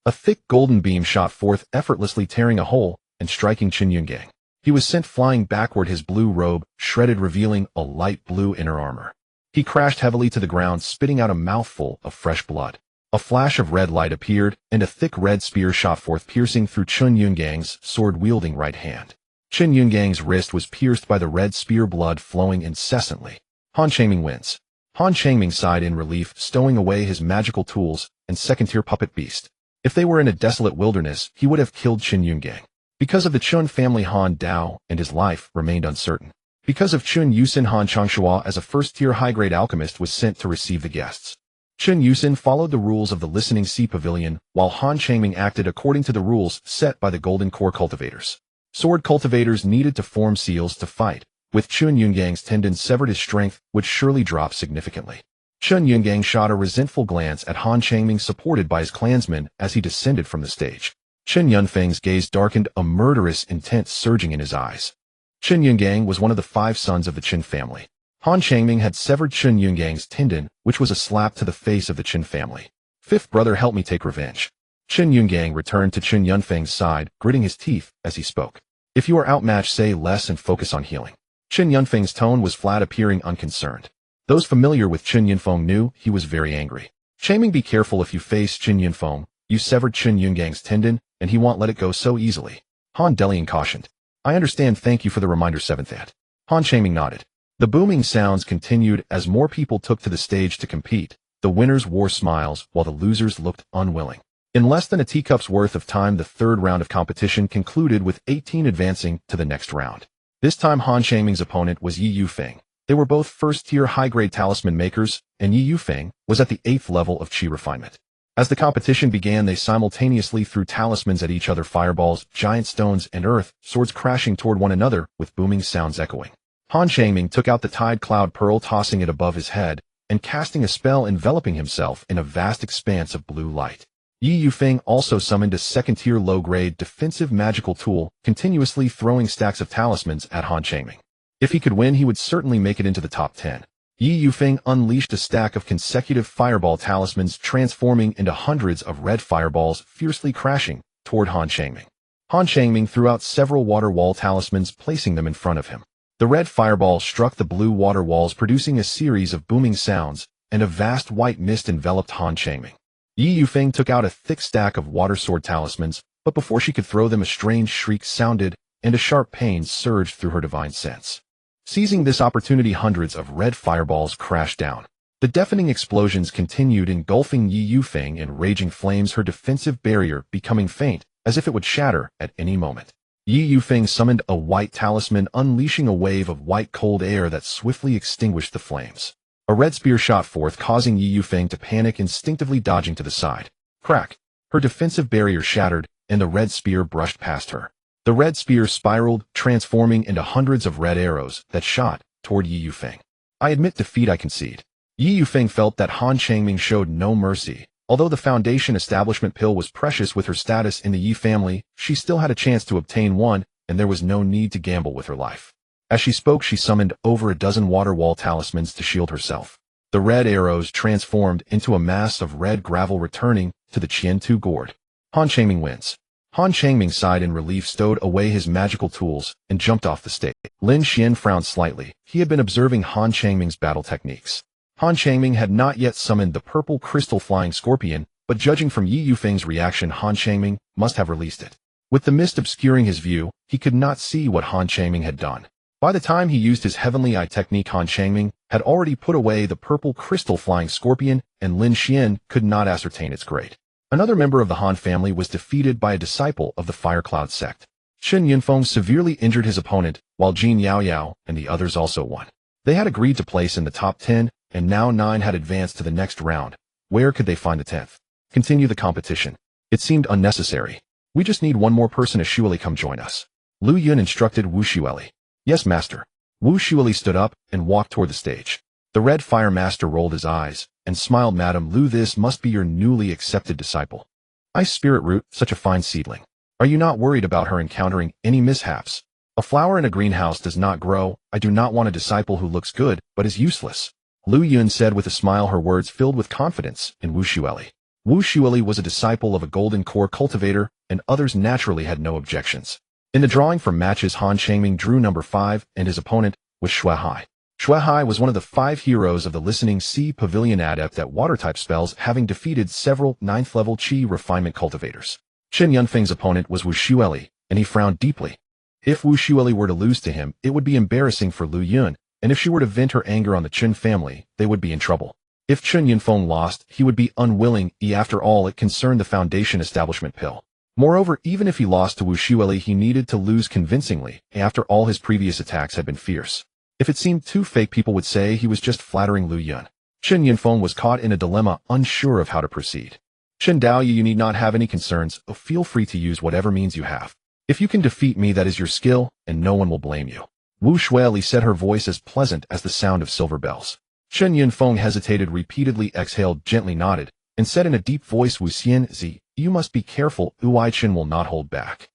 A thick golden beam shot forth, effortlessly tearing a hole and striking Chen Yungang. He was sent flying backward, his blue robe shredded, revealing a light blue inner armor. He crashed heavily to the ground, spitting out a mouthful of fresh blood. A flash of red light appeared, and a thick red spear shot forth, piercing through Chen Yunggang's sword-wielding right hand. Chen Yunggang's wrist was pierced by the red spear, blood flowing incessantly. Han Changming wins. Han Changming sighed in relief, stowing away his magical tools and second-tier puppet beast. If they were in a desolate wilderness, he would have killed Chen Yungang. Because of the Chun family, Han Dao and his life remained uncertain. Because of Chun Yusin, Han Changshuo, as a first-tier high-grade alchemist, was sent to receive the guests. Chun Yusin followed the rules of the Listening Sea Pavilion, while Han Changming acted according to the rules set by the Golden Core cultivators. Sword cultivators needed to form seals to fight. With Chen Yunggang's tendon severed, his strength would surely drop significantly. Chen Yungang shot a resentful glance at Han Changming, supported by his clansmen, as he descended from the stage. Chen Yunfeng's gaze darkened, a murderous intent surging in his eyes. Chen Yungang was one of the 5 sons of the Qin family. Han Changming had severed Chen Yunggang's tendon, which was a slap to the face of the Qin family. "Fifth brother, help me take revenge." Chen Yungang returned to Chen Yunfeng's side, gritting his teeth as he spoke. "If you are outmatched, say less and focus on healing." Chen Yunfeng's tone was flat, appearing unconcerned. Those familiar with Chen Yunfeng knew he was very angry. "Changming, be careful if you face Chen Yunfeng. You severed Chen Yunggang's tendon, and he won't let it go so easily." Han Delian cautioned. "I understand, thank you for the reminder, 7th Ant." Han Changming nodded. The booming sounds continued as more people took to the stage to compete. The winners wore smiles, while the losers looked unwilling. In less than a teacup's worth of time, the 3rd round of competition concluded, with 18 advancing to the next round. This time, Han Changming's opponent was Yi Yufeng. They were both first-tier high-grade talisman makers, and Yi Yufeng was at the 8th level of Qi refinement. As the competition began, they simultaneously threw talismans at each other, fireballs, giant stones, and earth, swords crashing toward one another, with booming sounds echoing. Han Changming took out the Tide Cloud Pearl, tossing it above his head, and casting a spell enveloping himself in a vast expanse of blue light. Yi Yufeng also summoned a second-tier low-grade defensive magical tool, continuously throwing stacks of talismans at Han Changming. If he could win, he would certainly make it into the top 10. Yi Yufeng unleashed a stack of consecutive fireball talismans, transforming into hundreds of red fireballs, fiercely crashing toward Han Changming. Han Changming threw out several water wall talismans, placing them in front of him. The red fireball struck the blue water walls, producing a series of booming sounds, and a vast white mist enveloped Han Changming. Yi Yufeng took out a thick stack of water sword talismans, but before she could throw them a strange shriek sounded, and a sharp pain surged through her divine sense. Seizing this opportunity, hundreds of red fireballs crashed down. The deafening explosions continued, engulfing Yi Yufeng in raging flames, her defensive barrier becoming faint, as if it would shatter at any moment. Yi Yufeng summoned a white talisman, unleashing a wave of white cold air that swiftly extinguished the flames. A red spear shot forth, causing Yi Yufeng to panic, instinctively dodging to the side. Crack! Her defensive barrier shattered, and the red spear brushed past her. The red spear spiraled, transforming into hundreds of red arrows that shot toward Yi Yufeng. I admit defeat, I concede. Yi Yufeng felt that Han Changming showed no mercy. Although the Foundation establishment pill was precious with her status in the Yi family, she still had a chance to obtain one, and there was no need to gamble with her life. As she spoke, she summoned over a dozen water wall talismans to shield herself. The red arrows transformed into a mass of red gravel, returning to the Qian-Tu gourd. Han Changming wins. Han Changming sighed in relief, stowed away his magical tools, and jumped off the stage. Lin Xian frowned slightly. He had been observing Han Changming's battle techniques. Han Changming had not yet summoned the purple crystal flying scorpion, but judging from Yi Yufeng's reaction, Han Changming must have released it. With the mist obscuring his view, he could not see what Han Changming had done. By the time he used his heavenly eye technique, Han Changming had already put away the purple crystal flying scorpion, and Lin Xian could not ascertain its grade. Another member of the Han family was defeated by a disciple of the Fire Cloud sect. Chen Yunfeng severely injured his opponent, while Jin Yaoyao and the others also won. They had agreed to place in the top 10, and now 9 had advanced to the next round. Where could they find the 10th? Continue the competition. It seemed unnecessary. We just need one more person. Shueli, come join us. Lu Yun instructed Wu Shueli. Yes, master. Wu Shueli stood up and walked toward the stage. The Red Fire Master rolled his eyes and smiled. Madam Lu, this must be your newly accepted disciple. Ice Spirit Root, such a fine seedling. Are you not worried about her encountering any mishaps? A flower in a greenhouse does not grow. I do not want a disciple who looks good, but is useless. Lu Yun said with a smile, her words filled with confidence in Wu Shueli. Wu Shueli was a disciple of a golden core cultivator, and others naturally had no objections. In the drawing for matches, Han Changming drew number 5, and his opponent was Shui Hai. Shui Hai was one of the 5 heroes of the Listening Sea Pavilion, adept at water-type spells, having defeated several 9th-level Qi refinement cultivators. Chen Yunfeng's opponent was Wu Shueli, and he frowned deeply. If Wu Shueli were to lose to him, it would be embarrassing for Lu Yun, and if she were to vent her anger on the Chen family, they would be in trouble. If Chen Yunfeng lost, he would be unwilling. After all, it concerned the Foundation establishment pill. Moreover, even if he lost to Wu Shueli, he needed to lose convincingly. After all, his previous attacks had been fierce. If it seemed too fake, people would say he was just flattering Lu Yun. Chen Yunfeng was caught in a dilemma, unsure of how to proceed. Chen Dao, you need not have any concerns. Feel free to use whatever means you have. If you can defeat me, that is your skill, and no one will blame you. Wu Shueli said, her voice as pleasant as the sound of silver bells. Chen Yunfeng hesitated, repeatedly exhaled, gently nodded, and said in a deep voice, Wu Xianzi, you must be careful. Wu Chen will not hold back.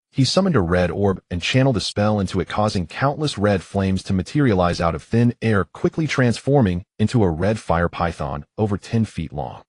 He summoned a red orb and channeled a spell into it, causing countless red flames to materialize out of thin air, quickly transforming into a red fire python over 10 feet long.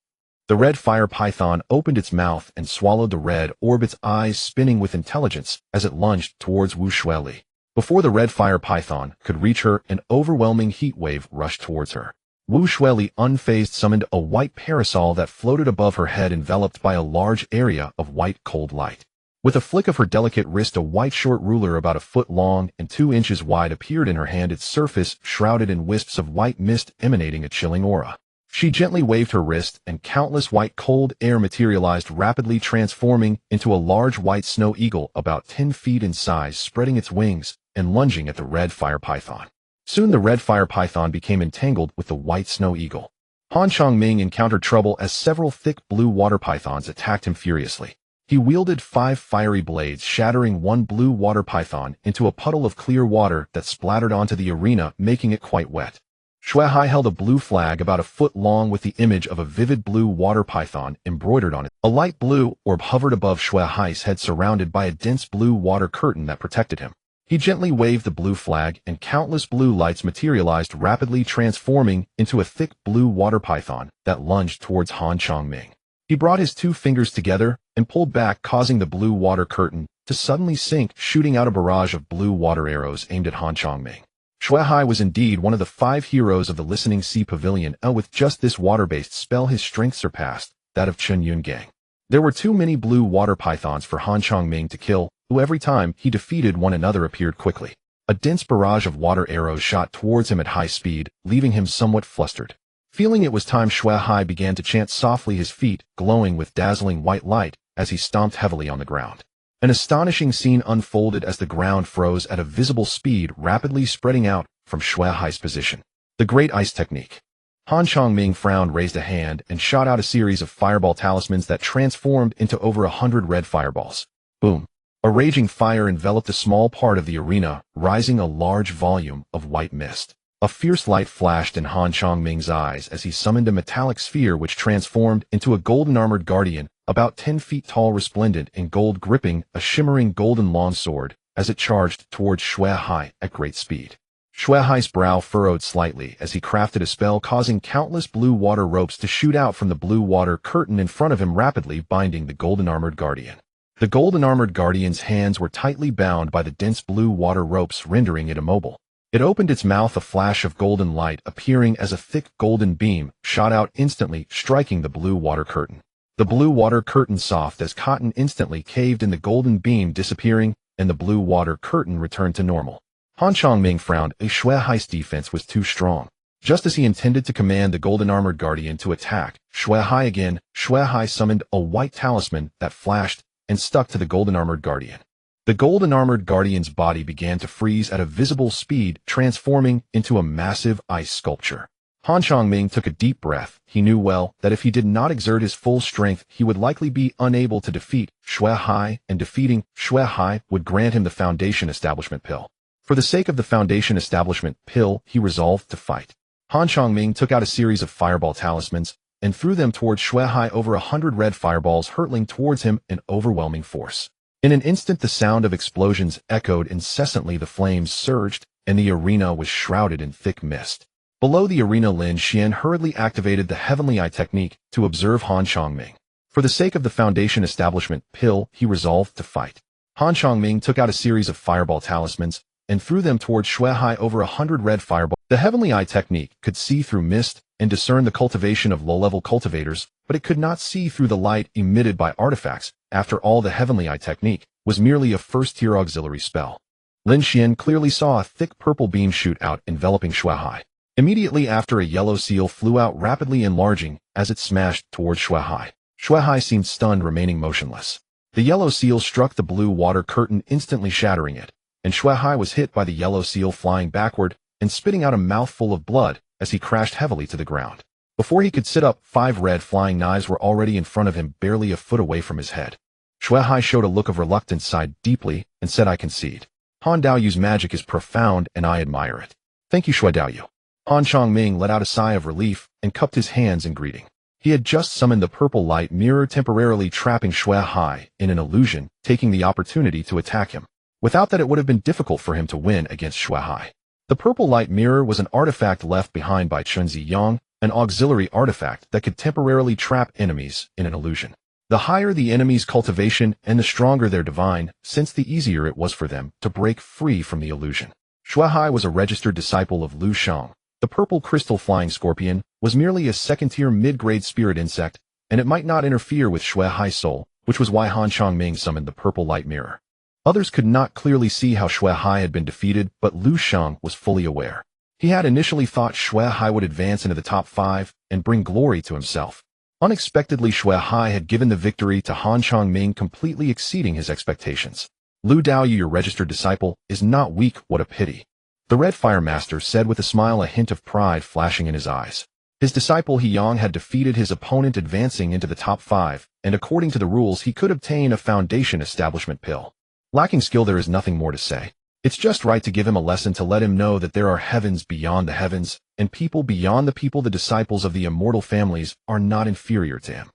The red fire python opened its mouth and swallowed the red orb, its eyes spinning with intelligence as it lunged towards Wu Shueli. Before the red fire python could reach her, an overwhelming heat wave rushed towards her. Wu Shueli, unfazed, summoned a white parasol that floated above her head, enveloped by a large area of white cold light. With a flick of her delicate wrist, a white short ruler about a foot long and 2 inches wide appeared in her hand, its surface shrouded in wisps of white mist emanating a chilling aura. She gently waved her wrist, and countless white cold air materialized, rapidly transforming into a large white snow eagle about 10 feet in size, spreading its wings and lunging at the red fire python. Soon the red fire python became entangled with the white snow eagle. Han Changming encountered trouble as several thick blue water pythons attacked him furiously. He wielded 5 fiery blades, shattering one blue water python into a puddle of clear water that splattered onto the arena, making it quite wet. Shui Hai held a blue flag about a foot long with the image of a vivid blue water python embroidered on it. A light blue orb hovered above Shui Hai's head, surrounded by a dense blue water curtain that protected him. He gently waved the blue flag, and countless blue lights materialized, rapidly transforming into a thick blue water python that lunged towards Han Changming. He brought his 2 fingers together and pulled back, causing the blue water curtain to suddenly sink, shooting out a barrage of blue water arrows aimed at Han Changming. Shui Hai was indeed one of the 5 heroes of the Listening Sea Pavilion, and with just this water-based spell, his strength surpassed that of Chen Yungang. There were too many blue water pythons for Han Chongming to kill, who every time he defeated one another appeared quickly. A dense barrage of water arrows shot towards him at high speed, leaving him somewhat flustered. Feeling it was time, Shui Hai began to chant softly, his feet glowing with dazzling white light as he stomped heavily on the ground. An astonishing scene unfolded as the ground froze at a visible speed, rapidly spreading out from Shui Hai's position. The Great Ice Technique. Han Chongming frowned, raised a hand, and shot out a series of fireball talismans that transformed into over 100 red fireballs. Boom! A raging fire enveloped a small part of the arena, rising a large volume of white mist. A fierce light flashed in Han Chongming's eyes as he summoned a metallic sphere which transformed into a golden armored guardian, about 10 feet tall, resplendent in gold, gripping a shimmering golden longsword as it charged towards Shui Hai at great speed. Shui Hai's brow furrowed slightly as he crafted a spell, causing countless blue water ropes to shoot out from the blue water curtain in front of him, rapidly binding the golden armored guardian. The golden armored guardian's hands were tightly bound by the dense blue water ropes, rendering it immobile. It opened its mouth, a flash of golden light appearing as a thick golden beam shot out, instantly striking the blue water curtain. The blue water curtain, soft as cotton, instantly caved in, the golden beam disappearing, and the blue water curtain returned to normal. Han Chongming frowned. Shui Hai's defense was too strong. Just as he intended to command the golden armored guardian to attack Shui Hai summoned a white talisman that flashed and stuck to the golden armored guardian. The golden armored guardian's body began to freeze at a visible speed, transforming into a massive ice sculpture. Han Chongming took a deep breath. He knew well that if he did not exert his full strength, he would likely be unable to defeat Shui Hai, and defeating Shui Hai would grant him the Foundation Establishment Pill. For the sake of the Foundation Establishment Pill, he resolved to fight. Han Chongming took out a series of fireball talismans and threw them towards Shui Hai, over 100 red fireballs hurtling towards him in overwhelming force. In an instant, the sound of explosions echoed incessantly, the flames surged, and the arena was shrouded in thick mist. Below the arena, Lin Xian hurriedly activated the Heavenly Eye technique to observe Han Chongming. For the sake of the Foundation Establishment Pill, he resolved to fight. Han Chongming took out a series of fireball talismans and threw them towards Shui Hai, over 100 red fireballs. The Heavenly Eye technique could see through mist and discern the cultivation of low-level cultivators, but it could not see through the light emitted by artifacts. After all, the Heavenly Eye technique was merely a first-tier auxiliary spell. Lin Xian clearly saw a thick purple beam shoot out, enveloping Shui Hai. Immediately after, a yellow seal flew out, rapidly enlarging as it smashed towards Shui Hai. Shui Hai seemed stunned, remaining motionless. The yellow seal struck the blue water curtain, instantly shattering it, and Shui Hai was hit by the yellow seal, flying backward and spitting out a mouthful of blood as he crashed heavily to the ground. Before he could sit up, 5 red flying knives were already in front of him, barely a foot away from his head. Shui Hai showed a look of reluctance, sighed deeply, and said, "I concede. Han Daoyu's magic is profound, and I admire it. Thank you, Shui Daoyu." Han Chongming let out a sigh of relief and cupped his hands in greeting. He had just summoned the purple light mirror, temporarily trapping Shui Hai in an illusion, taking the opportunity to attack him. Without that, it would have been difficult for him to win against Shui Hai. The purple light mirror was an artifact left behind by Chunzi Yang, an auxiliary artifact that could temporarily trap enemies in an illusion. The higher the enemy's cultivation and the stronger their divine sense, the easier it was for them to break free from the illusion. Shui Hai was a registered disciple of Lu Shang. The purple crystal flying scorpion was merely a second-tier mid-grade spirit insect, and it might not interfere with Shui Hai's soul, which was why Han Chongming summoned the purple light mirror. Others could not clearly see how Shui Hai had been defeated, but Lu Shang was fully aware. He had initially thought Shui Hai would advance into the top 5 and bring glory to himself. Unexpectedly, Shui Hai had given the victory to Han Chongming, completely exceeding his expectations. "Lu Daoyu, your registered disciple, is not weak, what a pity," the Red Fire Master said with a smile, a hint of pride flashing in his eyes. His disciple He Yang had defeated his opponent, advancing into the top 5, and according to the rules he could obtain a Foundation Establishment Pill. Lacking skill, there is nothing more to say. It's just right to give him a lesson, to let him know that there are heavens beyond the heavens, and people beyond the people. The disciples of the immortal families are not inferior to him.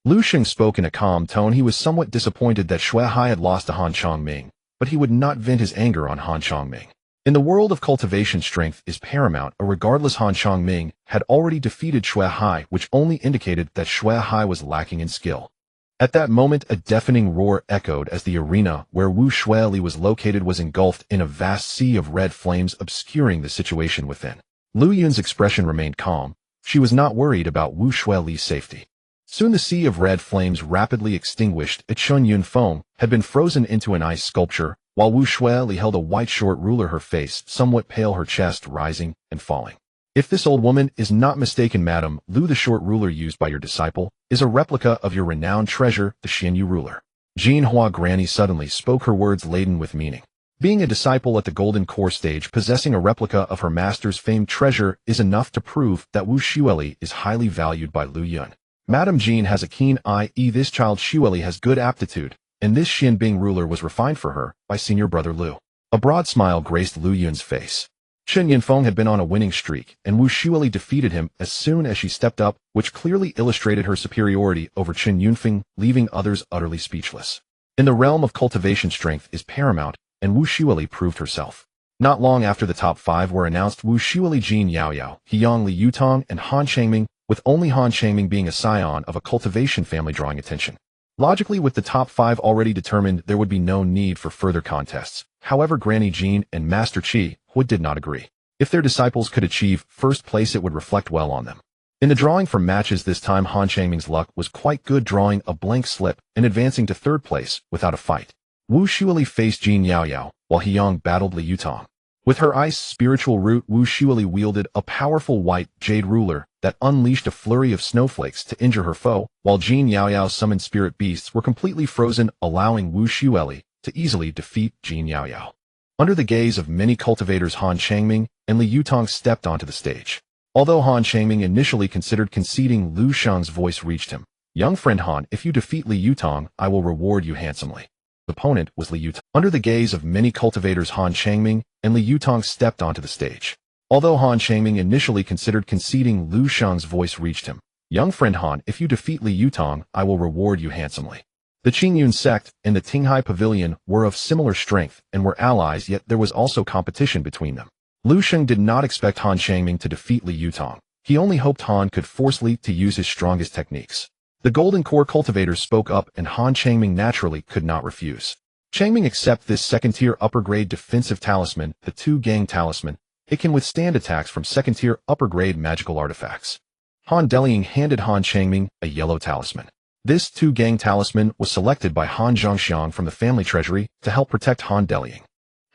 Lu Sheng spoke in a calm tone. He was somewhat disappointed that Shui Hai had lost to Han Chongming, but he would not vent his anger on Han Chongming. In the world of cultivation, strength is paramount, or regardless, Han Chongming had already defeated Shui Hai, which only indicated that Shui Hai was lacking in skill. At that moment, a deafening roar echoed as the arena where Wu Shuili was located was engulfed in a vast sea of red flames, obscuring the situation within. Lu Yun's expression remained calm. She was not worried about Wu Shuili's safety. Soon the sea of red flames rapidly extinguished. Chun Yun Feng had been frozen into an ice sculpture, while Wu Shueli held a white short ruler, her face somewhat pale, her chest rising and falling. If this old woman is not mistaken, Madam Lu, the short ruler used by your disciple is a replica of your renowned treasure, the Xianyu ruler. Jean Hua Granny suddenly spoke, her words laden with meaning. Being a disciple at the Golden Core stage possessing a replica of her master's famed treasure is enough to prove that Wu Shueli is highly valued by Lu Yun. Madame Jean has a keen eye. This child Shueli has good aptitude, and this Xianbing ruler was refined for her by senior brother Lu. A broad smile graced Lu Yun's face. Chen Yunfeng had been on a winning streak, and Wu Shueli defeated him as soon as she stepped up, which clearly illustrated her superiority over Chen Yunfeng, leaving others utterly speechless. In the realm of cultivation, strength is paramount, and Wu Shueli proved herself. Not long after the top 5 were announced, Wu Shueli, Jin Yaoyao, Hiyang Li Yutong, and Han Changming, with only Han Changming being a scion of a cultivation family drawing attention. Logically, with the top 5 already determined, there would be no need for further contests. However, Granny Jean and Master Qi Hui did not agree. If their disciples could achieve first place, it would reflect well on them. In the drawing for matches this time, Han Changming's luck was quite good, drawing a blank slip and advancing to third place without a fight. Wu Shueli faced Jin Yaoyao, while Hiyang battled Li Yutong. With her ice spiritual root, Wu Shueli wielded a powerful white jade ruler that unleashed a flurry of snowflakes to injure her foe, while Jin Yaoyao's summoned spirit beasts were completely frozen, allowing Wu Shueli to easily defeat Jin Yaoyao. Under the gaze of many cultivators, Han Changming and Li Yutong stepped onto the stage. Although Han Changming initially considered conceding, Lu Sheng's voice reached him. Young friend Han, if you defeat Li Yutong, I will reward you handsomely. The opponent was Li Yutong. Under the gaze of many cultivators, Han Changming and Li Yutong stepped onto the stage. Although Han Changming initially considered conceding, Lu Sheng's voice reached him. Young friend Han, if you defeat Li Yutong, I will reward you handsomely. The Qingyun sect and the Tinghai Pavilion were of similar strength and were allies, yet there was also competition between them. Lu Sheng did not expect Han Changming to defeat Li Yutong. He only hoped Han could force Li to use his strongest techniques. The Golden Core cultivators spoke up, and Han Changming naturally could not refuse. Changming, accept this second-tier upper-grade defensive talisman, the Two Gang Talisman. It can withstand attacks from second-tier upper-grade magical artifacts. Han Delying handed Han Changming a yellow talisman. This Two Gang Talisman was selected by Han Zhongxiang from the family treasury to help protect Han Delying.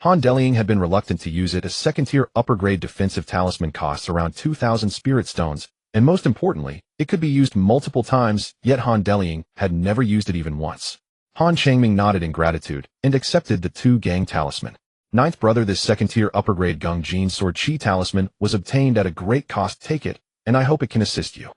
Han Delying had been reluctant to use it as second-tier upper-grade defensive talisman costs around 2,000 spirit stones, and most importantly, it could be used multiple times, yet Han Delying had never used it even once. Han Changming nodded in gratitude and accepted the Two Gang Talisman. Ninth brother, this second-tier upper-grade Gung Jin Sword Chi Talisman was obtained at a great cost. Take it, and I hope it can assist you.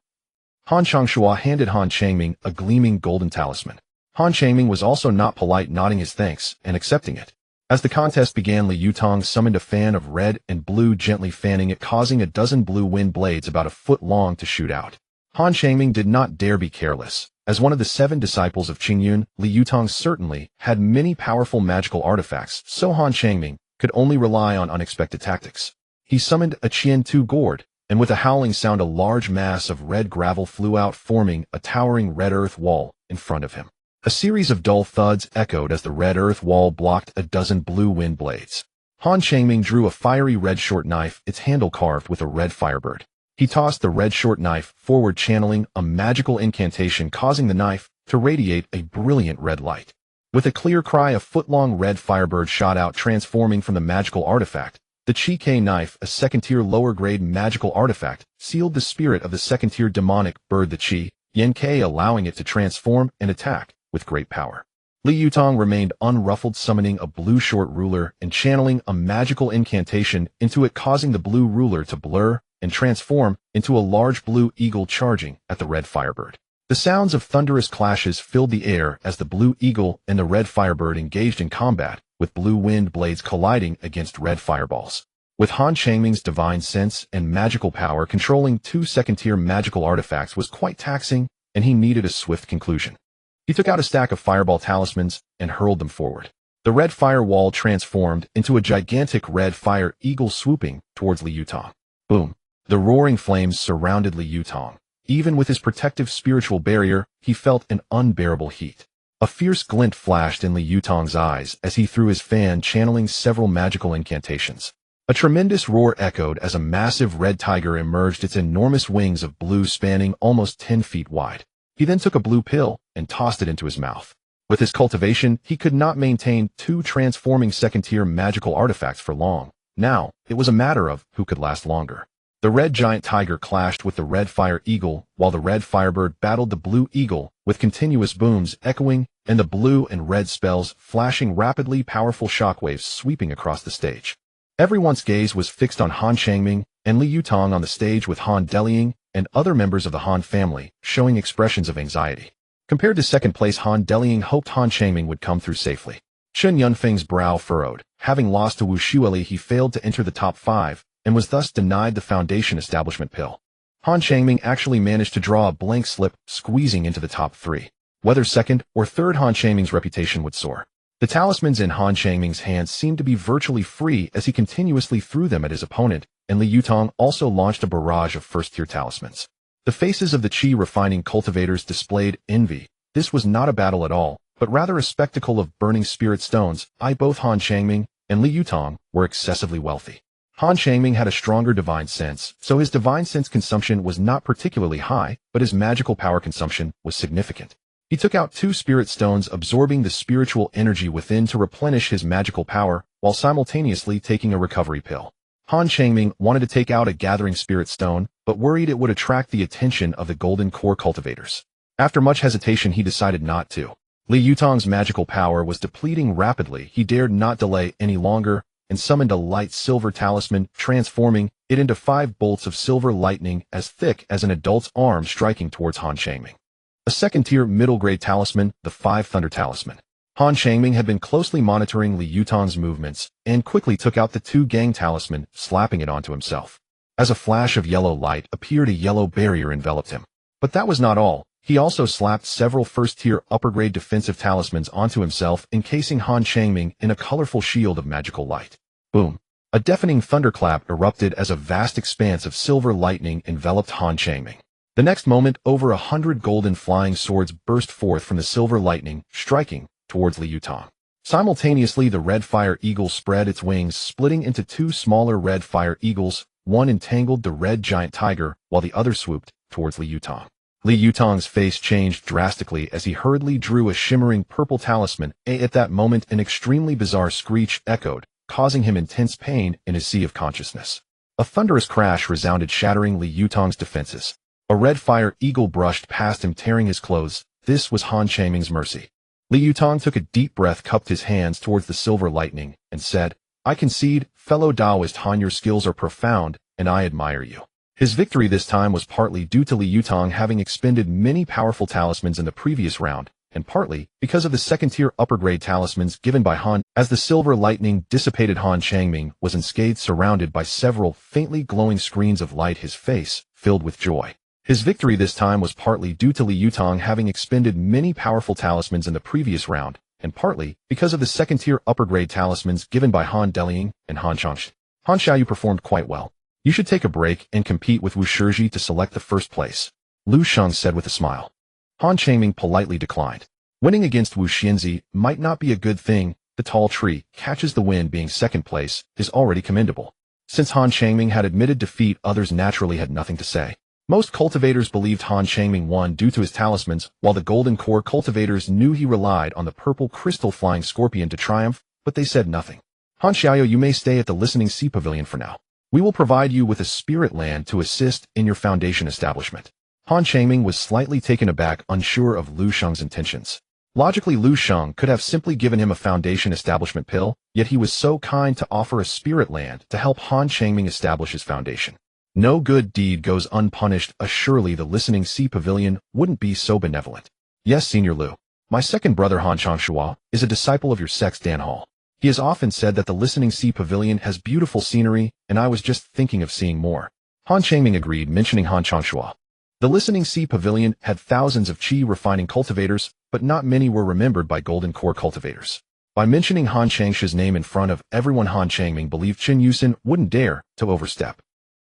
Han Changshua handed Han Changming a gleaming golden talisman. Han Changming was also not polite, nodding his thanks and accepting it. As the contest began, Li Yutong summoned a fan of red and blue, gently fanning it, causing a dozen blue wind blades about a foot long to shoot out. Han Changming did not dare be careless. As one of the 7 disciples of Qingyun, Li Yutong certainly had many powerful magical artifacts, so Han Changming could only rely on unexpected tactics. He summoned a Qian-Tu gourd, and with a howling sound, a large mass of red gravel flew out, forming a towering red earth wall in front of him. A series of dull thuds echoed as the red earth wall blocked a dozen blue wind blades. Han Changming drew a fiery red short knife, its handle carved with a red firebird. He tossed the red short knife forward, channeling a magical incantation, causing the knife to radiate a brilliant red light. With a clear cry, a foot-long red firebird shot out, transforming from the magical artifact. The Chi-Kei knife, a second-tier lower-grade magical artifact, sealed the spirit of the second-tier demonic bird, the Chi Yen-Kei, allowing it to transform and attack with great power. Li Yutong remained unruffled, summoning a blue short ruler and channeling a magical incantation into it, causing the blue ruler to blur and transform into a large blue eagle charging at the red firebird. The sounds of thunderous clashes filled the air as the blue eagle and the red firebird engaged in combat, with blue wind blades colliding against red fireballs. With Han Changming's divine sense and magical power, controlling 2 second-tier magical artifacts was quite taxing, and he needed a swift conclusion. He took out a stack of fireball talismans and hurled them forward. The red firewall transformed into a gigantic red fire eagle swooping towards Li Yutong. Boom! The roaring flames surrounded Li Yutong. Even with his protective spiritual barrier, he felt an unbearable heat. A fierce glint flashed in Li Yutong's eyes as he threw his fan, channeling several magical incantations. A tremendous roar echoed as a massive red tiger emerged, its enormous wings of blue spanning almost 10 feet wide. He then took a blue pill and tossed it into his mouth. With his cultivation, he could not maintain two transforming second-tier magical artifacts for long. Now, it was a matter of who could last longer. The red giant tiger clashed with the red fire eagle, while the red firebird battled the blue eagle, with continuous booms echoing and the blue and red spells flashing rapidly, powerful shockwaves sweeping across the stage. Everyone's gaze was fixed on Han Changming and Li Yutong on the stage, with Han Delying and other members of the Han family showing expressions of anxiety. Compared to second place, Han Delying hoped Han Changming would come through safely. Chen Yunfeng's brow furrowed. Having lost to Wu Shueli, he failed to enter the top 5 and was thus denied the Foundation Establishment Pill. Han Changming actually managed to draw a blank slip, squeezing into the top 3. Whether second or third, Han Changming's reputation would soar. The talismans in Han Changming's hands seemed to be virtually free as he continuously threw them at his opponent, and Li Yutong also launched a barrage of first-tier talismans. The faces of the Qi refining cultivators displayed envy. This was not a battle at all, but rather a spectacle of burning spirit stones. Both Han Changming and Li Yutong were excessively wealthy. Han Changming had a stronger divine sense, so his divine sense consumption was not particularly high, but his magical power consumption was significant. He took out 2 spirit stones, absorbing the spiritual energy within to replenish his magical power, while simultaneously taking a recovery pill. Han Changming wanted to take out a gathering spirit stone, but worried it would attract the attention of the golden core cultivators. After much hesitation, he decided not to. Li Yutong's magical power was depleting rapidly. He dared not delay any longer and summoned a light silver talisman, transforming it into 5 bolts of silver lightning as thick as an adult's arm, striking towards Han Changming. A second-tier middle-grade talisman, the 5 Thunder Talisman. Han Changming had been closely monitoring Li Yutong's movements and quickly took out the 2 Gang Talisman, slapping it onto himself. As a flash of yellow light appeared, a yellow barrier enveloped him. But that was not all. He also slapped several first-tier upper-grade defensive talismans onto himself, encasing Han Changming in a colorful shield of magical light. Boom! A deafening thunderclap erupted as a vast expanse of silver lightning enveloped Han Changming. The next moment, over 100 golden flying swords burst forth from the silver lightning, striking towards Li Yutong. Simultaneously, the red fire eagle spread its wings, splitting into 2 smaller red fire eagles. One entangled the red giant tiger, while the other swooped towards Li Yutong. Li Yutong's face changed drastically as he hurriedly drew a shimmering purple talisman. At that moment, an extremely bizarre screech echoed, causing him intense pain in his sea of consciousness. A thunderous crash resounded, shattering Li Yutong's defenses. A red fire eagle brushed past him, tearing his clothes. This was Han Changming's mercy. Li Yutong took a deep breath, cupped his hands towards the silver lightning, and said, "I concede, fellow Taoist Han, your skills are profound, and I admire you." His victory this time was partly due to Li Yutong having expended many powerful talismans in the previous round, and partly because of the second-tier upper-grade talismans given by Han. As the silver lightning dissipated, Han Changming was unscathed, surrounded by several faintly glowing screens of light, his face filled with joy. His victory this time was partly due to Li Yutong having expended many powerful talismans in the previous round, and partly because of the second-tier upper-grade talismans given by Han Delying and Han Changshi. Han Xiaoyu performed quite well. You should take a break and compete with Wu Shizhi to select the first place, Lu Sheng said with a smile. Han Changming politely declined. Winning against Wu Xianzi might not be a good thing. The tall tree catches the wind. Being second place is already commendable. Since Han Changming had admitted defeat, others naturally had nothing to say. Most cultivators believed Han Changming won due to his talismans, while the golden core cultivators knew he relied on the purple crystal flying scorpion to triumph, but they said nothing. Han Xiaoyu, you may stay at the Listening Sea Pavilion for now. We will provide you with a spirit land to assist in your foundation establishment. Han Changming was slightly taken aback, unsure of Lu Sheng's intentions. Logically, Lu Sheng could have simply given him a foundation establishment pill, yet he was so kind to offer a spirit land to help Han Changming establish his foundation. No good deed goes unpunished. Surely the Listening Sea Pavilion wouldn't be so benevolent. Yes, Senior Lu. My second brother Han Changshua is a disciple of your sex, Dan Hall. He has often said that the Listening Sea Pavilion has beautiful scenery, and I was just thinking of seeing more. Han Changming agreed, mentioning Han Changshua. The Listening Sea Pavilion had thousands of Qi refining cultivators, but not many were remembered by golden core cultivators. By mentioning Han Changshi's name in front of everyone, Han Changming believed Chen Yusin wouldn't dare to overstep.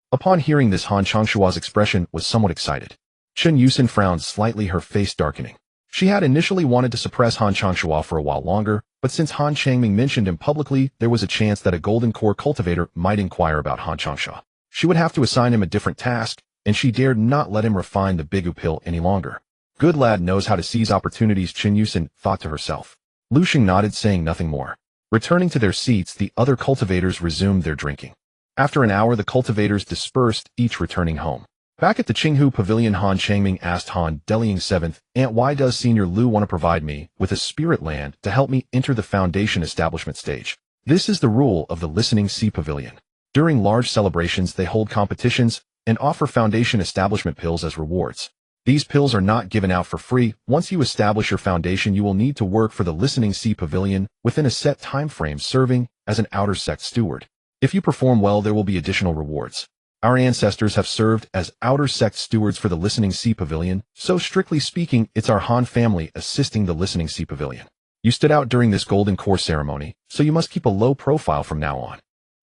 Upon hearing this, Han Changshua's expression was somewhat excited. Chen Yusin frowned slightly, her face darkening. She had initially wanted to suppress Han Changshua for a while longer, but since Han Changming mentioned him publicly, there was a chance that a golden core cultivator might inquire about Han Changshua. She would have to assign him a different task, and she dared not let him refine the Bigu pill any longer. Good lad knows how to seize opportunities, Chen Yusin thought to herself. Lu Xing nodded, saying nothing more. Returning to their seats, the other cultivators resumed their drinking. After an hour, the cultivators dispersed, each returning home. Back at the Qinghu Pavilion, Han Changming asked Han Delying 7th, Aunt, why does Senior Lu want to provide me with a spirit land to help me enter the foundation establishment stage? This is the rule of the Listening Sea Pavilion. During large celebrations, they hold competitions and offer foundation establishment pills as rewards. These pills are not given out for free. Once you establish your foundation, you will need to work for the Listening Sea Pavilion within a set time frame, serving as an outer sect steward. If you perform well, there will be additional rewards. Our ancestors have served as outer sect stewards for the Listening Sea Pavilion, so strictly speaking, it's our Han family assisting the Listening Sea Pavilion. You stood out during this golden core ceremony, so you must keep a low profile from now on,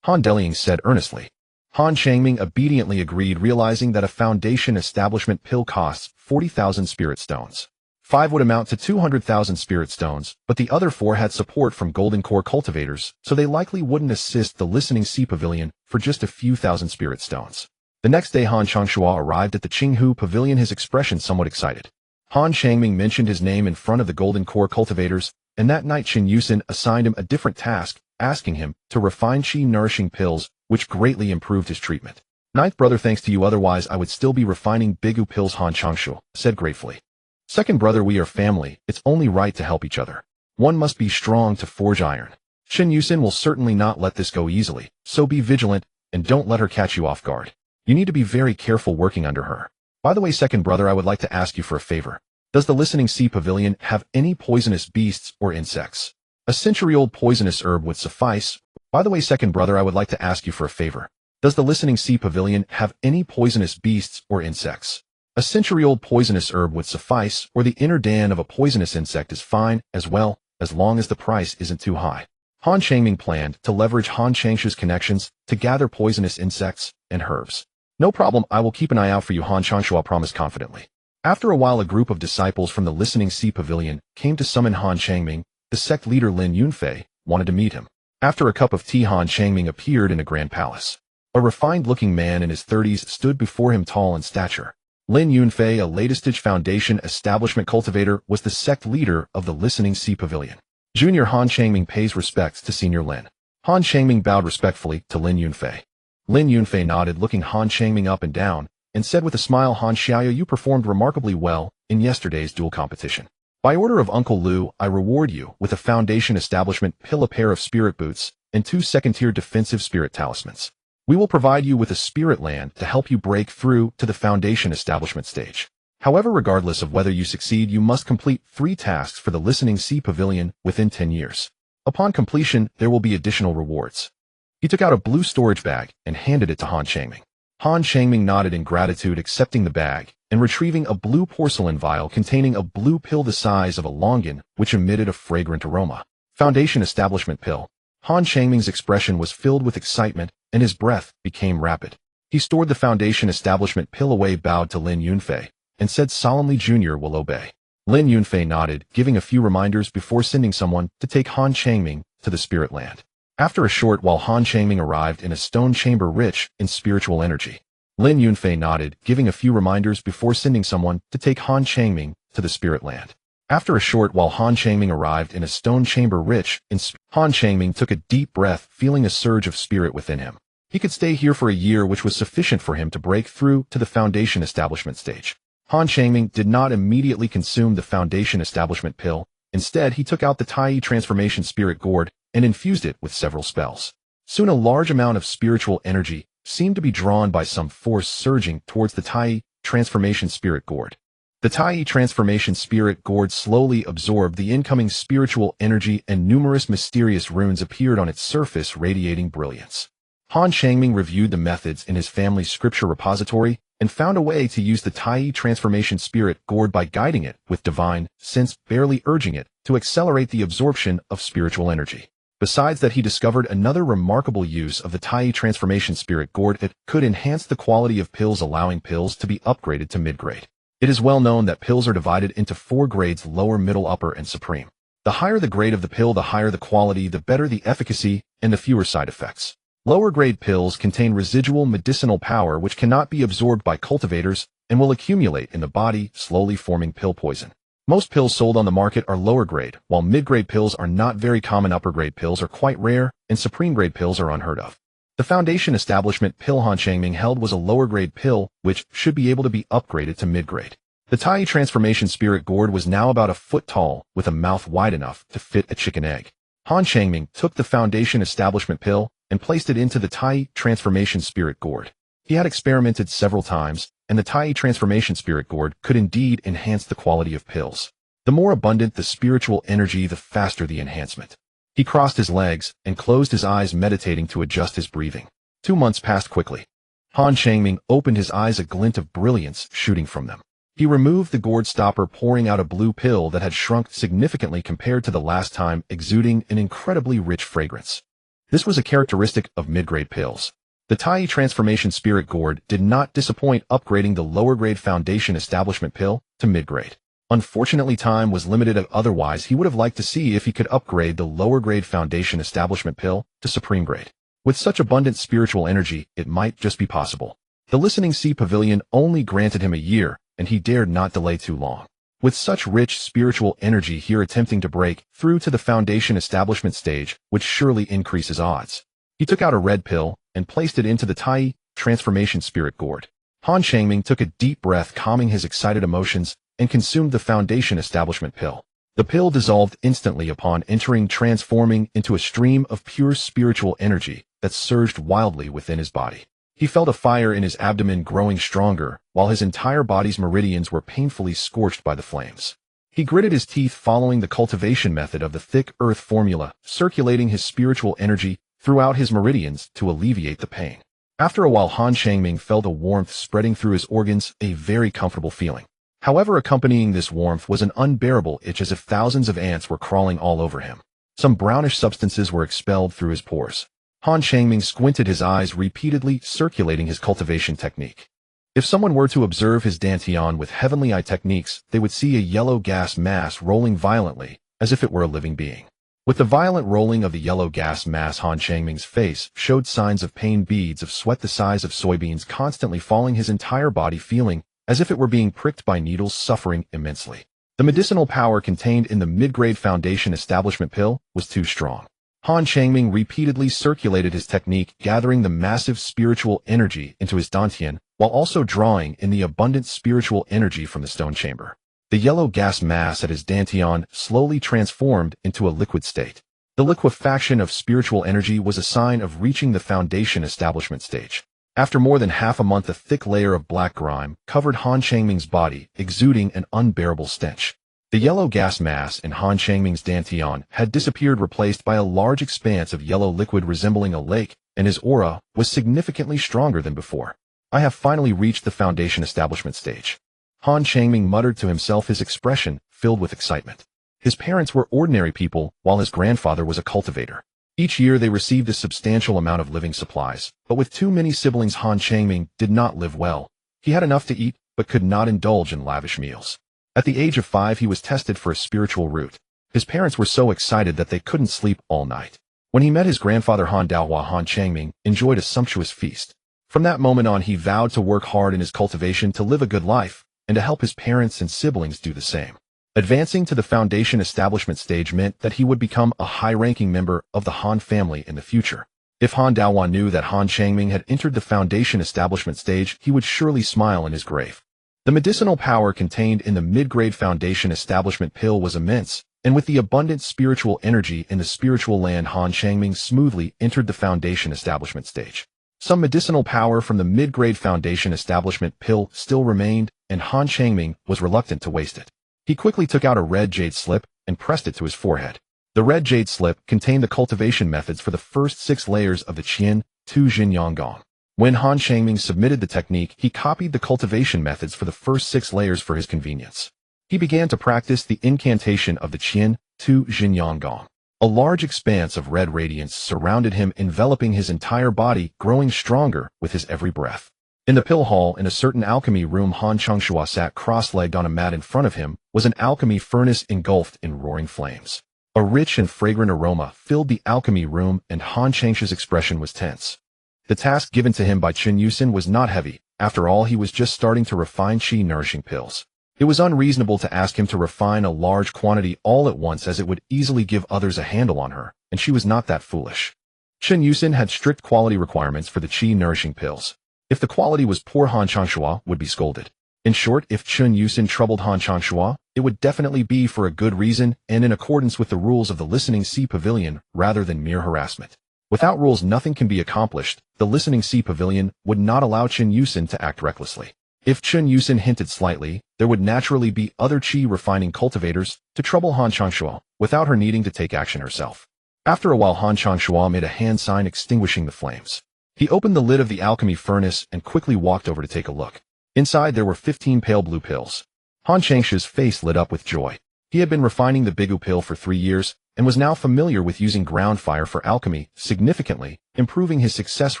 Han Delying said earnestly. Han Changming obediently agreed, realizing that a foundation establishment pill costs 40,000 spirit stones. 5 would amount to 200,000 spirit stones, but the other 4 had support from golden core cultivators, so they likely wouldn't assist the Listening Sea Pavilion for just a few thousand spirit stones. The next day, Han Changshua arrived at the Qinghu Pavilion, his expression somewhat excited. Han Changming mentioned his name in front of the golden core cultivators, and that night Chen Yusin assigned him a different task, asking him to refine qi-nourishing pills, which greatly improved his treatment. Ninth brother, thanks to you, otherwise I would still be refining bigu pills, Han Changshu said gratefully. Second brother, we are family, it's only right to help each other. One must be strong to forge iron. Chen Yusin will certainly not let this go easily, so be vigilant, and don't let her catch you off guard. You need to be very careful working under her. By the way, second brother, I would like to ask you for a favor. Does the Listening Sea Pavilion have any poisonous beasts or insects? A century-old poisonous herb would suffice. By the way, second brother, I would like to ask you for a favor. Does the Listening Sea Pavilion have any poisonous beasts or insects? A century-old poisonous herb would suffice, or the inner den of a poisonous insect is fine as well, as long as the price isn't too high. Han Changming planned to leverage Han Changshu's connections to gather poisonous insects and herbs. No problem, I will keep an eye out for you, Han Changshu promised confidently. After a while, a group of disciples from the Listening Sea Pavilion came to summon Han Changming. The sect leader Lin Yunfei wanted to meet him. After a cup of tea, Han Changming appeared in a grand palace. A refined-looking man in his 30s stood before him, tall in stature. Lin Yunfei, a latest-stage foundation establishment cultivator, was the sect leader of the Listening Sea Pavilion. Junior Han Changming pays respects to Senior Lin. Han Changming bowed respectfully to Lin Yunfei. Lin Yunfei nodded, looking Han Changming up and down, and said with a smile, Han Xiaoyu, you performed remarkably well in yesterday's duel competition. By order of Uncle Lu, I reward you with a foundation establishment pill, a pair of spirit boots, and 2 second-tier defensive spirit talismans. We will provide you with a spirit land to help you break through to the foundation establishment stage. However, regardless of whether you succeed, you must complete 3 tasks for the Listening Sea Pavilion within 10 years. Upon completion, there will be additional rewards. He took out a blue storage bag and handed it to Han Changming. Han Changming nodded in gratitude, accepting the bag and retrieving a blue porcelain vial containing a blue pill the size of a longan, which emitted a fragrant aroma. Foundation establishment pill. Han Changming's expression was filled with excitement, and his breath became rapid. He stored the foundation establishment pill away, bowed to Lin Yunfei, and said solemnly, Junior will obey. Lin Yunfei nodded, giving a few reminders before sending someone to take Han Changming to the spirit land. After a short while, Han Changming arrived in a stone chamber rich in spiritual energy. Lin Yunfei nodded, giving a few reminders before sending someone to take Han Changming to the spirit land. After a short while, Han Changming arrived in a stone chamber rich in Han Changming took a deep breath, feeling a surge of spirit within him. He could stay here for a year, which was sufficient for him to break through to the foundation establishment stage. Han Changming did not immediately consume the foundation establishment pill. Instead, he took out the Tai transformation spirit gourd and infused it with several spells. Soon a large amount of spiritual energy seemed to be drawn by some force, surging towards the Tai transformation spirit gourd. The Tai transformation spirit gourd slowly absorbed the incoming spiritual energy, and numerous mysterious runes appeared on its surface, radiating brilliance. Han Changming reviewed the methods in his family's scripture repository and found a way to use the Tai transformation spirit gourd by guiding it with divine sense, barely urging it to accelerate the absorption of spiritual energy. Besides that, he discovered another remarkable use of the Tai transformation spirit gourd. It could enhance the quality of pills, allowing pills to be upgraded to mid-grade. It is well known that pills are divided into 4 grades: lower, middle, upper, and supreme. The higher the grade of the pill, the higher the quality, the better the efficacy, and the fewer side effects. Lower grade pills contain residual medicinal power which cannot be absorbed by cultivators, and will accumulate in the body, slowly forming pill poison. Most pills sold on the market are lower grade, while mid-grade pills are not very common. Upper grade pills are quite rare, and supreme grade pills are unheard of. The foundation establishment pill Han Changming held was a lower grade pill, which should be able to be upgraded to mid-grade. The Tai transformation spirit gourd was now about a foot tall, with a mouth wide enough to fit a chicken egg. Han Changming took the foundation establishment pill and placed it into the Tai transformation spirit gourd. He had experimented several times, and the Tai transformation spirit gourd could indeed enhance the quality of pills. The more abundant the spiritual energy, the faster the enhancement. He crossed his legs and closed his eyes, meditating to adjust his breathing. 2 months passed quickly. Han Changming opened his eyes, a glint of brilliance shooting from them. He removed the gourd stopper, pouring out a blue pill that had shrunk significantly compared to the last time, exuding an incredibly rich fragrance. This was a characteristic of mid-grade pills. The Tai transformation spirit gourd did not disappoint, upgrading the lower-grade foundation establishment pill to mid-grade. Unfortunately, time was limited, otherwise he would have liked to see if he could upgrade the lower-grade foundation establishment pill to supreme grade. With such abundant spiritual energy, it might just be possible. The Listening Sea Pavilion only granted him a year, and he dared not delay too long. With such rich spiritual energy here, attempting to break through to the foundation establishment stage would surely increase his odds. He took out a red pill and placed it into the Tai transformation spirit gourd. Han Changming took a deep breath, calming his excited emotions, and consumed the foundation establishment pill. The pill dissolved instantly upon entering, transforming into a stream of pure spiritual energy that surged wildly within his body. He felt a fire in his abdomen growing stronger, while his entire body's meridians were painfully scorched by the flames. He gritted his teeth, following the cultivation method of the thick earth formula, circulating his spiritual energy throughout his meridians to alleviate the pain. After a while, Han Changming felt a warmth spreading through his organs, a very comfortable feeling. However, accompanying this warmth was an unbearable itch, as if thousands of ants were crawling all over him. Some brownish substances were expelled through his pores. Han Changming squinted his eyes, repeatedly circulating his cultivation technique. If someone were to observe his dantian with heavenly eye techniques, they would see a yellow gas mass rolling violently, as if it were a living being. With the violent rolling of the yellow gas mass, Han Changming's face showed signs of pain, beads of sweat the size of soybeans constantly falling his entire body, feeling as if it were being pricked by needles, suffering immensely. The medicinal power contained in the mid-grade foundation establishment pill was too strong. Han Changming repeatedly circulated his technique, gathering the massive spiritual energy into his dantian, while also drawing in the abundant spiritual energy from the stone chamber. The yellow gas mass at his dantian slowly transformed into a liquid state. The liquefaction of spiritual energy was a sign of reaching the foundation establishment stage. After more than half a month, a thick layer of black grime covered Han Changming's body, exuding an unbearable stench. The yellow gas mass in Han Changming's dantian had disappeared, replaced by a large expanse of yellow liquid resembling a lake, and his aura was significantly stronger than before. I have finally reached the foundation establishment stage. Han Changming muttered to himself, his expression filled with excitement. His parents were ordinary people, while his grandfather was a cultivator. Each year they received a substantial amount of living supplies, but with too many siblings, Han Changming did not live well. He had enough to eat, but could not indulge in lavish meals. At the age of 5, he was tested for a spiritual root. His parents were so excited that they couldn't sleep all night. When he met his grandfather Han Daohua, Han Changming enjoyed a sumptuous feast. From that moment on, he vowed to work hard in his cultivation, to live a good life, and to help his parents and siblings do the same. Advancing to the foundation establishment stage meant that he would become a high-ranking member of the Han family in the future. If Han Daohua knew that Han Changming had entered the foundation establishment stage, he would surely smile in his grave. The medicinal power contained in the mid-grade foundation establishment pill was immense, and with the abundant spiritual energy in the spiritual land, Han Changming smoothly entered the foundation establishment stage. Some medicinal power from the mid-grade foundation establishment pill still remained, and Han Changming was reluctant to waste it. He quickly took out a red jade slip and pressed it to his forehead. The red jade slip contained the cultivation methods for the first 6 layers of the Qian, Tu Jin Yang Gong. When Han Changming submitted the technique, he copied the cultivation methods for the first 6 layers for his convenience. He began to practice the incantation of the Qian, Tu Jin Yang Gong. A large expanse of red radiance surrounded him, enveloping his entire body, growing stronger with his every breath. In the pill hall, in a certain alchemy room, Han Changshua sat cross-legged on a mat. In front of him was an alchemy furnace engulfed in roaring flames. A rich and fragrant aroma filled the alchemy room, and Han Changshua's expression was tense. The task given to him by Chen Yusin was not heavy, After all, he was just starting to refine qi-nourishing pills. It was unreasonable to ask him to refine a large quantity all at once, as it would easily give others a handle on her, and she was not that foolish. Chen Yusin had strict quality requirements for the qi-nourishing pills. If the quality was poor, Han Changshua would be scolded. In short, if Chen Yusin troubled Han Changshua, it would definitely be for a good reason and in accordance with the rules of the Listening Sea Pavilion rather than mere harassment. Without rules, nothing can be accomplished. The Listening Sea Pavilion would not allow Chen Yusin to act recklessly. If Chen Yusin hinted slightly, there would naturally be other qi-refining cultivators to trouble Han Changshua without her needing to take action herself. After a while, Han Changshua made a hand sign extinguishing the flames. He opened the lid of the alchemy furnace and quickly walked over to take a look. Inside there were 15 pale blue pills. Han Changshua's face lit up with joy. He had been refining the bigu pill for 3 years and was now familiar with using ground fire for alchemy, significantly improving his success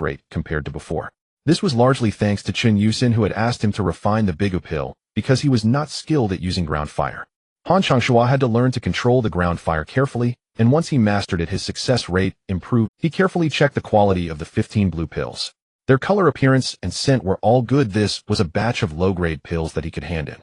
rate compared to before. This was largely thanks to Chen Yusin, who had asked him to refine the bigu pill because he was not skilled at using ground fire. Han Changshua had to learn to control the ground fire carefully, and once he mastered it, his success rate improved. He carefully checked the quality of the 15 blue pills. Their color, appearance, and scent were all good. This was a batch of low-grade pills that he could hand in.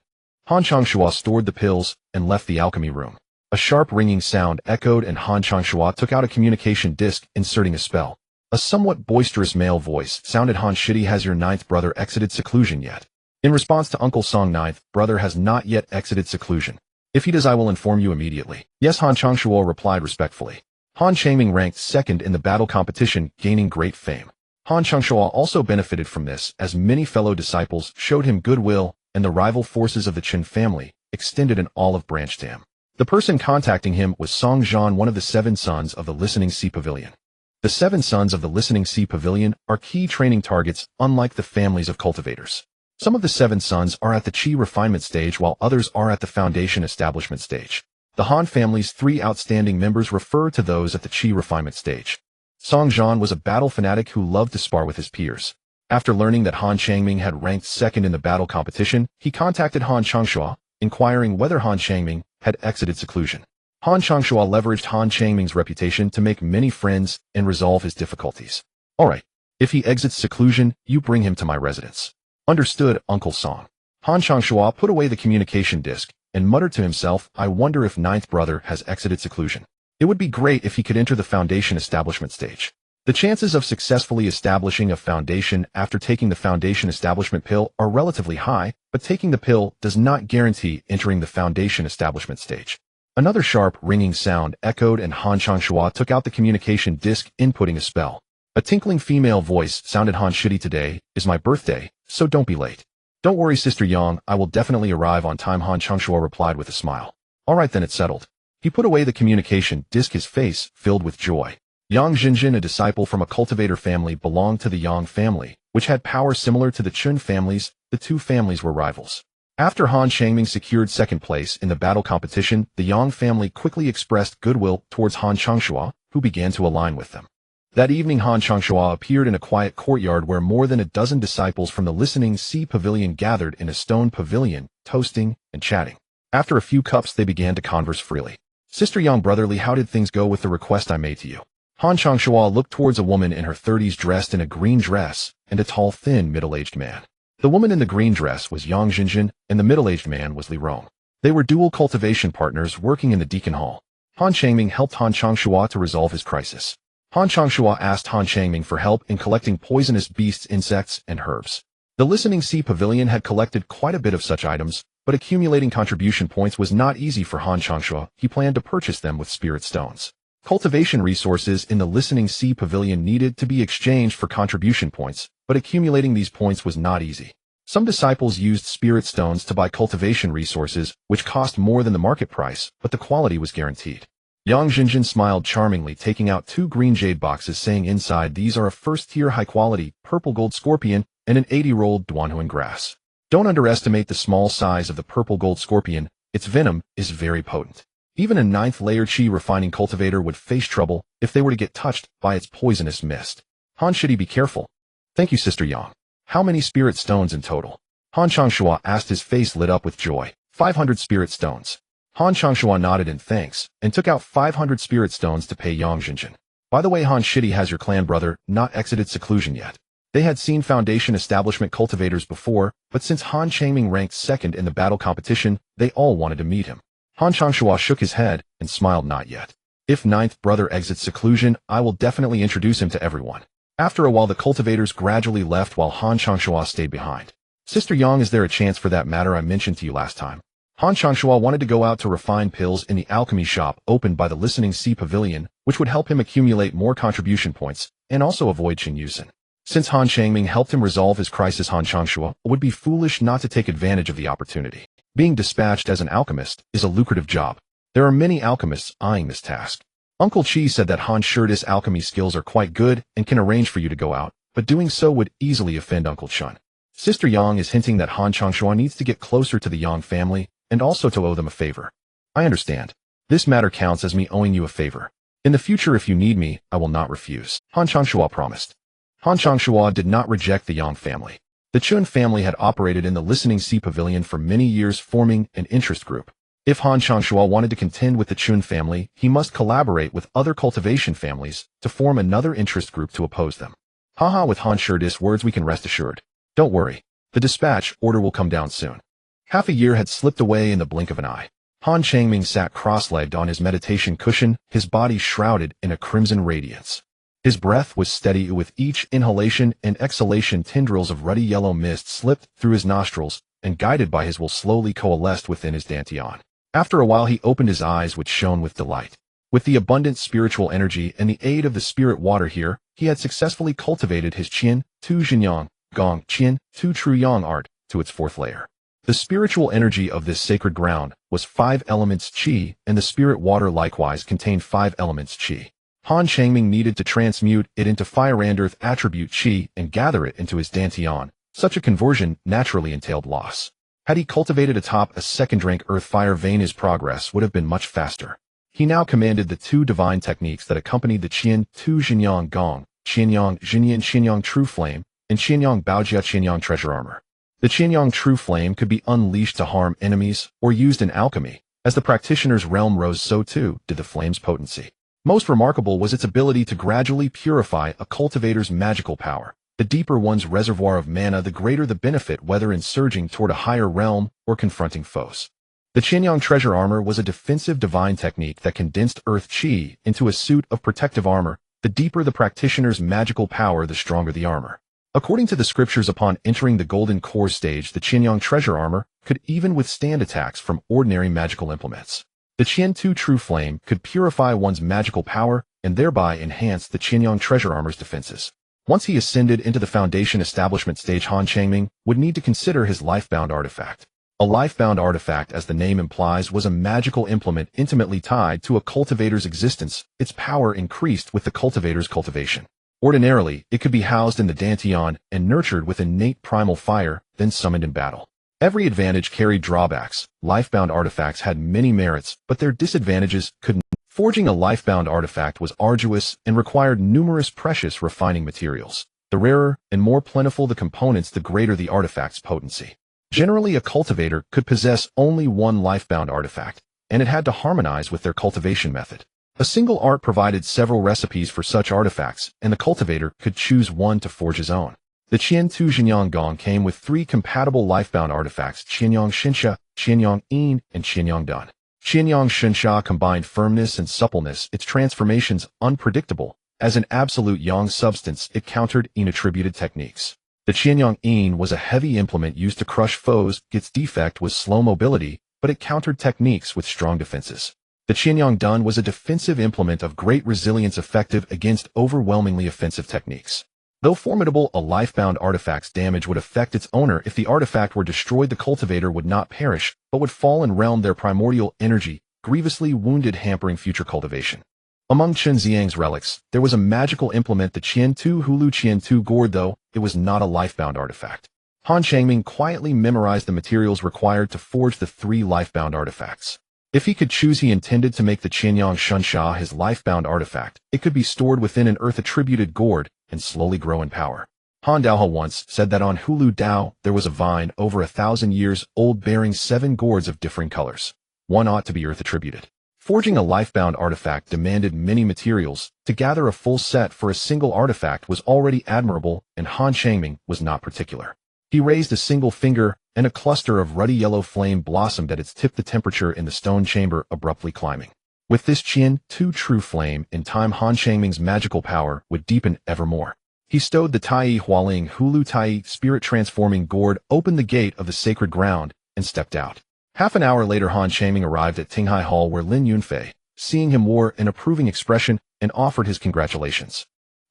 Han Changshua stored the pills and left the alchemy room. A sharp ringing sound echoed, and Han Changshua took out a communication disc, inserting a spell. A somewhat boisterous male voice sounded. Han Shidi, has your 9th brother exited seclusion yet? In response to Uncle Song, 9th brother has not yet exited seclusion. If he does, I will inform you immediately. Yes, Han Changshua replied respectfully. Han Changming ranked 2nd in the battle competition, gaining great fame. Han Changshua also benefited from this, as many fellow disciples showed him goodwill, and the rival forces of the Chen family extended an olive branch to him. The person contacting him was Song Zhan, one of the 7 sons of the Listening Sea Pavilion. The 7 sons of the Listening Sea Pavilion are key training targets, unlike the families of cultivators. Some of the 7 sons are at the Qi refinement stage, while others are at the foundation establishment stage. The Han family's 3 outstanding members refer to those at the Qi refinement stage. Song Zhan was a battle fanatic who loved to spar with his peers. After learning that Han Changming had ranked 2nd in the battle competition, he contacted Han Changshua, inquiring whether Han Changming had exited seclusion. Han Changshua leveraged Han Changming's reputation to make many friends and resolve his difficulties. Alright, if he exits seclusion, you bring him to my residence. Understood, Uncle Song. Han Changshua put away the communication disc and muttered to himself, I wonder if 9th brother has exited seclusion. It would be great if he could enter the foundation establishment stage. The chances of successfully establishing a foundation after taking the foundation establishment pill are relatively high, but taking the pill does not guarantee entering the foundation establishment stage. Another sharp, ringing sound echoed, and Han Changshua took out the communication disc, inputting a spell. A tinkling female voice sounded. Han Shidi, today is my birthday, so don't be late. Don't worry, Sister Yang, I will definitely arrive on time, Han Changshua replied with a smile. Alright then, it's settled. He put away the communication disc, his face filled with joy. Yang Jinjin, a disciple from a cultivator family, belonged to the Yang family, which had power similar to the Chun families. The 2 families were rivals. After Han Changming secured 2nd place in the battle competition, the Yang family quickly expressed goodwill towards Han Changshua, who began to align with them. That evening, Han Changshua appeared in a quiet courtyard where more than a dozen disciples from the Listening Sea Pavilion gathered in a stone pavilion, toasting and chatting. After a few cups, they began to converse freely. Sister Yang, brotherly, how did things go with the request I made to you? Han Changshua looked towards a woman in her 30s dressed in a green dress and a tall, thin, middle-aged man. The woman in the green dress was Yang Jinjin, and the middle-aged man was Li Rong. They were dual cultivation partners working in the Deacon Hall. Han Changming helped Han Changshua to resolve his crisis. Han Changshua asked Han Changming for help in collecting poisonous beasts, insects, and herbs. The Listening Sea Pavilion had collected quite a bit of such items, but accumulating contribution points was not easy for Han Changshua. He planned to purchase them with spirit stones. Cultivation resources in the Listening Sea Pavilion needed to be exchanged for contribution points, but accumulating these points was not easy. Some disciples used spirit stones to buy cultivation resources, which cost more than the market price, but the quality was guaranteed. Yang Jinjin smiled charmingly, taking out 2 green jade boxes, saying inside these are a first-tier high-quality purple gold scorpion and an 80-year-old Duanhuan grass. Don't underestimate the small size of the purple gold scorpion. Its venom is very potent. Even a 9th layer Qi refining cultivator would face trouble if they were to get touched by its poisonous mist. Han Shidi, be careful. Thank you, Sister Yang. How many spirit stones in total? Han Changshua asked, his face lit up with joy. 500 spirit stones. Han Changshua nodded in thanks and took out 500 spirit stones to pay Yang Jinjin. By the way, Han Shidi, has your clan brother not exited seclusion yet? They had seen Foundation establishment cultivators before, but since Han Changming ranked second in the battle competition, they all wanted to meet him. Han Changshua shook his head and smiled. Not yet. If ninth brother exits seclusion, I will definitely introduce him to everyone. After a while the cultivators gradually left while Han Changshua stayed behind. Sister Yang, is there a chance for that matter I mentioned to you last time? Han Changshua wanted to go out to refine pills in the alchemy shop opened by the Listening Sea Pavilion, which would help him accumulate more contribution points, and also avoid Qin Yusen. Since Han Changming helped him resolve his crisis, Han Changshua would be foolish not to take advantage of the opportunity. Being dispatched as an alchemist is a lucrative job. There are many alchemists eyeing this task. Uncle Chi said that Han Shur's alchemy skills are quite good and can arrange for you to go out, but doing so would easily offend Uncle Chun. Sister Yang is hinting that Han Changshua needs to get closer to the Yang family and also to owe them a favor. I understand. This matter counts as me owing you a favor. In the future, if you need me, I will not refuse, Han Changshua promised. Han Changshua did not reject the Yang family. The Chun family had operated in the Listening Sea Pavilion for many years, forming an interest group. If Han Changshua wanted to contend with the Chun family, he must collaborate with other cultivation families to form another interest group to oppose them. Haha, with Han Shur's words we can rest assured. Don't worry. The dispatch order will come down soon. Half a year had slipped away in the blink of an eye. Han Changming sat cross-legged on his meditation cushion, his body shrouded in a crimson radiance. His breath was steady. With each inhalation and exhalation, tendrils of ruddy yellow mist slipped through his nostrils, and guided by his will slowly coalesced within his dantian. After a while he opened his eyes, which shone with delight. With the abundant spiritual energy and the aid of the spirit water here, he had successfully cultivated his Qian, Tu Jinyang, Gong, Qian, Tu True Yang art to its fourth layer. The spiritual energy of this sacred ground was 5 elements Qi, and the spirit water likewise contained 5 elements Qi. Han Changming needed to transmute it into fire and earth attribute Qi and gather it into his dantian. Such a conversion naturally entailed loss. Had he cultivated atop a second rank earth-fire vein, his progress would have been much faster. He now commanded the 2 divine techniques that accompanied the Qian Tu Jinyang Gong, Qianyang Jinyan Qianyang True Flame, and Qianyang Baojia Qianyang Treasure Armor. The Qianyang True Flame could be unleashed to harm enemies or used in alchemy. As the practitioner's realm rose, so too did the flame's potency. Most remarkable was its ability to gradually purify a cultivator's magical power. The deeper one's reservoir of mana, the greater the benefit, whether in surging toward a higher realm or confronting foes. The Qianyang Treasure Armor was a defensive divine technique that condensed earth Qi into a suit of protective armor. The deeper the practitioner's magical power, the stronger the armor. According to the scriptures, upon entering the Golden Core stage, the Qianyang Treasure Armor could even withstand attacks from ordinary magical implements. The Qian Tu True Flame could purify one's magical power and thereby enhance the Qianyang Treasure Armor's defenses. Once he ascended into the Foundation establishment stage, Han Changming would need to consider his life-bound artifact. A life-bound artifact, as the name implies, was a magical implement intimately tied to a cultivator's existence. Its power increased with the cultivator's cultivation. Ordinarily, it could be housed in the dantian and nurtured with innate primal fire, then summoned in battle. Every advantage carried drawbacks. Life-bound artifacts had many merits, but their disadvantages couldn't. Forging a life-bound artifact was arduous and required numerous precious refining materials. The rarer and more plentiful the components, the greater the artifact's potency. Generally, a cultivator could possess only one life-bound artifact, and it had to harmonize with their cultivation method. A single art provided several recipes for such artifacts, and the cultivator could choose one to forge his own. The Qian Tu Jinyang Gong came with 3 compatible life-bound artifacts: Qianyang Shinsha, Qianyang Yin, and Qianyang Dun. Qianyang Shinsha combined firmness and suppleness, its transformations unpredictable. As an absolute yang substance, it countered Yin attributed techniques. The Qianyang Yin was a heavy implement used to crush foes. Its defect was slow mobility, but it countered techniques with strong defenses. The Qianyang Dun was a defensive implement of great resilience, effective against overwhelmingly offensive techniques. Though formidable, a life-bound artifact's damage would affect its owner. If the artifact were destroyed, the cultivator would not perish, but would fall and realm their primordial energy, grievously wounded, hampering future cultivation. Among Chen Xiang's relics, there was a magical implement, the Qian Tu Hulu Qian Tu Gourd, though it was not a life-bound artifact. Han Changming quietly memorized the materials required to forge the 3 life-bound artifacts. If he could choose, he intended to make the Qianyang Shunsha his life-bound artifact. It could be stored within an earth-attributed gourd and slowly grow in power. Han Daohe once said that on Hulu Dao there was a vine over 1,000 years old bearing 7 gourds of differing colors. One ought to be earth-attributed. Forging a lifebound artifact demanded many materials. To gather a full set for a single artifact was already admirable, and Han Changming was not particular. He raised a single finger, and a cluster of ruddy yellow flame blossomed at its tip, the temperature in the stone chamber abruptly climbing. With this Qian, two true flame, in time Han Changming's magical power would deepen evermore. He stowed the Tai Hualing Hulu Tai spirit-transforming gourd, opened the gate of the sacred ground, and stepped out. Half an hour later Han Changming arrived at Tinghai Hall, where Lin Yunfei, seeing him, wore an approving expression and offered his congratulations.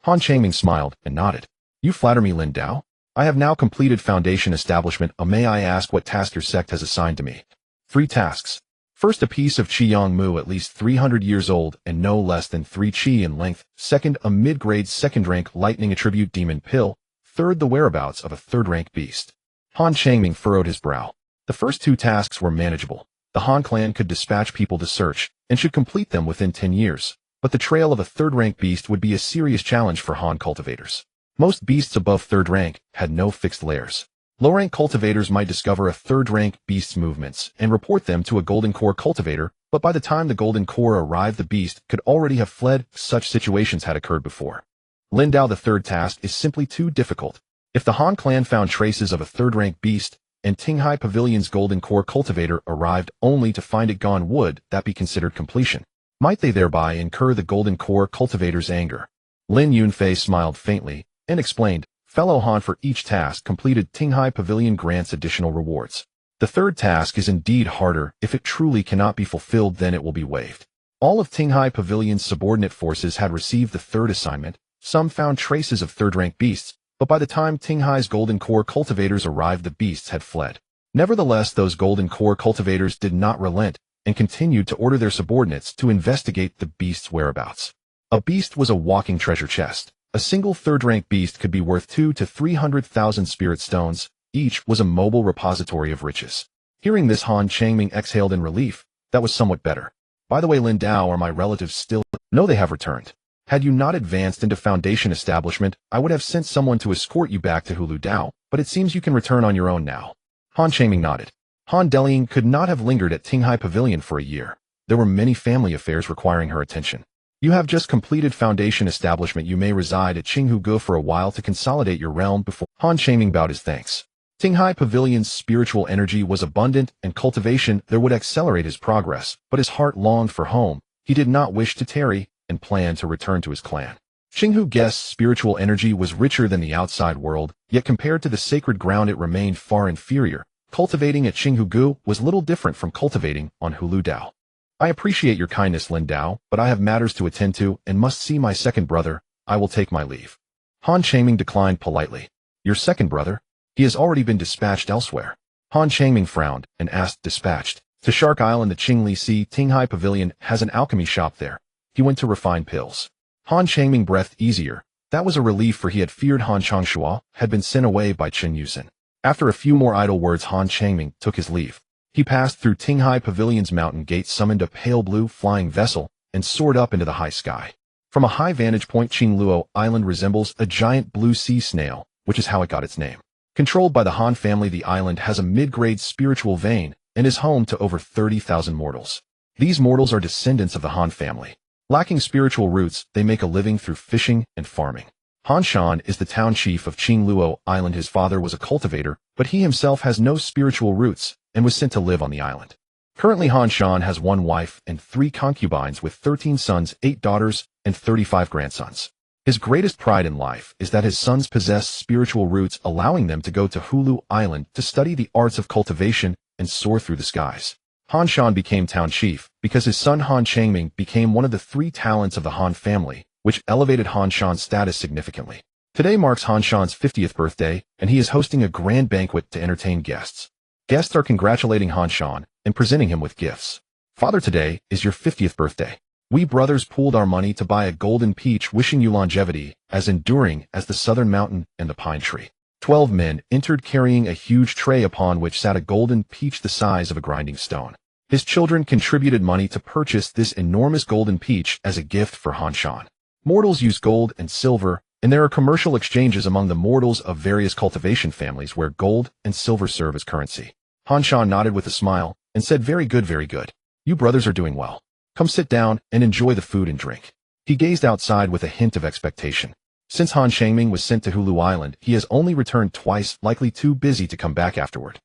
Han Changming smiled and nodded. You flatter me, Lin Dao. I have now completed foundation establishment. May I ask what task your sect has assigned to me? 3 tasks. First, a piece of Qiyang Mu at least 300 years old and no less than 3 Qi in length. Second, a mid-grade second-rank lightning attribute demon pill. Third, the whereabouts of a third-rank beast. Han Changming furrowed his brow. The first 2 tasks were manageable. The Han clan could dispatch people to search, and should complete them within 10 years. But the trail of a third-rank beast would be a serious challenge for Han cultivators. Most beasts above third rank had no fixed lairs. Low-rank cultivators might discover a third-rank beast's movements and report them to a Golden Core cultivator, but by the time the Golden Core arrived, the beast could already have fled. Such situations had occurred before. Lin Dao, the third task is simply too difficult. If the Han clan found traces of a third-rank beast, and Tinghai Pavilion's Golden Core cultivator arrived only to find it gone, would that be considered completion? Might they thereby incur the Golden Core cultivator's anger? Lin Yunfei smiled faintly and explained, fellow Han, for each task completed, Tinghai Pavilion grants additional rewards. The third task is indeed harder. If it truly cannot be fulfilled, then it will be waived. All of Tinghai Pavilion's subordinate forces had received the third assignment. Some found traces of third-rank beasts, but by the time Tinghai's Golden Core cultivators arrived, the beasts had fled. Nevertheless, those Golden Core cultivators did not relent, and continued to order their subordinates to investigate the beast's whereabouts. A beast was a walking treasure chest. A single third-rank beast could be worth 200,000 to 300,000 spirit stones. Each was a mobile repository of riches. Hearing this, Han Changming exhaled in relief. That was somewhat better. By the way, Lin Dao, are my relatives still? No, they have returned. Had you not advanced into foundation establishment, I would have sent someone to escort you back to Hulu Dao, but it seems you can return on your own now. Han Changming nodded. Han Deliang could not have lingered at Tinghai Pavilion for a year. There were many family affairs requiring her attention. You have just completed foundation establishment. You may reside at Qinghuge for a while to consolidate your realm before. Han Changming bowed his thanks. Tinghai Pavilion's spiritual energy was abundant, and cultivation there would accelerate his progress, but his heart longed for home. He did not wish to tarry, and planned to return to his clan. Qinghuge's spiritual energy was richer than the outside world, yet compared to the sacred ground it remained far inferior. Cultivating at Qinghuge was little different from cultivating on Hulu Dao. I appreciate your kindness, Lin Dao, but I have matters to attend to and must see my second brother. I will take my leave. Han Changming declined politely. Your second brother? He has already been dispatched elsewhere. Han Changming frowned and asked, dispatched? To Shark Island. The Qingli Sea Tinghai Pavilion has an alchemy shop there. He went to refine pills. Han Changming breathed easier. That was a relief, for he had feared Han Changshua had been sent away by Chen Yuzhen. After a few more idle words, Han Changming took his leave. He passed through Tinghai Pavilion's mountain gate, summoned a pale blue flying vessel, and soared up into the high sky. From a high vantage point, Qingluo Island resembles a giant blue sea snail, which is how it got its name. Controlled by the Han family, the island has a mid-grade spiritual vein and is home to over 30,000 mortals. These mortals are descendants of the Han family. Lacking spiritual roots, they make a living through fishing and farming. Han Shan is the town chief of Qingluo Island. His father was a cultivator, but he himself has no spiritual roots and was sent to live on the island. Currently, Han Shan has 1 wife and 3 concubines with 13 sons, 8 daughters, and 35 grandsons. His greatest pride in life is that his sons possess spiritual roots, allowing them to go to Hulu Island to study the arts of cultivation and soar through the skies. Han Shan became town chief because his son Han Changming became one of the 3 talents of the Han family, which elevated Han Shan's status significantly. Today marks Han Shan's 50th birthday, and he is hosting a grand banquet to entertain guests. Guests are congratulating Han Shan and presenting him with gifts. Father, today is your 50th birthday. We brothers pooled our money to buy a golden peach, wishing you longevity, as enduring as the southern mountain and the pine tree. 12 men entered carrying a huge tray upon which sat a golden peach the size of a grinding stone. His children contributed money to purchase this enormous golden peach as a gift for Han Shan. Mortals use gold and silver, and there are commercial exchanges among the mortals of various cultivation families where gold and silver serve as currency. Han Shan nodded with a smile and said, very good, very good. You brothers are doing well. Come sit down and enjoy the food and drink. He gazed outside with a hint of expectation. Since Han Changming was sent to Hulu Island, he has only returned twice, likely too busy to come back afterward.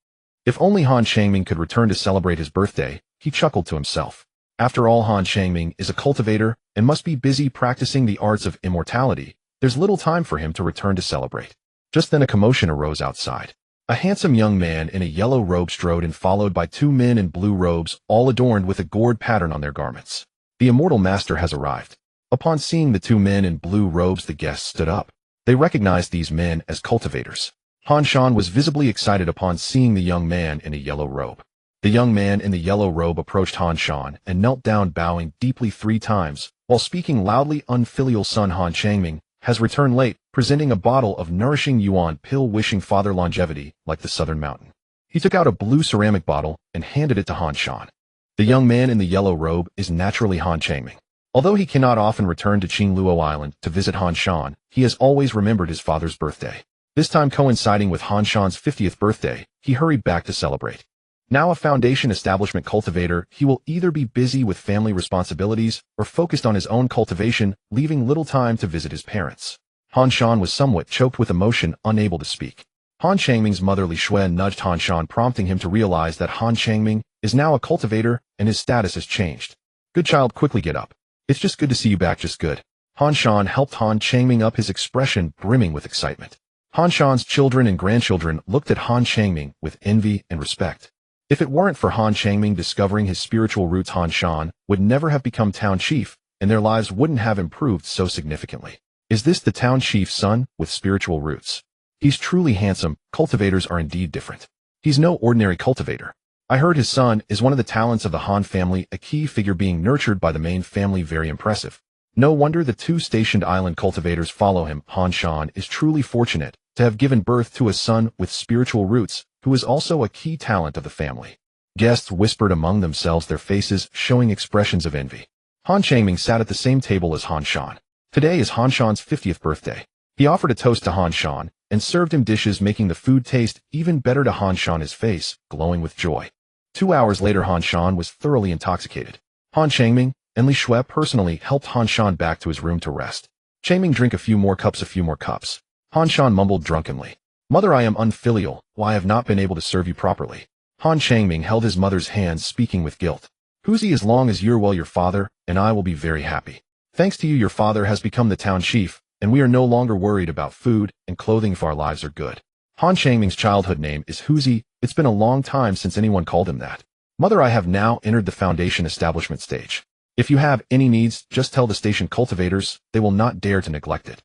If only Han Changming could return to celebrate his birthday, he chuckled to himself. After all, Han Changming is a cultivator and must be busy practicing the arts of immortality. There's little time for him to return to celebrate. Just then a commotion arose outside. A handsome young man in a yellow robe strode in, followed by two men in blue robes, all adorned with a gourd pattern on their garments. The immortal master has arrived. Upon seeing the two men in blue robes, the guests stood up. They recognized these men as cultivators. Han Shan was visibly excited upon seeing the young man in a yellow robe. The young man in the yellow robe approached Han Shan and knelt down, bowing deeply 3 times, while speaking loudly. Unfilial son Han Changming has returned late, presenting a bottle of nourishing yuan pill, wishing father longevity like the southern mountain. He took out a blue ceramic bottle and handed it to Han Shan. The young man in the yellow robe is naturally Han Changming. Although he cannot often return to Qingluo Island to visit Han Shan, he has always remembered his father's birthday. This time coinciding with Han Shan's 50th birthday, he hurried back to celebrate. Now a foundation establishment cultivator, he will either be busy with family responsibilities or focused on his own cultivation, leaving little time to visit his parents. Han Shan was somewhat choked with emotion, unable to speak. Han Changming's mother Li Xuan nudged Han Shan, prompting him to realize that Han Changming is now a cultivator and his status has changed. Good child, quickly get up. It's just good to see you back, just good. Han Shan helped Han Changming up, his expression brimming with excitement. Han Shan's children and grandchildren looked at Han Changming with envy and respect. If it weren't for Han Changming discovering his spiritual roots, Han Shan would never have become town chief, and their lives wouldn't have improved so significantly. Is this the town chief's son with spiritual roots? He's truly handsome. Cultivators are indeed different. He's no ordinary cultivator. I heard his son is one of the talents of the Han family, a key figure being nurtured by the main family. Very impressive. No wonder the 2 stationed island cultivators follow him. Han Shan is truly fortunate to have given birth to a son with spiritual roots, who is also a key talent of the family. Guests whispered among themselves, their faces showing expressions of envy. Han Changming sat at the same table as Han Shan. Today is Han Shan's 50th birthday. He offered a toast to Han Shan and served him dishes, making the food taste even better to Han Shan, his face glowing with joy. 2 hours later, Han Shan was thoroughly intoxicated. Han Changming and Li Shui personally helped Han Shan back to his room to rest. Changming, drink a few more cups. Han Shan mumbled drunkenly. Mother, I am unfilial, why I have not been able to serve you properly. Han Changming held his mother's hands, speaking with guilt. Huzi, as long as you're well, your father and I will be very happy. Thanks to you, your father has become the town chief, and we are no longer worried about food and clothing, if our lives are good. Han Changming's childhood name is Huzi. It's been a long time since anyone called him that. Mother, I have now entered the foundation establishment stage. If you have any needs, just tell the station cultivators, they will not dare to neglect it.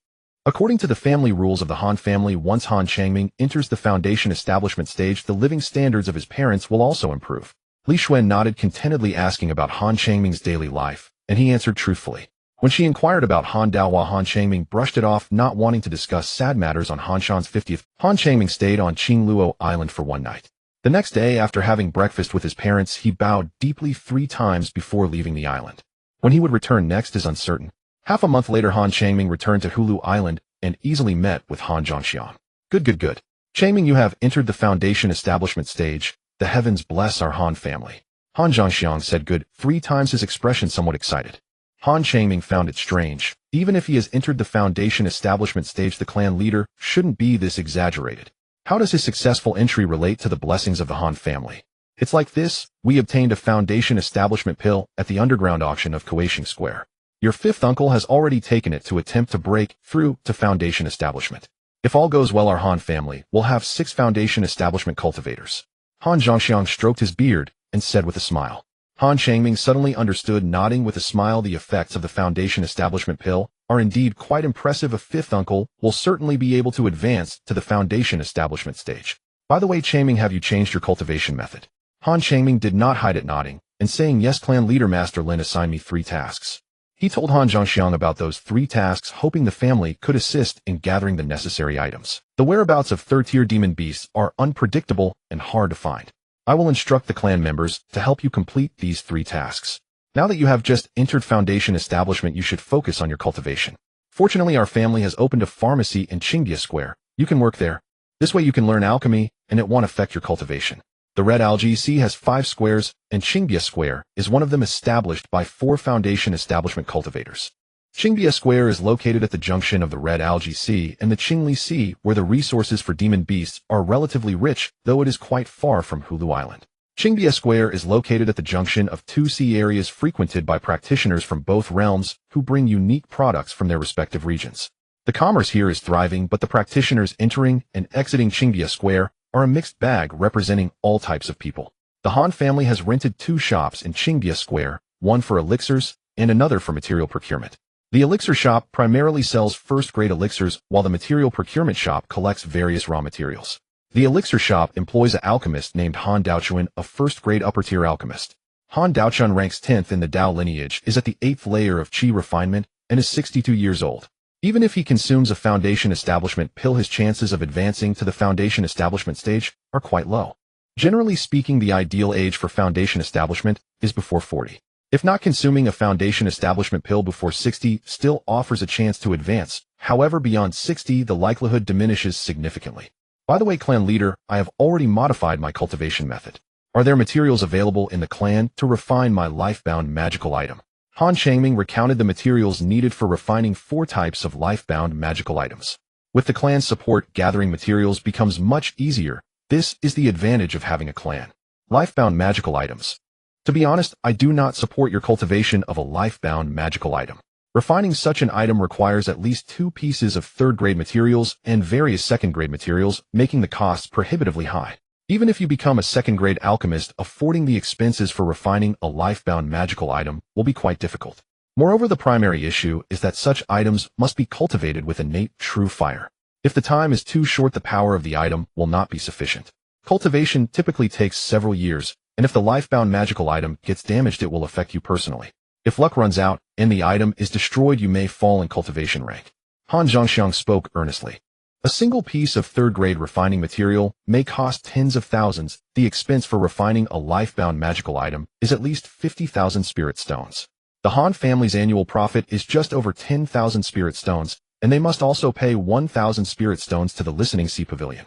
According to the family rules of the Han family, once Han Changming enters the foundation establishment stage, the living standards of his parents will also improve. Li Xuan nodded contentedly, asking about Han Changming's daily life, and he answered truthfully. When she inquired about Han Daohua, Han Changming brushed it off, not wanting to discuss sad matters on Han Shan's 50th. Han Changming stayed on Qingluo Island for one night. The next day, after having breakfast with his parents, he bowed deeply 3 times before leaving the island. When he would return next is uncertain. Half a month later, Han Changming returned to Hulu Island and easily met with Han Zhongxiang. Good. Changming, you have entered the foundation establishment stage. The heavens bless our Han family. Han Zhongxiang said good 3 times, his expression somewhat excited. Han Changming found it strange. Even if he has entered the foundation establishment stage, the clan leader shouldn't be this exaggerated. How does his successful entry relate to the blessings of the Han family? It's like this: we obtained a foundation establishment pill at the underground auction of Kuaishing Square. Your 5th uncle has already taken it to attempt to break through to foundation establishment. If all goes well, our Han family will have 6 foundation establishment cultivators. Han Zhongxiang stroked his beard and said with a smile. Han Changming suddenly understood, nodding with a smile. The effects of the foundation establishment pill are indeed quite impressive. A 5th uncle will certainly be able to advance to the foundation establishment stage. By the way, Changming, have you changed your cultivation method? Han Changming did not hide it, nodding and saying, yes, clan leader Master Lin assigned me 3 tasks. He told Han Zhongxiang about those 3 tasks, hoping the family could assist in gathering the necessary items. The whereabouts of 3rd-tier demon beasts are unpredictable and hard to find. I will instruct the clan members to help you complete these 3 tasks. Now that you have just entered foundation establishment, you should focus on your cultivation. Fortunately, our family has opened a pharmacy in Qingdia Square. You can work there. This way you can learn alchemy, and it won't affect your cultivation. The red algae sea has 5 squares, and Qingbia Square is one of them, established by 4 foundation establishment cultivators. Qingbia Square is located at the junction of the Red Algae Sea and the Qingli Sea, where the resources for demon beasts are relatively rich, though it is quite far from Hulu Island. Qingbia Square is located at the junction of 2 sea areas frequented by practitioners from both realms who bring unique products from their respective regions. The commerce here is thriving, but the practitioners entering and exiting Qingbia Square are a mixed bag representing all types of people. The Han family has rented 2 shops in Qingbia Square, one for elixirs and another for material procurement. The elixir shop primarily sells first-grade elixirs, while the material procurement shop collects various raw materials. The elixir shop employs an alchemist named Han Daochuan, a first-grade upper-tier alchemist. Han Daochuan ranks 10th in the Dao lineage, is at the 8th layer of Qi refinement, and is 62 years old. Even if he consumes a foundation establishment pill, his chances of advancing to the foundation establishment stage are quite low. Generally speaking, the ideal age for foundation establishment is before 40. If not, consuming a foundation establishment pill before 60 still offers a chance to advance. However, beyond 60, the likelihood diminishes significantly. By the way, clan leader, I have already modified my cultivation method. Are there materials available in the clan to refine my life-bound magical item? Han Changming recounted the materials needed for refining 4 types of life-bound magical items. With the clan's support, gathering materials becomes much easier. This is the advantage of having a clan. Life-bound magical items. To be honest, I do not support your cultivation of a life-bound magical item. Refining such an item requires at least 2 pieces of 3rd-grade materials and various 2nd-grade materials, making the costs prohibitively high. Even if you become a 2nd-grade alchemist, affording the expenses for refining a life-bound magical item will be quite difficult. Moreover, the primary issue is that such items must be cultivated with innate true fire. If the time is too short, the power of the item will not be sufficient. Cultivation typically takes several years, and if the life-bound magical item gets damaged, it will affect you personally. If luck runs out and the item is destroyed, you may fall in cultivation rank. Han Zhongxiang spoke earnestly. A single piece of 3rd-grade refining material may cost tens of thousands. The expense for refining a life-bound magical item is at least 50,000 spirit stones. The Han family's annual profit is just over 10,000 spirit stones, and they must also pay 1,000 spirit stones to the Listening Sea Pavilion.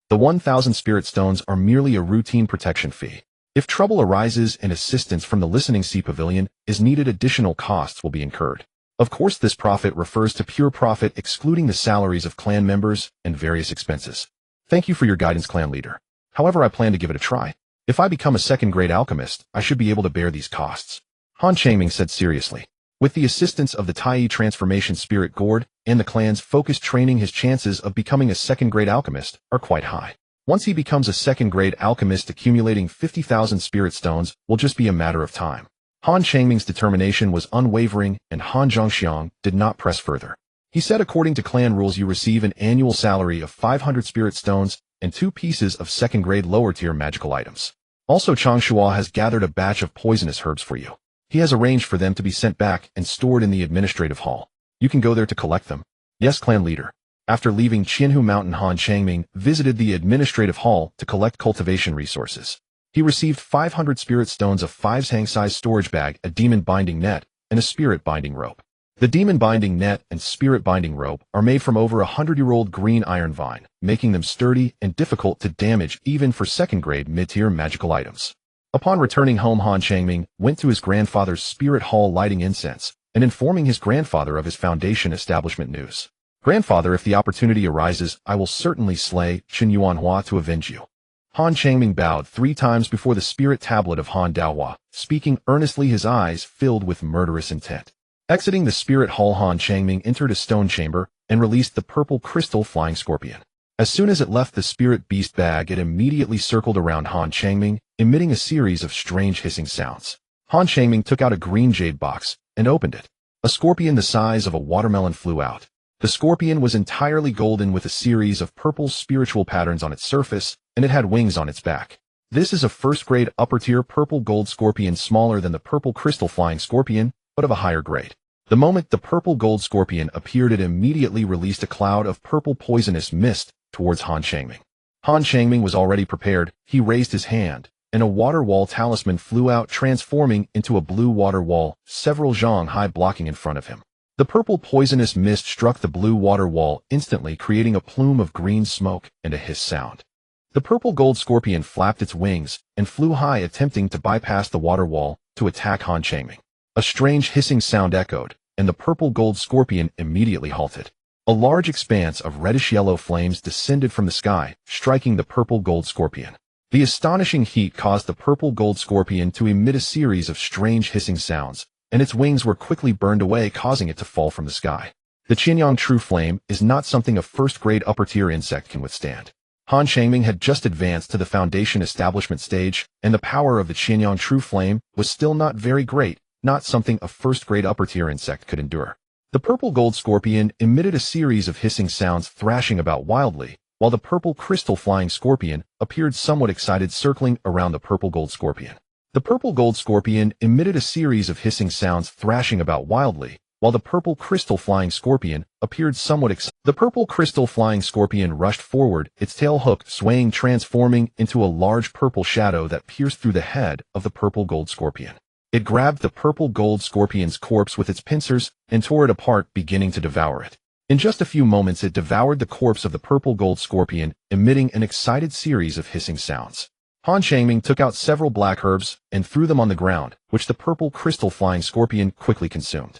The 1,000 spirit stones are merely a routine protection fee. If trouble arises and assistance from the Listening Sea Pavilion is needed, additional costs will be incurred. Of course, this profit refers to pure profit, excluding the salaries of clan members and various expenses. Thank you for your guidance, clan leader. However, I plan to give it a try. If I become a 2nd-grade alchemist, I should be able to bear these costs. Han Changming said seriously. With the assistance of the Tai transformation spirit Gourd and the clan's focused training, his chances of becoming a 2nd-grade alchemist are quite high. Once he becomes a 2nd-grade alchemist, accumulating 50,000 spirit stones will just be a matter of time. Han Changming's determination was unwavering, and Han Zhongxiang did not press further. He said, according to clan rules, you receive an annual salary of 500 spirit stones and 2 pieces of 2nd-grade lower-tier magical items. Also, Changshua has gathered a batch of poisonous herbs for you. He has arranged for them to be sent back and stored in the administrative hall. You can go there to collect them. Yes, clan leader. After leaving Qianhu Mountain, Han Changming visited the administrative hall to collect cultivation resources. He received 500 spirit stones, a 5-hang-size storage bag, a demon binding net, and a spirit binding rope. The demon binding net and spirit binding rope are made from over 100-year-old green iron vine, making them sturdy and difficult to damage even for 2nd-grade mid-tier magical items. Upon returning home, Han Changming went to his grandfather's spirit hall, lighting incense and informing his grandfather of his foundation establishment news. Grandfather, if the opportunity arises, I will certainly slay Chen Yuanhua to avenge you. Han Changming bowed 3 times before the spirit tablet of Han Daohua, speaking earnestly, his eyes filled with murderous intent. Exiting the spirit hall, Han Changming entered a stone chamber and released the purple crystal flying scorpion. As soon as it left the spirit beast bag, it immediately circled around Han Changming, emitting a series of strange hissing sounds. Han Changming took out a green jade box and opened it. A scorpion the size of a watermelon flew out. The scorpion was entirely golden with a series of purple spiritual patterns on its surface, and it had wings on its back. This is a 1st-grade upper-tier purple gold scorpion, smaller than the purple crystal flying scorpion, but of a higher grade. The moment the purple gold scorpion appeared, it immediately released a cloud of purple poisonous mist towards Han Changming. Han Changming was already prepared. He raised his hand, and a water wall talisman flew out, transforming into a blue water wall, several zhang high, blocking in front of him. The purple poisonous mist struck the blue water wall instantly, creating a plume of green smoke and a hiss sound. The purple gold scorpion flapped its wings and flew high, attempting to bypass the water wall to attack Han Changming. A strange hissing sound echoed, and the purple gold scorpion immediately halted. A large expanse of reddish-yellow flames descended from the sky, striking the purple gold scorpion. The astonishing heat caused the purple gold scorpion to emit a series of strange hissing sounds, and its wings were quickly burned away, causing it to fall from the sky. The Qianyang true flame is not something a first-grade upper-tier insect can withstand. Han Changming had just advanced to the foundation establishment stage, and the power of the Qianyang true flame was still not very great, not something a first-grade upper-tier insect could endure. The purple gold scorpion emitted a series of hissing sounds, thrashing about wildly, while the purple crystal flying scorpion appeared somewhat excited, circling around the purple gold scorpion. The purple gold scorpion emitted a series of hissing sounds, thrashing about wildly, while the purple crystal flying scorpion appeared somewhat excited. The purple crystal flying scorpion rushed forward, its tail hooked, swaying, transforming into a large purple shadow that pierced through the head of the purple gold scorpion. It grabbed the purple gold scorpion's corpse with its pincers and tore it apart, beginning to devour it. In just a few moments, it devoured the corpse of the purple gold scorpion, emitting an excited series of hissing sounds. Han Changming took out several black herbs and threw them on the ground, which the purple crystal flying scorpion quickly consumed.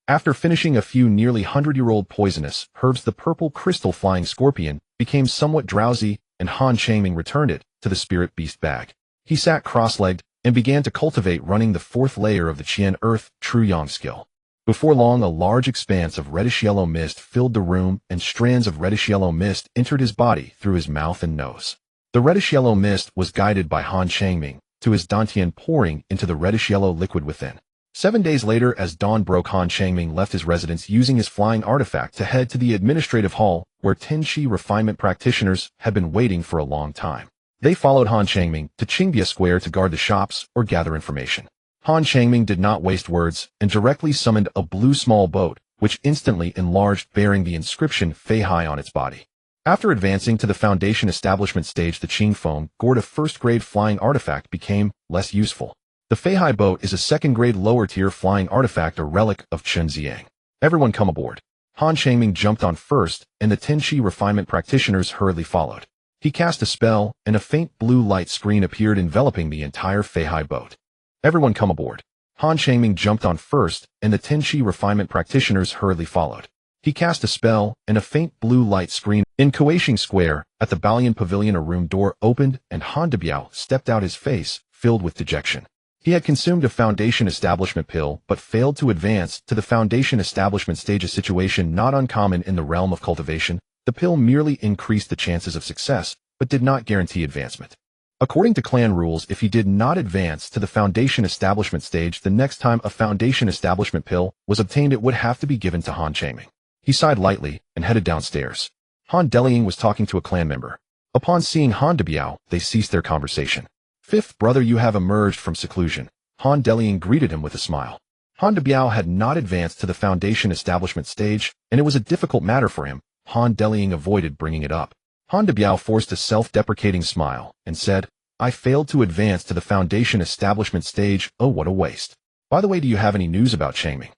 After finishing a few nearly 100-year-old poisonous herbs, the purple crystal flying scorpion became somewhat drowsy, and Han Changming returned it to the spirit beast bag. He sat cross-legged and began to cultivate, running the fourth layer of the Qian Earth True Yang skill. Before long, a large expanse of reddish-yellow mist filled the room, and strands of reddish-yellow mist entered his body through his mouth and nose. The reddish-yellow mist was guided by Han Changming to his dantian, pouring into the reddish-yellow liquid within. 7 days later, as dawn broke, Han Changming left his residence using his flying artifact to head to the administrative hall, where Tenchi refinement practitioners had been waiting for a long time. They followed Han Changming to Qingbia Square to guard the shops or gather information. Han Changming did not waste words and directly summoned a blue small boat, which instantly enlarged, bearing the inscription Fei Hai on its body. After advancing to the foundation establishment stage, the Qing Foam Gourd, a first-grade flying artifact, became less useful. The Fei Hai boat is a second-grade lower-tier flying artifact, a relic of Chen Ziang. Everyone come aboard. Han Changming jumped on first, and the Tenchi refinement practitioners hurriedly followed. He cast a spell, and a faint blue light screen appeared, enveloping the entire Fei Hai boat. Everyone come aboard. Han Changming jumped on first, and the Tenchi refinement practitioners hurriedly followed. He cast a spell, and a faint blue light screen. In Kuaishing Square, at the Balian Pavilion, a room door opened, and Han Debiao stepped out, his face filled with dejection. He had consumed a foundation establishment pill, but failed to advance to the foundation establishment stage, a situation not uncommon in the realm of cultivation. The pill merely increased the chances of success, but did not guarantee advancement. According to clan rules, if he did not advance to the foundation establishment stage, the next time a foundation establishment pill was obtained, it would have to be given to Han Changming. He sighed lightly and headed downstairs. Han Delying was talking to a clan member. Upon seeing Han Debiao, they ceased their conversation. "Fifth brother, you have emerged from seclusion." Han Delying greeted him with a smile. Han Debiao had not advanced to the foundation establishment stage, and it was a difficult matter for him. Han Delying avoided bringing it up. Han Debiao forced a self-deprecating smile and said, "I failed to advance to the foundation establishment stage. Oh, what a waste. By the way, do you have any news about Changming?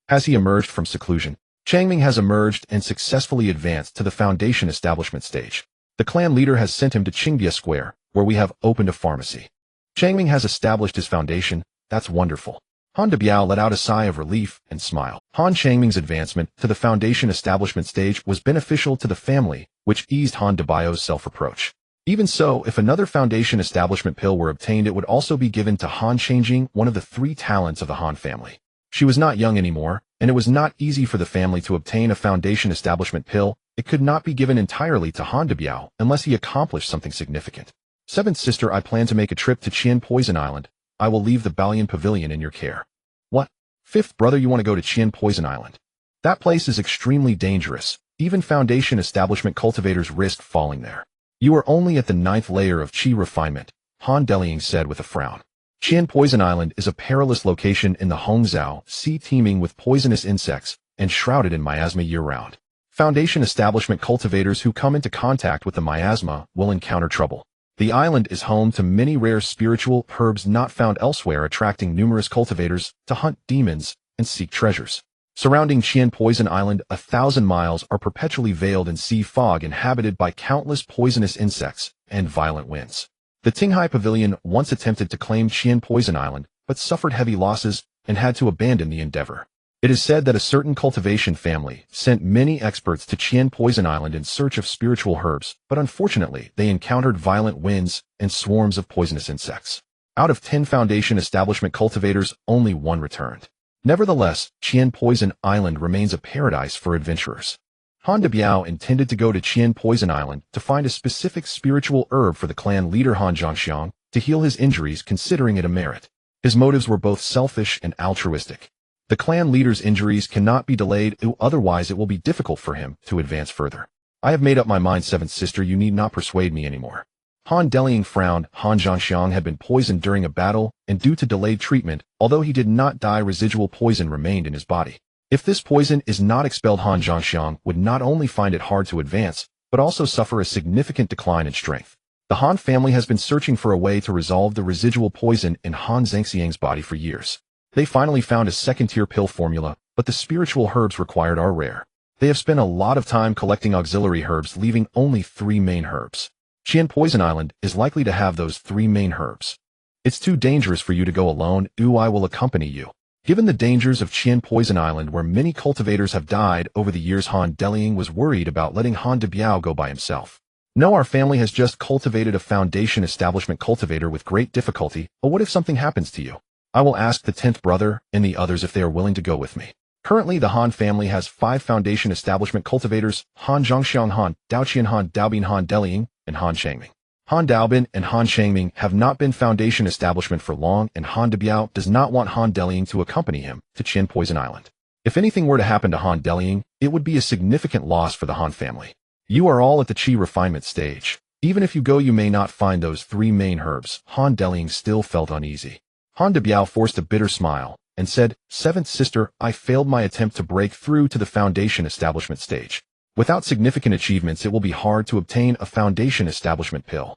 Has he emerged from seclusion?" Changming has emerged and successfully advanced to the foundation establishment stage. The clan leader has sent him to Qingbia Square, where we have opened a pharmacy. Changming has established his foundation. That's wonderful. Han Debiao let out a sigh of relief and smiled. Han Changming's advancement to the foundation establishment stage was beneficial to the family, which eased Han Debiao's self-reproach. Even so, if another foundation establishment pill were obtained, it would also be given to Han Changming, one of the 3 talents of the Han family. She was not young anymore, and it was not easy for the family to obtain a foundation establishment pill. It could not be given entirely to Han Debiao unless he accomplished something significant. "Seventh sister, I plan to make a trip to Qian Poison Island. I will leave the Balian Pavilion in your care." "What? Fifth brother, you want to go to Qian Poison Island? That place is extremely dangerous. Even foundation establishment cultivators risk falling there. You are only at the 9th layer of Qi refinement," Han Delying said with a frown. Qian Poison Island is a perilous location in the Hongzhou Sea, teeming with poisonous insects and shrouded in miasma year-round. Foundation establishment cultivators who come into contact with the miasma will encounter trouble. The island is home to many rare spiritual herbs not found elsewhere, attracting numerous cultivators to hunt demons and seek treasures. Surrounding Qian Poison Island, 1,000 miles are perpetually veiled in sea fog inhabited by countless poisonous insects and violent winds. The Tinghai Pavilion once attempted to claim Qian Poison Island, but suffered heavy losses and had to abandon the endeavor. It is said that a certain cultivation family sent many experts to Qian Poison Island in search of spiritual herbs, but unfortunately they encountered violent winds and swarms of poisonous insects. Out of 10 foundation establishment cultivators, only 1 returned. Nevertheless, Qian Poison Island remains a paradise for adventurers. Han de Biao intended to go to Qian Poison Island to find a specific spiritual herb for the clan leader Han Zhangxiang to heal his injuries, considering it a merit. His motives were both selfish and altruistic. The clan leader's injuries cannot be delayed, otherwise it will be difficult for him to advance further. I have made up my mind, seventh sister, you need not persuade me anymore. Han Delying frowned. Han Zhangxiang had been poisoned during a battle, and due to delayed treatment, although he did not die, residual poison remained in his body. If this poison is not expelled, Han Zhangxiang would not only find it hard to advance, but also suffer a significant decline in strength. The Han family has been searching for a way to resolve the residual poison in Han Zhangxiang's body for years. They finally found a second-tier pill formula, but the spiritual herbs required are rare. They have spent a lot of time collecting auxiliary herbs, leaving only 3 main herbs. Qian Poison Island is likely to have those 3 main herbs. It's too dangerous for you to go alone. I will accompany you. Given the dangers of Qian Poison Island, where many cultivators have died over the years, Han Delying was worried about letting Han de Biao go by himself. No, our family has just cultivated a foundation establishment cultivator with great difficulty, but what if something happens to you? I will ask the 10th brother and the others if they are willing to go with me. Currently, the Han family has 5 foundation establishment cultivators: Han Zhangxiang, Han Daoqian, Han Daobin, Han Delying, and Han Changming. Han Daobin and Han Changming have not been foundation establishment for long, and Han de Biao does not want Han Delying to accompany him to Qian Poison Island. If anything were to happen to Han Delying, it would be a significant loss for the Han family. You are all at the Qi refinement stage. Even if you go, you may not find those 3 main herbs. Han Delying still felt uneasy. Han de Biao forced a bitter smile and said, "Seventh sister, I failed my attempt to break through to the foundation establishment stage. Without significant achievements, it will be hard to obtain a foundation establishment pill.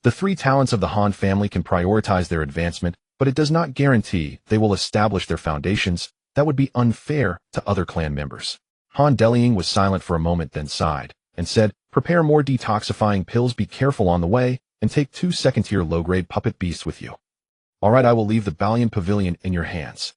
The 3 talents of the Han family can prioritize their advancement, but it does not guarantee they will establish their foundations. That would be unfair to other clan members." Han Delying was silent for a moment, then sighed and said, "Prepare more detoxifying pills, be careful on the way, and take 2 second-tier low-grade puppet beasts with you. All right, I will leave the Balian Pavilion in your hands."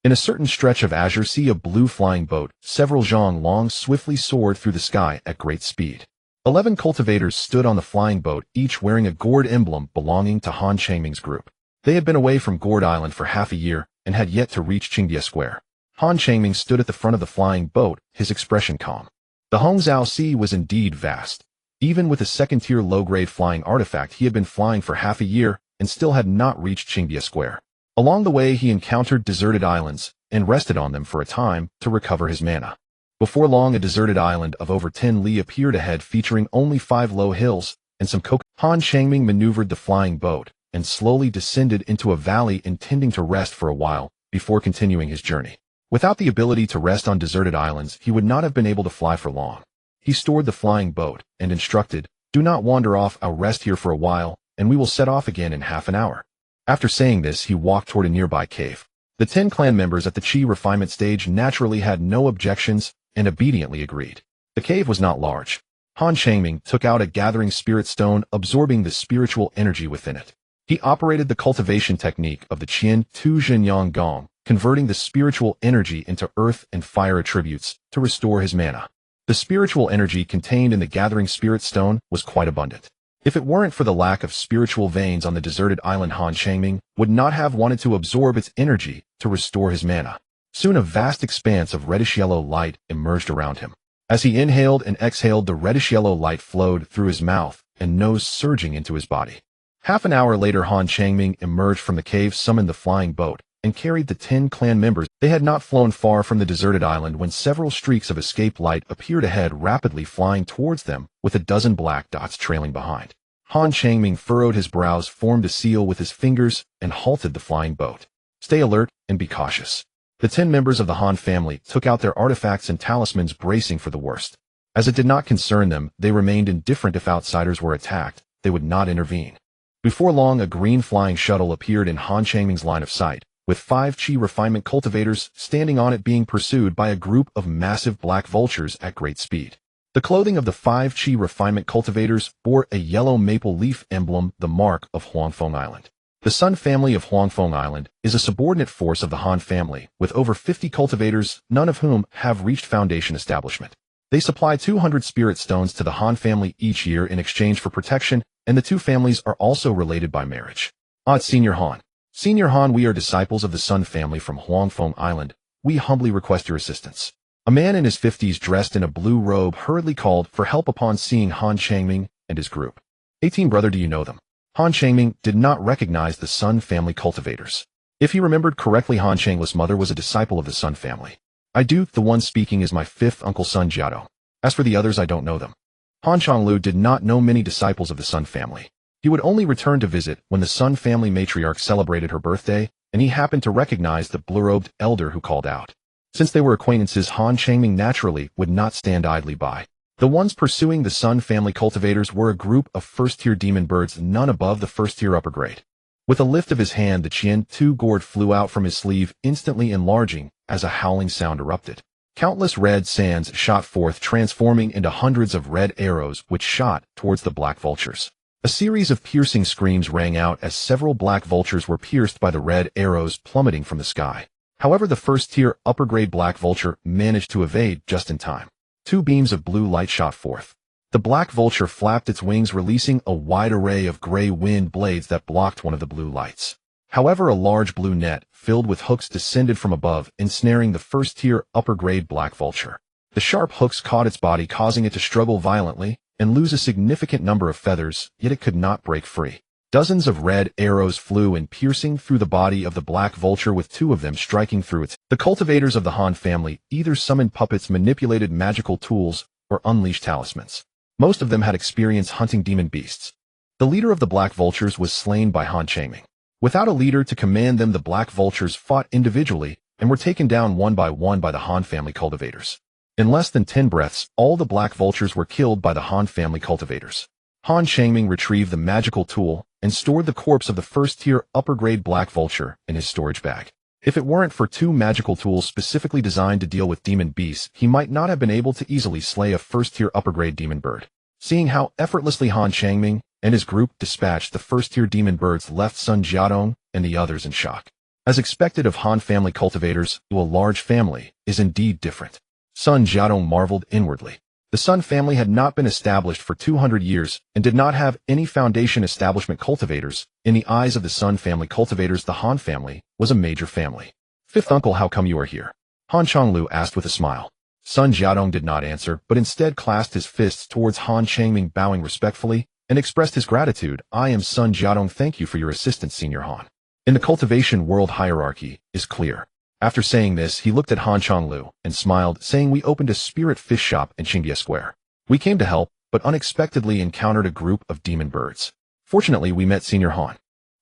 In a certain stretch of azure sea, a blue flying boat, several zhang long, swiftly soared through the sky at great speed. 11 cultivators stood on the flying boat, each wearing a Gourd emblem belonging to Han Changming's group. They had been away from Gourd Island for half a year and had yet to reach Qingdia Square. Han Changming stood at the front of the flying boat, his expression calm. The Hongzhou Sea was indeed vast. Even with a second-tier low-grade flying artifact, he had been flying for half a year and still had not reached Qingdia Square. Along the way, he encountered deserted islands and rested on them for a time to recover his mana. Before long, a deserted island of over 10 li appeared ahead, featuring only 5 low hills and some cocoa. Han Changming maneuvered the flying boat and slowly descended into a valley, intending to rest for a while before continuing his journey. Without the ability to rest on deserted islands, he would not have been able to fly for long. He stored the flying boat and instructed, "Do not wander off. I'll rest here for a while, and we will set off again in half an hour." After saying this, he walked toward a nearby cave. The 10 clan members at the Qi refinement stage naturally had no objections and obediently agreed. The cave was not large. Han Changming took out a gathering spirit stone, absorbing the spiritual energy within it. He operated the cultivation technique of the Qian Tu Zhenyang Gong, converting the spiritual energy into earth and fire attributes to restore his mana. The spiritual energy contained in the gathering spirit stone was quite abundant. If it weren't for the lack of spiritual veins on the deserted island, Han Changming would not have wanted to absorb its energy to restore his mana. Soon a vast expanse of reddish-yellow light emerged around him. As he inhaled and exhaled, the reddish-yellow light flowed through his mouth and nose, surging into his body. Half an hour later, Han Changming emerged from the cave, summoned the flying boat, and carried the 10 clan members. They had not flown far from the deserted island when several streaks of escape light appeared ahead, rapidly flying towards them, with a dozen black dots trailing behind. Han Changming furrowed his brows, formed a seal with his fingers, and halted the flying boat. "Stay alert and be cautious." The 10 members of the Han family took out their artifacts and talismans, bracing for the worst. As it did not concern them, they remained indifferent. If outsiders were attacked, they would not intervene. Before long, a green flying shuttle appeared in Han Changming's line of sight, with 5 chi refinement cultivators standing on it being pursued by a group of massive black vultures at great speed. The clothing of the 5 chi refinement cultivators bore a yellow maple leaf emblem, the mark of Huangfeng Island. The Sun family of Huangfeng Island is a subordinate force of the Han family, with over 50 cultivators, none of whom have reached foundation establishment. They supply 200 spirit stones to the Han family each year in exchange for protection, and the two families are also related by marriage. Senior Han. Senior Han, we are disciples of the Sun family from Huangfeng Island. We humbly request your assistance. A man in his 50s dressed in a blue robe hurriedly called for help upon seeing Han Changming and his group. 18 brother, do you know them? Han Changming did not recognize the Sun family cultivators. If he remembered correctly, Han Changl's mother was a disciple of the Sun family. I do, the one speaking is my 5th uncle Sun Jiadong. As for the others, I don't know them. Han Chonglu did not know many disciples of the Sun family. He would only return to visit when the Sun family matriarch celebrated her birthday, and he happened to recognize the blue-robed elder who called out. Since they were acquaintances, Han Changming naturally would not stand idly by. The ones pursuing the Sun family cultivators were a group of first-tier demon birds, none above the first-tier upper grade. With a lift of his hand, the Qian-Tu gourd flew out from his sleeve, instantly enlarging as a howling sound erupted. Countless red sands shot forth, transforming into hundreds of red arrows which shot towards the black vultures. A series of piercing screams rang out as several black vultures were pierced by the red arrows plummeting from the sky. However, the first-tier upper-grade black vulture managed to evade just in time. 2 beams of blue light shot forth. The black vulture flapped its wings, releasing a wide array of gray wind blades that blocked one of the blue lights. However, a large blue net, filled with hooks, descended from above, ensnaring the first-tier upper-grade black vulture. The sharp hooks caught its body, causing it to struggle violently and lose a significant number of feathers, yet it could not break free. Dozens of red arrows flew in, piercing through the body of the black vulture, with 2 of them striking through it. The cultivators of the Han family either summoned puppets, manipulated magical tools, or unleashed talismans. Most of them had experience hunting demon beasts. The leader of the black vultures was slain by Han Changming. Without a leader to command them, the black vultures fought individually and were taken down one by one by the Han family cultivators. In less than 10 breaths, all the black vultures were killed by the Han family cultivators. Han Changming retrieved the magical tool and stored the corpse of the first-tier upper-grade black vulture in his storage bag. If it weren't for 2 magical tools specifically designed to deal with demon beasts, he might not have been able to easily slay a first-tier upper-grade demon bird. Seeing how effortlessly Han Changming and his group dispatched the first-tier demon birds, left Sun Jiadong and the others in shock. As expected of Han family cultivators, a large family is indeed different. Sun Jiadong marveled inwardly. The Sun family had not been established for 200 years and did not have any foundation establishment cultivators. In the eyes of the Sun family cultivators, the Han family was a major family. 5th uncle, how come you are here? Han Chonglu asked with a smile. Sun Jiadong did not answer, but instead clasped his fists towards Han Changming, bowing respectfully, and expressed his gratitude. I am Sun Jiadong, thank you for your assistance, Senior Han. In the cultivation world, hierarchy is clear. After saying this, he looked at Han Chonglu and smiled, saying, we opened a spirit fish shop in Qingbia Square. We came to help, but unexpectedly encountered a group of demon birds. Fortunately, we met Senior Han.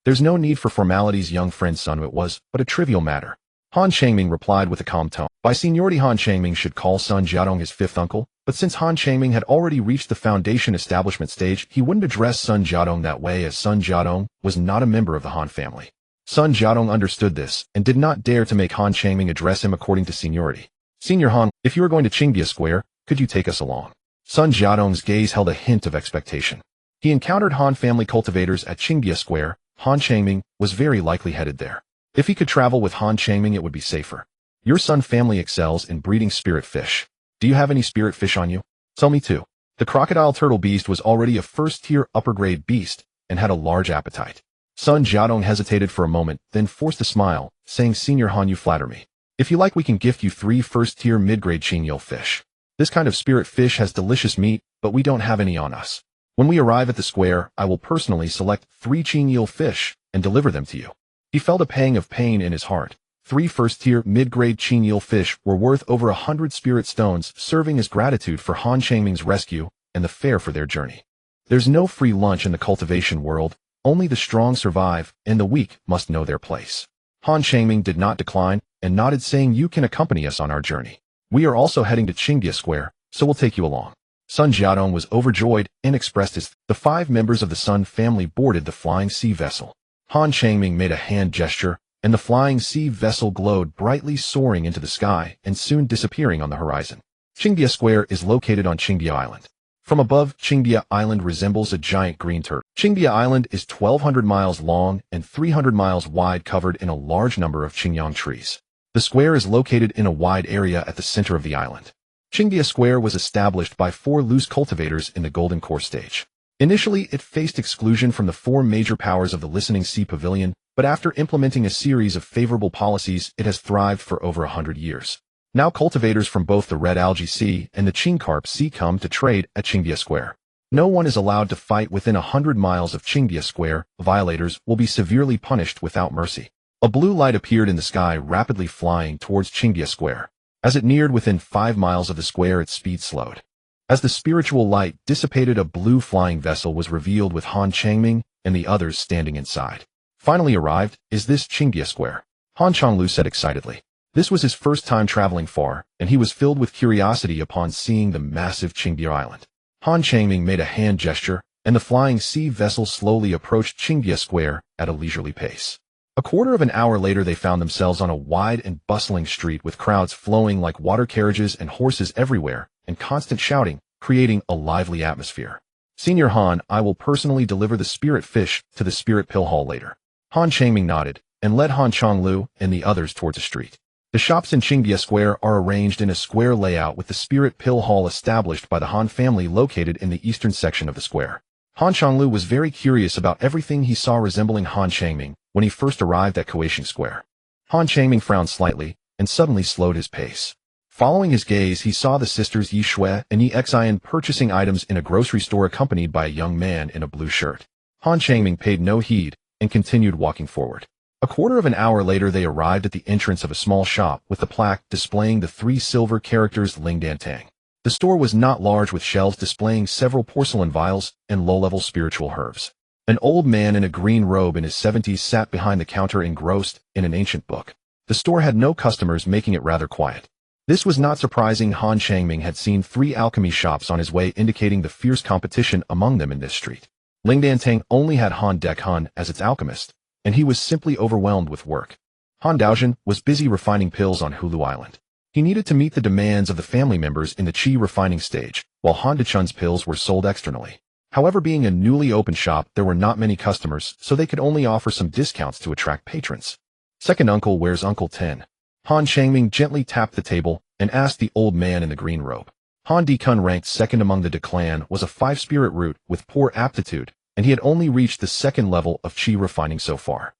There's no need for formalities, young friend Sun. It was but a trivial matter. Han Changming replied with a calm tone. By seniority, Han Changming should call Sun Jiadong his 5th uncle, but since Han Changming had already reached the foundation establishment stage, he wouldn't address Sun Jiadong that way, as Sun Jiadong was not a member of the Han family. Sun Jiadong understood this and did not dare to make Han Changming address him according to seniority. Senior Han, if you are going to Qingbia Square, could you take us along? Sun Jiadong's gaze held a hint of expectation. He encountered Han family cultivators at Qingbia Square. Han Changming was very likely headed there. If he could travel with Han Changming, it would be safer. Your Sun family excels in breeding spirit fish. Do you have any spirit fish on you? Tell me too. The crocodile turtle beast was already a first-tier upper-grade beast and had a large appetite. Sun Jiadong hesitated for a moment, then forced a smile, saying, Senior Han, you flatter me. If you like, we can gift you 3 first-tier mid-grade chingyil fish. This kind of spirit fish has delicious meat, but we don't have any on us. When we arrive at the square, I will personally select 3 chingyil fish and deliver them to you. He felt a pang of pain in his heart. 3 first-tier mid-grade chingyil fish were worth over 100 spirit stones, serving as gratitude for Han Changming's rescue and the fare for their journey. There's no free lunch in the cultivation world. Only the strong survive, and the weak must know their place. Han Changming did not decline and nodded, saying, you can accompany us on our journey. We are also heading to Qingbia Square, so we'll take you along. Sun Jiadong was overjoyed and expressed his. The 5 members of the Sun family boarded the flying sea vessel. Han Changming made a hand gesture, and the flying sea vessel glowed brightly, soaring into the sky and soon disappearing on the horizon. Qingbia Square is located on Qingbia Island. From above, Qingbia Island resembles a giant green turtle. Qingbia Island is 1,200 miles long and 300 miles wide, covered in a large number of Qingyang trees. The square is located in a wide area at the center of the island. Qingbia Square was established by 4 loose cultivators in the Golden Core stage. Initially, it faced exclusion from the 4 major powers of the Listening Sea Pavilion, but after implementing a series of favorable policies, it has thrived for over 100 years. Now cultivators from both the Red Algae Sea and the Qingcarp Sea come to trade at Qingbia Square. No one is allowed to fight within 100 miles of Qingbia Square. Violators will be severely punished without mercy. A blue light appeared in the sky, rapidly flying towards Qingbia Square. As it neared within 5 miles of the square, its speed slowed. As the spiritual light dissipated, a blue flying vessel was revealed with Han Changming and the others standing inside. Finally arrived, is this Qingbia Square? Han Changlu said excitedly. This was his first time traveling far, and he was filled with curiosity upon seeing the massive Qingbia Island. Han Changming made a hand gesture, and the flying sea vessel slowly approached Qingbia Square at a leisurely pace. A quarter of an hour later, they found themselves on a wide and bustling street with crowds flowing like water carriages and horses everywhere, and constant shouting, creating a lively atmosphere. Senior Han, I will personally deliver the spirit fish to the spirit pill hall later. Han Changming nodded, and led Han Changlu and the others towards the street. The shops in Qingbia Square are arranged in a square layout, with the spirit pill hall established by the Han family located in the eastern section of the square. Han Changlu was very curious about everything he saw resembling Han Changming when he first arrived at Kuaishing Square. Han Changming frowned slightly and suddenly slowed his pace. Following his gaze, he saw the sisters Yi Shui and Yi Xian purchasing items in a grocery store, accompanied by a young man in a blue shirt. Han Changming paid no heed and continued walking forward. A quarter of an hour later, they arrived at the entrance of a small shop with the plaque displaying the 3 silver characters Lingdan Tang. The store was not large, with shelves displaying several porcelain vials and low-level spiritual herbs. An old man in a green robe in his 70s sat behind the counter, engrossed in an ancient book. The store had no customers, making it rather quiet. This was not surprising. Han Changming had seen 3 alchemy shops on his way, indicating the fierce competition among them in this street. Lingdan Tang only had Han Dekhun as its alchemist, and he was simply overwhelmed with work. Han Daozhen was busy refining pills on Hulu Island. He needed to meet the demands of the family members in the qi refining stage, while Han Dechun's pills were sold externally. However, being a newly opened shop, there were not many customers, so they could only offer some discounts to attract patrons. Second uncle, where's Uncle 10? Han Changming gently tapped the table and asked the old man in the green robe. Han Dekhun, ranked second among the De clan, was a 5-spirit root with poor aptitude, and he had only reached the 2nd level of qi refining so far.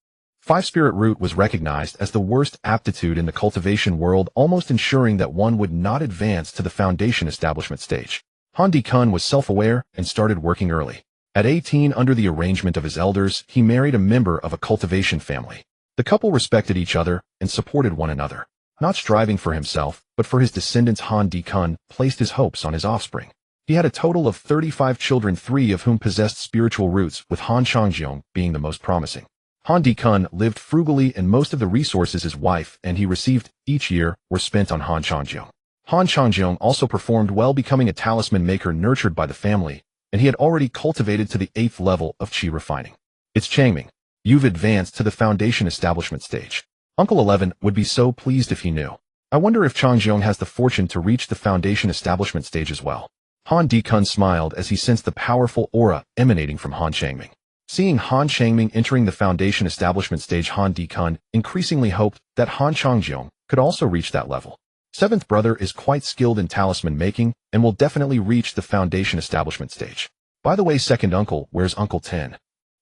5-spirit root was recognized as the worst aptitude in the cultivation world, almost ensuring that one would not advance to the foundation establishment stage. Han Dekhun was self-aware and started working early. At 18, under the arrangement of his elders, he married a member of a cultivation family. The couple respected each other and supported one another. Not striving for himself, but for his descendants, Han Dekhun placed his hopes on his offspring. He had a total of 35 children, 3 of whom possessed spiritual roots, with Han Changjiong being the most promising. Han Dekhun lived frugally, and most of the resources his wife and he received each year were spent on Han Changjiong. Han Changjiong also performed well, becoming a talisman maker nurtured by the family, and he had already cultivated to the 8th level of qi refining. It's Changming. You've advanced to the foundation establishment stage. Uncle 11 would be so pleased if he knew. I wonder if Changjiong has the fortune to reach the foundation establishment stage as well. Han Dekhun smiled as he sensed the powerful aura emanating from Han Changming. Seeing Han Changming entering the foundation establishment stage, Han Dekhun increasingly hoped that Han Changjiong could also reach that level. 7th brother is quite skilled in talisman making and will definitely reach the foundation establishment stage. By the way, second uncle, where's Uncle 10?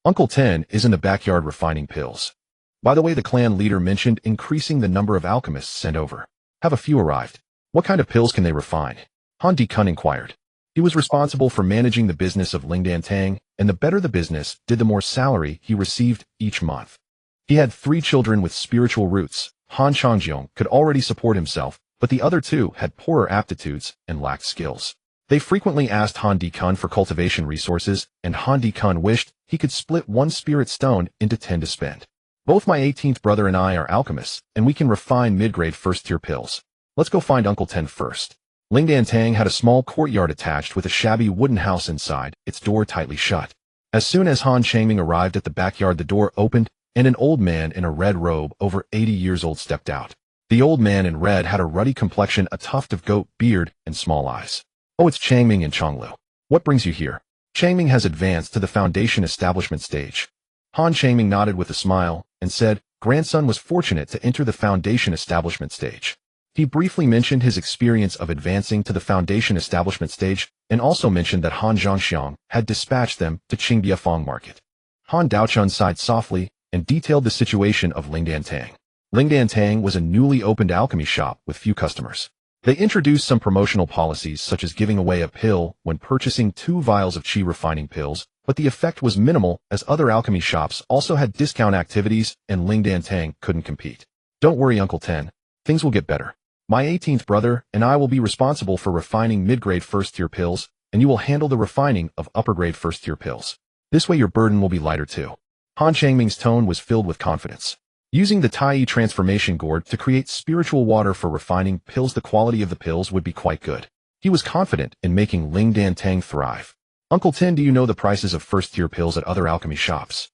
Uncle 10 is in the backyard refining pills. By the way, the clan leader mentioned increasing the number of alchemists sent over. Have a few arrived. What kind of pills can they refine? Han Dekhun inquired. He was responsible for managing the business of Lingdan Tang, and the better the business did, the more salary he received each month. He had 3 children with spiritual roots. Han Changjiong could already support himself, but the other 2 had poorer aptitudes and lacked skills. They frequently asked Han Dekhun for cultivation resources, and Han Dekhun wished he could split 1 spirit stone into 10 to spend. Both my 18th brother and I are alchemists, and we can refine mid-grade 1st-tier pills. Let's go find Uncle 10 first. Lingdan Tang had a small courtyard attached with a shabby wooden house inside, its door tightly shut. As soon as Han Changming arrived at the backyard, the door opened, and an old man in a red robe over 80 years old stepped out. The old man in red had a ruddy complexion, a tuft of goat beard, and small eyes. "Oh, it's Changming and Chonglu. What brings you here?" Changming has advanced to the foundation establishment stage. Han Changming nodded with a smile and said, "Grandson was fortunate to enter the foundation establishment stage." He briefly mentioned his experience of advancing to the foundation establishment stage and also mentioned that Han Zhangxiang had dispatched them to Qingbiafang Market. Han Daochun sighed softly and detailed the situation of Lingdan Tang. Lingdan Tang was a newly opened alchemy shop with few customers. They introduced some promotional policies such as giving away a pill when purchasing 2 vials of qi refining pills, but the effect was minimal as other alchemy shops also had discount activities and Lingdan Tang couldn't compete. "Don't worry, Uncle Ten. Things will get better. My 18th brother and I will be responsible for refining mid-grade first-tier pills, and you will handle the refining of upper-grade first-tier pills. This way your burden will be lighter too." Han Changming's tone was filled with confidence. Using the Tai transformation gourd to create spiritual water for refining pills, the quality of the pills would be quite good. He was confident in making Lingdan Tang thrive. "Uncle Tin, do you know the prices of first-tier pills at other alchemy shops?"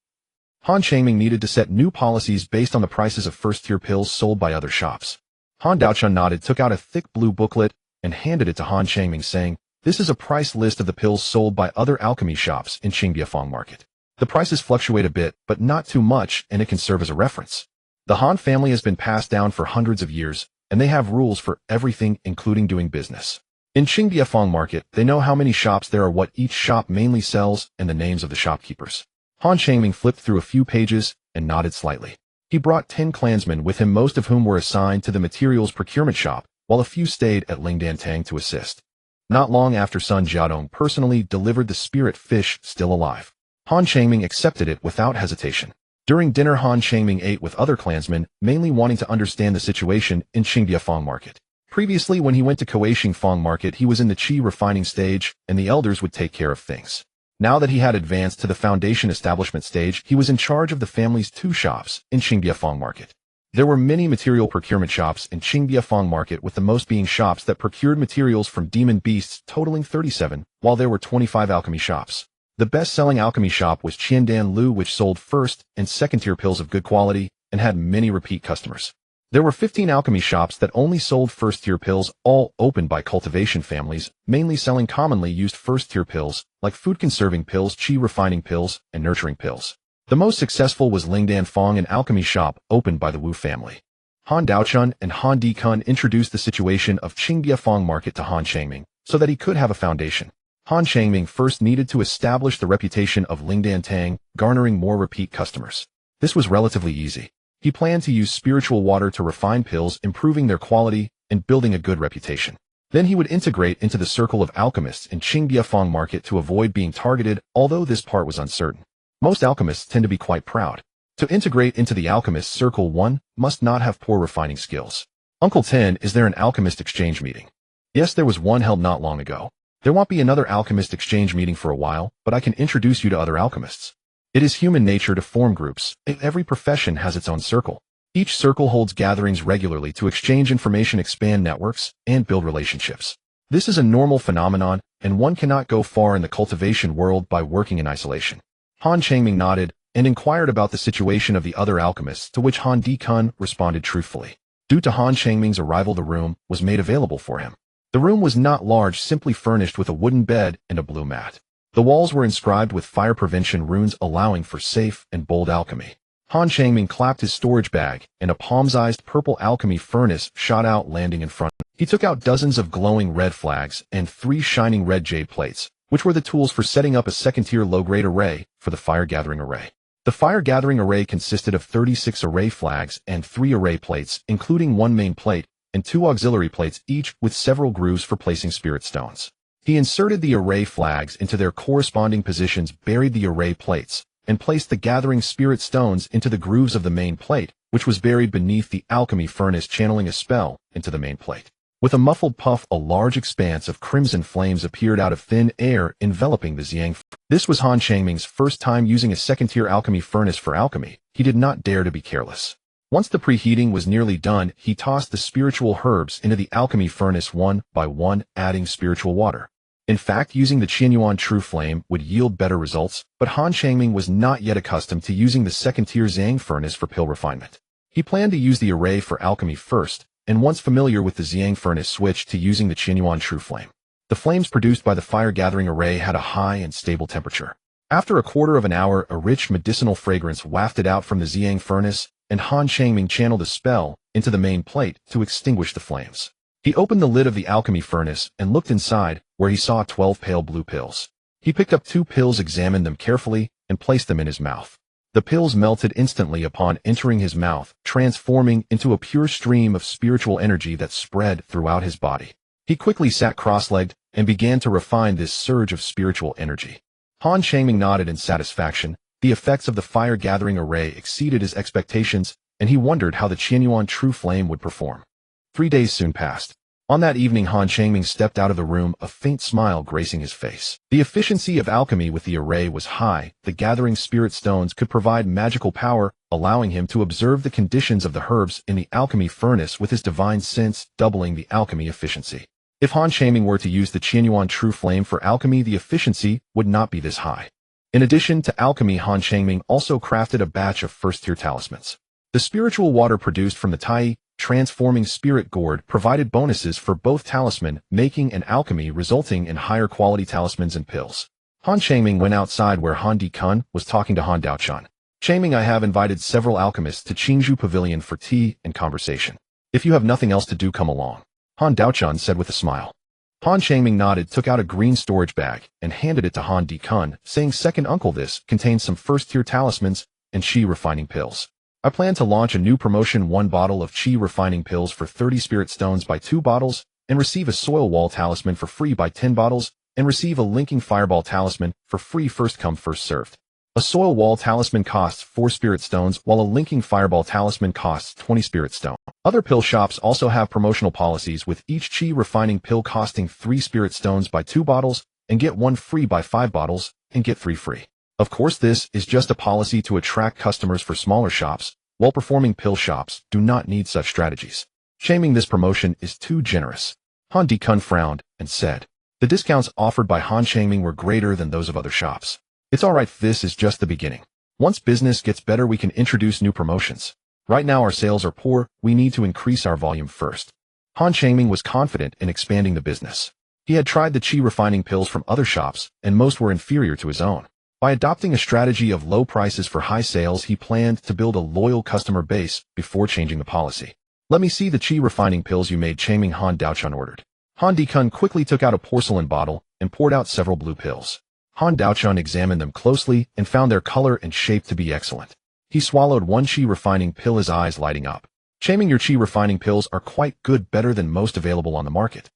Han Changming needed to set new policies based on the prices of first-tier pills sold by other shops. Han Daochun nodded, took out a thick blue booklet, and handed it to Han Changming, saying, "This is a price list of the pills sold by other alchemy shops in Qingbiafang Market. The prices fluctuate a bit, but not too much, and it can serve as a reference. The Han family has been passed down for hundreds of years, and they have rules for everything, including doing business. In Qingbiafang Market, they know how many shops there are, what each shop mainly sells, and the names of the shopkeepers." Han Changming flipped through a few pages and nodded slightly. He brought 10 clansmen with him, most of whom were assigned to the materials procurement shop, while a few stayed at Lingdan Tang to assist. Not long after, Sun Jiadong personally delivered the spirit fish still alive. Han Changming accepted it without hesitation. During dinner, Han Changming ate with other clansmen, mainly wanting to understand the situation in Qingbiafang Market. Previously, when he went to Kueishingfang Market, he was in the qi refining stage, and the elders would take care of things. Now that he had advanced to the foundation establishment stage, he was in charge of the family's 2 shops in Qingbiafang Market. There were many material procurement shops in Qingbiafang Market, with the most being shops that procured materials from demon beasts, totaling 37, while there were 25 alchemy shops. The best-selling alchemy shop was Qiandan Lu, which sold first and second-tier pills of good quality and had many repeat customers. There were 15 alchemy shops that only sold first-tier pills, all opened by cultivation families, mainly selling commonly used first-tier pills, like food-conserving pills, qi refining pills, and nurturing pills. The most successful was Lingdan Fang, an alchemy shop opened by the Wu family. Han Daochun and Han Di-kun introduced the situation of Qingbiafang Market to Han Changming, so that he could have a foundation. Han Changming first needed to establish the reputation of Lingdan Tang, garnering more repeat customers. This was relatively easy. He planned to use spiritual water to refine pills, improving their quality and building a good reputation. Then he would integrate into the circle of alchemists in Qingbiafang Market to avoid being targeted, although this part was uncertain. Most alchemists tend to be quite proud. To integrate into the alchemist circle, one must not have poor refining skills. "Uncle Ten, is there an alchemist exchange meeting?" "Yes, there was one held not long ago. There won't be another alchemist exchange meeting for a while, but I can introduce you to other alchemists. It is human nature to form groups. Every profession has its own circle. Each circle holds gatherings regularly to exchange information, expand networks, and build relationships. This is a normal phenomenon, and one cannot go far in the cultivation world by working in isolation." Han Changming nodded and inquired about the situation of the other alchemists, to which Han Di-kun responded truthfully. Due to Han Changming's arrival, the room was made available for him. The room was not large, simply furnished with a wooden bed and a blue mat. The walls were inscribed with fire prevention runes, allowing for safe and bold alchemy. Han Changming clapped his storage bag, and a palm-sized purple alchemy furnace shot out, landing in front. He took out dozens of glowing red flags and 3 shining red jade plates, which were the tools for setting up a second-tier low-grade array for the fire-gathering array. The fire-gathering array consisted of 36 array flags and 3 array plates, including 1 main plate and 2 auxiliary plates, each with several grooves for placing spirit stones. He inserted the array flags into their corresponding positions, buried the array plates, and placed the gathering spirit stones into the grooves of the main plate, which was buried beneath the alchemy furnace, channeling a spell into the main plate. With a muffled puff, a large expanse of crimson flames appeared out of thin air, enveloping the Xiang. This was Han Changming's first time using a second-tier alchemy furnace for alchemy. He did not dare to be careless. Once the preheating was nearly done, he tossed the spiritual herbs into the alchemy furnace one by one, adding spiritual water. In fact, using the Qianyuan True Flame would yield better results, but Han Changming was not yet accustomed to using the second-tier Zhang furnace for pill refinement. He planned to use the array for alchemy first, and once familiar with the Zhang furnace switched to using the Qianyuan True Flame. The flames produced by the fire-gathering array had a high and stable temperature. After a quarter of an hour, a rich medicinal fragrance wafted out from the Zhang furnace, and Han Changming channeled a spell into the main plate to extinguish the flames. He opened the lid of the alchemy furnace and looked inside, where he saw 12 pale blue pills. He picked up 2 pills, examined them carefully, and placed them in his mouth. The pills melted instantly upon entering his mouth, transforming into a pure stream of spiritual energy that spread throughout his body. He quickly sat cross-legged and began to refine this surge of spiritual energy. Han Changming nodded in satisfaction. The effects of the fire-gathering array exceeded his expectations, and he wondered how the Qianyuan True Flame would perform. 3 days soon passed. On that evening, Han Changming stepped out of the room, a faint smile gracing his face. The efficiency of alchemy with the array was high. The gathering spirit stones could provide magical power, allowing him to observe the conditions of the herbs in the alchemy furnace with his divine sense, doubling the alchemy efficiency. If Han Changming were to use the Qianyuan True Flame for alchemy, the efficiency would not be this high. In addition to alchemy, Han Changming also crafted a batch of first-tier talismans. The spiritual water produced from the Tai transforming spirit gourd provided bonuses for both talisman making and alchemy, resulting in higher quality talismans and pills. Han Changming went outside where Han Di-kun was talking to Han Daochan. Changming, I have invited several alchemists to Qingzhou Pavilion for tea and conversation. If you have nothing else to do, come along, Han Daochan said with a smile. Han Changming nodded, took out a green storage bag, and handed it to Han Di-kun, saying, "Second uncle, this contains some first-tier talismans and qi refining pills. I plan to launch a new promotion: 1 bottle of qi refining pills for 30 spirit stones buy 2 bottles, and receive a soil wall talisman for free buy 10 bottles, and receive a linking fireball talisman for free first come first served. A soil wall talisman costs 4 spirit stones, while a linking fireball talisman costs 20 spirit stone. Other pill shops also have promotional policies, with each qi refining pill costing 3 spirit stones buy 2 bottles, and get 1 free buy 5 bottles, and get 3 free. Of course, this is just a policy to attract customers for smaller shops, while performing pill shops do not need such strategies. Shaming this promotion is too generous." Han Di-kun frowned and said. The discounts offered by Han Changming were greater than those of other shops. "It's alright, this is just the beginning. Once business gets better, we can introduce new promotions. Right now our sales are poor, we need to increase our volume first." Han Changming was confident in expanding the business. He had tried the qi refining pills from other shops, and most were inferior to his own. By adopting a strategy of low prices for high sales, he planned to build a loyal customer base before changing the policy. "Let me see the qi refining pills you made," Changming Han Daochan ordered. Han Di-kun quickly took out a porcelain bottle and poured out several blue pills. Han Daochan examined them closely and found their color and shape to be excellent. He swallowed 1 qi refining pill, his eyes lighting up. "Changming, your qi refining pills are quite good, better than most available on the market."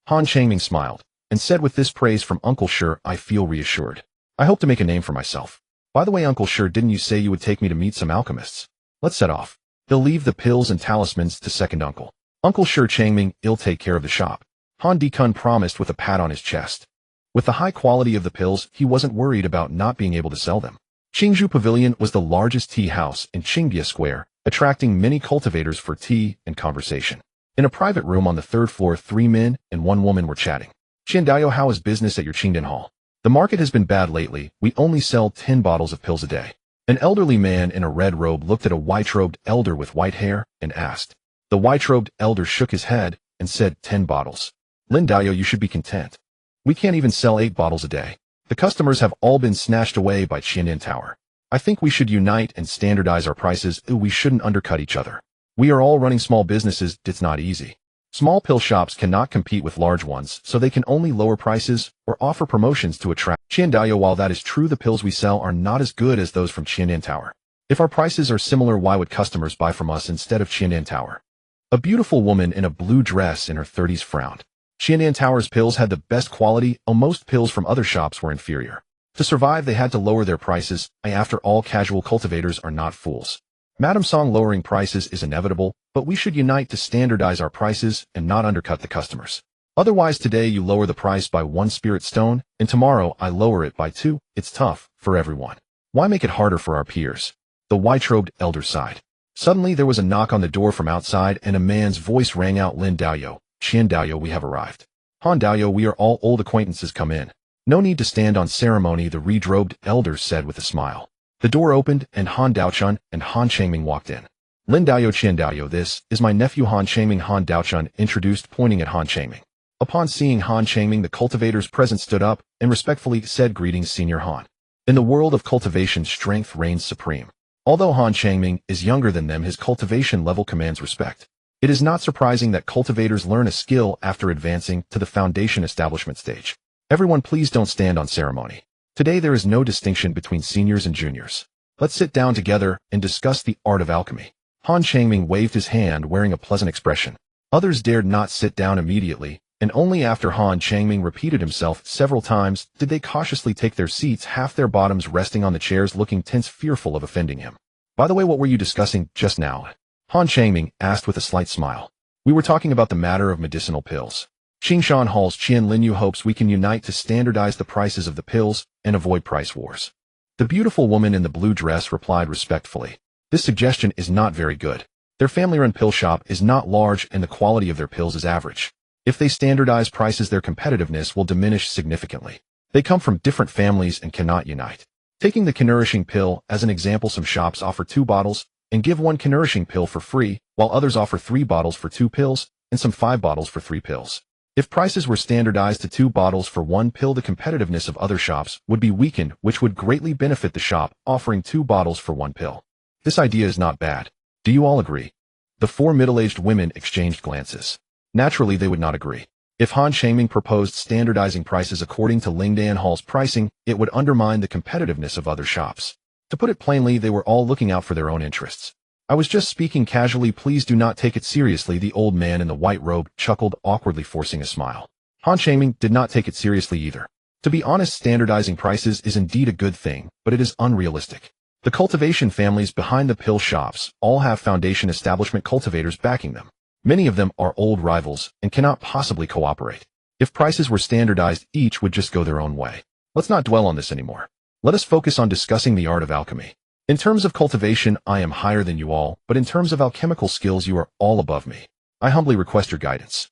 Han Changming smiled and said, "With this praise from Uncle Sure, I feel reassured. I hope to make a name for myself. By the way, Uncle Sure, didn't you say you would take me to meet some alchemists? Let's set off. He'll leave the pills and talismans to second uncle. Uncle Sure Changming, he'll take care of the shop." Han Di-kun promised with a pat on his chest. With the high quality of the pills, he wasn't worried about not being able to sell them. Qingzhou Pavilion was the largest tea house in Qingbia Square, attracting many cultivators for tea and conversation. In a private room on the 3rd floor, 3 men and 1 woman were chatting. "Qiandayo, how is business at your Qingdian Hall? The market has been bad lately. We only sell 10 bottles of pills a day." An elderly man in a red robe looked at a white-robed elder with white hair and asked. The white-robed elder shook his head and said, "10 bottles. Lin Daoyo, you should be content. We can't even sell 8 bottles a day. The customers have all been snatched away by Qiandian Tower. I think we should unite and standardize our prices. We shouldn't undercut each other. We are all running small businesses. It's not easy. Small pill shops cannot compete with large ones, so they can only lower prices or offer promotions to attract Qiandayo. While that is true, the pills we sell are not as good as those from Qiandian Tower. If our prices are similar, why would customers buy from us instead of Qiandian Tower?" A beautiful woman in a blue dress in her 30s frowned. Qiandian Tower's pills had the best quality, while most pills from other shops were inferior. To survive, they had to lower their prices. After all, casual cultivators are not fools. Madam Song, lowering prices is inevitable, but we should unite to standardize our prices and not undercut the customers. Otherwise, today you lower the price by 1 spirit stone, and tomorrow I lower it by 2. It's tough for everyone. Why make it harder for our peers?" The white-robed elder sighed. Suddenly there was a knock on the door from outside, and a man's voice rang out, "Lin Daoyo, Qian Daoyo, we have arrived." Han Daoyo, we are all old acquaintances, come in. No need to stand on ceremony, the redrobed elders said with a smile. The door opened and Han Daochun and Han Changming walked in. Lin Daoyo, Qian Daoyo, this is my nephew Han Changming, Han Daochun introduced, pointing at Han Changming. Upon seeing Han Changming, the cultivators present stood up and respectfully said, greetings, Senior Han. In the world of cultivation, strength reigns supreme. Although Han Changming is younger than them, his cultivation level commands respect. It is not surprising that cultivators learn a skill after advancing to the foundation establishment stage. Everyone, please don't stand on ceremony. Today there is no distinction between seniors and juniors. Let's sit down together and discuss the art of alchemy. Han Changming waved his hand, wearing a pleasant expression. Others dared not sit down immediately, and only after Han Changming repeated himself several times did they cautiously take their seats, half their bottoms resting on the chairs, looking tense, fearful of offending him. By the way, what were you discussing just now? Han Changming asked with a slight smile. We were talking about the matter of medicinal pills. Qingshan Hall's Qian Linyu hopes we can unite to standardize the prices of the pills and avoid price wars. The beautiful woman in the blue dress replied respectfully. This suggestion is not very good. Their family-run pill shop is not large and the quality of their pills is average. If they standardize prices, their competitiveness will diminish significantly. They come from different families and cannot unite. Taking the nourishing pill as an example, some shops offer 2 bottles and give 1 nourishing pill for free, while others offer 3 bottles for 2 pills and some 5 bottles for 3 pills. If prices were standardized to 2 bottles for 1 pill, the competitiveness of other shops would be weakened, which would greatly benefit the shop offering 2 bottles for 1 pill. This idea is not bad. Do you all agree? The 4 middle-aged women exchanged glances. Naturally, they would not agree. If Han Changming proposed standardizing prices according to Lingdan Hall's pricing, it would undermine the competitiveness of other shops. To put it plainly, they were all looking out for their own interests. I was just speaking casually, please do not take it seriously, the old man in the white robe chuckled, awkwardly forcing a smile. Han Changming did not take it seriously either. To be honest, standardizing prices is indeed a good thing, but it is unrealistic. The cultivation families behind the pill shops all have foundation establishment cultivators backing them. Many of them are old rivals and cannot possibly cooperate. If prices were standardized, each would just go their own way. Let's not dwell on this anymore. Let us focus on discussing the art of alchemy. In terms of cultivation, I am higher than you all, but in terms of alchemical skills, you are all above me. I humbly request your guidance.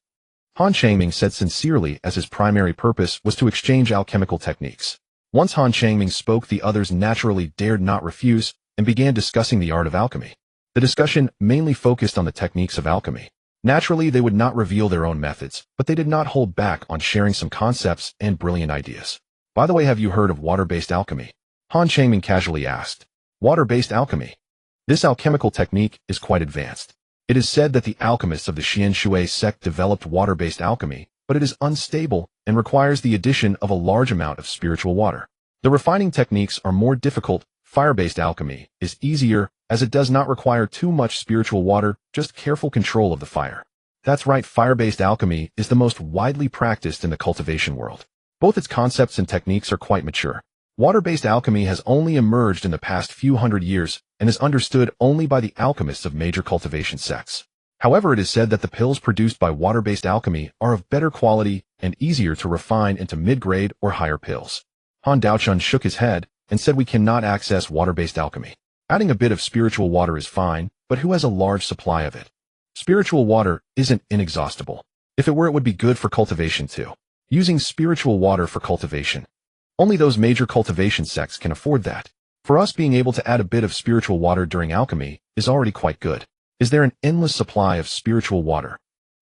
Han Changming said sincerely, as his primary purpose was to exchange alchemical techniques. Once Han Changming spoke, the others naturally dared not refuse and began discussing the art of alchemy. The discussion mainly focused on the techniques of alchemy. Naturally, they would not reveal their own methods, but they did not hold back on sharing some concepts and brilliant ideas. By the way, have you heard of water-based alchemy? Han Changming casually asked. Water-based alchemy. This alchemical technique is quite advanced. It is said that the alchemists of the Xian Shui sect developed water-based alchemy, but it is unstable and requires the addition of a large amount of spiritual water. The refining techniques are more difficult. Fire-based alchemy is easier, as it does not require too much spiritual water, just careful control of the fire. That's right, fire-based alchemy is the most widely practiced in the cultivation world. Both its concepts and techniques are quite mature. Water-based alchemy has only emerged in the past few hundred years and is understood only by the alchemists of major cultivation sects. However, it is said that the pills produced by water-based alchemy are of better quality and easier to refine into mid-grade or higher pills. Han Daochun shook his head and said, we cannot access water-based alchemy. Adding a bit of spiritual water is fine, but who has a large supply of it? Spiritual water isn't inexhaustible. If it were, it would be good for cultivation too. Using spiritual water for cultivation. Only those major cultivation sects can afford that. For us, being able to add a bit of spiritual water during alchemy is already quite good. Is there an endless supply of spiritual water?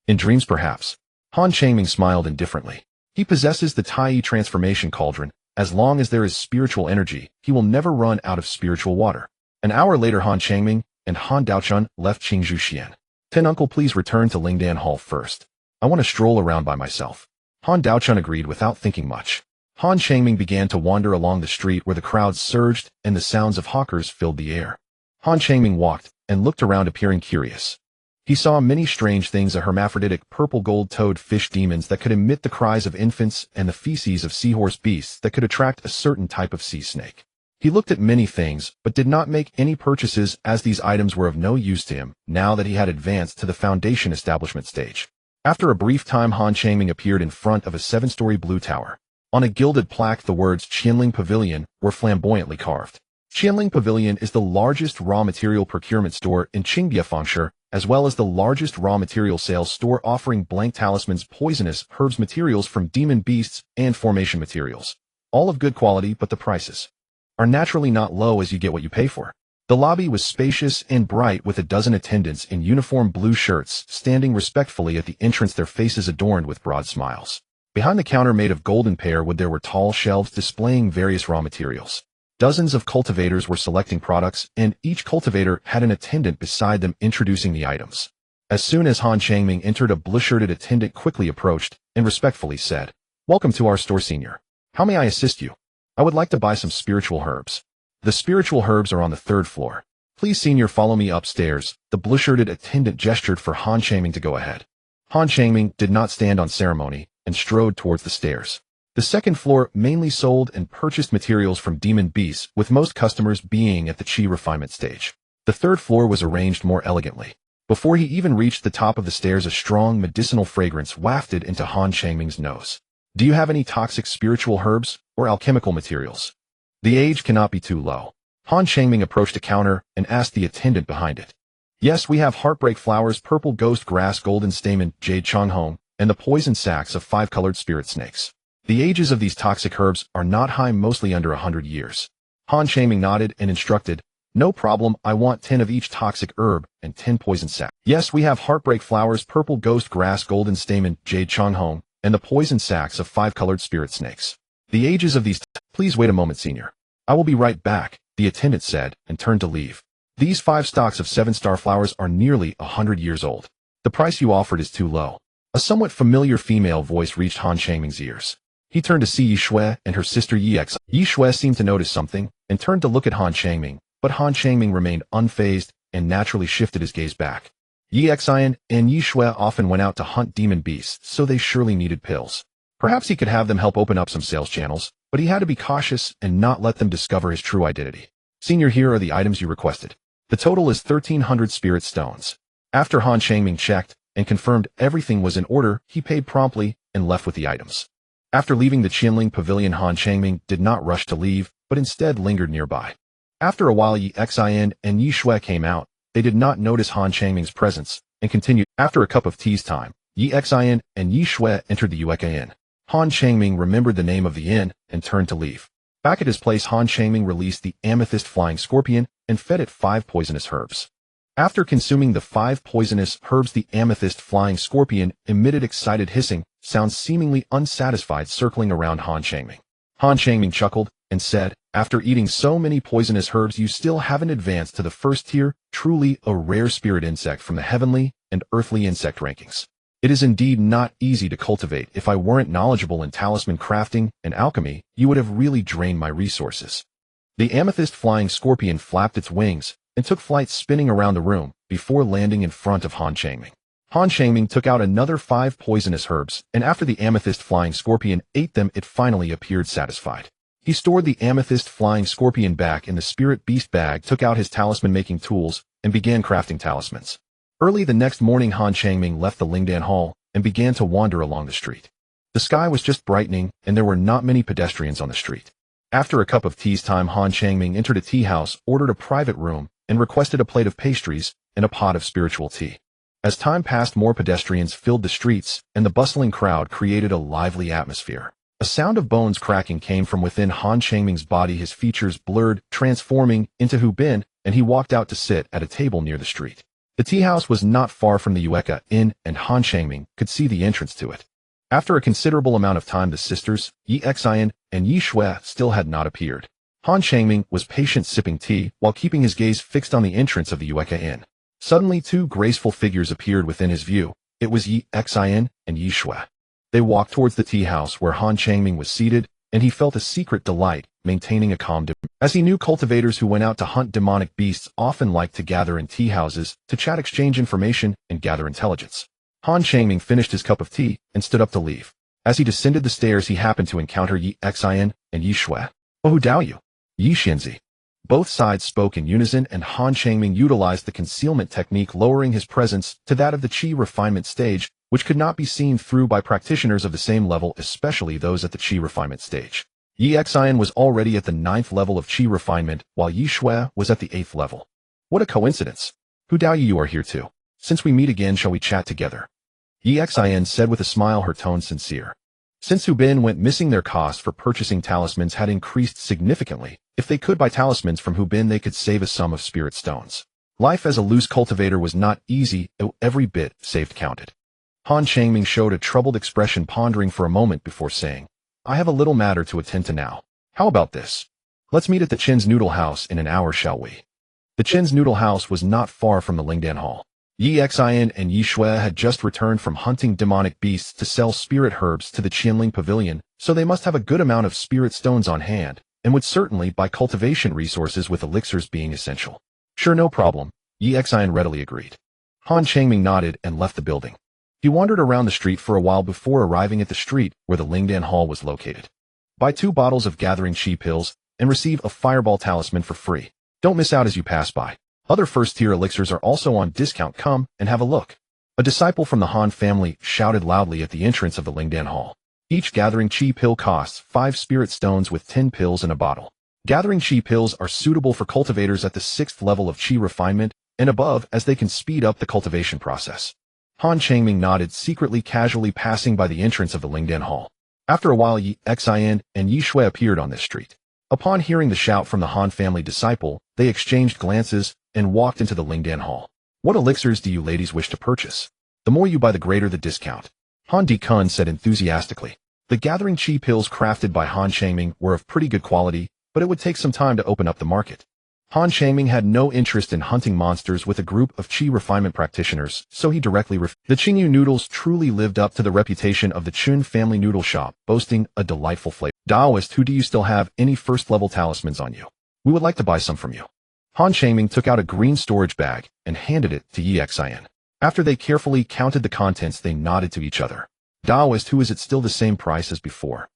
In dreams, perhaps. Han Changming smiled indifferently. He possesses the Tai transformation cauldron. As long as there is spiritual energy, he will never run out of spiritual water. An hour later, Han Changming and Han Daochun left Qingzhou Xian. Ten uncle, please return to Lingdan Hall first. I want to stroll around by myself. Han Daochun agreed without thinking much. Han Changming began to wander along the street where the crowds surged and the sounds of hawkers filled the air. Han Changming walked and looked around, appearing curious. He saw many strange things: a hermaphroditic purple gold-toed fish demons that could emit the cries of infants and the feces of seahorse beasts that could attract a certain type of sea snake. He looked at many things, but did not make any purchases, as these items were of no use to him now that he had advanced to the foundation establishment stage. After a brief time, Han Changming appeared in front of a 7-story blue tower. On a gilded plaque, the words Qianling Pavilion were flamboyantly carved. Qianling Pavilion is the largest raw material procurement store in Qingbiafangshe as well as the largest raw material sales store offering blank talismans, poisonous herbs, materials from demon beasts, and formation materials. All of good quality, but the prices are naturally not low as you get what you pay for. The lobby was spacious and bright with a dozen attendants in uniform blue shirts standing respectfully at the entrance, their faces adorned with broad smiles. Behind the counter made of golden pear wood there were tall shelves displaying various raw materials. Dozens of cultivators were selecting products, and each cultivator had an attendant beside them introducing the items. As soon as Han Changming entered, a blue-shirted attendant quickly approached and respectfully said, "Welcome to our store, senior. How may I assist you? I would like to buy some spiritual herbs. The spiritual herbs are on the 3rd floor. Please, senior, follow me upstairs." The blue-shirted attendant gestured for Han Changming to go ahead. Han Changming did not stand on ceremony and strode towards the stairs. The 2nd floor mainly sold and purchased materials from demon beasts, with most customers being at the chi refinement stage. The 3rd floor was arranged more elegantly. Before he even reached the top of the stairs, a strong medicinal fragrance wafted into Han Changming's nose. "Do you have any toxic spiritual herbs or alchemical materials? The age cannot be too low." Han Changming approached a counter and asked the attendant behind it. "Yes, we have heartbreak flowers, purple ghost grass, golden stamen, jade changhong, and the poison sacks of 5-colored spirit snakes. The ages of these toxic herbs are not high, mostly under 100 years. Han Changming nodded and instructed, "No problem, I want 10 of each toxic herb and 10 poison sacks." "Yes, we have heartbreak flowers, purple ghost grass, golden stamen, jade changhong, and the poison sacks of 5-colored spirit snakes. The ages of these Please wait a moment, senior. I will be right back," the attendant said and turned to leave. "These 5 stalks of 7-star flowers are nearly 100 years old. The price you offered is too low." A somewhat familiar female voice reached Han Changming's ears. He turned to see Yi Shui and her sister Yi X. Yi Shui seemed to notice something and turned to look at Han Changming, but Han Changming remained unfazed and naturally shifted his gaze back. Yi Xian and Yi Shui often went out to hunt demon beasts, so they surely needed pills. Perhaps he could have them help open up some sales channels, but he had to be cautious and not let them discover his true identity. "Senior, here are the items you requested. The total is 1,300 spirit stones." After Han Changming checked and confirmed everything was in order, he paid promptly and left with the items. After leaving the Qianling Pavilion, Han Changming did not rush to leave, but instead lingered nearby. After a while, Yi Xian and Yi Shui came out. They did not notice Han Changming's presence and continued. After a cup of tea's time, Yi Xian and Yi Shui entered the Yueka Inn. Han Changming remembered the name of the inn and turned to leave. Back at his place, Han Changming released the amethyst flying scorpion and fed it 5 poisonous herbs. After consuming the 5 poisonous herbs, the amethyst flying scorpion emitted excited hissing sounds, seemingly unsatisfied, circling around Han Changming. Han Changming chuckled and said, "After eating so many poisonous herbs, you still haven't advanced to the 1st tier, truly a rare spirit insect from the heavenly and earthly insect rankings. It is indeed not easy to cultivate. If I weren't knowledgeable in talisman crafting and alchemy, you would have really drained my resources." The amethyst flying scorpion flapped its wings and took flight, spinning around the room before landing in front of Han Changming. Han Changming took out another 5 poisonous herbs, and after the amethyst flying scorpion ate them, it finally appeared satisfied. He stored the amethyst flying scorpion back in the spirit beast bag, took out his talisman making tools, and began crafting talismans. Early the next morning, Han Changming left the Lingdan Hall and began to wander along the street. The sky was just brightening, and there were not many pedestrians on the street. After a cup of tea's time, Han Changming entered a tea house, ordered a private room, and requested a plate of pastries and a pot of spiritual tea. As time passed, more pedestrians filled the streets, and the bustling crowd created a lively atmosphere. A sound of bones cracking came from within Han Changming's body. His features blurred, transforming into Hu Bin, and he walked out to sit at a table near the street. The tea house was not far from the Yueka Inn, and Han Changming could see the entrance to it. After a considerable amount of time, the sisters, Yi Xian and Yi Shui, still had not appeared. Han Changming was patient, sipping tea while keeping his gaze fixed on the entrance of the Yueka Inn. Suddenly, 2 graceful figures appeared within his view. It was Yi Xian and Yi Shui. They walked towards the tea house where Han Changming was seated, and he felt a secret delight, maintaining a calm demeanor. As he knew, cultivators who went out to hunt demonic beasts often liked to gather in tea houses to chat, exchange information, and gather intelligence. Han Changming finished his cup of tea and stood up to leave. As he descended the stairs, he happened to encounter Yi Xian and Yi Shui. "Oh, who dao you?" "Yi Xianzi." Both sides spoke in unison, and Han Changming utilized the concealment technique, lowering his presence to that of the Qi refinement stage, which could not be seen through by practitioners of the same level, especially those at the Qi refinement stage. Yi Xian was already at the 9th level of Qi refinement, while Yi Shui was at the 8th level. "What a coincidence! Who dao you are here too?" Since we meet again, shall we chat together? Exin said with a smile, her tone sincere. Since Hubin went missing, their cost for purchasing talismans had increased significantly. If they could buy talismans from Hubin, they could save a sum of spirit stones. Life as a loose cultivator was not easy, though every bit saved counted. Han Changming showed a troubled expression, pondering for a moment before saying, I have a little matter to attend to now. How about this? Let's meet at the Chin's Noodle House in an hour, shall we? The Chin's Noodle House was not far from the Lingdan Hall. Yi Xian and Yi Shui had just returned from hunting demonic beasts to sell spirit herbs to the Qianling Pavilion, so they must have a good amount of spirit stones on hand, and would certainly buy cultivation resources, with elixirs being essential. Sure, no problem, Yi Xian readily agreed. Han Changming nodded and left the building. He wandered around the street for a while before arriving at the street where the Lingdan Hall was located. Buy 2 bottles of gathering chi pills and receive a fireball talisman for free. Don't miss out as you pass by. Other first-tier elixirs are also on discount. Come and have a look. A disciple from the Han family shouted loudly at the entrance of the Lingdan Hall. Each gathering chi pill costs 5 spirit stones, with 10 pills in a bottle. Gathering chi pills are suitable for cultivators at the 6th level of chi refinement and above, as they can speed up the cultivation process. Han Changming nodded, secretly casually passing by the entrance of the Lingdan Hall. After a while, Yi Xian and Yi Shui appeared on this street. Upon hearing the shout from the Han family disciple, they exchanged glances and walked into the Lingdan Hall. What elixirs do you ladies wish to purchase? The more you buy, the greater the discount, Han Dekun said enthusiastically. The gathering chi pills crafted by Han Changming were of pretty good quality, but it would take some time to open up the market. Han Changming had no interest in hunting monsters with a group of chi refinement practitioners, so he directly The Qingyu noodles truly lived up to the reputation of the Chun family noodle shop, boasting a delightful flavor. Daoist, who do you still have any first-level talismans on you? We would like to buy some from you. Han Changming took out a green storage bag and handed it to Yi Xian. After they carefully counted the contents, they nodded to each other. Daoist, who is it still the same price as before?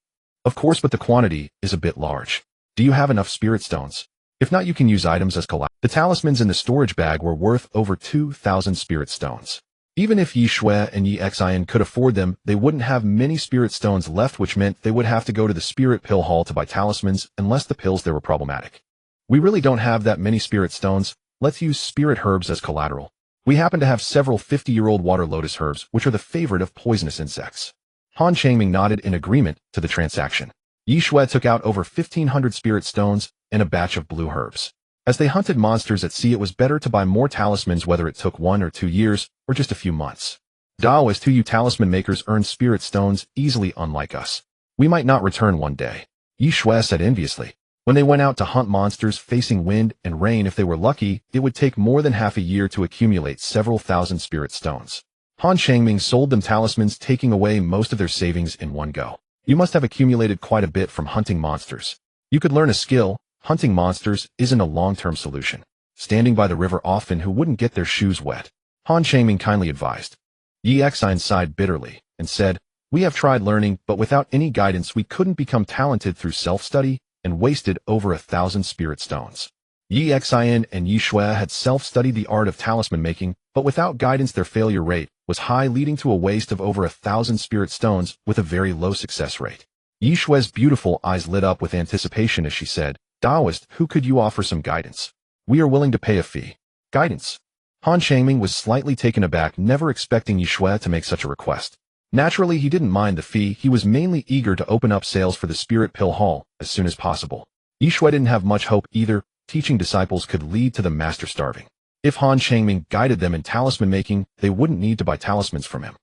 Of course, but the quantity is a bit large. Do you have enough spirit stones? If not, you can use items as collateral. The talismans in the storage bag were worth over 2,000 spirit stones. Even if Yi Shui and Yi Xian could afford them, they wouldn't have many spirit stones left, which meant they would have to go to the spirit pill hall to buy talismans, unless the pills there were problematic. We really don't have that many spirit stones. Let's use spirit herbs as collateral. We happen to have several 50-year-old water lotus herbs, which are the favorite of poisonous insects. Han Changming nodded in agreement to the transaction. Yi Shui took out over 1,500 spirit stones and a batch of blue herbs. As they hunted monsters at sea, it was better to buy more talismans, whether it took 1 or 2 years, or just a few months. Daoist, who you talisman makers earn spirit stones easily, unlike us. We might not return one day, Yi Shui said enviously. When they went out to hunt monsters facing wind and rain, if they were lucky, it would take more than half a year to accumulate several thousand spirit stones. Han Changming sold them talismans, taking away most of their savings in one go. You must have accumulated quite a bit from hunting monsters. You could learn a skill. Hunting monsters isn't a long-term solution. Standing by the river often, who wouldn't get their shoes wet? Han Changming kindly advised. Yi Xian sighed bitterly and said, we have tried learning, but without any guidance we couldn't become talented through self-study, and wasted over 1,000 spirit stones. Yi Xian and Yi Shui had self-studied the art of talisman making, but without guidance their failure rate was high, leading to a waste of over 1,000 spirit stones with a very low success rate. Yi Shui's beautiful eyes lit up with anticipation as she said, Daoist, who could you offer some guidance? We are willing to pay a fee. Guidance? Han Changming was slightly taken aback, never expecting Yi Shui to make such a request. Naturally, he didn't mind the fee. He was mainly eager to open up sales for the Spirit Pill Hall as soon as possible. Yi Shui didn't have much hope either. Teaching disciples could lead to the master starving. If Han Changming guided them in talisman making, they wouldn't need to buy talismans from him.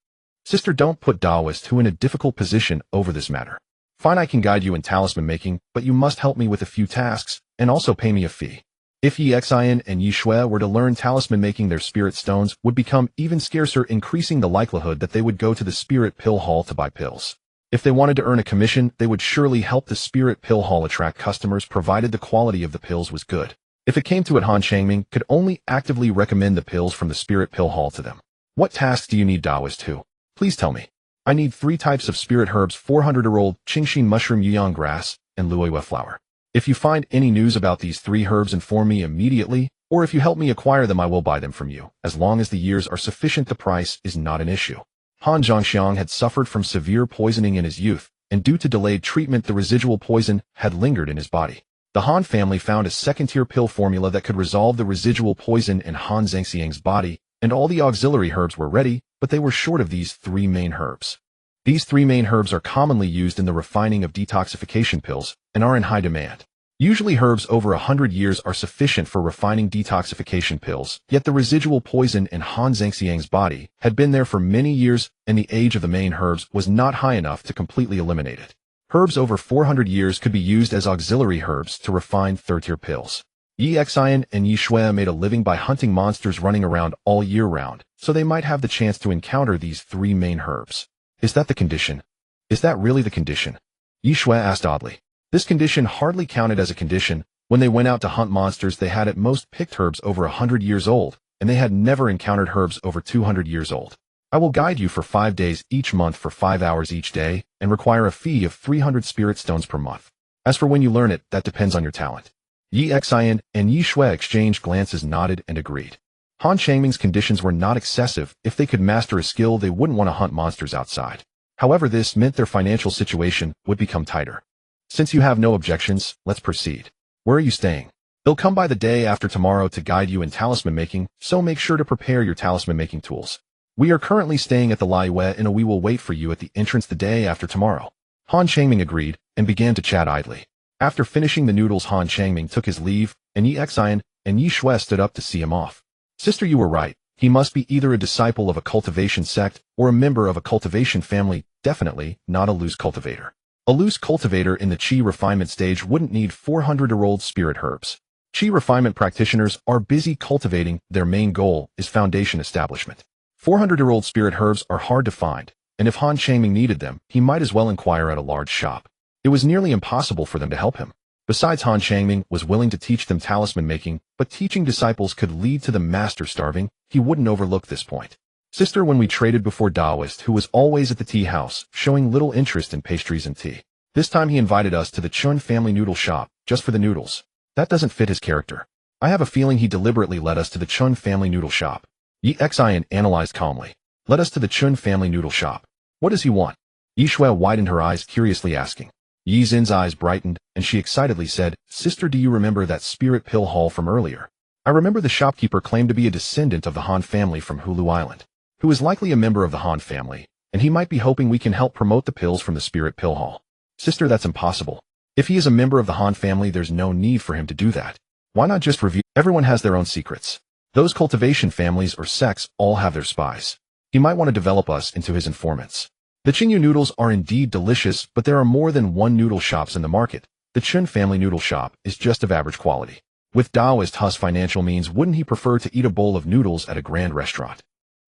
Sister, don't put Daoist, who in a difficult position, over this matter. Fine, I can guide you in talisman making, but you must help me with a few tasks, and also pay me a fee. If Yi Xian and Yi Shui were to learn talisman making, their spirit stones would become even scarcer, increasing the likelihood that they would go to the Spirit Pill Hall to buy pills. If they wanted to earn a commission, they would surely help the Spirit Pill Hall attract customers, provided the quality of the pills was good. If it came to it, Han Changming could only actively recommend the pills from the Spirit Pill Hall to them. What tasks do you need, Daoist, too? Please tell me. I need 3 types of spirit herbs, 400-year-old Qingxin mushroom, Yuyang grass, and Luoyue flower. If you find any news about these 3 herbs, inform me immediately, or if you help me acquire them, I will buy them from you. As long as the years are sufficient, the price is not an issue. Han Zhongxiang had suffered from severe poisoning in his youth, and due to delayed treatment, the residual poison had lingered in his body. The Han family found a second-tier pill formula that could resolve the residual poison in Han Zhongxiang's body, and all the auxiliary herbs were ready, but they were short of these three main herbs. These three main herbs are commonly used in the refining of detoxification pills and are in high demand. Usually herbs over 100 years are sufficient for refining detoxification pills, yet the residual poison in Han Zhengxiang's body had been there for many years and the age of the main herbs was not high enough to completely eliminate it. Herbs over 400 years could be used as auxiliary herbs to refine third-tier pills. Yi Xian and Yi Shui made a living by hunting monsters running around all year round, so they might have the chance to encounter these three main herbs. Is that the condition? Is that really the condition? Yi Shui asked oddly. This condition hardly counted as a condition. When they went out to hunt monsters, they had at most picked herbs over 100 years old, and they had never encountered herbs over 200 years old. I will guide you for 5 days each month for 5 hours each day, and require a fee of 300 spirit stones per month. As for when you learn it, that depends on your talent. Yi Xian and Yi Shui exchanged glances, nodded, and agreed. Han Changming's conditions were not excessive. If they could master a skill, they wouldn't want to hunt monsters outside. However, this meant their financial situation would become tighter. Since you have no objections, let's proceed. Where are you staying? They'll come by the day after tomorrow to guide you in talisman making, so make sure to prepare your talisman making tools. We are currently staying at the Laiwei, and we will wait for you at the entrance the day after tomorrow. Han Changming agreed and began to chat idly. After finishing the noodles, Han Changming took his leave, and Yi Xian and Yi Shui stood up to see him off. Sister, you were right. He must be either a disciple of a cultivation sect or a member of a cultivation family, definitely not a loose cultivator. A loose cultivator in the Qi refinement stage wouldn't need 400-year-old spirit herbs. Qi refinement practitioners are busy cultivating. Their main goal is foundation establishment. 400-year-old spirit herbs are hard to find, and if Han Changming needed them, he might as well inquire at a large shop. It was nearly impossible for them to help him. Besides, Han Changming was willing to teach them talisman making, but teaching disciples could lead to the master starving. He wouldn't overlook this point. Sister, when we traded before Daoist, who was always at the tea house, showing little interest in pastries and tea. This time he invited us to the Chun family noodle shop, just for the noodles. That doesn't fit his character. I have a feeling he deliberately led us to the Chun family noodle shop. Yi Xian analyzed calmly. Led us to the Chun family noodle shop. What does he want? Yi Shui widened her eyes, curiously asking. Yi Xin's eyes brightened, and she excitedly said, Sister, do you remember that spirit pill hall from earlier? I remember the shopkeeper claimed to be a descendant of the Han family from Hulu Island, who is likely a member of the Han family, and he might be hoping we can help promote the pills from the spirit pill hall. Sister, that's impossible. If he is a member of the Han family, there's no need for him to do that. Why not just review? Everyone has their own secrets. Those cultivation families or sects all have their spies. He might want to develop us into his informants. The Qingyu noodles are indeed delicious, but there are more than one noodle shops in the market. The Chun family noodle shop is just of average quality. With Daoist Hu's financial means, wouldn't he prefer to eat a bowl of noodles at a grand restaurant?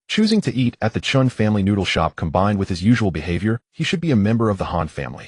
Choosing to eat at the Chun family noodle shop combined with his usual behavior, he should be a member of the Han family.